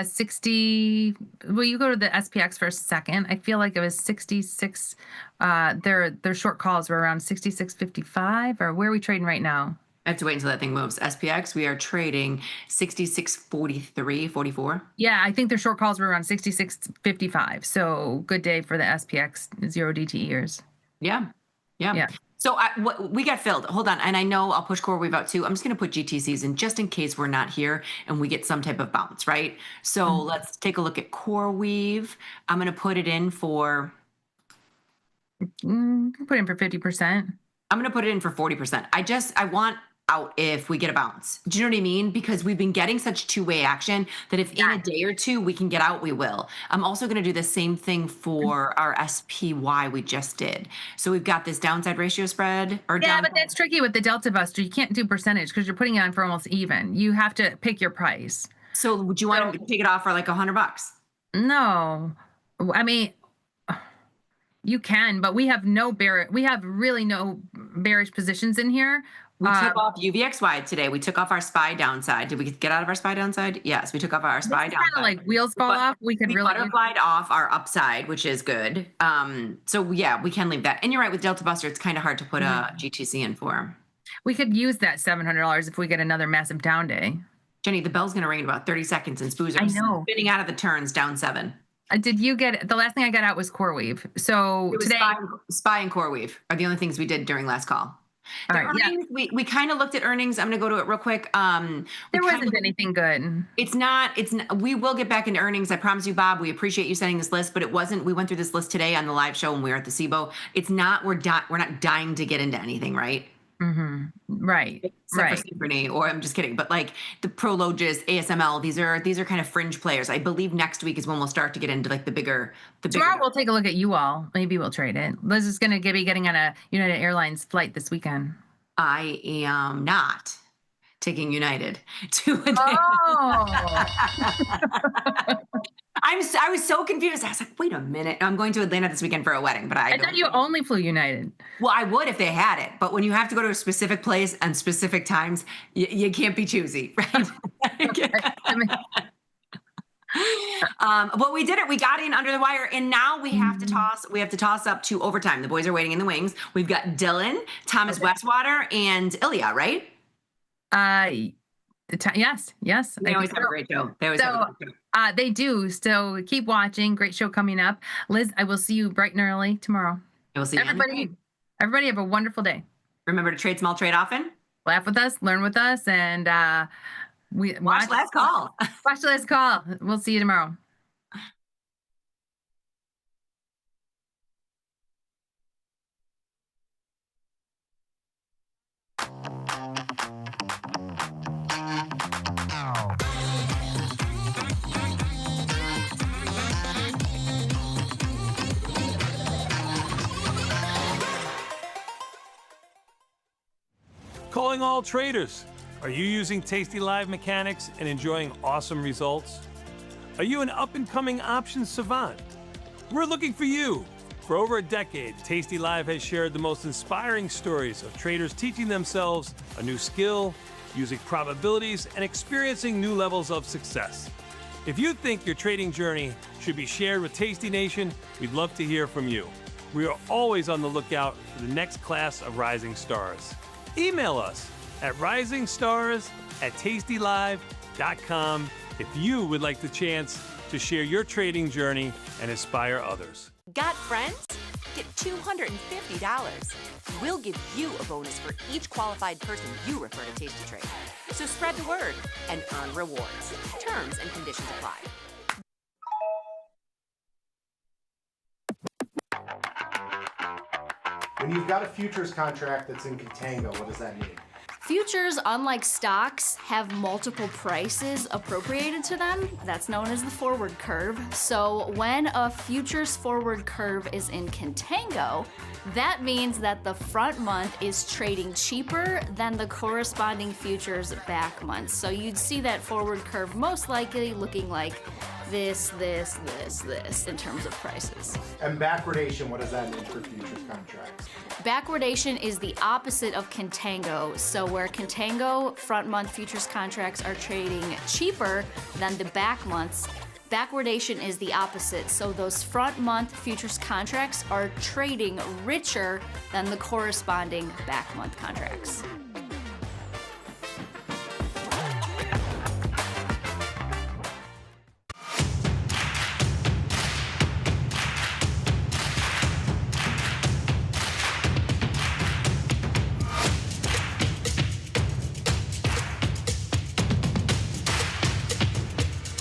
60. Well, you go to the SPX for a second. I feel like it was 66. Their short calls were around 66.55. Or where are we trading right now? I have to wait until that thing moves. SPX, we are trading 66.43, 44. Yeah, I think their short calls were around 66.55. So good day for the SPX 0 DTEers. Yeah. So we got filled. Hold on. And I know I'll push CoreWeave out too. I'm just going to put GTCs in just in case we're not here and we get some type of bounce, right? So let's take a look at CoreWeave. I'm going to put it in for... Put it in for 50%. I'm going to put it in for 40%. I want out if we get a bounce. Do you know what I mean? Because we've been getting such two-way action that if in a day or two we can get out, we will. I'm also going to do the same thing for our SPY we just did. So we've got this downside ratio spread. But that's tricky with the Delta Buster. You can't do percentage because you're putting it on for almost even. You have to pick your price. So would you want to take it off for like $100? No. I mean... You can, but we have really no bearish positions in here. We took off UVXY today. We took off our SPY downside. Did we get out of our SPY downside? Yes, we took off our SPY downside. Kind of like wheels fall off. We butterflied off our upside, which is good. So yeah, we can leave that. And you're right, with Delta Buster, it's kind of hard to put a GTC in for. We could use that $700 if we get another massive down day. Jenny, the bell's going to ring in about 30 seconds, and Spoos are spinning out of the turns down 7. Did you get the last thing I got out was CoreWeave? So today, SPY and CoreWeave are the only things we did during last call. All right, yeah. Earnings, we kind of looked at earnings. I'm going to go to it real quick. There wasn't anything good. It's not. We will get back into earnings. I promise you, Bob. We appreciate you sending this list, but it wasn't. We went through this list today on the live show when we were at the SIBO. It's not. We're not dying to get into anything, right? Mm-hmm. Right. Except for Synchrony, or I'm just kidding. But like the Prologis, ASML, these are kind of fringe players. I believe next week is when we'll start to get into like the bigger. Tomorrow we'll take a look at you all. Maybe we'll trade it. Liz is going to be getting on a United Airlines flight this weekend. I am not taking United to a day. Oh. I was so confused. I was like, wait a minute. I'm going to Atlanta this weekend for a wedding, but I thought you only flew United. Well, I would if they had it, but when you have to go to a specific place and specific times, you can't be choosy, right? But we did it. We got in under the wire, and now we have to toss. We have to toss up to overtime. The boys are waiting in the wings. We've got Dylan, Thomas Westwater, and Ilya, right? Yes. They always have a great show. They do. So keep watching. Great show coming up. Liz, I will see you bright and early tomorrow. I will see you. Everybody have a wonderful day. Remember to trade small, trade often. Laugh with us, learn with us, and we watch Last Call. Watch the Last Call. We'll see you tomorrow. Calling all traders. Are you using tastylive mechanics and enjoying awesome results? Are you an up-and-coming options savant? We're looking for you. For over a decade, tastylive has shared the most inspiring stories of traders teaching themselves a new skill, using probabilities, and experiencing new levels of success. If you think your trading journey should be shared with Tasty Nation, we'd love to hear from you. We are always on the lookout for the next class of rising stars. Email us at risingstars@tastylive.com if you would like the chance to share your trading journey and inspire others. Got friends? Get $250. We'll give you a bonus for each qualified person you refer to Tasty Trade. So spread the word and earn rewards. Terms and conditions apply. When you've got a futures contract that's in contango, what does that mean? Futures, unlike stocks, have multiple prices appropriated to them. That's known as the forward curve. So when a futures forward curve is in contango, that means that the front month is trading cheaper than the corresponding futures back month. So you'd see that forward curve most likely looking like this in terms of prices. And backwardation, what does that mean for futures contracts? Backwardation is the opposite of contango. So where contango front month futures contracts are trading cheaper than the back months, backwardation is the opposite. So those front month futures contracts are trading richer than the corresponding back month contracts.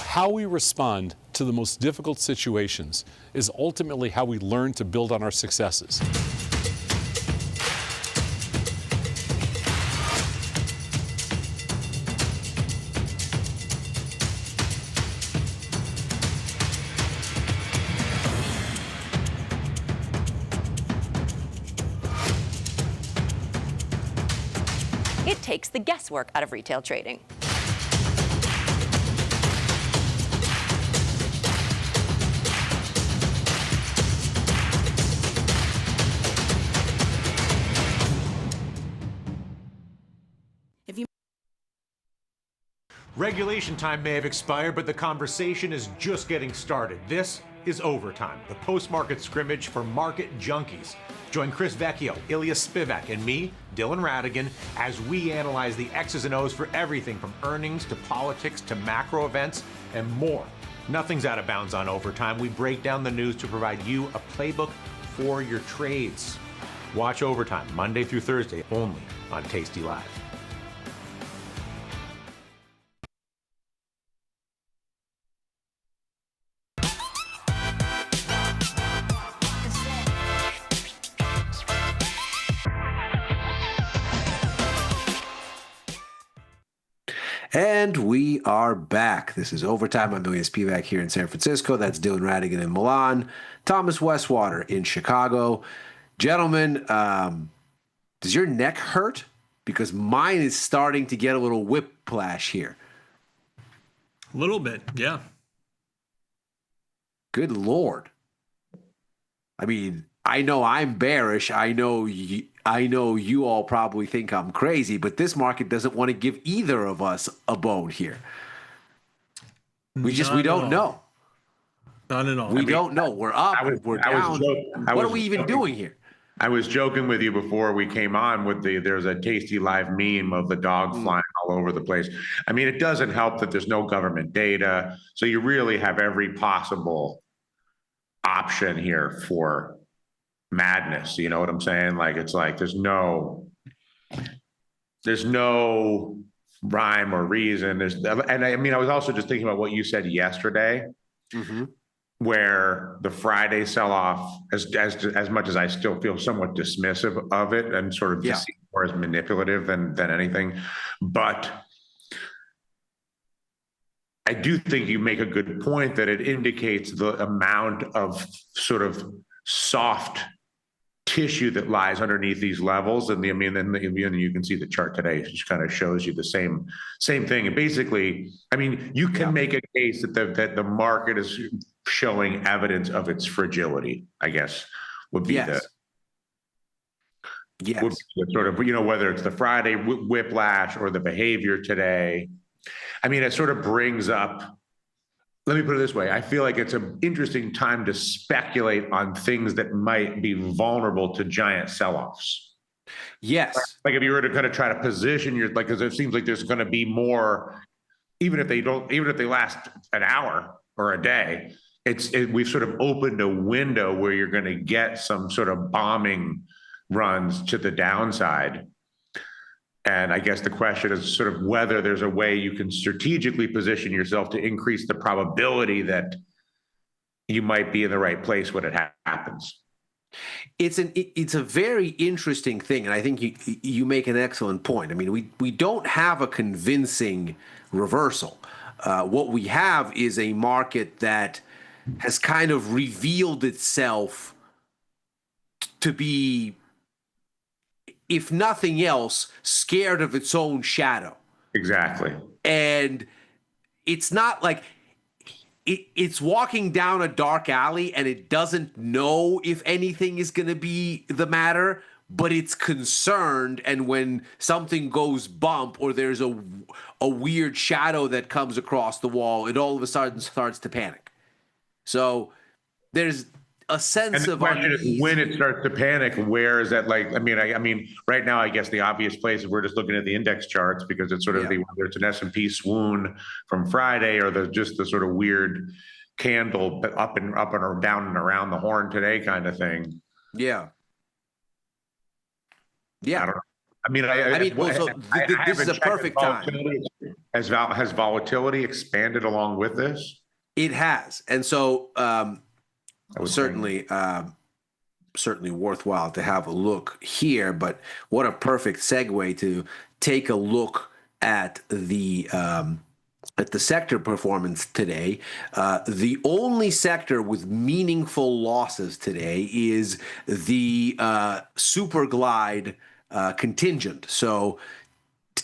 How we respond to the most difficult situations is ultimately how we learn to build on our successes. It takes the guesswork out of retail trading. Regulation time may have expired, but the conversation is just getting started. This is Overtime, the post-market scrimmage for market junkies. Join Chris Vecchio, Ilya Spivak, and me, Dylan Radigan, as we analyze the X's and O's for everything from earnings to politics to macro events and more. Nothing's out of bounds on Overtime. We break down the news to provide you a playbook for your trades. Watch Overtime Monday through Thursday only on Tasty Live. And we are back. This is Overtime. I'm Billy Spivak here in San Francisco. That's Dylan Radigan in Milan. Thomas Westwater in Chicago. Gentlemen, does your neck hurt? Because mine is starting to get a little whiplash here. A little bit, yeah. Good Lord. I mean, I know I'm bearish. I know you all probably think I'm crazy, but this market doesn't want to give either of us a bone here. We don't know. Not at all. We don't know. We're up. We're down. What are we even doing here? I was joking with you before we came on with there's a Tasty Live meme of the dog flying all over the place. I mean, it doesn't help that there's no government data. So you really have every possible option here for madness. You know what I'm saying? Like, it's like, there's no rhyme or reason. And I mean, I was also just thinking about what you said yesterday, where the Friday sell-off, as much as I still feel somewhat dismissive of it and sort of just more as manipulative than anything, but I do think you make a good point that it indicates the amount of sort of soft tissue that lies underneath these levels. And you can see the chart today, which kind of shows you the same thing. And basically, I mean, you can make a case that the market is showing evidence of its fragility, I guess, would be the sort of, whether it's the Friday whiplash or the behavior today. I mean, it sort of brings up, let me put it this way. I feel like it's an interesting time to speculate on things that might be vulnerable to giant sell-offs. Yes. Like if you were to kind of try to position because it seems like there's going to be more, even if they last an hour or a day, we've sort of opened a window where you're going to get some sort of bombing runs to the downside. And I guess the question is sort of whether there's a way you can strategically position yourself to increase the probability that you might be in the right place when it happens. It's a very interesting thing, and I think you make an excellent point. I mean, we don't have a convincing reversal. What we have is a market that has kind of revealed itself to be, if nothing else, scared of its own shadow. Exactly. And it's not like it's walking down a dark alley and it doesn't know if anything is going to be the matter, but it's concerned. And when something goes bump or there's a weird shadow that comes across the wall, it all of a sudden starts to panic. So there's a sense of unease. When it starts to panic, where is that? Like, I mean, right now, I guess the obvious place is we're just looking at the index charts because it's sort of whether it's an S&P swoon from Friday or just the sort of weird candle up and or down and around the horn today kind of thing. Yeah. I don't know. This is a perfect time. Has volatility expanded along with this? It has, and so certainly worthwhile to have a look here. But what a perfect segue to take a look at the sector performance today. The only sector with meaningful losses today is the super glide contingent. So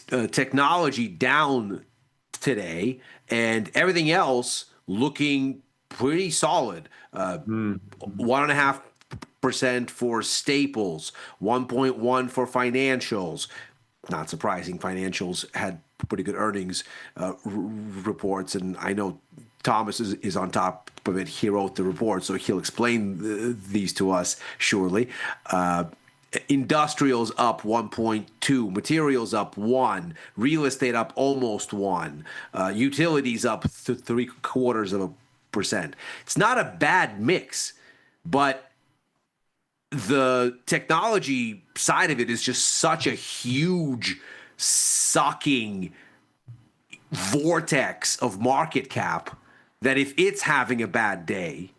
technology down today, and everything else looking pretty solid. 1.5% for staples, 1.1% for financials. Not surprising. Financials had pretty good earnings reports, and I know Thomas is on top of it. He wrote the report, so he'll explain these to us surely. Industrials up 1.2, materials up 1, real estate up almost 1, utilities up 0.75%. It's not a bad mix, but the technology side of it is just such a huge sucking vortex of market cap that if it's having a bad day,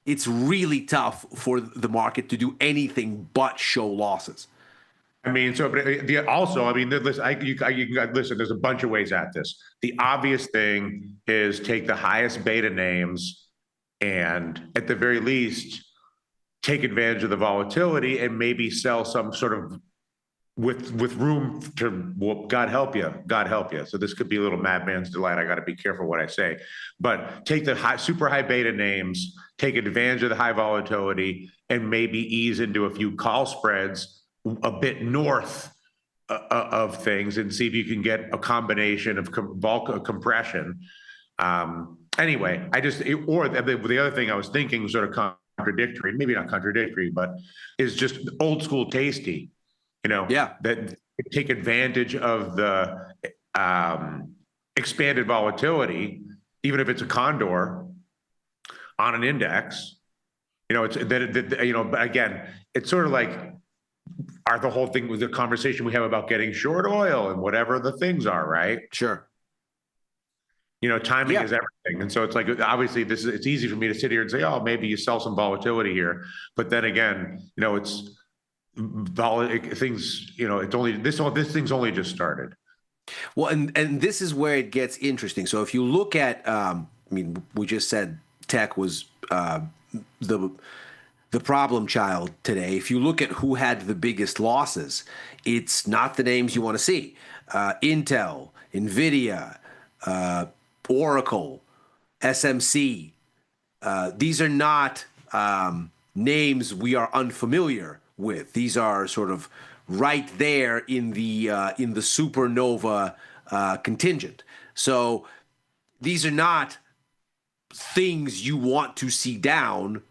it's really tough for the market to do anything but show losses. I mean, so but also, I mean, listen, listen, there's a bunch of ways at this. The obvious thing is take the highest beta names and at the very least take advantage of the volatility and maybe sell some sort of with room to, well, God help you. So this could be a little madman's delight. I got to be careful what I say, but take the super high beta names, take advantage of the high volatility, and maybe ease into a few call spreads a bit north of things and see if you can get a combination of compression. Anyway, the other thing I was thinking was sort of contradictory, maybe not contradictory, but is just old school tasty. That take advantage of the expanded volatility, even if it's a condor on an index. It's but again, it's sort of like the whole thing with the conversation we have about getting short oil and whatever the things are, right? Sure. Timing is everything. And so it's like, obviously it's easy for me to sit here and say, oh, maybe you sell some volatility here. But then again, it's things, it's only this thing's only just started. Well, and this is where it gets interesting. So if you look at, we just said tech was the problem child today. If you look at who had the biggest losses, it's not the names you want to see. Intel, NVIDIA, Oracle, SMC. These are not names we are unfamiliar with. These are sort of right there in the supernova contingent. So these are not things you want to see down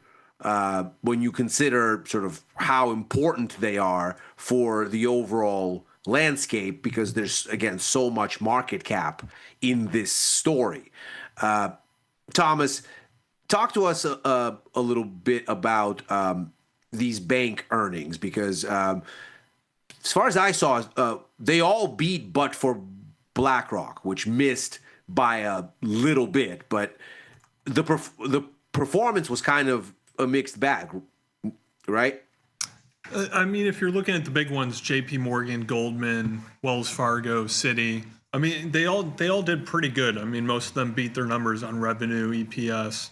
when you consider sort of how important they are for the overall landscape, because there's, again, so much market cap in this story. Thomas, talk to us a little bit about these bank earnings, because as far as I saw, they all beat but for BlackRock, which missed by a little bit. But the performance was kind of a mixed bag, right? I mean, if you're looking at the big ones, J.P. Morgan, Goldman, Wells Fargo, Citi, I mean, they all did pretty good. I mean, most of them beat their numbers on revenue, EPS.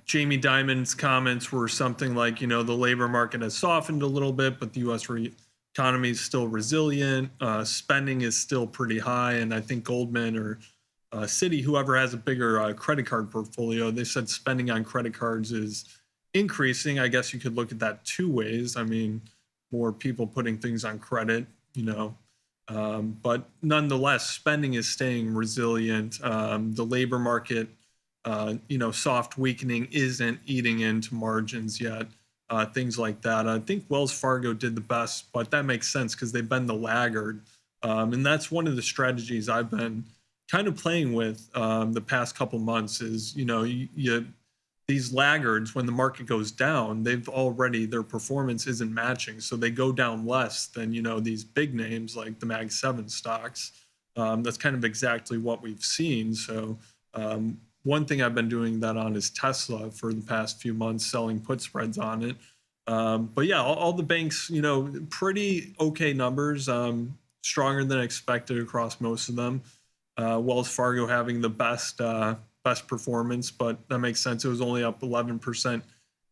Jamie Dimon's comments were something like, the labor market has softened a little bit, but the U.S. economy is still resilient. Spending is still pretty high. And I think Goldman or Citi, whoever has a bigger credit card portfolio, they said spending on credit cards is increasing. I guess you could look at that two ways. I mean, more people putting things on credit, but nonetheless, spending is staying resilient. The labor market, soft weakening isn't eating into margins yet. Things like that. I think Wells Fargo did the best, but that makes sense because they've been the laggard. And that's one of the strategies I've been kind of playing with the past couple months is, these laggards, when the market goes down, their performance isn't matching. So they go down less than, these big names like the Mag 7 stocks. That's kind of exactly what we've seen. So one thing I've been doing that on is Tesla for the past few months, selling put spreads on it. But yeah, all the banks, pretty okay numbers, stronger than expected across most of them. Wells Fargo having the best performance, but that makes sense. It was only up 11%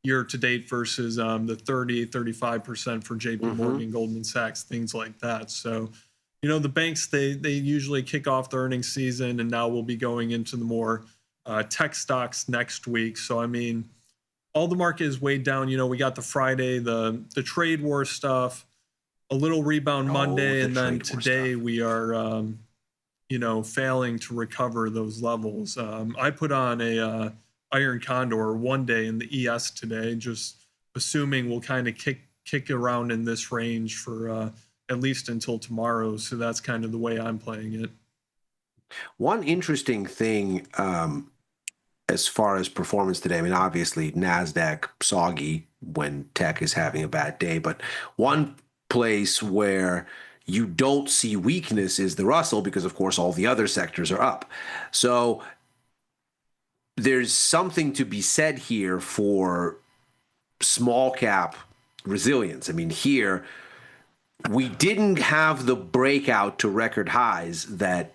year to date versus the 35% for JP Morgan, Goldman Sachs, things like that. So, the banks, they usually kick off the earnings season, and now we'll be going into the more tech stocks next week. So, I mean, all the market is weighed down. We got the Friday, the trade war stuff, a little rebound Monday, and then today we are failing to recover those levels. I put on a iron condor one day in the ES today, just assuming we'll kind of kick around in this range for at least until tomorrow. So that's kind of the way I'm playing it. One interesting thing as far as performance today, I mean, obviously NASDAQ soggy when tech is having a bad day, but one place where you don't see weakness is the Russell, because of course all the other sectors are up. So there's something to be said here for small cap resilience. I mean, here we didn't have the breakout to record highs that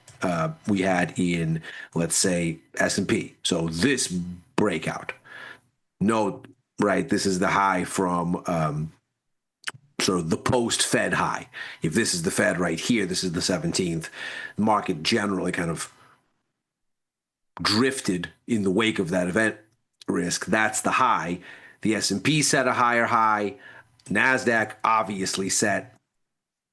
we had in, let's say, S&P. So this breakout, note, right, this is the high from sort of the post-Fed high. If this is the Fed right here, this is the 17th. The market generally kind of drifted in the wake of that event risk. That's the high. The S&P set a higher high. NASDAQ obviously set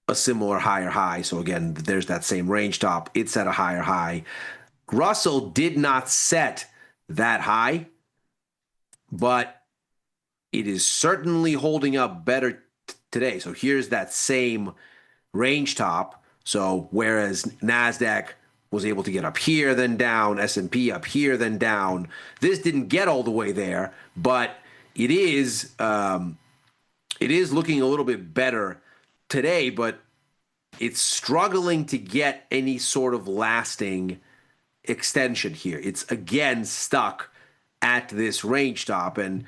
a similar higher high. So again, there's that same range top. It set a higher high. Russell did not set that high, but it is certainly holding up better today. So here's that same range top. So whereas NASDAQ was able to get up here, then down, S&P up here, then down, this didn't get all the way there, but it is looking a little bit better today, but it's struggling to get any sort of lasting extension here. It's again stuck at this range top. And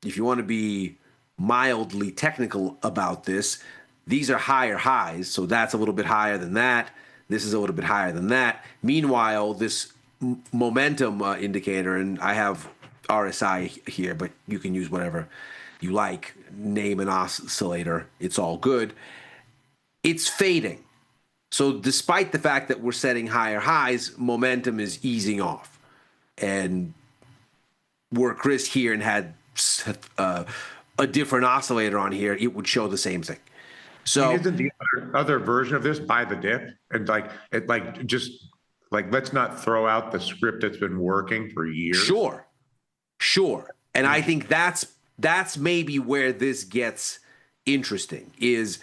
if you want to be mildly technical about this, these are higher highs. So that's a little bit higher than that. This is a little bit higher than that. Meanwhile, this momentum indicator, and I have RSI here, but you can use whatever you like, name an oscillator, it's all good. It's fading. So despite the fact that we're setting higher highs, momentum is easing off. And were Chris here and had a different oscillator on here, it would show the same thing. So isn't the other version of this buy the dip? And let's not throw out the script that's been working for years. Sure. And I think that's maybe where this gets interesting, is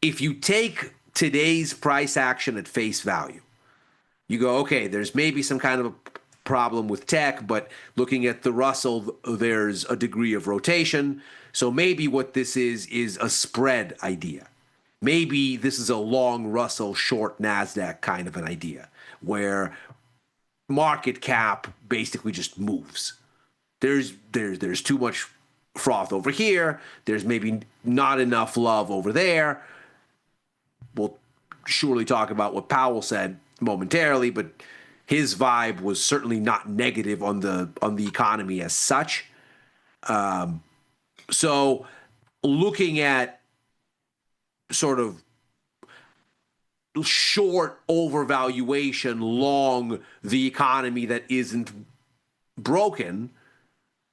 if you take today's price action at face value, you go, okay, there's maybe some kind of a problem with tech, but looking at the Russell, there's a degree of rotation. So maybe what this is a spread idea. Maybe this is a long Russell, short NASDAQ kind of an idea, where market cap basically just moves. There's too much froth over here. There's maybe not enough love over there. We'll surely talk about what Powell said momentarily, but his vibe was certainly not negative on the economy as such. So looking at sort of short overvaluation, long the economy that isn't broken,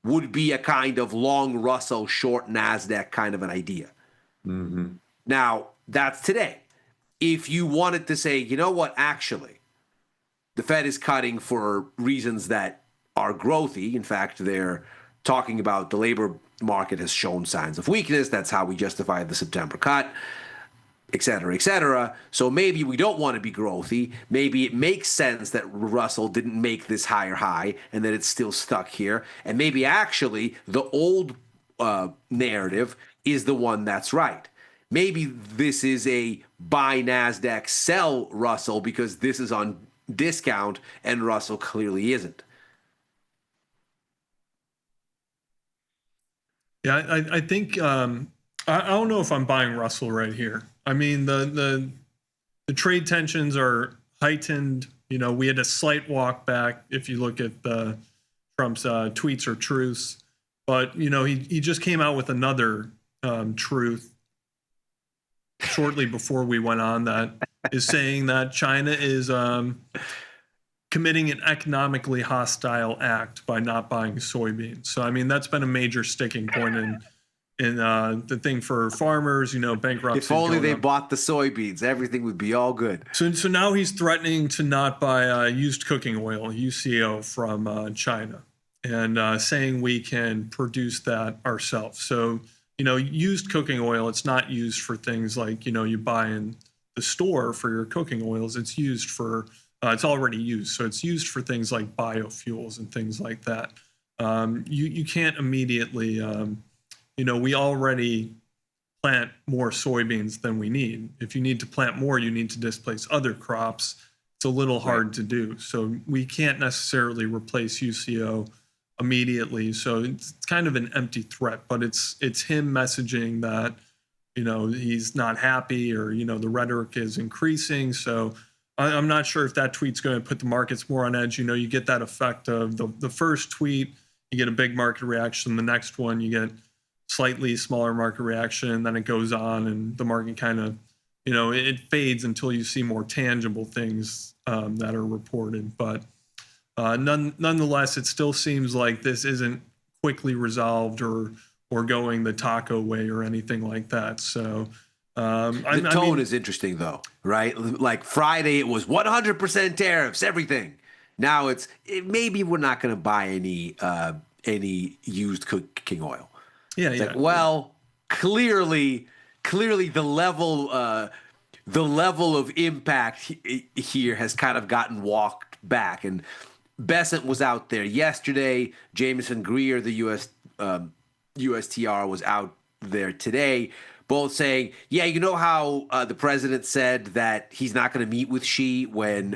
would be a kind of long Russell, short NASDAQ kind of an idea. Mm-hmm. Now, that's today. If you wanted to say, you know what, actually, the Fed is cutting for reasons that are growthy. In fact, they're talking about the labor market has shown signs of weakness. That's how we justify the September cut, et cetera, et cetera. So maybe we don't want to be growthy. Maybe it makes sense that Russell didn't make this higher high and that it's still stuck here. And maybe actually the old narrative is the one that's right. Maybe this is a buy NASDAQ, sell Russell because this is on discount and Russell clearly isn't. Yeah, I think I don't know if I'm buying Russell right here. I mean, the trade tensions are heightened. You know, we had a slight walk back if you look at Trump's tweets or truths. But, you know, he just came out with another truth shortly before we went on that is saying that China is committing an economically hostile act by not buying soybeans. So, I mean, that's been a major sticking point in the thing for farmers, you know, bankruptcy. If only they bought the soybeans, everything would be all good. So now he's threatening to not buy used cooking oil, UCO, from China, and saying we can produce that ourselves. So, you know, used cooking oil, it's not used for things like, you know, you buy in the store for your cooking oils. It's used for It's already used. So it's used for things like biofuels and things like that. You can't immediately, we already plant more soybeans than we need. If you need to plant more, you need to displace other crops. It's a little hard to do. So we can't necessarily replace UCO immediately. So it's kind of an empty threat, but it's him messaging that, he's not happy, or, the rhetoric is increasing. So I'm not sure if that tweet's going to put the markets more on edge. You get that effect of the first tweet, you get a big market reaction. The next one, you get slightly smaller market reaction, and then it goes on, and the market kind of, it fades until you see more tangible things that are reported. But nonetheless, it still seems like this isn't quickly resolved or going the taco way or anything like that. So the tone is interesting, though, right? Like Friday, it was 100% tariffs, everything. Now maybe we're not going to buy any used cooking oil. Yeah, it's like, well, clearly the level of impact here has kind of gotten walked back. And Besant was out there yesterday. Jameson Greer, the USTR, was out there today, both saying, how the president said that he's not going to meet with Xi when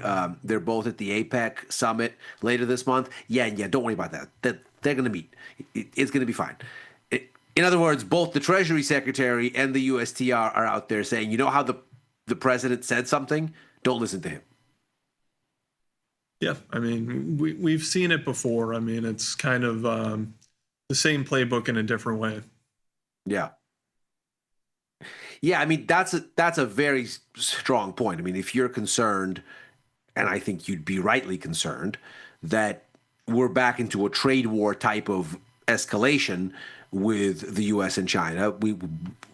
they're both at the APEC summit later this month. Yeah, don't worry about that. They're going to meet. It's going to be fine. In other words, both the Treasury Secretary and the USTR are out there saying, how the president said something? Don't listen to him. Yeah, we've seen it before. It's kind of the same playbook in a different way. Yeah. Yeah, that's a very strong point. If you're concerned, and I think you'd be rightly concerned, that we're back into a trade war type of escalation with the U.S. and China.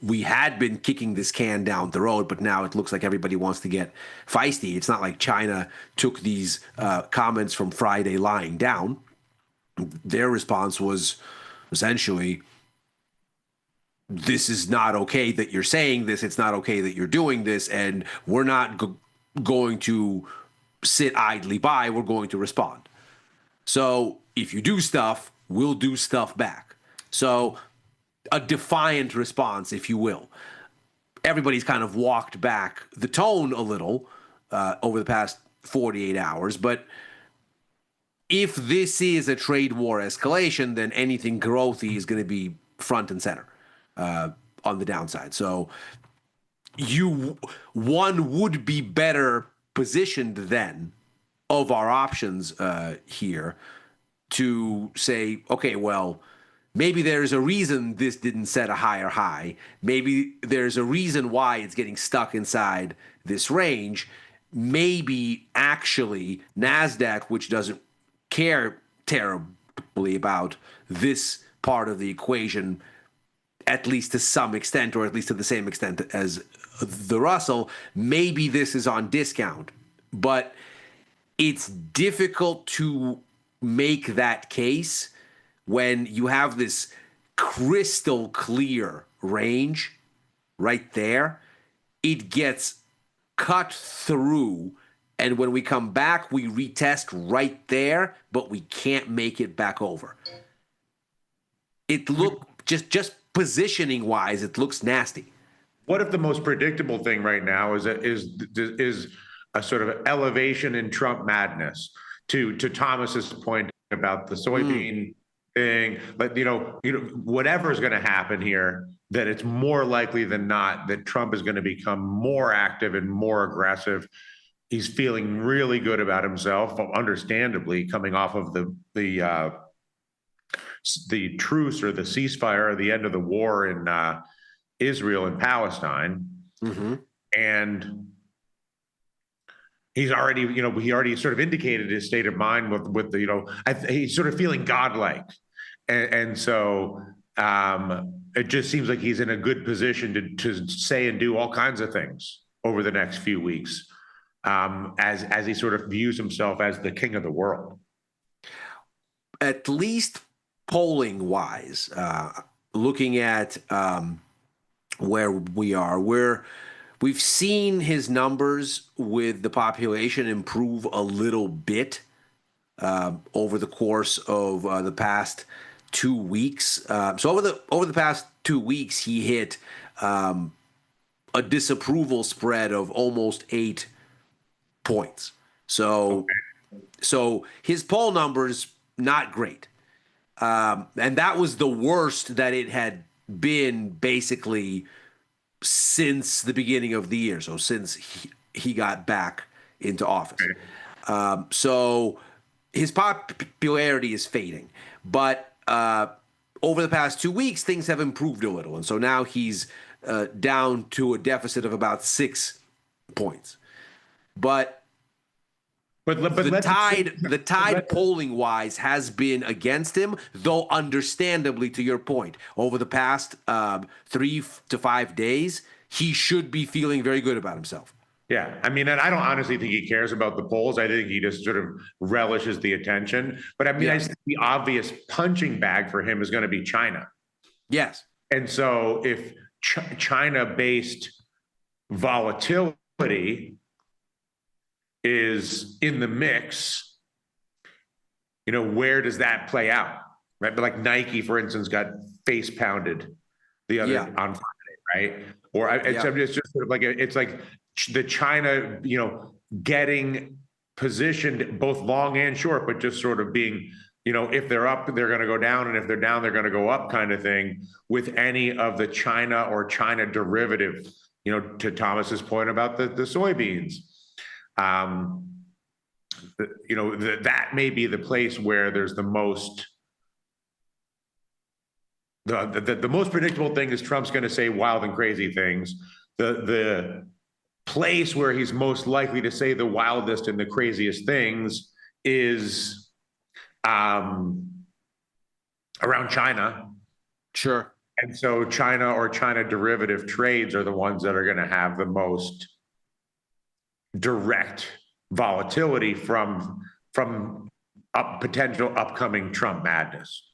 We had been kicking this can down the road, but now it looks like everybody wants to get feisty. It's not like China took these comments from Friday lying down. Their response was essentially, this is not okay that you're saying this. It's not okay that you're doing this, and we're not going to sit idly by. We're going to respond. So if you do stuff, we'll do stuff back. So a defiant response, if you will. Everybody's kind of walked back the tone a little over the past 48 hours. But if this is a trade war escalation, then anything growthy is going to be front and center on the downside. So one would be better positioned then of our options here to say, okay, well, maybe there's a reason this didn't set a higher high. Maybe there's a reason why it's getting stuck inside this range. Maybe actually NASDAQ, which doesn't care terribly about this part of the equation, at least to some extent, or at least to the same extent as the Russell, maybe this is on discount. But it's difficult to make that case when you have this crystal clear range right there. It gets cut through, and when we come back, we retest right there, but we can't make it back over. It just positioning wise, it looks nasty. What if the most predictable thing right now is a sort of elevation in Trump madness? To Thomas's point about the soybean thing, but whatever is going to happen here, that it's more likely than not that Trump is going to become more active and more aggressive. He's feeling really good about himself, understandably, coming off of the truce or the ceasefire or the end of the war in Israel and Palestine, and he's already, he already sort of indicated his state of mind with the, he's sort of feeling godlike. And so it just seems like he's in a good position to say and do all kinds of things over the next few weeks as he sort of views himself as the king of the world. At least polling wise, looking at where we are, we're We've seen his numbers with the population improve a little bit over the course of the past 2 weeks. So over the past 2 weeks, he hit a disapproval spread of almost 8 points. So his poll numbers not great, and that was the worst that it had been basically since the beginning of the year. So since he got back into office, so his popularity is fading. But over the past 2 weeks, things have improved a little, and so now he's down to a deficit of about 6 points. But the tide polling wise has been against him, though understandably, to your point, over the past 3 to 5 days, he should be feeling very good about himself. Yeah, I mean, and I don't honestly think he cares about the polls. I think he just sort of relishes the attention. But I mean, I think the obvious punching bag for him is going to be China. Yes. And so if China-based volatility is in the mix, where does that play out, right? But like Nike, for instance, got face pounded the other on Friday, right? Or it's just sort of like it's like the China, getting positioned both long and short, but just sort of being, if they're up, they're going to go down, and if they're down, they're going to go up, kind of thing, with any of the China or China derivative, to Thomas's point about the soybeans. That may be the place where there's the most. The most predictable thing is Trump's going to say wild and crazy things. The place where he's most likely to say the wildest and the craziest things is around China. Sure. And so China or China derivative trades are the ones that are going to have the most direct volatility from potential upcoming Trump madness.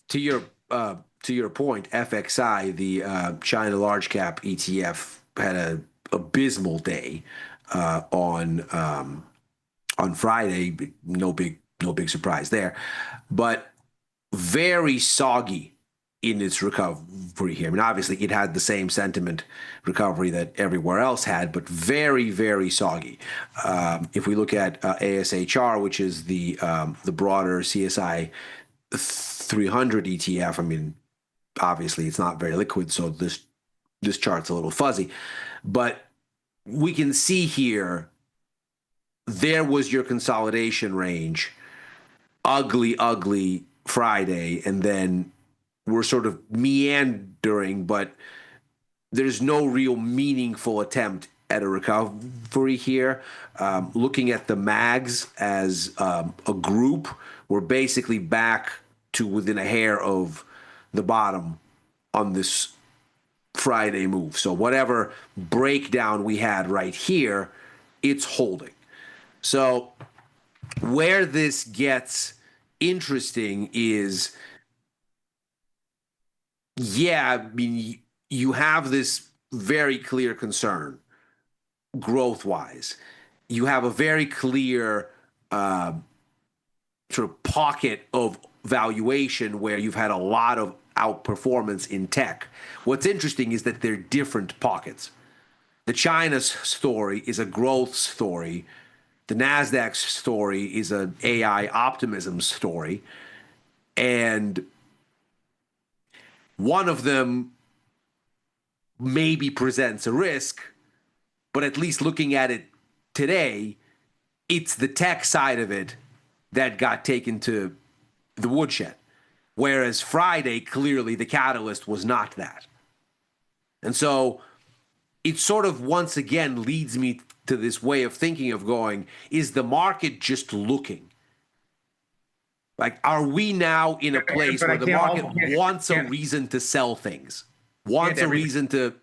To your point, FXI, the China large cap ETF, had a abysmal day on Friday. No big surprise there, but very soggy in its recovery here. I mean, obviously it had the same sentiment recovery that everywhere else had, but very, very soggy. If we look at ASHR, which is the broader CSI 300 ETF, I mean, obviously it's not very liquid, so this chart's a little fuzzy, but we can see here there was your consolidation range, ugly Friday, and then we're sort of meandering, but there's no real meaningful attempt at a recovery here. Looking at the mags as a group, we're basically back to within a hair of the bottom on this Friday move. So whatever breakdown we had right here, it's holding. So where this gets interesting is, I mean, you have this very clear concern growth-wise. You have a very clear sort of pocket of valuation where you've had a lot of outperformance in tech. What's interesting is that they're different pockets. The China story is a growth story. The NASDAQ story is an AI optimism story. And one of them maybe presents a risk, but at least looking at it today, it's the tech side of it that got taken to the woodshed. Whereas Friday, clearly the catalyst was not that. And so it sort of once again leads me to this way of thinking of going, is the market just looking? Like, are we now in a place where the market wants a reason to sell things, wants a reason to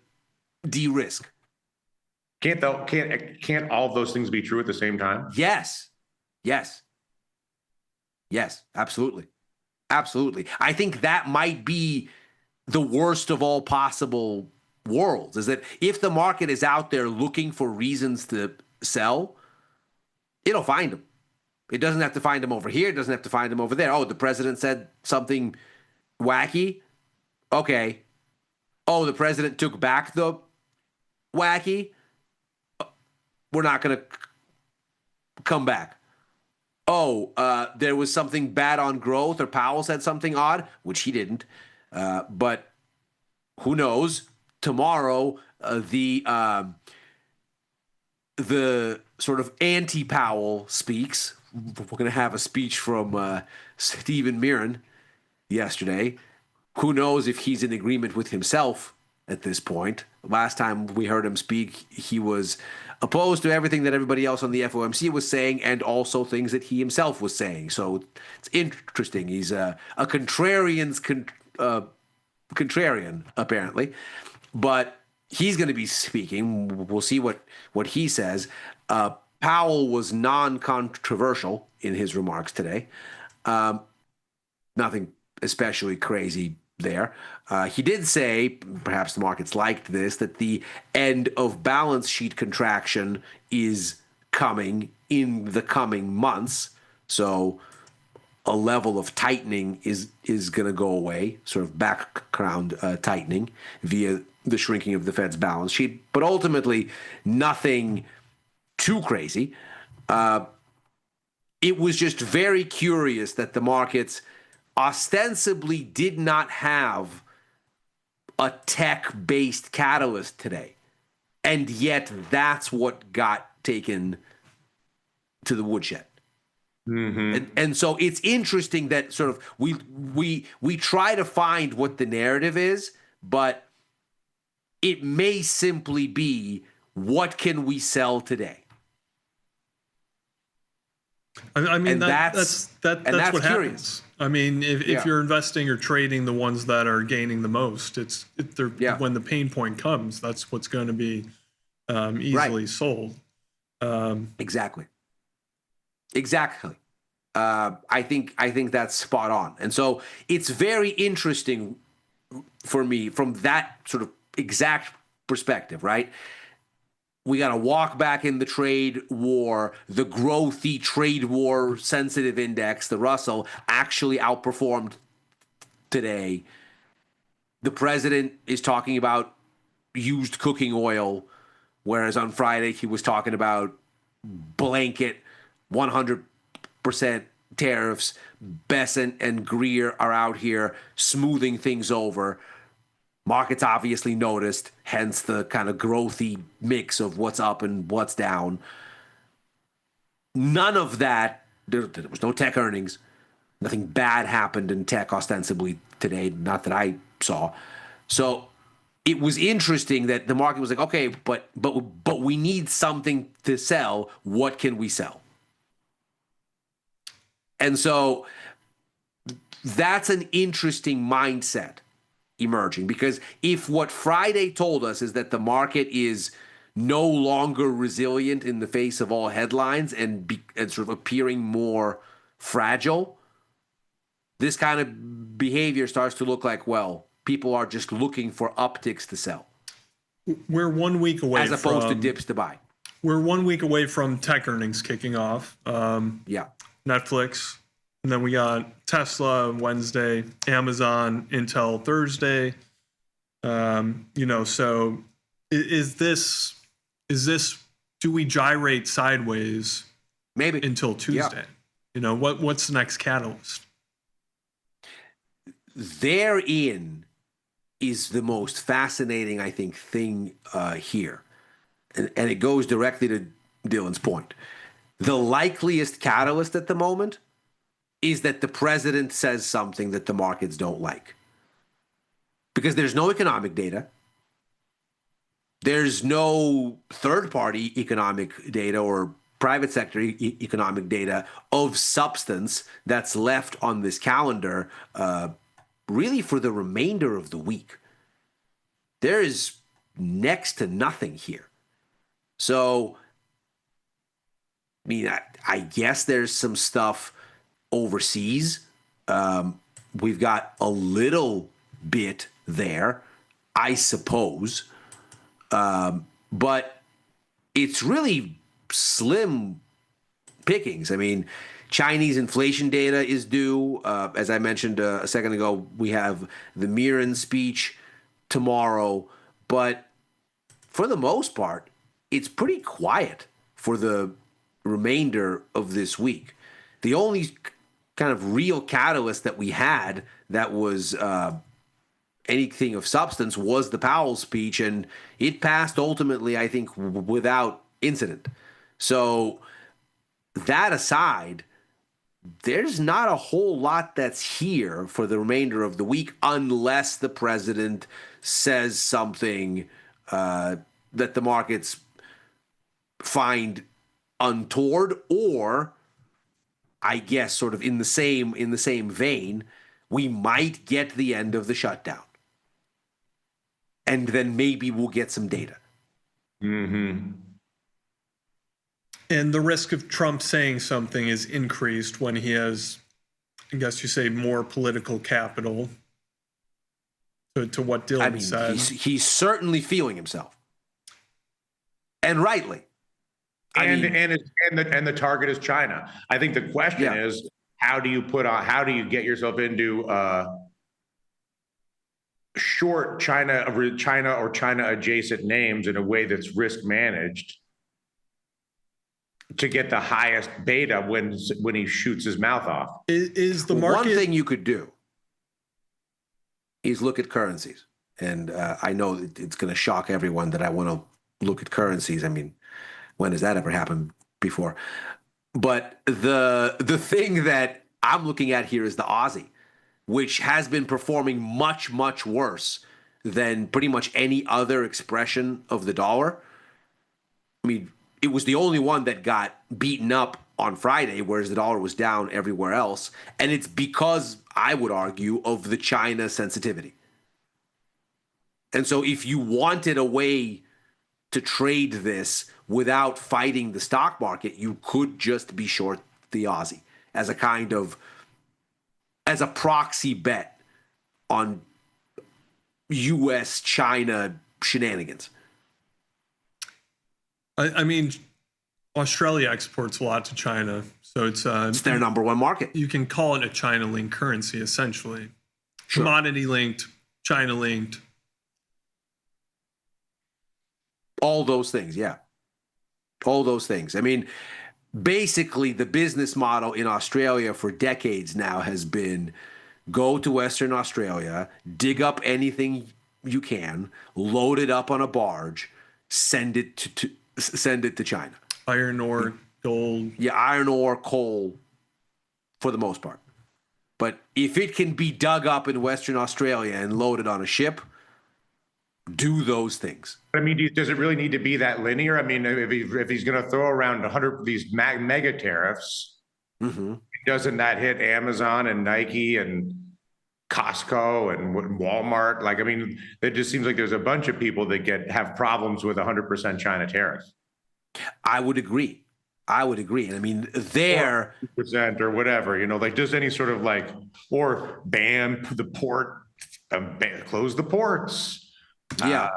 de-risk? Can't all of those things be true at the same time? Yes, absolutely. I think that might be the worst of all possible worlds. Is that if the market is out there looking for reasons to sell, it'll find them. It doesn't have to find them over here. It doesn't have to find them over there. Oh, the president said something wacky. Okay. Oh, the president took back the wacky. We're not going to come back. Oh, there was something bad on growth, or Powell said something odd, which he didn't. But who knows? Tomorrow, the sort of anti-Powell speaks. We're going to have a speech from Stephen Mirren yesterday. Who knows if he's in agreement with himself at this point? Last time we heard him speak, he was opposed to everything that everybody else on the FOMC was saying, and also things that he himself was saying. So it's interesting. He's a contrarian's contrarian, apparently. But he's going to be speaking. We'll see what he says. Powell was non-controversial in his remarks today. Nothing especially crazy there. He did say, perhaps the markets liked this, that the end of balance sheet contraction is coming in the coming months. So a level of tightening is going to go away, sort of background tightening via the shrinking of the Fed's balance sheet. But ultimately, nothing too crazy. It was just very curious that the markets ostensibly did not have a tech-based catalyst today. And yet that's what got taken to the woodshed. Mm-hmm. And so it's interesting that sort of we try to find what the narrative is, but it may simply be, what can we sell today? I mean, that's what curious. happens. I mean, if you're investing or trading the ones that are gaining the most, when the pain point comes, that's what's going to be easily sold. Exactly. I think that's spot on. And so it's very interesting for me from that sort of exact perspective, right? We got to walk back in the trade war. The growthy trade war sensitive index, the Russell, actually outperformed today. The president is talking about used cooking oil, whereas on Friday he was talking about blanket 100% tariffs. Besant and Greer are out here smoothing things over. Markets obviously noticed, hence the kind of growthy mix of what's up and what's down. None of that, there was no tech earnings. Nothing bad happened in tech ostensibly today, not that I saw. So it was interesting that the market was like, okay, but we need something to sell. What can we sell? And so that's an interesting mindset emerging, because if what Friday told us is that the market is no longer resilient in the face of all headlines and sort of appearing more fragile, this kind of behavior starts to look like, well, people are just looking for upticks to sell. We're 1 week away as opposed to dips to buy. We're 1 week away from tech earnings kicking off. Netflix. And then we got Tesla Wednesday, Amazon, Intel Thursday. So is this, do we gyrate sideways maybe until Tuesday? Yeah. What's the next catalyst? Therein is the most fascinating, I think, thing here. And it goes directly to Dylan's point. The likeliest catalyst at the moment is that the president says something that the markets don't like. Because there's no economic data. There's no third-party economic data or private sector economic data of substance that's left on this calendar really for the remainder of the week. There is next to nothing here. So, I mean, I guess there's some stuff overseas. We've got a little bit there, I suppose. But it's really slim pickings. I mean, Chinese inflation data is due. As I mentioned a second ago, we have the Mirren speech tomorrow. But for the most part, it's pretty quiet for the remainder of this week. The only kind of real catalyst that we had that was anything of substance was the Powell speech, and it passed ultimately, I think, without incident. So that aside, there's not a whole lot that's here for the remainder of the week unless the president says something that the markets find untoward, or I guess sort of in the same vein, we might get the end of the shutdown. And then maybe we'll get some data. Mm-hmm. And the risk of Trump saying something is increased when he has, I guess you say, more political capital. To what Dylan said. He's certainly feeling himself. And rightly. And the target is China. I think the question is, how do you get yourself into short China or China adjacent names in a way that's risk managed to get the highest beta when he shoots his mouth off? Is the market... One thing you could do is look at currencies. And I know it's going to shock everyone that I want to look at currencies. I mean, when has that ever happened before? But the thing that I'm looking at here is the Aussie, which has been performing much, much worse than pretty much any other expression of the dollar. I mean, it was the only one that got beaten up on Friday, whereas the dollar was down everywhere else. And it's because, I would argue, of the China sensitivity. And so if you wanted a way to trade this without fighting the stock market, you could just be short the Aussie as a proxy bet on U.S.-China shenanigans. I mean, Australia exports a lot to China, so it's their number one market. You can call it a China-linked currency, essentially. Sure. Commodity-linked, China-linked. All those things, yeah. All those things. I mean, basically, the business model in Australia for decades now has been go to Western Australia, dig up anything you can, load it up on a barge, send it to China. Iron ore, gold. Yeah, iron ore, coal, for the most part. But if it can be dug up in Western Australia and loaded on a ship, do those things. I mean, does it really need to be that linear? I mean, if he's going to throw around 100 of these mega tariffs, doesn't that hit Amazon and Nike and Costco and Walmart? Like, I mean, it just seems like there's a bunch of people that have problems with 100% China tariff. I would agree. And I mean, percent or whatever, like just any sort of or ban the port, close the ports. Yeah.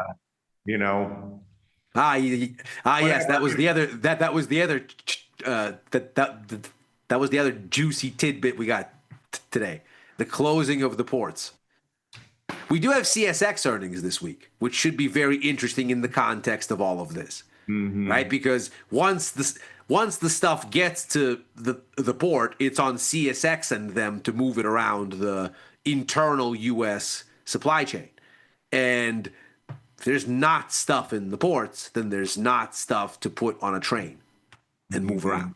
Yes, that was the other that was the other juicy tidbit we got today. The closing of the ports. We do have CSX earnings this week, which should be very interesting in the context of all of this. Right? Because once the stuff gets to the port, it's on CSX and them to move it around the internal US supply chain. And if there's not stuff in the ports, then there's not stuff to put on a train and move around.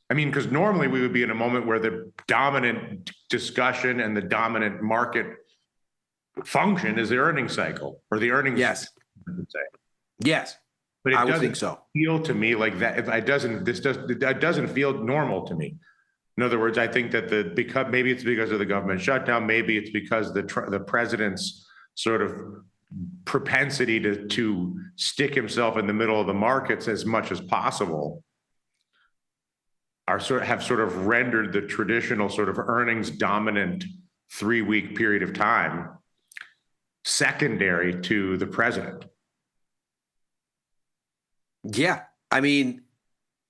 I mean, because normally we would be in a moment where the dominant discussion and the dominant market function is the earnings cycle or the earnings. Yes. Yes. But I would think so. Feel to me like that. That doesn't feel normal to me. In other words, I think that maybe it's because of the government shutdown. Maybe it's because the president's sort of propensity to stick himself in the middle of the markets as much as possible have sort of rendered the traditional sort of earnings dominant 3-week period of time secondary to the president. Yeah. I mean,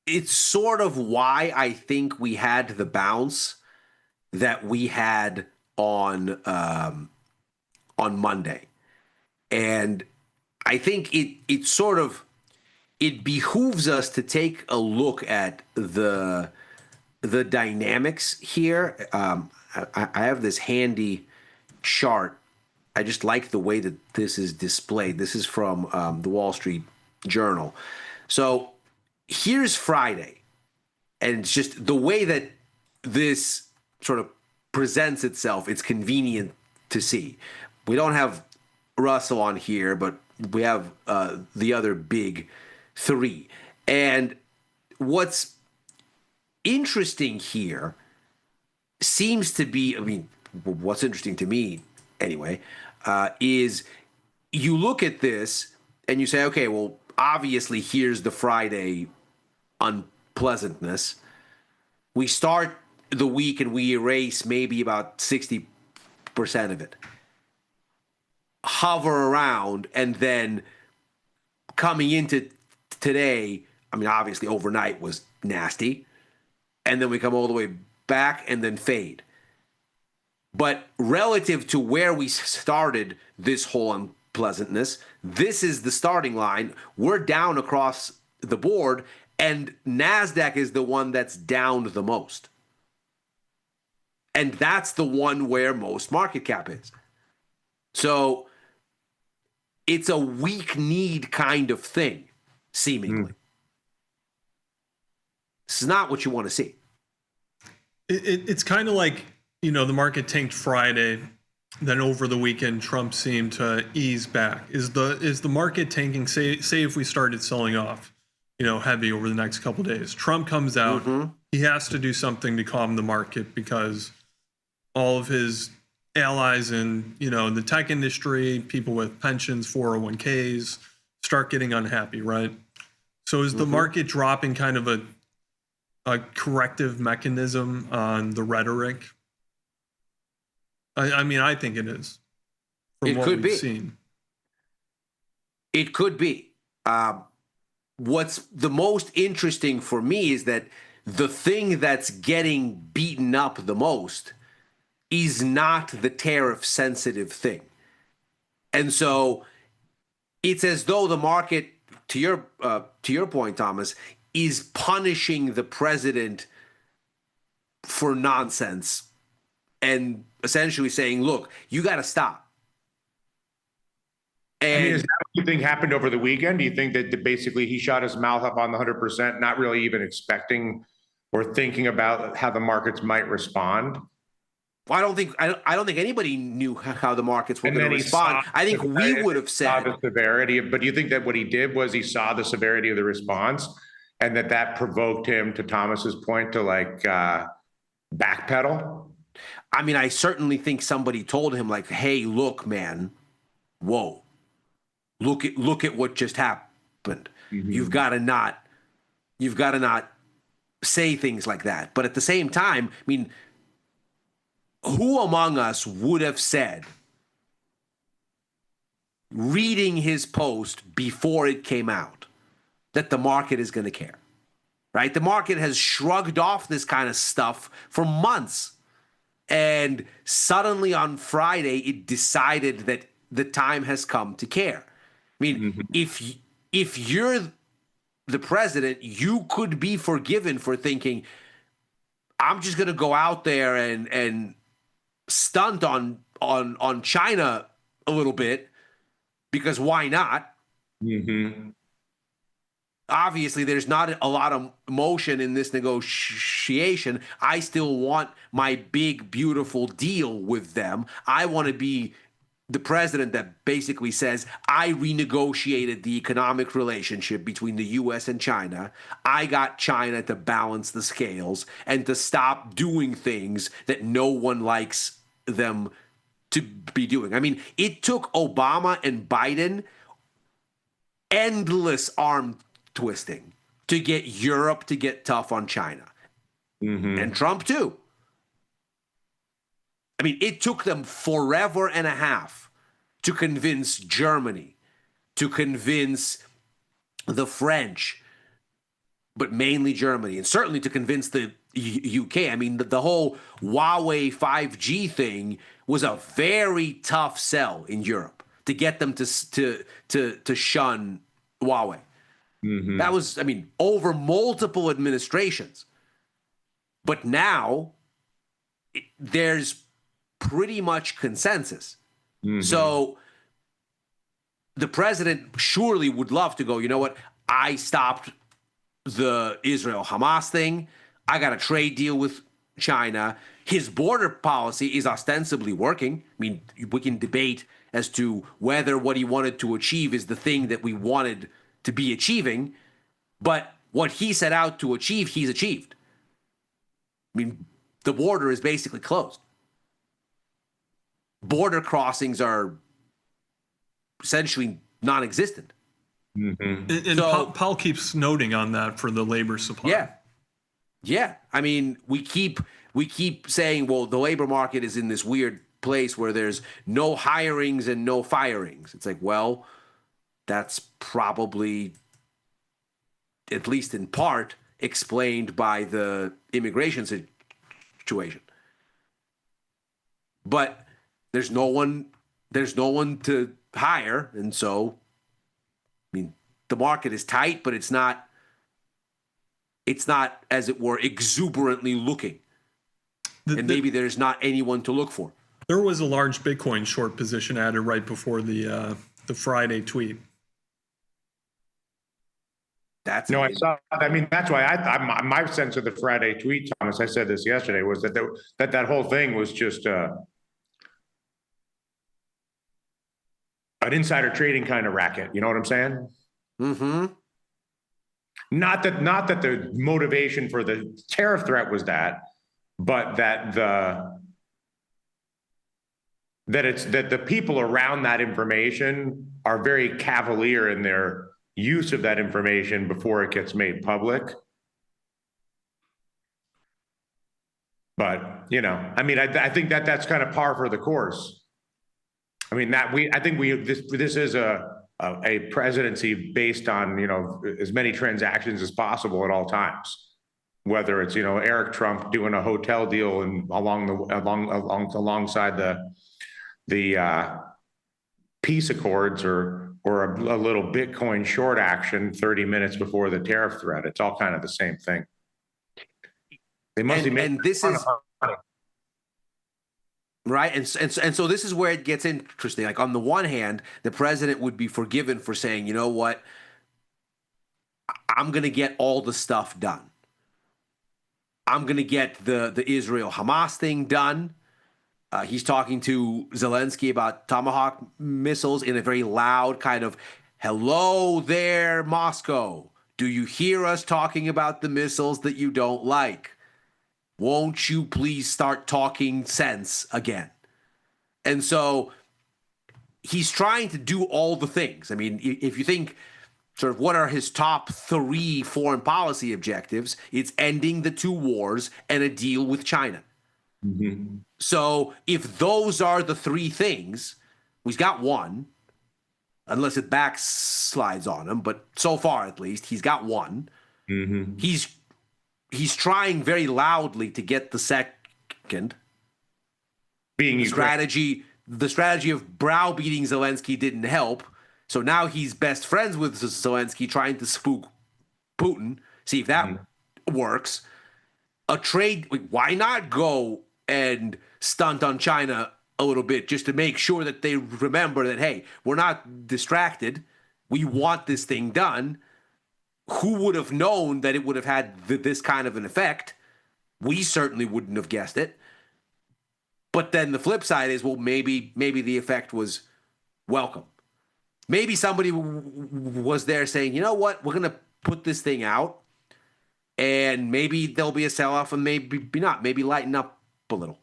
it's sort of why I think we had the bounce that we had on Monday. And I think it sort of it behooves us to take a look at the dynamics here. I have this handy chart. I just like the way that this is displayed. This is from the Wall Street Journal. So here's Friday, and it's just the way that this sort of presents itself. It's convenient to see. We don't have Russell on here, but we have the other big three. And what's interesting here seems to be, I mean, what's interesting to me anyway, is you look at this and you say, okay, well, obviously here's the Friday unpleasantness. We start the week and we erase maybe about 60% of it. Hover around, and then coming into today, I mean, obviously overnight was nasty. And then we come all the way back and then fade. But relative to where we started this whole unpleasantness, this is the starting line. We're down across the board, and NASDAQ is the one that's down the most. And that's the one where most market cap is. So it's a weak need kind of thing, seemingly. This is not what you want to see. It's kind of like, you know, the market tanked Friday, then over the weekend Trump seemed to ease back. Is the market tanking? Say if we started selling off, you know, heavy over the next couple of days. Trump comes out, he has to do something to calm the market because all of his allies in, you know, the tech industry, people with pensions, 401ks, start getting unhappy, right? So is the market dropping kind of a corrective mechanism on the rhetoric? I mean, I think it is. From what we've seen. It could be. What's the most interesting for me is that the thing that's getting beaten up the most is not the tariff sensitive thing. And so it's as though the market, to your point, Thomas, is punishing the president for nonsense and essentially saying, look, you got to stop. And I mean, is that what you think happened over the weekend? Do you think that basically he shot his mouth up on the 100%, not really even expecting or thinking about how the markets might respond? Well, I don't think anybody knew how the markets were going to respond. I think we would have said the severity of, but do you think that what he did was he saw the severity of the response and that provoked him, to Thomas's point, to like backpedal? I mean, I certainly think somebody told him like, hey, look, man, whoa, look at what just happened. You've got to not say things like that. But at the same time, I mean, who among us would have said, reading his post before it came out, that the market is going to care, right? The market has shrugged off this kind of stuff for months. And suddenly on Friday, it decided that the time has come to care. I mean, if you're the president, you could be forgiven for thinking, I'm just going to go out there and stunt on China a little bit, because why not? Obviously, there's not a lot of motion in this negotiation. I still want my big, beautiful deal with them. I want to be the president that basically says, I renegotiated the economic relationship between the U.S. and China. I got China to balance the scales and to stop doing things that no one likes them to be doing. I mean, it took Obama and Biden endless arm twisting to get Europe to get tough on China. And Trump too. I mean, it took them forever and a half to convince Germany, to convince the French, but mainly Germany, and certainly to convince the UK. I mean, the whole Huawei 5G thing was a very tough sell in Europe to get them to shun Huawei. Mm-hmm. That was, I mean, over multiple administrations. But now there's pretty much consensus. Mm-hmm. So the president surely would love to go, you know what? I stopped the Israel-Hamas thing. I got a trade deal with China. His border policy is ostensibly working. I mean, we can debate as to whether what he wanted to achieve is the thing that we wanted to be achieving, but what he set out to achieve, he's achieved. I mean, the border is basically closed. Border crossings are essentially non-existent. Mm-hmm. And So- Powell keeps noting on that for the labor supply. Yeah. I mean, we keep saying, well, the labor market is in this weird place where there's no hirings and no firings. It's like, well, that's probably, at least in part, explained by the immigration situation. But there's no one to hire, and so, I mean, the market is tight, but it's not, as it were, exuberantly looking. And maybe there's not anyone to look for. There was a large Bitcoin short position added right before the Friday tweet. No, I saw. I mean, that's why my sense of the Friday tweet, Thomas. I said this yesterday, was that whole thing was just an insider trading kind of racket. You know what I'm saying? Mm-hmm. Not that the motivation for the tariff threat was that, but that the people around that information are very cavalier in their use of that information before it gets made public. But, you know, I mean, I think that's kind of par for the course. I mean, this is a presidency based on, you know, as many transactions as possible at all times. Whether it's, you know, Eric Trump doing a hotel deal and alongside the peace accords, or a little Bitcoin short action 30 minutes before the tariff threat. It's all kind of the same thing. They must be making this fun is of money. right, and so this is where it gets interesting. Like, on the one hand, the president would be forgiven for saying, you know what, I'm going to get all the stuff done. I'm going to get the Israel-Hamas thing done. He's talking to Zelensky about Tomahawk missiles in a very loud kind of, hello there, Moscow. Do you hear us talking about the missiles that you don't like? Won't you please start talking sense again? And so he's trying to do all the things. I mean, if you think sort of what are his top 3 foreign policy objectives, it's ending the 2 wars and a deal with China. Mm-hmm. So if those are the 3 things, he's got one, unless it backslides on him, but so far at least, he's got one. Mm-hmm. He's trying very loudly to get the second. Being the strategy of browbeating Zelensky didn't help. So now he's best friends with Zelensky, trying to spook Putin, see if that works. A trade, why not go and stunt on China a little bit just to make sure that they remember that, hey, we're not distracted. We want this thing done. Who would have known that it would have had this kind of an effect? We certainly wouldn't have guessed it. But then the flip side is, well, maybe the effect was welcome. Maybe somebody was there saying, you know what, we're going to put this thing out, and maybe there'll be a sell-off, and maybe not. Maybe lighten up a little.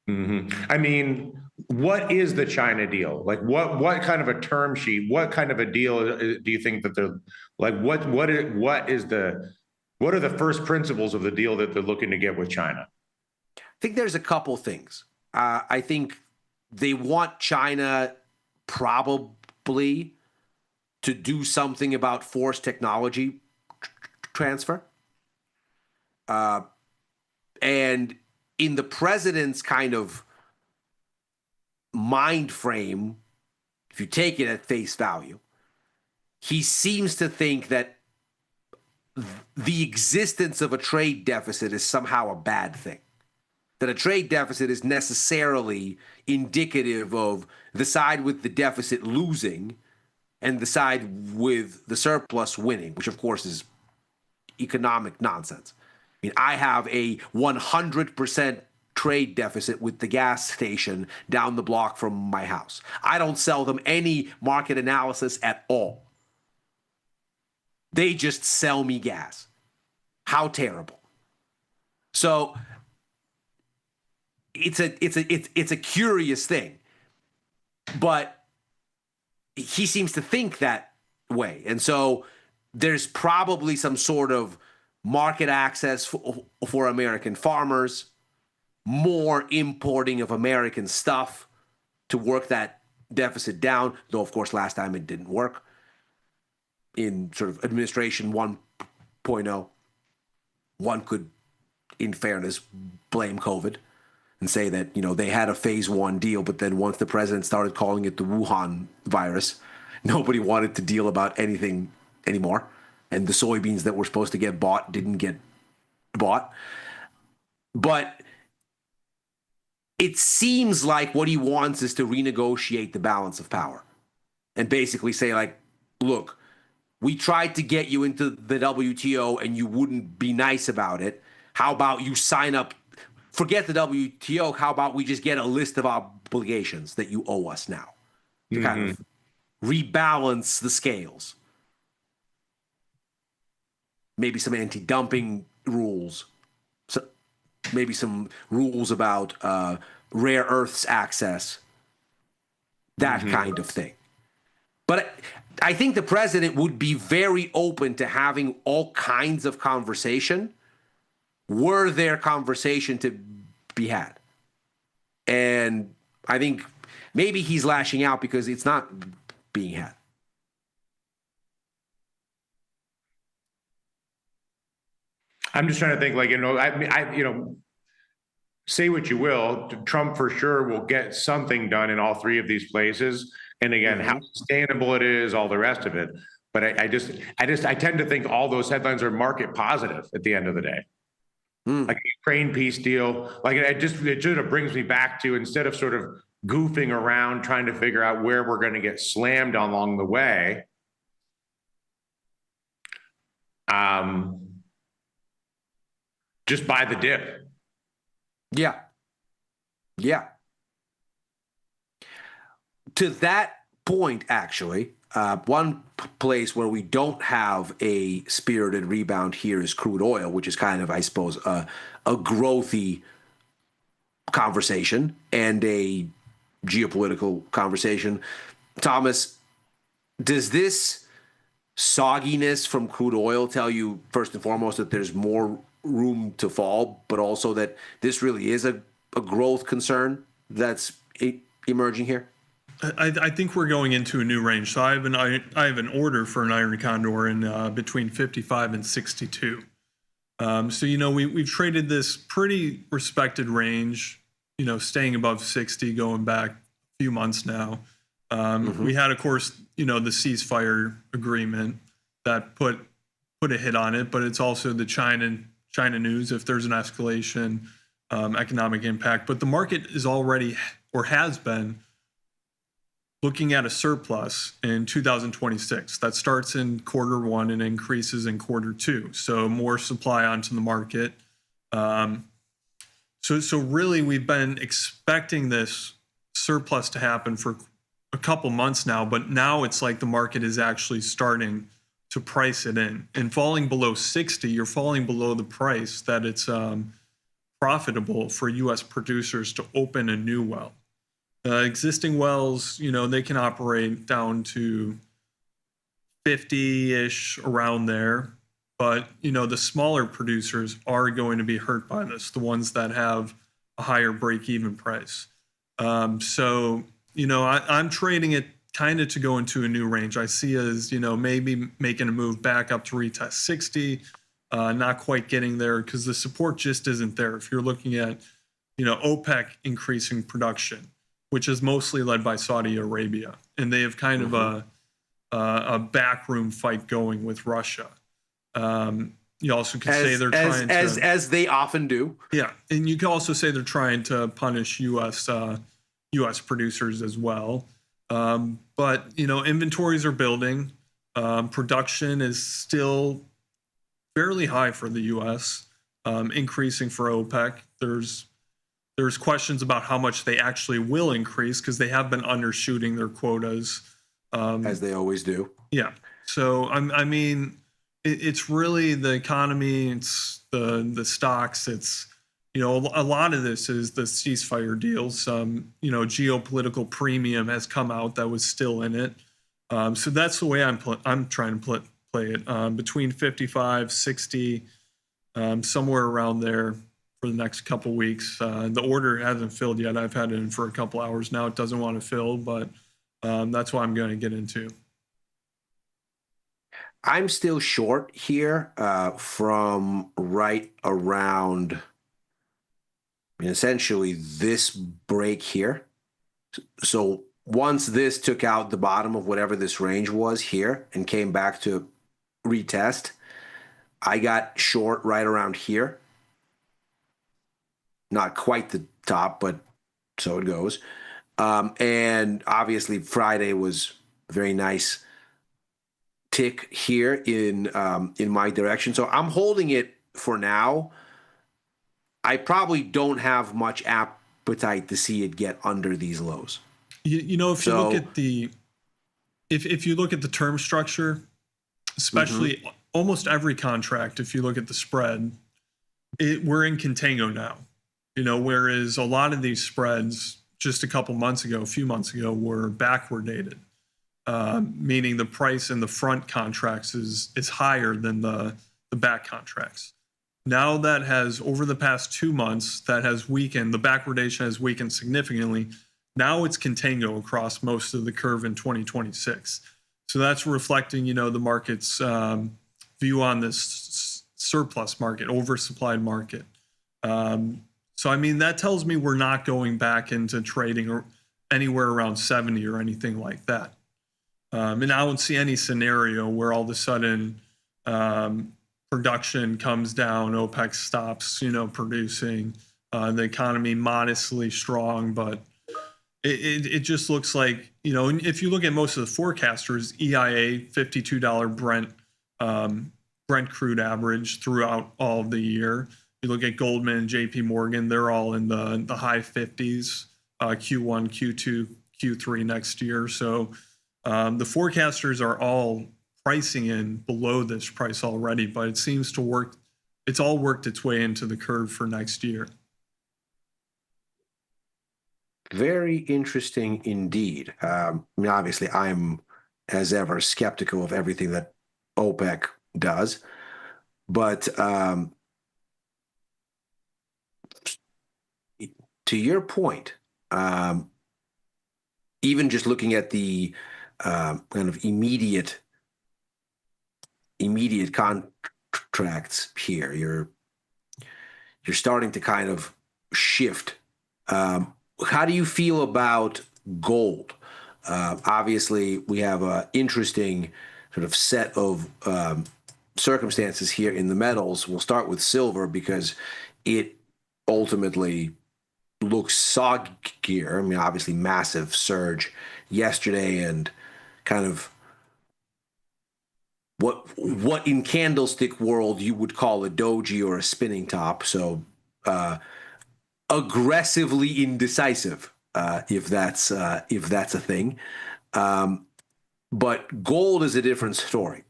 Mm-hmm. I mean, what is the China deal? Like, what kind of a term sheet? What kind of a deal do you think that they're like? What are the first principles of the deal that they're looking to get with China? I think there's a couple things. I think they want China probably to do something about forced technology transfer. And in the president's kind of mind frame, if you take it at face value, he seems to think that the existence of a trade deficit is somehow a bad thing. That a trade deficit is necessarily indicative of the side with the deficit losing and the side with the surplus winning, which of course is economic nonsense. I mean, I have a 100% trade deficit with the gas station down the block from my house. I don't sell them any market analysis at all. They just sell me gas. How terrible. So it's a curious thing, but he seems to think that way. And so there's probably some sort of market access for American farmers, more importing of American stuff to work that deficit down, though, of course, last time it didn't work. In sort of administration 1.0, one could, in fairness, blame COVID and say that, you know, they had a phase 1 deal, but then once the president started calling it the Wuhan virus, nobody wanted to deal about anything anymore. And the soybeans that were supposed to get bought didn't get bought. But it seems like what he wants is to renegotiate the balance of power and basically say, like, look, we tried to get you into the WTO and you wouldn't be nice about it. How about you sign up? Forget the WTO. How about we just get a list of obligations that you owe us now to kind of rebalance the scales? Maybe some anti-dumping rules. So maybe some rules about rare earths access. That kind of thing. But I think the president would be very open to having all kinds of conversation were there conversation to be had. And I think maybe he's lashing out because it's not being had. I'm just trying to think, like, you know, say what you will, Trump for sure will get something done in all three of these places. And again, how sustainable it is, all the rest of it. But I tend to think all those headlines are market positive at the end of the day. Like a Ukraine peace deal, like it sort of brings me back to, instead of sort of goofing around trying to figure out where we're going to get slammed along the way, just buy the dip. Yeah. To that point, actually, one place where we don't have a spirited rebound here is crude oil, which is kind of, I suppose, a growthy conversation and a geopolitical conversation. Thomas, does this sogginess from crude oil tell you, first and foremost, that there's more room to fall, but also that this really is a growth concern that's emerging here? I think we're going into a new range. So I have an order for an iron condor in between 55 and 62. So, you know, we've traded this pretty respected range, you know, staying above 60, going back a few months now. We had, of course, you know, the ceasefire agreement that put a hit on it, but it's also the China news, if there's an escalation, economic impact. But the market is already, or has been, looking at a surplus in 2026. That starts in Q1 and increases in Q2. So more supply onto the market. So really, we've been expecting this surplus to happen for a couple months now, but now it's like the market is actually starting to price it in. And falling below 60, you're falling below the price that it's profitable for U.S. producers to open a new well. Existing wells, you know, they can operate down to 50-ish, around there. But, you know, the smaller producers are going to be hurt by this, the ones that have a higher break-even price. So, you know, I'm trading it kind of to go into a new range. I see as, maybe making a move back up to retest 60, not quite getting there because the support just isn't there. If you're looking at, OPEC increasing production, which is mostly led by Saudi Arabia, and they have kind of a backroom fight going with Russia. You also could say they're trying to, as they often do. Yeah, and you could also say they're trying to punish U.S. Producers as well. But inventories are building. Production is still fairly high for the U.S., increasing for OPEC. There's questions about how much they actually will increase because they have been undershooting their quotas, as they always do. Yeah. So it's really the economy. It's the stocks. It's a lot of this is the ceasefire deals. Geopolitical premium has come out that was still in it. So that's the way I'm trying to play it, between 55, 60, somewhere around there for the next couple weeks. The order hasn't filled yet. I've had it in for a couple hours now. It doesn't want to fill, but that's what I'm going to get into. I'm still short here from right around, essentially this break here. So once this took out the bottom of whatever this range was here and came back to retest, I got short right around here. Not quite the top, but so it goes. And obviously Friday was a very nice tick here in my direction. So I'm holding it for now. I probably don't have much appetite to see it get under these lows. If you look at if you look at the term structure, especially almost every contract, if you look at the spread, we're in contango now. Whereas a lot of these spreads just a few months ago, were backward dated, meaning the price in the front contracts is higher than the back contracts. Now that has, over the past 2 months, that has weakened. The backwardation has weakened significantly. Now it's contango across most of the curve in 2026. So that's reflecting, the market's view on this surplus market, oversupplied market. So, that tells me we're not going back into trading or anywhere around 70 or anything like that. And I don't see any scenario where all of a sudden production comes down, OPEC stops, producing, the economy modestly strong, but it just looks like, if you look at most of the forecasters, EIA, $52 Brent crude average throughout all of the year. You look at Goldman and JP Morgan, they're all in the high 50s, Q1, Q2, Q3 next year. So the forecasters are all pricing in below this price already, but it seems to work. It's all worked its way into the curve for next year. Very interesting indeed. Obviously, I'm, as ever, skeptical of everything that OPEC does, but to your point, even just looking at the kind of immediate contracts here, you're starting to kind of shift. How do you feel about gold? Obviously, we have an interesting sort of set of circumstances here in the metals. We'll start with silver because it ultimately looks soggier. Obviously, massive surge yesterday and kind of what in candlestick world you would call a doji or a spinning top. So aggressively indecisive, if that's a thing. But gold is a different story.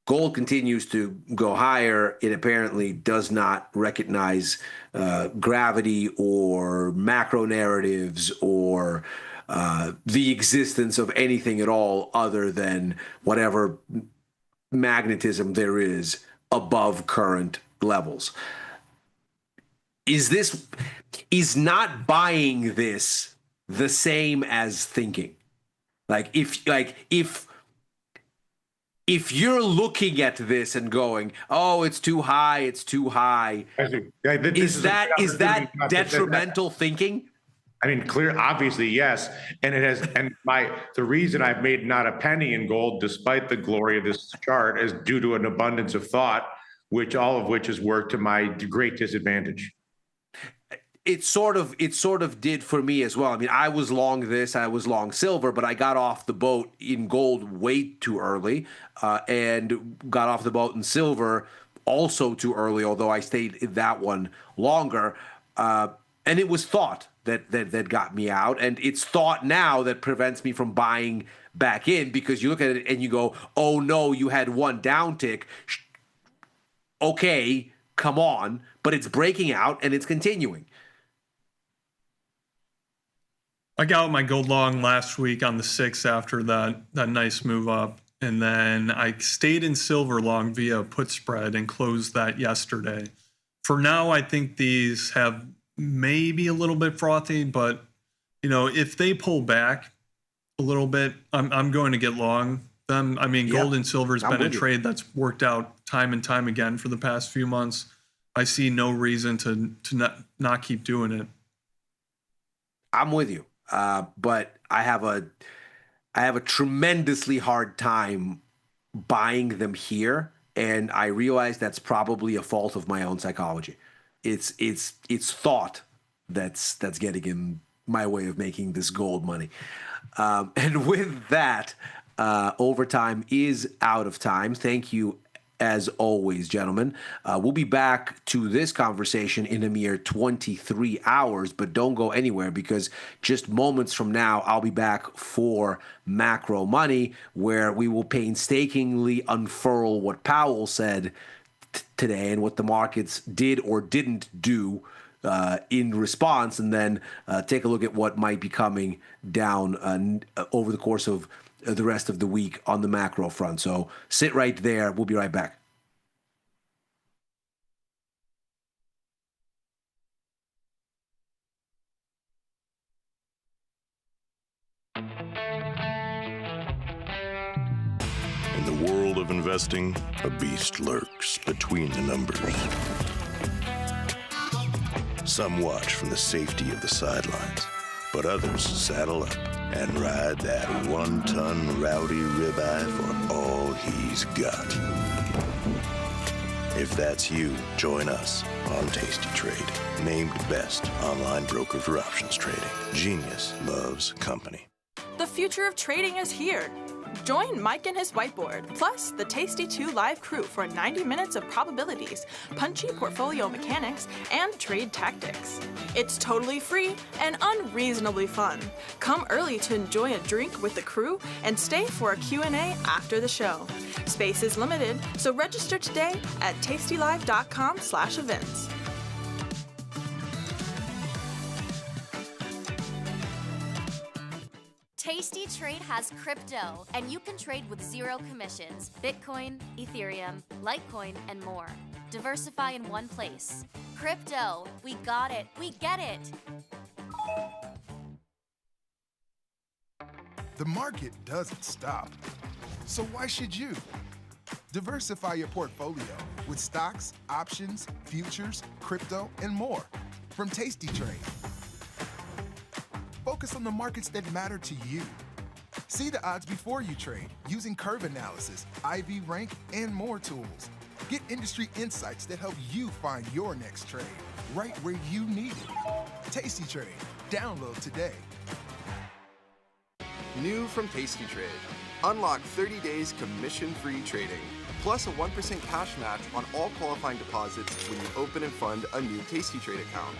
Gold continues to go higher. It apparently does not recognize gravity or macro narratives or the existence of anything at all other than whatever magnetism there is above current levels. Is not buying this the same as thinking? If you're looking at this and going, "Oh, it's too high, it's too high," is that detrimental thinking? I mean, obviously, yes. And the reason I've made not a penny in gold, despite the glory of this chart, is due to an abundance of thought, all of which has worked to my great disadvantage. It sort of did for me as well. I mean, I was long silver, but I got off the boat in gold way too early, and got off the boat in silver also too early, although I stayed in that one longer. And it was thought that got me out, and it's thought now that prevents me from buying back in, because you look at it and you go, "Oh no, you had one down tick. Okay, come on," but it's breaking out and it's continuing. I got out my gold long last week on the 6th after that nice move up. And then I stayed in silver long via put spread and closed that yesterday. For now, I think these have maybe a little bit frothy, but if they pull back a little bit, I'm going to get long them. I mean, gold and silver has been a trade that's worked out time and time again for the past few months. I see no reason to not keep doing it. I'm with you. But I have a tremendously hard time buying them here, and I realize that's probably a fault of my own psychology. It's thought that's getting in my way of making this gold money. And with that, overtime is out of time. Thank you, as always, gentlemen. We'll be back to this conversation in a mere 23 hours, but don't go anywhere, because just moments from now, I'll be back for Macro Money, where we will painstakingly unfurl what Powell said today and what the markets did or didn't do in response, and then take a look at what might be coming down over the course of the rest of the week on the macro front. So sit right there. We'll be right back. In the world of investing, a beast lurks between the numbers. Some watch from the safety of the sidelines, but others saddle up and ride that one-ton rowdy ribeye for all he's got. If that's you, join us on Tasty Trade, named best online broker for options trading. Genius loves company. The future of trading is here. Join Mike and his whiteboard, plus the Tasty 2 live crew for 90 minutes of probabilities, punchy portfolio mechanics, and trade tactics. It's totally free and unreasonably fun. Come early to enjoy a drink with the crew and stay for a Q&A after the show. Space is limited, so register today at tastylive.com/events. Tasty Trade has crypto, and you can trade with zero commissions: Bitcoin, Ethereum, Litecoin, and more. Diversify in one place. Crypto, we got it, we get it. The market doesn't stop. So why should you? Diversify your portfolio with stocks, options, futures, crypto, and more from Tasty Trade. Focus on the markets that matter to you. See the odds before you trade using curve analysis, IV rank, and more tools. Get industry insights that help you find your next trade right where you need it. Tasty Trade. Download today. New from Tasty Trade. Unlock 30 days commission-free trading, plus a 1% cash match on all qualifying deposits when you open and fund a new Tasty Trade account.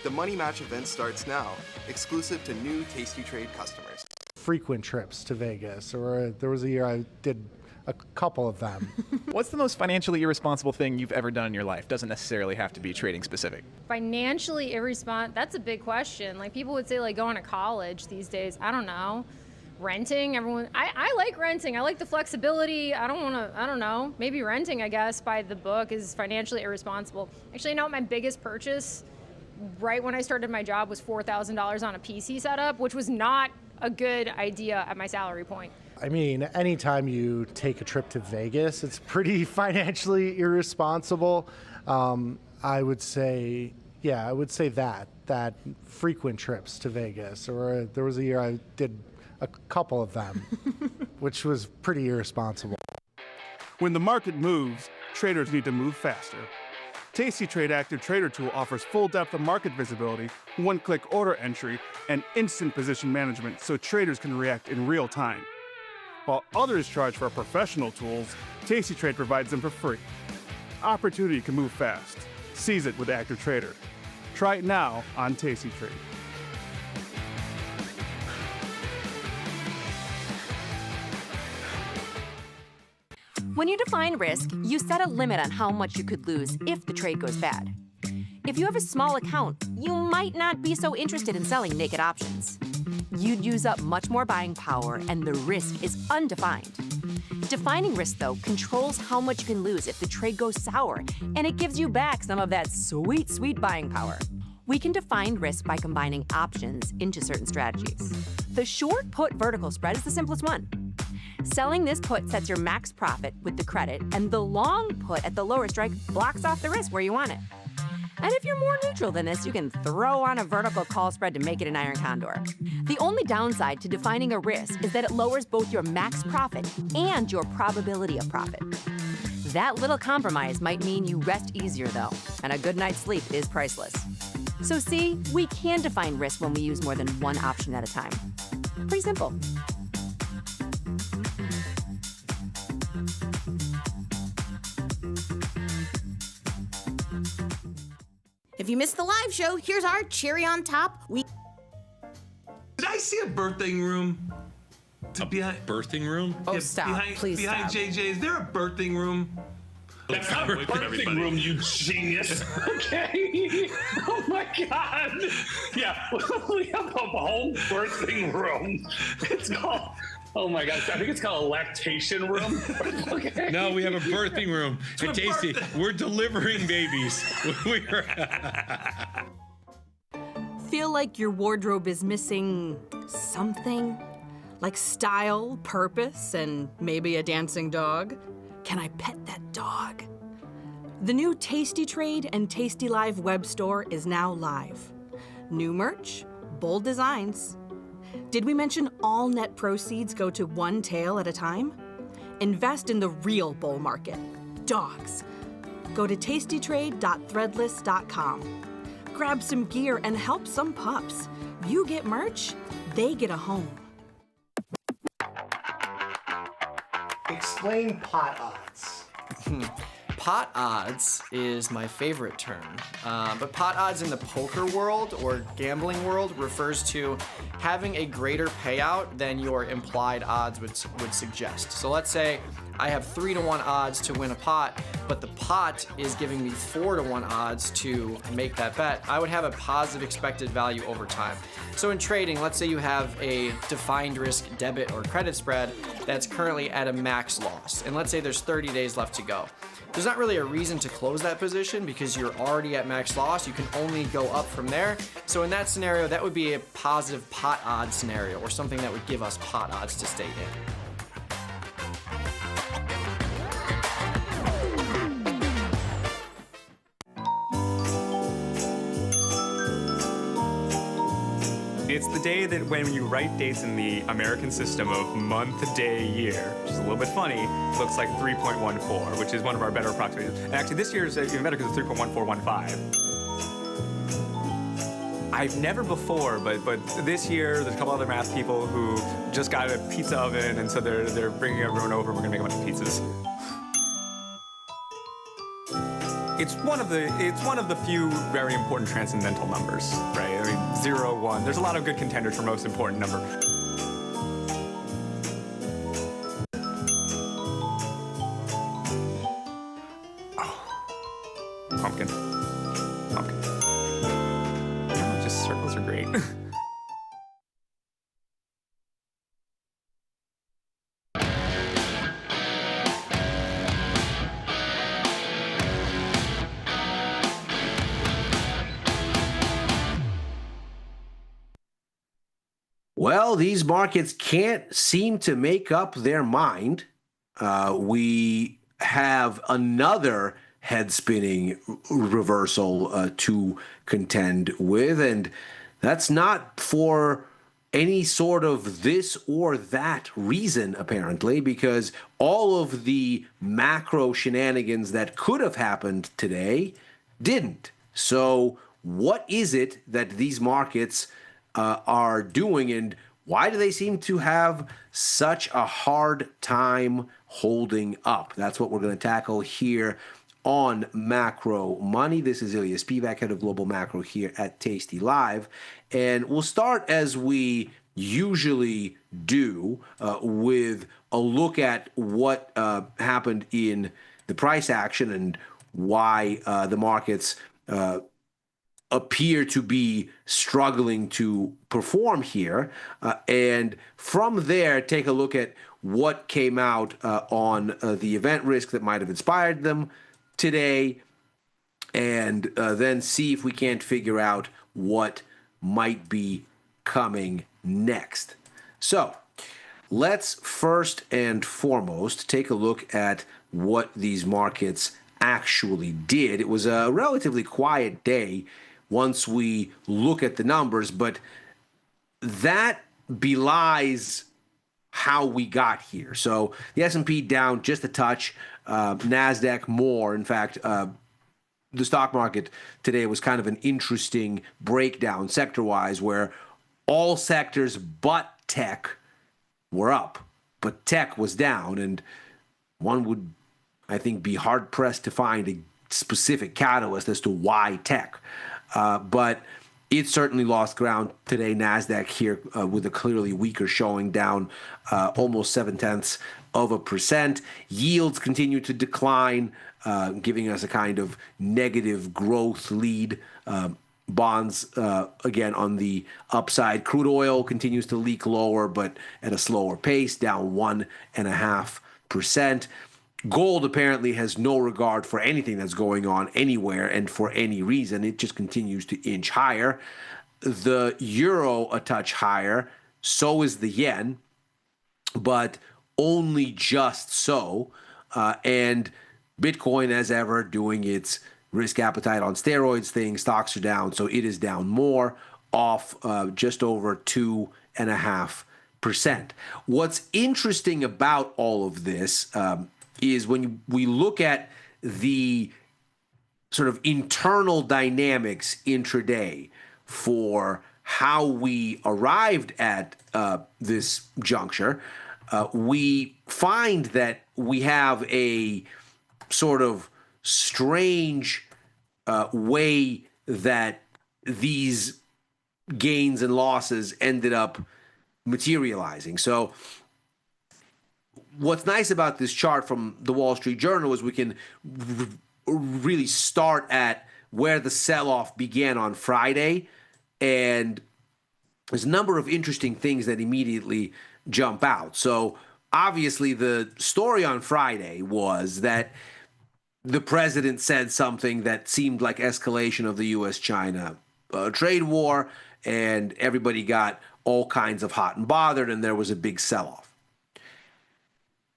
The Money Match event starts now, exclusive to new Tasty Trade customers. Frequent trips to Vegas, or there was a year I did a couple of them. What's the most financially irresponsible thing you've ever done in your life? Doesn't necessarily have to be trading specific. Financially irresponsible, that's a big question. Like, people would say, like, going to college these days. I don't know. Renting, I like renting. I like the flexibility. I don't know. Maybe renting, I guess, by the book is financially irresponsible. Actually, you know, my biggest purchase right when I started my job was $4,000 on a PC setup, which was not a good idea at my salary point. I mean, anytime you take a trip to Vegas, it's pretty financially irresponsible. I would say that frequent trips to Vegas, or there was a year I did a couple of them, which was pretty irresponsible. When the market moves, traders need to move faster. tastytrade Active Trader Tool offers full depth of market visibility, one-click order entry, and instant position management so traders can react in real time. While others charge for professional tools, tastytrade provides them for free. Opportunity can move fast. Seize it with Active Trader. Try it now on tastytrade. When you define risk, you set a limit on how much you could lose if the trade goes bad. If you have a small account, you might not be so interested in selling naked options. You'd use up much more buying power, and the risk is undefined. Defining risk, though, controls how much you can lose if the trade goes sour, and it gives you back some of that sweet, sweet buying power. We can define risk by combining options into certain strategies. The short put vertical spread is the simplest one. Selling this put sets your max profit with the credit, and the long put at the lower strike blocks off the risk where you want it. And if you're more neutral than this, you can throw on a vertical call spread to make it an iron condor. The only downside to defining a risk is that it lowers both your max profit and your probability of profit. That little compromise might mean you rest easier, though, and a good night's sleep is priceless. So see, we can define risk when we use more than one option at a time. Pretty simple. If you missed the live show, here's our cherry on top. Did I see a birthing room? Birthing room? Oh, stop. Please behind stop. JJ, is there a birthing room? That's not a birthing room, you genius. Okay. Oh my God. Yeah, we have a whole birthing room. It's called, oh my God, I think it's called a lactation room. Okay. No, we have a birthing room. Hey, Tasty, we're delivering babies. Feel like your wardrobe is missing something? Like style, purpose, and maybe a dancing dog? Can I pet that dog? The new tastytrade and tastylive web store is now live. New merch, bold designs. Did we mention all net proceeds go to one tail at a time? Invest in the real bull market, dogs. Go to tastytrade.threadless.com. Grab some gear and help some pups. You get merch, they get a home. Explain pot odds. Pot odds is my favorite term, but pot odds in the poker world or gambling world refers to having a greater payout than your implied odds would suggest. So let's say I have 3-to-1 odds to win a pot, but the pot is giving me 4-to-1 odds to make that bet. I would have a positive expected value over time. So in trading, let's say you have a defined risk debit or credit spread that's currently at a max loss, and let's say there's 30 days left to go. There's not really a reason to close that position because you're already at max loss. You can only go up from there. So in that scenario, that would be a positive pot odds scenario or something that would give us pot odds to stay in. It's the day that when you write dates in the American system of month, day, year, which is a little bit funny, looks like 3.14, which is one of our better approximations. And actually, this year's even better because it's 3.1415. I've never before, but this year there's a couple other math people who just got a pizza oven, and so they're bringing everyone over. We're gonna make a bunch of pizzas. It's one of the few very important transcendental numbers, right? I mean, 0, 1. There's a lot of good contenders for most important number. Oh. Pumpkin. Oh, just circles are great. Well, these markets can't seem to make up their mind. We have another head-spinning reversal to contend with, and that's not for any sort of this or that reason, apparently, because all of the macro shenanigans that could have happened today didn't. So what is it that these markets are doing, and why do they seem to have such a hard time holding up? That's what we're going to tackle here on Macro Money. This is Ilya Spivak, head of Global Macro here at Tasty Live. And we'll start as we usually do with a look at what happened in the price action and why the markets appear to be struggling to perform here. And from there, take a look at what came out on the event risk that might have inspired them today, and then see if we can't figure out what might be coming next. So let's first and foremost take a look at what these markets actually did. It was a relatively quiet day once we look at the numbers, but that belies how we got here. So the S&P down just a touch, NASDAQ more. In fact, the stock market today was kind of an interesting breakdown sector-wise, where all sectors but tech were up, but tech was down, and one would, I think, be hard-pressed to find a specific catalyst as to why tech. But it certainly lost ground today. NASDAQ here with a clearly weaker showing, down almost 0.7%. Yields continue to decline, giving us a kind of negative growth lead. Bonds, again, on the upside. Crude oil continues to leak lower, but at a slower pace, down 1.5%. Gold apparently has no regard for anything that's going on anywhere and for any reason. It just continues to inch higher. The euro a touch higher, so is the yen, but only just so. And Bitcoin, as ever, doing its risk appetite on steroids thing. Stocks are down, so it is down more, off just over 2.5%. What's interesting about all of this is when we look at the sort of internal dynamics intraday for how we arrived at this juncture, we find that we have a sort of strange way that these gains and losses ended up materializing. So what's nice about this chart from the Wall Street Journal is we can really start at where the sell-off began on Friday, and there's a number of interesting things that immediately jump out. So obviously the story on Friday was that the president said something that seemed like escalation of the U.S.-China trade war, and everybody got all kinds of hot and bothered, and there was a big sell-off.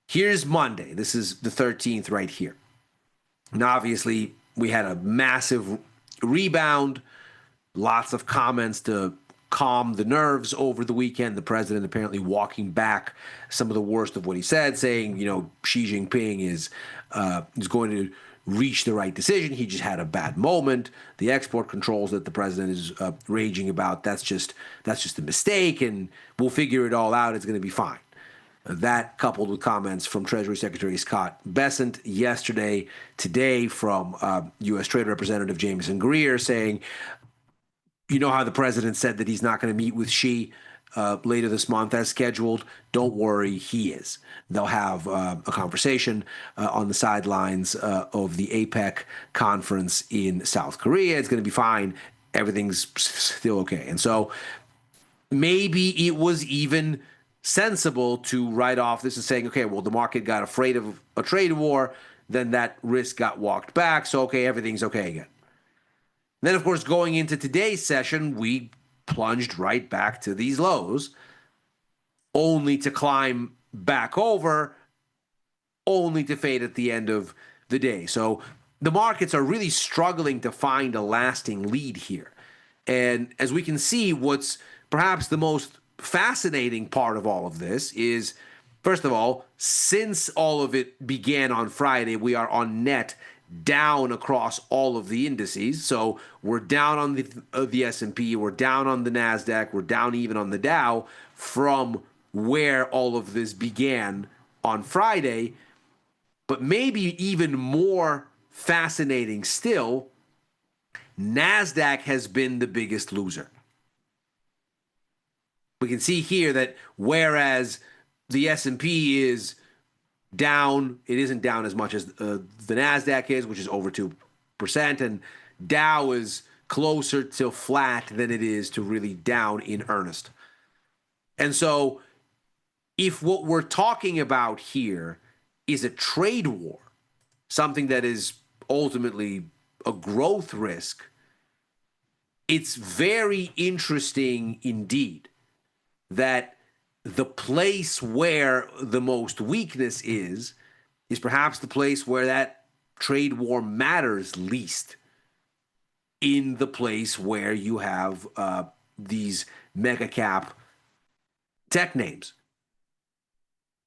Here's Monday. This is the 13th right here. And obviously, we had a massive rebound, lots of comments to calm the nerves over the weekend. The president apparently walking back some of the worst of what he said, saying, Xi Jinping is going to reach the right decision. He just had a bad moment. The export controls that the president is raging about, that's just a mistake, and we'll figure it all out. It's going to be fine. That coupled with comments from Treasury Secretary Scott Bessent yesterday, today from U.S. Trade Representative Jameson Greer saying, how the president said that he's not going to meet with Xi later this month as scheduled? Don't worry, he is. They'll have a conversation on the sidelines of the APEC conference in South Korea. It's going to be fine. Everything's still okay. And so maybe it was even sensible to write off this as saying, okay, well, the market got afraid of a trade war, then that risk got walked back, so okay, everything's okay again. Then, of course, going into today's session, we plunged right back to these lows, only to climb back over, only to fade at the end of the day. So the markets are really struggling to find a lasting lead here. And as we can see, what's perhaps the most fascinating part of all of this is, first of all, since all of it began on Friday, we are on net down across all of the indices. So we're down on the S&P, we're down on the NASDAQ, we're down even on the Dow from where all of this began on Friday. But maybe even more fascinating still, NASDAQ has been the biggest loser. We can see here that whereas the S&P is down, it isn't down as much as the NASDAQ is, which is over 2%, and Dow is closer to flat than it is to really down in earnest. And so if what we're talking about here is a trade war, something that is ultimately a growth risk, it's very interesting indeed that the place where the most weakness is perhaps the place where that trade war matters least, in the place where you have these mega cap tech names.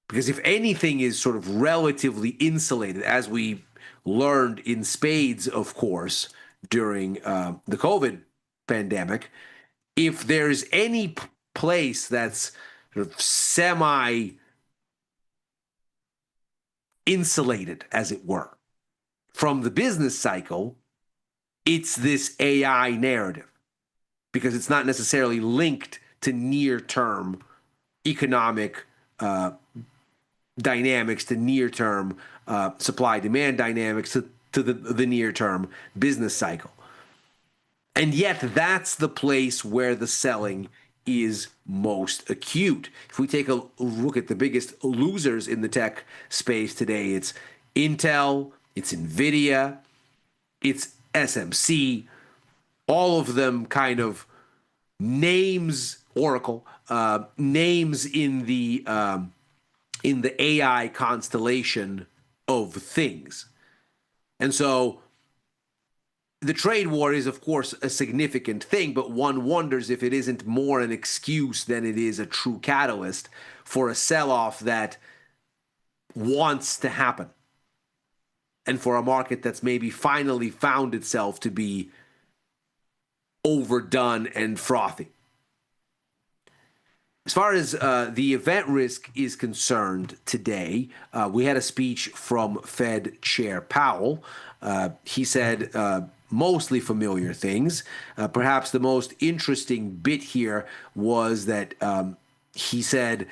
Because if anything is sort of relatively insulated, as we learned in spades, of course, during the COVID pandemic, if there's any place that's sort of semi-insulated, as it were, from the business cycle, it's this AI narrative, because it's not necessarily linked to near-term economic dynamics, to near-term supply-demand dynamics, to the near-term business cycle. And yet that's the place where the selling is most acute. If we take a look at the biggest losers in the tech space today, it's Intel, it's NVIDIA, it's SMC, all of them kind of names, Oracle, names in the AI constellation of things. And so the trade war is, of course, a significant thing, but one wonders if it isn't more an excuse than it is a true catalyst for a sell-off that wants to happen, and for a market that's maybe finally found itself to be overdone and frothy. As far as the event risk is concerned today, we had a speech from Fed Chair Powell. He said mostly familiar things. Perhaps the most interesting bit here was that he said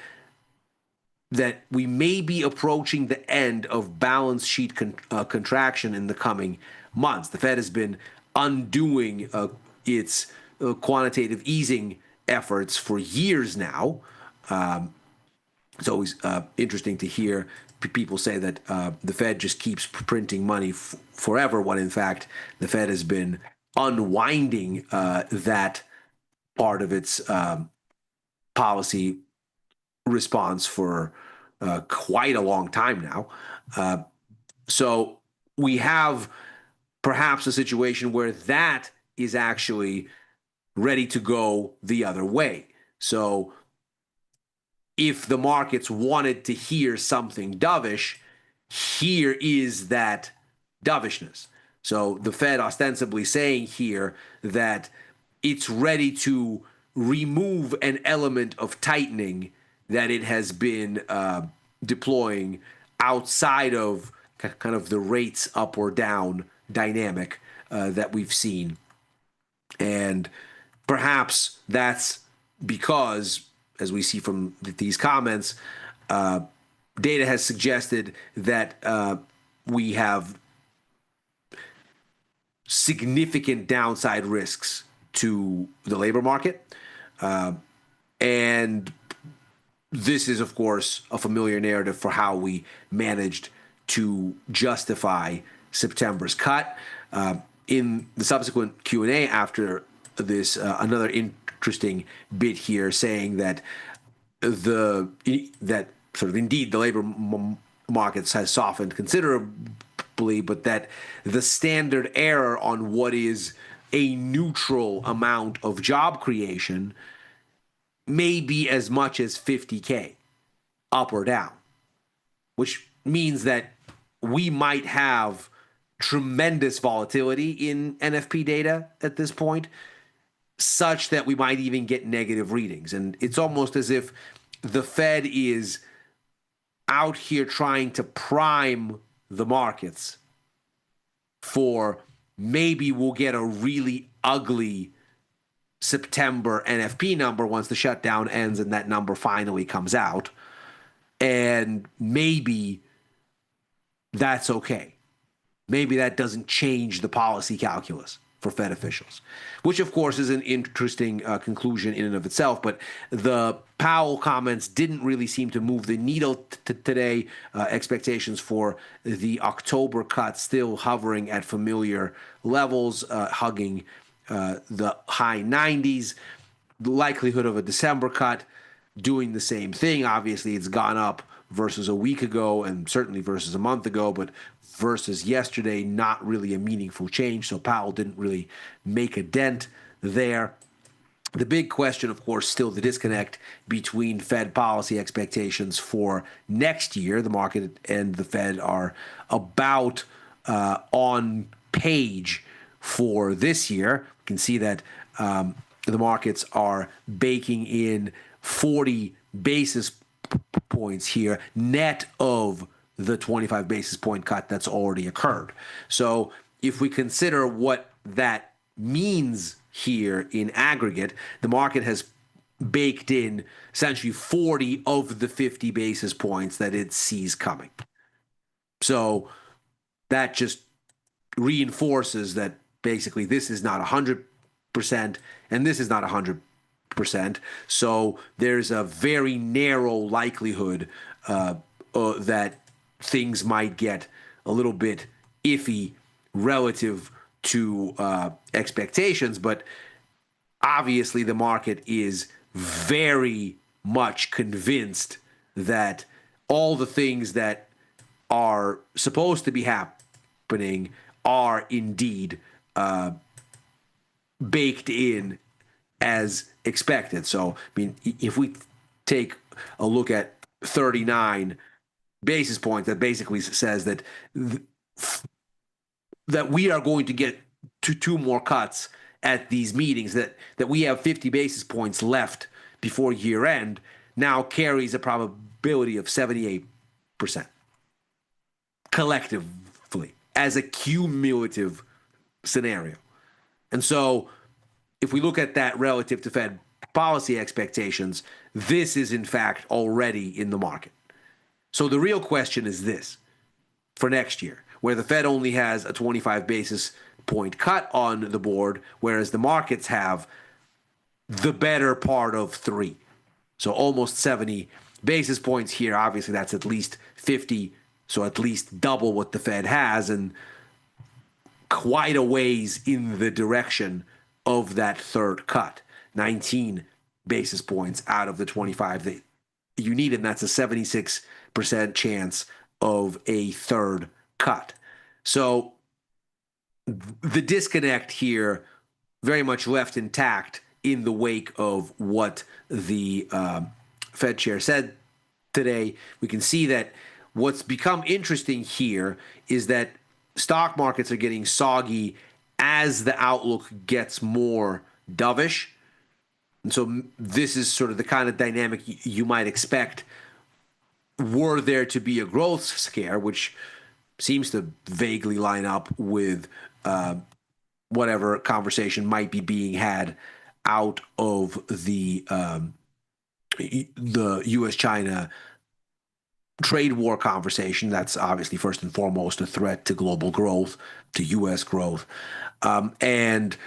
that we may be approaching the end of balance sheet contraction in the coming months. The Fed has been undoing its quantitative easing efforts for years now. It's always interesting to hear people say that the Fed just keeps printing money forever, when in fact the Fed has been unwinding that part of its policy response for quite a long time now. So we have perhaps a situation where that is actually ready to go the other way. So if the markets wanted to hear something dovish, here is that dovishness. So the Fed ostensibly saying here that it's ready to remove an element of tightening that it has been deploying outside of kind of the rates up or down dynamic that we've seen. And perhaps that's because, as we see from these comments, data has suggested that we have significant downside risks to the labor market. And this is, of course, a familiar narrative for how we managed to justify September's cut. In the subsequent Q&A after this, another interesting bit here saying that that sort of indeed the labor markets has softened considerably, but that the standard error on what is a neutral amount of job creation may be as much as 50K up or down, which means that we might have tremendous volatility in NFP data at this point, such that we might even get negative readings. And it's almost as if the Fed is out here trying to prime the markets for maybe we'll get a really ugly September NFP number once the shutdown ends and that number finally comes out. And maybe that's okay. Maybe that doesn't change the policy calculus for Fed officials, which of course is an interesting conclusion in and of itself. But the Powell comments didn't really seem to move the needle today. Expectations for the October cut still hovering at familiar levels, hugging the high 90s. The likelihood of a December cut doing the same thing. Obviously, it's gone up versus a week ago and certainly versus a month ago, but versus yesterday, not really a meaningful change. So Powell didn't really make a dent there. The big question, of course, still the disconnect between Fed policy expectations for next year. The market and the Fed are about on page for this year. We can see that the markets are baking in 40 basis points here, net of the 25 basis point cut that's already occurred. So if we consider what that means here in aggregate, the market has baked in essentially 40 of the 50 basis points that it sees coming. So that just reinforces that basically this is not 100% and this is not 100%. So there's a very narrow likelihood that things might get a little bit iffy relative to expectations, but obviously the market is very much convinced that all the things that are supposed to be happening are indeed baked in as expected. So, I mean, if we take a look at 39 basis points, that basically says that that we are going to get to two more cuts at these meetings, that we have 50 basis points left before year end, now carries a probability of 78% collectively as a cumulative scenario. And so if we look at that relative to Fed policy expectations, this is in fact already in the market. So the real question is this for next year, where the Fed only has a 25 basis point cut on the board, whereas the markets have the better part of 3. So almost 70 basis points here. Obviously, that's at least 50, so at least double what the Fed has, and quite a ways in the direction of that third cut. 19 basis points out of the 25 that you need, and that's a 76% chance of a third cut. So the disconnect here very much left intact in the wake of what the Fed chair said today. We can see that what's become interesting here is that stock markets are getting soggy as the outlook gets more dovish. And so this is sort of the kind of dynamic you might expect were there to be a growth scare, which seems to vaguely line up with whatever conversation might be being had out of the U.S.-China trade war conversation. That's obviously first and foremost a threat to global growth, to U.S. growth. And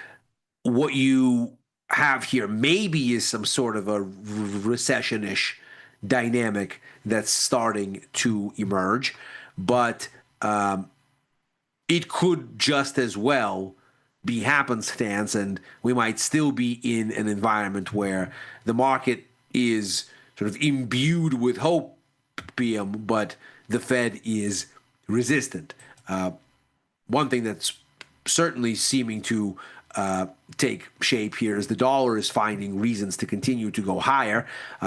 what you have here maybe is some sort of a recession-ish dynamic that's starting to emerge, but it could just as well be happenstance, and we might still be in an environment where the market is sort of imbued with hopium, but the Fed is resistant. One thing that's certainly seeming to take shape here is the dollar is finding reasons to continue to go higher.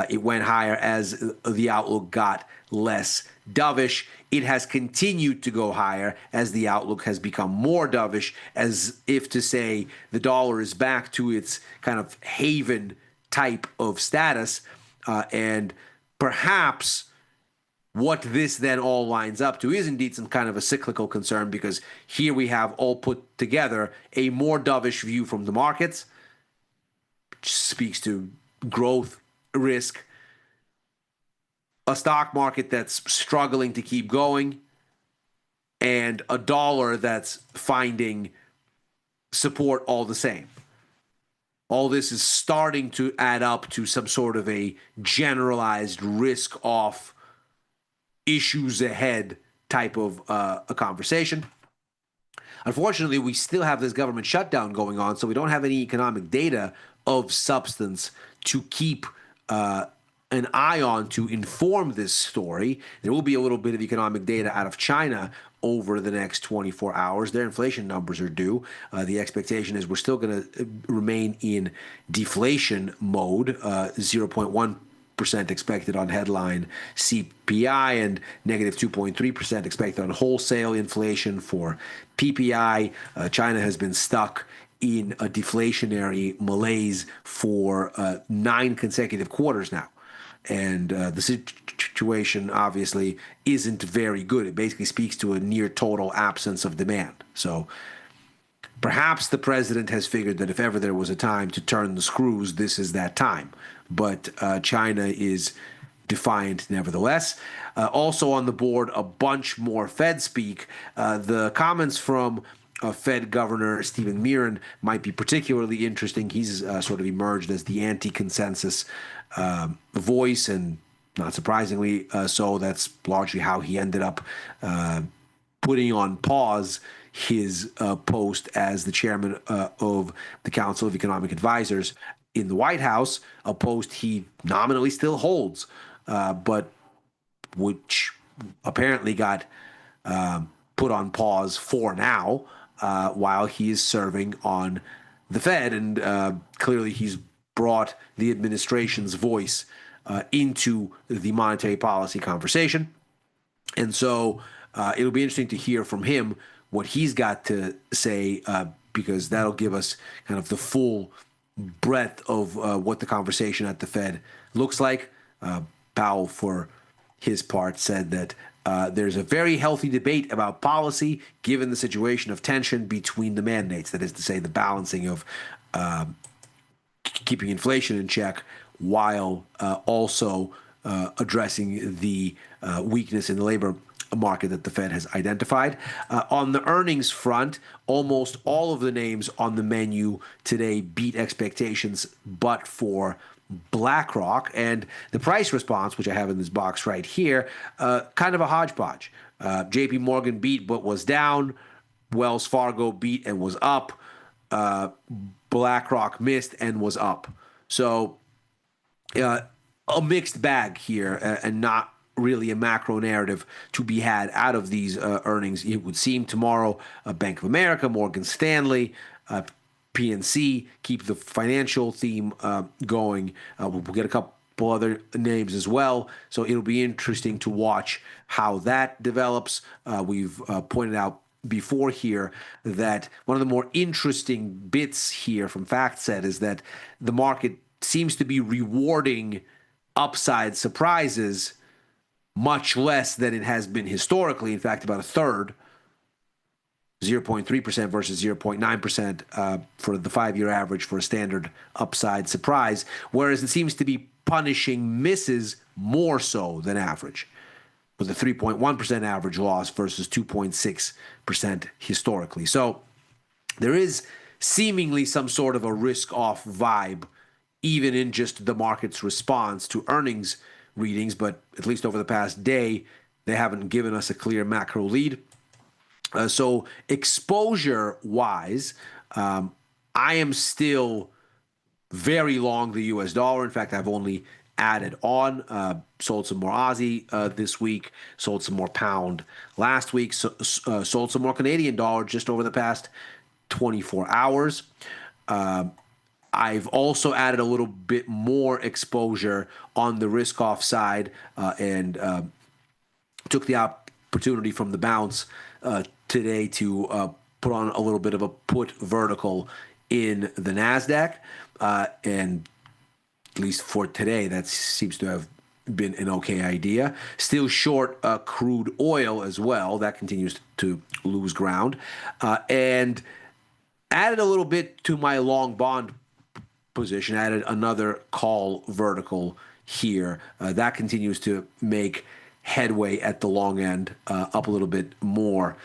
It went higher as the outlook got less dovish. It has continued to go higher as the outlook has become more dovish, as if to say the dollar is back to its kind of haven type of status. And perhaps what this then all lines up to is indeed some kind of a cyclical concern, because here we have all put together a more dovish view from the markets, which speaks to growth risk, a stock market that's struggling to keep going, and a dollar that's finding support all the same. All this is starting to add up to some sort of a generalized risk-off, issues ahead type of a conversation. Unfortunately, we still have this government shutdown going on, so we don't have any economic data of substance to keep an eye on to inform this story. There will be a little bit of economic data out of China over the next 24 hours. Their inflation numbers are due. The expectation is we're still going to remain in deflation mode, 0.1% expected on headline CPI and negative 2.3% expected on wholesale inflation for PPI. China has been stuck in a deflationary malaise for 9 consecutive quarters now. And the situation obviously isn't very good. It basically speaks to a near total absence of demand. So perhaps the president has figured that if ever there was a time to turn the screws, this is that time. But China is defiant nevertheless. Also on the board, a bunch more Fed speak. The comments from Fed Governor Stephen Miran might be particularly interesting. He's sort of emerged as the anti-consensus voice, and not surprisingly so. That's largely how he ended up putting on pause his post as the chairman of the Council of Economic Advisors in the White House, a post he nominally still holds, but which apparently got put on pause for now while he is serving on the Fed. And clearly he's brought the administration's voice into the monetary policy conversation. And so it'll be interesting to hear from him what he's got to say, because that'll give us kind of the full breadth of what the conversation at the Fed looks like. Powell, for his part, said that there's a very healthy debate about policy given the situation of tension between the mandates, that is to say, the balancing of keeping inflation in check while also addressing the weakness in the labor market that the Fed has identified. On the earnings front, almost all of the names on the menu today beat expectations, but for BlackRock. And the price response, which I have in this box right here, kind of a hodgepodge. JP Morgan beat but was down. Wells Fargo beat and was up. BlackRock missed and was up. So a mixed bag here, and not really a macro narrative to be had out of these earnings. It would seem tomorrow, Bank of America, Morgan Stanley, PNC keep the financial theme going. We'll get a couple other names as well. So it'll be interesting to watch how that develops. We've pointed out before here that one of the more interesting bits here from FactSet is that the market seems to be rewarding upside surprises much less than it has been historically. In fact, about a third, 0.3% versus 0.9% for the 5-year average for a standard upside surprise, whereas it seems to be punishing misses more so than average, with a 3.1% average loss versus 2.6% historically. So there is seemingly some sort of a risk-off vibe, even in just the market's response to earnings readings, but at least over the past day, they haven't given us a clear macro lead. So exposure-wise, I am still very long the U.S. dollar. In fact, I've only added on. Sold some more Aussie this week, sold some more pound last week, sold some more Canadian dollar just over the past 24 hours. I've also added a little bit more exposure on the risk-off side and took the opportunity from the bounce today to put on a little bit of a put vertical in the NASDAQ. And at least for today, that seems to have been an okay idea. Still short crude oil as well. That continues to lose ground. And added a little bit to my long bond position, added another call vertical here. That continues to make headway at the long end, up a little bit more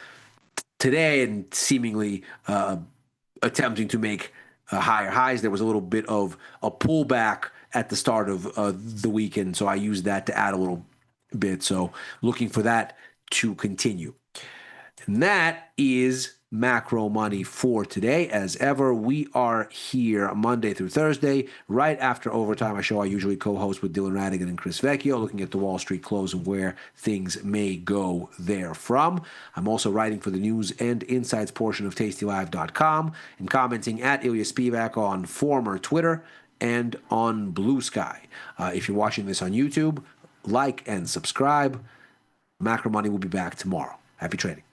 today, and seemingly attempting to make higher highs. There was a little bit of a pullback at the start of the weekend, so I used that to add a little bit. So looking for that to continue. And that is Macro Money for today. As ever, we are here Monday through Thursday, right after overtime, a show I usually co-host with Dylan Radigan and Chris Vecchio, looking at the Wall Street close and where things may go therefrom. I'm also writing for the news and insights portion of tastylive.com and commenting at Ilya Spivak on former Twitter and on Blue Sky. If you're watching this on YouTube, like and subscribe. Macro Money will be back tomorrow. Happy trading.